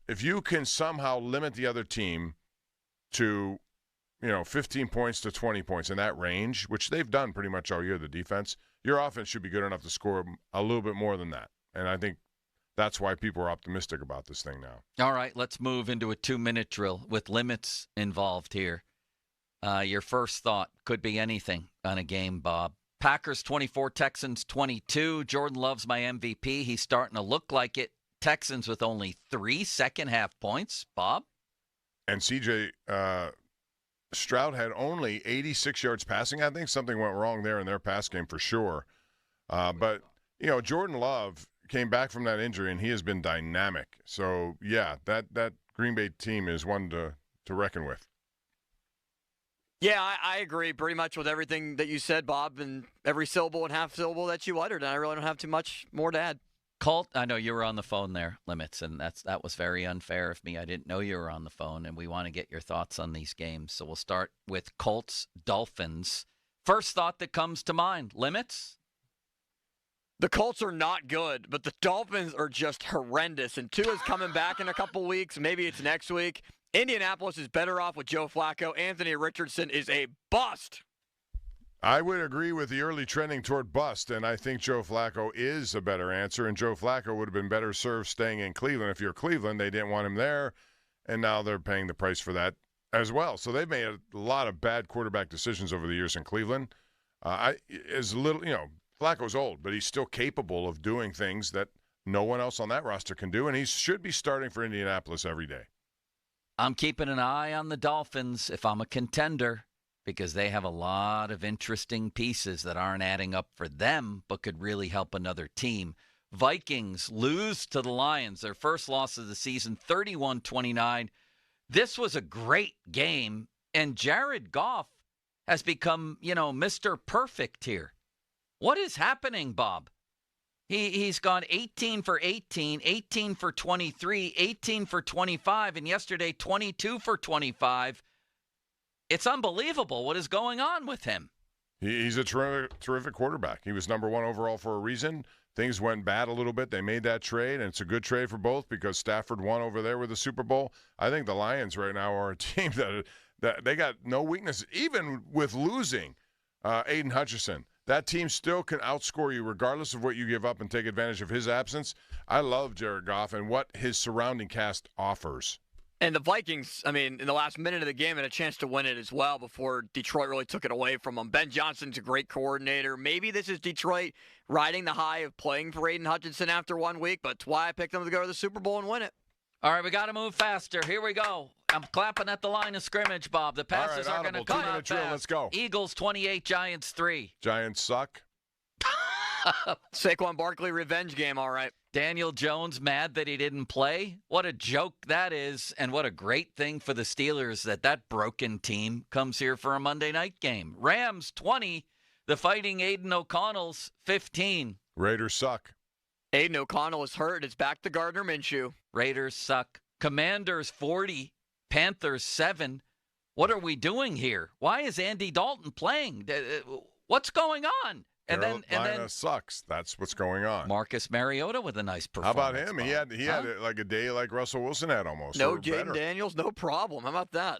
if you can somehow limit the other team to, 15 points to 20 points in that range, which they've done pretty much all year, the defense, your offense should be good enough to score a little bit more than that. And I think that's why people are optimistic about this thing now. All right, let's move into a 2-minute drill with limits involved here. Your first thought could be anything on a game, Bob. Packers 24, Texans 22. Jordan Love's my MVP. He's starting to look like it. Texans with only 3 second-half points. Bob? And C.J. Stroud had only 86 yards passing. I think something went wrong there in their pass game for sure. But, Jordan Love came back from that injury, and he has been dynamic. So, yeah, that Green Bay team is one to reckon with. Yeah, I agree pretty much with everything that you said, Bob, and every syllable and half syllable that you uttered, and I really don't have too much more to add. Colt, I know you were on the phone there, Limits, and that was very unfair of me. I didn't know you were on the phone, and we want to get your thoughts on these games. So we'll start with Colts, Dolphins. First thought that comes to mind, Limits? The Colts are not good, but the Dolphins are just horrendous, and Tua's coming back in a couple weeks. Maybe it's next week. Indianapolis is better off with Joe Flacco. Anthony Richardson is a bust. I would agree with the early trending toward bust, and I think Joe Flacco is a better answer, and Joe Flacco would have been better served staying in Cleveland. If you're Cleveland, they didn't want him there, and now they're paying the price for that as well. So they've made a lot of bad quarterback decisions over the years in Cleveland. Flacco's old, but he's still capable of doing things that no one else on that roster can do, and he should be starting for Indianapolis every day. I'm keeping an eye on the Dolphins if I'm a contender, because they have a lot of interesting pieces that aren't adding up for them but could really help another team. Vikings lose to the Lions, their first loss of the season, 31-29. This was a great game, and Jared Goff has become, Mr. Perfect here. What is happening, Bob? He's gone 18 for 18, 18 for 23, 18 for 25, and yesterday 22 for 25. It's unbelievable what is going on with him. He's a terrific quarterback. He was number 1 overall for a reason. Things went bad a little bit. They made that trade, and it's a good trade for both because Stafford won over there with the Super Bowl. I think the Lions right now are a team that they got no weakness. Even with losing Aiden Hutchinson, that team still can outscore you regardless of what you give up and take advantage of his absence. I love Jared Goff and what his surrounding cast offers. And the Vikings, in the last minute of the game, had a chance to win it as well before Detroit really took it away from them. Ben Johnson's a great coordinator. Maybe this is Detroit riding the high of playing for Aiden Hutchinson after 1 week, but it's why I picked them to go to the Super Bowl and win it. All right, we got to move faster. Here we go. I'm clapping at the line of scrimmage, Bob. The passes are going to come out fast. Let's go. Eagles 28, Giants 3. Giants suck. Saquon Barkley revenge game, all right. Daniel Jones mad that he didn't play. What a joke that is, and what a great thing for the Steelers that broken team comes here for a Monday night game. Rams 20, the Fighting Aiden O'Connell's 15. Raiders suck. Aiden O'Connell is hurt. It's back to Gardner Minshew. Raiders suck. Commanders 40, Panthers 7. What are we doing here? Why is Andy Dalton playing? What's going on? And then sucks. That's what's going on. Marcus Mariota with a nice performance. How about him? Bob. He had like a day like Russell Wilson had almost. No Jaden Daniels, no problem. How about that?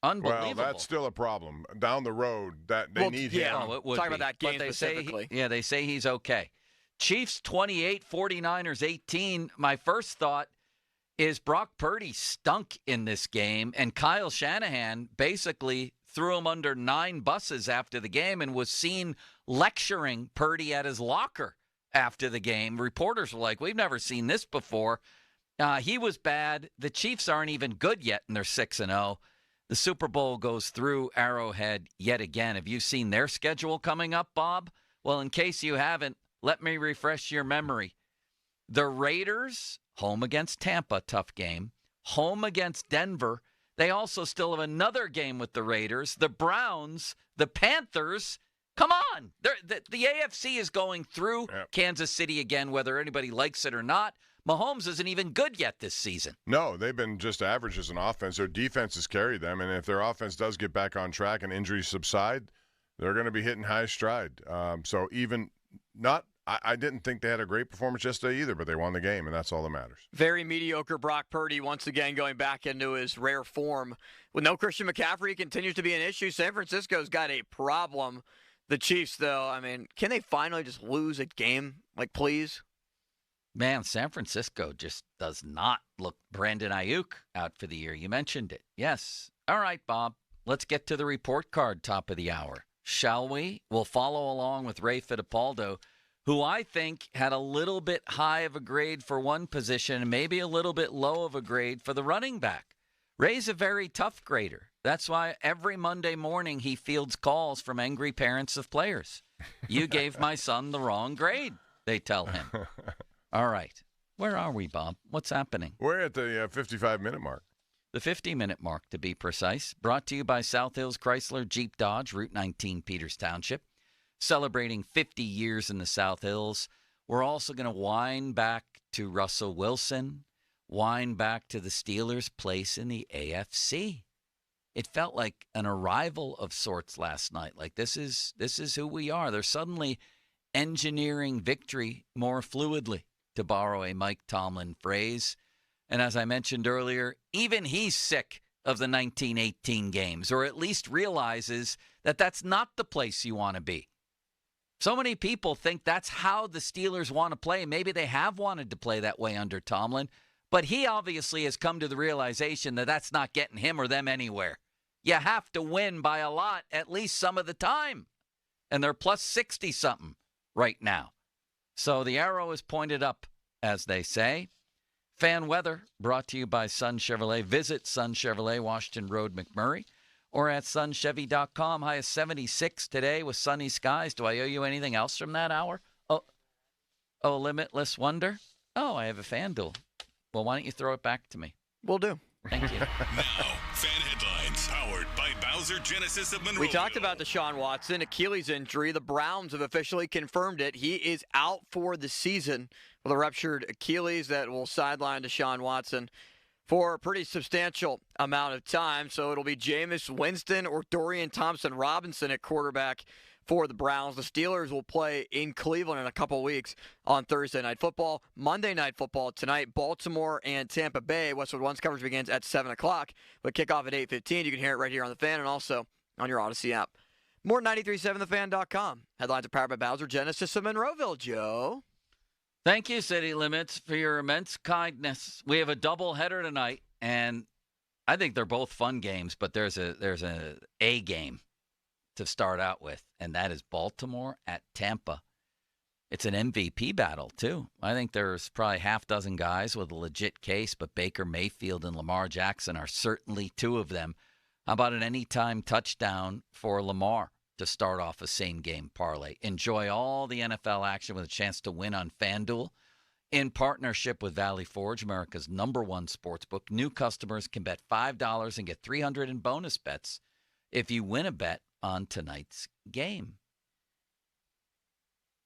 Unbelievable. Well, that's still a problem down the road. That they need him. Yeah, it would talking be. about that game specifically. They say he's okay. Chiefs 28, 49ers 18. My first thought is Brock Purdy stunk in this game, and Kyle Shanahan basically threw him under 9 buses after the game and was seen lecturing Purdy at his locker after the game. Reporters were like, we've never seen this before. He was bad. The Chiefs aren't even good yet, and they're 6-0. The Super Bowl goes through Arrowhead yet again. Have you seen their schedule coming up, Bob? Well, in case you haven't, let me refresh your memory. The Raiders, home against Tampa, tough game. Home against Denver. They also still have another game with the Raiders. The Browns, the Panthers. Come on. The AFC is going through Kansas City again, whether anybody likes it or not. Mahomes isn't even good yet this season. No, they've been just average as an offense. Their defense has carried them, and if their offense does get back on track and injuries subside, they're going to be hitting high stride. So even not I didn't think they had a great performance yesterday either, but they won the game, and that's all that matters. Very mediocre Brock Purdy once again going back into his rare form. With no Christian McCaffrey, continues to be an issue. San Francisco's got a problem. The Chiefs, though, I mean, can they finally just lose a game? Like, please? Man, San Francisco just does not look Brandon Ayuk out for the year. You mentioned it. Yes. All right, Bob. Let's get to the report card top of the hour, shall we? We'll follow along with Ray Fittipaldo, who I think had a little bit high of a grade for one position and maybe a little bit low of a grade for the running back. Ray's a very tough grader. That's why every Monday morning he fields calls from angry parents of players. You gave my son the wrong grade, they tell him. All right. Where are we, Bob? What's happening? We're at the 55-minute mark. The 50-minute mark, to be precise. Brought to you by South Hills Chrysler Jeep Dodge, Route 19, Peters Township. Celebrating 50 years in the South Hills. We're also going to wind back to Russell Wilson, wind back to the Steelers' place in the AFC. It felt like an arrival of sorts last night. Like this is who we are. They're suddenly engineering victory more fluidly, to borrow a Mike Tomlin phrase. And as I mentioned earlier, even he's sick of the 1918 games, or at least realizes that that's not the place you want to be. So many people think that's how the Steelers want to play. Maybe they have wanted to play that way under Tomlin, but he obviously has come to the realization that that's not getting him or them anywhere. You have to win by a lot at least some of the time. And they're plus 60-something right now. So the arrow is pointed up, as they say. Fan weather brought to you by Sun Chevrolet. Visit Sun Chevrolet, Washington Road, McMurray, or at sunchevy.com. High of 76 today with sunny skies. Do I owe you anything else from that hour? Oh, Limitless Wonder? Oh, I have a FanDuel. Well, why don't you throw it back to me? Will do. Thank you. Now, fan headlines powered by Bowser Genesis of Monroe. We talked about Deshaun Watson, Achilles injury. The Browns have officially confirmed it. He is out for the season with a ruptured Achilles that will sideline Deshaun Watson for a pretty substantial amount of time. So it'll be Jameis Winston or Dorian Thompson-Robinson at quarterback for the Browns. The Steelers will play in Cleveland in a couple weeks on Thursday Night Football. Monday Night Football tonight, Baltimore and Tampa Bay. Westwood One's coverage begins at 7 o'clock, with kickoff at 8:15. You can hear it right here on The Fan and also on your Odyssey app. More 937thefan.com. Headlines are powered by Bowser Genesis of Monroeville. Joe? Thank you, City Limits, for your immense kindness. We have a doubleheader tonight, and I think they're both fun games, but there's a game to start out with, and that is Baltimore at Tampa. It's an MVP battle, too. I think there's probably half dozen guys with a legit case, but Baker Mayfield and Lamar Jackson are certainly two of them. How about an anytime touchdown for Lamar to start off a same-game parlay? Enjoy all the NFL action with a chance to win on FanDuel. In partnership with Valley Forge, America's #1 sportsbook, new customers can bet $5 and get $300 in bonus bets if you win a bet on tonight's game.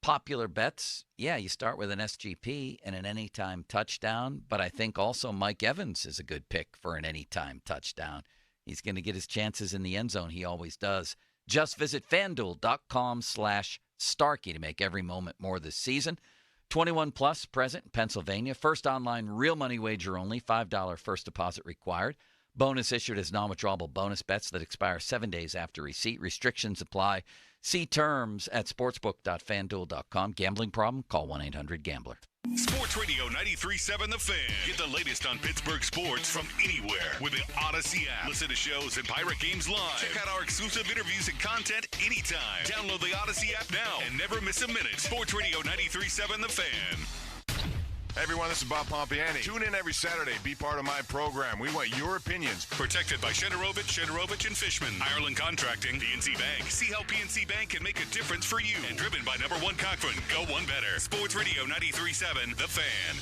Popular bets, yeah, you start with an SGP and an anytime touchdown, but I think also Mike Evans is a good pick for an anytime touchdown. He's going to get his chances in the end zone. He always does. Just visit FanDuel.com/Starkey to make every moment more this season. 21 plus, present in Pennsylvania. First online real money wager only. $5 first deposit required. Bonus issued as non-withdrawable bonus bets that expire 7 days after receipt. Restrictions apply. See terms at sportsbook.fanduel.com. Gambling problem? Call 1-800-GAMBLER. Sports Radio 93.7 The Fan. Get the latest on Pittsburgh sports from anywhere with the Odyssey app. Listen to shows and Pirate Games live. Check out our exclusive interviews and content anytime. Download the Odyssey app now and never miss a minute. Sports Radio 93.7 The Fan. Hey everyone, this is Bob Pompiani. Tune in every Saturday. Be part of my program. We want your opinions. Protected by Shederovich and Fishman. Ireland Contracting. PNC Bank. See how PNC Bank can make a difference for you. And driven by #1 Cochran. Go one better. Sports Radio 93.7 The Fan.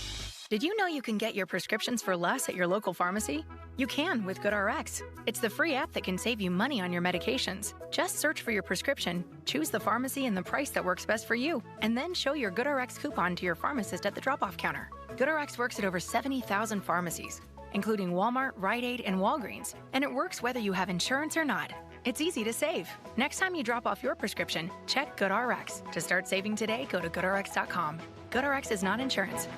Did you know you can get your prescriptions for less at your local pharmacy? You can with GoodRx. It's the free app that can save you money on your medications. Just search for your prescription, choose the pharmacy and the price that works best for you, and then show your GoodRx coupon to your pharmacist at the drop-off counter. GoodRx works at over 70,000 pharmacies. including Walmart, Rite Aid, and Walgreens. And it works whether you have insurance or not. It's easy to save. Next time you drop off your prescription, check GoodRx. To start saving today, go to GoodRx.com. GoodRx is not insurance.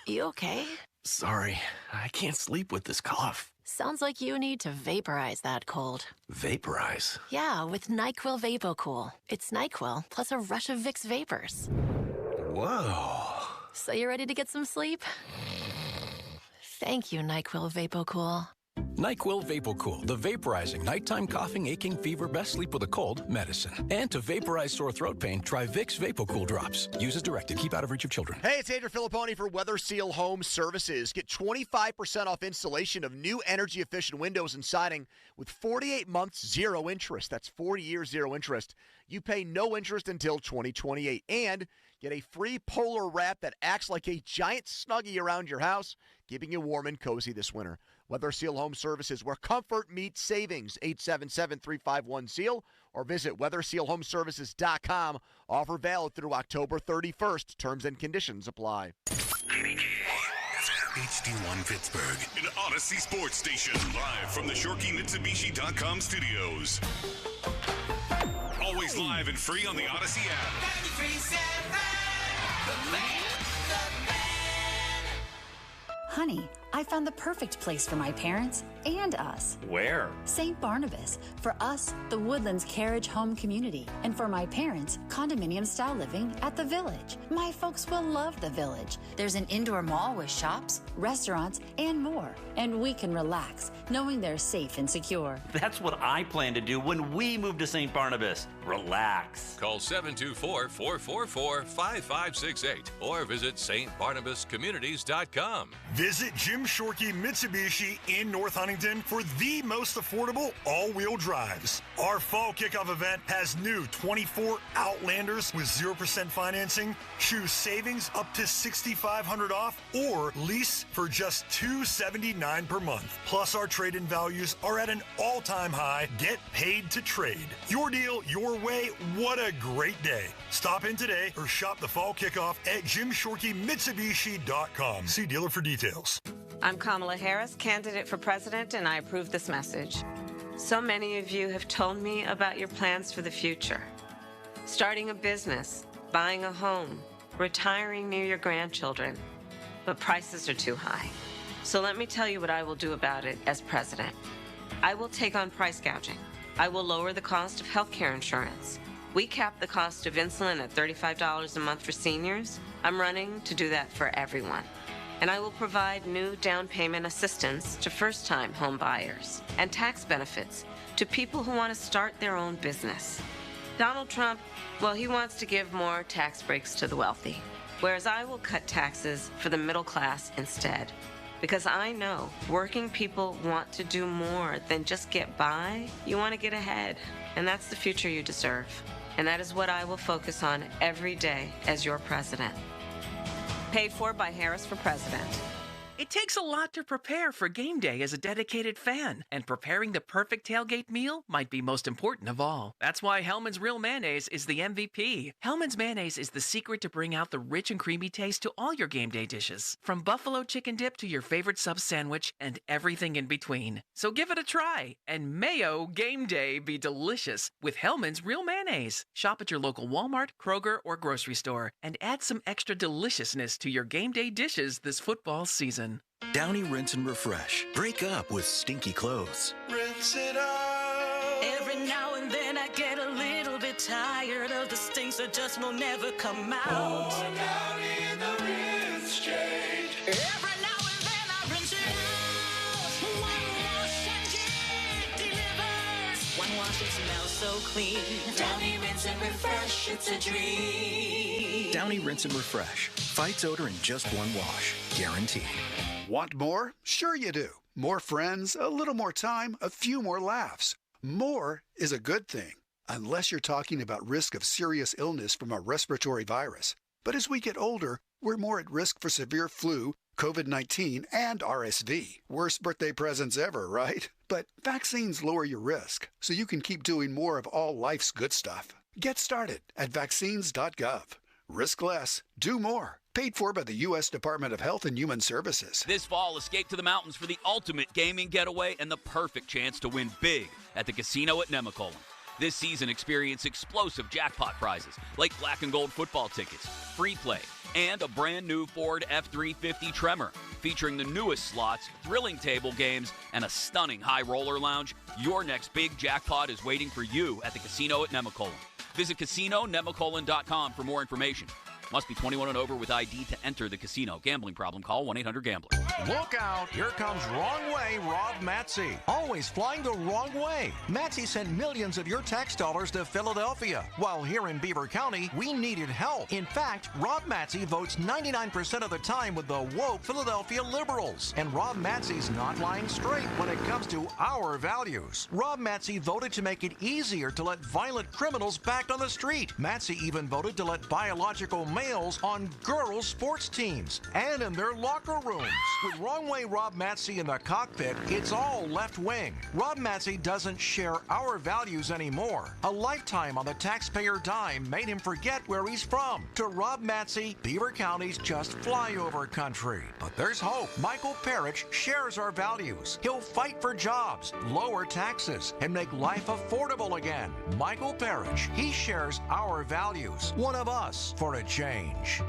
You okay? Sorry, I can't sleep with this cough. Sounds like you need to vaporize that cold. Vaporize? Yeah, with NyQuil VapoCool. It's NyQuil plus a rush of Vicks vapors. Whoa. So you ready to get some sleep? Thank you, NyQuil VapoCool. NyQuil VapoCool, the vaporizing nighttime coughing, aching, fever, best sleep with a cold medicine. And to vaporize sore throat pain, try Vicks VapoCool drops. Use as directed. Keep out of reach of children. Hey, it's Andrew Filipponi for Weather Seal Home Services. Get 25% off installation of new energy-efficient windows and siding with 48 months, 0 interest. That's 40 years, 0 interest. You pay no interest until 2028. And get a free polar wrap that acts like a giant Snuggie around your house, keeping you warm and cozy this winter. Weather Seal Home Services, where comfort meets savings. 877-351-SEAL or visit weathersealhomeservices.com. Offer valid through October 31st. Terms and conditions apply. HD1 Pittsburgh, an Odyssey sports station, live from the ShorkeyMitsubishi.com studios. Always live and free on the Odyssey app. Honey, I found the perfect place for my parents and us. Where? St. Barnabas. For us, the Woodlands Carriage Home Community. And for my parents, condominium-style living at the Village. My folks will love the Village. There's an indoor mall with shops, restaurants, and more. And we can relax, knowing they're safe and secure. That's what I plan to do when we move to St. Barnabas. Relax. Call 724-444-5568 or visit stbarnabascommunities.com. Visit Jim Shorkey Mitsubishi in North Huntington for the most affordable all-wheel drives. Our fall kickoff event has new 24 Outlanders with 0% financing, choose savings up to $6,500 off, or lease for just $279 per month. Plus, our trade-in values are at an all-time high. Get paid to trade. Your deal, your way. What a great day. Stop in today or shop the fall kickoff at JimShorkeyMitsubishi.com. See dealer for details. I'm Kamala Harris, candidate for president, and I approve this message. So many of you have told me about your plans for the future. Starting a business, buying a home, retiring near your grandchildren. But prices are too high. So let me tell you what I will do about it as president. I will take on price gouging. I will lower the cost of health care insurance. We cap the cost of insulin at $35 a month for seniors. I'm running to do that for everyone. And I will provide new down payment assistance to first-time home buyers and tax benefits to people who want to start their own business. Donald Trump, well, he wants to give more tax breaks to the wealthy, whereas I will cut taxes for the middle class instead. Because I know working people want to do more than just get by. You want to get ahead, and that's the future you deserve. And that is what I will focus on every day as your president. Paid for by Harris for President. It takes a lot to prepare for game day as a dedicated fan, and preparing the perfect tailgate meal might be most important of all. That's why Hellmann's Real Mayonnaise is the MVP. Hellmann's Mayonnaise is the secret to bring out the rich and creamy taste to all your game day dishes, from buffalo chicken dip to your favorite sub sandwich and everything in between. So give it a try, and mayo game day be delicious with Hellmann's Real Mayonnaise. Shop at your local Walmart, Kroger, or grocery store, and add some extra deliciousness to your game day dishes this football season. Downy Rinse and Refresh. Break up with stinky clothes. Rinse it out. Every now and then I get a little bit tired of the stinks that just will never come out. Oh, Downy in the rinse change. Every now and then I rinse it out. One wash and it delivers. One wash, it smells so clean. Downy Rinse and Refresh, it's a dream. Downy Rinse and Refresh. Fights odor in just one wash. Guaranteed. Want more? Sure you do. More friends, a little more time, a few more laughs. More is a good thing, unless you're talking about risk of serious illness from a respiratory virus. But as we get older, we're more at risk for severe flu, COVID-19, and RSV. Worst birthday presents ever, right? But vaccines lower your risk, so you can keep doing more of all life's good stuff. Get started at vaccines.gov. Risk less, do more. Paid for by the U.S. Department of Health and Human Services. This fall, escape to the mountains for the ultimate gaming getaway and the perfect chance to win big at the casino at Nemacolin. This season, experience explosive jackpot prizes like black and gold football tickets, free play, and a brand new Ford F-350 Tremor. Featuring the newest slots, thrilling table games, and a stunning high roller lounge, your next big jackpot is waiting for you at the casino at Nemacolin. Visit CasinoNemacolin.com for more information. Must be 21 and over with ID to enter the casino. Gambling problem? Call 1-800-GAMBLER. Look out! Here comes Wrong Way Rob Matsey. Always flying the wrong way. Matsey sent millions of your tax dollars to Philadelphia. While here in Beaver County, we needed help. In fact, Rob Matsey votes 99% of the time with the woke Philadelphia liberals. And Rob Matsey's not lying straight when it comes to our values. Rob Matsey voted to make it easier to let violent criminals back on the street. Matsey even voted to let biological males on girls' sports teams and in their locker rooms. With Wrong Way Rob Matsey in the cockpit, it's all left wing. Rob Matsey doesn't share our values anymore. A lifetime on the taxpayer dime made him forget where he's from. To Rob Matsey, Beaver County's just flyover country. But there's hope. Michael Parrish shares our values. He'll fight for jobs, lower taxes, and make life affordable again. Michael Parrish, he shares our values. One of us for a change.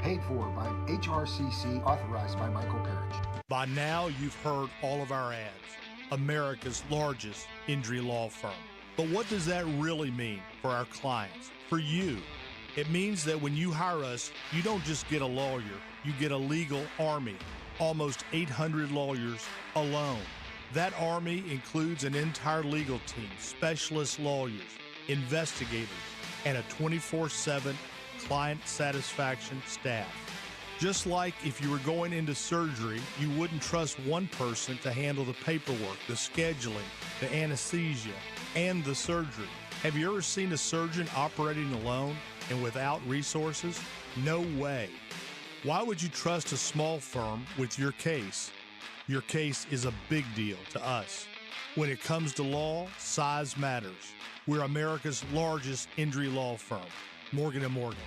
Paid for by HRCC, authorized by Michael Parrish. By now, you've heard all of our ads. America's largest injury law firm. But what does that really mean for our clients, for you? It means that when you hire us, you don't just get a lawyer, you get a legal army. Almost 800 lawyers alone. That army includes an entire legal team, specialist lawyers, investigators, and a 24/7 client satisfaction staff. Just like if you were going into surgery, you wouldn't trust one person to handle the paperwork, the scheduling, the anesthesia, and the surgery. Have you ever seen a surgeon operating alone and without resources? No way. Why would you trust a small firm with your case? Your case is a big deal to us. When it comes to law, size matters. We're America's largest injury law firm, Morgan & Morgan.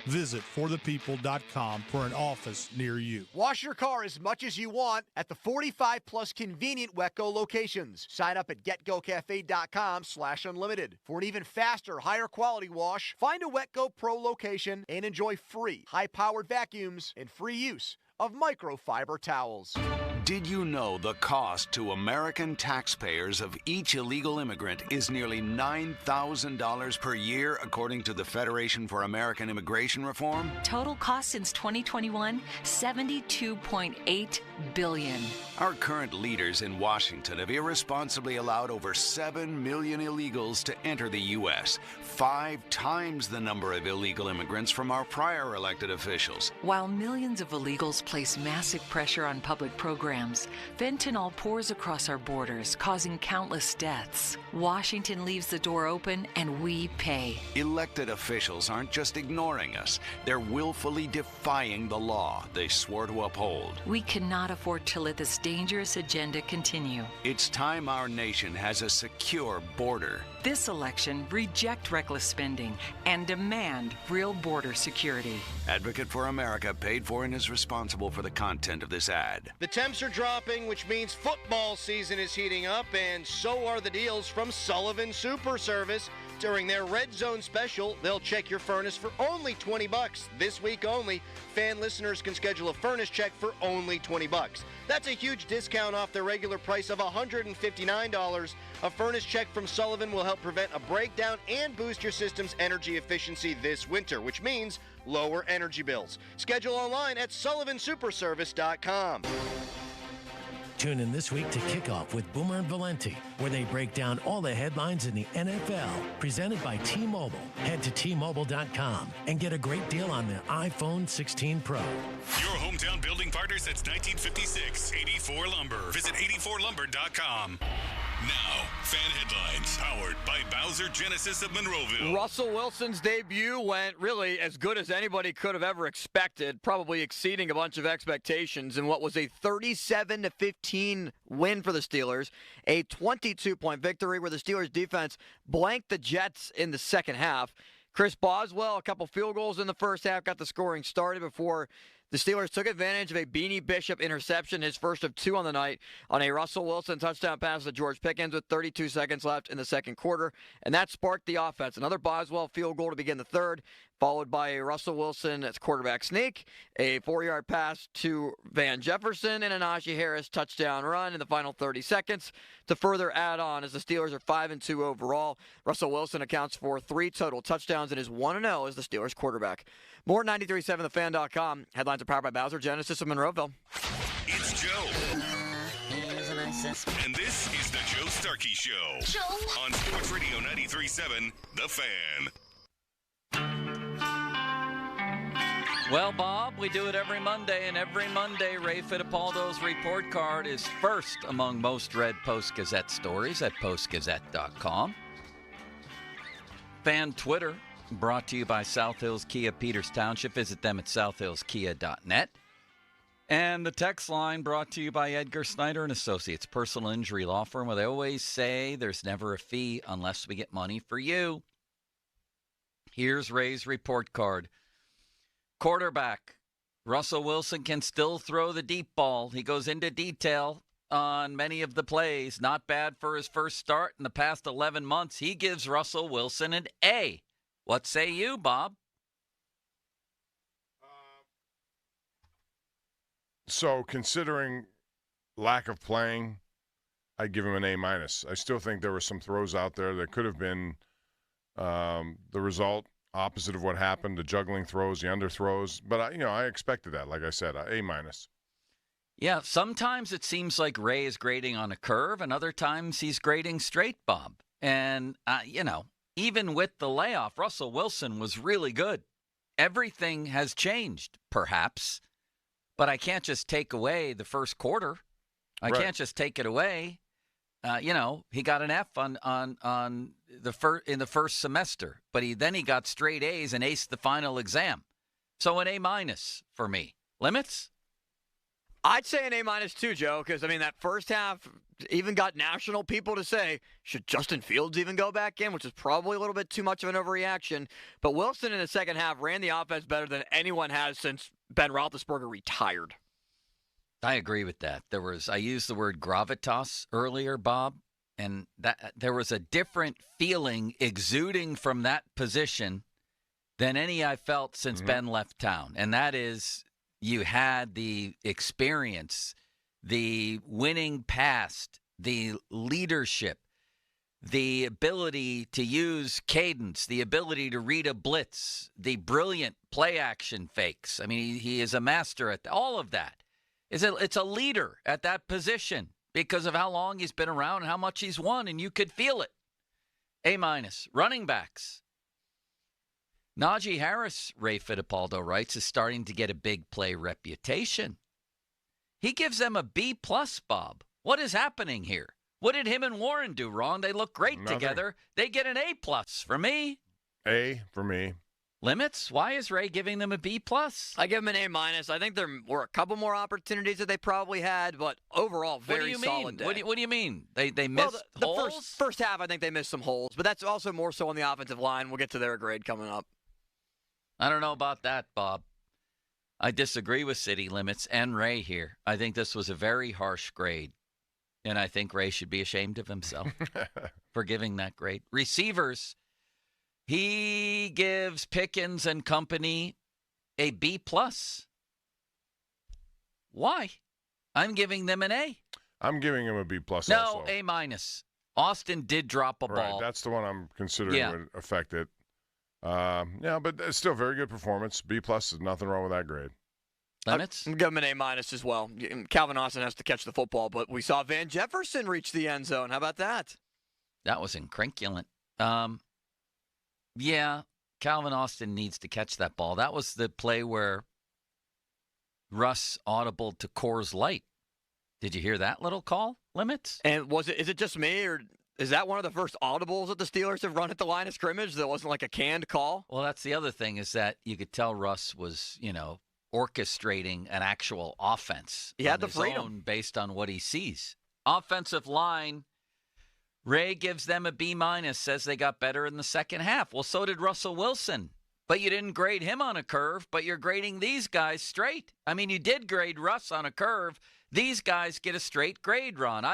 Visit forthepeople.com for an office near you. Wash your car as much as you want at the 45-plus convenient Wetco locations. Sign up at getgocafe.com/unlimited. For an even faster, higher quality wash, find a Wetco Pro location and enjoy free, high-powered vacuums and free use of microfiber towels. Did you know the cost to American taxpayers of each illegal immigrant is nearly $9,000 per year, according to the Federation for American Immigration Reform? Total cost since 2021, $72.8 billion. Our current leaders in Washington have irresponsibly allowed over 7 million illegals to enter the U.S., 5 times the number of illegal immigrants from our prior elected officials. While millions of illegals place massive pressure on public programs, fentanyl pours across our borders, causing countless deaths. Washington leaves the door open, and we pay. Elected officials aren't just ignoring us. They're willfully defying the law they swore to uphold. We cannot afford to let this dangerous agenda continue. It's time our nation has a secure border. This election, reject reckless spending and demand real border security. Advocate for America paid for and is responsible for the content of this ad. The temps are dropping, which means football season is heating up, and so are the deals from Sullivan Super Service. During their Red Zone special, they'll check your furnace for only $20. This week only, fan listeners can schedule a furnace check for only $20. That's a huge discount off their regular price of $159. A furnace check from Sullivan will help prevent a breakdown and boost your system's energy efficiency this winter, which means lower energy bills. Schedule online at sullivansuperservice.com. Tune in this week to Kickoff with Boomer and Valenti, where they break down all the headlines in the NFL. Presented by T-Mobile. Head to T-Mobile.com and get a great deal on the iPhone 16 Pro. Your hometown building partner since 1956, 84 Lumber. Visit 84lumber.com. Now, fan headlines powered by Bowser Genesis of Monroeville. Russell Wilson's debut went really as good as anybody could have ever expected, probably exceeding a bunch of expectations in what was a 37-15 win for the Steelers, a 22-point victory where the Steelers defense blanked the Jets in the second half. Chris Boswell, a couple field goals in the first half, got the scoring started before the Steelers took advantage of a Beanie Bishop interception, his first of 2 on the night, on a Russell Wilson touchdown pass to George Pickens with 32 seconds left in the second quarter, and that sparked the offense. Another Boswell field goal to begin the third, followed by a Russell Wilson quarterback sneak, a 4-yard pass to Van Jefferson, and a Najee Harris touchdown run in the final 30 seconds to further add on as the Steelers are 5-2 overall. Russell Wilson accounts for 3 total touchdowns and is 1-0 as the Steelers quarterback. More 93.7thefan.com. Headlines are powered by Bowser Genesis of Monroeville. It's Joe. And this is the Joe Starkey Show. On Sports Radio 93.7, The Fan. Well, Bob, we do it every Monday, and every Monday, Ray Fittipaldo's report card is first among most read Post-Gazette stories at postgazette.com. Fan Twitter, brought to you by South Hills Kia, Peters Township. Visit them at southhillskia.net. And the text line brought to you by Edgar Snyder and Associates, personal injury law firm, where they always say there's never a fee unless we get money for you. Here's Ray's report card. Quarterback, Russell Wilson can still throw the deep ball. He goes into detail on many of the plays. Not bad for his first start in the past 11 months. He gives Russell Wilson an A. What say you, Bob? So, considering lack of playing, I'd give him an A-. I still think there were some throws out there that could have been the result opposite of what happened, the juggling throws, the underthrows. But, I expected that, like I said, A-. Yeah, sometimes it seems like Ray is grading on a curve, and other times he's grading straight, Bob. And, even with the layoff, Russell Wilson was really good. Everything has changed, perhaps, but I can't just take away the first quarter. I can't just take it away. He got an F on in the first semester, but he got straight A's and aced the final exam. So an A- for me. Limits? I'd say an A- too, Joe, because, that first half even got national people to say, should Justin Fields even go back in, which is probably a little bit too much of an overreaction. But Wilson in the second half ran the offense better than anyone has since Ben Roethlisberger retired. I agree with that. I used the word gravitas earlier, Bob, and that there was a different feeling exuding from that position than any I felt since Ben left town. And that is, you had the experience, the winning past, the leadership, the ability to use cadence, the ability to read a blitz, the brilliant play-action fakes. He is a master at all of that. It's a leader at that position because of how long he's been around and how much he's won, and you could feel it. A-. Running backs. Najee Harris, Ray Fittipaldo writes, is starting to get a big play reputation. He gives them a B+, Bob. What is happening here? What did him and Warren do wrong? They look great together. They get an A+ for me. A for me. Limits? Why is Ray giving them a B+? I give them an A-. I think there were a couple more opportunities that they probably had, but overall, very solid day. What do you mean? They missed holes? First half, I think they missed some holes, but that's also more so on the offensive line. We'll get to their grade coming up. I don't know about that, Bob. I disagree with City Limits and Ray here. I think this was a very harsh grade, and I think Ray should be ashamed of himself for giving that grade. Receivers, he gives Pickens and company a B+. Why? I'm giving them an A. I'm giving him a B+ No, also. A-. Austin did drop a ball. That's the one I'm considering would affect it. But it's still a very good performance. B+ is nothing wrong with that grade. Limits? I'm giving him an A- as well. Calvin Austin has to catch the football, but we saw Van Jefferson reach the end zone. How about that? That was incrinculant. Calvin Austin needs to catch that ball. That was the play where Russ audibled to Coors Light. Did you hear that little call, Limits? And is it just me, or is that one of the first audibles that the Steelers have run at the line of scrimmage that wasn't like a canned call? Well, that's the other thing, is that you could tell Russ was, orchestrating an actual offense. He had the freedom based on what he sees. Offensive line, Ray gives them a B-, says they got better in the second half. Well, so did Russell Wilson. But you didn't grade him on a curve, but you're grading these guys straight. I mean, you did grade Russ on a curve. These guys get a straight grade, Ron.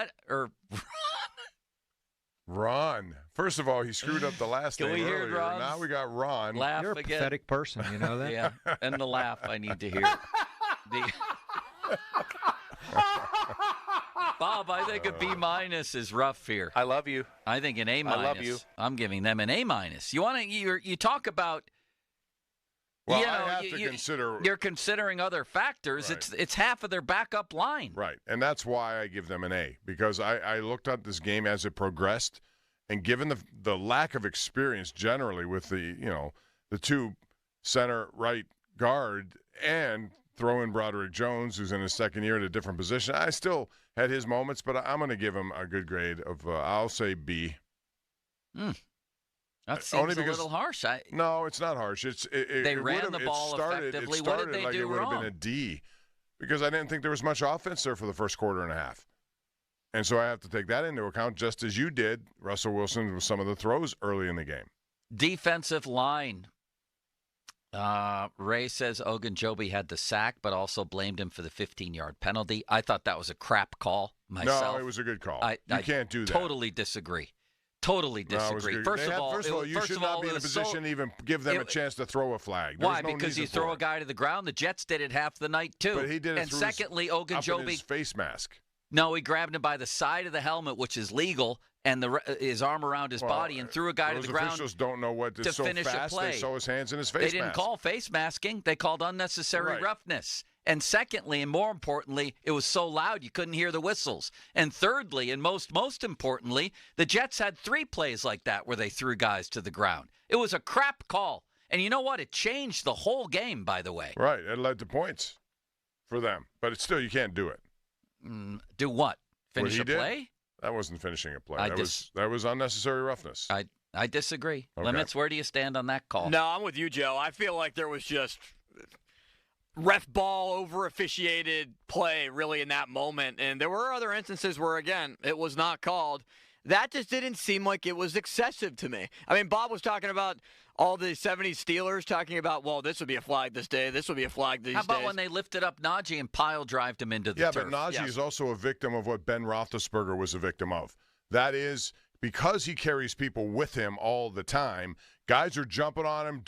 Ron. First of all, he screwed up the last Can name we hear earlier. Ron's Now we got Ron. laugh You're a again? pathetic person, you know that? Yeah, and the laugh I need to hear. Bob, I think a B- is rough here. I love you. I think an A-. I love you. I'm giving them an A-. You want to? You talk about. Well, you know, I have to consider. You're considering other factors. Right. It's half of their backup line. Right, and that's why I give them an A, because I looked at this game as it progressed, and given the lack of experience generally with the two center right guard and throw in Broderick Jones, who's in his second year at a different position, I still had his moments, but I'm going to give him a good grade of I'll say B. That seems a little harsh. No, it's not harsh. They ran the ball effectively. What did they do wrong? It would have been a D, because I didn't think there was much offense there for the first quarter and a half. And so I have to take that into account, just as you did, Russell Wilson, with some of the throws early in the game. Defensive line. Ray says Ogunjobi had the sack, but also blamed him for the 15-yard penalty. I thought that was a crap call myself. No, it was a good call. You can't do that. Totally disagree. Totally disagree. First of all, you should not be in a position to even give them a chance to throw a flag. Why? Because you throw a guy to the ground. The Jets did it half the night too. But he did it and through secondly, Ogunjobi his face mask. No, he grabbed him by the side of the helmet, which is legal, and his arm around his body, and threw a guy to the ground. Those officials don't know what to so finish fast. a play. They saw his hands in his face They didn't mask. call face masking. They called unnecessary roughness. And secondly, and more importantly, it was so loud you couldn't hear the whistles. And thirdly, and most importantly, the Jets had 3 plays like that where they threw guys to the ground. It was a crap call. And you know what? It changed the whole game, by the way. Right. It led to points for them. But it's still, you can't do it. Do what? Finish a play? Did? That wasn't finishing a play. That was unnecessary roughness. I disagree. Okay. Limits, where do you stand on that call? No, I'm with you, Joe. I feel like there was just ref ball over officiated play really in that moment. And there were other instances where, again, it was not called. That just didn't seem like it was excessive to me. I mean, Bob was talking about all the 70s Steelers talking about, well, this would be a flag this day, this would be a flag these days. How about when they lifted up Najee and pile-drived him into the turf? Yeah, but Najee is also a victim of what Ben Roethlisberger was a victim of. That is, because he carries people with him all the time, guys are jumping on him,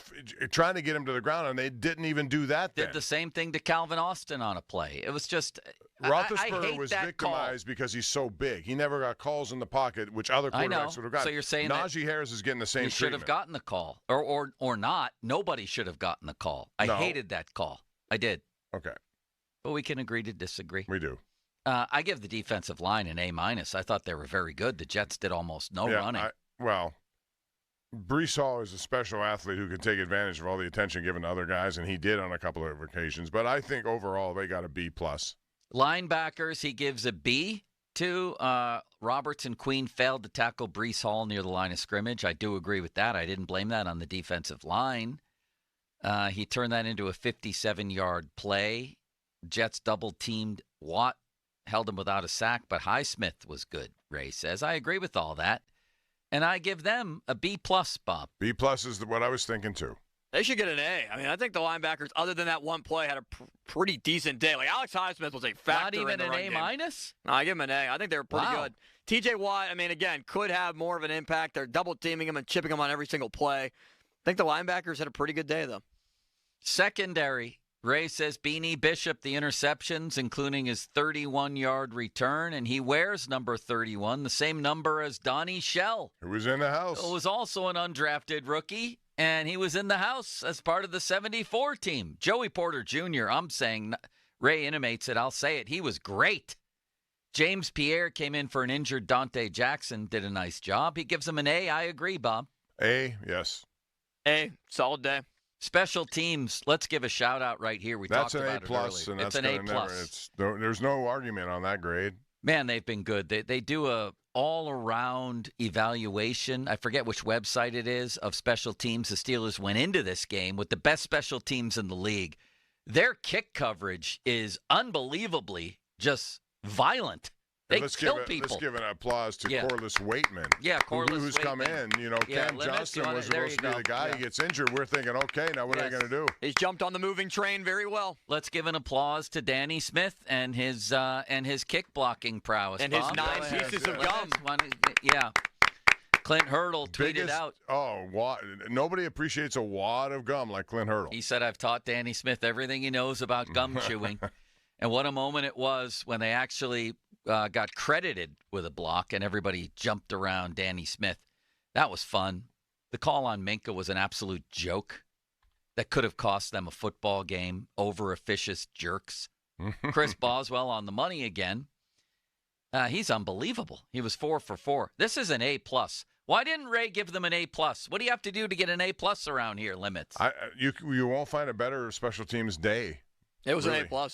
trying to get him to the ground, and they didn't even do that then. Did the same thing to Calvin Austin on a play. It was just Roethlisberger was victimized because he's so big. He never got calls in the pocket, which other quarterbacks would have gotten. So you're saying Najee Harris is getting the same treatment. He should have gotten the call. Or not. Nobody should have gotten the call. I hated that call. I did. Okay. But we can agree to disagree. We do. I give the defensive line an A-. I thought they were very good. The Jets did almost no running. Breece Hall is a special athlete who can take advantage of all the attention given to other guys, and he did on a couple of occasions. But I think overall they got a B+. Linebackers, he gives a B to. Roberts and Queen failed to tackle Breece Hall near the line of scrimmage. I do agree with that. I didn't blame that on the defensive line. He turned that into a 57-yard play. Jets double-teamed Watt, held him without a sack, but Highsmith was good, Ray says. I agree with all that. And I give them a B+, Bob. B+ is what I was thinking, too. They should get an A. I mean, I think the linebackers, other than that one play, had a pretty decent day. Like, Alex Highsmith was a factor. Not even in the an A-? No, I give him an A. I think they were pretty good. TJ Watt, I mean, again, could have more of an impact. They're double-teaming him and chipping him on every single play. I think the linebackers had a pretty good day, though. Secondary. Ray says Beanie Bishop, the interceptions, including his 31-yard return, and he wears number 31, the same number as Donnie Shell. Who was in the house. Who was also an undrafted rookie, and he was in the house as part of the 74 team. Joey Porter Jr., I'm saying, Ray intimates it, I'll say it, he was great. James Pierre came in for an injured Dante Jackson, did a nice job. He gives him an A. I agree, Bob. A, yes. A, solid day. Special teams, let's give a shout-out right here. We talked about it earlier. And it's an A+. There's no argument on that grade. Man, they've been good. They do a all-around evaluation. I forget which website it is of special teams. The Steelers went into this game with the best special teams in the league. Their kick coverage is unbelievably just violent. They let's kill give people. Let's give an applause to Yeah. Corliss Waitman. Yeah, Corliss who's Waitman. come in. You know, Yeah, Cam Limits, Johnston was there supposed to you be the go. guy. Yeah. He gets injured. We're thinking, okay, now what are they going to do? He's jumped on the moving train very well. Let's give an applause to Danny Smith and his kick blocking prowess. And his Bob. 9 pieces of gum. Yeah. Clint Hurdle tweeted out. Nobody appreciates a wad of gum like Clint Hurdle. He said, I've taught Danny Smith everything he knows about gum chewing. And what a moment it was when they actually got credited with a block and everybody jumped around Danny Smith. That was fun. The call on Minka was an absolute joke that could have cost them a football game. Over-officious jerks. Chris Boswell on the money again. He's unbelievable. He was 4 for 4. This is an A+. Why didn't Ray give them an A+? What do you have to do to get an A+ around here, Limits? You won't find a better special teams day. It was an A+.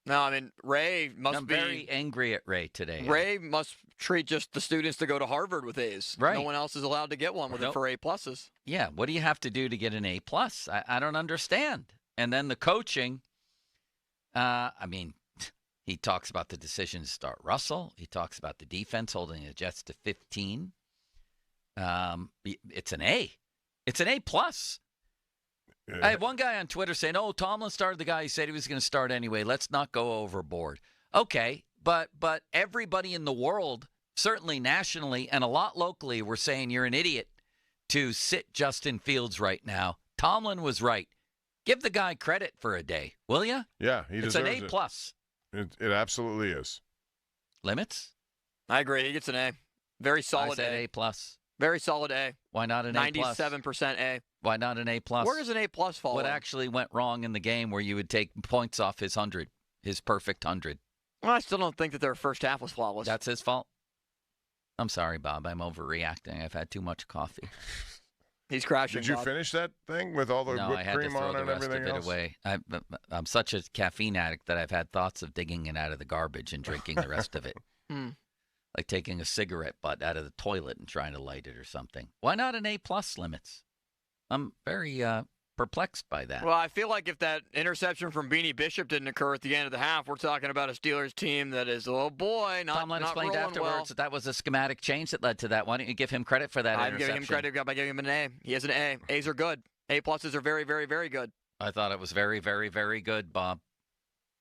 No, I mean, Ray must I'm very angry at Ray today. Ray must treat just the students to go to Harvard with A's. Right. No one else is allowed to get one with it for A+. Yeah, what do you have to do to get an A+? I don't understand. And then the coaching, he talks about the decision to start Russell. He talks about the defense holding the Jets to 15. It's an A. It's an A+. I had one guy on Twitter saying, Tomlin started the guy he said he was going to start anyway. Let's not go overboard. Okay, but everybody in the world, certainly nationally and a lot locally, were saying you're an idiot to sit Justin Fields right now. Tomlin was right. Give the guy credit for a day, will you? Yeah, he deserves it. It's an A+. It absolutely is. Limits? I agree. He gets an A. Very solid I said A. A+. Very solid A. Why not an A+? 97% A. Why not an A+? Where does an A+ fall? What actually went wrong in the game where you would take points off his 100, his perfect 100? Well, I still don't think that their first half was flawless. That's his fault? I'm sorry, Bob. I'm overreacting. I've had too much coffee. He's crashing. Did you Bob. finish that thing with all the No, whipped I had to cream throw on the and rest everything of it else? away. I'm such a caffeine addict that I've had thoughts of digging it out of the garbage and drinking the rest of it. Like taking a cigarette butt out of the toilet and trying to light it or something. Why not an A+ Limits? I'm very perplexed by that. Well, I feel like if that interception from Beanie Bishop didn't occur at the end of the half, we're talking about a Steelers team that is, oh boy, Tomlin explained afterwards that was a schematic change that led to that. Why don't you give him credit for that I'm interception? giving him credit by giving him an A. He has an A. A's are good. A+'s are very, very, very good. I thought it was very, very, very good, Bob.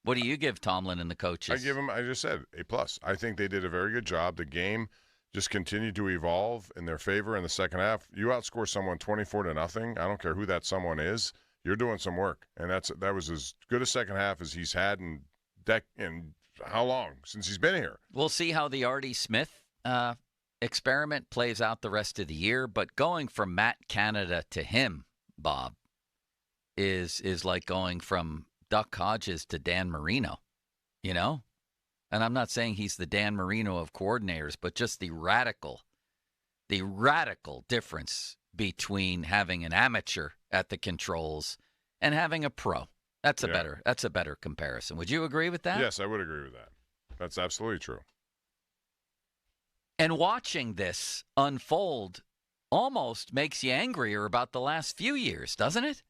What do you give Tomlin and the coaches? I give him, I just said, A+. I think they did a very good job. The game just continued to evolve in their favor in the second half. You outscore someone 24-0. I don't care who that someone is. You're doing some work, and that was as good a second half as he's had in how long since he's been here. We'll see how the Artie Smith experiment plays out the rest of the year. But going from Matt Canada to him, Bob, is like going from Duck Hodges to Dan Marino, you know? And I'm not saying he's the Dan Marino of coordinators, but just the radical difference between having an amateur at the controls and having a pro. That's a better comparison. Would you agree with that? Yes, I would agree with that. That's absolutely true. And watching this unfold almost makes you angrier about the last few years, doesn't it?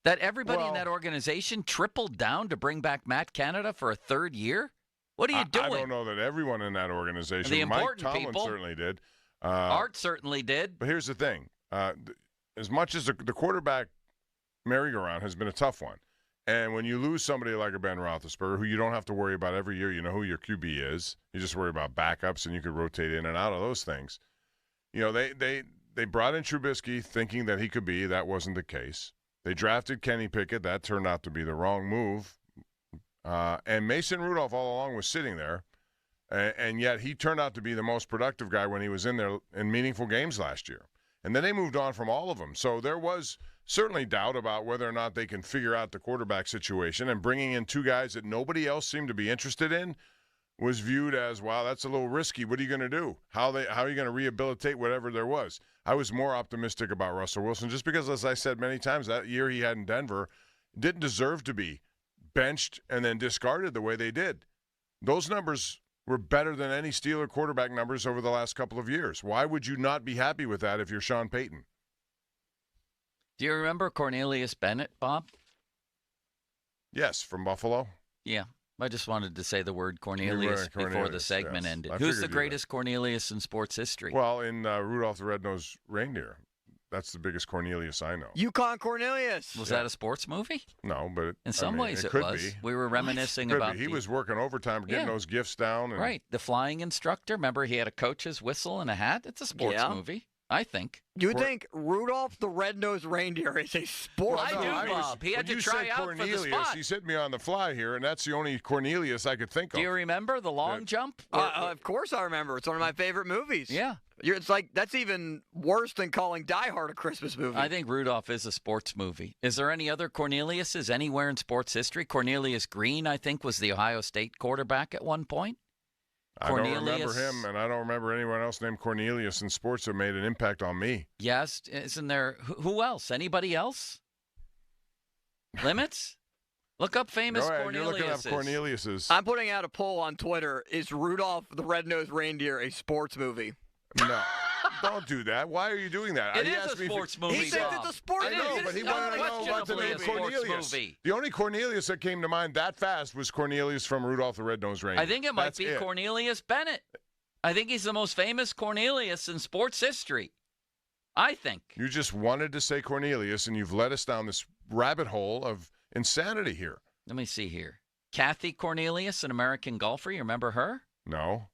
That everybody in that organization tripled down to bring back Matt Canada for a third year? What are you doing? I don't know that everyone in that organization. The Mike important Tomlin people certainly did. Art certainly did. But here's the thing. As much as the quarterback merry-go-round has been a tough one, and when you lose somebody like a Ben Roethlisberger, who you don't have to worry about every year, you know who your QB is. You just worry about backups, and you could rotate in and out of those things. You know, they brought in Trubisky thinking that he could be. That wasn't the case. They drafted Kenny Pickett. That turned out to be the wrong move. And Mason Rudolph all along was sitting there, and yet he turned out to be the most productive guy when he was in there in meaningful games last year. And then they moved on from all of them. So there was certainly doubt about whether or not they can figure out the quarterback situation, and bringing in two guys that nobody else seemed to be interested in was viewed as, wow, that's a little risky. What are you going to do? How are you going to rehabilitate whatever there was? I was more optimistic about Russell Wilson just because, as I said many times, that year he had in Denver didn't deserve to be benched and then discarded the way they did. Those numbers were better than any Steeler quarterback numbers over the last couple of years. Why would you not be happy with that if you're Sean Payton? Do you remember Cornelius Bennett, Bob? Yes, from Buffalo. Yeah. I just wanted to say the word Cornelius before the segment ended. Who's the greatest Cornelius in sports history? Well, in Rudolph the Red-Nosed Reindeer. That's the biggest Cornelius I know. Yukon Cornelius. Was that a sports movie? No, but in some ways it could was. Be. We were reminiscing about. He was working overtime getting those gifts down. And... Right, the flying instructor. Remember, he had a coach's whistle and a hat. It's a sports movie, I think. You would think Rudolph the Red-Nosed Reindeer is a sport? I do, Bob. He had to try out for the spot. He sent me on the fly here, and that's the only Cornelius I could think of. Do you remember the long jump? Of course I remember. It's one of my favorite movies. Yeah. It's like, that's even worse than calling Die Hard a Christmas movie. I think Rudolph is a sports movie. Is there any other Corneliuses anywhere in sports history? Cornelius Green, I think, was the Ohio State quarterback at one point. I don't remember him, and I don't remember anyone else named Cornelius in sports that made an impact on me. Yes. Isn't there? Who else? Anybody else? Limits? Look up famous Corneliuses. You're looking up Corneliuses. I'm putting out a poll on Twitter. Is Rudolph the Red-Nosed Reindeer a sports movie? No. Don't do that. Why are you doing that? It is a sports movie. He said it's a sports movie. I know, but he wanted to know about the name Cornelius. The only Cornelius that came to mind that fast was Cornelius from Rudolph the Red-Nosed Reindeer. I think it might be Cornelius Bennett. I think he's the most famous Cornelius in sports history. I think. You just wanted to say Cornelius, and you've led us down this rabbit hole of insanity here. Let me see here. Kathy Cornelius, an American golfer. You remember her? No.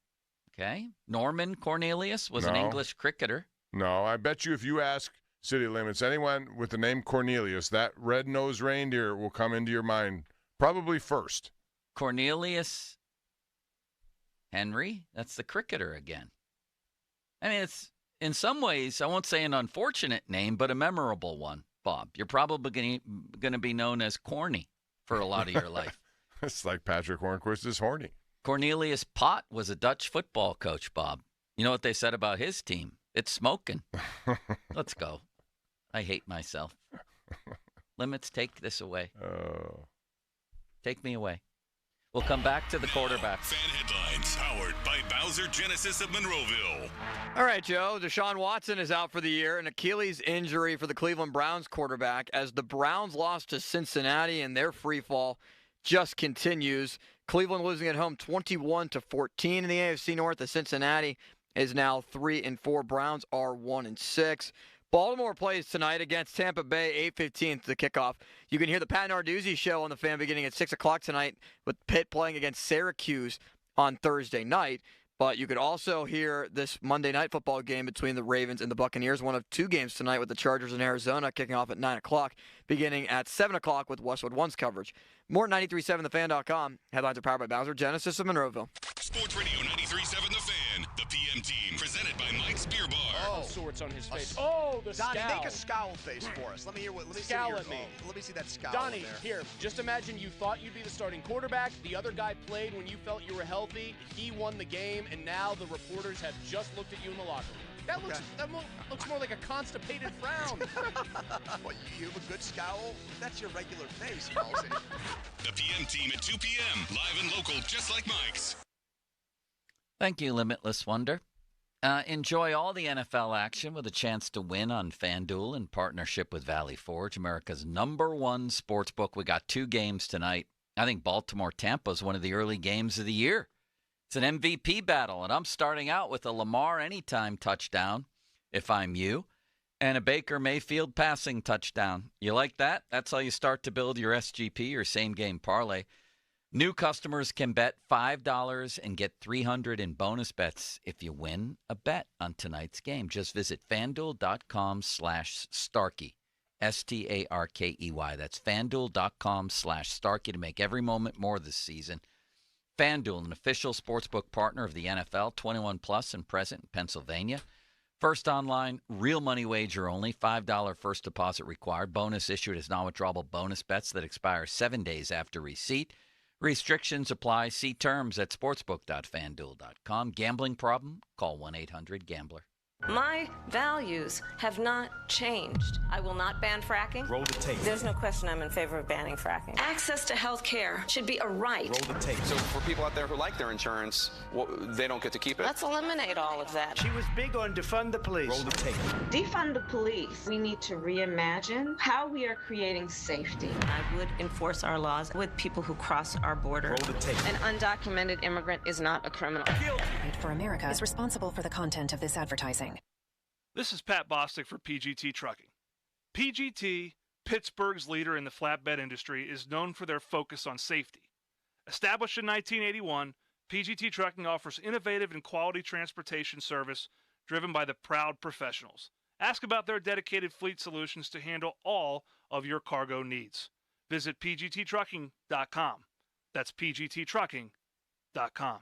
Okay. Norman Cornelius was an English cricketer. No, I bet you if you ask City Limits, anyone with the name Cornelius, that red-nosed reindeer will come into your mind probably first. Cornelius Henry, that's the cricketer again. I mean, it's in some ways, I won't say an unfortunate name, but a memorable one, Bob. You're probably going to be known as Corny for a lot of your life. It's like Patrick Hornquist is horny. Cornelius Pott was a Dutch football coach, Bob. You know what they said about his team? It's smoking. Let's go. I hate myself. Limits, take this away. Take me away. We'll come back to the quarterbacks. Fan headlines powered by Bowser Genesis of Monroeville. All right, Joe. Deshaun Watson is out for the year. An Achilles injury for the Cleveland Browns quarterback as the Browns lost to Cincinnati and their free fall just continues. Cleveland losing at home 21-14 in the AFC North. The Cincinnati is now 3-4. Browns are 1-6. Baltimore plays tonight against Tampa Bay, 8:15 to the kickoff. You can hear the Pat Narduzzi show on the Fan beginning at 6 o'clock tonight with Pitt playing against Syracuse on Thursday night. But you could also hear this Monday night football game between the Ravens and the Buccaneers, one of two games tonight with the Chargers in Arizona kicking off at 9 o'clock, beginning at 7 o'clock with Westwood One's coverage. More at 937thefan.com. Headlines are powered by Bowser Genesis of Monroeville. Sports Radio 93.7 The Fan, the PM team, presented by Mike's Beer Bar. All sorts on his face. Oh, the Donnie, scowl. make a scowl face for us. Let me hear what. Let me scowl see at me. Let me see that scowl. Donnie, there. here. Just imagine you thought you'd be the starting quarterback. The other guy played when you felt you were healthy. He won the game, and now the reporters have just looked at you in the locker room. That looks more like a constipated frown. What, you have a good scowl? That's your regular face, Halsey. The PM team at 2 p.m. Live and local, just like Mike's. Thank you, Limitless Wonder. Enjoy all the NFL action with a chance to win on FanDuel in partnership with Valley Forge, America's #1 sports book. We got 2 games tonight. I think Baltimore-Tampa is one of the early games of the year. It's an MVP battle, and I'm starting out with a Lamar anytime touchdown, if I'm you, and a Baker Mayfield passing touchdown. You like that? That's how you start to build your SGP, your same-game parlay. New customers can bet $5 and get $300 in bonus bets if you win a bet on tonight's game. Just visit FanDuel.com/Starkey, STARKEY. That's FanDuel.com/Starkey to make every moment more this season. FanDuel, an official sportsbook partner of the NFL, 21 plus and present in Pennsylvania. First online, real money wager only, $5 first deposit required. Bonus issued as non-withdrawable bonus bets that expire 7 days after receipt. Restrictions apply. See terms at sportsbook.fanduel.com. Gambling problem? Call 1-800-GAMBLER. My values have not changed. I will not ban fracking. Roll the tape. There's no question I'm in favor of banning fracking. Access to health care should be a right. Roll the tape. So for people out there who like their insurance, they don't get to keep it? Let's eliminate all of that. She was big on defund the police. Roll the tape. Defund the police. We need to reimagine how we are creating safety. I would enforce our laws with people who cross our border. Roll the tape. An undocumented immigrant is not a criminal. Made for America is responsible for the content of this advertising. This is Pat Bostic for PGT Trucking. PGT, Pittsburgh's leader in the flatbed industry, is known for their focus on safety. Established in 1981, PGT Trucking offers innovative and quality transportation service driven by the proud professionals. Ask about their dedicated fleet solutions to handle all of your cargo needs. Visit pgttrucking.com. That's pgttrucking.com.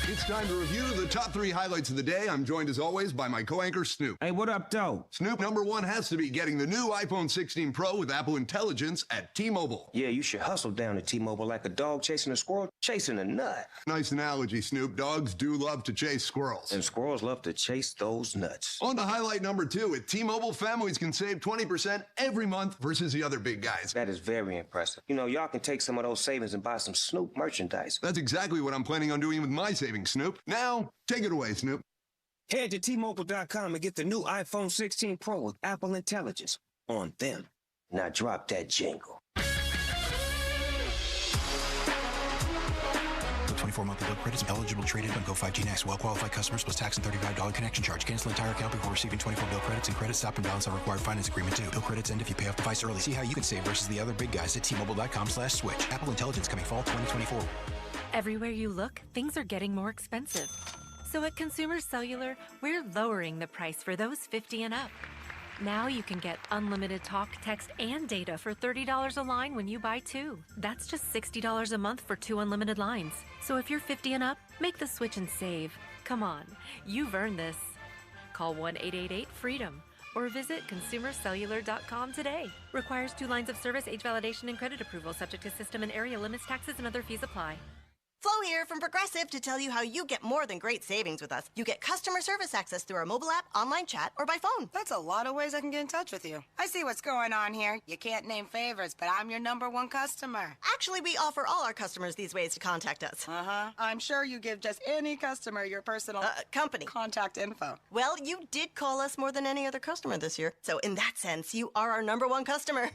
It's time to review the top 3 highlights of the day. I'm joined as always by my co-anchor Snoop. Hey, what up, though? Snoop, number 1 has to be getting the new iPhone 16 Pro with Apple Intelligence at T-Mobile. Yeah, you should hustle down to T-Mobile like a dog chasing a squirrel, chasing a nut. Nice analogy, Snoop. Dogs do love to chase squirrels. And squirrels love to chase those nuts. On to highlight number 2. At T-Mobile, families can save 20% every month versus the other big guys. That is very impressive. You know, y'all can take some of those savings and buy some Snoop merchandise. That's exactly what I'm planning on doing with my savings, Snoop. Now, take it away, Snoop. Head to T-Mobile.com and get the new iPhone 16 Pro with Apple Intelligence on them. Now drop that jingle. 24 monthly bill credits eligible trade-in on Go 5G Next. Well-qualified customers plus tax and $35 connection charge. Cancel entire account before receiving 24 bill credits, and credit stop and balance on required finance agreement too. Bill credits end if you pay off device early. See how you can save versus the other big guys at T-Mobile.com/switch. Apple Intelligence coming fall 2024. Everywhere you look, things are getting more expensive. So at Consumer Cellular, we're lowering the price for those 50 and up. Now you can get unlimited talk, text, and data for $30 a line when you buy 2. That's just $60 a month for 2 unlimited lines. So if you're 50 and up, make the switch and save. Come on, you've earned this. Call 1-888-FREEDOM or visit consumercellular.com today. Requires 2 lines of service, age validation, and credit approval, subject to system and area limits, taxes, and other fees apply. Flo here from Progressive to tell you how you get more than great savings with us. You get customer service access through our mobile app, online chat, or by phone. That's a lot of ways I can get in touch with you. I see what's going on here. You can't name favorites, but I'm your #1 customer. Actually, we offer all our customers these ways to contact us. I'm sure you give just any customer your personal company contact info. Well, you did call us more than any other customer this year. So in that sense, you are our #1 customer.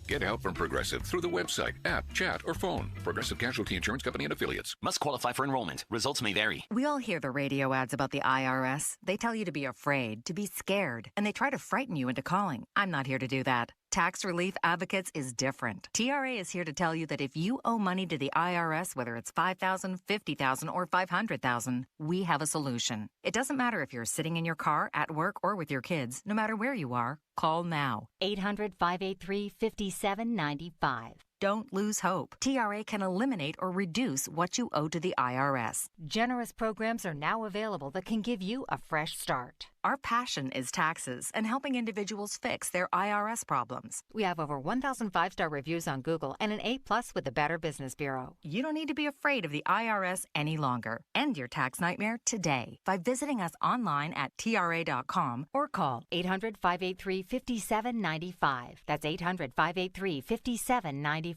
Get help from Progressive through the website, app, chat, or phone. Progressive Casualty Insurance Company and Affiliates. Must qualify for enrollment. Results may vary. We all hear the radio ads about the IRS. They tell you to be afraid, to be scared, and they try to frighten you into calling. I'm not here to do that. Tax Relief Advocates is different. TRA is here to tell you that if you owe money to the IRS, whether it's $5,000, $50,000, or $500,000, we have a solution. It doesn't matter if you're sitting in your car, at work, or with your kids. No matter where you are, call now. 800-583-5795. Don't lose hope. TRA can eliminate or reduce what you owe to the IRS. Generous programs are now available that can give you a fresh start. Our passion is taxes and helping individuals fix their IRS problems. We have over 1,000 5-star reviews on Google and an A+ with the Better Business Bureau. You don't need to be afraid of the IRS any longer. End your tax nightmare today by visiting us online at TRA.com or call 800-583-5795. That's 800-583-5795.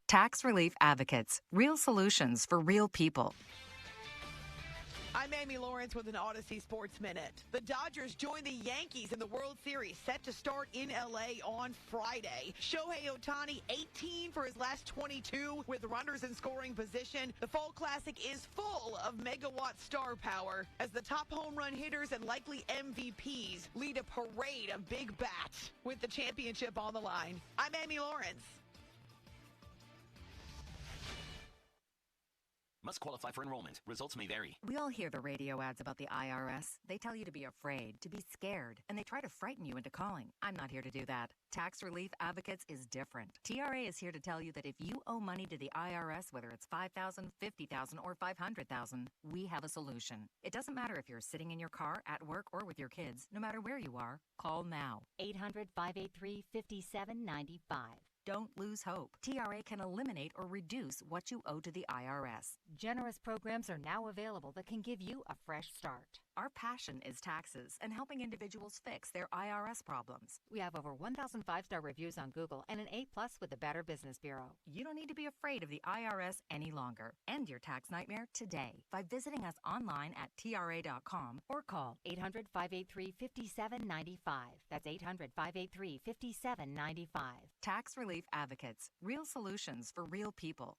Tax Relief Advocates. Real solutions for real people. I'm Amy Lawrence with an Odyssey Sports Minute. The Dodgers join the Yankees in the World Series, set to start in L.A. on Friday. Shohei Ohtani, 18 for his last 22 with runners in scoring position. The Fall Classic is full of megawatt star power as the top home run hitters and likely MVPs lead a parade of big bats with the championship on the line. I'm Amy Lawrence. Must qualify for enrollment. Results may vary. We all hear the radio ads about the IRS. They tell you to be afraid, to be scared, and they try to frighten you into calling. I'm not here to do that. Tax Relief Advocates is different. TRA is here to tell you that if you owe money to the IRS, whether it's $5,000, $50,000, or $500,000, we have a solution. It doesn't matter if you're sitting in your car, at work, or with your kids. No matter where you are, call now. 800-583-5795. Don't lose hope. TRA can eliminate or reduce what you owe to the IRS. Generous programs are now available that can give you a fresh start. Our passion is taxes and helping individuals fix their IRS problems. We have over 1,000 5-star reviews on Google and an A+ with the Better Business Bureau. You don't need to be afraid of the IRS any longer. End your tax nightmare today by visiting us online at TRA.com or call 800-583-5795. That's 800-583-5795. Tax Relief Advocates. Real solutions for real people.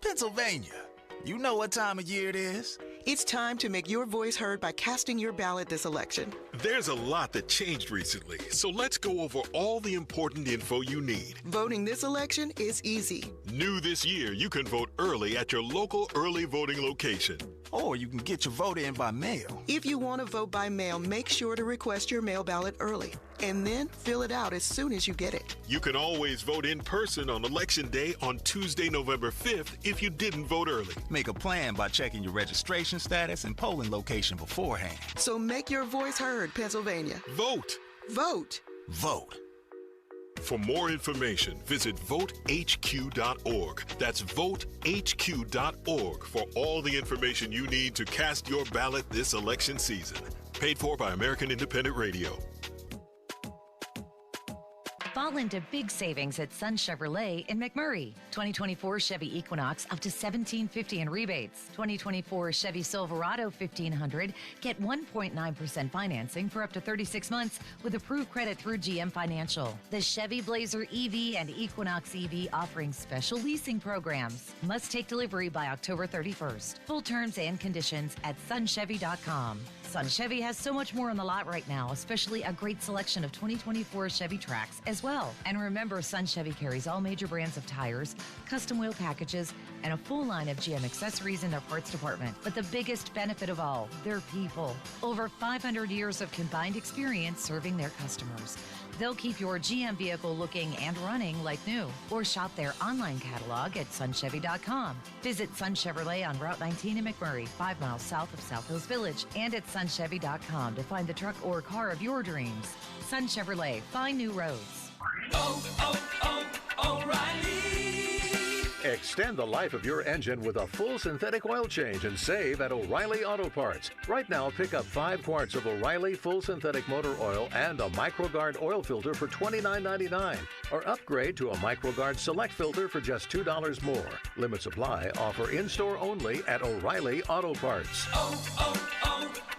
Pennsylvania. You know what time of year it is. It's time to make your voice heard by casting your ballot this election. There's a lot that changed recently, so let's go over all the important info you need. Voting this election is easy. New this year, you can vote early at your local early voting location. Or you can get your vote in by mail. If you want to vote by mail, make sure to request your mail ballot early and then fill it out as soon as you get it. You can always vote in person on Election Day on Tuesday, November 5th if you didn't vote early. Make a plan by checking your registration status and polling location beforehand. So make your voice heard, Pennsylvania. Vote. Vote. Vote. For more information, visit votehq.org. That's votehq.org for all the information you need to cast your ballot this election season. Paid for by American Independent Radio. Fall into big savings at Sun Chevrolet in McMurray. 2024 Chevy Equinox up to $1,750 in rebates. 2024 Chevy Silverado 1500 get 1.9% financing for up to 36 months with approved credit through GM Financial. The Chevy Blazer EV and Equinox EV offering special leasing programs. Must take delivery by October 31st. Full terms and conditions at sunchevy.com. Sun Chevy has so much more on the lot right now, especially a great selection of 2024 Chevy Trax as well. And remember, Sun Chevy carries all major brands of tires, custom wheel packages, and a full line of GM accessories in their parts department. But the biggest benefit of all, their people. Over 500 years of combined experience serving their customers. They'll keep your GM vehicle looking and running like new. Or shop their online catalog at sunchevy.com. Visit Sun Chevrolet on Route 19 in McMurray, 5 miles south of South Hills Village, and at sunchevy.com to find the truck or car of your dreams. Sun Chevrolet, find new roads. O'Reilly! Extend the life of your engine with a full synthetic oil change and save at O'Reilly Auto Parts. Right now, pick up 5 quarts of O'Reilly full synthetic motor oil and a MicroGuard oil filter for $29.99. Or upgrade to a MicroGuard Select filter for just $2 more. Limit supply. Offer in-store only at O'Reilly Auto Parts.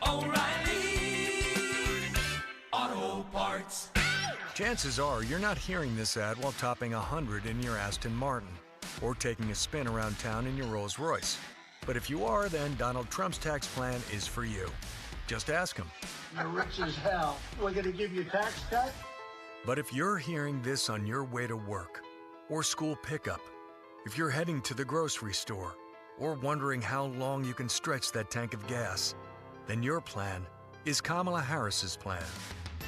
O'Reilly Auto Parts. Chances are you're not hearing this ad while topping 100 in your Aston Martin or taking a spin around town in your Rolls Royce. But if you are, then Donald Trump's tax plan is for you. Just ask him. You're rich as hell. We're going to give you a tax cut? But if you're hearing this on your way to work or school pickup, if you're heading to the grocery store or wondering how long you can stretch that tank of gas, then your plan is Kamala Harris's plan.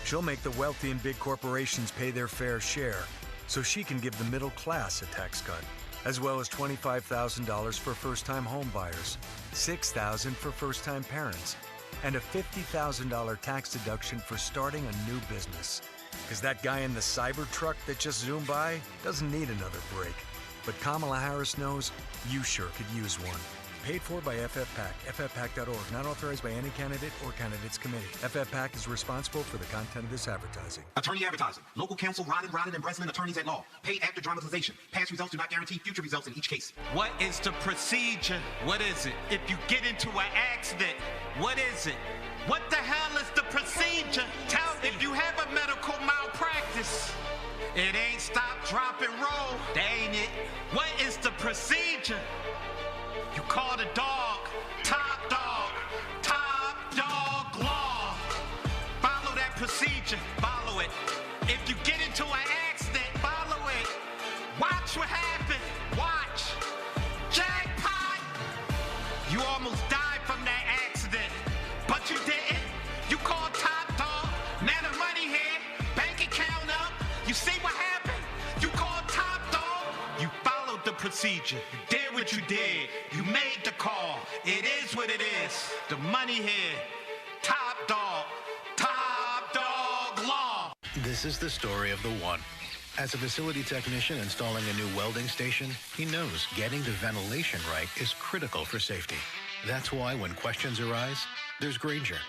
She'll make the wealthy and big corporations pay their fair share so she can give the middle class a tax cut, as well as $25,000 for first-time home buyers, $6,000 for first-time parents, and a $50,000 tax deduction for starting a new business. Because that guy in the Cybertruck that just zoomed by doesn't need another break. But Kamala Harris knows you sure could use one. Paid for by FFPAC, ffpac.org, not authorized by any candidate or candidates committee. FFPAC is responsible for the content of this advertising. Attorney advertising. Local counsel Rodden and Breslin attorneys at law. Paid after dramatization. Past results do not guarantee future results in each case. What is the procedure? What is it? If you get into an accident, what is it? What the hell is the procedure? Tell me. If you have a medical malpractice, it ain't stop, drop, and roll. That ain't it. What is the procedure? You call the dog, top dog law. Follow that procedure, follow it. If you get into an accident, follow it. Watch what happened, watch. Jackpot! You almost died from that accident, but you didn't. You called top dog, now the money here, bank account up. You see what happened? You called top dog, you followed the procedure. You did what you did. You made the call. It is what it is. The money here. Top dog law. This is the story of the one. As a facility technician installing a new welding station, he knows getting the ventilation right is critical for safety. That's why when questions arise, there's Grainger.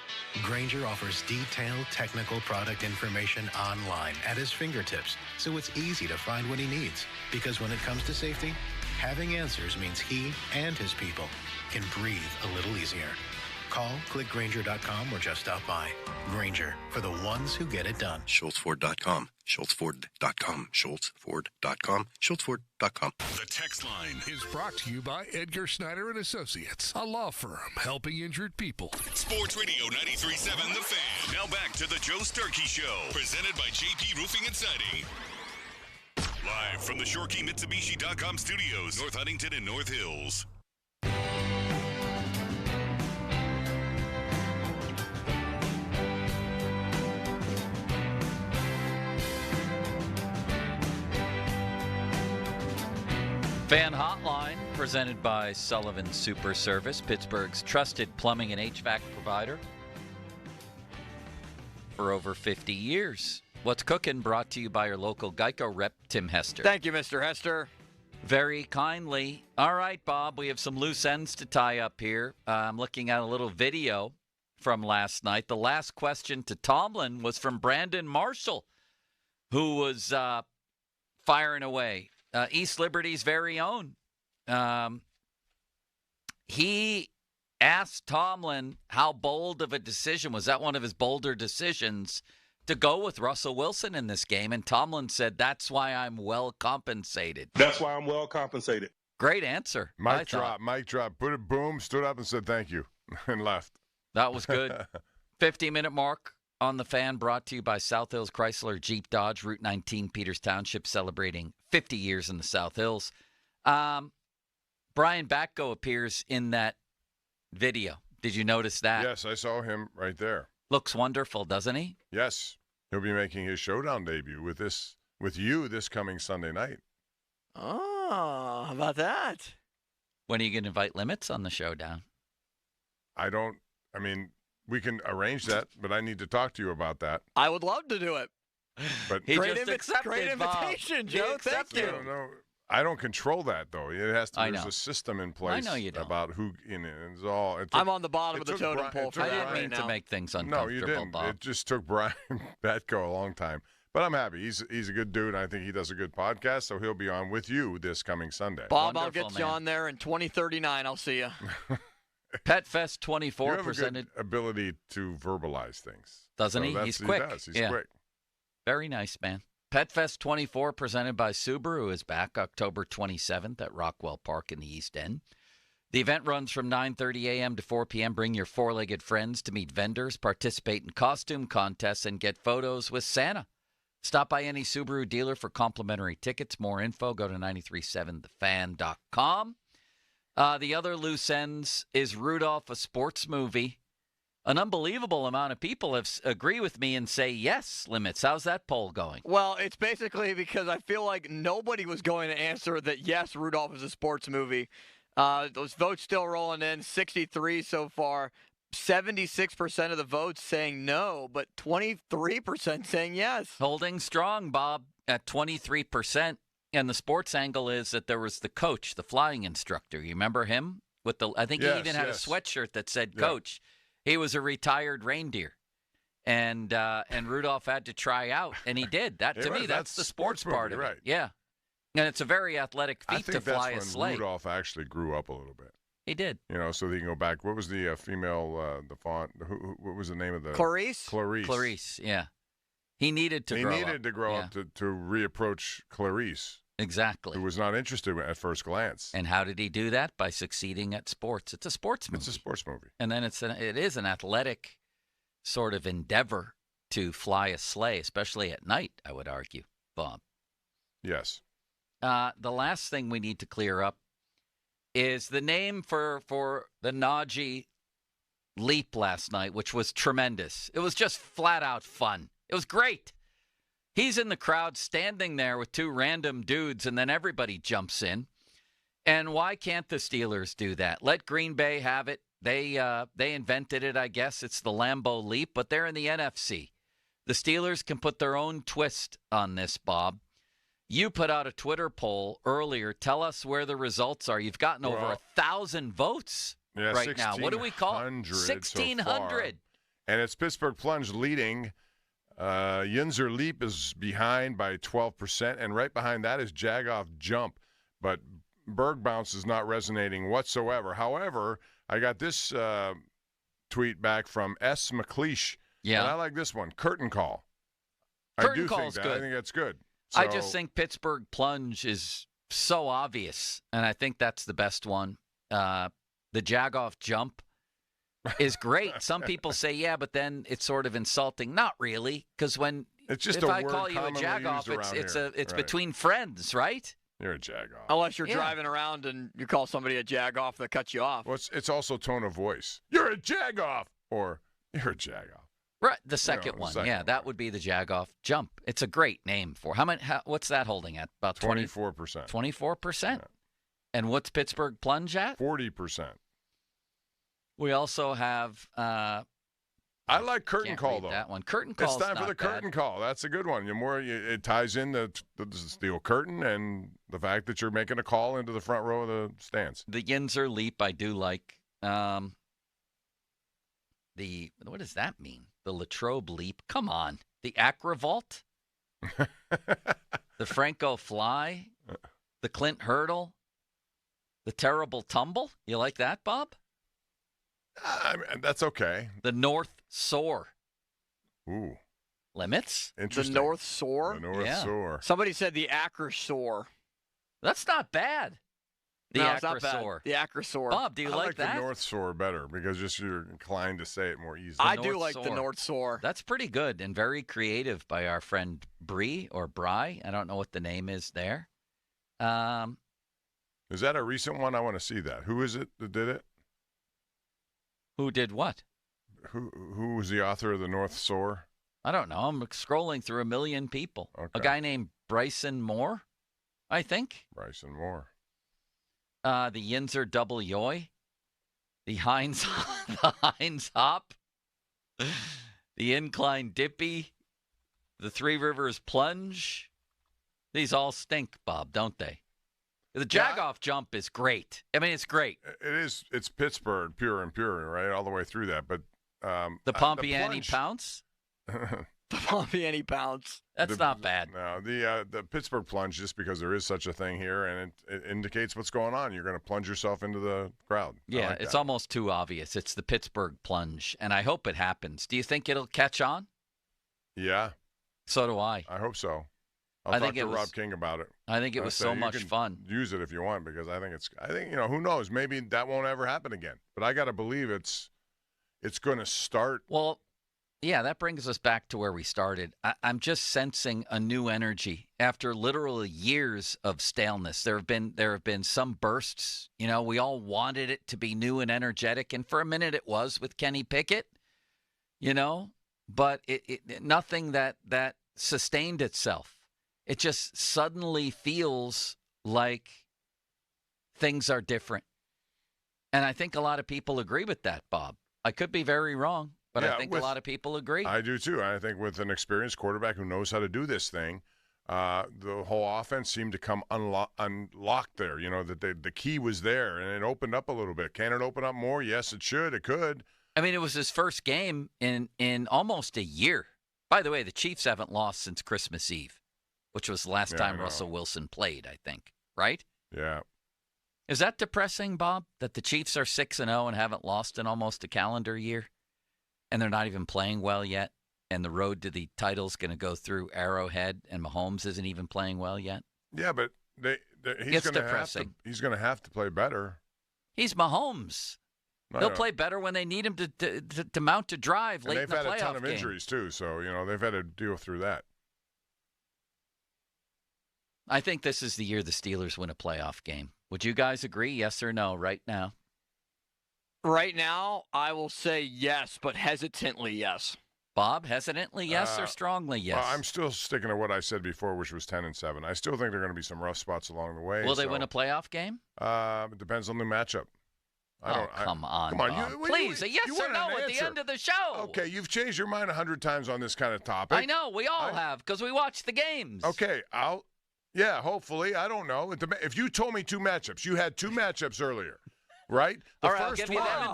Grainger offers detailed technical product information online at his fingertips, so it's easy to find what he needs. Because when it comes to safety, having answers means he and his people can breathe a little easier. Call, click Grainger.com, or just stop by. Grainger, for the ones who get it done. SchultzFord.com. SchultzFord.com. SchultzFord.com. SchultzFord.com. The text line is brought to you by Edgar Snyder and Associates, a law firm helping injured people. Sports Radio 93.7 The Fan. Now back to the Joe Sturkey Show, presented by JP Roofing and Siding. Live from the ShoreKeyMitsubishi.com studios, North Huntington and North Hills. Fan Hotline, presented by Sullivan Super Service, Pittsburgh's trusted plumbing and HVAC provider for over 50 years. What's Cooking, brought to you by your local Geico rep, Tim Hester. Thank you, Mr. Hester. Very kindly. All right, Bob, we have some loose ends to tie up here. I'm looking at a little video from last night. The last question to Tomlin was from Brandon Marshall, who was firing away. East Liberty's very own. He asked Tomlin how bold of a decision was that, one of his bolder decisions, to go with Russell Wilson in this game. And Tomlin said, that's why I'm well compensated. That's why I'm well compensated. Great answer. Mic drop. Put it, boom, stood up and said thank you, and left. That was good. 50-minute mark on the Fan, brought to you by South Hills Chrysler Jeep Dodge, Route 19, Peters Township, celebrating 50 years in the South Hills. Brian Batko appears in that video. Did you notice that? Yes, I saw him right there. Looks wonderful, doesn't he? Yes. He'll be making his Showdown debut with you this coming Sunday night. Oh, how about that? When are you going to invite Limits on the Showdown? We can arrange that, but I need to talk to you about that. I would love to do it. But great invitation, Joe. Thank you. No, I don't control that, though. It has to. There's a system in place. I know you don't. About who in it. It's all. I'm on the bottom of the totem pole. I didn't mean to make things uncomfortable, No, you didn't. Bob. It just took Brian Batko a long time. But I'm happy. He's a good dude, and I think he does a good podcast, so he'll be on with you this coming Sunday. Bob, I'll get you on there in 2039. I'll see you. Pet Fest 24 you have presented. A good ability to verbalize things. Doesn't he? He's quick. He does. He's quick. Very nice, man. Pet Fest 24 presented by Subaru is back October 27th at Rockwell Park in the East End. The event runs from 9:30 a.m. to 4 p.m. Bring your four-legged friends to meet vendors, participate in costume contests, and get photos with Santa. Stop by any Subaru dealer for complimentary tickets. More info, go to 937thefan.com. The other loose ends is Rudolph, a sports movie. An unbelievable amount of people agree with me and say yes, Limits. How's that poll going? Well, it's basically because I feel like nobody was going to answer that yes, Rudolph is a sports movie. Those votes still rolling in, 63 so far. 76% of the votes saying no, but 23% saying yes. Holding strong, Bob, at 23%. And the sports angle is that there was the coach, the flying instructor. You remember him? I think he even had a sweatshirt that said coach. He was a retired reindeer. And Rudolph had to try out, and he did. To me, that's the sports part of it. Right. Yeah. And it's a very athletic feat to fly a sleigh. I think that's when Rudolph actually grew up a little bit. He did. So he can go back. What was the female, the font? What was the name of the? Clarice? Clarice, yeah. He needed to grow up. He needed to grow up to reapproach Clarice. Exactly. Who was not interested at first glance. And how did he do that? By succeeding at sports. It's a sports movie. It's a sports movie. And then it is an athletic sort of endeavor to fly a sleigh, especially at night, I would argue, Bob. Yes. The last thing we need to clear up is the name for the Najee leap last night, which was tremendous. It was just flat out fun. It was great. He's in the crowd standing there with two random dudes, and then everybody jumps in. And why can't the Steelers do that? Let Green Bay have it. They invented it, I guess. It's the Lambeau leap, but they're in the NFC. The Steelers can put their own twist on this, Bob. You put out a Twitter poll earlier. Tell us where the results are. You've gotten over 1,000 votes. right now. What do we call it? 1,600. And it's Pittsburgh Plunge leading. Yinzer Leap is behind by 12%, and right behind that is Jagoff Jump. But Berg Bounce is not resonating whatsoever. However, I got this tweet back from S. McLeish. Yeah. And I like this one. Curtain Call. Curtain Call's good. I think that's good. So, I just think Pittsburgh Plunge is so obvious, and I think that's the best one. The Jagoff Jump is great. Some people say, yeah, but then it's sort of insulting. Not really, because if I call you a Jagoff, it's between friends, right? You're a Jagoff. Unless you're driving around and you call somebody a Jagoff that cuts you off. Well, it's also tone of voice. You're a Jagoff, or you're a Jagoff. Right, the second one. That would be the Jagoff Jump. It's a great name for. What's that holding at? About 24%. 24%. Yeah. And what's Pittsburgh Plunge at? 40%. We also have. I like Curtain Call though. That one. Curtain Call. It's time for the Curtain Call. That's a good one. It ties in the steel curtain and the fact that you're making a call into the front row of the stands. The Yinzer Leap, I do like. What does that mean? The Latrobe Leap. Come on. The Acrovault. The Franco Fly. The Clint Hurdle. The Terrible Tumble. You like that, Bob? That's okay. The North Soar. Ooh. Limits? Interesting. The North Soar? The North Soar. Somebody said the Acrosaur. That's not bad. The Acrosaur. The Acrosaur. Bob, do you like that? the North Soar better because you're inclined to say it more easily. I do like the North Soar. That's pretty good and very creative by our friend Bree or Bry. I don't know what the name is there. Is that a recent one? I want to see that. Who is it that did it? Who did what? Who was the author of the North Soar? I don't know. I'm scrolling through a million people. Okay. A guy named Bryson Moore, I think. Bryson Moore. The Yinzer Double Yoy. The Heinz Hop. The Incline Dippy. The Three Rivers Plunge. These all stink, Bob, don't they? The Jagoff Jump is great. I mean, it's great. It is. It's Pittsburgh, pure and pure, right, all the way through that. But the Pompiani Pounce. The Pompiani Pounce. That's not bad. No, the Pittsburgh Plunge, just because there is such a thing here, and it indicates what's going on. You're going to plunge yourself into the crowd. Yeah, it's almost too obvious. It's the Pittsburgh Plunge, and I hope it happens. Do you think it'll catch on? Yeah. So do I. I hope so. I'll talk to Rob King about it. I think it was so much fun. Use it if you want, because I think who knows? Maybe that won't ever happen again. But I got to believe it's going to start. Well, yeah, that brings us back to where we started. I'm just sensing a new energy after literally years of staleness. There have been some bursts. We all wanted it to be new and energetic, and for a minute it was with Kenny Pickett. But it nothing that sustained itself. It just suddenly feels like things are different. And I think a lot of people agree with that, Bob. I could be very wrong, but I think a lot of people agree. I do, too. I think with an experienced quarterback who knows how to do this thing, the whole offense seemed to come unlocked there. That the key was there, and it opened up a little bit. Can it open up more? Yes, it should. It could. I mean, it was his first game in almost a year. By the way, the Chiefs haven't lost since Christmas Eve, which was the last time Russell Wilson played, I think, right? Yeah. Is that depressing, Bob, that the Chiefs are 6-0 and haven't lost in almost a calendar year, and they're not even playing well yet, and the road to the title's going to go through Arrowhead, and Mahomes isn't even playing well yet? Yeah, but he's going to have to play better. He's Mahomes. He'll play better when they need him to mount a drive late in the playoff game. They've had a ton of injuries, too, so they've had to deal through that. I think this is the year the Steelers win a playoff game. Would you guys agree, yes or no, right now? Right now, I will say yes, but hesitantly yes. Bob, hesitantly yes or strongly yes? Well, I'm still sticking to what I said before, which was 10-7. I still think there are going to be some rough spots along the way. Will they win a playoff game? It depends on the matchup. Come on, please, a yes or no at the end of the show. Okay, you've changed your mind 100 times on this kind of topic. I know, we all have, because we watch the games. Okay, hopefully. I don't know. If you told me two matchups, you had two matchups earlier. right? All right, I'll give you them in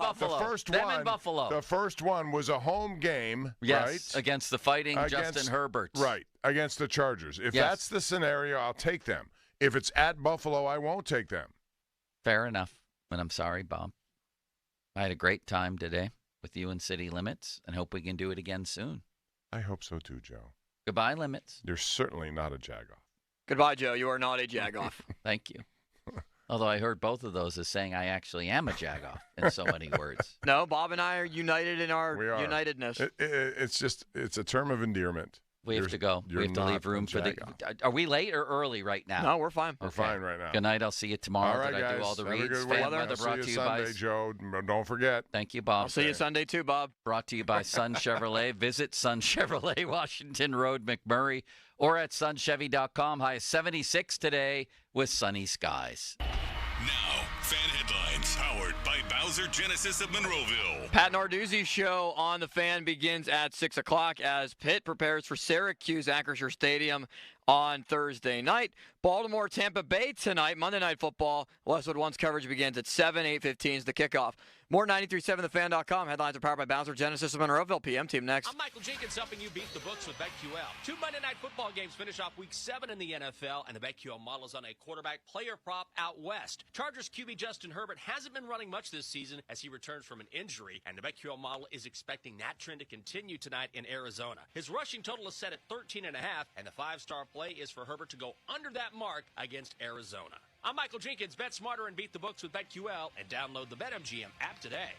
Buffalo. The first one was a home game, yes, right? Against the fighting Justin Herbert. Right, against the Chargers. If that's the scenario, I'll take them. If it's at Buffalo, I won't take them. Fair enough. And I'm sorry, Bob. I had a great time today with you in City Limits and hope we can do it again soon. I hope so too, Joe. Goodbye, Limits. You're certainly not a jagoff. Goodbye, Joe. You are not a jagoff. Thank you. Although I heard both of those as saying I actually am a jagoff in so many words. No, Bob and I are united in our unitedness. It's a term of endearment. We have to go. We have to leave room for the. Are we late or early right now? No, we're fine. We're fine right now. Good night. I'll see you tomorrow. All right, Did I do all the reads? Fan weather brought to you by Sunday, Joe. Don't forget. Thank you, Bob. I'll see you Sunday too, Bob. Brought to you by Sun Chevrolet. Visit Sun Chevrolet, Washington Road, McMurray, or at sunchevy.com. High 76 today with sunny skies. Now, fan headlines powered by Bowser Genesis of Monroeville. Pat Narduzzi's show on The Fan begins at 6 o'clock as Pitt prepares for Syracuse Acrisure Stadium on Thursday night. Baltimore, Tampa Bay tonight, Monday Night Football. Westwood One's coverage begins at 7, 8:15 is the kickoff. More 93.7thefan.com. Headlines are powered by Bowser Genesis of Monroeville. PM team next. I'm Michael Jenkins helping you beat the books with BetQL. 2 Monday Night Football games finish off Week 7 in the NFL, and the BetQL model is on a quarterback player prop out west. Chargers QB Justin Herbert hasn't been running much this season as he returns from an injury, and the BetQL model is expecting that trend to continue tonight in Arizona. His rushing total is set at 13.5, and the 5-star play is for Herbert to go under that mark against Arizona. I'm Michael Jenkins. Bet smarter and beat the books with BetQL, and download the BetMGM app today.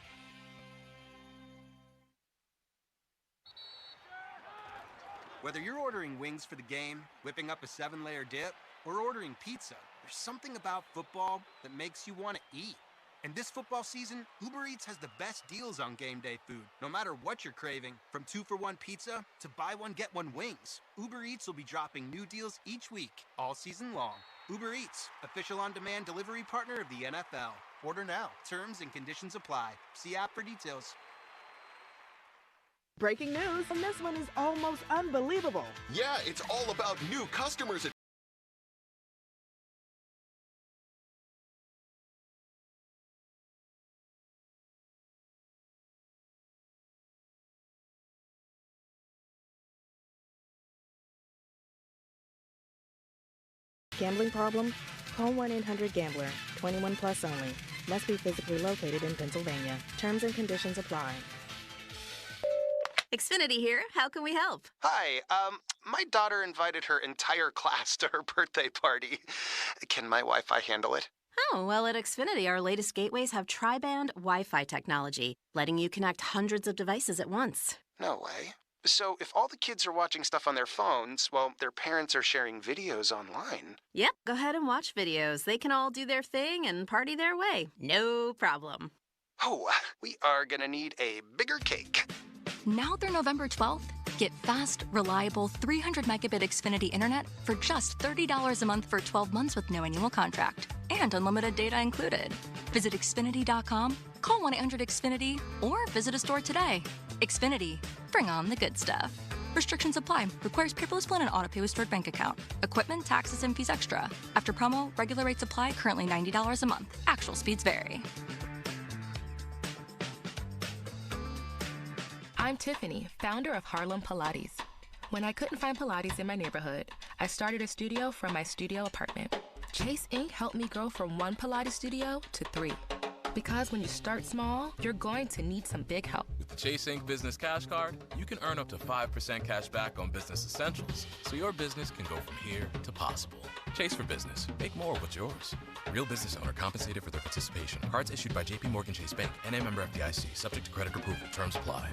Whether you're ordering wings for the game, whipping up a 7-layer dip, or ordering pizza, there's something about football that makes you want to eat. And this football season, Uber Eats has the best deals on game day food. No matter what you're craving, from 2-for-1 pizza to buy one, get one wings, Uber Eats will be dropping new deals each week, all season long. Uber Eats, official on-demand delivery partner of the NFL. Order now. Terms and conditions apply. See app for details. Breaking news, and this one is almost unbelievable. Yeah, it's all about new customers. Gambling problem? Call 1-800-GAMBLER. 21 plus only. Must be physically located in Pennsylvania. Terms and conditions apply. Xfinity here. How can we help? Hi. My daughter invited her entire class to her birthday party. Can my Wi-Fi handle it? Oh, well, at Xfinity, our latest gateways have tri-band Wi-Fi technology, letting you connect hundreds of devices at once. No way. So if all the kids are watching stuff on their phones, well, their parents are sharing videos online. Yep, go ahead and watch videos. They can all do their thing and party their way. No problem. Oh, we are gonna need a bigger cake. Now through November 12th, get fast, reliable 300 megabit Xfinity internet for just $30 a month for 12 months with no annual contract and unlimited data included. Visit Xfinity.com, call 1-800-XFINITY, or visit a store today. Xfinity, bring on the good stuff. Restrictions apply. Requires paperless plan and autopay with stored bank account. Equipment, taxes, and fees extra. After promo, regular rates apply. Currently $90 a month. Actual speeds vary. I'm Tiffany, founder of Harlem Pilates. When I couldn't find Pilates in my neighborhood, I started a studio from my studio apartment. Chase Inc. helped me grow from 1 Pilates studio to 3. Because when you start small, you're going to need some big help. With the Chase Inc. Business Cash Card, you can earn up to 5% cash back on business essentials, so your business can go from here to possible. Chase for Business. Make more what's yours. Real business owner compensated for their participation. Cards issued by J.P. Morgan Chase Bank, N.A. member FDIC, subject to credit approval. Terms apply.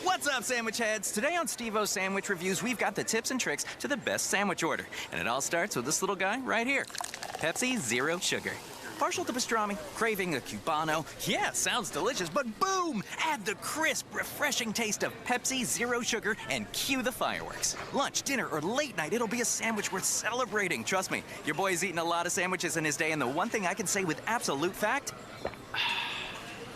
What's up, sandwich heads? Today on Steve-O's Sandwich Reviews, we've got the tips and tricks to the best sandwich order. And it all starts with this little guy right here. Pepsi Zero Sugar. Partial to pastrami, craving a Cubano. Yeah, sounds delicious, but boom! Add the crisp, refreshing taste of Pepsi Zero Sugar and cue the fireworks. Lunch, dinner, or late night, it'll be a sandwich worth celebrating. Trust me, your boy's eaten a lot of sandwiches in his day, and the one thing I can say with absolute fact...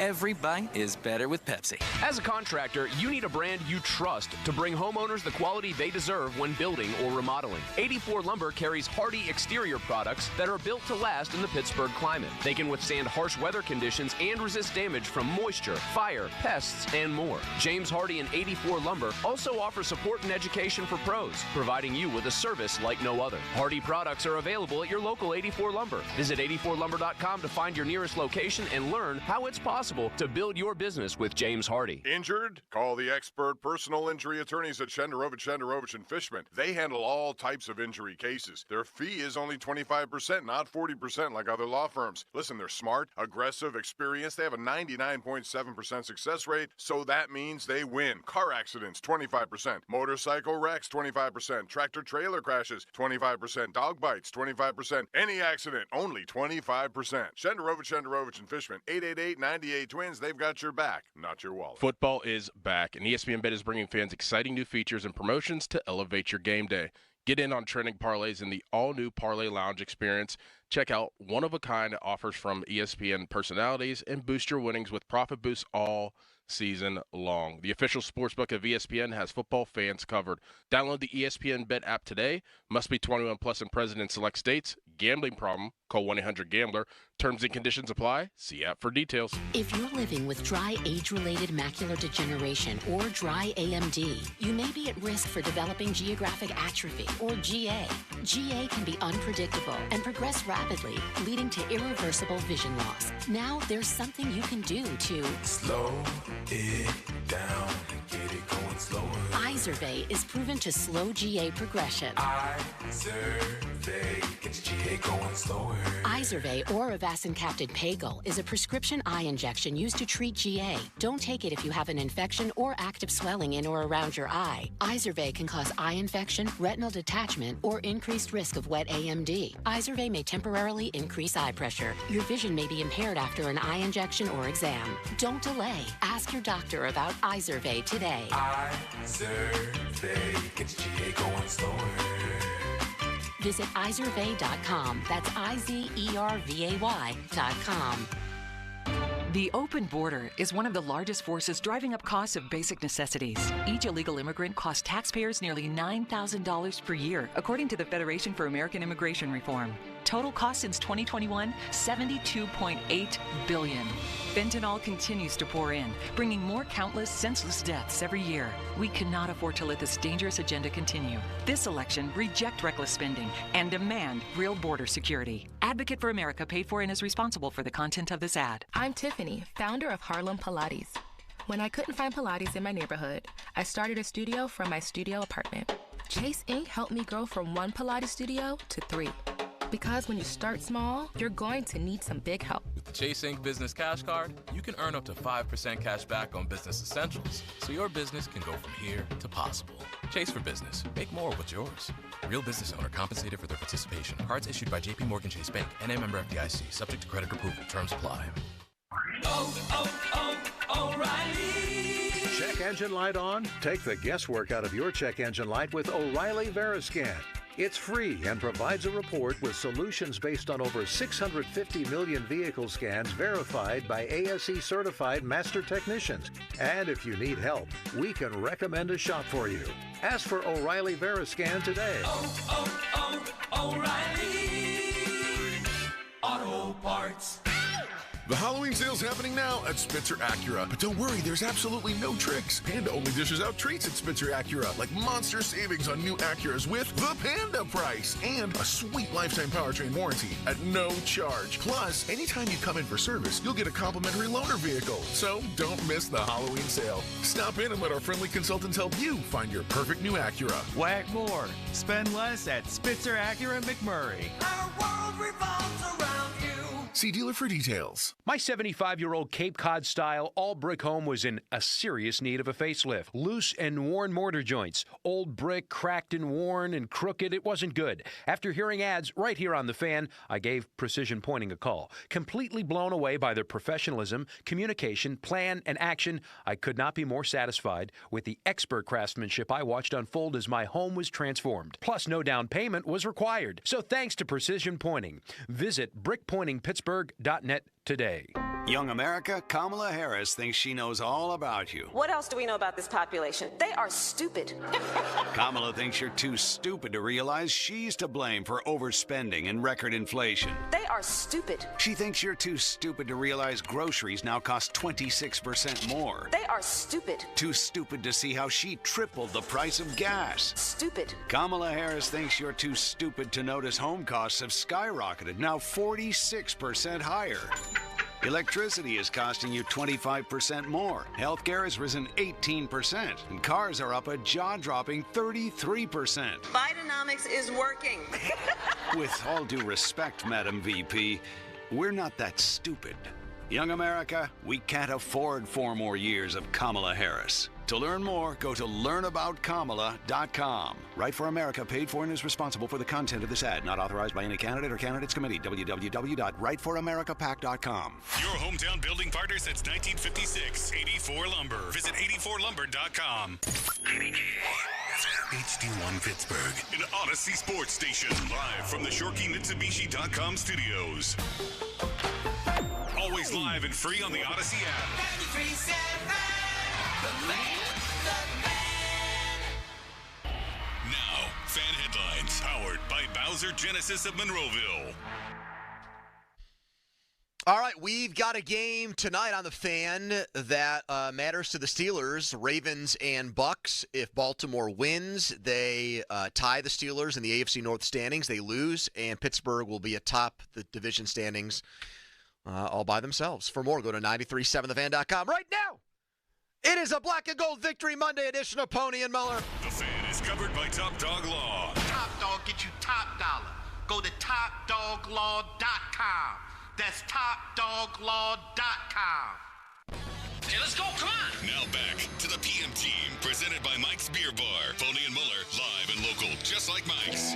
every bite is better with Pepsi. As a contractor, you need a brand you trust to bring homeowners the quality they deserve when building or remodeling. 84 Lumber carries hardy exterior products that are built to last in the Pittsburgh climate. They can withstand harsh weather conditions and resist damage from moisture, fire, pests, and more. James Hardy and 84 Lumber also offer support and education for pros, providing you with a service like no other. Hardy products are available at your local 84 Lumber. Visit 84lumber.com to find your nearest location and learn how it's possible to build your business with James Hardy. Injured? Call the expert personal injury attorneys at Shenderovich and Fishman. They handle all types of injury cases. Their fee is only 25%, not 40% like other law firms. Listen, they're smart, aggressive, experienced. They have a 99.7% success rate, so that means they win. Car accidents, 25%. Motorcycle wrecks, 25%. Tractor-trailer crashes, 25%. Dog bites, 25%. Any accident, only 25%. Shenderovich and Fishman, 888-98-TWINS. They've got your back, not your wallet. Football is back, and ESPN Bet is bringing fans exciting new features and promotions to elevate your game day. Get in on trending parlays in the all-new Parlay Lounge experience. Check out one-of-a-kind offers from ESPN personalities and boost your winnings with Profit Boosts all season long. The official sportsbook of ESPN has football fans covered. Download the ESPN Bet app today. Must be 21 plus and present in select states. Gambling problem? Call 1-800-GAMBLER. Terms and conditions apply. See app for details. If you're living with dry age-related macular degeneration or dry AMD, you may be at risk for developing geographic atrophy or GA. GA can be unpredictable and progress rapidly, leading to irreversible vision loss. Now there's something you can do to slow it down and get it going slower. Izervay is proven to slow GA progression. Izervay gets GA going slower. Izervay or avacincaptad pagel is a prescription eye injection used to treat GA. Don't take it if you have an infection or active swelling in or around your eye. Izervay can cause eye infection, retinal detachment, or increased risk of wet AMD. Izervay may temporarily increase eye pressure. Your vision may be impaired after an eye injection or exam. Don't delay. Ask your doctor about Izervay today. Izervay gets GA going slower. Visit Izervay.com. That's IZERVAY.com. The open border is one of the largest forces driving up costs of basic necessities. Each illegal immigrant costs taxpayers nearly $9,000 per year, according to the Federation for American Immigration Reform. Total cost since 2021, $72.8 billion. Fentanyl continues to pour in, bringing more countless, senseless deaths every year. We cannot afford to let this dangerous agenda continue. This election, reject reckless spending and demand real border security. Advocate for America paid for and is responsible for the content of this ad. I'm Tiffany, founder of Harlem Pilates. When I couldn't find Pilates in my neighborhood, I started a studio from my studio apartment. Chase Inc. helped me grow from 1 Pilates studio to 3. Because when you start small, you're going to need some big help. With the Chase Inc. Business Cash Card, you can earn up to 5% cash back on business essentials, so your business can go from here to possible. Chase for Business. Make more with yours. Real business owner compensated for their participation. Cards issued by J.P. Morgan Chase Bank, N.A. member FDIC. Subject to credit approval. Terms apply. O'Reilly. Check engine light on? Take the guesswork out of your check engine light with O'Reilly Veriscan. It's free and provides a report with solutions based on over 650 million vehicle scans verified by ASE certified master technicians. And if you need help, we can recommend a shop for you. Ask for O'Reilly Veriscan today. O'Reilly Auto Parts. The Halloween sale's happening now at Spitzer Acura. But don't worry, there's absolutely no tricks. Panda only dishes out treats at Spitzer Acura, like monster savings on new Acuras with the Panda price and a sweet lifetime powertrain warranty at no charge. Plus, anytime you come in for service, you'll get a complimentary loaner vehicle. So don't miss the Halloween sale. Stop in and let our friendly consultants help you find your perfect new Acura. Whack more. Spend less at Spitzer Acura McMurray. Our world revolves around you. See dealer for details. My 75-year-old Cape Cod-style all-brick home was in a serious need of a facelift. Loose and worn mortar joints. Old brick, cracked and worn and crooked. It wasn't good. After hearing ads right here on The Fan, I gave Precision Pointing a call. Completely blown away by their professionalism, communication, plan, and action, I could not be more satisfied with the expert craftsmanship I watched unfold as my home was transformed. Plus, no down payment was required. So thanks to Precision Pointing. Visit brickpointingpittsburgh.net today. Young America, Kamala Harris thinks she knows all about you. What else do we know about this population? They are stupid. Kamala thinks you're too stupid to realize she's to blame for overspending and record inflation. They are stupid. She thinks you're too stupid to realize groceries now cost 26% more. They are stupid. Too stupid to see how she tripled the price of gas. Stupid. Kamala Harris thinks you're too stupid to notice home costs have skyrocketed, now 46% higher. Electricity is costing you 25% more. Healthcare has risen 18%. And cars are up a jaw-dropping 33%. Bidenomics is working. With all due respect, Madam VP, we're not that stupid. Young America, we can't afford 4 more years of Kamala Harris. To learn more, go to learnaboutkamala.com. Right for America, paid for and is responsible for the content of this ad. Not authorized by any candidate or candidates committee. www.rightforamericapac.com. Your hometown building partner since 1956. 84 Lumber. Visit 84lumber.com. HD1 Pittsburgh, an Odyssey sports station. Live from the ShorkeyMitsubishi.com studios. Always live and free on the Odyssey app. 93.7. Now, fan headlines powered by Bowser Genesis of Monroeville. All right, we've got a game tonight on the Fan that matters to the Steelers, Ravens and Bucks. If Baltimore wins, they tie the Steelers in the AFC North standings. They lose, and Pittsburgh will be atop the division standings all by themselves. For more, go to 937thefan.com right now. It is a Black and Gold Victory Monday edition of Pony and Muller. The Fan is covered by Top Dog Law. Top Dog get you top dollar. Go to topdoglaw.com. That's topdoglaw.com. Okay, let's go. Come on. Now back to the PM Team, presented by Mike's Beer Bar. Pony and Muller, live and local, just like Mike's.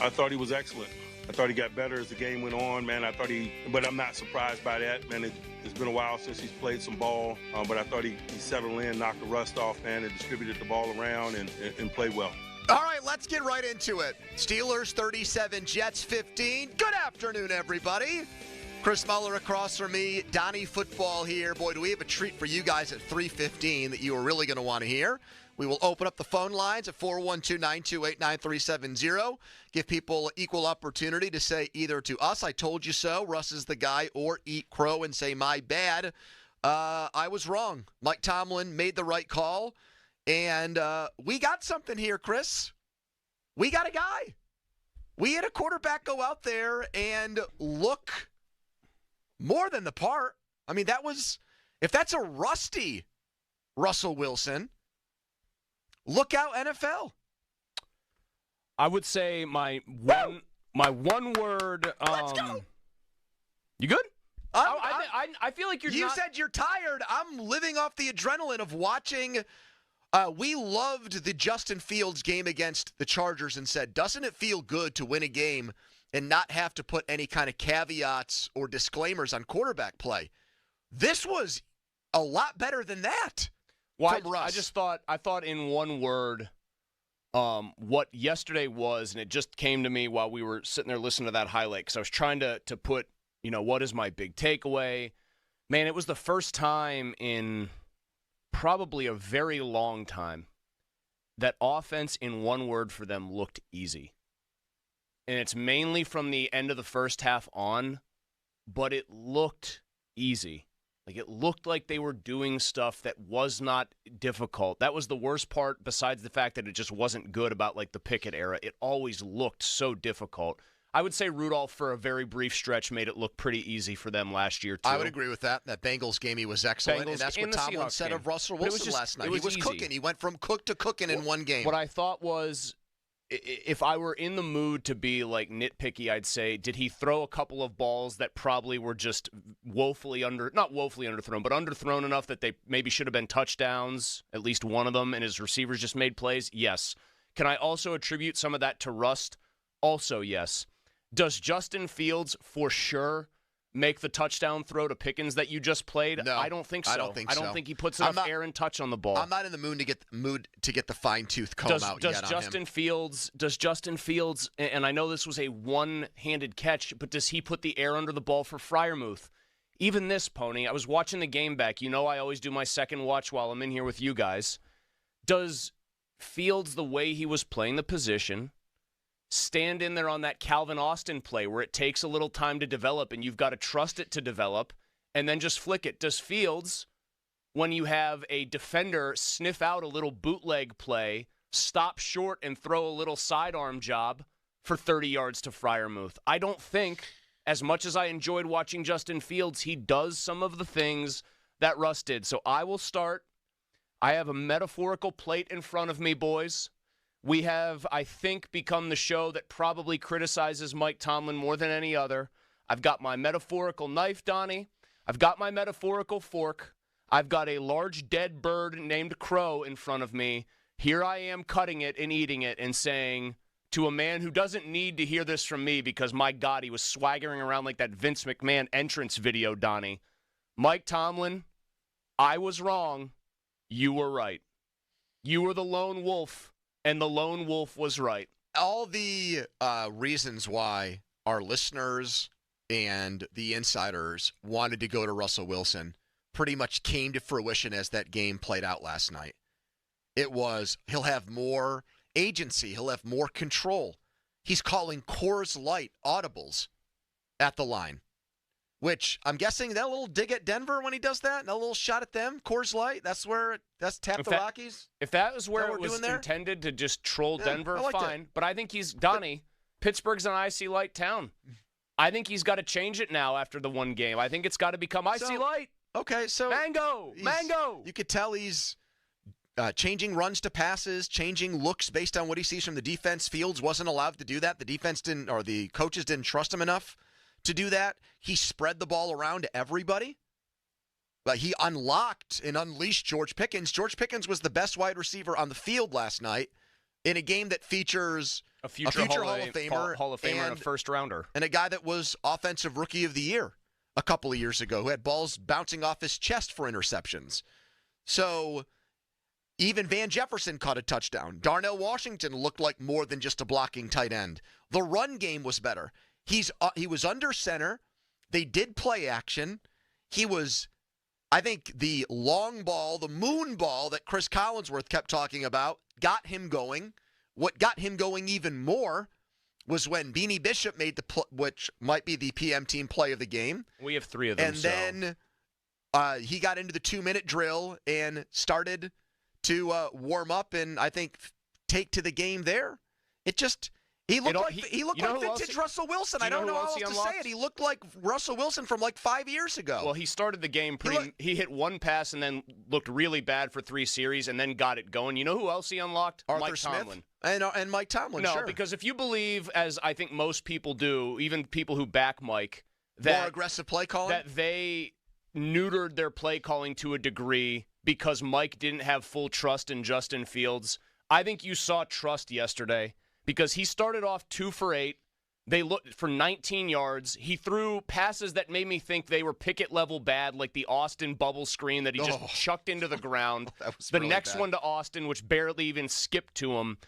I thought he was excellent. I thought he got better as the game went on, man. But I'm not surprised by that, man. It's been a while since he's played some ball, but I thought he settled in, knocked the rust off, man, and distributed the ball around and played well. All right, let's get right into it. Steelers 37, Jets 15. Good afternoon, everybody. Chris Muller across from me, Donnie Football here. Boy, do we have a treat for you guys at 3:15 that you are really going to want to hear. We will open up the phone lines at 412-928-9370. Give people equal opportunity to say either to us, I told you so, Russ is the guy, or eat crow and say, my bad. I was wrong. Mike Tomlin made the right call. And we got something here, Chris. We got a guy. We had a quarterback go out there and look more than the part. I mean, if that's a rusty Russell Wilson, look out, NFL. I would say my one word. Let's go. You good? I feel like You said you're tired. I'm living off the adrenaline of watching. We loved the Justin Fields game against the Chargers and said, doesn't it feel good to win a game and not have to put any kind of caveats or disclaimers on quarterback play? This was a lot better than that. Well, I thought in one word what yesterday was, and it just came to me while we were sitting there listening to that highlight, because I was trying to put, what is my big takeaway? Man, it was the first time in probably a very long time that offense in one word for them looked easy. And it's mainly from the end of the first half on, but it looked easy. Like, it looked like they were doing stuff that was not difficult. That was the worst part, besides the fact that it just wasn't good about, like, the Pickett era. It always looked so difficult. I would say Rudolph, for a very brief stretch, made it look pretty easy for them last year, too. I would agree with that. That Bengals game, he was excellent. And that's what Tomlin said of Russell Wilson last night. He was cooking. He went from cook to cooking in one game. What I thought was if I were in the mood to be like nitpicky, I'd say, did he throw a couple of balls that probably were just not woefully underthrown, but underthrown enough that they maybe should have been touchdowns, at least one of them, and his receivers just made plays? Yes. Can I also attribute some of that to rust? Also, yes. Does Justin Fields for sure make the touchdown throw to Pickens that you just played? No, I don't think so. I don't think he puts enough air and touch on the ball. I'm not in the mood to get the fine-tooth comb out yet on him. Does Justin Fields, and I know this was a one-handed catch, but does he put the air under the ball for Freiermuth? Even this, Pony, I was watching the game back. You know I always do my second watch while I'm in here with you guys. Does Fields, the way he was playing the position, stand in there on that Calvin Austin play where it takes a little time to develop and you've got to trust it to develop and then just flick it? Does Fields, when you have a defender sniff out a little bootleg play, stop short and throw a little sidearm job for 30 yards to Freiermuth? I don't think, as much as I enjoyed watching Justin Fields, he does some of the things that Russ did. So I will start. I have a metaphorical plate in front of me, boys. We have, I think, become the show that probably criticizes Mike Tomlin more than any other. I've got my metaphorical knife, Donnie. I've got my metaphorical fork. I've got a large dead bird named Crow in front of me. Here I am cutting it and eating it and saying to a man who doesn't need to hear this from me because, my God, he was swaggering around like that Vince McMahon entrance video, Donnie. Mike Tomlin, I was wrong. You were right. You were the lone wolf. And the lone wolf was right. All the reasons why our listeners and the insiders wanted to go to Russell Wilson pretty much came to fruition as that game played out last night. It was, he'll have more agency. He'll have more control. He's calling Coors Light audibles at the line, which I'm guessing that little dig at Denver when he does that, and a little shot at them, Coors Light, that's tap the Rockies? If that was where it was intended to just troll Denver, fine. But I think Pittsburgh's an icy light town. I think he's got to change it now after the one game. I think it's got to become icy light. Okay, so Mango. You could tell he's changing runs to passes, changing looks based on what he sees from the defense. Fields wasn't allowed to do that. The defense didn't, or the coaches didn't trust him enough to do that. He spread the ball around to everybody. But he unlocked and unleashed George Pickens. George Pickens was the best wide receiver on the field last night in a game that features a future Hall of Famer and a first rounder. And a guy that was Offensive Rookie of the Year a couple of years ago who had balls bouncing off his chest for interceptions. So even Van Jefferson caught a touchdown. Darnell Washington looked like more than just a blocking tight end. The run game was better. He was under center. They did play action. He was, I think, the long ball, the moon ball that Chris Collinsworth kept talking about, got him going. What got him going even more was when Beanie Bishop made which might be the PM team play of the game. We have three of them. And then he got into the 2-minute drill and started to warm up and I think take to the game there. It just... He looked like vintage Russell Wilson. I don't know how else to say it. He looked like Russell Wilson from like 5 years ago. Well, he started the game he hit one pass and then looked really bad for 3 series and then got it going. You know who else he unlocked? Arthur Smith. And Mike Tomlin, No, because if you believe, as I think most people do, even people who back Mike, that more aggressive play calling? That they neutered their play calling to a degree because Mike didn't have full trust in Justin Fields. I think you saw trust yesterday. Because he started off 2 for 8. They looked for 19 yards. He threw passes that made me think they were Pickett level bad, like the Austin bubble screen that he just chucked into the ground. That was the really next bad. one to Austin, which barely even skipped to him.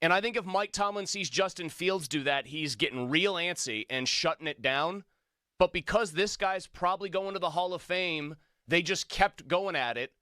And I think if Mike Tomlin sees Justin Fields do that, he's getting real antsy and shutting it down. But because this guy's probably going to the Hall of Fame, they just kept going at it.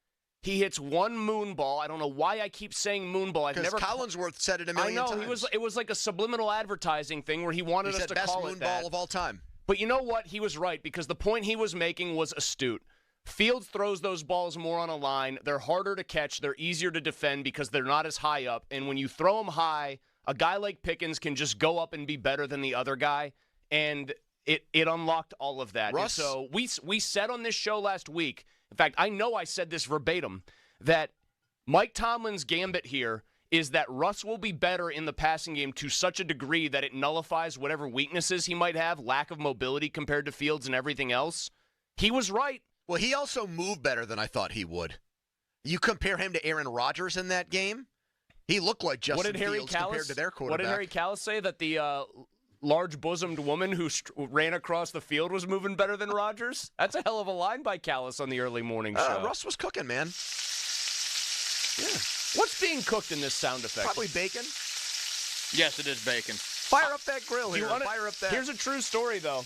He hits one moon ball. I don't know why I keep saying moon ball. Because Collinsworth said it a million times. I know. It was like a subliminal advertising thing where he wanted us to call it that. He said best moon ball of all time. But you know what? He was right because the point he was making was astute. Fields throws those balls more on a line. They're harder to catch. They're easier to defend because they're not as high up. And when you throw them high, a guy like Pickens can just go up and be better than the other guy. And it unlocked all of that. Russ? And so we said on this show last week, in fact, I know I said this verbatim, that Mike Tomlin's gambit here is that Russ will be better in the passing game to such a degree that it nullifies whatever weaknesses he might have, lack of mobility compared to Fields and everything else. He was right. Well, he also moved better than I thought he would. You compare him to Aaron Rodgers in that game, he looked like Justin Fields compared to their quarterback. What did Harry Callis say? That the large-bosomed woman who ran across the field was moving better than Rodgers? That's a hell of a line by Callis on the early morning show. Russ was cooking, man. Yeah. What's being cooked in this sound effect? Probably bacon. Yes, it is bacon. Fire up that grill here. Fire up that. Here's a true story, though.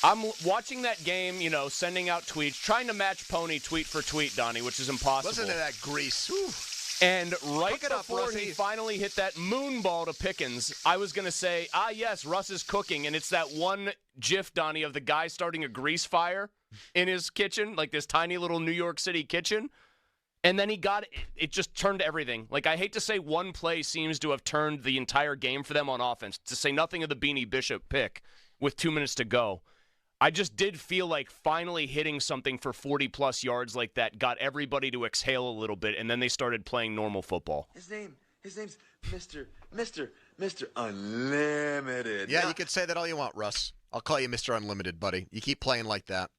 I'm watching that game, sending out tweets, trying to match Pony tweet for tweet, Donnie, which is impossible. Listen to that grease. Whew. And right before he finally hit that moon ball to Pickens, I was going to say, yes, Russ is cooking. And it's that one gif, Donnie, of the guy starting a grease fire in his kitchen, like this tiny little New York City kitchen. And then he got it. It just turned everything. Like, I hate to say one play seems to have turned the entire game for them on offense, to say nothing of the Beanie Bishop pick with 2 minutes to go. I just did feel like finally hitting something for 40-plus yards like that got everybody to exhale a little bit, and then they started playing normal football. His name's Mr. Unlimited. Yeah, you could say that all you want, Russ. I'll call you Mr. Unlimited, buddy. You keep playing like that.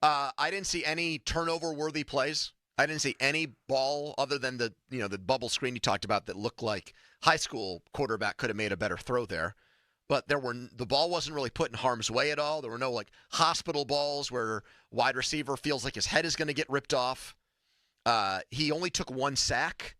I didn't see any turnover-worthy plays. I didn't see any ball other than the bubble screen you talked about that looked like high school quarterback could have made a better throw there. But the ball wasn't really put in harm's way at all. There were no hospital balls where wide receiver feels like his head is going to get ripped off. He only took 1 sack.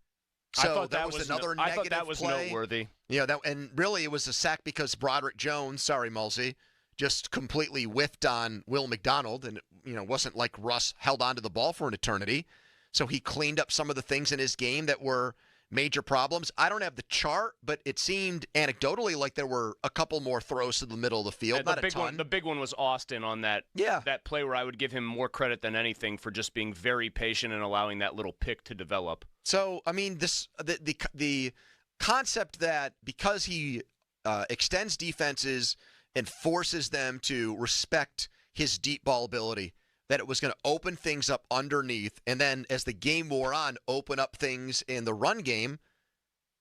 So that was another negative play. I thought that was noteworthy. And really it was a sack because Broderick Jones, sorry Mulsey, just completely whiffed on Will McDonald, and it wasn't like Russ held onto the ball for an eternity. So he cleaned up some of the things in his game that were major problems. I don't have the chart, but it seemed anecdotally like there were a couple more throws to the middle of the field. Not a ton. The big one was Austin on that play where I would give him more credit than anything for just being very patient and allowing that little pick to develop. So, I mean, the concept that because he extends defenses and forces them to respect his deep ball ability, that it was going to open things up underneath, and then as the game wore on, open up things in the run game,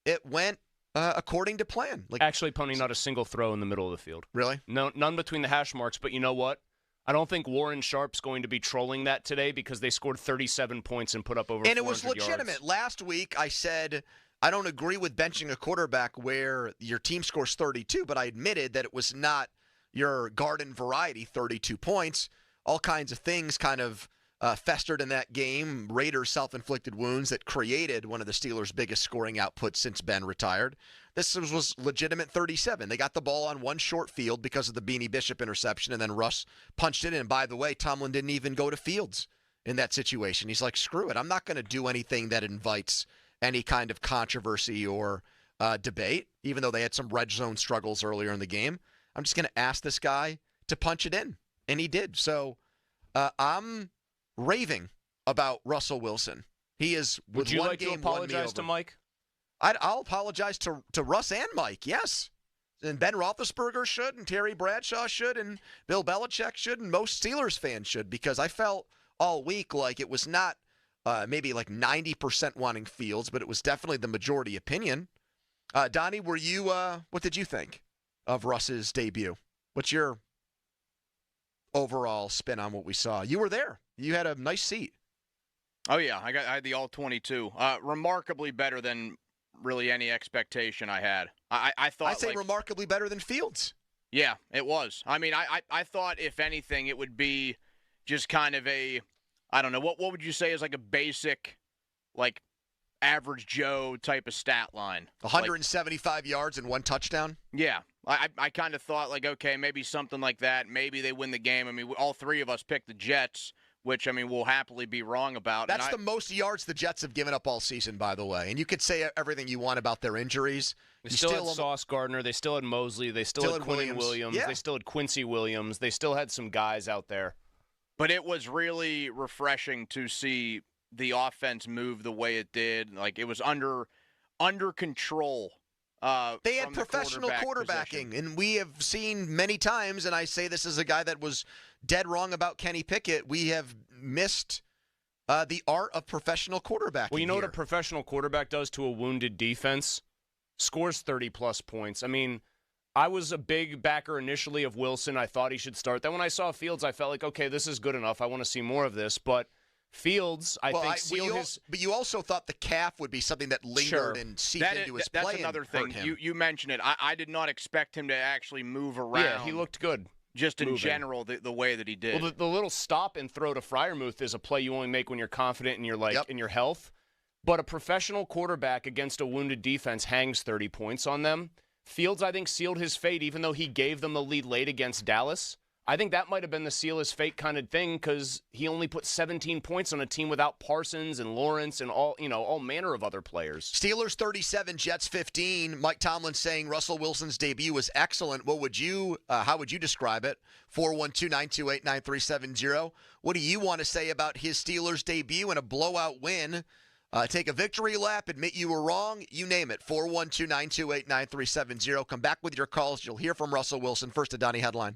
it went according to plan. Actually, Pony, not a single throw in the middle of the field. Really? No, none between the hash marks, but you know what? I don't think Warren Sharp's going to be trolling that today because they scored 37 points and put up over 400 yards. And it was legitimate. Yards. Last week I said I don't agree with benching a quarterback where your team scores 32, but I admitted that it was not your garden variety 32 points. All kinds of things kind of festered in that game. Raiders' self-inflicted wounds that created one of the Steelers' biggest scoring outputs since Ben retired. This was legitimate 37. They got the ball on one short field because of the Beanie Bishop interception, and then Russ punched it in. And by the way, Tomlin didn't even go to Fields in that situation. He's like, screw it. I'm not going to do anything that invites any kind of controversy or debate, even though they had some red zone struggles earlier in the game. I'm just going to ask this guy to punch it in. And he did. So I'm raving about Russell Wilson. He is with Would you one like game, to apologize to Mike? I'll apologize to Russ and Mike, yes. And Ben Roethlisberger should, and Terry Bradshaw should, and Bill Belichick should, and most Steelers fans should, because I felt all week like it was not maybe like 90% wanting Fields, but it was definitely the majority opinion. Donnie, were you? What did you think of Russ's debut? What's your overall spin on what we saw? You were there. You had a nice seat. Oh yeah, I had the all 22. Remarkably better than really any expectation I had. I thought I'd say remarkably better than Fields. Yeah, it was. I mean, I thought if anything it would be just kind of a, I don't know, what would you say is like a basic like average Joe type of stat line. 175 yards and 1 touchdown? Yeah. I kind of thought, like, okay, maybe something like that. Maybe they win the game. I mean, all three of us picked the Jets, which, I mean, we'll happily be wrong about. That's the most yards the Jets have given up all season, by the way. And you could say everything you want about their injuries. They still had Sauce Gardner. They still had Mosley. They still had Quinn Williams. Yeah. They still had Quincy Williams. They still had some guys out there. But it was really refreshing to see the offense move the way it did. Like, it was under control. They had professional quarterbacking, and we have seen many times, and I say this as a guy that was dead wrong about Kenny Pickett, we have missed the art of professional quarterbacking. Well, you know here. what a professional quarterback does to a wounded defense? Scores 30-plus points. I mean, I was a big backer initially of Wilson. I thought he should start. Then when I saw Fields, I felt like, okay, this is good enough. I want to see more of this. But Fields, I think, sealed his... But you also thought the calf would be something that lingered and seeped into his play. That's another thing. You mentioned it. I did not expect him to actually move around. Yeah, he looked good. Just in general, the way that he did. Well, the little stop and throw to Freiermuth is a play you only make when you're confident in your in your health. But a professional quarterback against a wounded defense hangs 30 points on them. Fields, I think, sealed his fate, even though he gave them the lead late against Dallas. I think that might have been the seal his fate kind of thing because he only put 17 points on a team without Parsons and Lawrence and all manner of other players. Steelers 37, Jets 15. Mike Tomlin saying Russell Wilson's debut was excellent. What would you? How would you describe it? 412-928-9370. What do you want to say about his Steelers debut and a blowout win? Take a victory lap, admit you were wrong, you name it. 412-928-9370. Come back with your calls. You'll hear from Russell Wilson. First, a Donnie headline.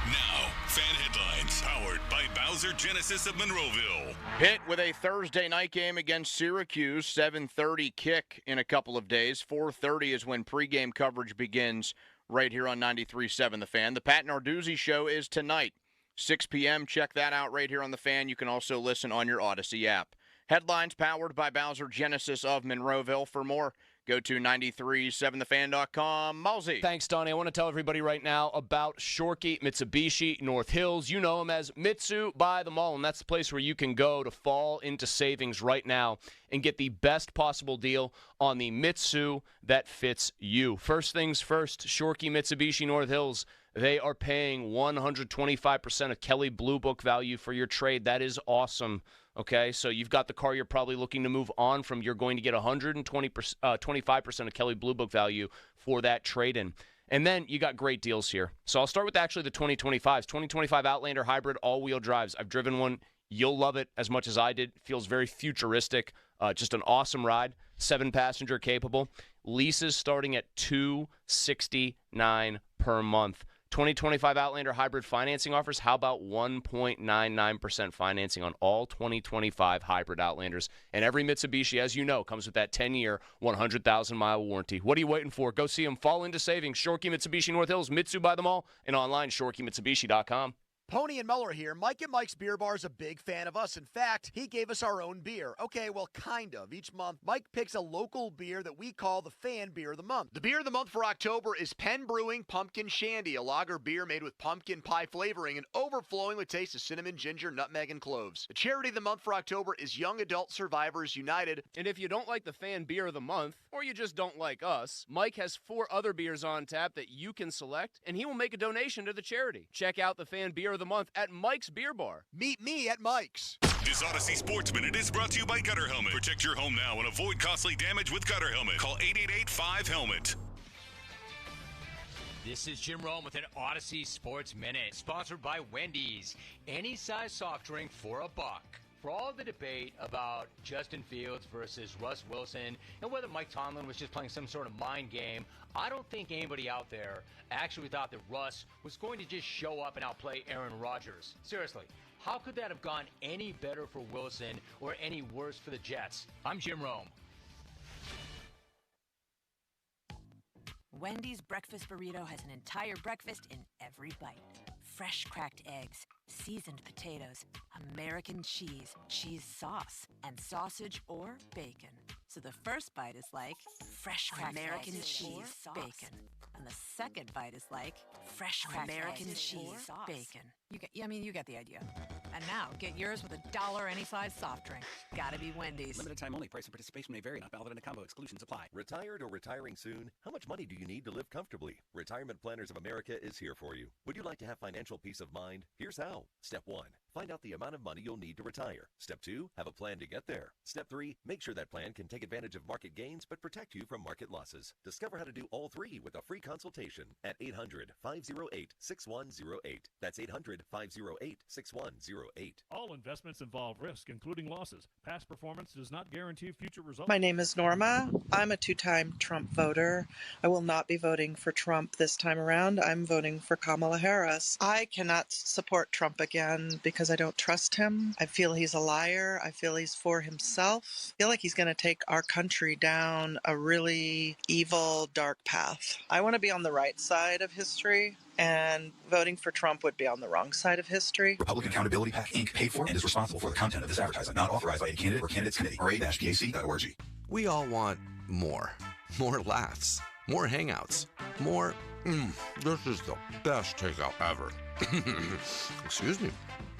Now, fan headlines powered by Bowser Genesis of Monroeville. Pitt with a Thursday night game against Syracuse, 7:30 kick in a couple of days. 4:30 is when pregame coverage begins right here on 93.7 The Fan. The Pat Narduzzi Show is tonight, 6 p.m. Check that out right here on The Fan. You can also listen on your Odyssey app. Headlines powered by Bowser Genesis of Monroeville. For more, go to 937thefan.com. Malzy. Thanks, Donnie. I want to tell everybody right now about Shorkey Mitsubishi North Hills. You know them as Mitsu by the Mall, and that's the place where you can go to fall into savings right now and get the best possible deal on the Mitsu that fits you. First things first, Shorkey Mitsubishi North Hills. They are paying 125% of Kelley Blue Book value for your trade. That is awesome. Okay, so you've got the car you're probably looking to move on from. You're going to get 25% of Kelley Blue Book value for that trade-in. And then you got great deals here. So I'll start with actually the 2025s. 2025 Outlander Hybrid all-wheel drives. I've driven one. You'll love it as much as I did. Feels very futuristic. Just an awesome ride. 7-passenger capable. Leases starting at $269 per month. 2025 Outlander hybrid financing offers. How about 1.99% financing on all 2025 hybrid Outlanders? And every Mitsubishi, as you know, comes with that 10-year, 100,000-mile warranty. What are you waiting for? Go see them. Fall into savings. Shorkey Mitsubishi North Hills, Mitsu by the Mall, and online, ShorkeyMitsubishi.com. Pony and Muller here. Mike and Mike's Beer Bar is a big fan of us. In fact, he gave us our own beer. Okay, well, kind of. Each month, Mike picks a local beer that we call the Fan Beer of the Month. The beer of the month for October is Penn Brewing Pumpkin Shandy, a lager beer made with pumpkin pie flavoring and overflowing with taste of cinnamon, ginger, nutmeg, and cloves. The charity of the month for October is Young Adult Survivors United. And if you don't like the Fan Beer of the Month, or you just don't like us, Mike has 4 other beers on tap that you can select, and he will make a donation to the charity. Check out the Fan Beer of the Month at Mike's Beer Bar. Meet me at Mike's. This Odyssey Sports Minute is brought to you by Gutter Helmet. Protect your home now and avoid costly damage with Gutter Helmet. Call 888-5-HELMET. This is Jim Rome with an Odyssey Sports Minute, sponsored by Wendy's. Any size soft drink for $1. For all the debate about Justin Fields versus Russ Wilson and whether Mike Tomlin was just playing some sort of mind game, I don't think anybody out there actually thought that Russ was going to just show up and outplay Aaron Rodgers. Seriously, how could that have gone any better for Wilson or any worse for the Jets? I'm Jim Rome. Wendy's breakfast burrito has an entire breakfast in every bite. Fresh cracked eggs, seasoned potatoes, American cheese, cheese sauce, and sausage or bacon. So the first bite is like fresh cracked American cheese, bacon. And the second bite is like fresh cracked American cheese, bacon. You get the idea. And now, get yours with $1 any size soft drink. Gotta be Wendy's. Limited time only. Price and participation may vary. Not valid in a combo. Exclusions apply. Retired or retiring soon? How much money do you need to live comfortably? Retirement Planners of America is here for you. Would you like to have financial peace of mind? Here's how. Step 1. Find out the amount of money you'll need to retire. Step 2. Have a plan to get there. Step 3. Make sure that plan can take advantage of market gains but protect you from market losses. Discover how to do all 3 with a free consultation at 800-508-6108. That's 800-508-6108. All investments involve risk, including losses. Past performance does not guarantee future results. My name is Norma. I'm a 2-time Trump voter. I will not be voting for Trump this time around. I'm voting for Kamala Harris. I cannot support Trump again because because I don't trust him. I feel he's a liar. I feel he's for himself. I feel like he's going to take our country down a really evil, dark path. I want to be on the right side of history, and voting for Trump would be on the wrong side of history. Republican Accountability PAC, Inc. paid for and is responsible for the content of this advertisement, not authorized by any candidate or candidates committee. ra-pac.org. We all want more. More laughs. More hangouts. More, this is the best takeout ever. Excuse me.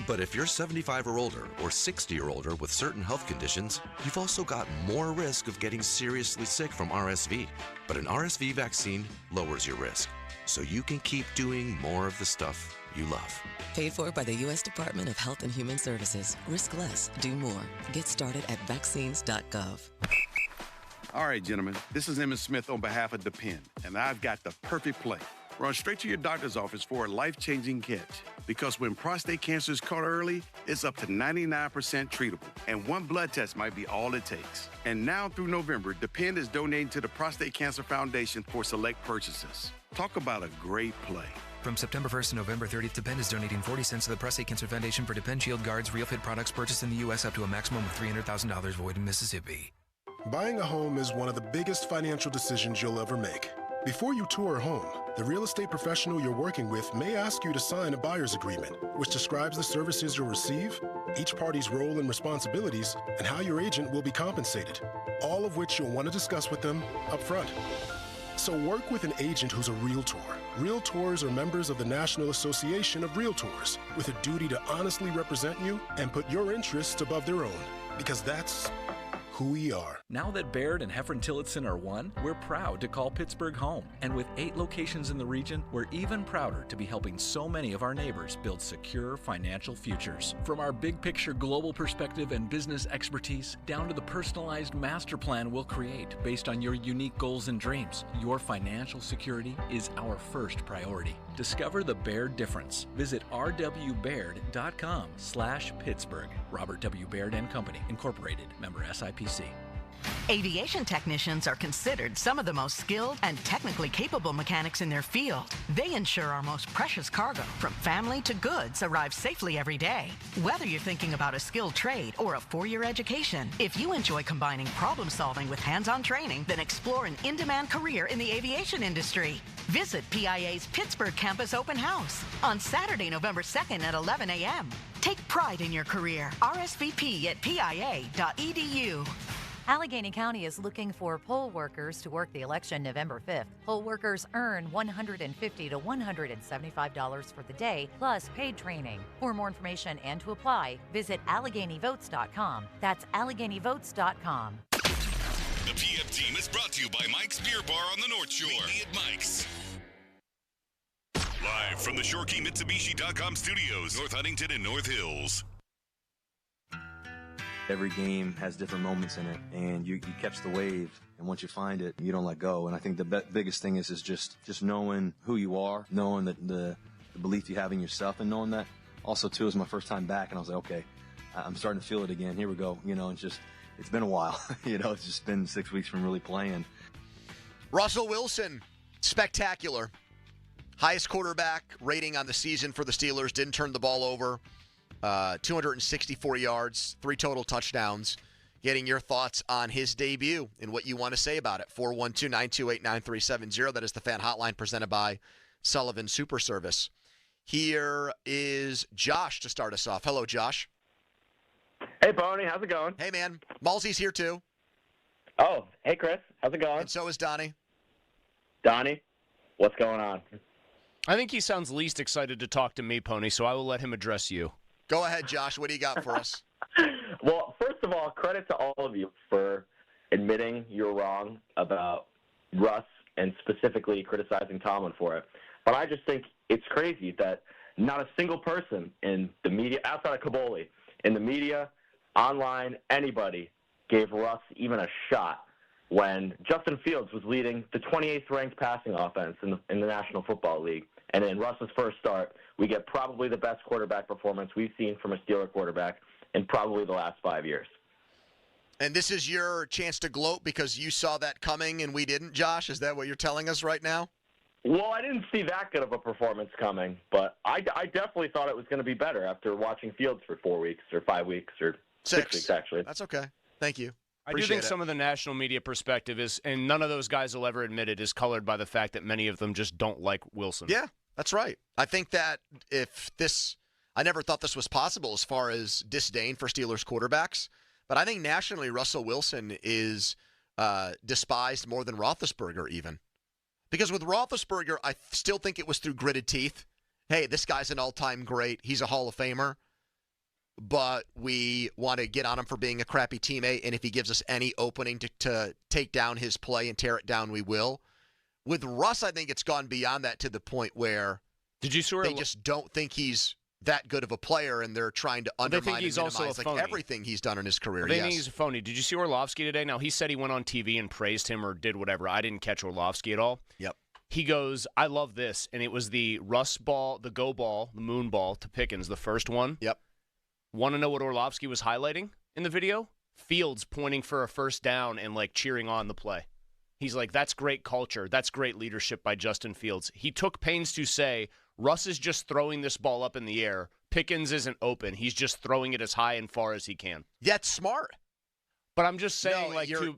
But if you're 75 or older or 60 or older with certain health conditions, you've also got more risk of getting seriously sick from RSV. But an RSV vaccine lowers your risk, so you can keep doing more of the stuff you love. Paid for by the U.S. Department of Health and Human Services. Risk less. Do more. Get started at vaccines.gov. All right, gentlemen, this is Emmett Smith on behalf of Depend, and I've got the perfect play. Run straight to your doctor's office for a life-changing catch. Because when prostate cancer is caught early, it's up to 99% treatable, and one blood test might be all it takes. And now through November, Depend is donating to the Prostate Cancer Foundation for select purchases. Talk about a great play. From September 1st to November 30th, Depend is donating 40 cents to the Prostate Cancer Foundation for Depend Shield Guards Real Fit products purchased in the U.S. up to a maximum of $300,000 void in Mississippi. Buying a home is one of the biggest financial decisions you'll ever make. Before you tour a home, the real estate professional you're working with may ask you to sign a buyer's agreement, which describes the services you'll receive, each party's role and responsibilities, and how your agent will be compensated, all of which you'll want to discuss with them up front. So work with an agent who's a Realtor. Realtors are members of the National Association of Realtors with a duty to honestly represent you and put your interests above their own, because that's who we are. Now that Baird and Heffron Tillotson are one, we're proud to call Pittsburgh home. And with 8 locations in the region, we're even prouder to be helping so many of our neighbors build secure financial futures. From our big picture global perspective and business expertise, down to the personalized master plan we'll create based on your unique goals and dreams, your financial security is our first priority. Discover the Baird difference. Visit rwbaird.com/Pittsburgh. Robert W. Baird & Company, Incorporated, member SIPC. Aviation technicians are considered some of the most skilled and technically capable mechanics in their field. They ensure our most precious cargo, from family to goods, arrives safely every day. Whether you're thinking about a skilled trade or a 4-year education, if you enjoy combining problem solving with hands-on training, then explore an in-demand career in the aviation industry. Visit PIA's Pittsburgh Campus Open House on Saturday, November 2nd at 11 a.m. Take pride in your career. RSVP at pia.edu. Allegheny County is looking for poll workers to work the election November 5th. Poll workers earn $150 to $175 for the day, plus paid training. For more information and to apply, visit AlleghenyVotes.com. That's AlleghenyVotes.com. The PM team is brought to you by Mike's Beer Bar on the North Shore. Meet me at Mike's. Live from the ShoreKeyMitsubishi.com studios, North Huntington and North Hills. Every game has different moments in it, and you catch the wave, and once you find it, you don't let go. And I think the biggest thing is just knowing who you are, knowing that the belief you have in yourself, and knowing that also, too, it was my first time back, and I was like, okay, I'm starting to feel it again. Here we go. It's been a while. It's just been 6 weeks from really playing. Russell Wilson, spectacular. Highest quarterback rating on the season for the Steelers. Didn't turn the ball over. 264 yards, 3 total touchdowns. Getting your thoughts on his debut and what you want to say about it. 412-928-9370. That is the fan hotline presented by Sullivan Super Service. Here is Josh to start us off. Hello, Josh. Hey, Pony. How's it going? Hey, man. Malsey's here, too. Oh, hey, Chris. How's it going? And so is Donnie. Donnie, what's going on? I think he sounds least excited to talk to me, Pony, so I will let him address you. Go ahead, Josh. What do you got for us? Well, first of all, credit to all of you for admitting you're wrong about Russ and specifically criticizing Tomlin for it. But I just think it's crazy that not a single person in the media, outside of Kaboli, in the media, online, anybody, gave Russ even a shot when Justin Fields was leading the 28th ranked passing offense in the National Football League. And in Russ's first start, we get probably the best quarterback performance we've seen from a Steeler quarterback in probably the last 5 years. And this is your chance to gloat because you saw that coming and we didn't, Josh? Is that what you're telling us right now? Well, I didn't see that good of a performance coming, but I definitely thought it was going to be better after watching Fields for 4 weeks or 5 weeks or 6 weeks, actually. That's okay. Thank you. I do think some of the national media perspective is, and none of those guys will ever admit it, is colored by the fact that many of them just don't like Wilson. Yeah, that's right. I think that I never thought this was possible as far as disdain for Steelers quarterbacks, but I think nationally Russell Wilson is despised more than Roethlisberger even. Because with Roethlisberger, I still think it was through gritted teeth. Hey, this guy's an all-time great. He's a Hall of Famer. But we want to get on him for being a crappy teammate, and if he gives us any opening to take down his play and tear it down, we will. With Russ, I think it's gone beyond that to the point where they just don't think he's that good of a player, and they're trying to undermine and minimize everything he's done in his career. They think he's a phony. Did you see Orlovsky today? Now, he said he went on TV and praised him or did whatever. I didn't catch Orlovsky at all. Yep. He goes, I love this, and it was the Russ ball, the go ball, the moon ball to Pickens, the first one. Yep. Want to know what Orlovsky was highlighting in the video? Fields pointing for a first down and, cheering on the play. He's like, that's great culture. That's great leadership by Justin Fields. He took pains to say, Russ is just throwing this ball up in the air. Pickens isn't open. He's just throwing it as high and far as he can. That's smart. But I'm just saying,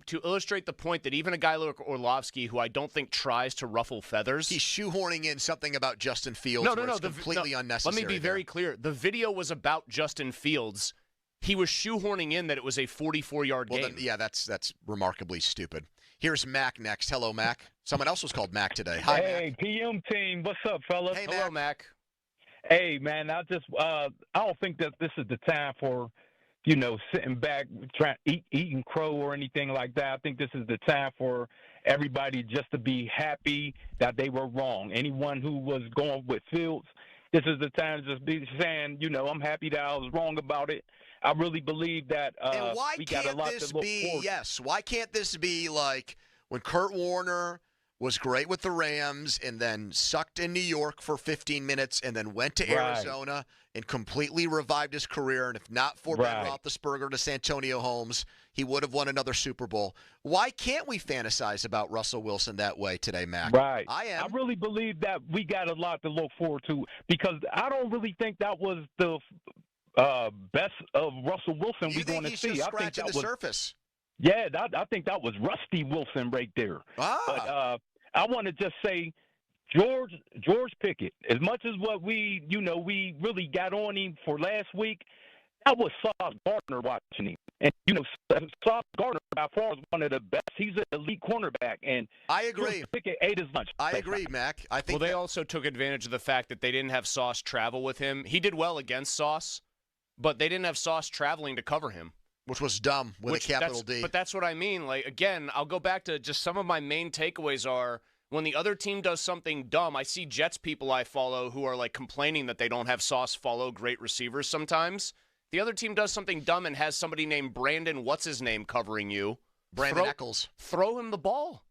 to illustrate the point that even a guy like Orlovsky, who I don't think tries to ruffle feathers. He's shoehorning in something about Justin Fields it's completely unnecessary. Let me be very clear. The video was about Justin Fields. He was shoehorning in that it was a 44-yard game. Then, yeah, that's remarkably stupid. Here's Mac next. Hello, Mac. Someone else was called Mac today. Hi, Hey, Mac. PM team. What's up, fellas? Hey, Hello, Mac. Hey, man, I don't think that this is the time for, sitting back, eating crow or anything like that. I think this is the time for everybody just to be happy that they were wrong. Anyone who was going with Fields, this is the time to just be saying, I'm happy that I was wrong about it. I really believe that and why we got a lot to look forward. Why can't this be like when Kurt Warner was great with the Rams and then sucked in New York for 15 minutes and then went to Arizona and completely revived his career? And if not for Ben Roethlisberger to Santonio Holmes, he would have won another Super Bowl. Why can't we fantasize about Russell Wilson that way today, Mac? Right. I really believe that we got a lot to look forward to because I don't really think that was the best of Russell Wilson we're going to see. I think that was surface. Yeah, I think that was Rusty Wilson right there. Ah. But I want to just say, George Pickett, as much as what we really got on him for last week, that was Sauce Gardner watching him. And, Sauce Gardner by far is one of the best. He's an elite cornerback. And I agree. George Pickett ate his lunch. I agree, Mac. I think they also took advantage of the fact that they didn't have Sauce travel with him. He did well against Sauce, but they didn't have Sauce traveling to cover him. Which was dumb with a capital D. But that's what I mean. Again, I'll go back to just some of my main takeaways are when the other team does something dumb, I see Jets people I follow who are complaining that they don't have Sauce follow great receivers sometimes. The other team does something dumb and has somebody named Brandon what's-his-name covering you. Brandon Eccles. Throw him the ball.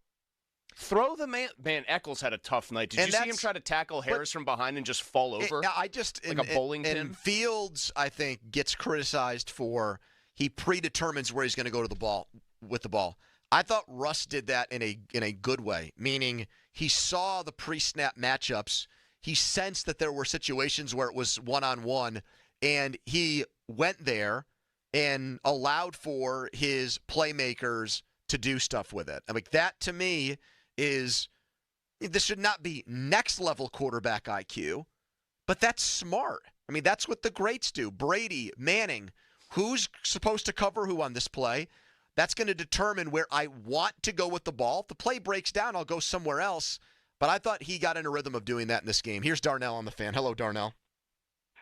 Throw the man. Man, Eccles had a tough night. Did you see him try to tackle Harris from behind and just fall over? A bowling pin? And Fields, I think, gets criticized for he predetermines where he's going to go to the ball with the ball. I thought Russ did that in a good way, meaning he saw the pre-snap matchups. He sensed that there were situations where it was one-on-one, and he went there and allowed for his playmakers to do stuff with it. I mean, that to me this should not be next-level quarterback IQ, but that's smart. I mean, that's what the greats do. Brady, Manning, who's supposed to cover who on this play? That's going to determine where I want to go with the ball. If the play breaks down, I'll go somewhere else. But I thought he got in a rhythm of doing that in this game. Here's Darnell on the Fan. Hello, Darnell.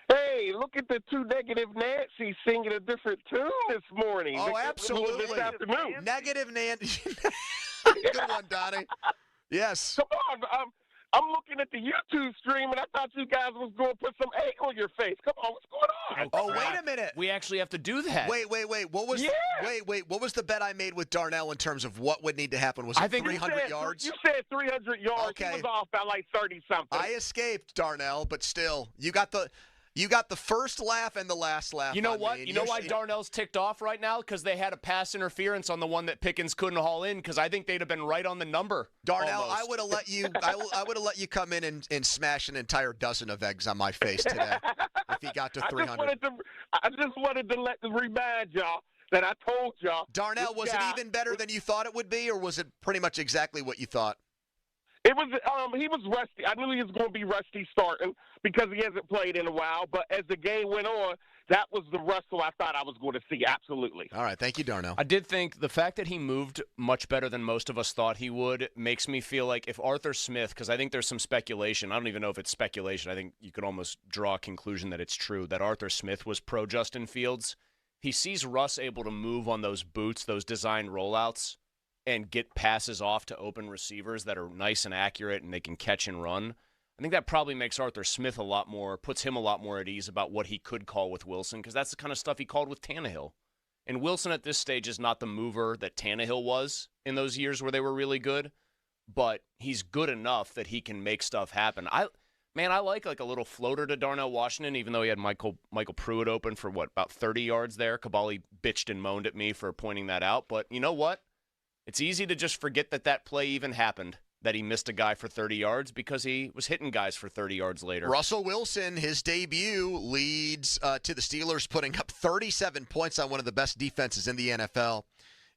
Hey, look at the two negative Nancy singing a different tune this morning. Oh, absolutely. This afternoon. Negative Nancy. Good one, Donnie. Yes. Come on. I'm looking at the YouTube stream, and I thought you guys was going to put some egg on your face. Come on, what's going on? Oh, wait a minute. We actually have to do that. Wait. What was what was the bet I made with Darnell in terms of what would need to happen? Was it 300 yards? You said 300 yards. Okay. He was off by 30-something. I escaped, Darnell, but still, you got the You got the first laugh and the last laugh. You know what? You know why Darnell's ticked off right now? Because they had a pass interference on the one that Pickens couldn't haul in. Because I think they'd have been right on the number. Darnell, almost. I would have let you. I would have let you come in and smash an entire dozen of eggs on my face today if he got to 300. I just wanted to remind y'all that I told y'all. Darnell, was it even better than you thought it would be, or was it pretty much exactly what you thought? It was. He was rusty. I knew he was going to be rusty starting because he hasn't played in a while. But as the game went on, that was the Russell I thought I was going to see. Absolutely. All right. Thank you, Darnell. I did think the fact that he moved much better than most of us thought he would makes me feel like if Arthur Smith, because I think there's some speculation. I don't even know if it's speculation. I think you could almost draw a conclusion that it's true that Arthur Smith was pro Justin Fields. He sees Russ able to move on those boots, those designed rollouts, and get passes off to open receivers that are nice and accurate and they can catch and run. I think that probably makes Arthur Smith puts him a lot more at ease about what he could call with Wilson, because that's the kind of stuff he called with Tannehill. And Wilson at this stage is not the mover that Tannehill was in those years where they were really good, but he's good enough that he can make stuff happen. I like a little floater to Darnell Washington, even though he had Michael Pruitt open for, about 30 yards there. Kabali bitched and moaned at me for pointing that out. But you know what? It's easy to just forget that play even happened, that he missed a guy for 30 yards because he was hitting guys for 30 yards later. Russell Wilson, his debut leads to the Steelers putting up 37 points on one of the best defenses in the NFL.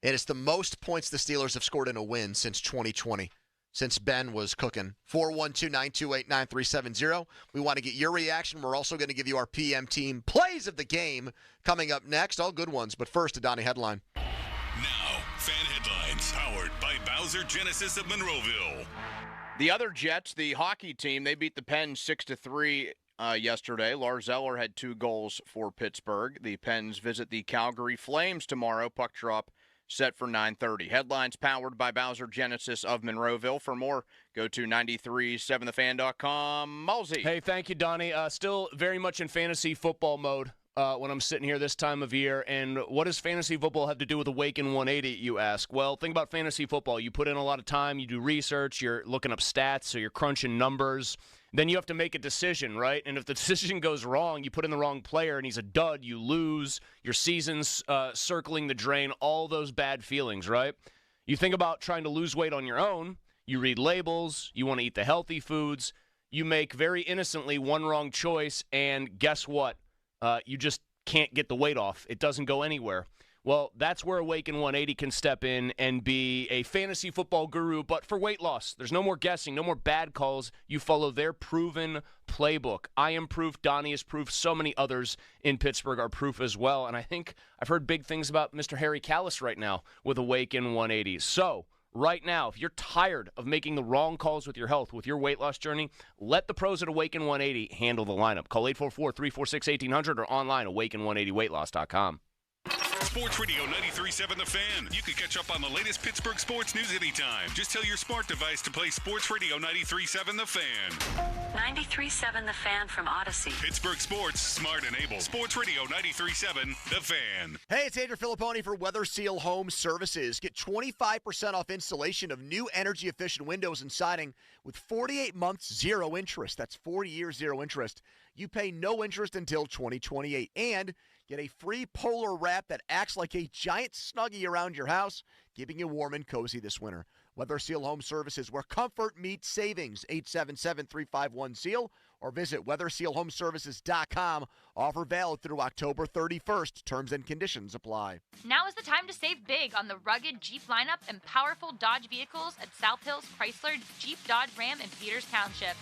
And it's the most points the Steelers have scored in a win since 2020, since Ben was cooking. 412-928-9370. We want to get your reaction. We're also going to give you our PM team plays of the game coming up next. All good ones. But first, a Donnie headline. Now, fan headlines powered by Bowser Genesis of Monroeville. The other Jets, the hockey team, they beat the Pens 6-3 yesterday. Lars Eller had 2 goals for Pittsburgh. The Pens visit the Calgary Flames tomorrow. Puck drop set for 9:30. Headlines powered by Bowser Genesis of Monroeville. For more, go to 937thefan.com. Mulsey. Hey, thank you, Donnie. Still very much in fantasy football mode when I'm sitting here this time of year. And what does fantasy football have to do with Awaken 180, you ask? Well, think about fantasy football. You put in a lot of time. You do research. You're looking up stats, so you're crunching numbers. Then you have to make a decision, right? And if the decision goes wrong, you put in the wrong player and he's a dud, you lose, your season's circling the drain, all those bad feelings, right? You think about trying to lose weight on your own. You read labels. You want to eat the healthy foods. You make very innocently one wrong choice, and guess what? You just can't get the weight off. It doesn't go anywhere. Well, that's where Awaken 180 can step in and be a fantasy football guru, but for weight loss. There's no more guessing, no more bad calls. You follow their proven playbook. I am proof. Donnie is proof. So many others in Pittsburgh are proof as well. And I think I've heard big things about Mr. Harry Callis right now with Awaken 180. So right now, if you're tired of making the wrong calls with your health, with your weight loss journey, let the pros at Awaken 180 handle the lineup. Call 844-346-1800 or online, awaken180weightloss.com. Sports Radio 93.7 The Fan. You can catch up on the latest Pittsburgh sports news anytime. Just tell your smart device to play Sports Radio 93.7 The Fan. 93.7 The Fan from Odyssey. Pittsburgh sports, smart and able. Sports Radio 93.7 The Fan. Hey, it's Andrew Filipponi for Weather Seal Home Services. Get 25% off installation of new energy-efficient windows and siding with 48 months, 0 interest. That's 40 years, 0 interest. You pay no interest until 2028. And get a free polar wrap that acts like a giant Snuggie around your house, keeping you warm and cozy this winter. Weather Seal Home Services, where comfort meets savings. 877-351-SEAL or visit weathersealhomeservices.com. Offer valid through October 31st. Terms and conditions apply. Now is the time to save big on the rugged Jeep lineup and powerful Dodge vehicles at South Hills Chrysler Jeep Dodge Ram in Peters Township.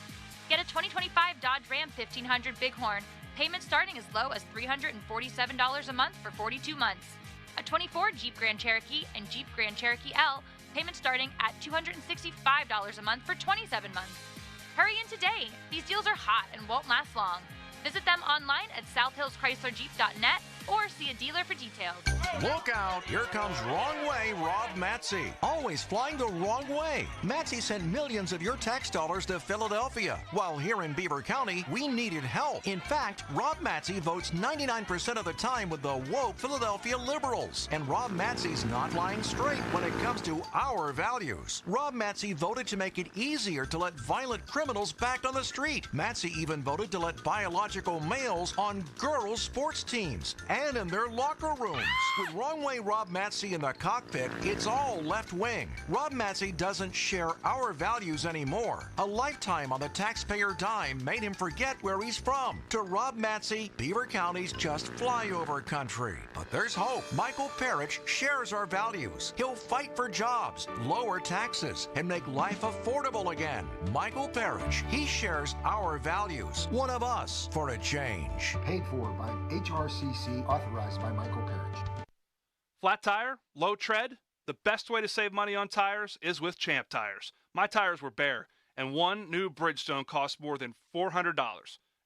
Get a 2025 Dodge Ram 1500 Bighorn. Payment starting as low as $347 a month for 42 months. A 24 Jeep Grand Cherokee and Jeep Grand Cherokee L, payment starting at $265 a month for 27 months. Hurry in today. These deals are hot and won't last long. Visit them online at southhillschryslerjeep.net or see a dealer for details. Look out! Here comes Wrong Way Rob Matzy. Always flying the wrong way. Matzy sent millions of your tax dollars to Philadelphia. While here in Beaver County, we needed help. In fact, Rob Matzy votes 99% of the time with the woke Philadelphia liberals. And Rob Matzy's not flying straight when it comes to our values. Rob Matzy voted to make it easier to let violent criminals back on the street. Matzy even voted to let biological males on girls' sports teams and in their locker rooms. With Wrong Way Rob Matzy in the cockpit, it's all left wing. Rob Matzy doesn't share our values anymore. A lifetime on the taxpayer dime made him forget where he's from. To Rob Matzy, Beaver County's just flyover country. But there's hope. Michael Parrish shares our values. He'll fight for jobs, lower taxes, and make life affordable again. Michael Parrish, he shares our values. One of us for a change. Paid for by HRCC, authorized by Michael Parrish. Flat tire, low tread. The best way to save money on tires is with Champ Tires. My tires were bare, and one new Bridgestone cost more than $400.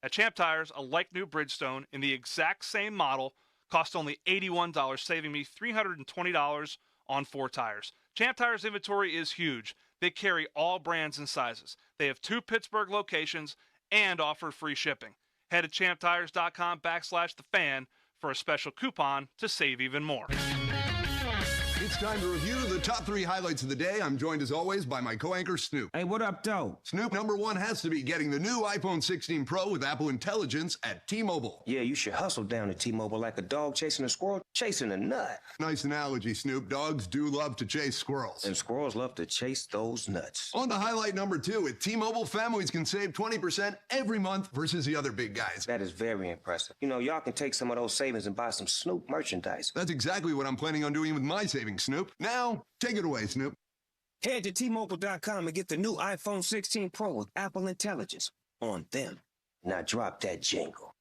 At Champ Tires, a like-new Bridgestone in the exact same model cost only $81, saving me $320 on 4 tires. Champ Tires inventory is huge. They carry all brands and sizes. They have 2 Pittsburgh locations and offer free shipping. Head to champtires.com/thefan for a special coupon to save even more. It's time to review the top 3 highlights of the day. I'm joined as always by my co-anchor Snoop. Hey, what up, though? Snoop, number 1 has to be getting the new iPhone 16 Pro with Apple Intelligence at T-Mobile. Yeah, you should hustle down to T-Mobile like a dog chasing a squirrel, chasing a nut. Nice analogy, Snoop. Dogs do love to chase squirrels. And squirrels love to chase those nuts. On to highlight number 2. At T-Mobile, families can save 20% every month versus the other big guys. That is very impressive. You know, y'all can take some of those savings and buy some Snoop merchandise. That's exactly what I'm planning on doing with my savings, Snoop. Now, take it away, Snoop. Head to T-Mobile.com and get the new iPhone 16 Pro with Apple Intelligence on them. Now drop that jingle.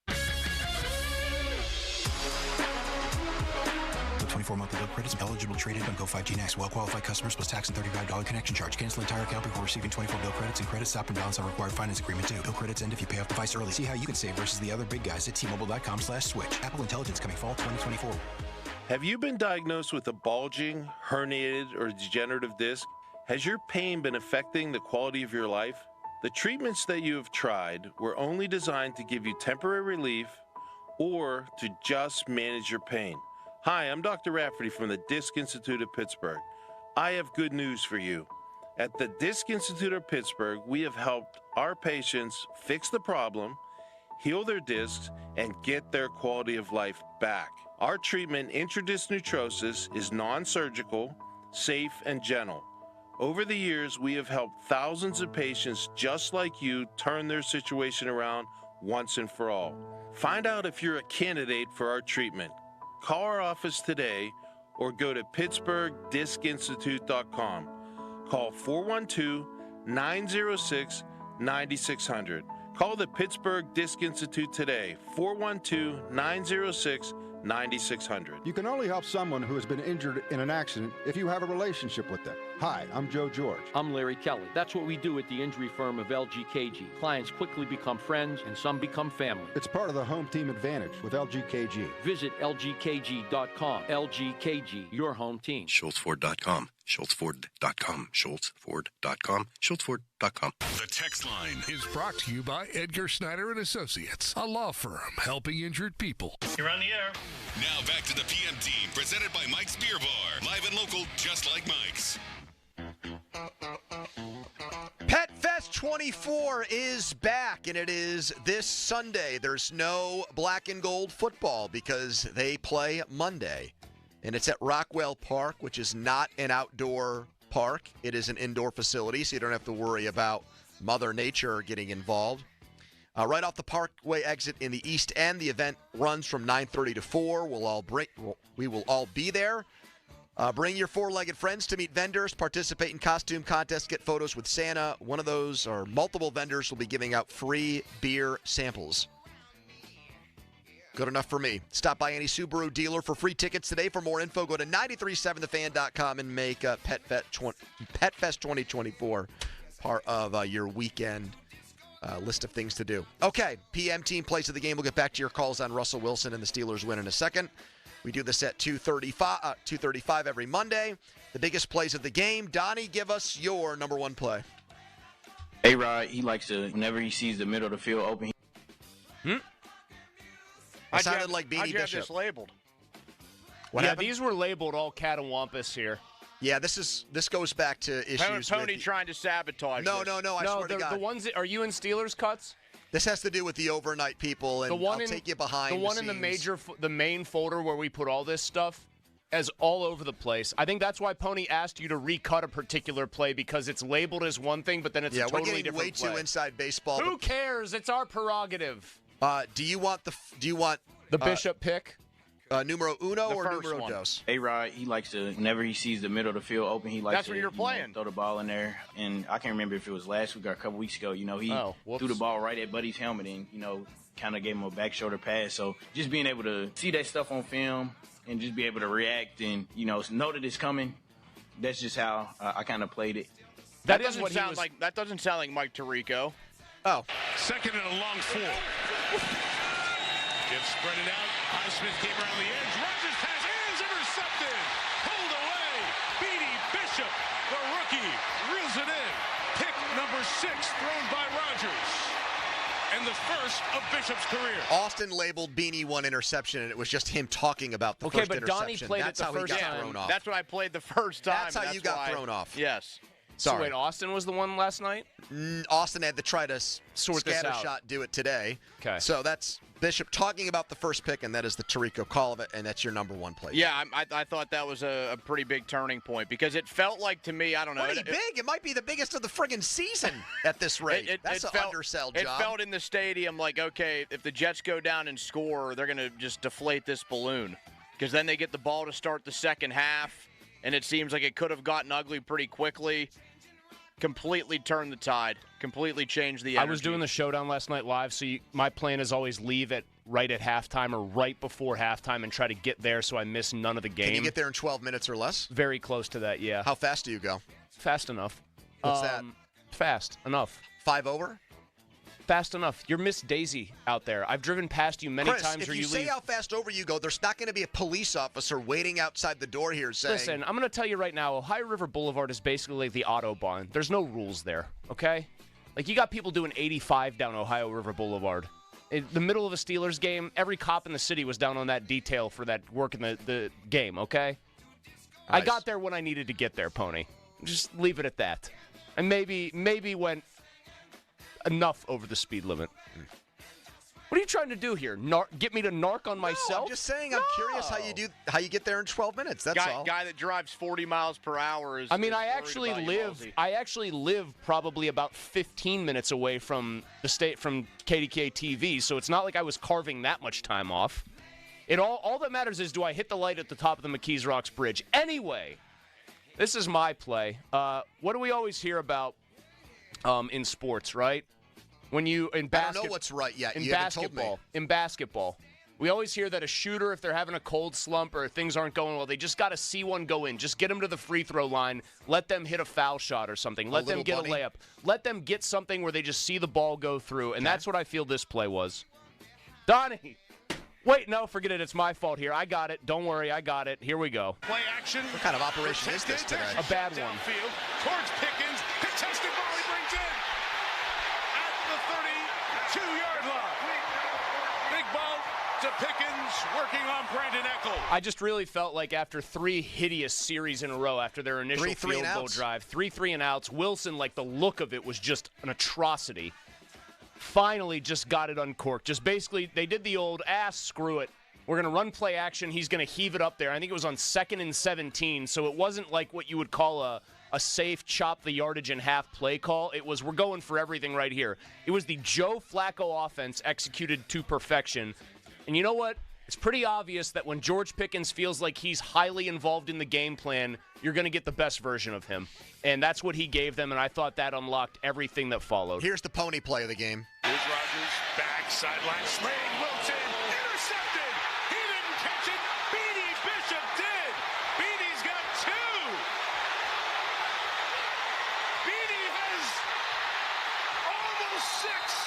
24 monthly bill credits eligible trade-in on Go 5G Next. Well-qualified customers plus tax and $35 connection charge. Cancel entire account before receiving 24 bill credits and credit stop and balance on required finance agreement too. Bill credits end if you pay off device early. See how you can save versus the other big guys at T-Mobile.com/switch. Apple Intelligence coming fall 2024. Have you been diagnosed with a bulging, herniated, or degenerative disc? Has your pain been affecting the quality of your life? The treatments that you have tried were only designed to give you temporary relief or to just manage your pain. Hi, I'm Dr. Rafferty from the Disc Institute of Pittsburgh. I have good news for you. At the Disc Institute of Pittsburgh, we have helped our patients fix the problem, heal their discs, and get their quality of life back. Our treatment, intradisc neutrosis, is non-surgical, safe, and gentle. Over the years, we have helped thousands of patients just like you turn their situation around once and for all. Find out if you're a candidate for our treatment. Call our office today or go to PittsburghDiscInstitute.com. Call 412-906-9600. Call the Pittsburgh Disc Institute today, 412-906-9600. You can only help someone who has been injured in an accident if you have a relationship with them. Hi, I'm Joe George. I'm Larry Kelly. That's what we do at the injury firm of LGKG. Clients quickly become friends and some become family. It's part of the home team advantage with LGKG. Visit LGKG.com. LGKG, your home team. SchultzFord.com. SchultzFord.com. SchultzFord.com. SchultzFord.com. The text line is brought to you by Edgar Snyder and Associates, a law firm helping injured people. You're on the air. Now back to the PM team, presented by Mike's Beer Bar. Live and local, just like Mike's. Pet Fest 24 is back, and it is this Sunday. There's no black and gold football because they play Monday. And it's at Rockwell Park, which is not an outdoor park. It is an indoor facility, so you don't have to worry about Mother Nature getting involved. Right off the Parkway exit in the East End, the event runs from 9:30 to 4. We will all be there. Bring your four-legged friends to meet vendors, participate in costume contests, get photos with Santa. One of those or multiple vendors will be giving out free beer samples. Good enough for me. Stop by any Subaru dealer for free tickets today. For more info, go to 937thefan.com and make Pet Fest 2024 part of your weekend list of things to do. Okay, PM team plays of the game. We'll get back to your calls on Russell Wilson and the Steelers win in a second. We do this at 2:35 every Monday. The biggest plays of the game. Donnie, give us your number one play. A-Rod, he likes to, whenever he sees the middle of the field open. It sounded like Beanie How'd you have Bishop. this labeled? These were labeled all catawampus here. Yeah, this goes back to issues Pony with trying to sabotage No, this. I swear to God. The ones that, are you in Steelers cuts? This has to do with the overnight people, and I'll take you behind the one scenes. in the main folder where we put all this stuff is all over the place. I think that's why Pony asked you to recut a particular play because it's labeled as one thing, but then it's a totally we're getting different way play. too inside baseball. Who cares? It's our prerogative. Do you want the Bishop pick? Numero uno The or first numero one. dos? A-Rod, he likes to, whenever he sees the middle of the field open, he likes That's to what you're playing. Throw the ball in there. And I can't remember if it was last week or a couple weeks ago. He threw the ball right at Buddy's helmet and, kind of gave him a back shoulder pass. So just being able to see that stuff on film and just be able to react and, know that it's coming, that's just how I kind of played it. That doesn't sound like Mike Tirico. Oh. Second and a long four. Gibbs spread it out. Highsmith came around the edge. Rodgers pass is intercepted. Pulled away. Beanie Bishop, the rookie, reels it in. Pick number 6 thrown by Rodgers. And the first of Bishop's career. Austin labeled Beanie one interception, and it was just him talking about the first interception. Donnie played That's it how the he first got time. thrown off. That's what I played the first time. That's how you got thrown off. Yes. Sorry. So wait, Austin was the one last night? Austin had to try to sort this out. scattershot do it today. Okay. So that's Bishop talking about the first pick, and that is the Tirico call of it, and that's your number one play. Yeah, I thought that was a pretty big turning point because it felt like to me, I don't know. Pretty big. It might be the biggest of the friggin' season at this rate. That's an undersell job. It felt in the stadium like, okay, if the Jets go down and score, they're going to just deflate this balloon because then they get the ball to start the second half, and it seems like it could have gotten ugly pretty quickly. Completely turned the tide. Completely changed the energy. I was doing the showdown last night live, so my plan is always leave right at halftime or right before halftime and try to get there so I miss none of the game. Can you get there in 12 minutes or less? Very close to that, yeah. How fast do you go? Fast enough. What's that? Fast enough. 5 over? Fast enough. You're Miss Daisy out there. I've driven past you many times where you leave. If you say how fast over you go, there's not going to be a police officer waiting outside the door here saying... Listen, I'm going to tell you right now, Ohio River Boulevard is basically like the Autobahn. There's no rules there, okay? Like, you got people doing 85 down Ohio River Boulevard. In the middle of a Steelers game, every cop in the city was down on that detail for that work in the game, okay? Nice. I got there when I needed to get there, Pony. Just leave it at that. And maybe went enough over the speed limit. What are you trying to do here? Get me to narc on myself? I'm just saying. I'm curious how you get there in 12 minutes. That's all. Guy that drives 40 miles per hour is. I mean, I actually live probably about 15 minutes away from from KDK TV, so it's not like I was carving that much time off. All that matters is, do I hit the light at the top of the McKees Rocks Bridge? Anyway, this is my play. What do we always hear about in sports, right? When you I don't know what's right yet. In You haven't told me. In basketball, we always hear that a shooter, if they're having a cold slump or things aren't going well, they just got to see one go in. Just get them to the free throw line. Let them hit a foul shot or something. Let them get a layup. Let them get something where they just see the ball go through, and that's what I feel this play was. Donnie. Wait, no, forget it. It's my fault here. I got it. Don't worry, I got it. Here we go. Play action. What kind of operation is this today? A bad one. Downfield towards Pickens. Contested ball he brings in at the 32-yard line. Big ball to Pickens, working on Brandon Echols. I just really felt like after 3 hideous series in a row after their initial field goal drive, 3 and outs, Wilson, like the look of it was just an atrocity. Finally just got it uncorked. Just basically, they did the old, screw it. We're going to run play action. He's going to heave it up there. I think it was on 2nd and 17, so it wasn't like what you would call a safe chop the yardage in half play call. It was, we're going for everything right here. It was the Joe Flacco offense executed to perfection. And you know what? It's pretty obvious that when George Pickens feels like he's highly involved in the game plan, you're going to get the best version of him. And that's what he gave them, and I thought that unlocked everything that followed. Here's the pony play of the game. Here's Rodgers, back, sideline, sling, Wilson, intercepted! He didn't catch it! Beanie Bishop did! Beanie's got 2! Beanie has almost 6!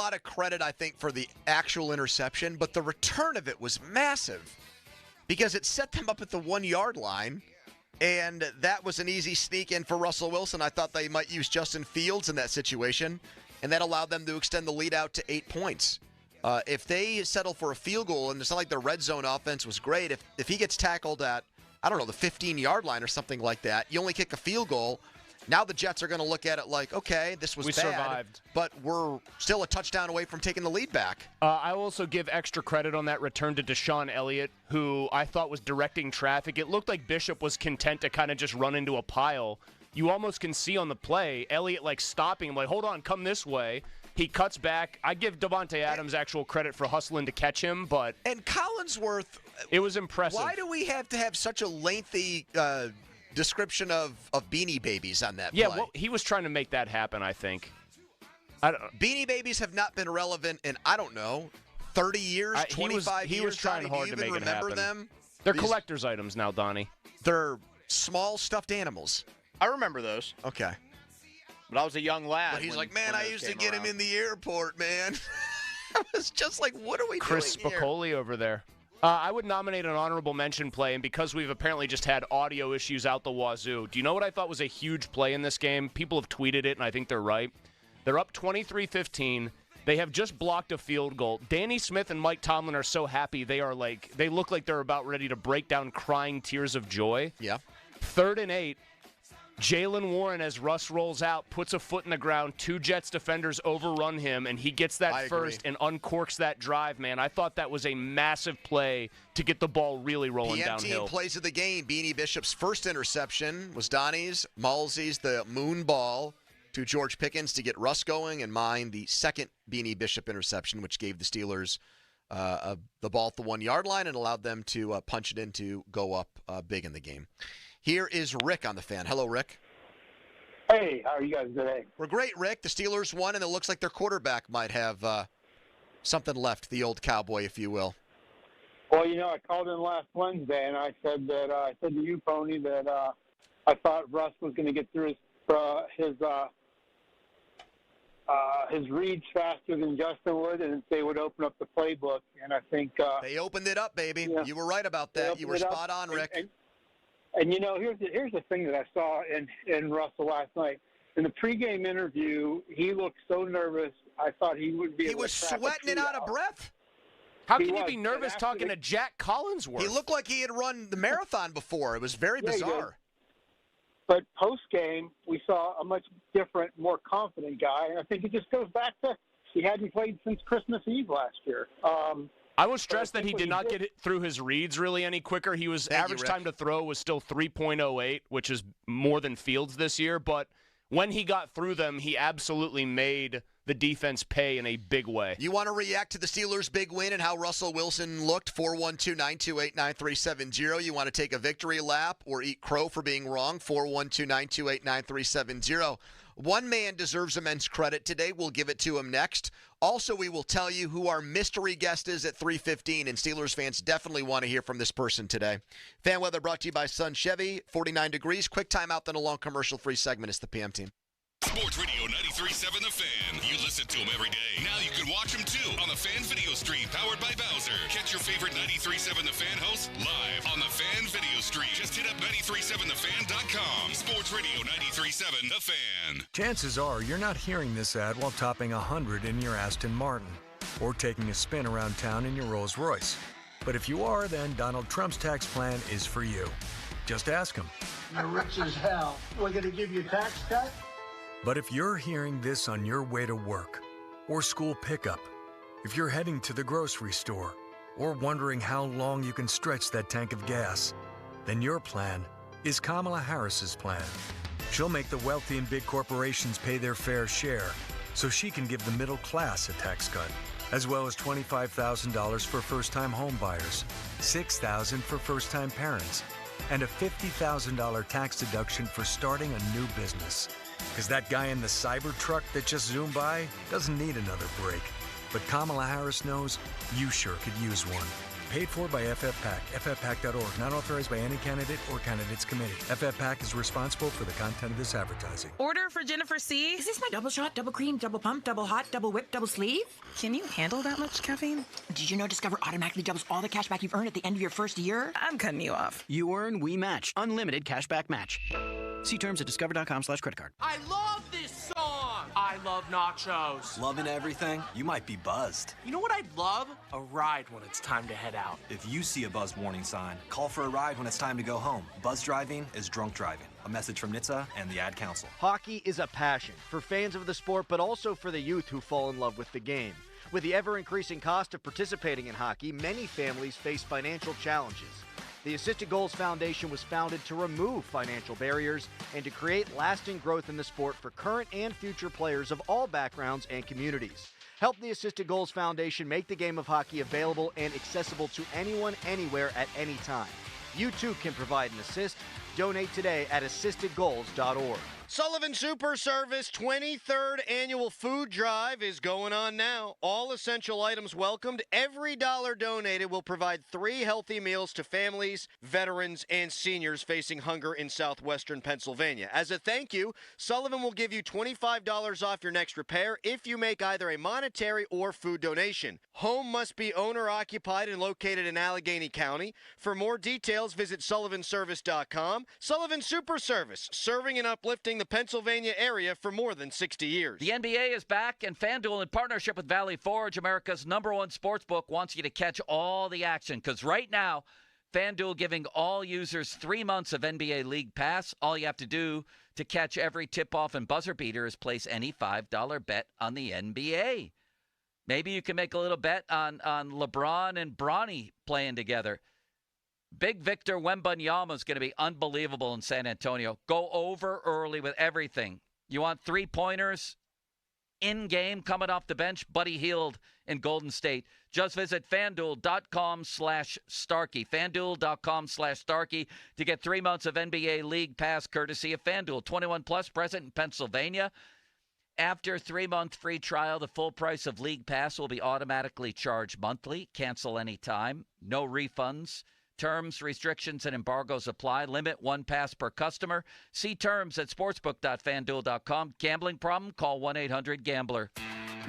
lot of credit, I think, for the actual interception, but the return of it was massive because it set them up at the 1-yard line, and that was an easy sneak in for Russell Wilson. I thought they might use Justin Fields in that situation, and that allowed them to extend the lead out to 8 points. If they settle for a field goal, and it's not like the red zone offense was great, if he gets tackled at, I don't know, the 15-yard line or something like that, you only kick a field goal. Now the Jets are going to look at it like, okay, this was bad, survived, but we're still a touchdown away from taking the lead back. I will also give extra credit on that return to Deshaun Elliott, who I thought was directing traffic. It looked like Bishop was content to kind of just run into a pile. You almost can see on the play, Elliott like stopping him, like, hold on, come this way. He cuts back. I give Devontae Adams actual credit for hustling to catch him, but... And Collinsworth... It was impressive. Why do we have to have such a lengthy description of Beanie Babies on that play? Yeah, well, he was trying to make that happen, I think. Beanie Babies have not been relevant in, I don't know, 30 years, 25 years. He was trying hard to make it happen. Them? They're collector's items now, Donnie. They're small stuffed animals. I remember those. Okay. But I was a young lad. But he's like, man, I used to get him in the airport, man. I was just like, what are we Chris doing here? Spicoli over there. I would nominate an honorable mention play, and because we've apparently just had audio issues out the wazoo, do you know what I thought was a huge play in this game? People have tweeted it, and I think they're right. They're up 23-15. They have just blocked a field goal. Danny Smith and Mike Tomlin are so happy. They look like they're about ready to break down crying tears of joy. Yeah. 3rd and 8. Jaylen Warren, as Russ rolls out, puts a foot in the ground. 2 Jets defenders overrun him, and he gets that first and uncorks that drive, man. I thought that was a massive play to get the ball really rolling downhill. Plays of the game. Beanie Bishop's first interception was Donnie's. Malsey's the moon ball to George Pickens to get Russ going, and mine, the second Beanie Bishop interception, which gave the Steelers the ball at the 1-yard line and allowed them to punch it in to go up big in the game. Here is Rick on the Fan. Hello, Rick. Hey, how are you guys today? We're great, Rick. The Steelers won, and it looks like their quarterback might have something left, the old cowboy, if you will. Well, you know, I called in last Wednesday, and I said to you, Pony, that I thought Russ was going to get through his reads faster than Justin would, and they would open up the playbook. And I think they opened it up, baby. Yeah. You were right about that. You were spot on, Rick. And you know, here's the thing that I saw in Russell last night. In the pregame interview, he looked so nervous. I thought he would be. He was sweating and out of breath. How can you be nervous talking to Jack Collinsworth? He looked like he had run the marathon before. It was very bizarre. But post-game, we saw a much different, more confident guy. And I think it just goes back to he hadn't played since Christmas Eve last year. I was stressed that he did not get it through his reads really any quicker. He was average time to throw was still 3.08, which is more than Fields this year. But when he got through them, he absolutely made the defense pay in a big way. You want to react to the Steelers' big win and how Russell Wilson looked? 412-928-9370. You want to take a victory lap or eat crow for being wrong? 412-928-9370. One man deserves immense credit today. We'll give it to him next. Also, we will tell you who our mystery guest is at 3:15, and Steelers fans definitely want to hear from this person today. Fan weather brought to you by Sun Chevy. 49 degrees. Quick timeout, then a long commercial-free segment. It's the PM team. Sports Radio 93.7 The Fan. You listen to them every day. Now you can watch them, too, on the Fan Video Stream, powered by Bowser. Catch your favorite 93.7 The Fan hosts live on the Fan Video Stream. Just hit up 937thefan.com. Sports Radio 93.7 The Fan. Chances are you're not hearing this ad while topping 100 in your Aston Martin or taking a spin around town in your Rolls Royce. But if you are, then Donald Trump's tax plan is for you. Just ask him. You're rich as hell. We're going to give you a tax cut? But if you're hearing this on your way to work or school pickup, if you're heading to the grocery store or wondering how long you can stretch that tank of gas, then your plan is Kamala Harris's plan. She'll make the wealthy and big corporations pay their fair share so she can give the middle class a tax cut, as well as $25,000 for first-time home buyers, $6,000 for first-time parents, and a $50,000 tax deduction for starting a new business. Because that guy in the cyber truck that just zoomed by doesn't need another break. But Kamala Harris knows you sure could use one. Paid for by FFPAC. FFPAC.org. Not authorized by any candidate or candidates committee. FFPAC is responsible for the content of this advertising. Order for Jennifer C. Is this my double shot, double cream, double pump, double hot, double whip, double sleeve? Can you handle that much caffeine? Did you know Discover automatically doubles all the cash back you've earned at the end of your first year? I'm cutting you off. You earn, we match. Unlimited cashback match. See terms at discover.com/creditcard. I love this song! I love nachos. Loving everything? You might be buzzed. You know what I'd love? A ride when it's time to head out. If you see a buzzed warning sign, call for a ride when it's time to go home. Buzz driving is drunk driving. A message from NHTSA and the Ad Council. Hockey is a passion for fans of the sport, but also for the youth who fall in love with the game. With the ever-increasing cost of participating in hockey, many families face financial challenges. The Assisted Goals Foundation was founded to remove financial barriers and to create lasting growth in the sport for current and future players of all backgrounds and communities. Help the Assisted Goals Foundation make the game of hockey available and accessible to anyone, anywhere, at any time. You too can provide an assist. Donate today at assistedgoals.org. Sullivan Super Service 23rd Annual Food Drive is going on now. All essential items welcomed. Every dollar donated will provide 3 healthy meals to families, veterans, and seniors facing hunger in southwestern Pennsylvania. As a thank you, Sullivan will give you $25 off your next repair if you make either a monetary or food donation. Home must be owner-occupied and located in Allegheny County. For more details, visit sullivanservice.com. Sullivan Super Service, serving and uplifting the Pennsylvania area for more than 60 years. The NBA is back, and FanDuel, in partnership with Valley Forge, America's #1 sportsbook, wants you to catch all the action. Because right now, FanDuel giving all users 3 months of NBA League Pass. All you have to do to catch every tip-off and buzzer beater is place any $5 bet on the NBA. Maybe you can make a little bet on LeBron and Bronny playing together. Big Victor Wembanyama is going to be unbelievable in San Antonio. Go over early with everything. You want 3-pointers in-game coming off the bench? Buddy Hield in Golden State. Just visit FanDuel.com/Starkey. FanDuel.com/Starkey to get 3 months of NBA League Pass courtesy of FanDuel. 21 plus, present in Pennsylvania. After 3-month free trial, the full price of League Pass will be automatically charged monthly. Cancel anytime. No refunds. Terms, restrictions, and embargoes apply. Limit 1 pass per customer. See terms at sportsbook.fanduel.com. Gambling problem? Call 1-800-GAMBLER.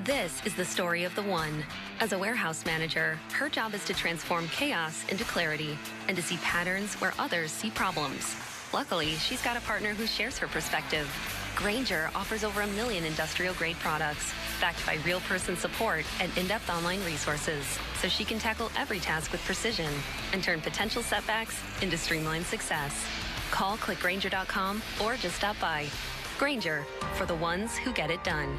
This is the story of the one. As a warehouse manager, her job is to transform chaos into clarity and to see patterns where others see problems. Luckily, she's got a partner who shares her perspective. Grainger offers over 1 million industrial-grade products, backed by real-person support and in-depth online resources, so she can tackle every task with precision and turn potential setbacks into streamlined success. Call clickgrainger.com or just stop by. Grainger, for the ones who get it done.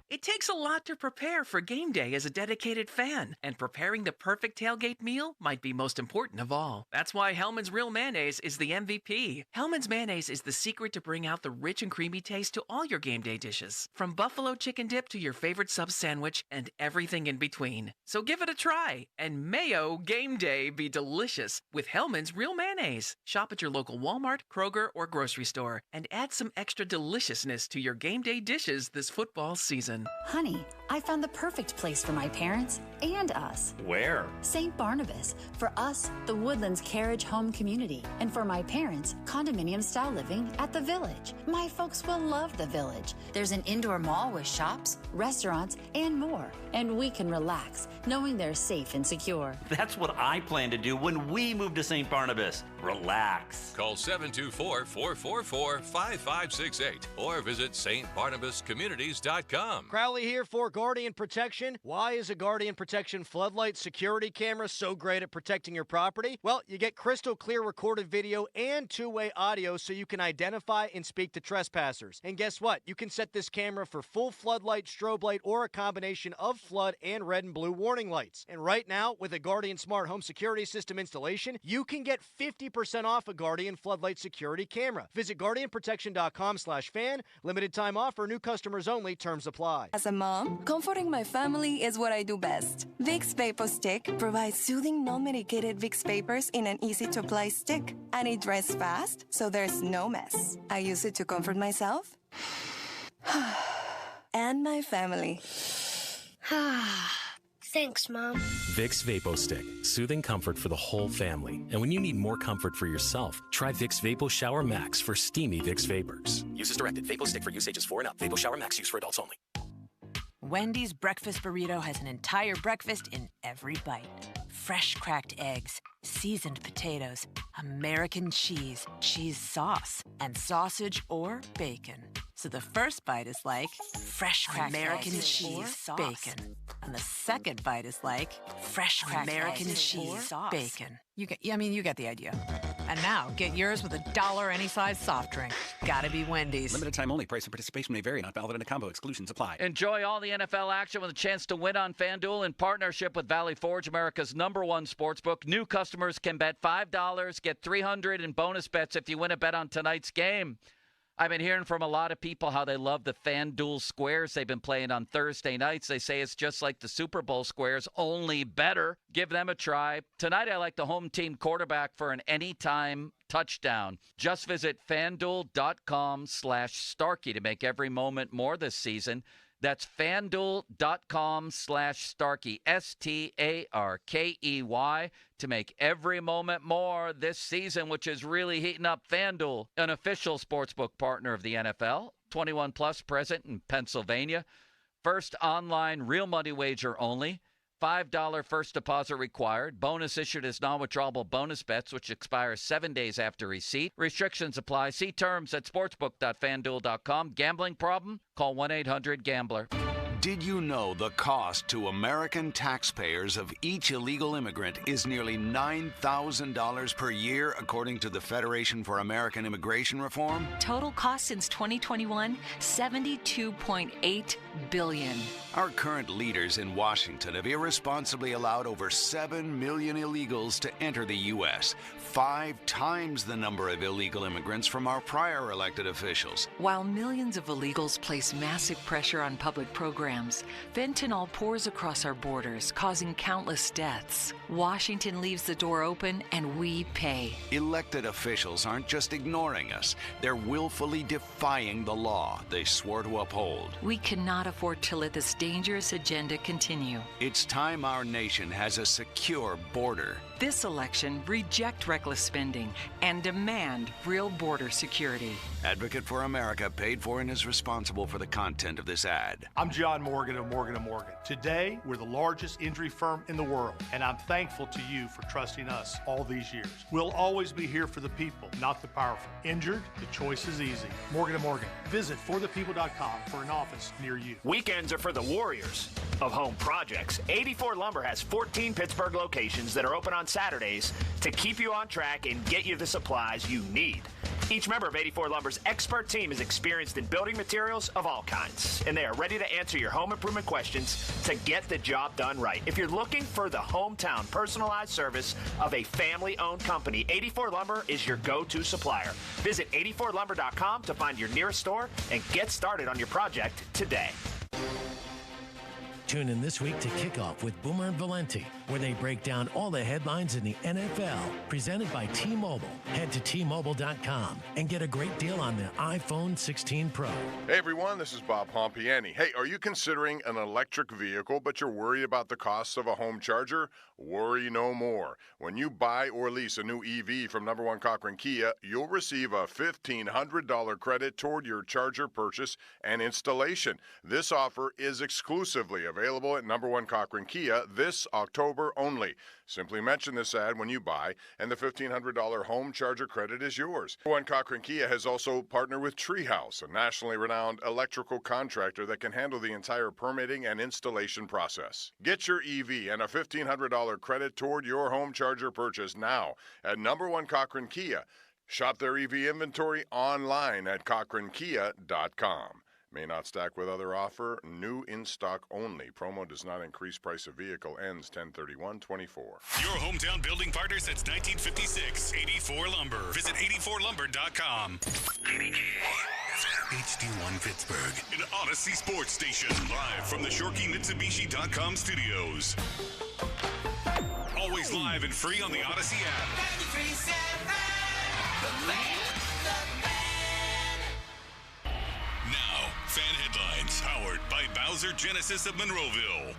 It takes a lot to prepare for game day as a dedicated fan, and preparing the perfect tailgate meal might be most important of all. That's why Hellmann's Real Mayonnaise is the MVP. Hellmann's Mayonnaise is the secret to bring out the rich and creamy taste to all your game day dishes, from buffalo chicken dip to your favorite sub sandwich and everything in between. So give it a try, and mayo game day be delicious with Hellmann's Real Mayonnaise. Shop at your local Walmart, Kroger, or grocery store, and add some extra deliciousness to your game day dishes this football season. Honey, I found the perfect place for my parents and us. Where? St. Barnabas. For us, the Woodlands Carriage Home Community. And for my parents, condominium-style living at the Village. My folks will love the Village. There's an indoor mall with shops, restaurants, and more. And we can relax, knowing they're safe and secure. That's what I plan to do when we move to St. Barnabas. Relax. Call 724-444-5568 or visit stbarnabascommunities.com. Crowley here for Guardian Protection. Why is a Guardian Protection floodlight security camera so great at protecting your property? Well, you get crystal clear recorded video and two-way audio so you can identify and speak to trespassers. And guess what? You can set this camera for full floodlight, strobe light, or a combination of flood and red and blue warning lights. And right now, with a Guardian Smart Home Security System installation, you can get 50% off a Guardian floodlight security camera. Visit guardianprotection.com/fan. Limited time offer, new customers only, terms apply. As a mom, comforting my family is what I do best. Vicks Vapor Stick provides soothing, non-medicated Vicks vapors in an easy-to-apply stick, and it dries fast, so there's no mess. I use it to comfort myself and my family. Thanks, Mom. Vicks VapoStick, soothing comfort for the whole family. And when you need more comfort for yourself, try Vicks Vapo Shower Max for steamy Vicks vapors. Use as directed. VapoStick for use ages 4 and up. Vapo Shower Max use for adults only. Wendy's breakfast burrito has an entire breakfast in every bite. Fresh cracked eggs, seasoned potatoes, American cheese, cheese sauce, and sausage or bacon. So the first bite is like fresh cracked American cheese, bacon. And the second bite is like fresh cracked American cheese, bacon. You get the idea. And now, get yours with $1 any size soft drink. Gotta be Wendy's. Limited time only. Price and participation may vary. Not valid in a combo. Exclusions apply. Enjoy all the NFL action with a chance to win on FanDuel in partnership with Valley Forge, America's #1 sportsbook. New customers can bet $5, get $300 in bonus bets if you win a bet on tonight's game. I've been hearing from a lot of people how they love the FanDuel squares they've been playing on Thursday nights. They say it's just like the Super Bowl squares, only better. Give them a try. Tonight, I like the home team quarterback for an anytime touchdown. Just visit FanDuel.com/Starkey to make every moment more this season. That's FanDuel.com/Starkey, STARKEY, to make every moment more this season, which is really heating up. FanDuel, an official sportsbook partner of the NFL, 21 plus, present in Pennsylvania. First online real money wager only. $5 first deposit required. Bonus issued as non-withdrawable bonus bets, which expires 7 days after receipt. Restrictions apply. See terms at sportsbook.fanduel.com. Gambling problem? Call 1-800-GAMBLER. Did you know the cost to American taxpayers of each illegal immigrant is nearly $9,000 per year, according to the Federation for American Immigration Reform? Total cost since 2021, $72.8 billion. Our current leaders in Washington have irresponsibly allowed over 7 million illegals to enter the U.S., 5 times the number of illegal immigrants from our prior elected officials. While millions of illegals place massive pressure on public programs, fentanyl pours across our borders, causing countless deaths. Washington leaves the door open, and we pay. Elected officials aren't just ignoring us. They're willfully defying the law they swore to uphold. We cannot afford to let this dangerous agenda continue. It's time our nation has a secure border. This election, reject reckless spending and demand real border security. Advocate for America paid for and is responsible for the content of this ad. I'm John Morgan of Morgan & Morgan. Today, we're the largest injury firm in the world, and I'm thankful to you for trusting us all these years. We'll always be here for the people, not the powerful. Injured? The choice is easy. Morgan & Morgan. Visit forthepeople.com for an office near you. Weekends are for the warriors of home projects. 84 Lumber has 14 Pittsburgh locations that are open on Saturdays to keep you on track and get you the supplies you need. Each member of 84 Lumber's expert team is experienced in building materials of all kinds, and they are ready to answer your home improvement questions to get the job done right. If you're looking for the hometown personalized service of a family-owned company, 84 Lumber is your go-to supplier. Visit 84lumber.com to find your nearest store and get started on your project today. Tune in this week to Kickoff with Boomer and Valenti, where they break down all the headlines in the NFL, presented by T-Mobile. Head to T-Mobile.com and get a great deal on the iPhone 16 Pro. Hey everyone, this is Bob Pompiani. Hey, are you considering an electric vehicle, but you're worried about the costs of a home charger? Worry no more. When you buy or lease a new EV from #1 Cochran Kia, you'll receive a $1,500 credit toward your charger purchase and installation. This offer is exclusively available at #1 Cochran Kia this October only. Simply mention this ad when you buy, and the $1,500 home charger credit is yours. #1 Cochran Kia has also partnered with Treehouse, a nationally renowned electrical contractor that can handle the entire permitting and installation process. Get your EV and a $1,500 credit toward your home charger purchase now at #1 Cochran Kia. Shop their EV inventory online at cochrankia.com. May not stack with other offer. New in stock only. Promo does not increase price of vehicle. Ends 10/31/24. Your hometown building partner since 1956. 84 Lumber. Visit 84lumber.com. HD1 Pittsburgh, an Odyssey sports station. Live from the ShorkeyMitsubishi.com studios. Always live and free on the Odyssey app. 93.7 The Fan. Now, Fan headlines powered by Bowser Genesis of Monroeville.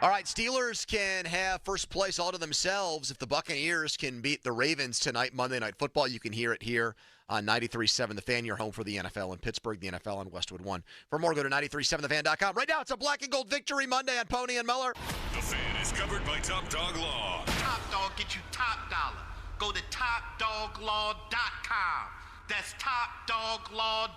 All right, Steelers can have first place all to themselves if the Buccaneers can beat the Ravens tonight, Monday Night Football. You can hear it here on 93.7 The Fan, your home for the NFL in Pittsburgh, the NFL on Westwood 1. For more, go to 937thefan.com. Right now, it's a black and gold victory Monday on Pony and Miller. The Fan is covered by Top Dog Law. Top Dog get you top dollar. Go to topdoglaw.com. That's topdoglaw.com.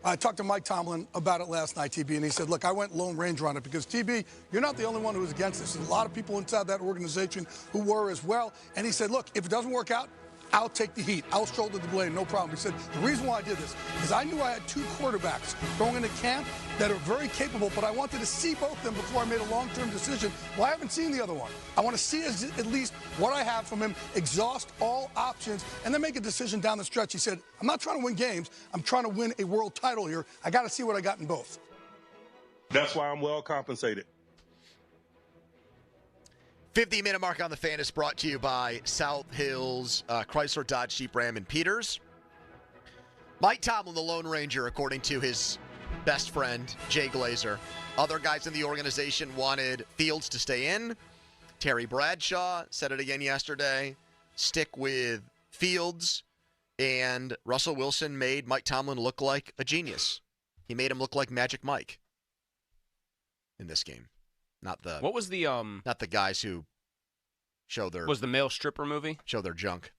I talked to Mike Tomlin about it last night, TB, and he said, look, I went Lone Ranger on it because, TB, you're not the only one who was against this. There's a lot of people inside that organization who were as well. And he said, look, if it doesn't work out, I'll take the heat. I'll shoulder the blame, no problem. He said, the reason why I did this is I knew I had two quarterbacks going into camp that are very capable, but I wanted to see both of them before I made a long-term decision. Well, I haven't seen the other one. I want to see at least what I have from him, exhaust all options, and then make a decision down the stretch. He said, I'm not trying to win games. I'm trying to win a world title here. I got to see what I got in both. That's why I'm well compensated. 50-minute mark on the Fan is brought to you by South Hills Chrysler, Dodge, Jeep, Ram, and Peters. Mike Tomlin, the Lone Ranger, according to his best friend, Jay Glazer. Other guys in the organization wanted Fields to stay in. Terry Bradshaw said it again yesterday. Stick with Fields. And Russell Wilson made Mike Tomlin look like a genius. He made him look like Magic Mike in this game. Not the guys who show their was the male stripper movie? Show their junk.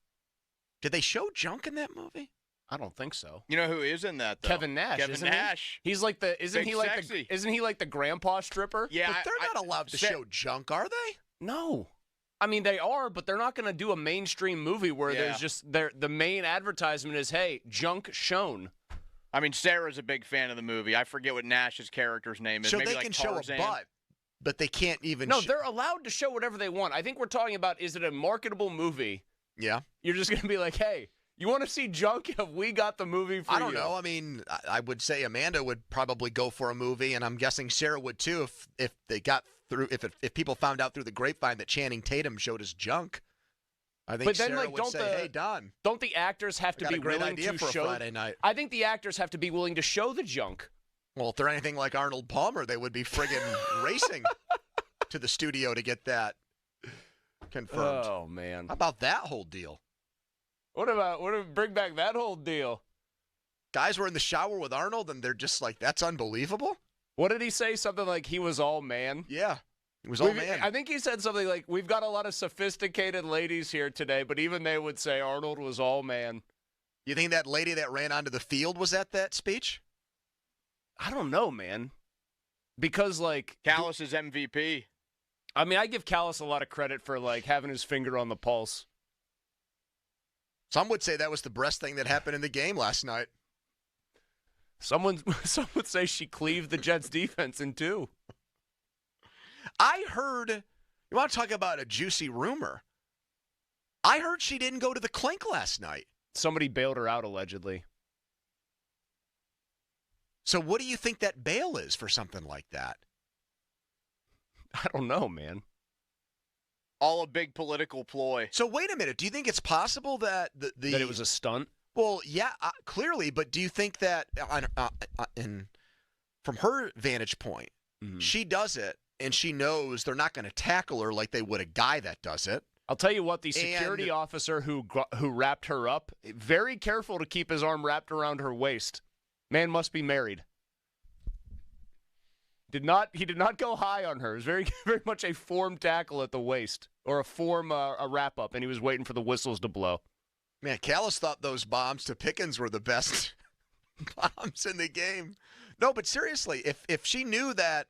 Did they show junk in that movie? I don't think so. You know who is in that though? Kevin Nash. Kevin Nash. He's like the isn't Big he like sexy. isn't he like the grandpa stripper? Yeah, but they're not allowed to show junk, are they? No. I mean, they are, but they're not going to do a mainstream movie where there's just the main advertisement is, hey, junk shown. I mean, Sarah's a big fan of the movie. I forget what Nash's character's name is. So Maybe they like can Tarzan. show a butt, but they can't even. No, they're allowed to show whatever they want. I think we're talking about, is it a marketable movie? Yeah. You're just going to be like, hey, you want to see junk? Have we got the movie for you? I don't know. I mean, I would say Amanda would probably go for a movie, and I'm guessing Sarah would too if they got through. If people found out through the grapevine that Channing Tatum showed us junk. I think Sarah would say, "Hey, Don, don't the actors have to be willing to for show a Friday night?" I think the actors have to be willing to show the junk. Well, if they're anything like Arnold Palmer, they would be friggin' racing to the studio to get that confirmed. Oh man, how about that whole deal? What if bring back that whole deal? Guys were in the shower with Arnold, and they're just like, "That's unbelievable." What did he say? Something like he was all man? Yeah. He was all man. I think he said something like, we've got a lot of sophisticated ladies here today, but even they would say Arnold was all man. You think that lady that ran onto the field was at that speech? I don't know, man. Because, like... Callis is MVP. I mean, I give Callis a lot of credit for, like, having his finger on the pulse. Some would say that was the best thing that happened in the game last night. Some would say she cleaved the Jets' defense in two. I heard, you want to talk about a juicy rumor? I heard she didn't go to the clink last night. Somebody bailed her out, allegedly. So what do you think that bail is for something like that? I don't know, man. All a big political ploy. So wait a minute. Do you think it's possible that that it was a stunt? Well, yeah, clearly. But do you think that, from her vantage point, she does it, and she knows they're not going to tackle her like they would a guy that does it? I'll tell you what, the security officer who wrapped her up, very careful to keep his arm wrapped around her waist. Man must be married. He did not go high on her. It was very, very much a form tackle at the waist, or a wrap up, and he was waiting for the whistles to blow. Man, Callis thought those bombs to Pickens were the best bombs in the game. No, but seriously, if she knew that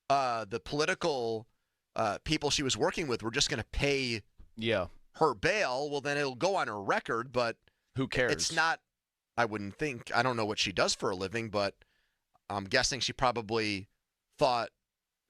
the political people she was working with were just going to pay her bail, well, then it'll go on her record, but who cares? It's not, I wouldn't think, I don't know what she does for a living, but I'm guessing she probably thought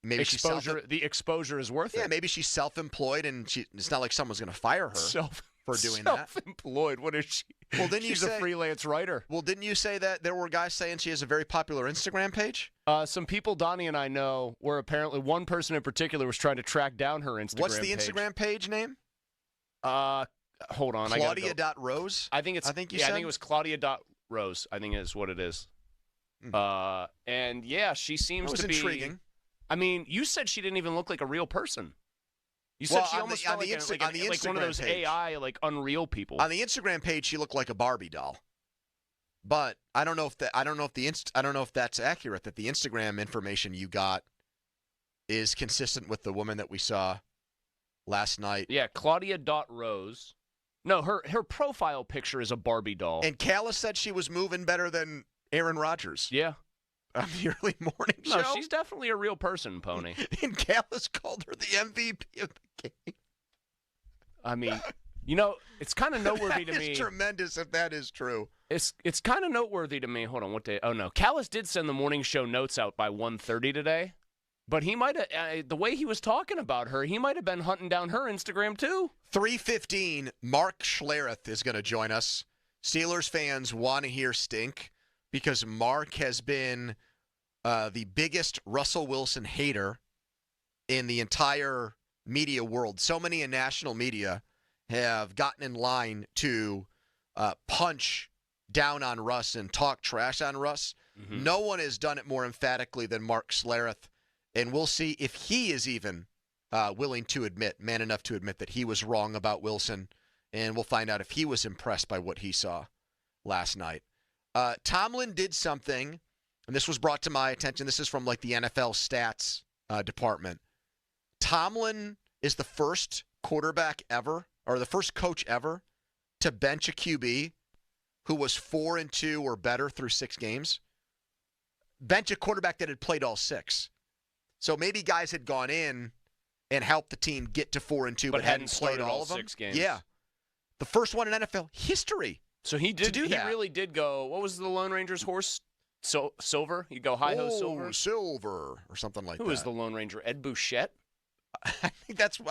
maybe the exposure is worth it. Yeah, maybe she's self-employed and it's not like someone's going to fire her. for doing that. Self-employed. What is she? Well, didn't She's you say, a freelance writer. Well, didn't you say that there were guys saying she has a very popular Instagram page? Some people Donnie and I know where apparently one person in particular was trying to track down her Instagram What's the page. Instagram page name? Hold on. Claudia.Rose? I think you said? I think it was Claudia.Rose. I think is what it is. And yeah, she seems to be intriguing. I mean, you said she didn't even look like a real person. You said Well, she on almost the- felt on the like, Insta- on the like one of Instagram those page. AI, like unreal people. On the Instagram page, she looked like a Barbie doll. But I don't know if that's accurate. That the Instagram information you got is consistent with the woman that we saw last night. Yeah, Claudia.Rose. No, her profile picture is a Barbie doll. And Callis said she was moving better than Aaron Rodgers. Yeah. On the early morning show. No, she's definitely a real person, Pony. And Callis called her the MVP of the game. I mean, you know, it's kind of noteworthy to me. It's tremendous if that is true. It's kind of noteworthy to me. Hold on, what day? Oh, no. Callis did send the morning show notes out by 1:30 today. But he might have, the way he was talking about her, he might have been hunting down her Instagram too. 3:15, Mark Schlereth is going to join us. Steelers fans want to hear stink because Mark has been the biggest Russell Wilson hater in the entire media world. So many in national media have gotten in line to punch down on Russ and talk trash on Russ. Mm-hmm. No one has done it more emphatically than Mark Schlereth. And we'll see if he is even willing to man enough to admit that he was wrong about Wilson. And we'll find out if he was impressed by what he saw last night. Tomlin did something, and this was brought to my attention. This is from like the NFL stats department. Tomlin is the first quarterback ever, or the first coach ever, to bench a QB who was 4-2 or better through 6 games. Bench a quarterback that had played all 6. So maybe guys had gone in and helped the team get to 4-2, but hadn't played all of them. 6 games. Yeah, the first one in NFL history. So he did. He really did go. What was the Lone Ranger's horse? Silver. You go hi ho Silver. Silver or something like that. Who was the Lone Ranger? Ed Bouchette. I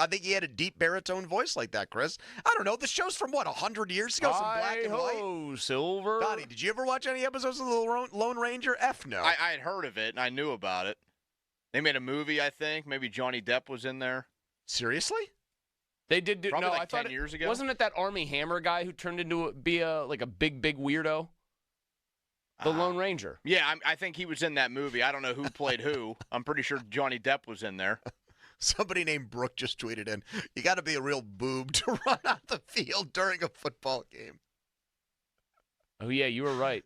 think he had a deep baritone voice like that, Chris. I don't know. The show's from 100 years ago, some black and white. Silver. Donnie, did you ever watch any episodes of the Lone Ranger? F no. I had heard of it and I knew about it. They made a movie, I think. Maybe Johnny Depp was in there. Seriously? They did do. Probably no, like I thought 10 years ago. Wasn't it that Army Hammer guy who turned into be a big weirdo? The Lone Ranger. Yeah, I think he was in that movie. I don't know who played who. I'm pretty sure Johnny Depp was in there. Somebody named Brooke just tweeted in, you got to be a real boob to run out the field during a football game. Oh, yeah, you were right.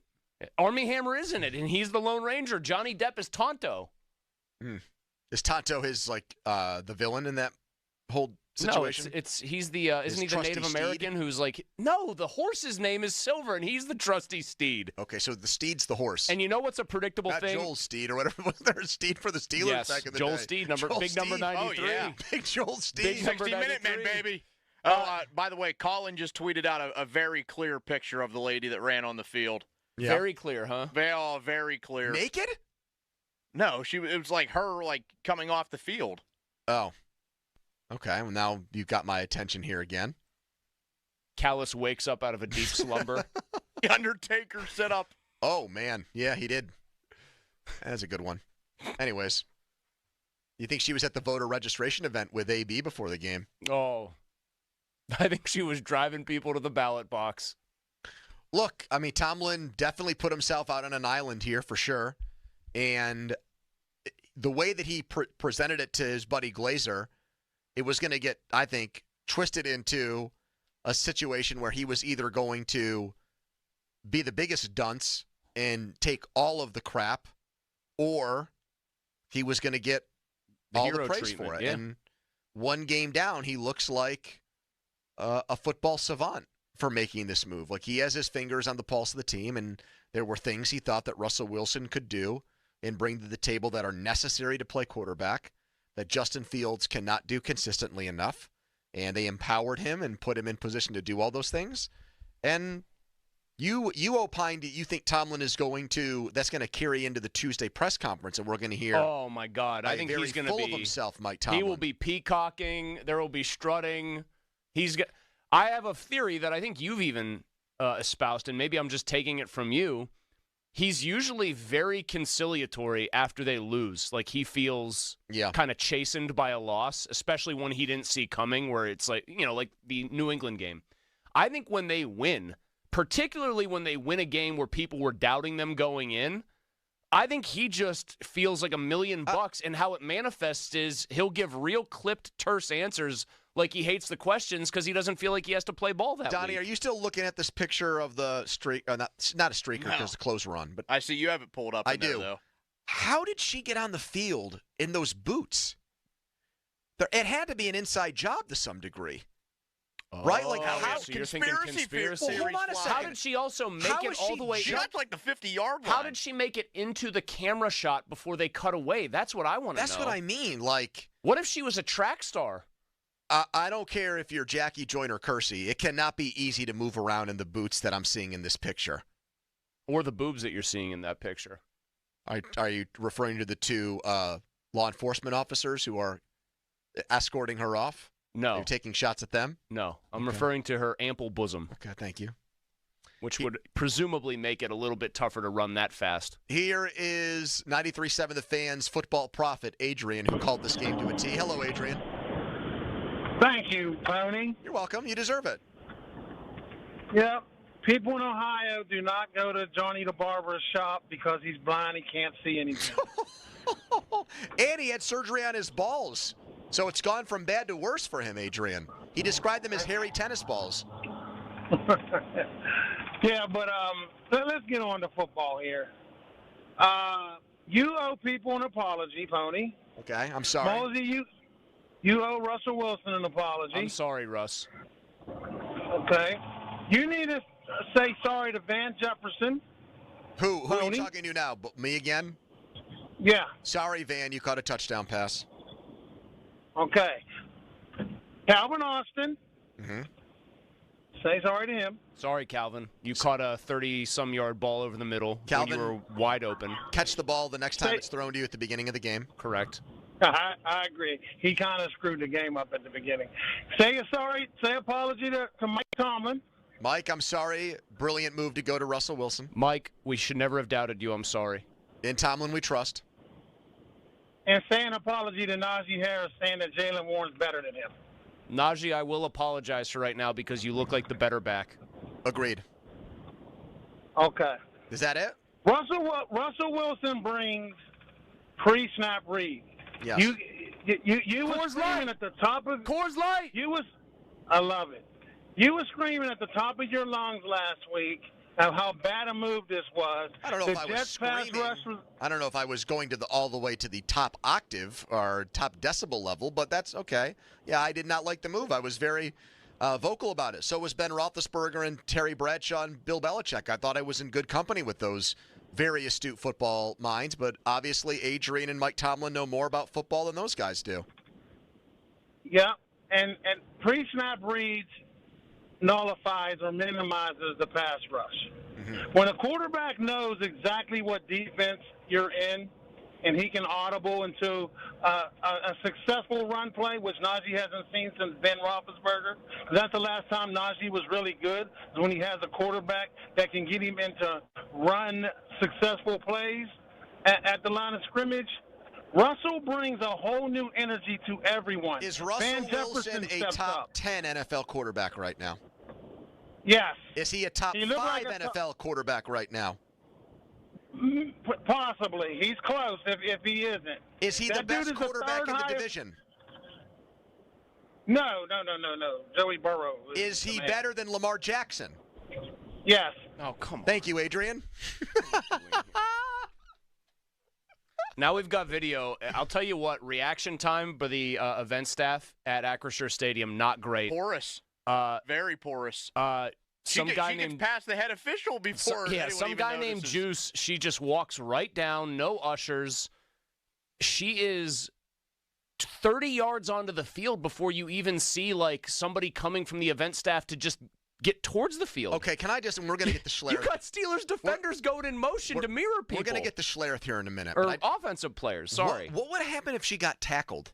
Army Hammer is in it, and he's the Lone Ranger. Johnny Depp is Tonto. Is Tonto his, the villain in that whole situation? No, he's the, isn't he the Native American who's like, no, the horse's name is Silver, and he's the trusty steed. Okay, so the steed's the horse. And you know what's a predictable Not thing? Joel Steed or whatever. Was there a Steed for the Steelers back in the Joel day? Steed, Joel big Steed. number 93. Oh, yeah. Big Joel Steed. Big number 60-minute man, 93. baby. By the way, Colin just tweeted out a very clear picture of the lady that ran on the field. Yeah. Very clear, huh? Very clear. Naked? No, it was like her coming off the field. Oh. Okay, well now you've got my attention here again. Callis wakes up out of a deep slumber. The Undertaker set up. Oh, man. Yeah, he did. That's a good one. Anyways, you think she was at the voter registration event with AB before the game? Oh. I think she was driving people to the ballot box. Look, I mean, Tomlin definitely put himself out on an island here for sure. And the way that he presented it to his buddy Glazer, it was going to get, I think, twisted into a situation where he was either going to be the biggest dunce and take all of the crap, or he was going to get all the praise for it. Yeah. And one game down, he looks like a football savant for making this move. Like, he has his fingers on the pulse of the team, and there were things he thought that Russell Wilson could do and bring to the table that are necessary to play quarterback that Justin Fields cannot do consistently enough. And they empowered him and put him in position to do all those things. And you opined that you think Tomlin is that's going to carry into the Tuesday press conference, and we're going to hear. Oh my God! I think he's going to be full of himself, Mike Tomlin. He will be peacocking. There will be strutting. I have a theory that I think you've even espoused, and maybe I'm just taking it from you. He's usually very conciliatory after they lose. Like, he feels kind of chastened by a loss, especially one he didn't see coming, where it's like, like the New England game. I think when they win, particularly when they win a game where people were doubting them going in, I think he just feels like $1 million, and how it manifests is he'll give real clipped, terse answers like he hates the questions because he doesn't feel like he has to play ball that Donnie, week. are you still looking at this picture of the streak? Not a streaker because the clothes were on. But I see you have it pulled up. I do. Though. How did she get on the field in those boots? It had to be an inside job to some degree. Right? Like, how so you're thinking conspiracy? Well, hold on a second. How did she also make it all the way? That's like the 50-yard line. How did she make it into the camera shot before they cut away? That's what I want to know. That's what I mean. Like, what if she was a track star? I don't care if you're Jackie Joyner Kersey. It cannot be easy to move around in the boots that I'm seeing in this picture. Or the boobs that you're seeing in that picture. Are you referring to the two law enforcement officers who are escorting her off? No. Are you taking shots at them? No. I'm referring to her ample bosom. Okay, thank you. Which would presumably make it a little bit tougher to run that fast. Here is 93.7 The Fan's football prophet, Adrian, who called this game to a T. Hello, Adrian. Thank you, Pony. You're welcome. You deserve it. Yep. People in Ohio do not go to Johnny the Barber's shop because he's blind. He can't see anything. And he had surgery on his balls. So it's gone from bad to worse for him, Adrian. He described them as hairy tennis balls. Yeah, but let's get on to football here. You owe people an apology, Pony. Okay, I'm sorry. Mosey, you owe Russell Wilson an apology. I'm sorry, Russ. Okay. You need to say sorry to Van Jefferson. Who are you talking to now? Me again? Yeah. Sorry, Van, you caught a touchdown pass. Okay. Calvin Austin. Mm-hmm. Say sorry to him. Sorry, Calvin. You caught a 30-some-yard ball over the middle Calvin, when you were wide open. Catch the ball the next time it's thrown to you at the beginning of the game. Correct. I agree. He kind of screwed the game up at the beginning. Say apology to Mike Tomlin. Mike, I'm sorry. Brilliant move to go to Russell Wilson. Mike, we should never have doubted you. I'm sorry. In Tomlin, we trust. And say an apology to Najee Harris saying that Jalen Warren's better than him. Najee, I will apologize for right now because you look like the better back. Agreed. Okay. Is that it? Russell Wilson brings pre-snap read. Yes. You were screaming at the top of Coors Light. I love it. You were screaming at the top of your lungs last week of how bad a move this was. I don't know if I was screaming. I don't know if I was going to all the way to the top octave or top decibel level, but that's okay. Yeah, I did not like the move. I was very vocal about it. So was Ben Roethlisberger and Terry Bradshaw and Bill Belichick. I thought I was in good company with those very astute football minds, but obviously Adrian and Mike Tomlin know more about football than those guys do. Yeah, and pre-snap reads nullifies or minimizes the pass rush. Mm-hmm. When a quarterback knows exactly what defense you're in and he can audible into a successful run play, which Najee hasn't seen since Ben Roethlisberger. That's the last time Najee was really good, is when he has a quarterback that can get him into run successful plays at the line of scrimmage. Russell brings a whole new energy to everyone. Is Russell Wilson a top 10 NFL quarterback right now? Yes. Is he a top 5 NFL quarterback right now? Possibly. He's close if he isn't. Is he the best quarterback in the division? No. Joey Burrow. Is he better than Lamar Jackson? Yes. Oh, come on. Thank you, Adrian. Now we've got video. I'll tell you what, reaction time by the event staff at Acrisure Stadium, not great. Porous. Very porous. Some guy she named gets past the head official before. Some guy named Juice. She just walks right down, no ushers. She is 30 yards onto the field before you even see like somebody coming from the event staff to just get towards the field. Okay, can I just? And we're going to get the Schlereth. You got Steelers defenders going in motion to mirror people. We're going to get the Schlereth here in a minute. Or offensive players. Sorry. What would happen if she got tackled?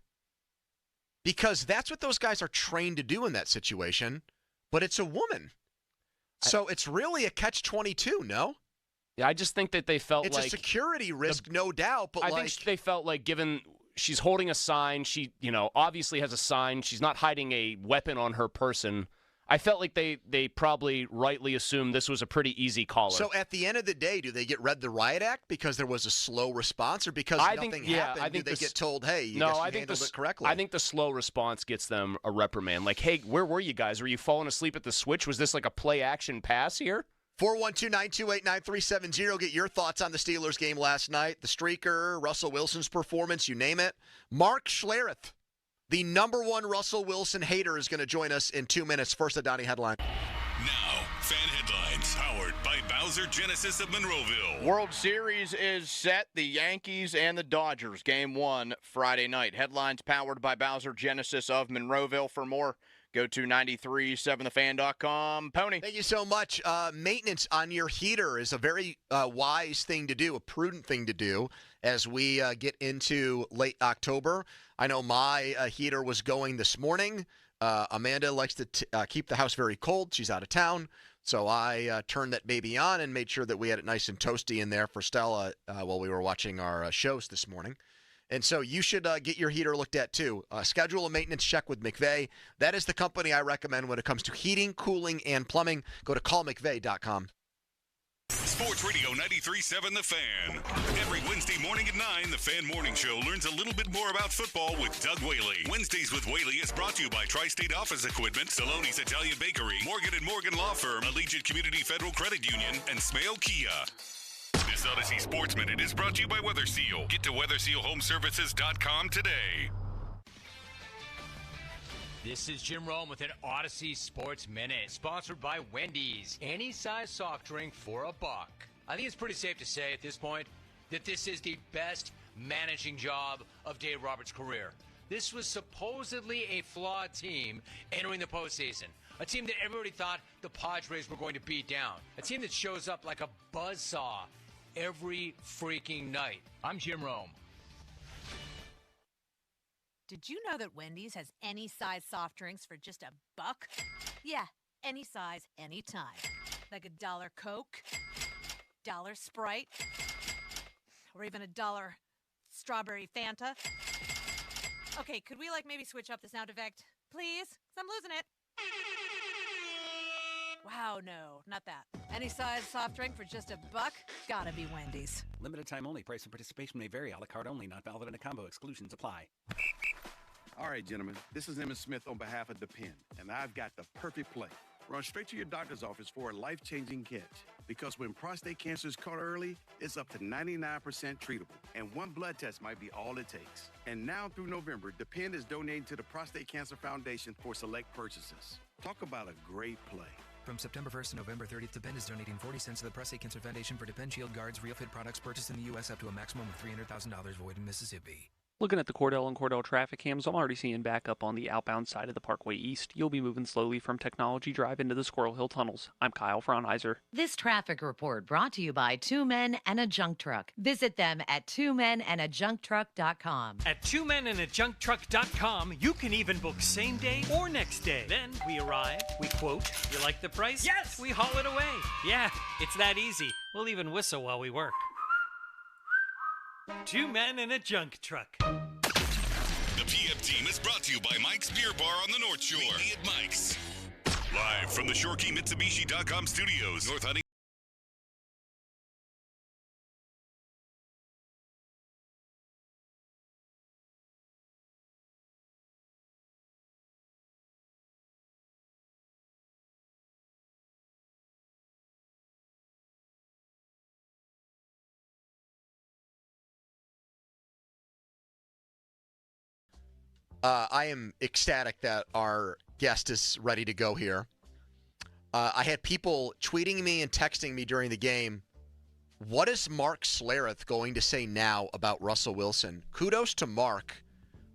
Because that's what those guys are trained to do in that situation. but it's a woman. So it's really a catch-22, no? Yeah, I just think that they felt it's like... It's a security risk, no doubt, but I think they felt like given she's holding a sign, she, obviously has a sign, she's not hiding a weapon on her person. I felt like they probably rightly assumed this was a pretty easy caller. So at the end of the day, do they get read the riot act because there was a slow response, or because nothing happened? I think do they get told, hey, you handled it correctly? I think the slow response gets them a reprimand. Like, hey, where were you guys? Were you falling asleep at the switch? Was this like a play-action pass here? 412-928-9370. Get your thoughts on the Steelers game last night. The streaker, Russell Wilson's performance, you name it. Mark Schlereth, the number one Russell Wilson hater, is going to join us in 2 minutes. First, a Donnie headline. Now, fan headlines powered by Bowser Genesis of Monroeville. World Series is set. The Yankees and the Dodgers. Game 1 Friday night. Headlines powered by Bowser Genesis of Monroeville. For more, go to 937thefan.com. Pony. Thank you so much. Maintenance on your heater is a very wise thing to do, a prudent thing to do as we get into late October. I know my heater was going this morning. Amanda likes to keep the house very cold. She's out of town. So I turned that baby on and made sure that we had it nice and toasty in there for Stella while we were watching our shows this morning. And so you should get your heater looked at, too. Schedule a maintenance check with McVeigh. That is the company I recommend when it comes to heating, cooling, and plumbing. Go to callmcveigh.com. Sports Radio 93.7 The Fan. Every Wednesday morning at 9, The Fan Morning Show learns a little bit more about football with Doug Whaley. Wednesdays with Whaley is brought to you by Tri-State Office Equipment, Saloni's Italian Bakery, Morgan & Morgan Law Firm, Allegiant Community Federal Credit Union, and Smale Kia. This Odyssey Sports Minute is brought to you by Weather Seal. Get to WeatherSealHomeservices.com today. This is Jim Rome with an Odyssey Sports Minute, sponsored by Wendy's. Any size soft drink for $1. I think it's pretty safe to say at this point that this is the best managing job of Dave Roberts' career. This was supposedly a flawed team entering the postseason. A team that everybody thought the Padres were going to beat down. A team that shows up like a buzzsaw every freaking night. I'm Jim Rome. Did you know that Wendy's has any size soft drinks for just $1? Yeah, any size, anytime. Like $1 Coke, $1 Sprite, or even $1 strawberry Fanta. Okay, could we maybe switch up the sound effect, please? 'Cause I'm losing it. Wow, no, not that. Any size soft drink for just $1? Gotta be Wendy's. Limited time only. Price and participation may vary. A la carte only. Not valid in a combo. Exclusions apply. All right, gentlemen, this is Emmett Smith on behalf of Depend, and I've got the perfect play. Run straight to your doctor's office for a life-changing catch. Because when prostate cancer is caught early, it's up to 99% treatable, and one blood test might be all it takes. And now through November, Depend is donating to the Prostate Cancer Foundation for select purchases. Talk about a great play. From September 1st to November 30th, Depend is donating 40 cents to the Prostate Cancer Foundation for Depend Shield Guards Real Fit products purchased in the U.S. up to a maximum of $300,000 void in Mississippi. Looking at the Cordell and Cordell traffic cams, I'm already seeing backup on the outbound side of the Parkway East. You'll be moving slowly from Technology Drive into the Squirrel Hill tunnels. I'm Kyle Fraunheiser. This traffic report brought to you by Two Men and a Junk Truck. Visit them at twomenandajuncktruck.com. At twomenandajuncktruck.com, you can even book same day or next day. Then we arrive, we quote, you like the price? Yes! We haul it away. Yeah, it's that easy. We'll even whistle while we work. 2 men in a junk truck. The PF Team is brought to you by Mike's Beer Bar on the North Shore. Meet me at Mike's. Live from the ShoreKeyMitsubishi.com studios, North Huntington. I am ecstatic that our guest is ready to go here. I had people tweeting me and texting me during the game, what is Mark Schlereth going to say now about Russell Wilson? Kudos to Mark,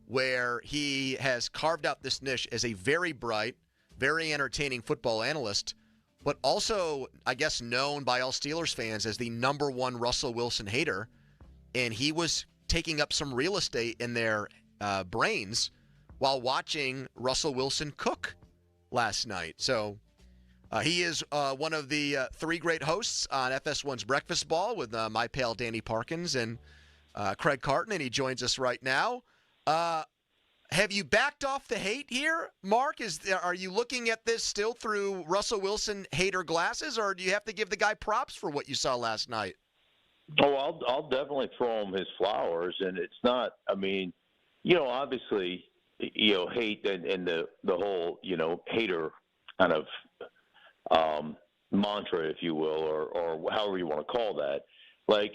where he has carved out this niche as a very bright, very entertaining football analyst, but also, I guess, known by all Steelers fans as the number one Russell Wilson hater. And he was taking up some real estate in their brains while watching Russell Wilson cook last night. So He is one of the three great hosts on FS1's Breakfast Ball with my pal Danny Parkins and Craig Carton, and he joins us right now. Have you backed off the hate here, Mark? Are you looking at this still through Russell Wilson hater glasses, or do you have to give the guy props for what you saw last night? Oh, I'll definitely throw him his flowers, and it's not. I mean, obviously, hate and the whole hater kind of mantra, if you will, or however you want to call that. Like,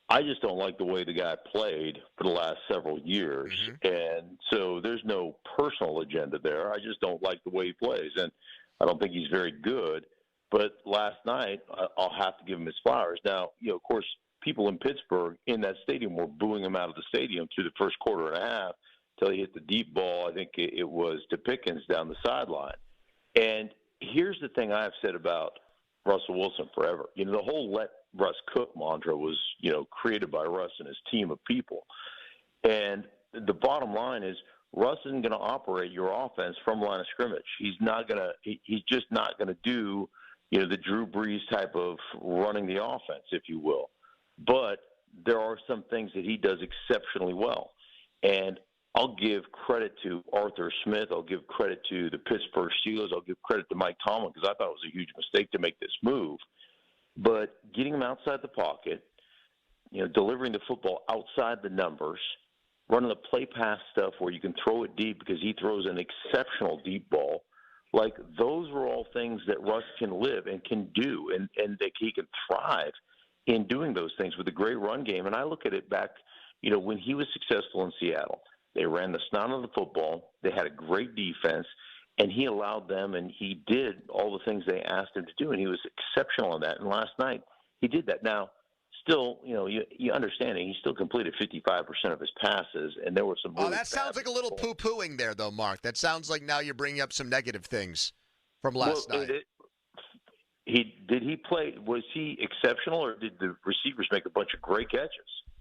I just don't like the way the guy played for the last several years, and so there's no personal agenda there. I just don't like the way he plays, and I don't think he's very good. But last night, I'll have to give him his flowers. Now, of course, people in Pittsburgh in that stadium were booing him out of the stadium through the first quarter and a half until he hit the deep ball. I think it was to Pickens down the sideline. And here's the thing I've said about Russell Wilson forever. The whole let Russ cook mantra was, created by Russ and his team of people. And the bottom line is Russ isn't going to operate your offense from line of scrimmage. He's just not going to do, the Drew Brees type of running the offense, if you will. But there are some things that he does exceptionally well. And I'll give credit to Arthur Smith. I'll give credit to the Pittsburgh Steelers. I'll give credit to Mike Tomlin because I thought it was a huge mistake to make this move. But getting him outside the pocket, delivering the football outside the numbers, running the play-pass stuff where you can throw it deep because he throws an exceptional deep ball, like those are all things that Russ can live and can do, and that he can thrive in doing those things with a great run game. And I look at it back, when he was successful in Seattle, they ran the snot of the football, they had a great defense, and he allowed them, and he did all the things they asked him to do, and he was exceptional in that. And last night, he did that. Now, still, you understand it. He still completed 55% of his passes, and there were some. Really that sounds like a little poo-pooing there, though, Mark. That sounds like now you're bringing up some negative things from last night. Did he play? Was he exceptional, or did the receivers make a bunch of great catches?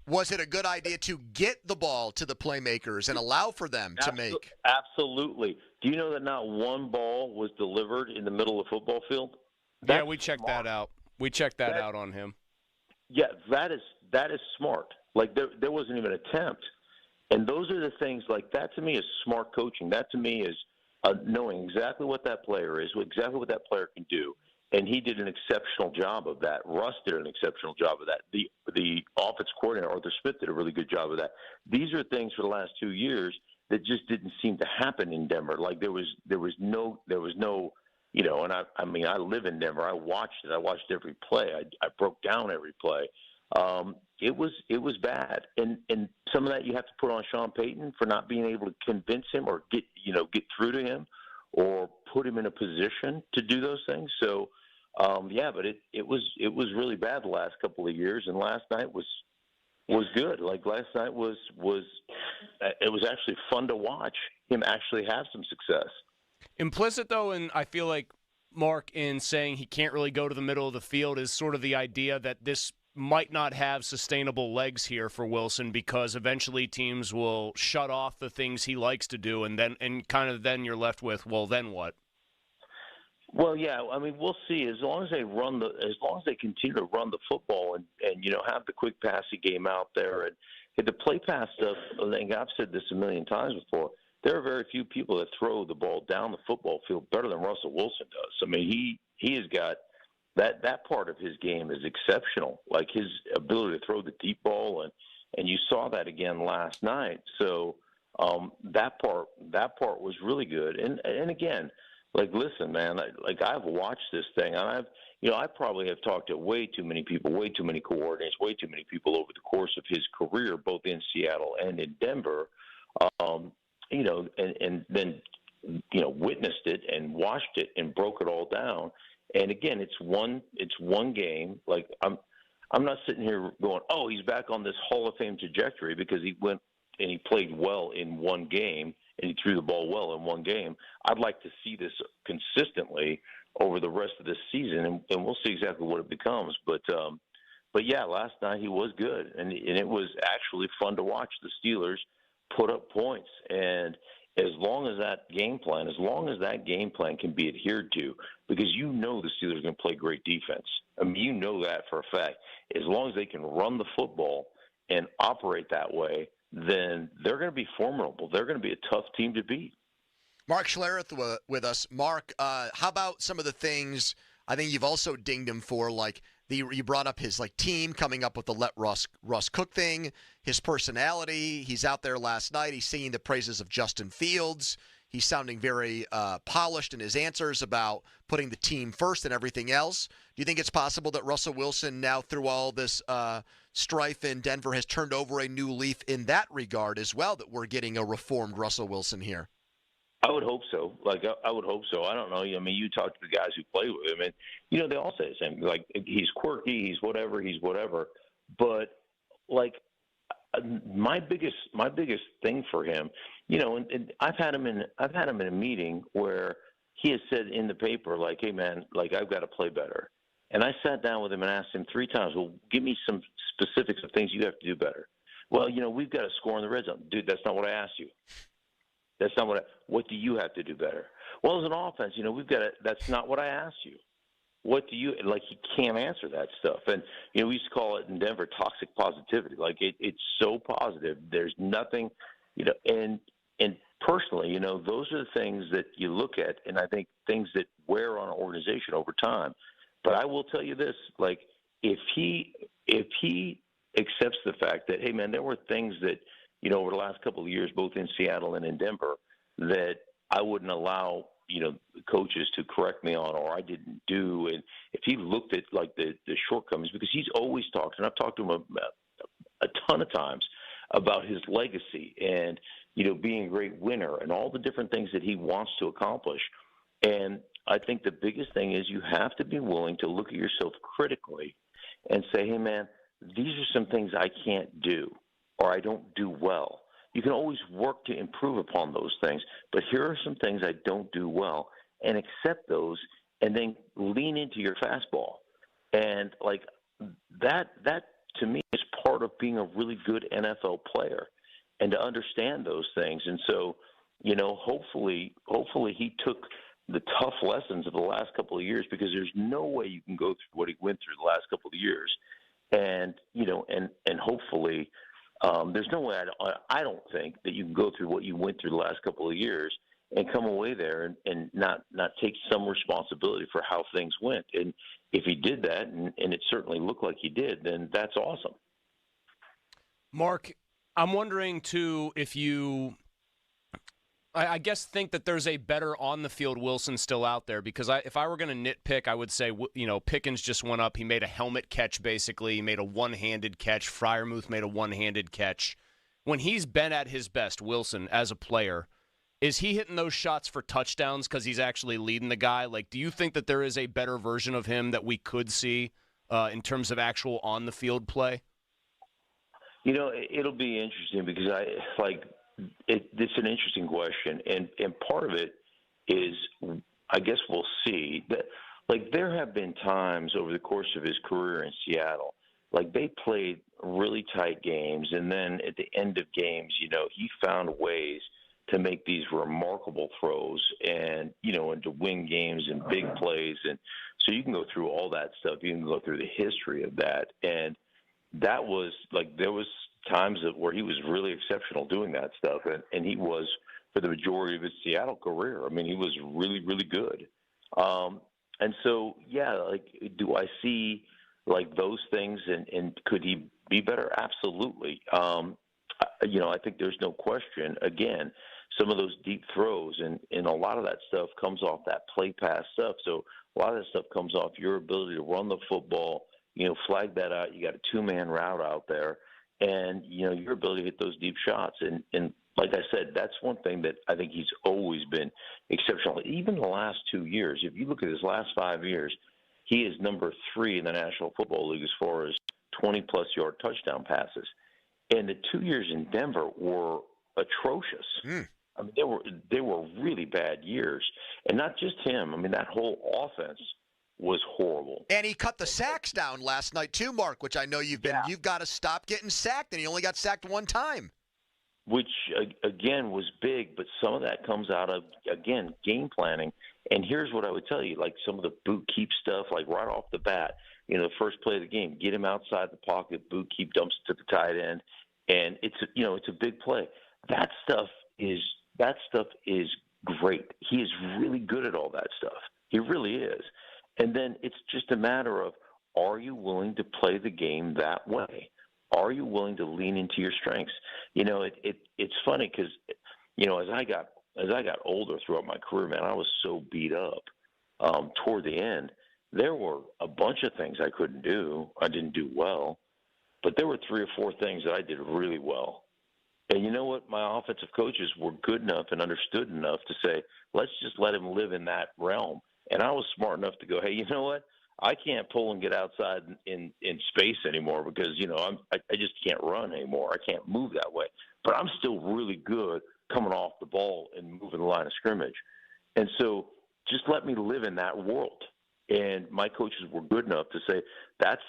Was it a good idea to get the ball to the playmakers and allow for them to make? Absolutely. Do you know that not one ball was delivered in the middle of the football field? Yeah, we checked that out. We checked that out on him. Yeah, that is smart. Like there wasn't even an attempt. And those are the things, like that to me is smart coaching. That to me is knowing exactly what that player is, exactly what that player can do. And he did an exceptional job of that. Russ did an exceptional job of that. The offense coordinator, Arthur Smith, did a really good job of that. These are things for the last 2 years that just didn't seem to happen in Denver. Like there was no, and I live in Denver. I watched it. I watched every play. I broke down every play. It was bad. And some of that you have to put on Sean Payton for not being able to convince him or get through to him or put him in a position to do those things. So, but it was really bad the last couple of years, and last night was good. Like last night was actually fun to watch him actually have some success. Implicit though, and I feel like Mark in saying he can't really go to the middle of the field is sort of the idea that this might not have sustainable legs here for Wilson because eventually teams will shut off the things he likes to do, and then you're left with, well, then what? Well, yeah, I mean, we'll see. As long as they continue to run the football and have the quick passing game out there and the play pass stuff. I think I've said this a million times before. There are very few people that throw the ball down the football field better than Russell Wilson does. I mean, he has got that part of his game is exceptional. Like his ability to throw the deep ball, and you saw that again last night. So that part was really good. And again, like, listen, man, I've watched this thing, and I probably have talked to way too many people, way too many coordinators, way too many people over the course of his career, both in Seattle and in Denver, and then, witnessed it and watched it and broke it all down. And again, it's one game. Like I'm not sitting here going, oh, he's back on this Hall of Fame trajectory because he went and he played well in one game and he threw the ball well in one game. I'd like to see this consistently over the rest of this season, and we'll see exactly what it becomes. But yeah, last night he was good, and it was actually fun to watch the Steelers put up points. And as long as that game plan can be adhered to, because the Steelers are going to play great defense. I mean, you know that for a fact. As long as they can run the football and operate that way, then they're going to be formidable. They're going to be a tough team to beat. Mark Schlereth with us. Mark, how about some of the things I think you've also dinged him for, like you brought up his team coming up with the let Russ cook thing, his personality. He's out there last night. He's singing the praises of Justin Fields. He's sounding very polished in his answers about putting the team first and everything else. Do you think it's possible that Russell Wilson, now through all this strife in Denver, has turned over a new leaf in that regard as well, that we're getting a reformed Russell Wilson here? I would hope so. I would hope so. I don't know. I mean, you talk to the guys who play with him, and they all say the same. Like, he's quirky, he's whatever. But my biggest thing for him, and I've had him in a meeting where he has said in the paper, like, "Hey man, I've got to play better." And I sat down with him and asked him 3 times, "Well, give me some specifics of things you have to do better." "Well, we've got to score in the red zone." "Dude, that's not what I asked you. That's not what do you have to do better?" "Well, as an offense, we've got to." "That's not what I asked you. What do you – he can't answer that stuff." And, we used to call it in Denver toxic positivity. It's so positive. There's nothing, and personally, those are the things that you look at, and I think things that wear on an organization over time. But I will tell you this, if he accepts the fact that, hey, man, there were things that, over the last couple of years, both in Seattle and in Denver, that I wouldn't allow, coaches to correct me on, or I didn't do. And if he looked at the shortcomings, because he's always talked, and I've talked to him a ton of times about his legacy and, being a great winner and all the different things that he wants to accomplish. And I think the biggest thing is you have to be willing to look at yourself critically and say, hey, man, these are some things I can't do, or I don't do well. You can always work to improve upon those things, but here are some things I don't do well, and accept those, and then lean into your fastball. And that to me is part of being a really good NFL player, and to understand those things. And so, hopefully he took the tough lessons of the last couple of years, because there's no way you can go through what he went through the last couple of years. And, and hopefully there's no way, I don't think, that you can go through what you went through the last couple of years and come away there and not take some responsibility for how things went. And if he did that, and it certainly looked like he did, then that's awesome. Mark, I'm wondering, too, if you, I guess, think that there's a better on-the-field Wilson still out there, because if I were going to nitpick, I would say, Pickens just went up. He made a helmet catch, basically. He made a one-handed catch. Freiermuth made a one-handed catch. When he's been at his best, Wilson, as a player, is he hitting those shots for touchdowns because he's actually leading the guy? Do you think that there is a better version of him that we could see in terms of actual on-the-field play? It'll be interesting, because it's an interesting question, and part of it is, I guess we'll see that, there have been times over the course of his career in Seattle, they played really tight games, and then at the end of games, he found ways to make these remarkable throws and to win games and big plays. And so you can go through all that stuff. You can go through the history of that. And that was there was times where he was really exceptional doing that stuff. And he was, for the majority of his Seattle career, I mean, he was really, really good. And so, yeah, do I see those things, and could he be better? Absolutely. I think there's no question. Again, some of those deep throws and a lot of that stuff comes off that play pass stuff. So a lot of that stuff comes off your ability to run the football, flag that out. You got a two-man route out there, and, your ability to hit those deep shots. And like I said, that's one thing that I think he's always been exceptional. Even the last 2 years, if you look at his last 5 years, he is number 3 in the National Football League as far as 20-plus yard touchdown passes. And the 2 years in Denver were atrocious. I mean, they were really bad years. And not just him. I mean, that whole offense was horrible. And he cut the sacks down last night too, Mark, which I know you've got to stop getting sacked, and he only got sacked one time. which again was big, but some of that comes out of, again, game planning. And here's what I would tell you, like some of the boot keep stuff, like right off the bat, the first play of the game, get him outside the pocket, boot keep dumps to the tight end, and it's a big play. That stuff is great. He is really good at all that stuff. He really is. And then it's just a matter of, are you willing to play the game that way? Are you willing to lean into your strengths? It's funny because, as I got older throughout my career, man, I was so beat up toward the end. There were a bunch of things I couldn't do. I didn't do well. But there were 3 or 4 things that I did really well. And you know what? My offensive coaches were good enough and understood enough to say, let's just let him live in that realm. And I was smart enough to go, hey, you know what? I can't pull and get outside in space anymore because, I just can't run anymore. I can't move that way. But I'm still really good coming off the ball and moving the line of scrimmage. And so just let me live in that world. And my coaches were good enough to say, that's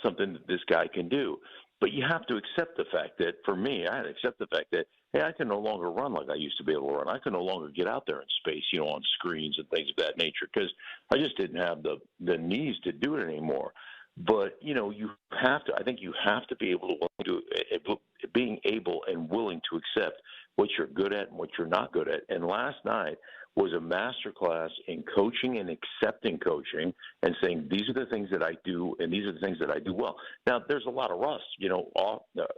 something that this guy can do. But you have to accept the fact that, for me, I had to accept the fact that, hey, I can no longer run like I used to be able to run. I can no longer get out there in space, on screens and things of that nature because I just didn't have the knees to do it anymore. But, you have to – I think you have to be able to being able and willing to accept what you're good at and what you're not good at. And last night was a masterclass in coaching and accepting coaching and saying these are the things that I do and these are the things that I do well. Now, there's a lot of rust.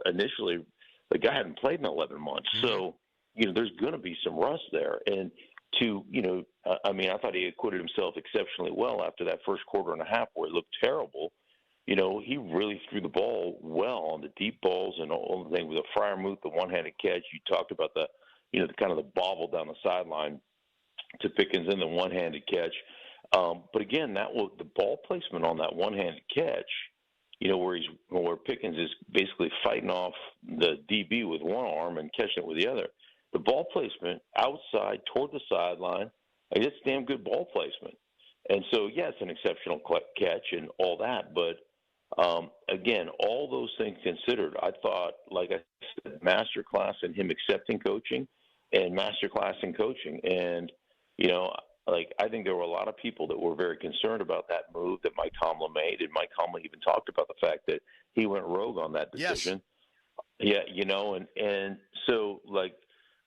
Initially – the guy hadn't played in 11 months. So, there's going to be some rust there. And I thought he acquitted himself exceptionally well after that first quarter and a half where it looked terrible. He really threw the ball well on the deep balls and all the thing with the Freiermuth, the one-handed catch. You talked about the kind of the bobble down the sideline to Pickens and the one-handed catch. But again, that was the ball placement on that one-handed catch. Where Pickens is basically fighting off the DB with one arm and catching it with the other. The ball placement outside toward the sideline, it's damn good ball placement. And so, yeah, it's an exceptional catch and all that. But, again, all those things considered, I thought, like I said, masterclass in him accepting coaching and masterclass in coaching. And, I think there were a lot of people that were very concerned about that move that Mike Tomlin made, and Mike Tomlin even talked about the fact that he went rogue on that decision. Yes. Yeah, and so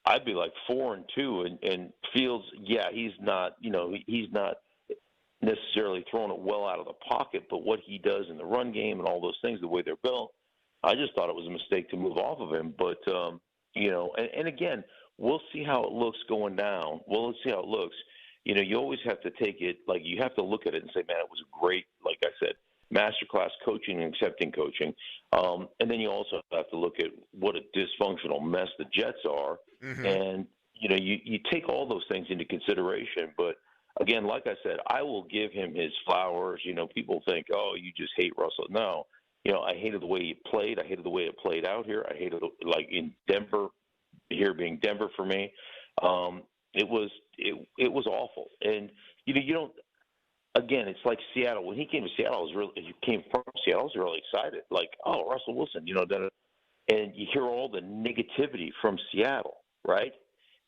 I'd be 4-2, and Fields, he's not necessarily throwing it well out of the pocket, but what he does in the run game and all those things, the way they're built, I just thought it was a mistake to move off of him. But and again, we'll see how it looks going down. Well, let's see how it looks. You always have to take it, you have to look at it and say, man, it was great, like I said, masterclass coaching and accepting coaching. And then you also have to look at what a dysfunctional mess the Jets are. Mm-hmm. And, you take all those things into consideration. But, again, like I said, I will give him his flowers. People think, oh, you just hate Russell. No. I hated the way he played. I hated the way it played out here. I hated it, in Denver, here being Denver for me. It was awful. And, you don't – again, it's like Seattle. When he came to Seattle, he came from Seattle, I was really excited. Russell Wilson, and you hear all the negativity from Seattle, right?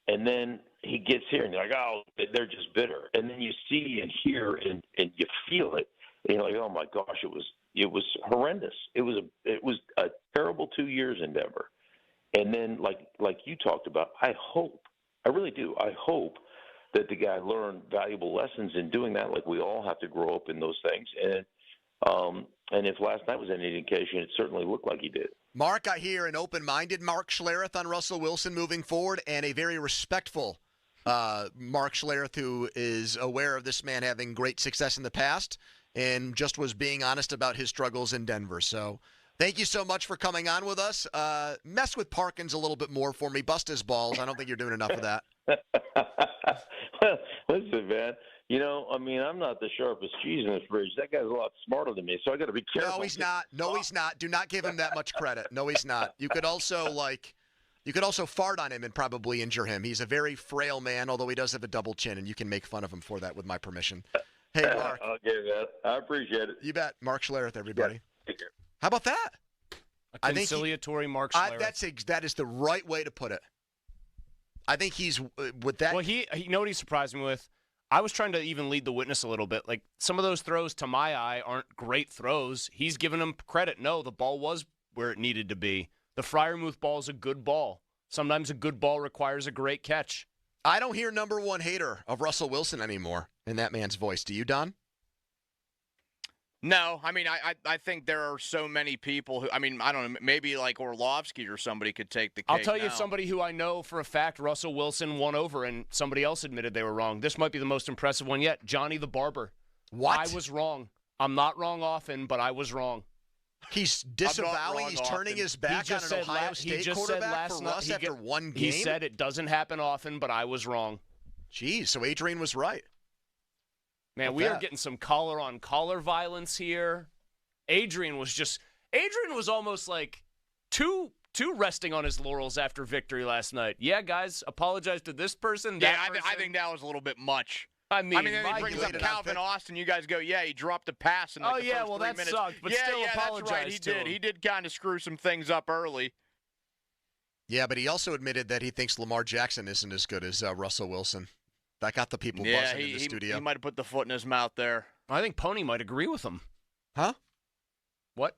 And then he gets here, and you're like, oh, they're just bitter. And then you see and hear and you feel it. And you're like, oh, my gosh, it was horrendous. It was a terrible 2 years in Denver. And then, like you talked about, I really do. I hope that the guy learned valuable lessons in doing that. We all have to grow up in those things. And if last night was any indication, it certainly looked like he did. Mark, I hear an open-minded Mark Schlereth on Russell Wilson moving forward and a very respectful Mark Schlereth who is aware of this man having great success in the past and just was being honest about his struggles in Denver. So thank you so much for coming on with us. Mess with Parkins a little bit more for me. Bust his balls. I don't think you're doing enough of that. Well, listen, man. I'm not the sharpest cheese in the fridge. That guy's a lot smarter than me, so I got to be careful. No, he's not. No, he's not. Do not give him that much credit. No, he's not. You could also fart on him and probably injure him. He's a very frail man, although he does have a double chin, and you can make fun of him for that with my permission. Hey, Mark. Okay, man. I appreciate it. You bet. Mark Schlereth, everybody. Yeah. Take care. How about that? conciliatory Mark Schlereth. That is the right way to put it. I think he's with that. Well, he you know what he surprised me with? I was trying to even lead the witness a little bit. Like, some of those throws, to my eye, aren't great throws. He's giving him credit. No, the ball was where it needed to be. The Freiermuth ball is a good ball. Sometimes a good ball requires a great catch. I don't hear number one hater of Russell Wilson anymore in that man's voice. Do you, Don? No, I mean, I think there are so many people who, I mean, I don't know, maybe like Orlovsky or somebody could take the cake. I'll tell you now. somebody who I know for a fact Russell Wilson won over and somebody else admitted they were wrong. This might be the most impressive one yet. Johnny the Barber. What? I was wrong. I'm not wrong often, but I was wrong. He's disavowing, he's turning his back on an Ohio State quarterback for Russ after one game? He said it doesn't happen often, but I was wrong. Jeez, so Adrian was right. Man, we are getting some collar-on-collar violence here. Adrian was almost like too resting on his laurels after victory last night. Yeah, guys, apologize to this person, that person. I think that was a little bit much. I mean, then he brings up Calvin Austin. You guys go, yeah, he dropped a pass in like the first 3 that minutes. sucked, but still apologize that's right. to him. He did kind of screw some things up early. Yeah, but he also admitted that he thinks Lamar Jackson isn't as good as Russell Wilson. That got the people buzzing in the studio. He might have put the foot in his mouth there. I think Pony might agree with him. Huh? What?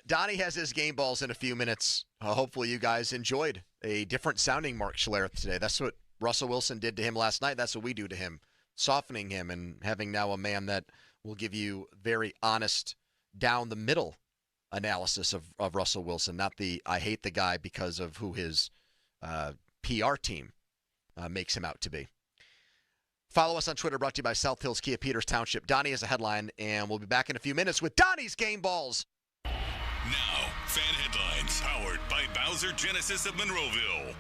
Donnie has his game balls in a few minutes. Hopefully you guys enjoyed a different sounding Mark Schlereth today. That's what Russell Wilson did to him last night. That's what we do to him, softening him and having now a man that will give you very honest, down-the-middle analysis of Russell Wilson, not the I hate the guy because of who his PR team makes him out to be. Follow us on Twitter, brought to you by South Hills Kia, Peters Township. Donnie has a headline, and we'll be back in a few minutes with Donnie's Game Balls. Now, fan headlines, powered by Bowser Genesis of Monroeville.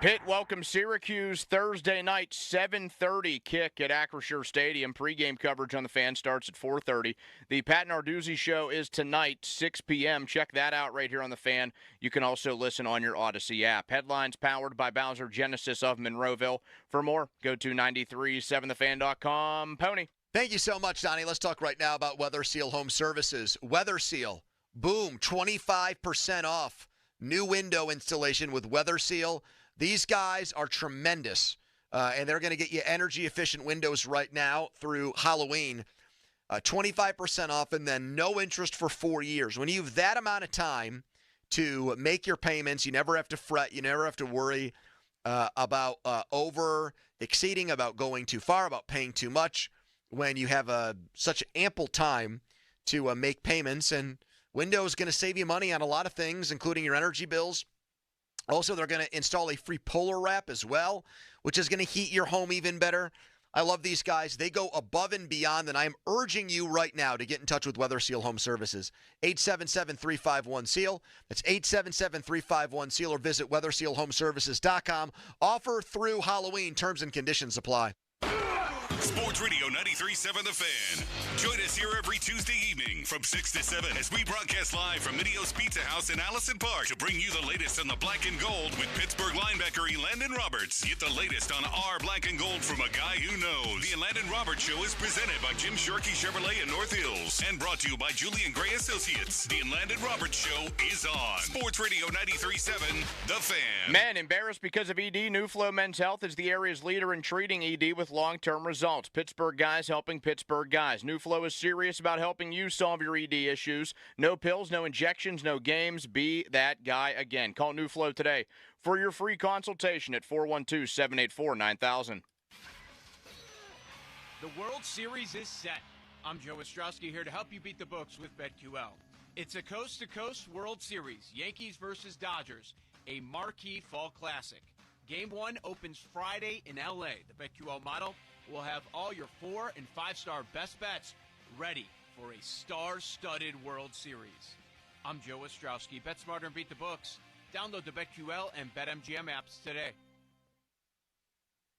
Pitt welcomes Syracuse Thursday night, 7:30 kick at Acrisure Stadium. Pre-game coverage on the Fan starts at 4:30. The Pat Narduzzi Show is tonight, 6 p.m. Check that out right here on the Fan. You can also listen on your Odyssey app. Headlines powered by Bowser Genesis of Monroeville. For more, go to 937thefan.com. Pony. Thank you so much, Donnie. Let's talk right now about Weather Seal Home Services. Weather Seal, boom, 25% off. New window installation with Weather Seal. These guys are tremendous, and they're going to get you energy-efficient windows right now through Halloween. 25% off, and then no interest for 4 years. When you have that amount of time to make your payments, you never have to fret. You never have to worry about over-exceeding, about going too far, about paying too much. When you have such ample time to make payments, and window is going to save you money on a lot of things, including your energy bills. Also, they're going to install a free Polar Wrap as well, which is going to heat your home even better. I love these guys. They go above and beyond, and I am urging you right now to get in touch with Weather Seal Home Services. 877-351-SEAL. That's 877-351-SEAL, or visit weathersealhomeservices.com. Offer through Halloween. Terms and conditions apply. Sports Radio 93.7 The Fan. Join us here every Tuesday evening from 6 to 7 as we broadcast live from Midio's Pizza House in Allison Park to bring you the latest on the black and gold with Pittsburgh linebacker Elandon Roberts. Get the latest on our black and gold from a guy who knows. The Elandon Roberts Show is presented by Jim Sharkey Chevrolet in North Hills and brought to you by Julian Gray Associates. The Elandon Roberts Show is on. Sports Radio 93.7 The Fan. Men embarrassed because of ED. New Flow Men's Health is the area's leader in treating ED with long-term results. Pittsburgh guys helping Pittsburgh guys. New Flow is serious about helping you solve your ED issues. No pills, no injections, no games. Be that guy again. Call New Flow today for your free consultation at 412-784-9000. The World Series is set. I'm Joe Ostrowski here to help you beat the books with BetQL. It's a coast-to-coast World Series, Yankees versus Dodgers, a marquee fall classic. Game 1 opens Friday in L.A. The BetQL model will have all your 4- and 5-star best bets ready for a star-studded World Series. I'm Joe Ostrowski. Bet smarter and beat the books. Download the BetQL and BetMGM apps today.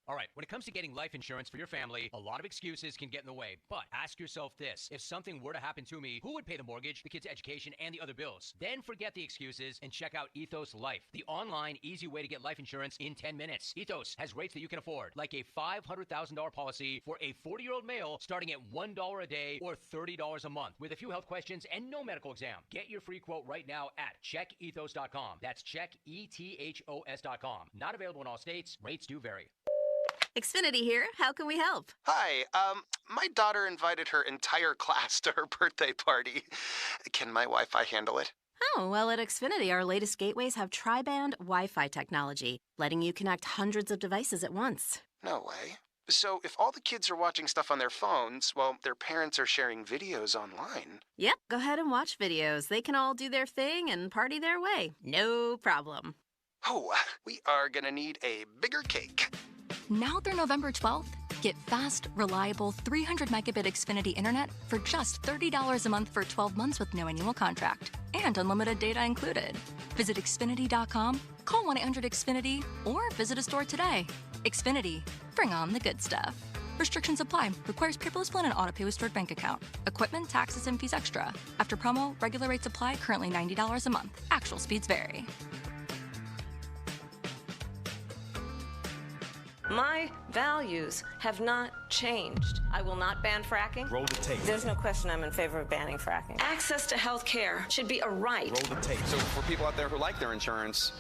All right, when it comes to getting life insurance for your family, a lot of excuses can get in the way. But ask yourself this. If something were to happen to me, who would pay the mortgage, the kids' education, and the other bills? Then forget the excuses and check out Ethos Life, the online, easy way to get life insurance in 10 minutes. Ethos has rates that you can afford, like a $500,000 policy for a 40-year-old male starting at $1 a day or $30 a month, with a few health questions and no medical exam. Get your free quote right now at checkethos.com. That's checkethos.com. Not available in all states. Rates do vary. Xfinity here. How can we help? Hi, my daughter invited her entire class to her birthday party. Can my Wi-Fi handle it? Oh, well, at Xfinity, our latest gateways have tri-band Wi-Fi technology, letting you connect hundreds of devices at once. No way. So if all the kids are watching stuff on their phones, well, their parents are sharing videos online. Yep, go ahead and watch videos. They can all do their thing and party their way. No problem. Oh, we are gonna need a bigger cake. Now through November 12th, get fast, reliable 300 megabit Xfinity internet for just $30 a month for 12 months with no annual contract and unlimited data included. Visit Xfinity.com, call 1-800-XFINITY, or visit a store today. Xfinity, bring on the good stuff. Restrictions apply. Requires paperless plan and auto-pay with stored bank account. Equipment, taxes, and fees extra. After promo, regular rates apply. Currently $90 a month. Actual speeds vary. My values have not changed. I will not ban fracking. Roll the tape. There's no question I'm in favor of banning fracking. Access to health care should be a right. Roll the tape. So for people out there who like their insurance,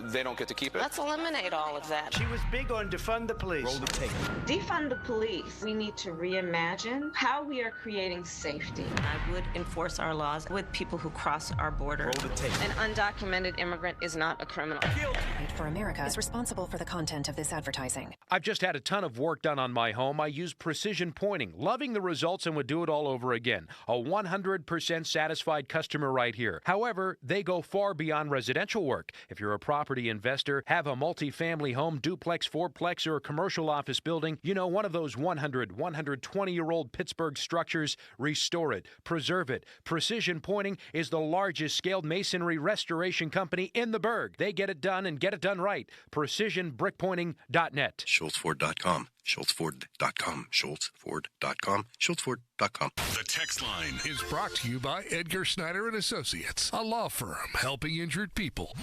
they don't get to keep it? Let's eliminate all of that. She was big on defund the police. Roll the tape. Defund the police. We need to reimagine how we are creating safety. I would enforce our laws with people who cross our border. Roll the tape. An undocumented immigrant is not a criminal. Fight for America is responsible for the content of this advertising. I've just had a ton of work done on my home. I use precision pointing, loving the results, and would do it all over again. A 100% satisfied customer right here. However, they go far beyond residential work. If you're a property investor, have a multi-family home, duplex, fourplex, or a commercial office building, you know, one of those 120-year-old Pittsburgh structures, restore it, preserve it. Precision Pointing is the largest scaled masonry restoration company in the Burgh. They get it done and get it done right. PrecisionBrickPointing.net. SchultzFord.com. SchultzFord.com. SchultzFord.com. SchultzFord.com. The text line is brought to you by Edgar Snyder and Associates, a law firm helping injured people.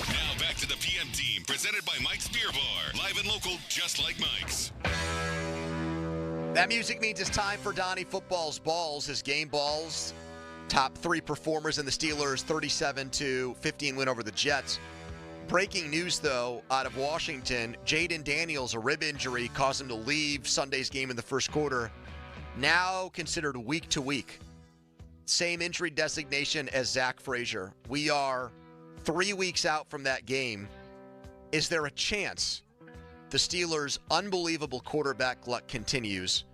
Now back to the PM team, presented by Mike's Beer Bar. Live and local, just like Mike's. That music means it's time for Donnie Football's Balls, his game balls. Top three performers in the Steelers' 37-15 win over the Jets. Breaking news, though, out of Washington, Jaden Daniels, a rib injury, caused him to leave Sunday's game in the first quarter. Now considered week to week. Same injury designation as Zach Frazier. We are 3 weeks out from that game. Is there a chance the Steelers' unbelievable quarterback luck continues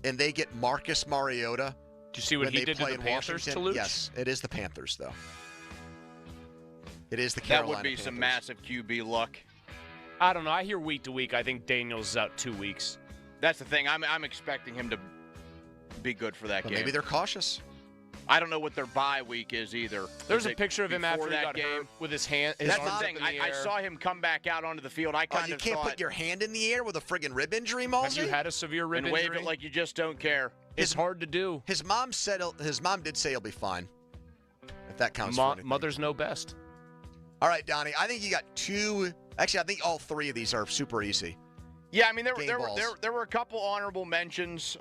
and they get Marcus Mariota? Do you see what he did to the Panthers, Toulouse? Yes, it is the Panthers, though. It is the Carolina That would be Panthers. some massive QB luck. I don't know. I hear week to week. I think Daniels is out 2 weeks. That's the thing. I'm expecting him to be good for that game. Maybe they're cautious. I don't know what their bye week is either. There's a picture of him after he that got game hurt with his hand. That's the thing. I saw him come back out onto the field. I kind you of can't put your hand in the air with a friggin' rib injury, Malsey? Have you had a severe rib and injury? wave it like you just don't care. It's hard to do. His mom did say he'll be fine. If that counts for anything. Mothers know best. All right, Donnie. I think you got two. Actually, I think all three of these are super easy. Yeah, I mean there were a couple honorable mentions.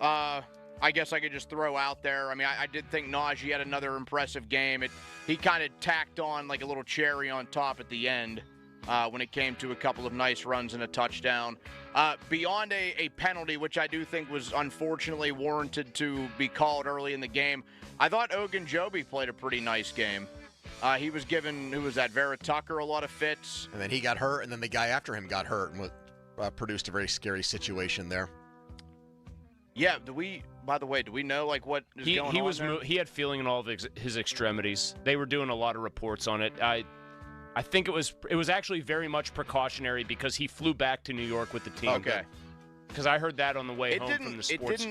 I guess I could just throw out there. I mean, I did think Najee had another impressive game. He kind of tacked on like a little cherry on top at the end when it came to a couple of nice runs and a touchdown. Beyond a penalty, which I do think was unfortunately warranted to be called early in the game, I thought Ogunjobi played a pretty nice game. He was giving, who was that, Vera Tucker, a lot of fits. And then he got hurt, and then the guy after him got hurt and produced a very scary situation there. Yeah, by the way, do we know like what is going on there? He had feeling in all of his extremities. They were doing a lot of reports on it. I think it was actually very much precautionary because he flew back to New York with the team. Okay. Because I heard that on the way home from the sports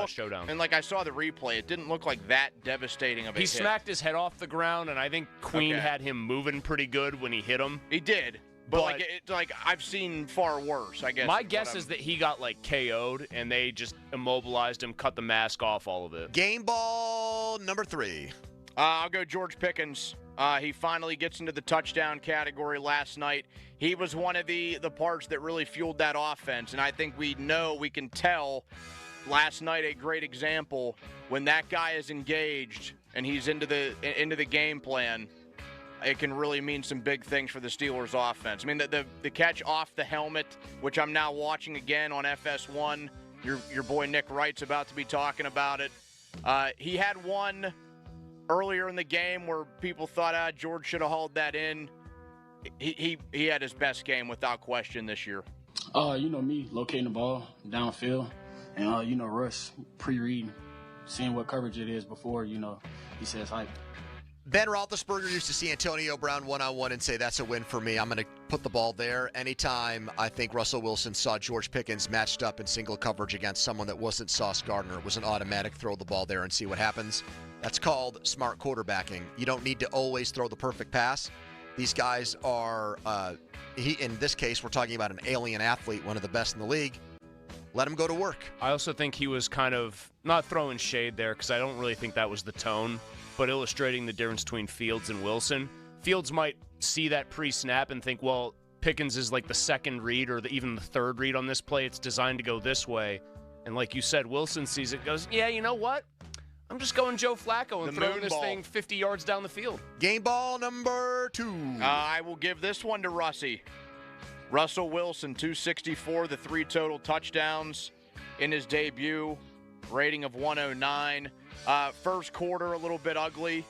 showdown. And like I saw the replay, it didn't look like that devastating of a hit. He smacked his head off the ground, and I think Queen had him moving pretty good when he hit him. He did. But like I've seen far worse, I guess. My guess is that he got like KO'd and they just immobilized him, cut the mask off, all of it. Game ball number 3. I'll go George Pickens. He finally gets into the touchdown category last night. He was one of the parts that really fueled that offense, and I think we can tell last night a great example when that guy is engaged and he's into the game plan. It can really mean some big things for the Steelers offense. I mean, the catch off the helmet, which I'm now watching again on FS1. Your boy Nick Wright's about to be talking about it. He had one earlier in the game where people thought, George should have hauled that in. He had his best game without question this year. Me locating the ball downfield, and Russ pre-read, seeing what coverage it is before he says hype. Ben Roethlisberger used to see Antonio Brown one-on-one and say, that's a win for me. I'm going to put the ball there. Anytime I think Russell Wilson saw George Pickens matched up in single coverage against someone that wasn't Sauce Gardner, it was an automatic throw the ball there and see what happens. That's called smart quarterbacking. You don't need to always throw the perfect pass. These guys are, in this case, we're talking about an alien athlete, one of the best in the league. Let him go to work. I also think he was kind of not throwing shade there because I don't really think that was the tone, but illustrating the difference between Fields and Wilson. Fields might see that pre-snap and think, well, Pickens is like the second read or even the third read on this play. It's designed to go this way. And like you said, Wilson sees it, goes, yeah, you know what? I'm just going Joe Flacco and throwing this thing 50 yards down the field. Game ball number 2. I will give this one to Russie. Russell Wilson, 264, the 3 total touchdowns in his debut, rating of 109. First quarter, a little bit ugly.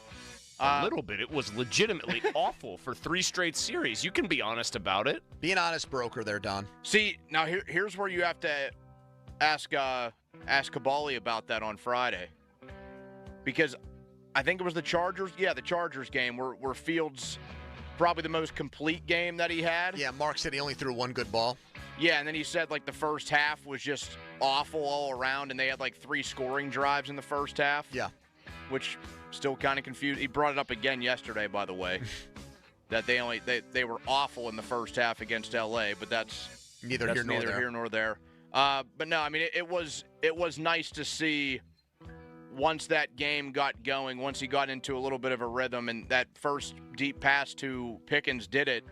A little bit. It was legitimately awful for 3 straight series. You can be honest about it. Be an honest broker there, Don. See, now here's where you have to ask Kabali about that on Friday. Because I think it was the Chargers. Yeah, the Chargers game where Fields probably the most complete game that he had. Yeah, Mark said he only threw one good ball. Yeah, and then he said like the first half was just awful all around, and they had like 3 scoring drives in the first half. Yeah. Which still kind of confused. He brought it up again yesterday, by the way, that they were awful in the first half against LA, but that's neither here nor there. But no, I mean it was nice to see once that game got going, once he got into a little bit of a rhythm, and that first deep pass to Pickens did it.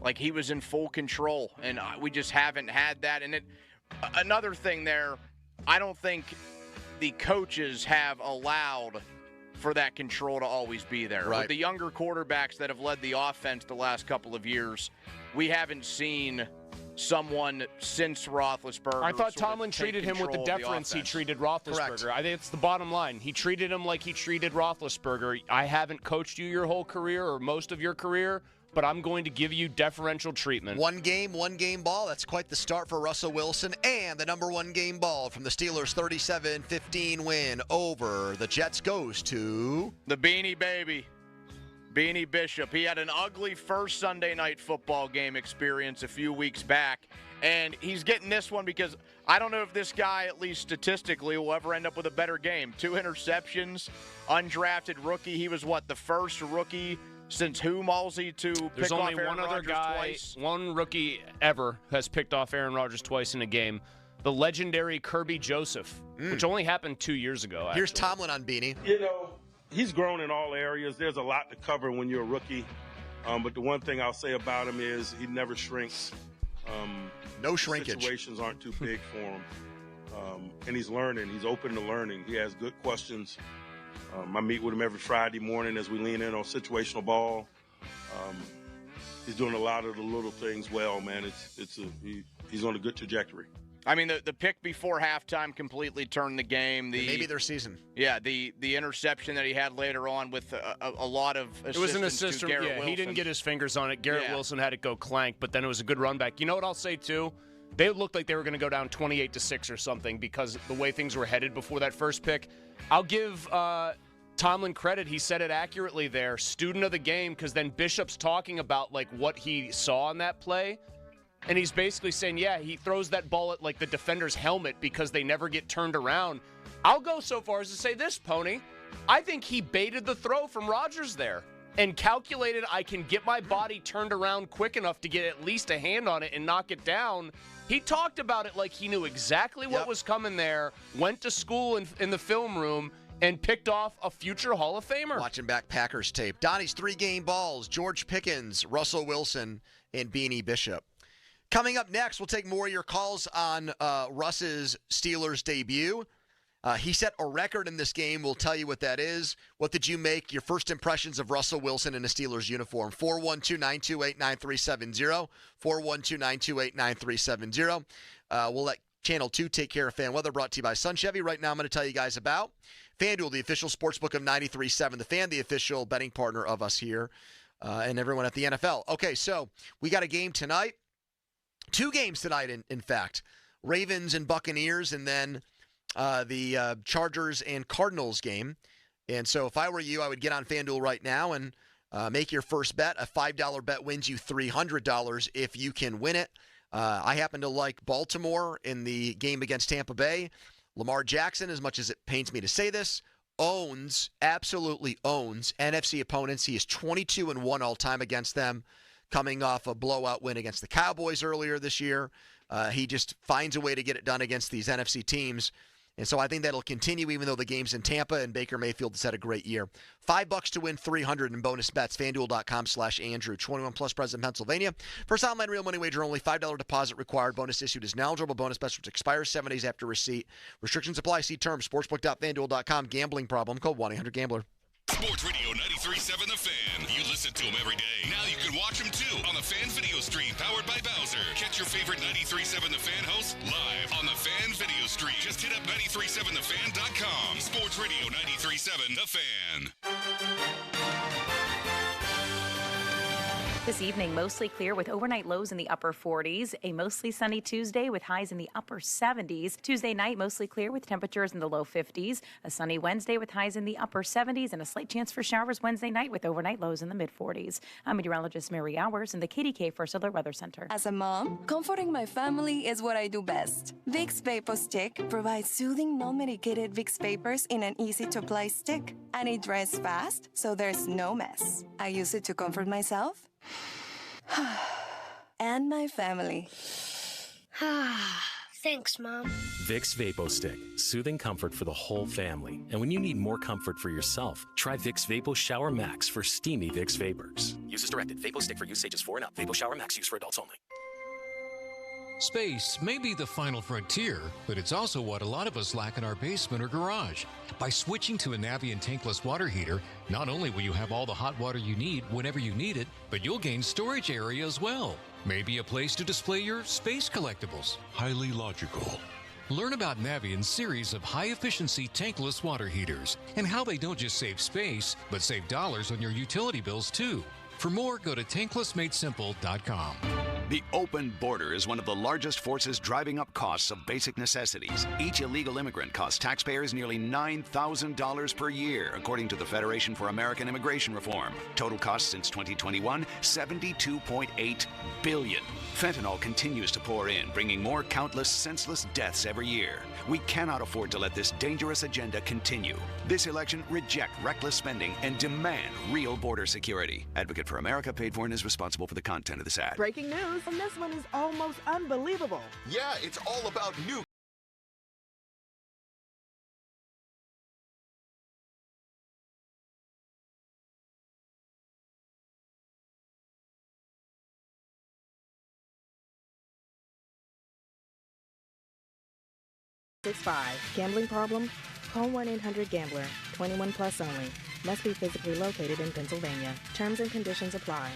Like he was in full control, and we just haven't had that. And another thing there, I don't think the coaches have allowed for that control to always be there. Right. With the younger quarterbacks that have led the offense the last couple of years, we haven't seen someone since Roethlisberger. I thought Tomlin treated him with the deference he treated Roethlisberger. Correct. I think it's the bottom line. He treated him like he treated Roethlisberger. I haven't coached you your whole career or most of your career, but I'm going to give you deferential treatment. One game ball. That's quite the start for Russell Wilson. And the number 1 game ball from the Steelers' 37-15 win over the Jets goes to the Beanie Baby, Beanie Bishop. He had an ugly first Sunday night football game experience a few weeks back, and he's getting this one because I don't know if this guy, at least statistically, will ever end up with a better game. 2 interceptions, undrafted rookie. He was, the first rookie since who, Malsey, to pick off Aaron Rodgers twice? One rookie ever has picked off Aaron Rodgers twice in a game. The legendary Kirby Joseph, which only happened 2 years ago. Here's Tomlin on Beanie. He's grown in all areas. There's a lot to cover when you're a rookie. But the one thing I'll say about him is he never shrinks. No shrinkage. Situations aren't too big for him. And he's learning. He's open to learning. He has good questions. I meet with him every Friday morning as we lean in on situational ball. He's doing a lot of the little things well, man. He's on a good trajectory. I mean, the pick before halftime completely turned the game. Maybe their season. Yeah, the interception that he had later on with a lot of assistance. It was an assist to Garrett Wilson. He didn't get his fingers on it. Garrett Wilson had it go clank, but then it was a good run back. You know what I'll say, too? They looked like they were going to go down 28-6 or something because the way things were headed before that first pick. I'll give Tomlin credit. He said it accurately there. Student of the game, because then Bishop's talking about what he saw on that play. And he's basically saying, yeah, he throws that ball at the defender's helmet because they never get turned around. I'll go so far as to say this, Pony. I think he baited the throw from Rodgers there. and calculated I can get my body turned around quick enough to get at least a hand on it and knock it down. He talked about it like he knew exactly what was coming there, went to school in the film room, and picked off a future Hall of Famer. Watching back Packers tape. Donnie's 3-game balls, George Pickens, Russell Wilson, and Beanie Bishop. Coming up next, we'll take more of your calls on Russ's Steelers debut. He set a record in this game. We'll tell you what that is. What did you make? Your first impressions of Russell Wilson in a Steelers uniform. 412-928-9370. 412-928-9370. We'll let Channel 2 take care of fan weather, brought to you by Sun Chevy. Right now, I'm going to tell you guys about FanDuel, the official sportsbook of 93.7, the Fan, the official betting partner of us here, and everyone at the NFL. Okay, so we got a game tonight. 2 games tonight, in fact. Ravens and Buccaneers, and then the Chargers and Cardinals game. And so if I were you, I would get on FanDuel right now and make your first bet. A $5 bet wins you $300 if you can win it. I happen to like Baltimore in the game against Tampa Bay. Lamar Jackson, as much as it pains me to say this, absolutely owns NFC opponents. He is 22-1 all-time against them, coming off a blowout win against the Cowboys earlier this year. He just finds a way to get it done against these NFC teams. And so I think that'll continue even though the game's in Tampa and Baker Mayfield has had a great year. $5 to win $300 in bonus bets. FanDuel.com/Andrew. 21 plus present in Pennsylvania. First online real money wager only. $5 deposit required. Bonus issued is knowledgeable. Bonus bets which expires 7 days after receipt. Restrictions apply. See terms. Sportsbook.FanDuel.com. Gambling problem. Call 1-800-GAMBLER. Sports Radio 93.7 The Fan. You listen to them every day. Now you can watch them too on the Fan Video Stream, powered by Bowser. Catch your favorite 93.7 The Fan hosts live on the Fan Video Stream. Just hit up 937thefan.com. Sports Radio 93.7 The Fan. This evening, mostly clear with overnight lows in the upper 40s. A mostly sunny Tuesday with highs in the upper 70s. Tuesday night, mostly clear with temperatures in the low 50s. A sunny Wednesday with highs in the upper 70s. And a slight chance for showers Wednesday night with overnight lows in the mid 40s. I'm meteorologist Mary Hours in the KDK First Alert Weather Center. As a mom, comforting my family is what I do best. Vicks Vapor Stick provides soothing, non-medicated Vicks vapors in an easy-to-apply stick. And it dries fast, so there's no mess. I use it to comfort myself and my family. Thanks, Mom. Vicks Vapo Stick. Soothing comfort for the whole family. And when you need more comfort for yourself, try Vicks Vapo Shower Max for steamy Vicks Vapors. Use as directed. Vapo Stick for use ages 4 and up. Vapo Shower Max used for adults only. Space may be the final frontier, but it's also what a lot of us lack in our basement or garage. By switching to a Navien tankless water heater, not only will you have all the hot water you need whenever you need it, but you'll gain storage area as well. Maybe a place to display your space collectibles. Highly logical. Learn about Navien's series of high-efficiency tankless water heaters and how they don't just save space, but save dollars on your utility bills too. For more, go to tanklessmadesimple.com. The open border is one of the largest forces driving up costs of basic necessities. Each illegal immigrant costs taxpayers nearly $9,000 per year, according to the Federation for American Immigration Reform. Total costs since 2021, $72.8 billion. Fentanyl continues to pour in, bringing more countless, senseless deaths every year. We cannot afford to let this dangerous agenda continue. This election, reject reckless spending and demand real border security. Advocate for America paid for and is responsible for the content of this ad. Breaking news, and this one is almost unbelievable. Yeah, it's all about new. Gambling problem? Call 1-800-GAMBLER. 21 plus only. Must be physically located in Pennsylvania. Terms and conditions apply.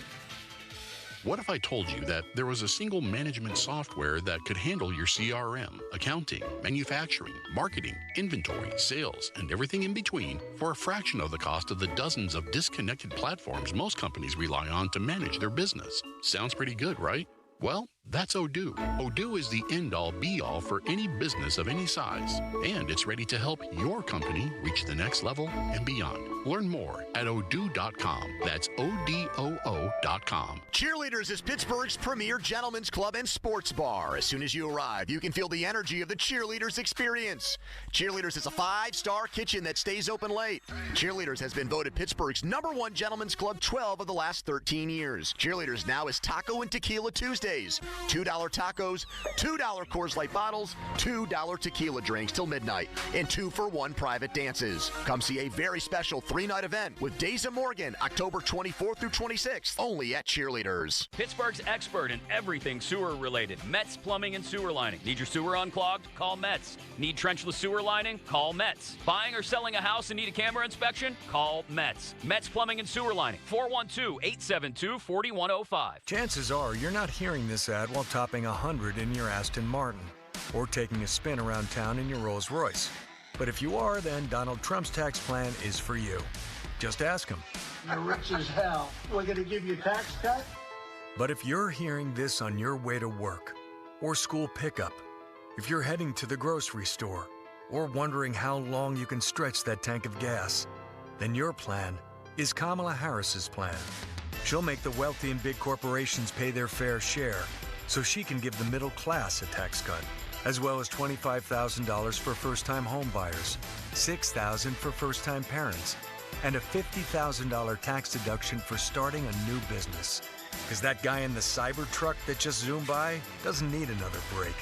What if I told you that there was a single management software that could handle your CRM, accounting, manufacturing, marketing, inventory, sales, and everything in between for a fraction of the cost of the dozens of disconnected platforms most companies rely on to manage their business? Sounds pretty good, right? Well, That's Odoo. Odoo is the end-all, be-all for any business of any size, and it's ready to help your company reach the next level and beyond. Learn more at odoo.com. That's ODOO.com. Cheerleaders is Pittsburgh's premier gentlemen's club and sports bar. As soon as you arrive, you can feel the energy of the Cheerleaders experience. Cheerleaders is a 5-star kitchen that stays open late. Cheerleaders has been voted Pittsburgh's #1 gentlemen's club 12 of the last 13 years. Cheerleaders now is Taco and Tequila Tuesdays. $2 tacos, $2 Coors Light bottles, $2 tequila drinks till midnight, and 2-for-1 private dances. Come see a very special 3-night event with Days of Morgan, October 24th through 26th, only at Cheerleaders. Pittsburgh's expert in everything sewer related. Metz Plumbing and Sewer Lining. Need your sewer unclogged? Call Metz. Need trenchless sewer lining? Call Metz. Buying or selling a house and need a camera inspection? Call Metz. Metz Plumbing and Sewer Lining. 412-872-4105. Chances are you're not hearing this ad while topping 100 in your Aston Martin or taking a spin around town in your Rolls Royce. But if you are, then Donald Trump's tax plan is for you. Just ask him. You're rich as hell. We're going to give you a tax cut? But if you're hearing this on your way to work or school pickup, if you're heading to the grocery store or wondering how long you can stretch that tank of gas, then your plan is Kamala Harris's plan. She'll make the wealthy and big corporations pay their fair share so she can give the middle class a tax cut, as well as $25,000 for first-time home buyers, $6,000 for first-time parents, and a $50,000 tax deduction for starting a new business. Because that guy in the cyber truck that just zoomed by doesn't need another break.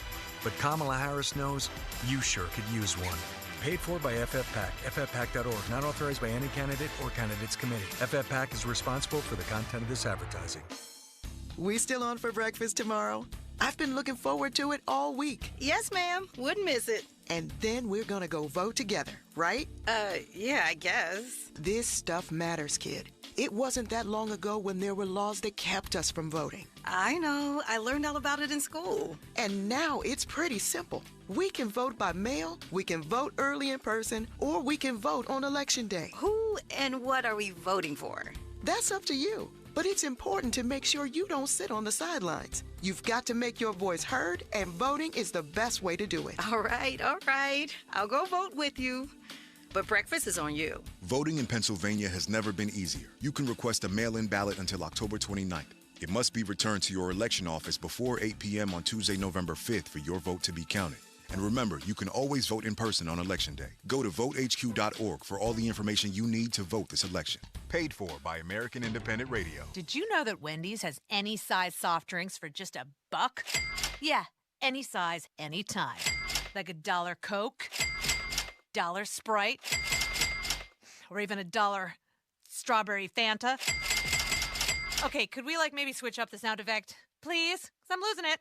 But Kamala Harris knows you sure could use one. Paid for by FFPAC, ffpac.org, not authorized by any candidate or candidates committee. FFPAC is responsible for the content of this advertising. We still on for breakfast tomorrow? I've been looking forward to it all week. Yes, ma'am. Wouldn't miss it. And then we're gonna go vote together, right? Yeah, I guess. This stuff matters, kid. It wasn't that long ago when there were laws that kept us from voting. I know. I learned all about it in school. And now it's pretty simple. We can vote by mail, we can vote early in person, or we can vote on Election Day. Who and what are we voting for? That's up to you. But it's important to make sure you don't sit on the sidelines. You've got to make your voice heard, and voting is the best way to do it. All right. I'll go vote with you. But breakfast is on you. Voting in Pennsylvania has never been easier. You can request a mail-in ballot until October 29th. It must be returned to your election office before 8 p.m. on Tuesday, November 5th for your vote to be counted. And remember, you can always vote in person on Election Day. Go to votehq.org for all the information you need to vote this election. Paid for by American Independent Radio. Did you know that Wendy's has any size soft drinks for just $1? Yeah, any size, anytime. Like $1 Coke, $1 Sprite, or even $1 strawberry Fanta. Okay, could we maybe switch up the sound effect, please? Because I'm losing it.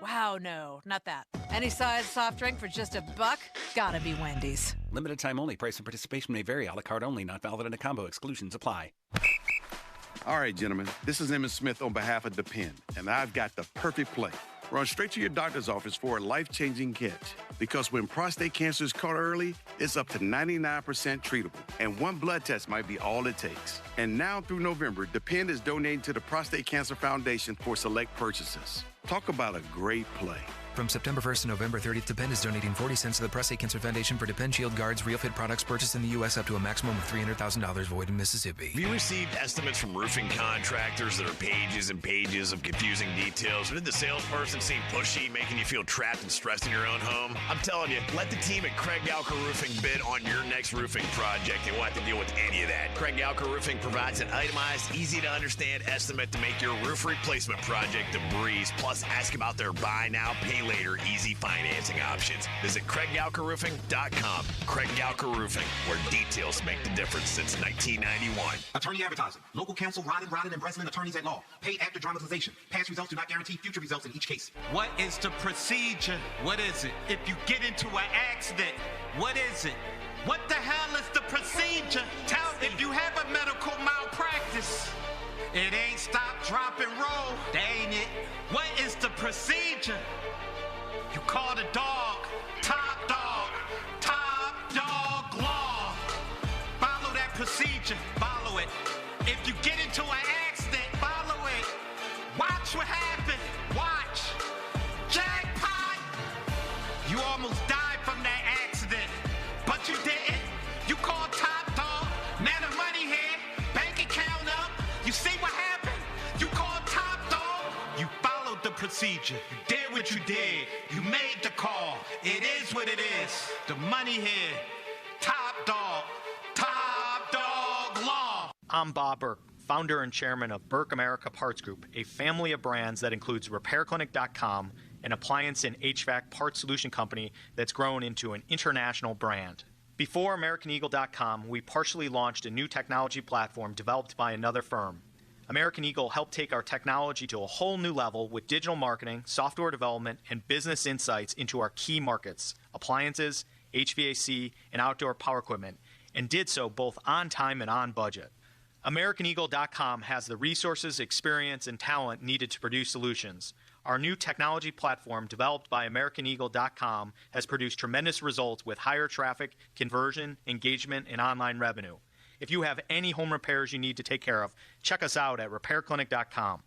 Wow, no, not that. Any size soft drink for just $1? Gotta be Wendy's. Limited time only. Price and participation may vary. A la carte only. Not valid in a combo. Exclusions apply. All right, gentlemen. This is Emmett Smith on behalf of Depend, and I've got the perfect play. Run straight to your doctor's office for a life-changing catch. Because when prostate cancer is caught early, it's up to 99% treatable. And one blood test might be all it takes. And now through November, Depend is donating to the Prostate Cancer Foundation for select purchases. Talk about a great play. From September 1st to November 30th, Depend is donating 40 cents to the Prostate Cancer Foundation for Depend Shield Guards Real Fit products purchased in the U.S. up to a maximum of $300,000 void in Mississippi. Have you received estimates from roofing contractors that are pages and pages of confusing details? Or did the salesperson seem pushy, making you feel trapped and stressed in your own home? I'm telling you, let the team at Craig Galker Roofing bid on your next roofing project. They won't have to deal with any of that. Craig Galker Roofing provides an itemized, easy-to-understand estimate to make your roof replacement project a breeze. Plus, ask about their buy now, pay later, easy financing options. Visit CraigGalkerRoofing.com. Craig Galker Roofing, where details make the difference since 1991. Attorney advertising. Local counsel Rodden and Breslin attorneys at law. Paid after dramatization. Past results do not guarantee future results in each case. What is the procedure? What is it? If you get into an accident, what is it? What the hell is the procedure? Tell me. If you have a medical malpractice, it ain't stop, drop, and roll. That ain't it. What is the procedure? You call the dog, top dog law. Follow that procedure, follow it. If you get into an accident, follow it. Why You almost died from that accident, but you didn't. You called Top Dog, now the money here, bank account up. You see what happened? You called Top Dog. You followed the procedure. You did what you did. You made the call. It is what it is. The money here, Top Dog. Top Dog Law. I'm Bob Burke, founder and chairman of Burke America Parts Group, a family of brands that includes RepairClinic.com, an appliance and HVAC parts solution company that's grown into an international brand. Before AmericanEagle.com, we partially launched a new technology platform developed by another firm. American Eagle helped take our technology to a whole new level with digital marketing, software development, and business insights into our key markets, appliances, HVAC, and outdoor power equipment, and did so both on time and on budget. AmericanEagle.com has the resources, experience, and talent needed to produce solutions. Our new technology platform, developed by AmericanEagle.com, has produced tremendous results with higher traffic, conversion, engagement, and online revenue. If you have any home repairs you need to take care of, check us out at RepairClinic.com.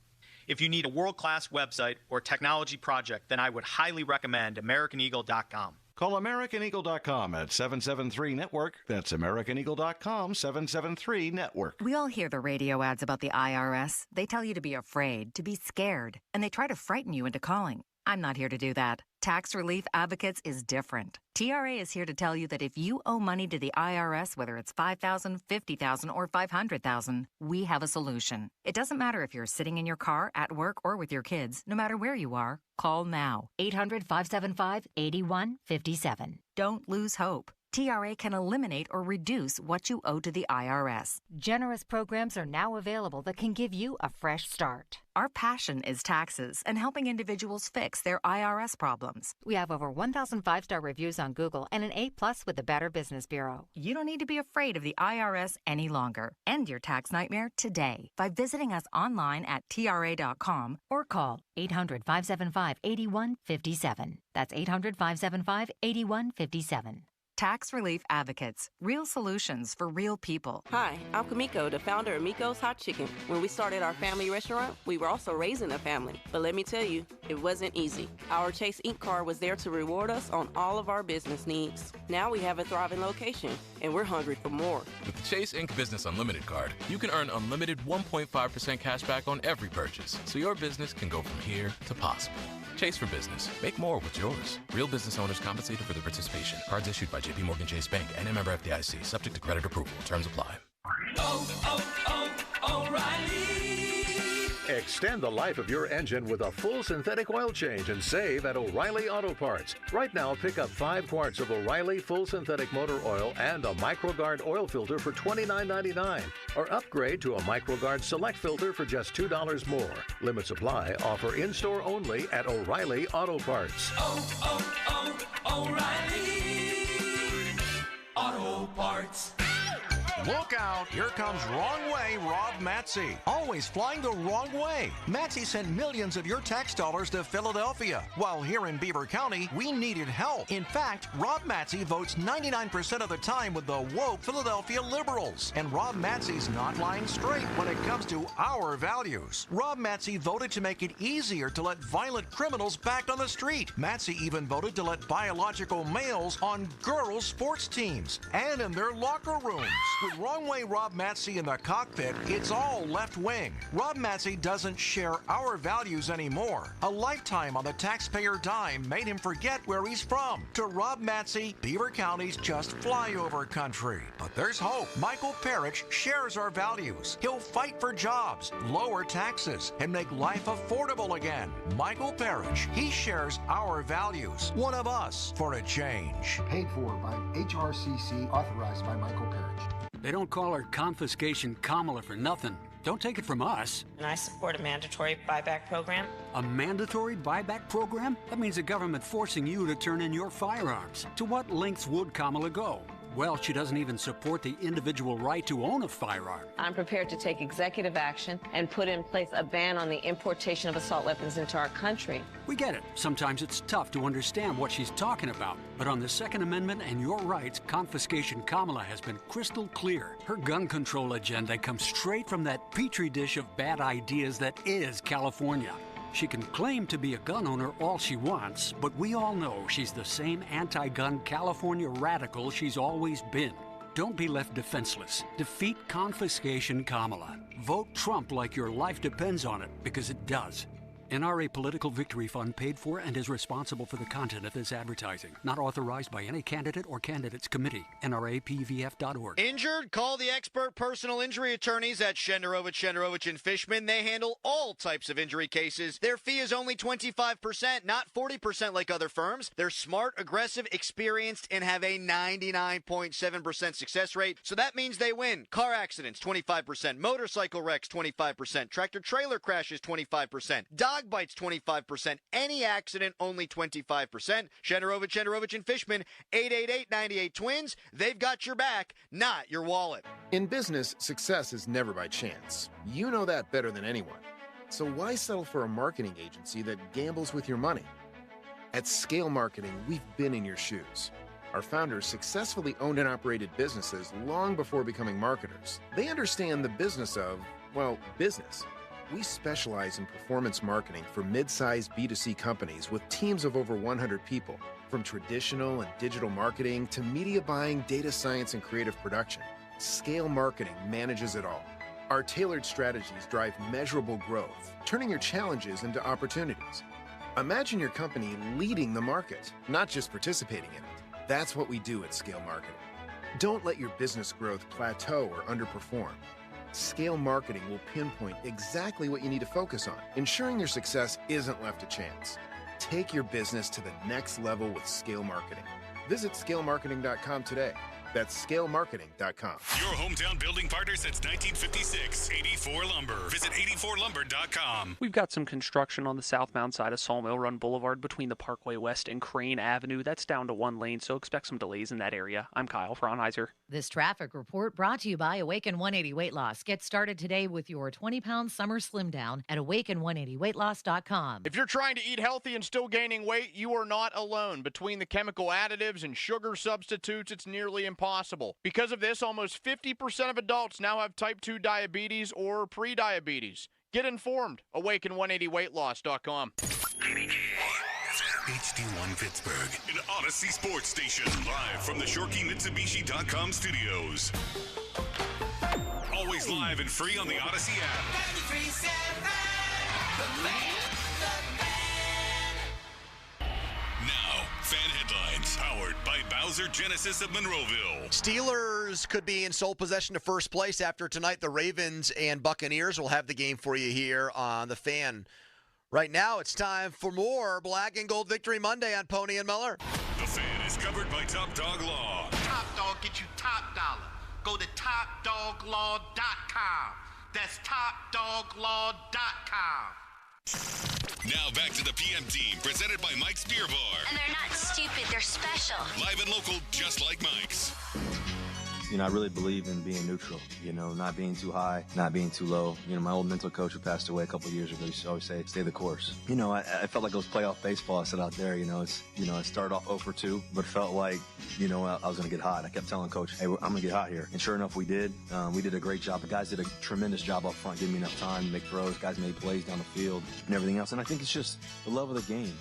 If you need a world-class website or technology project, then I would highly recommend AmericanEagle.com. Call AmericanEagle.com at 773-NETWORK. That's AmericanEagle.com, 773-NETWORK. We all hear the radio ads about the IRS. They tell you to be afraid, to be scared, and they try to frighten you into calling. I'm not here to do that. Tax Relief Advocates is different. TRA is here to tell you that if you owe money to the IRS, whether it's $5,000, $50,000, or $500,000, we have a solution. It doesn't matter if you're sitting in your car, at work, or with your kids. No matter where you are, call now. 800-575-8157. Don't lose hope. TRA can eliminate or reduce what you owe to the IRS. Generous programs are now available that can give you a fresh start. Our passion is taxes and helping individuals fix their IRS problems. We have over 1,000 5-star reviews on Google and an A+ with the Better Business Bureau. You don't need to be afraid of the IRS any longer. End your tax nightmare today by visiting us online at TRA.com or call 800-575-8157. That's 800-575-8157. Tax Relief Advocates. Real solutions for real people. Hi, I'm Kamiko, the founder of Miko's Hot Chicken. When we started our family restaurant, we were also raising a family. But let me tell you, it wasn't easy. Our Chase Inc. card was there to reward us on all of our business needs. Now we have a thriving location, and we're hungry for more. With the Chase Inc. Business Unlimited card, you can earn unlimited 1.5% cash back on every purchase, so your business can go from here to possible. Chase for business. Make more with yours. Real business owners compensated for their participation. Cards issued by J.P. Morgan Chase Bank and a member FDIC. Subject to credit approval. Terms apply. O'Reilly. Extend the life of your engine with a full synthetic oil change and save at O'Reilly Auto Parts. Right now, pick up 5 quarts of O'Reilly full synthetic motor oil and a MicroGuard oil filter for $29.99. Or upgrade to a MicroGuard Select filter for just $2 more. Limit supply. Offer in-store only at O'Reilly Auto Parts. O'Reilly Auto Parts. Look out! Here comes Wrong Way Rob Matzy. Always flying the wrong way. Matzy sent millions of your tax dollars to Philadelphia. While here in Beaver County, we needed help. In fact, Rob Matzy votes 99% of the time with the woke Philadelphia liberals. And Rob Matzy's not lying straight when it comes to our values. Rob Matzy voted to make it easier to let violent criminals back on the street. Matzy even voted to let biological males on girls' sports teams and in their locker rooms. With Wrong Way Rob Matzy in the cockpit, it's all left wing. Rob Matzy doesn't share our values anymore. A lifetime on the taxpayer dime made him forget where he's from. To Rob Matzy, Beaver County's just flyover country. But there's hope. Michael Parrish shares our values. He'll fight for jobs, lower taxes, and make life affordable again. Michael Parrish, he shares our values. One of us for a change. Paid for by HRCC, authorized by Michael Parrish. They don't call her Confiscation Kamala for nothing. Don't take it from us. And I support a mandatory buyback program. A mandatory buyback program? That means the government forcing you to turn in your firearms. To what lengths would Kamala go? Well, she doesn't even support the individual right to own a firearm. I'm prepared to take executive action and put in place a ban on the importation of assault weapons into our country. We get it. Sometimes it's tough to understand what she's talking about. But on the Second Amendment and your rights, Confiscation Kamala has been crystal clear. Her gun control agenda comes straight from that petri dish of bad ideas that is California. She can claim to be a gun owner all she wants, but we all know she's the same anti-gun California radical she's always been. Don't be left defenseless. Defeat confiscation Kamala. Vote Trump like your life depends on it, because it does. NRA Political Victory Fund paid for and is responsible for the content of this advertising. Not authorized by any candidate or candidates committee. NRAPVF.org. Injured? Call the expert personal injury attorneys at Shenderovich and Fishman. They handle all types of injury cases. Their fee is only 25%, not 40% like other firms. They're smart, aggressive, experienced, and have a 99.7% success rate. So that means they win. Car accidents, 25%. Motorcycle wrecks, 25%. Tractor-trailer crashes, 25%. Dog bites, 25%. Any accident, only 25%. Shenderovich and Fishman, 888-98-TWINS. They've got your back, not your wallet. In business, success is never by chance. You know that better than anyone. So why settle for a marketing agency that gambles with your money? At Scale Marketing, we've been in your shoes. Our founders successfully owned and operated businesses long before becoming marketers. They understand the business of, well, business. We specialize in performance marketing for mid-sized B2C companies with teams of over 100 people, from traditional and digital marketing to media buying, data science, and creative production. Scale Marketing manages it all. Our tailored strategies drive measurable growth, turning your challenges into opportunities. Imagine your company leading the market, not just participating in it. That's what we do at Scale Marketing. Don't let your business growth plateau or underperform. Scale Marketing will pinpoint exactly what you need to focus on, ensuring your success isn't left to chance. Take your business to the next level with Scale Marketing. Visit scalemarketing.com today. That's scalemarketing.com. Your hometown building partner since 1956. 84 Lumber. Visit 84lumber.com. We've got some construction on the southbound side of Sawmill Run Boulevard between the Parkway West and Crane Avenue. That's down to one lane, so expect some delays in that area. I'm Kyle Fraunheiser. This traffic report brought to you by Awaken 180 Weight Loss. Get started today with your 20-pound summer slim down at awaken180weightloss.com. If you're trying to eat healthy and still gaining weight, you are not alone. Between the chemical additives and sugar substitutes, it's nearly impossible. Because of this, almost 50% of adults now have type 2 diabetes or pre-diabetes. Get informed. Awaken180weightloss.com. HD1 Pittsburgh, an Odyssey sports station, live from the ShorkeyMitsubishi.com studios. Always live and free on the Odyssey app. 93.7, the man. Now, fan headlines, powered by Bowser Genesis of Monroeville. Steelers could be in sole possession to first place after tonight. The Ravens and Buccaneers will have the game for you here on the Fan. Right now, it's time for more Black and Gold Victory Monday on Pony and Miller. The Fan is covered by Top Dog Law. Top Dog get you top dollar. Go to topdoglaw.com. That's topdoglaw.com. Now back to the PM team, presented by Mike's Beer Bar. And they're not stupid, they're special. Live and local, just like Mike's. You know, I really believe in being neutral, not being too high, not being too low. My old mental coach who passed away a couple of years ago used to always say, stay the course. I felt like it was playoff baseball. I said out there, it started off 0-2, but felt like, I was going to get hot. I kept telling coach, hey, I'm going to get hot here. And sure enough, we did. We did a great job. The guys did a tremendous job up front, giving me enough time to make throws. Guys made plays down the field and everything else. And I think it's just the love of the game.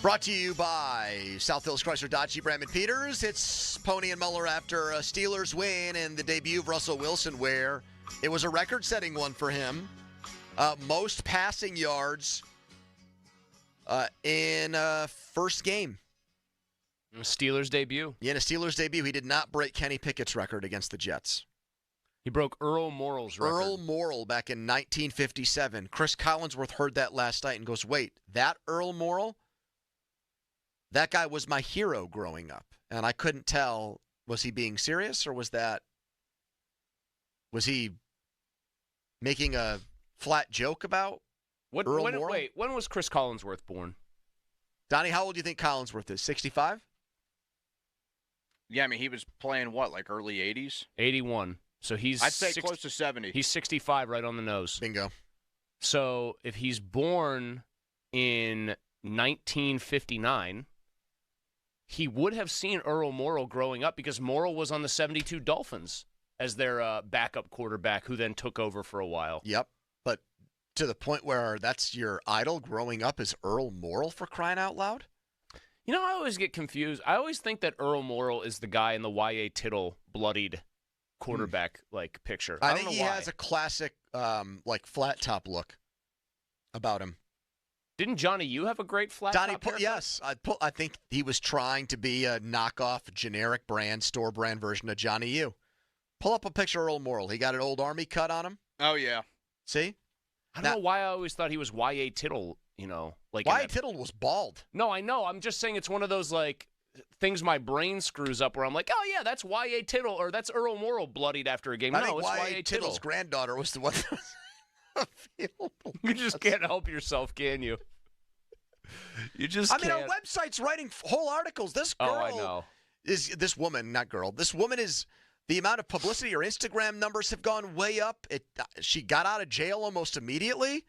Brought to you by South Hills Chrysler Dodge Jeep Ram and Peters. It's Pony and Muller after a Steelers win and the debut of Russell Wilson, where it was a record-setting one for him. Most passing yards in first game. Steelers debut. Yeah, in a Steelers debut. He did not break Kenny Pickett's record against the Jets. He broke Earl Morrall's record. Earl Morrall back in 1957. Chris Collinsworth heard that last night and goes, wait, that Earl Morrall? That guy was my hero growing up, and I couldn't tell, was he being serious or was he making a flat joke about Earl Morrall? Wait, when was Chris Collinsworth born? Donnie, how old do you think Collinsworth is? 65? Yeah, he was playing like early 80s? 81. So he's I'd say close to 70. He's 65 right on the nose. Bingo. So if he's born in 1959, he would have seen Earl Morrall growing up because Morrall was on the 72 Dolphins as their backup quarterback who then took over for a while. Yep. But to the point where that's your idol growing up is Earl Morrall, for crying out loud? You know, I always get confused. I always think that Earl Morrall is the guy in the Y.A. Tittle bloodied quarterback picture. I don't think know he why. has a classic flat top look about him. Didn't Johnny U have a great flat top haircut? Yes. I think he was trying to be a knockoff, generic brand, store brand version of Johnny U. Pull up a picture of Earl Morrall. He got an old Army cut on him. Oh, yeah. See? I don't know why I always thought he was Y.A. Tittle, Y.A. Tittle was bald. No, I know. I'm just saying it's one of those, things my brain screws up where I'm like, oh, yeah, that's Y.A. Tittle, or that's Earl Morrall bloodied after a game. I No, think it's Y.A. Tittle's granddaughter was the one that was available. You just can't help yourself, can you? You just can't. our website's writing whole articles. This girl I know. is this woman, not girl. This woman is the amount of publicity. Her Instagram numbers have gone way up. She got out of jail almost immediately.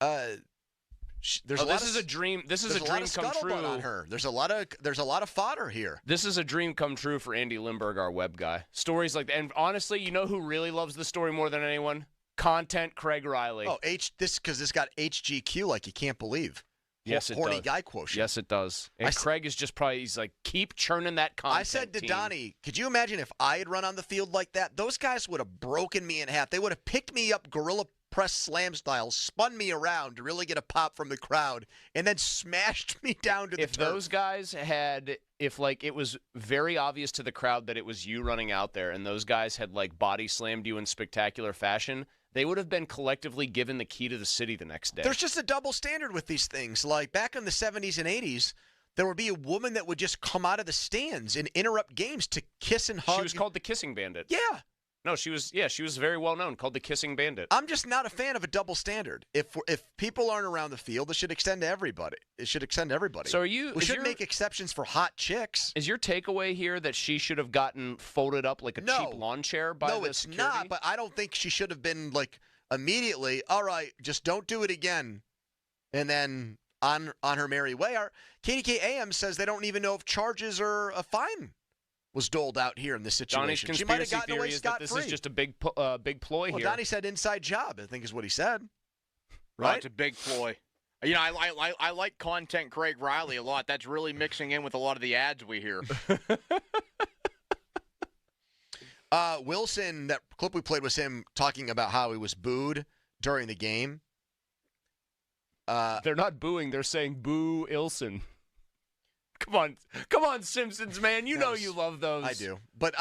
This is a dream. This is a dream come true on her. There's a lot of fodder here. This is a dream come true for Andy Lindbergh, our web guy. Stories like that. And honestly, you know who really loves the story more than anyone? Content Craig Riley. Oh, this got HGQ like you can't believe. Yes, it horny does. guy quotient. Yes, it does. And Craig is just probably, he's like, keep churning that content. I said to team. Donnie, could you imagine if I had run on the field like that? Those guys would have broken me in half. They would have picked me up gorilla press slam style, spun me around to really get a pop from the crowd, and then smashed me down to the turf. If those guys had, it was very obvious to the crowd that it was you running out there, and those guys had, body slammed you in spectacular fashion, they would have been collectively given the key to the city the next day. There's just a double standard with these things. Like back in the 70s and 80s, there would be a woman that would just come out of the stands and interrupt games to kiss and hug. She was called the Kissing Bandit. Yeah. No, she was very well known, called the Kissing Bandit. I'm just not a fan of a double standard. If people aren't around the field, it should extend to everybody. It should extend to everybody. So we should make exceptions for hot chicks. Is your takeaway here that she should have gotten folded up like a cheap lawn chair by the it's security? not, but I don't think she should have been immediately, all right, just don't do it again. And then on her merry way. Our KDK AM says they don't even know if charges or a fine was doled out here in this situation. Donnie's She might have conspiracy gotten away theory is that this scot-free. is just a big ploy here. Donnie said inside job, I think is what he said. Right? Right? It's a big ploy. I like content Craig Riley a lot. That's really mixing in with a lot of the ads we hear. Wilson, that clip we played was him talking about how he was booed during the game. They're not booing. They're saying boo Ilson. Come on, Simpsons, man. You know you love those. I do. But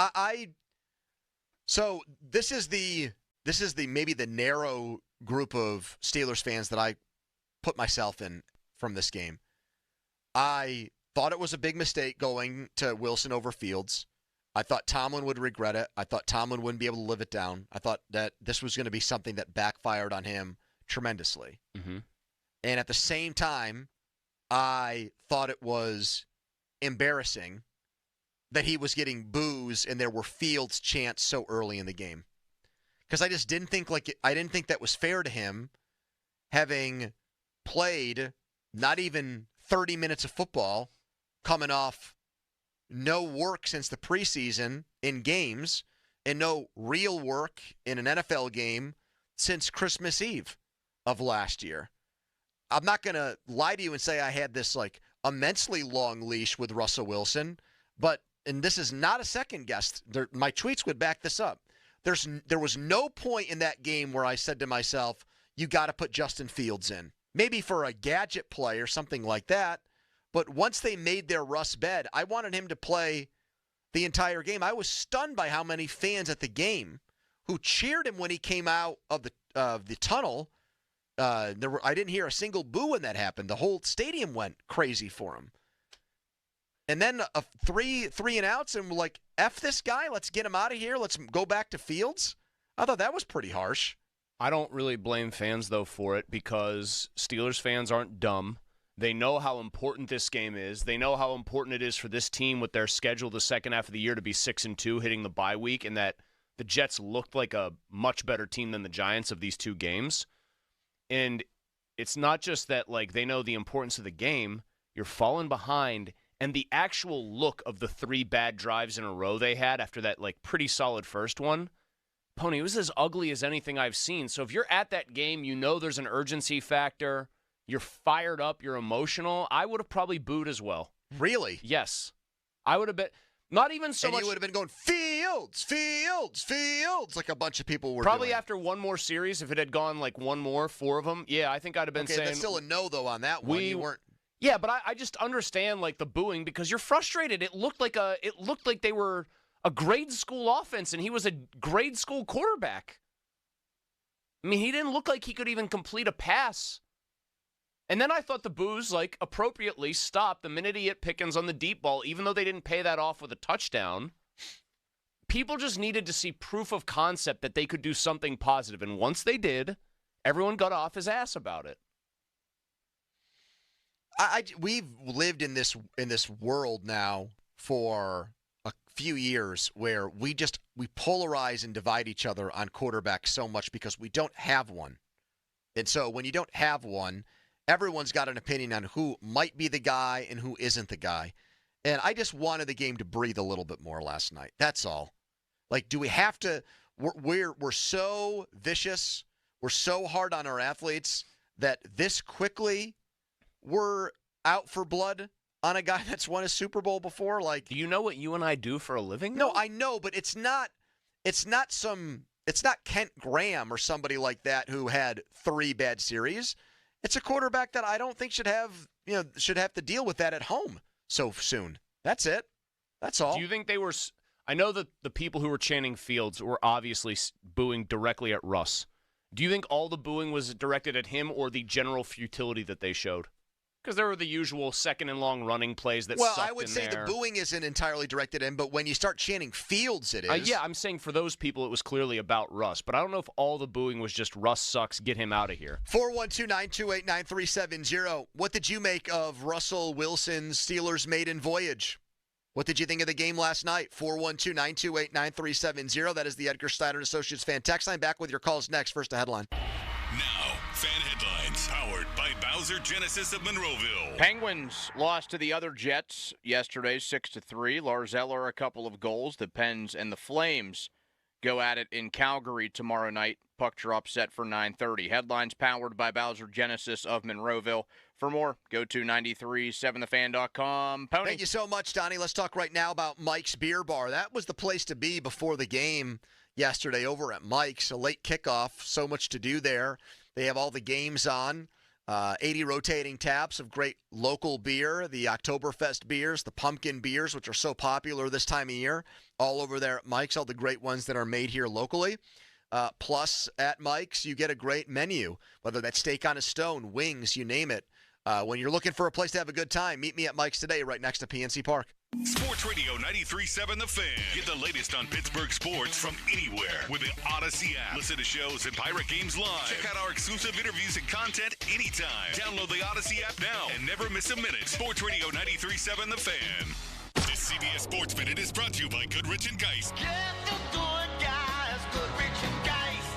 so this is the maybe the narrow group of Steelers fans that I put myself in from this game. I thought it was a big mistake going to Wilson over Fields. I thought Tomlin would regret it. I thought Tomlin wouldn't be able to live it down. I thought that this was going to be something that backfired on him tremendously. Mm-hmm. And at the same time, I thought it was embarrassing that he was getting boos and there were Fields chants so early in the game. Because I just didn't think I didn't think that was fair to him, having played not even 30 minutes of football, coming off no work since the preseason in games, and no real work in an NFL game since Christmas Eve of last year. I'm not going to lie to you and say I had this immensely long leash with Russell Wilson, and this is not a second guess. My tweets would back this up. There was no point in that game where I said to myself, you got to put Justin Fields in. Maybe for a gadget play or something like that. But once they made their Russ bed, I wanted him to play the entire game. I was stunned by how many fans at the game who cheered him when he came out of the tunnel. I didn't hear a single boo when that happened. The whole stadium went crazy for him. And then three and outs, and we're like, F this guy, let's get him out of here. Let's go back to Fields. I thought that was pretty harsh. I don't really blame fans, though, for it because Steelers fans aren't dumb. They know how important this game is. They know how important it is for this team with their schedule the second half of the year to be 6-2, hitting the bye week, and that the Jets looked like a much better team than the Giants of these two games. And it's not just that, they know the importance of the game. You're falling behind, and the actual look of the 3 bad drives in a row they had after that, pretty solid first one, Pony, it was as ugly as anything I've seen. So if you're at that game, you know there's an urgency factor. You're fired up. You're emotional. I would have probably booed as well. Really? Yes. I would have been. Not even so and much. You would have been going, Fields, like a bunch of people were probably doing. After one more series, if it had gone like one more, 4 of them, yeah, I think I'd have been saying. That's still a no, though, on that one. You weren't. Yeah, but I just understand, like, the booing because you're frustrated. It looked like they were a grade school offense, and he was a grade school quarterback. I mean, he didn't look like he could even complete a pass. And then I thought the boos, like, appropriately stopped the minute he hit Pickens on the deep ball, even though they didn't pay that off with a touchdown. People just needed to see proof of concept that they could do something positive. And once they did, everyone got off his ass about it. We've lived in this world now for a few years where we polarize and divide each other on quarterbacks so much because we don't have one. And so when you don't have one, everyone's got an opinion on who might be the guy and who isn't the guy. And I just wanted the game to breathe a little bit more last night. That's all. Like, do we have to we're so vicious, we're so hard on our athletes that this quickly we're out for blood on a guy that's won a Super Bowl before? Like, do you know what you and I do for a living? No, I know, but it's not Kent Graham or somebody like that who had 3 bad series. It's a quarterback that I don't think should have to deal with that at home so soon. That's it. That's all. Do you think they were I know that the people who were chanting Fields were obviously booing directly at Russ. Do you think all the booing was directed at him or the general futility that they showed? Because there were the usual second and long running plays that sucked in there. Well, I would say the booing isn't entirely directed at him, but when you start chanting Fields, it is. Yeah, I'm saying for those people it was clearly about Russ, but I don't know if all the booing was just Russ sucks, get him out of here. 412-928-9370. What did you make of Russell Wilson's Steelers maiden voyage? What did you think of the game last night? 412-928-9370. That is the Edgar Steiner & Associates fan text line. Back with your calls next. First, a headline. Now, fan headlines powered by Bowser Genesis of Monroeville. Penguins lost to the other Jets yesterday, 6-3. Lars Eller a couple of goals. The Pens and the Flames go at it in Calgary tomorrow night. Puck drop set for 9:30. Headlines powered by Bowser Genesis of Monroeville. For more, go to 937thefan.com. Pony. Thank you so much, Donnie. Let's talk right now about Mike's Beer Bar. That was the place to be before the game yesterday over at Mike's. A late kickoff, so much to do there. They have all the games on, 80 rotating taps of great local beer, the Oktoberfest beers, the pumpkin beers, which are so popular this time of year, all over there at Mike's, all the great ones that are made here locally. Plus, at Mike's, you get a great menu, whether that's steak on a stone, wings, you name it. When you're looking for a place to have a good time, meet me at Mike's today, right next to PNC Park. Sports Radio 93.7 The Fan. Get the latest on Pittsburgh sports from anywhere with the Odyssey app. Listen to shows and Pirate Games live. Check out our exclusive interviews and content anytime. Download the Odyssey app now and never miss a minute. Sports Radio 93.7 The Fan. This CBS Sports Minute is brought to you by Goodrich & Geist. Get the good guys, Goodrich & Geist.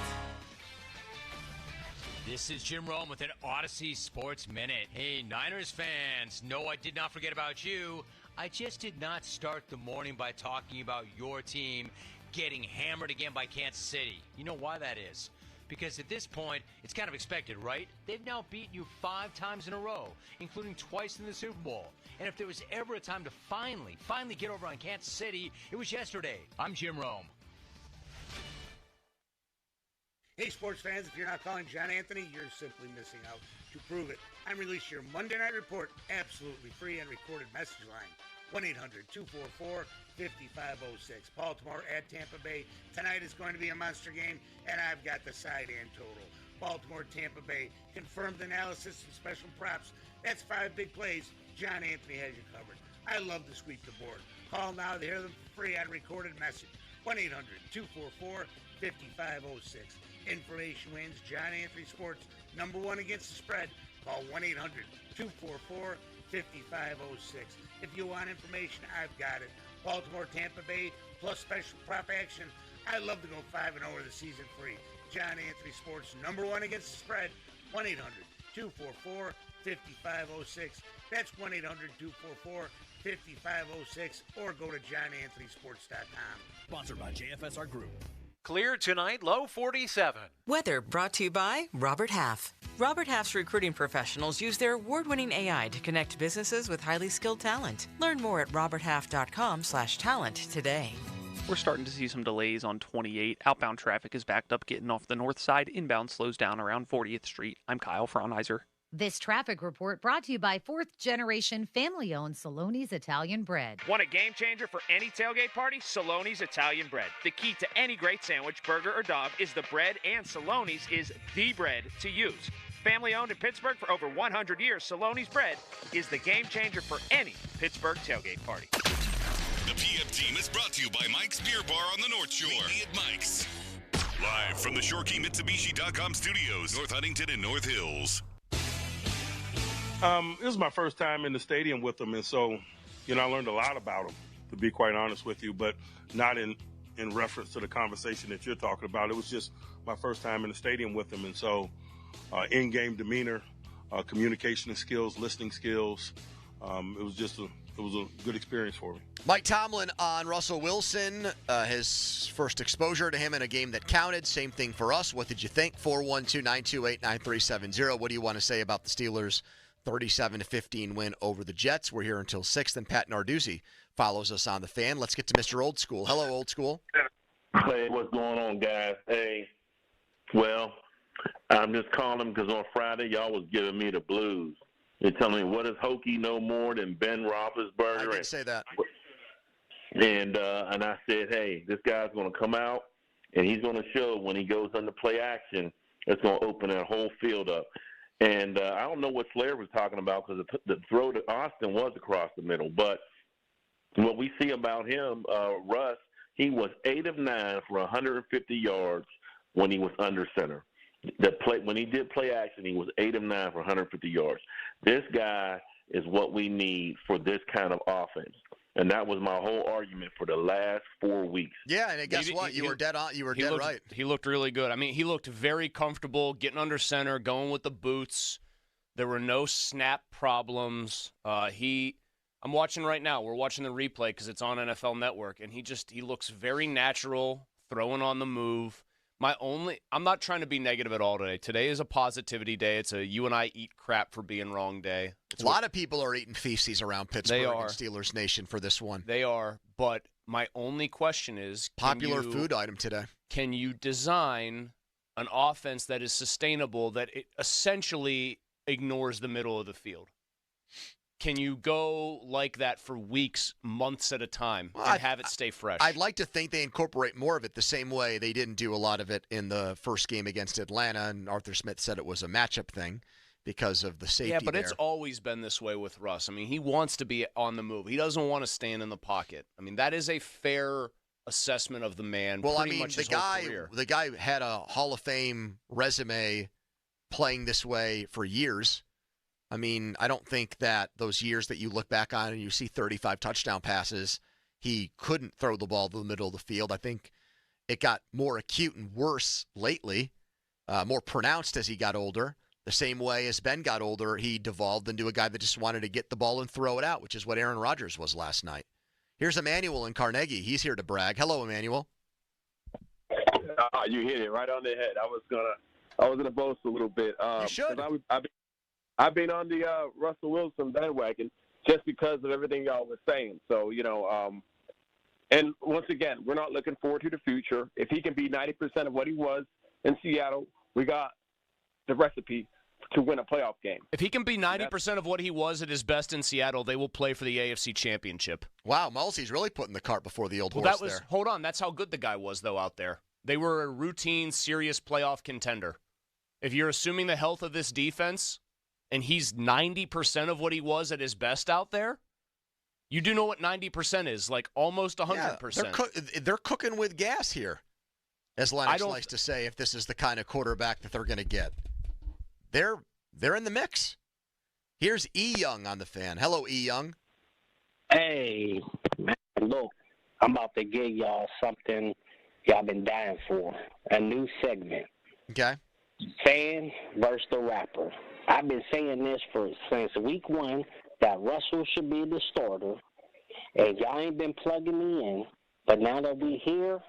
This is Jim Rome with an Odyssey Sports Minute. Hey, Niners fans, no, I did not forget about you. I just did not start the morning by talking about your team getting hammered again by Kansas City. You know why that is? Because at this point, it's kind of expected, right? They've now beaten you 5 times in a row, including twice in the Super Bowl. And if there was ever a time to finally get over on Kansas City, it was yesterday. I'm Jim Rome. Hey, sports fans, if you're not calling John Anthony, you're simply missing out. To prove it, I'm releasing your Monday Night Report absolutely free and recorded message line. 1-800-244-5506. Baltimore at Tampa Bay. Tonight is going to be a monster game, and I've got the side and total. Baltimore, Tampa Bay. Confirmed analysis and special props. That's 5 big plays. John Anthony has you covered. I love to sweep the board. Call now to hear them for free on recorded message. 1-800-244-5506. Information wins. John Anthony Sports, #1 against the spread. Call 1-800-244-5506. If you want information, I've got it. Baltimore, Tampa Bay, plus special prop action. I love to go 5-0 the season free. John Anthony Sports, #1 against the spread. 1-800-244-5506. That's 1-800-244-5506. Or go to johnanthonysports.com. Sponsored by JFSR Group. Clear tonight, low 47. Weather brought to you by Robert Half. Robert Half's recruiting professionals use their award-winning AI to connect businesses with highly skilled talent. Learn more at roberthalf.com/talent today. We're starting to see some delays on 28. Outbound traffic is backed up getting off the north side. Inbound slows down around 40th Street. I'm Kyle Fraunheiser. This traffic report brought to you by fourth-generation family-owned Saloni's Italian Bread. Want a game changer for any tailgate party? Saloni's Italian Bread. The key to any great sandwich, burger, or dog is the bread, and Saloni's is the bread to use. Family-owned in Pittsburgh for over 100 years, Saloni's Bread is the game changer for any Pittsburgh tailgate party. The PM team is brought to you by Mike's Beer Bar on the North Shore. Meet me at Mike's. Live from the ShoreKeyMitsubishi.com studios, North Huntington and North Hills. This is my first time in the stadium with them, and so, I learned a lot about them, to be quite honest with you, but not in reference to the conversation that you're talking about. It was just my first time in the stadium with them, and so in-game demeanor, communication skills, listening skills, it was a good experience for me. Mike Tomlin on Russell Wilson, his first exposure to him in a game that counted. Same thing for us. What did you think? 412-928-9370. What do you want to say about the Steelers' 37-15 win over the Jets? We're here until 6th, and Pat Narduzzi follows us on the Fan. Let's get to Mr. Old School. Hello, Old School. Hey, what's going on, guys? Hey, well, I'm just calling because on Friday y'all was giving me the blues. You're telling me, what is Hokie no more than Ben Roethlisberger? I did say that. And I said, hey, this guy's going to come out, and he's going to show when he goes under play action, it's going to open that whole field up. And I don't know what Slayer was talking about because the throw to Austin was across the middle. But what we see about him, Russ, he was 8 of 9 for 150 yards when he was under center. When he did play action, he was 8 of 9 for 150 yards. This guy is what we need for this kind of offense. And that was my whole argument for the last 4 weeks. Yeah, and guess what? You were dead on. You were dead right. He looked really good. I mean, he looked very comfortable getting under center, going with the boots. There were no snap problems. I'm watching right now. We're watching the replay because it's on NFL Network, and he looks very natural, throwing on the move. I'm not trying to be negative at all today. Today is a positivity day. It's a you and I eat crap for being wrong day. A lot of people are eating feces around Pittsburgh and Steelers Nation for this one. They are, but my only question is... Popular food item today. Can you design an offense that is sustainable, that it essentially ignores the middle of the field? Can you go like that for weeks, months at a time, and have it stay fresh? I'd like to think they incorporate more of it the same way they didn't do a lot of it in the first game against Atlanta, and Arthur Smith said it was a matchup thing because of the safety. Yeah, but it's always been this way with Russ. I mean, he wants to be on the move. He doesn't want to stand in the pocket. I mean, that is a fair assessment of the man. Well, pretty much his whole career. The guy had a Hall of Fame resume playing this way for years. I mean, I don't think that those years that you look back on and you see 35 touchdown passes, he couldn't throw the ball to the middle of the field. I think it got more acute and worse lately, more pronounced as he got older. The same way as Ben got older, he devolved into a guy that just wanted to get the ball and throw it out, which is what Aaron Rodgers was last night. Here's Emmanuel in Carnegie. He's here to brag. Hello, Emmanuel. You hit it right on the head. I was gonna boast a little bit. You should. I've been on the Russell Wilson bandwagon just because of everything y'all was saying. So, and once again, we're not looking forward to the future. If he can be 90% of what he was in Seattle, we got the recipe to win a playoff game. If he can be 90% of what he was at his best in Seattle, they will play for the AFC Championship. Wow, Mulsey's really putting the cart before the old horse there. Hold on, that's how good the guy was, though, out there. They were a routine, serious playoff contender. If you're assuming the health of this defense, and he's 90% of what he was at his best out there, you do know what 90% is, like almost 100%. Yeah, they're cooking with gas here, as Lennox likes to say, if this is the kind of quarterback that they're going to get. They're in the mix. Here's E. Young on the Fan. Hello, E. Young. Hey, man, look, I'm about to give y'all something y'all been dying for, a new segment. Okay. Fan versus the rapper. I've been saying this since week 1 that Russell should be the starter, and y'all ain't been plugging me in. But now that we here,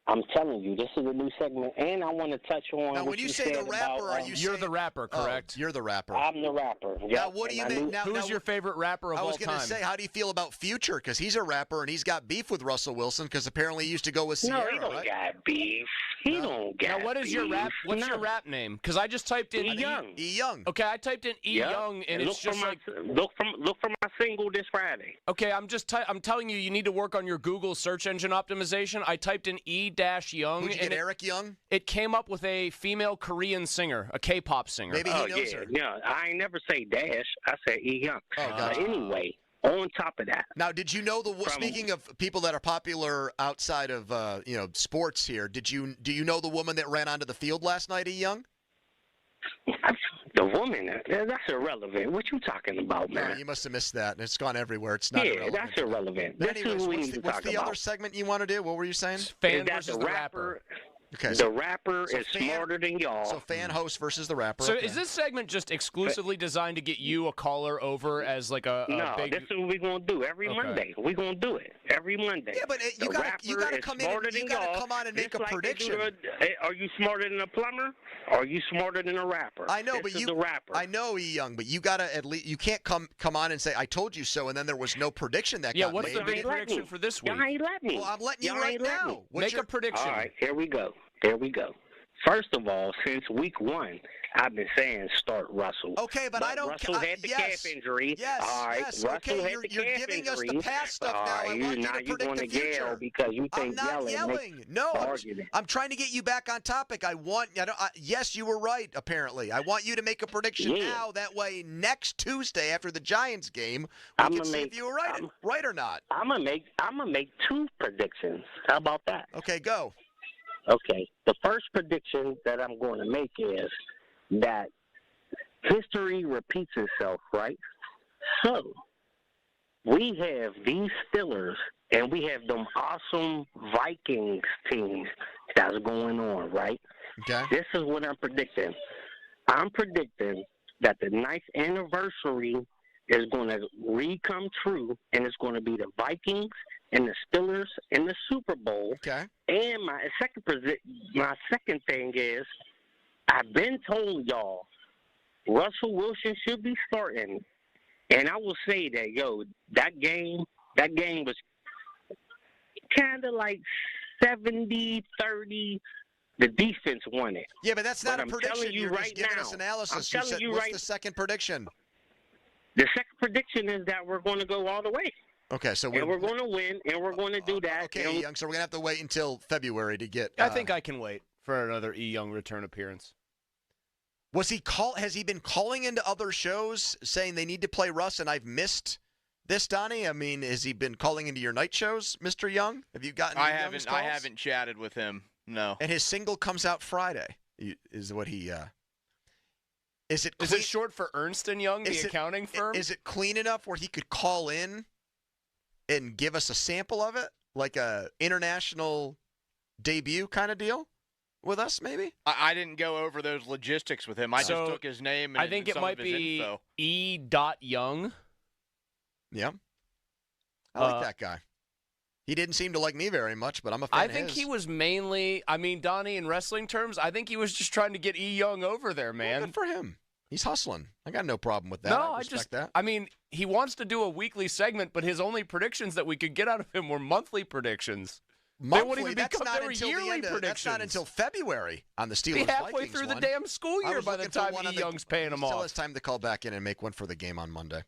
I'm telling you, this is a new segment, and I want to touch on. Now, what when you say the rapper, are you You're the rapper, correct? You're the rapper. I'm the rapper. Now, Yep. what do you And I mean? knew- Who's your favorite rapper of all time? I was going to say, how do you feel about Future? Because he's a rapper and he's got beef with Russell Wilson because apparently he used to go with Sierra. No, he don't right? got beef. He don't got Now, what is your rap? What's your rap name? Because I just typed in E Young. E Young. Okay, I typed in E Young, and it's just like look for my single this Friday. Okay, I'm telling you, you need to work on your Google search engine optimization. I typed in E-Young. Would you get Eric Young? It came up with a female Korean singer, a K-pop singer. Maybe he knows her. Yeah, I ain't never say Dash. I said E Young. gotcha. Anyway, on top of that. Now, did you know speaking of people that are popular outside of sports here? Do you know the woman that ran onto the field last night, E Young? The woman, that's irrelevant. What you talking about, man? No, you must have missed that. It's gone everywhere. It's not irrelevant. Yeah, that's irrelevant. But This anyways, is what we need to what's talk the about. other segment you want to do? What were you saying? Fan Is that versus the rapper. Okay, the rapper is smarter than y'all. So fan host versus the rapper. So okay. is this segment just exclusively designed to get you a caller over as like a No, big... this is what we're going to do every Monday. We're going to do it every Monday. Yeah, but you got to come in and you got to come on and make a prediction. Are you smarter than a plumber? Or are you smarter than a rapper? I know, This but is you. the rapper. I know, E Young, but you got to at least. You can't come on and say I told you so, and then there was no prediction that. Yeah, got what's made. the big prediction for this week? Y'all ain't let me. Well, I'm letting you Y'all right ain't let now. me. What's Make a prediction. All right, here we go. First of all, since week 1, I've been saying start Russell. Okay, but I don't. Russell had the calf injury. Yes, all right, yes. Russell okay, had you're the calf giving injury. us the past stuff all now. right, I want you now to you're predict going the to yell future. because you I'm think not yelling. No, I'm trying to get you back on topic. Yes, you were right. Apparently, I want you to make a prediction now. That way, next Tuesday after the Giants game, we can see if you were right or not. I'm gonna make 2 predictions. How about that? Okay, go. Okay, the first prediction that I'm going to make is that history repeats itself, right? So, we have these Steelers and we have them awesome Vikings teams that's going on, right? Okay. This is what I'm predicting. I'm predicting that the 9th anniversary is going to come true, and it's going to be the Vikings and the Steelers in the Super Bowl. Okay. And my second thing is, I've been told y'all, Russell Wilson should be starting, and I will say that that game was kind of like 70-30. The defense won it. Yeah, but that's not a I'm prediction. telling you You're right just giving now, us analysis. I'm telling you what's right. the second prediction? The second prediction is that we're going to go all the way. Okay, so we're going to win, and we're going to do that. Okay, Young. So we're gonna have to wait until February to get. I think I can wait for another E Young return appearance. Has he been calling into other shows saying they need to play Russ, and I've missed this, Donnie? I mean, has he been calling into your night shows, Mr. Young? Have you gotten? I haven't chatted with him. No. And his single comes out Friday. Is what he. Is it short for Ernst & Young, the accounting firm? Is it clean enough where he could call in and give us a sample of it, like a international debut kind of deal with us, maybe? I didn't go over those logistics with him. I just took his name and I think it some might of his be info. E.Young. Yeah. I like that guy. He didn't seem to like me very much, but I'm a fan I of think his. he was mainly, Donnie, in wrestling terms, I think he was just trying to get E. Young over there, man. Well, good for him. He's hustling. I got no problem with that. No, I respect that. He wants to do a weekly segment, but his only predictions that we could get out of him were monthly predictions. They won't even become yearly predictions. That's not until February on the Steelers. Be halfway Vikings through the one. damn school I year was by the looking for time one on E. Young's paying them Still off. has time to call back in and make one for the game on Monday.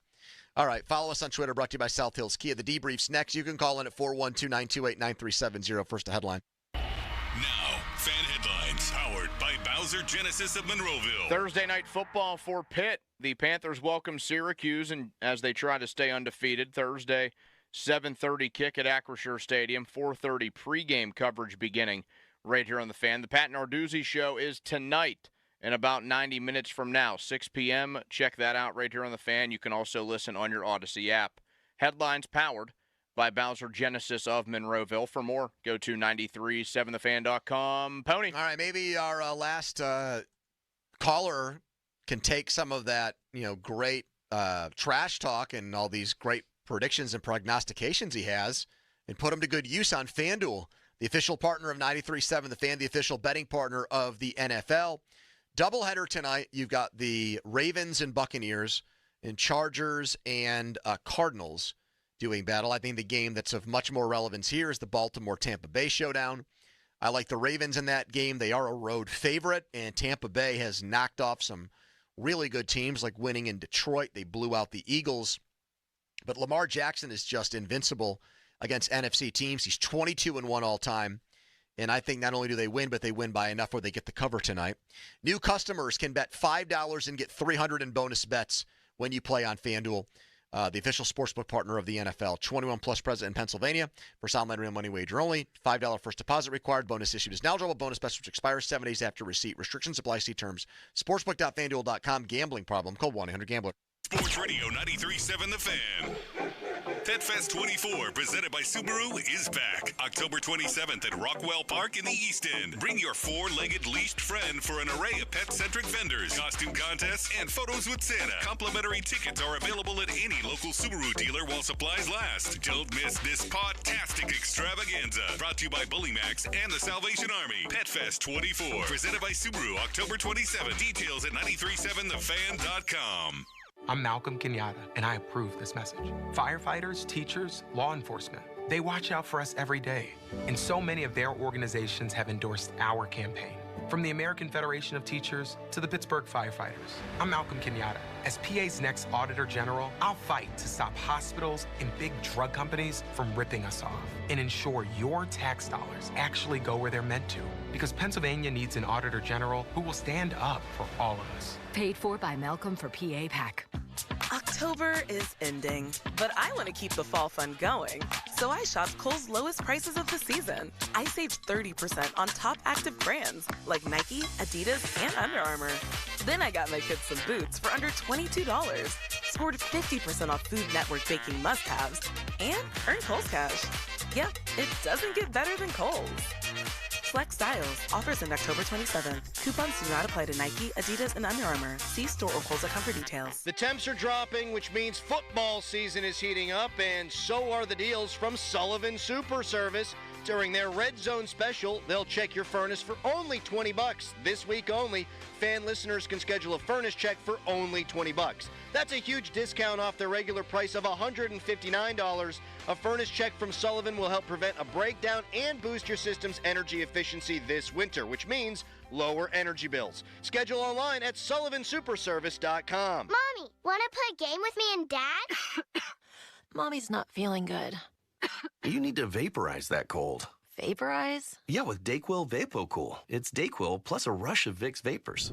All right, follow us on Twitter, brought to you by South Hills Kia. The debrief's next. You can call in at 412-928-9370. First, a headline. Now, fan headlines powered by Bowser Genesis of Monroeville. Thursday night football for Pitt. The Panthers welcome Syracuse and as they try to stay undefeated. Thursday, 7:30 kick at Acrisure Stadium, 4:30 pregame coverage beginning right here on the Fan. The Pat Narduzzi Show is tonight in about 90 minutes from now, 6 p.m. Check that out right here on the Fan. You can also listen on your Odyssey app. Headlines powered by Bowser Genesis of Monroeville. For more, go to 937thefan.com. Pony. All right, maybe our last caller can take some of that, great trash talk and all these great predictions and prognostications he has and put them to good use on FanDuel. the official partner of 93.7 The Fan, the official betting partner of the NFL. Doubleheader tonight. You've got the Ravens and Buccaneers and Chargers and Cardinals doing battle. I think the game that's of much more relevance here is the Baltimore-Tampa Bay showdown. I like the Ravens in that game. They are a road favorite, and Tampa Bay has knocked off some really good teams, like winning in Detroit. They blew out the Eagles. But Lamar Jackson is just invincible against NFC teams. He's 22-1 all time. And I think not only do they win, but they win by enough where they get the cover tonight. New customers can bet $5 and get $300 in bonus bets when you play on FanDuel, the official sportsbook partner of the NFL. 21 plus present in Pennsylvania. For online real money wager only. $5 first deposit required. Bonus issued is eligible. Bonus bets which expires 7 days after receipt. Restrictions apply. See terms. Sportsbook.fanduel.com. Gambling problem. Call 1-800-GAMBLER. Sports Radio 93.7 The Fan. Pet Fest 24, presented by Subaru, is back. October 27th at Rockwell Park in the East End. Bring your four-legged leashed friend for an array of pet-centric vendors, costume contests, and photos with Santa. Complimentary tickets are available at any local Subaru dealer while supplies last. Don't miss this pod-tastic extravaganza. Brought to you by Bullymax and the Salvation Army. Pet Fest 24, presented by Subaru, October 27th. Details at 937thefan.com. I'm Malcolm Kenyatta, and I approve this message. Firefighters, teachers, law enforcement, they watch out for us every day. And so many of their organizations have endorsed our campaign. From the American Federation of Teachers to the Pittsburgh Firefighters. I'm Malcolm Kenyatta. As PA's next Auditor General, I'll fight to stop hospitals and big drug companies from ripping us off and ensure your tax dollars actually go where they're meant to. Because Pennsylvania needs an Auditor General who will stand up for all of us. Paid for by Malcolm for PA PAC. October is ending, but I want to keep the fall fun going. So I shopped Kohl's lowest prices of the season. I saved 30% on top active brands like Nike, Adidas, and Under Armour. Then I got my kids some boots for under $22. Scored 50% off Food Network baking must-haves, and earned Kohl's Cash. Yeah, it doesn't get better than Kohl's. Flex styles. Offers end October 27th. Coupons do not apply to Nike, Adidas, and Under Armour. See store or Kohl's.com for details. The temps are dropping, which means football season is heating up, and so are the deals from Sullivan Super Service. During their Red Zone special, they'll check your furnace for only $20. This week only, fan listeners can schedule a furnace check for only $20. That's a huge discount off their regular price of $159. A furnace check from Sullivan will help prevent a breakdown and boost your system's energy efficiency this winter, which means lower energy bills. Schedule online at sullivansuperservice.com. Mommy, want to play a game with me and Dad? Mommy's not feeling good. You need to vaporize that cold. Vaporize? Yeah, with DayQuil VapoCool. It's DayQuil plus a rush of Vicks vapors.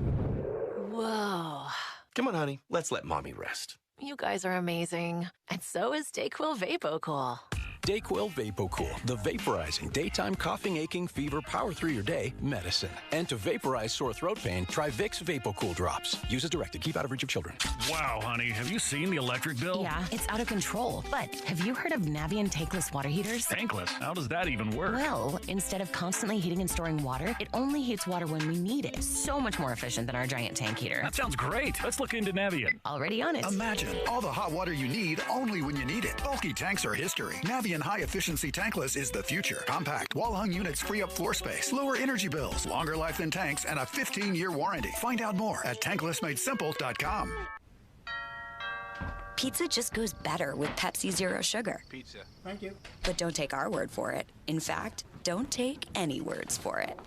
Whoa. Come on, honey. Let's let Mommy rest. You guys are amazing. And so is DayQuil VapoCool. DayQuil VapoCool, the vaporizing daytime coughing, aching, fever, power through your day medicine. And to vaporize sore throat pain, try Vicks VapoCool drops. Use as directed. Keep out of reach of children. Wow, honey, have you seen the electric bill? Yeah, it's out of control. But have you heard of Navien tankless water heaters? Tankless? How does that even work? Well, instead of constantly heating and storing water, it only heats water when we need it. So much more efficient than our giant tank heater. That sounds great. Let's look into Navien. Already on it. Imagine all the hot water you need only when you need it. Bulky tanks are history. Navien high-efficiency tankless is the future. Compact, wall-hung units free up floor space, lower energy bills, longer life than tanks, and a 15-year warranty. Find out more at tanklessmadesimple.com. Pizza just goes better with Pepsi Zero Sugar. Pizza. Thank you. But don't take our word for it. In fact, don't take any words for it.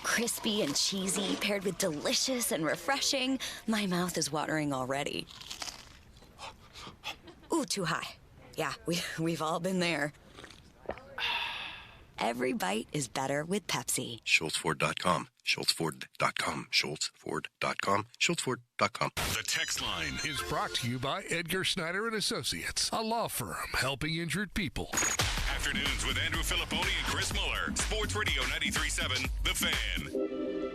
Crispy and cheesy, paired with delicious and refreshing. My mouth is watering already. Ooh, too high. Yeah, we've all been there. Every bite is better with Pepsi. SchultzFord.com. SchultzFord.com. SchultzFord.com. SchultzFord.com. The text line is brought to you by Edgar Snyder and Associates, a law firm helping injured people. Afternoons with Andrew Filipponi and Chris Muller. Sports Radio 93.7 The Fan.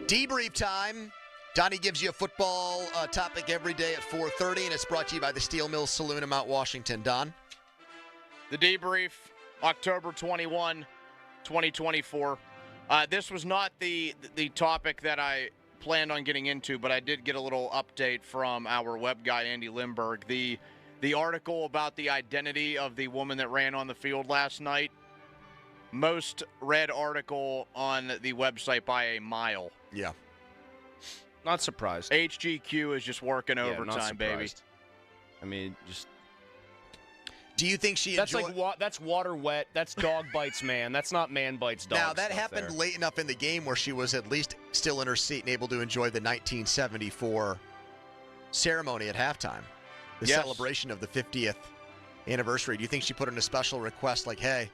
Debrief time. Donnie gives you a football topic every day at 4:30, and it's brought to you by the Steel Mill Saloon in Mount Washington. Don? The debrief, October 21, 2024. This was not the topic that I planned on getting into, but I did get a little update from our web guy, Andy Lindbergh. The the article about the identity of the woman that ran on the field last night, most read article on the website by a mile. Yeah. Not surprised. HGQ is just working overtime, baby. I mean, just. Do you think she That's that's water wet. That's dog bites man. That's not man bites dog. Now, that happened late enough in the game where she was at least still in her seat and able to enjoy the 1974 ceremony at halftime, the celebration of the 50th anniversary. Do you think she put in a special request like, hey,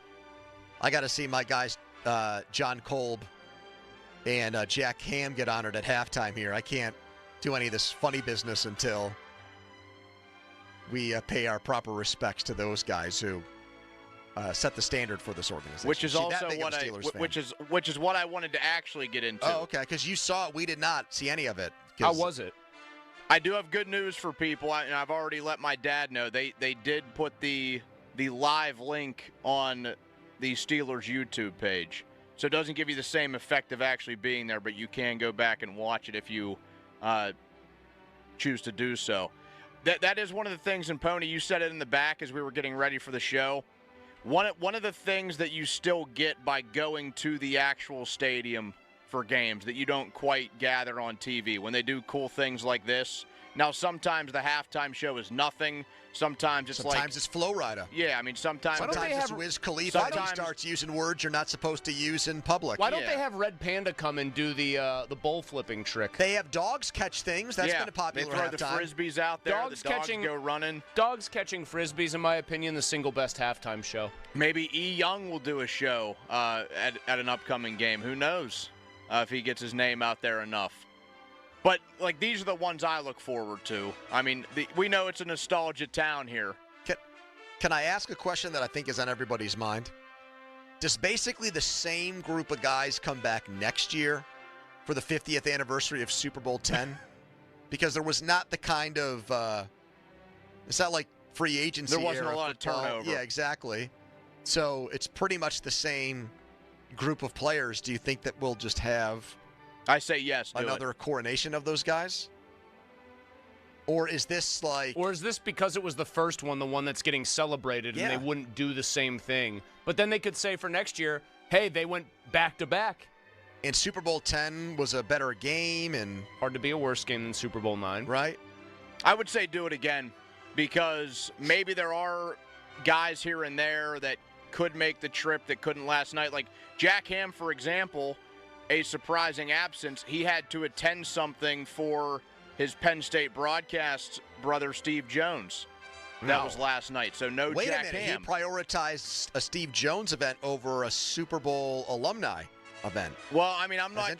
I got to see my guys John Kolb and Jack Ham get honored at halftime here. I can't do any of this funny business until we pay our proper respects to those guys who set the standard for this organization. Which is also what I wanted to actually get into. Oh, okay, because you saw it. We did not see any of it. How was it? I do have good news for people, and I've already let my dad know. They did put the live link on the Steelers YouTube page. So it doesn't give you the same effect of actually being there, but you can go back and watch it if you choose to do so. That is one of the things, and Pony, you said it in the back as we were getting ready for the show. One of the things that you still get by going to the actual stadium for games that you don't quite gather on TV when they do cool things like this. Now, sometimes the halftime show is nothing. Sometimes it's Flow Rider. Yeah, I mean, sometimes it's Wiz Khalifa and he starts using words you're not supposed to use in public. Why don't they have Red Panda come and do the bowl flipping trick? They have dogs catch things. That's been a popular halftime. They throw the Frisbees out there. Dogs go running. Dogs catching Frisbees, in my opinion, the single best halftime show. Maybe E. Young will do a show at an upcoming game. Who knows if he gets his name out there enough. But, these are the ones I look forward to. I mean, we know it's a nostalgia town here. Can I ask a question that I think is on everybody's mind? Does basically the same group of guys come back next year for the 50th anniversary of Super Bowl X? Because there was not the kind of it's not like free agency. There wasn't a lot of turnover. Yeah, exactly. So it's pretty much the same group of players. Do you think that we'll just have... I say yes. Another coronation of those guys? Or is this Or is this because it was the first one, the one that's getting celebrated, and they wouldn't do the same thing? But then they could say for next year, hey, they went back-to-back. And Super Bowl X was a better game, and... Hard to be a worse game than Super Bowl IX. Right? I would say do it again, because maybe there are guys here and there that could make the trip that couldn't last night. Like Jack Ham, for example... a surprising absence. He had to attend something for his Penn State broadcast brother, Steve Jones. That was last night. So no Wait Jack a minute. Ham. He prioritized a Steve Jones event over a Super Bowl alumni event. Well, I mean, I'm not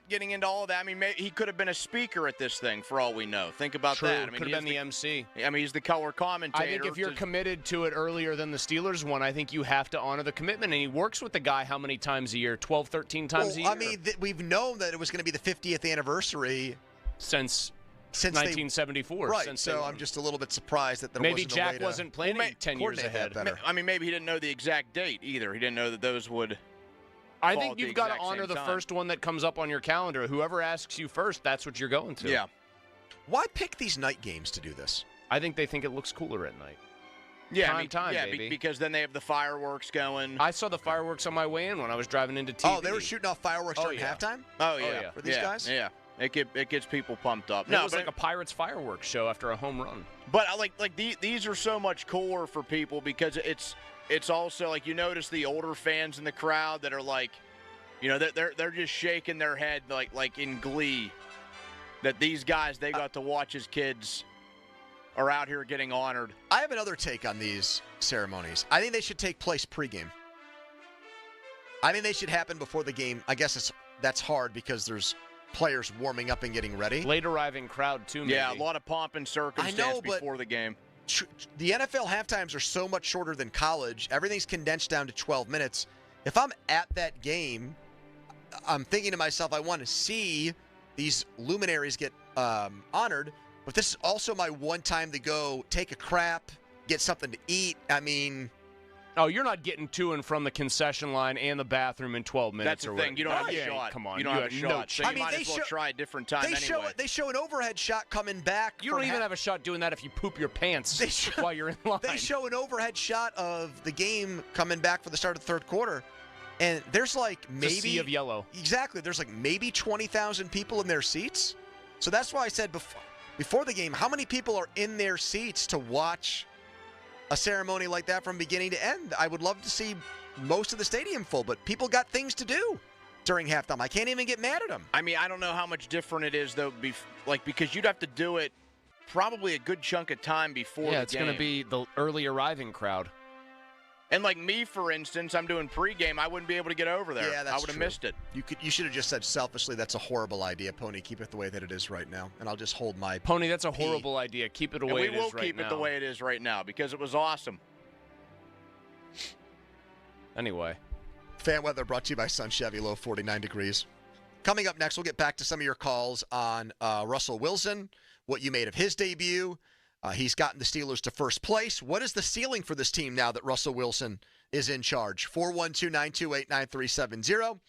getting into all of that. I mean, he could have been a speaker at this thing for all we know. Think about that. I mean, could have been the MC. I mean, he's the color commentator. I think if you're committed to it earlier than the Steelers one, I think you have to honor the commitment. And he works with the guy how many times a year? 12, 13 times a year? I mean, we've known that it was going to be the 50th anniversary since 1974. Right, so I'm just a little bit surprised that there maybe wasn't Jack a way to wasn't planning 10 years ahead. I mean, maybe he didn't know the exact date either. He didn't know that those would... I think you've got to honor the first one that comes up on your calendar. Whoever asks you first, that's what you're going to. Yeah. Why pick these night games to do this? I think they think it looks cooler at night. Yeah, baby. Because then they have the fireworks going. I saw the fireworks on my way in when I was driving into TV. Oh, they were shooting off fireworks during halftime? Oh, yeah. For these guys? Yeah. It gets people pumped up. No, it was like a Pirates fireworks show after a home run. But these are so much cooler for people because it's also like you notice the older fans in the crowd that are like, you know, they're just shaking their head like in glee that these guys they got to watch as kids are out here getting honored. I have another take on these ceremonies. I think they should take place pregame. I think they should happen before the game. I guess that's hard because there's players warming up and getting ready. Late arriving crowd, too, maybe. Yeah, a lot of pomp and circumstance before the game. The NFL halftimes are so much shorter than college. Everything's condensed down to 12 minutes. If I'm at that game, I'm thinking to myself, I want to see these luminaries get honored, but this is also my one time to go take a crap, get something to eat. I mean, Oh, you're not getting to and from the concession line and the bathroom in 12 minutes. That's the thing. You don't have a shot. Come on. You don't have a shot. So you might as well try a different time anyway. They show an overhead shot coming back. You don't even have a shot doing that if you poop your pants while you're in line. They show an overhead shot of the game coming back for the start of the third quarter, and there's like maybe a sea of yellow. Exactly. There's like maybe 20,000 people in their seats. So that's why I said before the game, how many people are in their seats to watch a ceremony like that from beginning to end? I would love to see most of the stadium full, but people got things to do during halftime. I can't even get mad at them. I mean, I don't know how much different it is, though, because you'd have to do it probably a good chunk of time before the game. Yeah, it's going to be the early arriving crowd. And like me, for instance, I'm doing pregame. I wouldn't be able to get over there. Yeah, that's I would have missed it. You should have just said selfishly, that's a horrible idea, Pony. Keep it the way that it is right now, and I'll just hold my Pony, that's a horrible idea. Keep it the way it is right now. We will keep it the way it is right now because it was awesome. Anyway. Fan weather brought to you by Sun Chevy, low 49 degrees. Coming up next, we'll get back to some of your calls on Russell Wilson, what you made of his debut. He's gotten the Steelers to first place. What is the ceiling for this team now that Russell Wilson is in charge? 412-928-9370.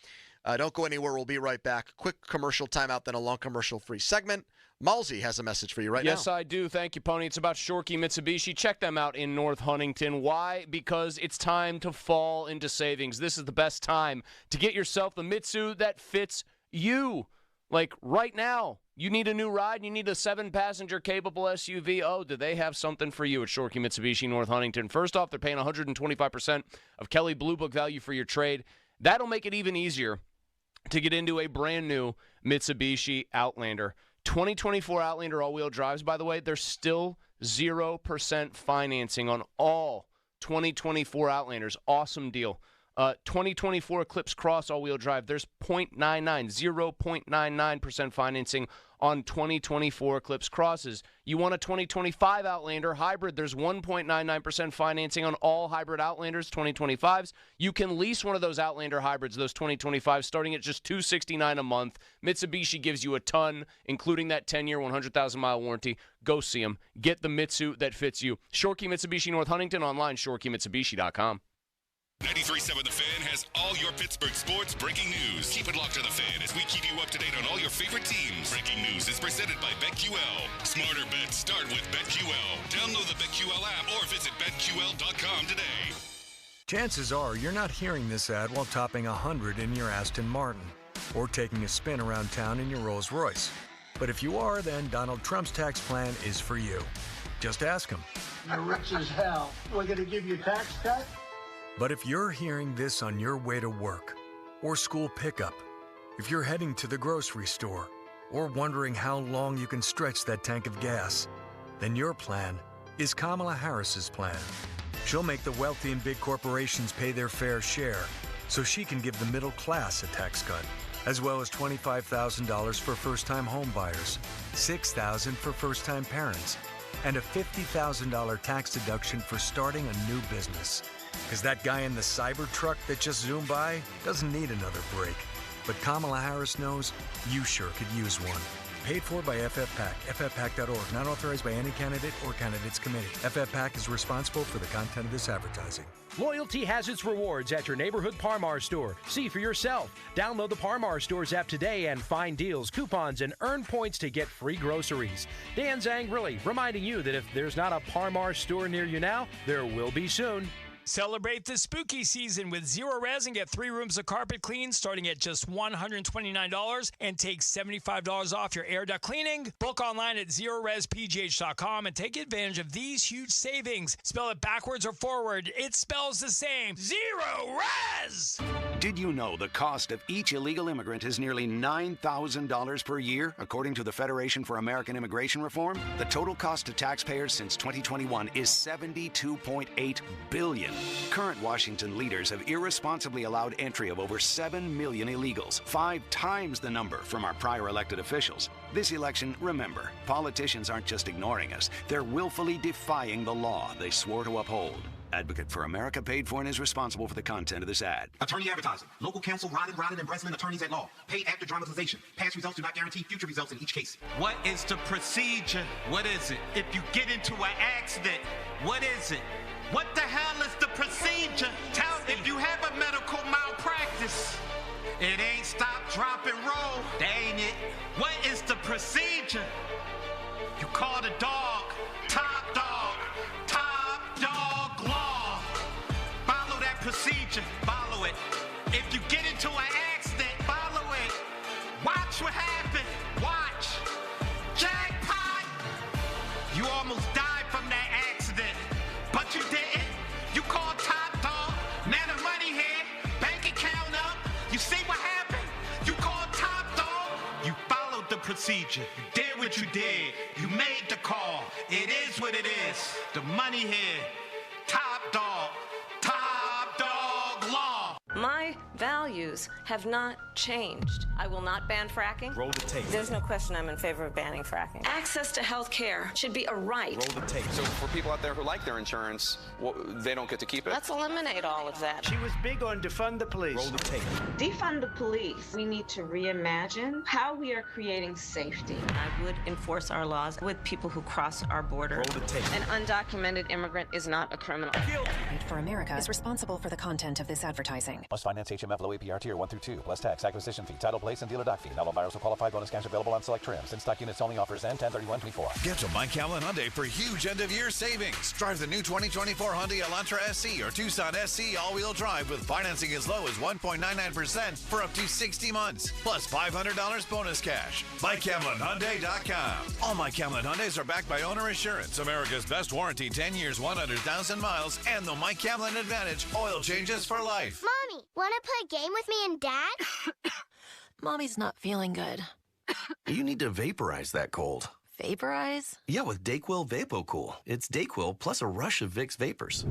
Don't go anywhere. We'll be right back. Quick commercial timeout, then a long commercial-free segment. Malsey has a message for you right now. Yes, I do. Thank you, Pony. It's about Shorkey Mitsubishi. Check them out in North Huntington. Why? Because it's time to fall into savings. This is the best time to get yourself the Mitsu that fits you. Like right now, you need a new ride, you need a 7-passenger capable SUV. Oh, do they have something for you at Shorkey Mitsubishi North Huntington? First off, they're paying 125% of Kelly Blue Book value for your trade. That'll make it even easier to get into a brand new Mitsubishi Outlander. 2024 Outlander all-wheel drives, by the way, there's still 0% financing on all 2024 Outlanders. Awesome deal. 2024 Eclipse Cross all-wheel drive, there's 0.99% financing on 2024 Eclipse Crosses. You want a 2025 Outlander hybrid, there's 1.99% financing on all hybrid Outlanders, 2025s. You can lease one of those Outlander hybrids, those 2025s, starting at just $269 a month. Mitsubishi gives you a ton, including that 10-year, 100,000-mile warranty. Go see them. Get the Mitsu that fits you. Shorkey Mitsubishi North Huntington, online, shorkeymitsubishi.com. 93.7 The Fan has all your Pittsburgh sports breaking news. Keep it locked to The Fan as we keep you up to date on all your favorite teams. Breaking news is presented by BetQL. Smarter bets start with BetQL. Download the BetQL app or visit BetQL.com today. Chances are you're not hearing this ad while topping 100 in your Aston Martin or taking a spin around town in your Rolls Royce. But if you are, then Donald Trump's tax plan is for you. Just ask him. You're rich as hell. We're going to give you a tax cut? But if you're hearing this on your way to work or school pickup, if you're heading to the grocery store or wondering how long you can stretch that tank of gas, then your plan is Kamala Harris's plan. She'll make the wealthy and big corporations pay their fair share so she can give the middle class a tax cut, as well as $25,000 for first-time home buyers, $6,000 for first-time parents, and a $50,000 tax deduction for starting a new business. Because that guy in the cyber truck that just zoomed by doesn't need another break. But Kamala Harris knows you sure could use one. Paid for by FFPAC, ffpac.org, not authorized by any candidate or candidates committee. FFPAC is responsible for the content of this advertising. Loyalty has its rewards at your neighborhood Par-Mar store. See for yourself. Download the Par-Mar Stores app today and find deals, coupons, and earn points to get free groceries. Dan Zangrili reminding you that if there's not a Par-Mar store near you now, there will be soon. Celebrate the spooky season with Zero Res and get 3 rooms of carpet clean starting at just $129 and take $75 off your air duct cleaning. Book online at ZeroResPGH.com and take advantage of these huge savings. Spell it backwards or forward. It spells the same. Zero Res! Did you know the cost of each illegal immigrant is nearly $9,000 per year, according to the Federation for American Immigration Reform? The total cost to taxpayers since 2021 is $72.8 billion. Current Washington leaders have irresponsibly allowed entry of over 7 million illegals, 5 times the number from our prior elected officials. This election, remember, politicians aren't just ignoring us, they're willfully defying the law they swore to uphold. Advocate for America paid for and is responsible for the content of this ad. Attorney advertising. Local counsel Rodden, and Breslin attorneys at law. Paid after dramatization. Past results do not guarantee future results in each case. What is the procedure? What is it? If you get into an accident, what is it? What the hell is the procedure? Tell me. If you have a medical malpractice, it ain't stop, drop, and roll. That ain't it. What is the procedure? You call the dog, top dog law. Follow that procedure, follow it. If you get into an accident, follow it. Watch what happened, watch. Jackpot! You almost died from that accident, but you didn't. You called top dog, man of money here, bank account up. You see what happened? You called top dog, you followed the procedure. You did what you did. You made the call. It is what it is. The money here. Top dog law. My values have not changed. I will not ban fracking. Roll the tape. There's no question I'm in favor of banning fracking. Access to health care should be a right. Roll the tape. So for people out there who like their insurance, they don't get to keep it? Let's eliminate all of that. She was big on defund the police. Roll the tape. Defund the police. We need to reimagine how we are creating safety. I would enforce our laws with people who cross our border. Roll the tape. An undocumented immigrant is not a criminal. Fight for America is responsible for the content of this advertising. Must finance HMF low APR tier 1 through 2, plus tax, acquisition fee, title, place, and dealer doc fee. Not all buyers will qualify. Bonus cash available on select trims. In stock units only. Offers end 10/31/24. Get to Mike Hamlin Hyundai for huge end-of-year savings. Drive the new 2024 Hyundai Elantra SC or Tucson SC all-wheel drive with financing as low as 1.99% for up to 60 months, plus $500 bonus cash. MikeHamlinHyundai.com. All Mike Hamlin Hyundais are backed by owner assurance, America's best warranty, 10 years, 100,000 miles, and the Mike Hamlin Advantage oil changes for life. Mommy, want to play a game with me and Dad? Mommy's not feeling good. You need to vaporize that cold. Vaporize? Yeah, with DayQuil VapoCool. It's DayQuil plus a rush of Vicks vapors.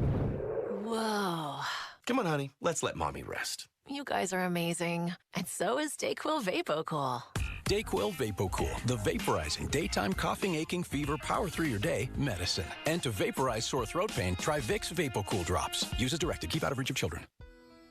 Whoa. Come on, honey. Let's let Mommy rest. You guys are amazing. And so is DayQuil VapoCool. DayQuil VapoCool, the vaporizing daytime coughing, aching, fever, power through your day medicine. And to vaporize sore throat pain, try Vicks VapoCool drops. Use as directed. Keep out of reach of children.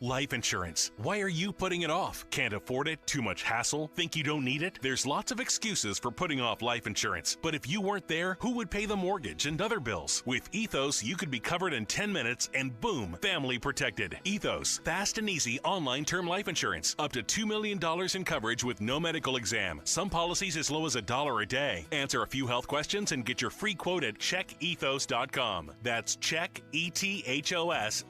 Life insurance. Why are you putting it off? Can't afford it? Too much hassle? Think you don't need it? There's lots of excuses for putting off life insurance. But if you weren't there, who would pay the mortgage and other bills? With Ethos, you could be covered in 10 minutes and boom, family protected. Ethos, fast and easy online term life insurance. Up to $2 million in coverage with no medical exam. Some policies as low as $1 a day. Answer a few health questions and get your free quote at checkethos.com. That's checkethos.com.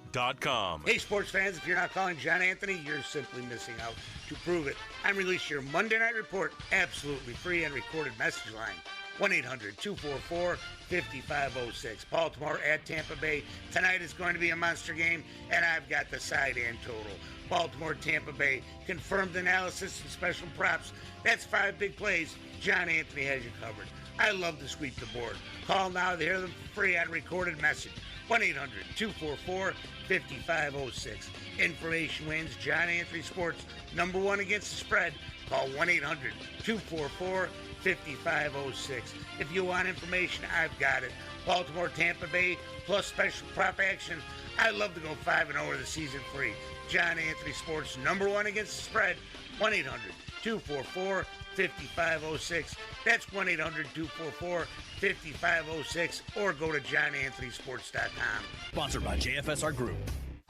Hey, sports fans, if you're not calling John Anthony, you're simply missing out. To prove it, I'm releasing your Monday Night Report absolutely free and recorded message line. 1-800-244-5506. Baltimore at Tampa Bay. Tonight is going to be a monster game, and I've got the side and total. Baltimore, Tampa Bay. Confirmed analysis and special props. That's 5 big plays. John Anthony has you covered. I love to sweep the board. Call now to hear them for free on recorded message. 1-800-244-5506. Information wins. John Anthony Sports, #1 against the spread. Call 1-800-244-5506. If you want information, I've got it. Baltimore, Tampa Bay, plus special prop action. I'd love to go 5-0 over the season free. John Anthony Sports, #1 against the spread. 1-800-244-5506. That's 1-800-244-5506, or go to johnanthonysports.com. Sponsored by JFSR Group.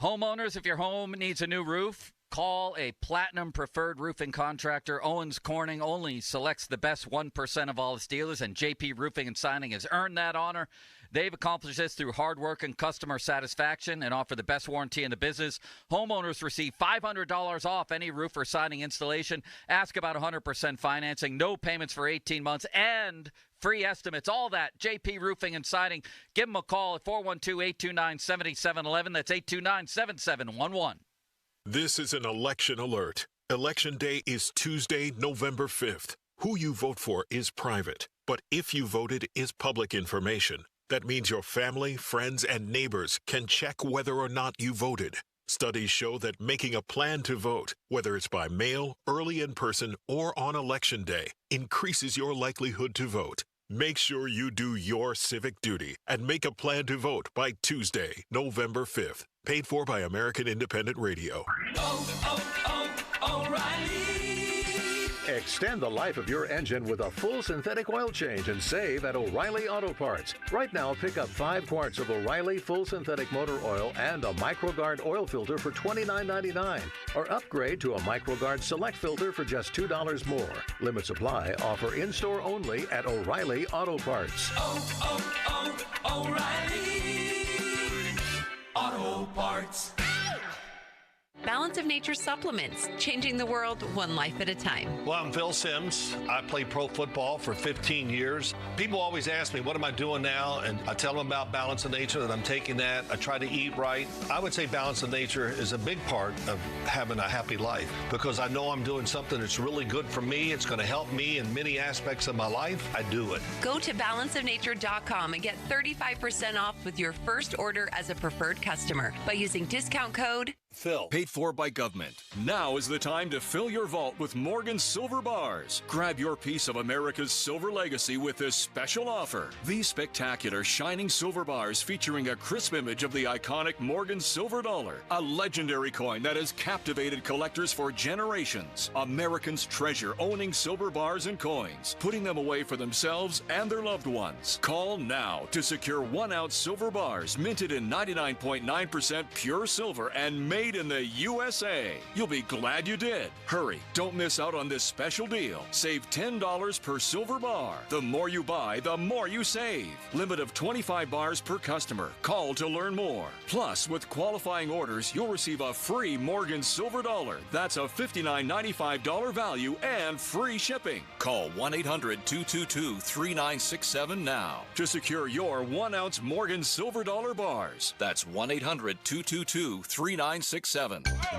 Homeowners, if your home needs a new roof, call a Platinum Preferred Roofing Contractor. Owens Corning only selects the best 1% of all its dealers, and JP Roofing and Signing has earned that honor. They've accomplished this through hard work and customer satisfaction and offer the best warranty in the business. Homeowners receive $500 off any roof or siding installation. Ask about 100% financing, no payments for 18 months, and free estimates. All that, JP Roofing and Siding. Give them a call at 412-829-7711. That's 829-7711. This is an election alert. Election day is Tuesday, November 5th. Who you vote for is private, but if you voted is public information. That means your family, friends, and neighbors can check whether or not you voted. Studies show that making a plan to vote, whether it's by mail, early in person, or on election day, increases your likelihood to vote. Make sure you do your civic duty and make a plan to vote by Tuesday, November 5th. Paid for by American Independent Radio. O'Reilly. Extend the life of your engine with a full synthetic oil change and save at O'Reilly Auto Parts. Right now, pick up 5 quarts of O'Reilly full synthetic motor oil and a MicroGuard oil filter for $29.99. Or upgrade to a MicroGuard Select filter for just $2 more. Limit supply. Offer in-store only at O'Reilly Auto Parts. O'Reilly Auto Parts. Balance of Nature supplements, changing the world one life at a time. Well, I'm Phil Sims. I played pro football for 15 years. People always ask me, what am I doing now? And I tell them about Balance of Nature, that I'm taking that. I try to eat right. I would say Balance of Nature is a big part of having a happy life because I know I'm doing something that's really good for me. It's going to help me in many aspects of my life. I do it. Go to balanceofnature.com and get 35% off with your first order as a preferred customer by using discount code Phil. Paid for by government. Now is the time to fill your vault with Morgan Silver Bars. Grab your piece of America's silver legacy with this special offer. These spectacular shining silver bars featuring a crisp image of the iconic Morgan Silver Dollar, a legendary coin that has captivated collectors for generations. Americans treasure owning silver bars and coins, putting them away for themselves and their loved ones. Call now to secure 1-ounce silver bars minted in 99.9% pure silver and made in the USA. You'll be glad you did. Hurry, don't miss out on this special deal. Save $10 per silver bar. The more you buy, the more you save. Limit of 25 bars per customer. Call to learn more. Plus, with qualifying orders, you'll receive a free Morgan Silver Dollar. That's a $59.95 value and free shipping. Call 1-800-222-3967 now to secure your 1-ounce Morgan Silver Dollar bars. That's 1-800-222-3967.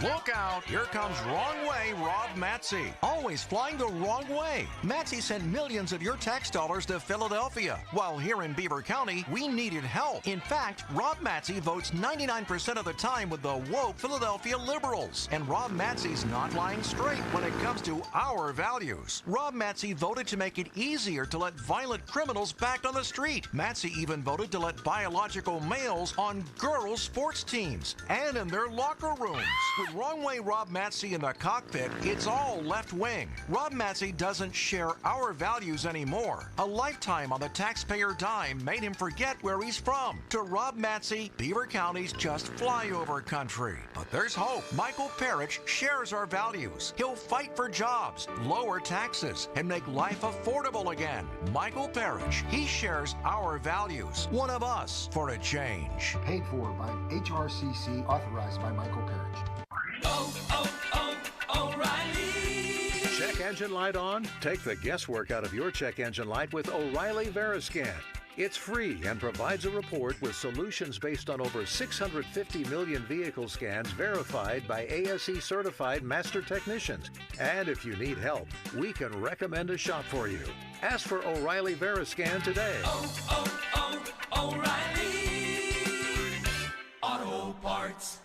Look out! Here comes Wrong Way Rob Matsey. Always flying the wrong way. Matsey sent millions of your tax dollars to Philadelphia. While here in Beaver County, we needed help. In fact, Rob Matsey votes 99% of the time with the woke Philadelphia liberals. And Rob Matsey's not lying straight when it comes to our values. Rob Matsey voted to make it easier to let violent criminals back on the street. Matsey even voted to let biological males on girls' sports teams and in their locker rooms. With Wrong Way Rob Matsey in the cockpit, it's all left wing. Rob Matsey doesn't share our values anymore. A lifetime on the taxpayer dime made him forget where he's from. To Rob Matsey, Beaver County's just flyover country. But there's hope. Michael Parrish shares our values. He'll fight for jobs, lower taxes, and make life affordable again. Michael Parrish, he shares our values. One of us for a change. Paid for by HRCC, authorized by Michael Parrish. O'Reilly. Check engine light on? Take the guesswork out of your check engine light with O'Reilly Veriscan. It's free and provides a report with solutions based on over 650 million vehicle scans verified by ASE certified master technicians. And if you need help, we can recommend a shop for you. Ask for O'Reilly Veriscan today. O'Reilly Auto Parts.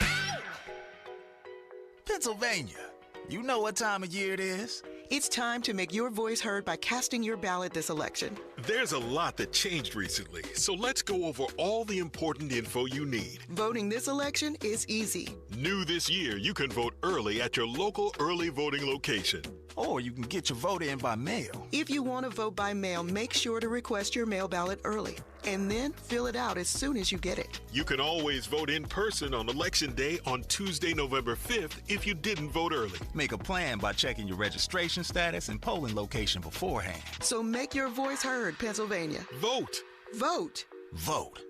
Pennsylvania, you know what time of year it is. It's time to make your voice heard by casting your ballot this election. There's a lot that changed recently, so let's go over all the important info you need. Voting this election is easy. New this year, you can vote early at your local early voting location. Or you can get your vote in by mail. If you want to vote by mail, make sure to request your mail ballot early. And then fill it out as soon as you get it. You can always vote in person on Election Day on Tuesday, November 5th if you didn't vote early. Make a plan by checking your registration status and polling location beforehand. So make your voice heard, Pennsylvania. Vote. Vote. Vote.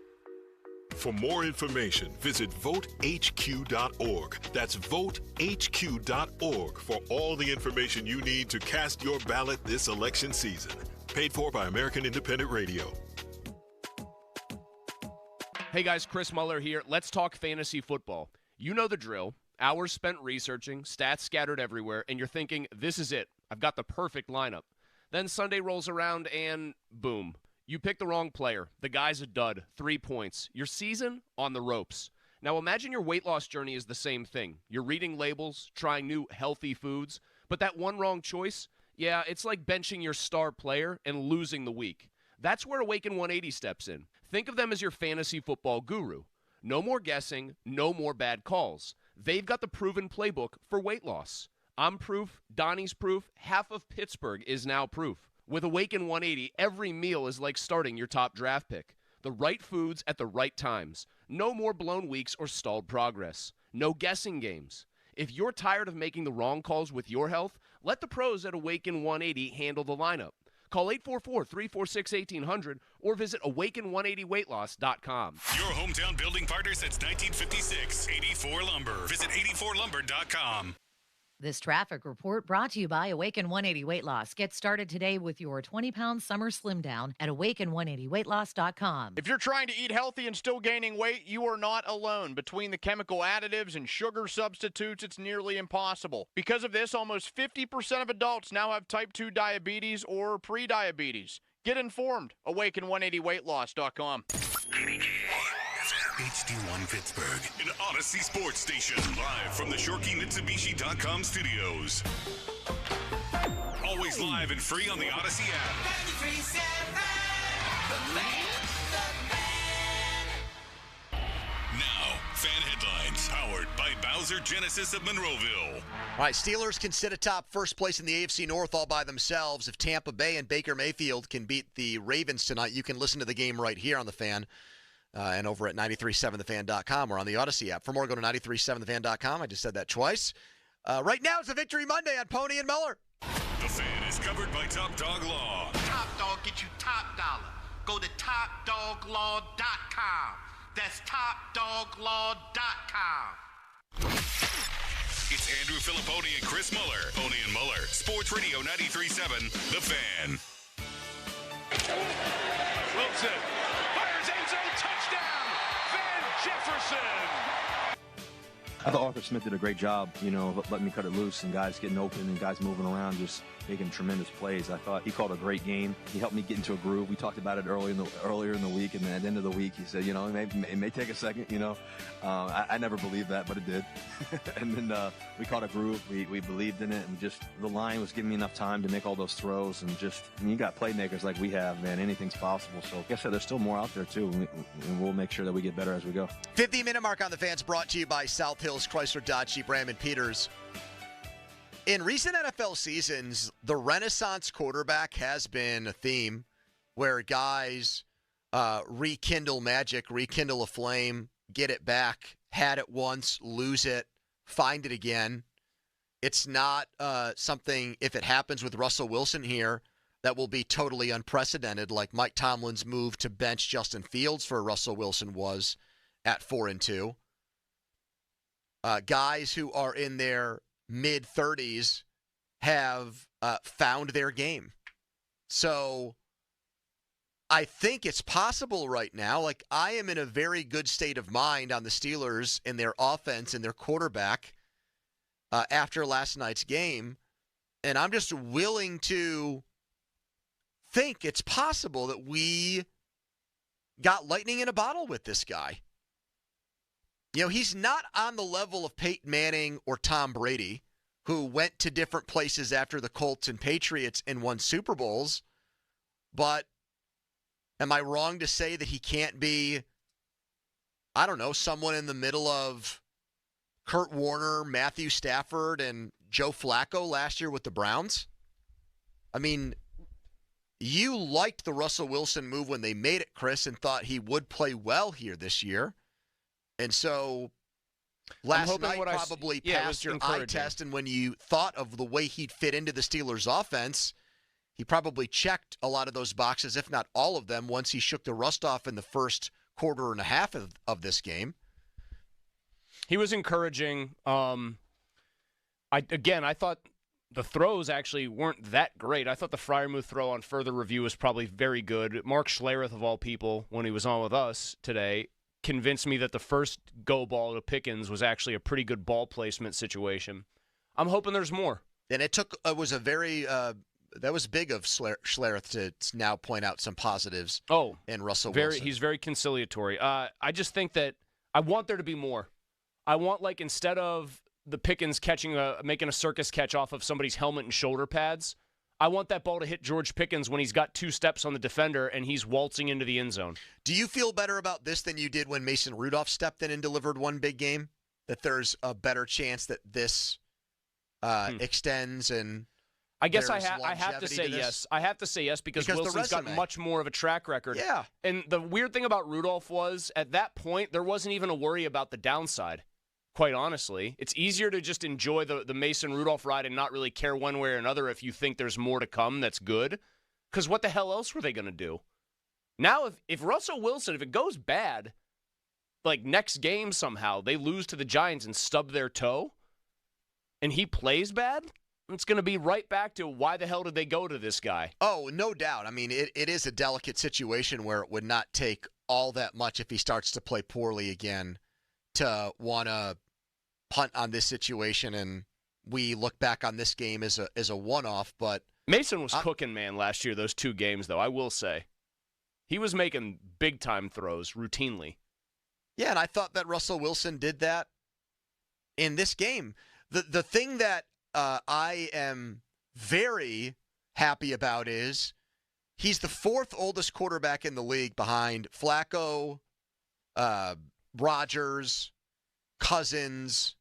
For more information, visit votehq.org. That's votehq.org for all the information you need to cast your ballot this election season. Paid for by American Independent Radio. Hey guys, Chris Muller here. Let's talk fantasy football. You know the drill. Hours spent researching, stats scattered everywhere, and you're thinking, this is it. I've got the perfect lineup. Then Sunday rolls around and boom. You pick the wrong player. The guy's a dud. 3 points. Your season on the ropes. Now imagine your weight loss journey is the same thing. You're reading labels, trying new healthy foods, but that one wrong choice, yeah, it's like benching your star player and losing the week. That's where Awaken 180 steps in. Think of them as your fantasy football guru. No more guessing, no more bad calls. They've got the proven playbook for weight loss. I'm proof, Donnie's proof, half of Pittsburgh is now proof. With Awaken 180, every meal is like starting your top draft pick. The right foods at the right times. No more blown weeks or stalled progress. No guessing games. If you're tired of making the wrong calls with your health, let the pros at Awaken 180 handle the lineup. Call 844-346-1800 or visit awaken180weightloss.com. Your hometown building partner since 1956, 84 Lumber. Visit 84lumber.com. This traffic report brought to you by Awaken 180 Weight Loss. Get started today with your 20-pound summer slim down at awaken180weightloss.com. If you're trying to eat healthy and still gaining weight, you are not alone. Between the chemical additives and sugar substitutes, it's nearly impossible. Because of this, almost 50% of adults now have type 2 diabetes or pre-diabetes. Get informed. awaken180weightloss.com. HD1 Pittsburgh, an Odyssey sports station, live from the ShorkeyMitsubishi.com studios. Always live and free on the Odyssey app. Now, fan headlines, powered by Bowser Genesis of Monroeville. All right, Steelers can sit atop first place in the AFC North all by themselves. If Tampa Bay and Baker Mayfield can beat the Ravens tonight, you can listen to the game right here on the Fan. And over at 937thefan.com or on the Odyssey app. For more, go to 937thefan.com. I just said that twice. Right now, it's a Victory Monday on Pony and Miller. The Fan is covered by Top Dog Law. Top Dog get you top dollar. Go to topdoglaw.com. That's topdoglaw.com. It's Andrew Filipponi and Chris Muller. Pony and Muller. Sports Radio 93.7, The Fan. Wilson. Touchdown, Van Jefferson. I thought Arthur Smith did a great job, of letting me cut it loose and guys getting open and guys moving around, just making tremendous plays. I thought he called a great game. He helped me get into a groove. We talked about it earlier in the week, and then at the end of the week, he said, it may take a second, I never believed that, but it did. And then we caught a groove. We believed in it, and just the line was giving me enough time to make all those throws. And you got playmakers like we have, man, anything's possible. So like I said, there's still more out there, too, and we'll make sure that we get better as we go. 50-minute mark on the Fans brought to you by South Hills Chrysler Dodge Jeep Ram and Peters. In recent NFL seasons, the Renaissance quarterback has been a theme where guys rekindle magic, rekindle a flame, get it back, had it once, lose it, find it again. It's not something, if it happens with Russell Wilson here, that will be totally unprecedented, like Mike Tomlin's move to bench Justin Fields for Russell Wilson was at 4-2. Guys who are in their mid-30s have found their game. So I think it's possible right now. Like, I am in a very good state of mind on the Steelers and their offense and their quarterback after last night's game. And I'm just willing to think it's possible that we got lightning in a bottle with this guy. He's not on the level of Peyton Manning or Tom Brady, who went to different places after the Colts and Patriots and won Super Bowls. But am I wrong to say that he can't be, I don't know, someone in the middle of Kurt Warner, Matthew Stafford, and Joe Flacco last year with the Browns? I mean, you liked the Russell Wilson move when they made it, Chris, and thought he would play well here this year. And so last night probably passed your eye test, and when you thought of the way he'd fit into the Steelers' offense, he probably checked a lot of those boxes, if not all of them, once he shook the rust off in the first quarter and a half of this game. He was encouraging. I thought the throws actually weren't that great. I thought the Freiermuth throw on further review was probably very good. Mark Schlereth, of all people, when he was on with us today, convinced me that the first go ball to Pickens was actually a pretty good ball placement situation. I'm hoping there's more. And that was big of Schlereth to now point out some positives. In Russell Wilson. He's very conciliatory. I just think that I want there to be more. I want, like, instead of the Pickens making a circus catch off of somebody's helmet and shoulder pads, I want that ball to hit George Pickens when he's got 2 steps on the defender and he's waltzing into the end zone. Do you feel better about this than you did when Mason Rudolph stepped in and delivered one big game? That there's a better chance that this extends and I guess I have to say yes. I have to say yes because Wilson's got much more of a track record. Yeah. And the weird thing about Rudolph was, at that point, there wasn't even a worry about the downside, quite honestly. It's easier to just enjoy the Mason Rudolph ride and not really care one way or another if you think there's more to come that's good. Because what the hell else were they going to do? Now, if Russell Wilson, if it goes bad, like next game somehow, they lose to the Giants and stub their toe, and he plays bad, it's going to be right back to why the hell did they go to this guy? Oh, no doubt. I mean, it is a delicate situation where it would not take all that much if he starts to play poorly again to want to punt on this situation, and we look back on this game as a one-off. But Mason was cooking, man, last year, those 2 games, though, I will say. He was making big-time throws routinely. Yeah, and I thought that Russell Wilson did that in this game. The thing that I am very happy about is he's the 4th oldest quarterback in the league behind Flacco, Rodgers, Cousins.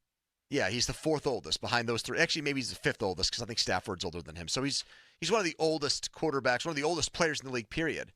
Yeah, he's the 4th oldest behind those 3. Actually, maybe he's the 5th oldest because I think Stafford's older than him. So he's one of the oldest quarterbacks, one of the oldest players in the league, period.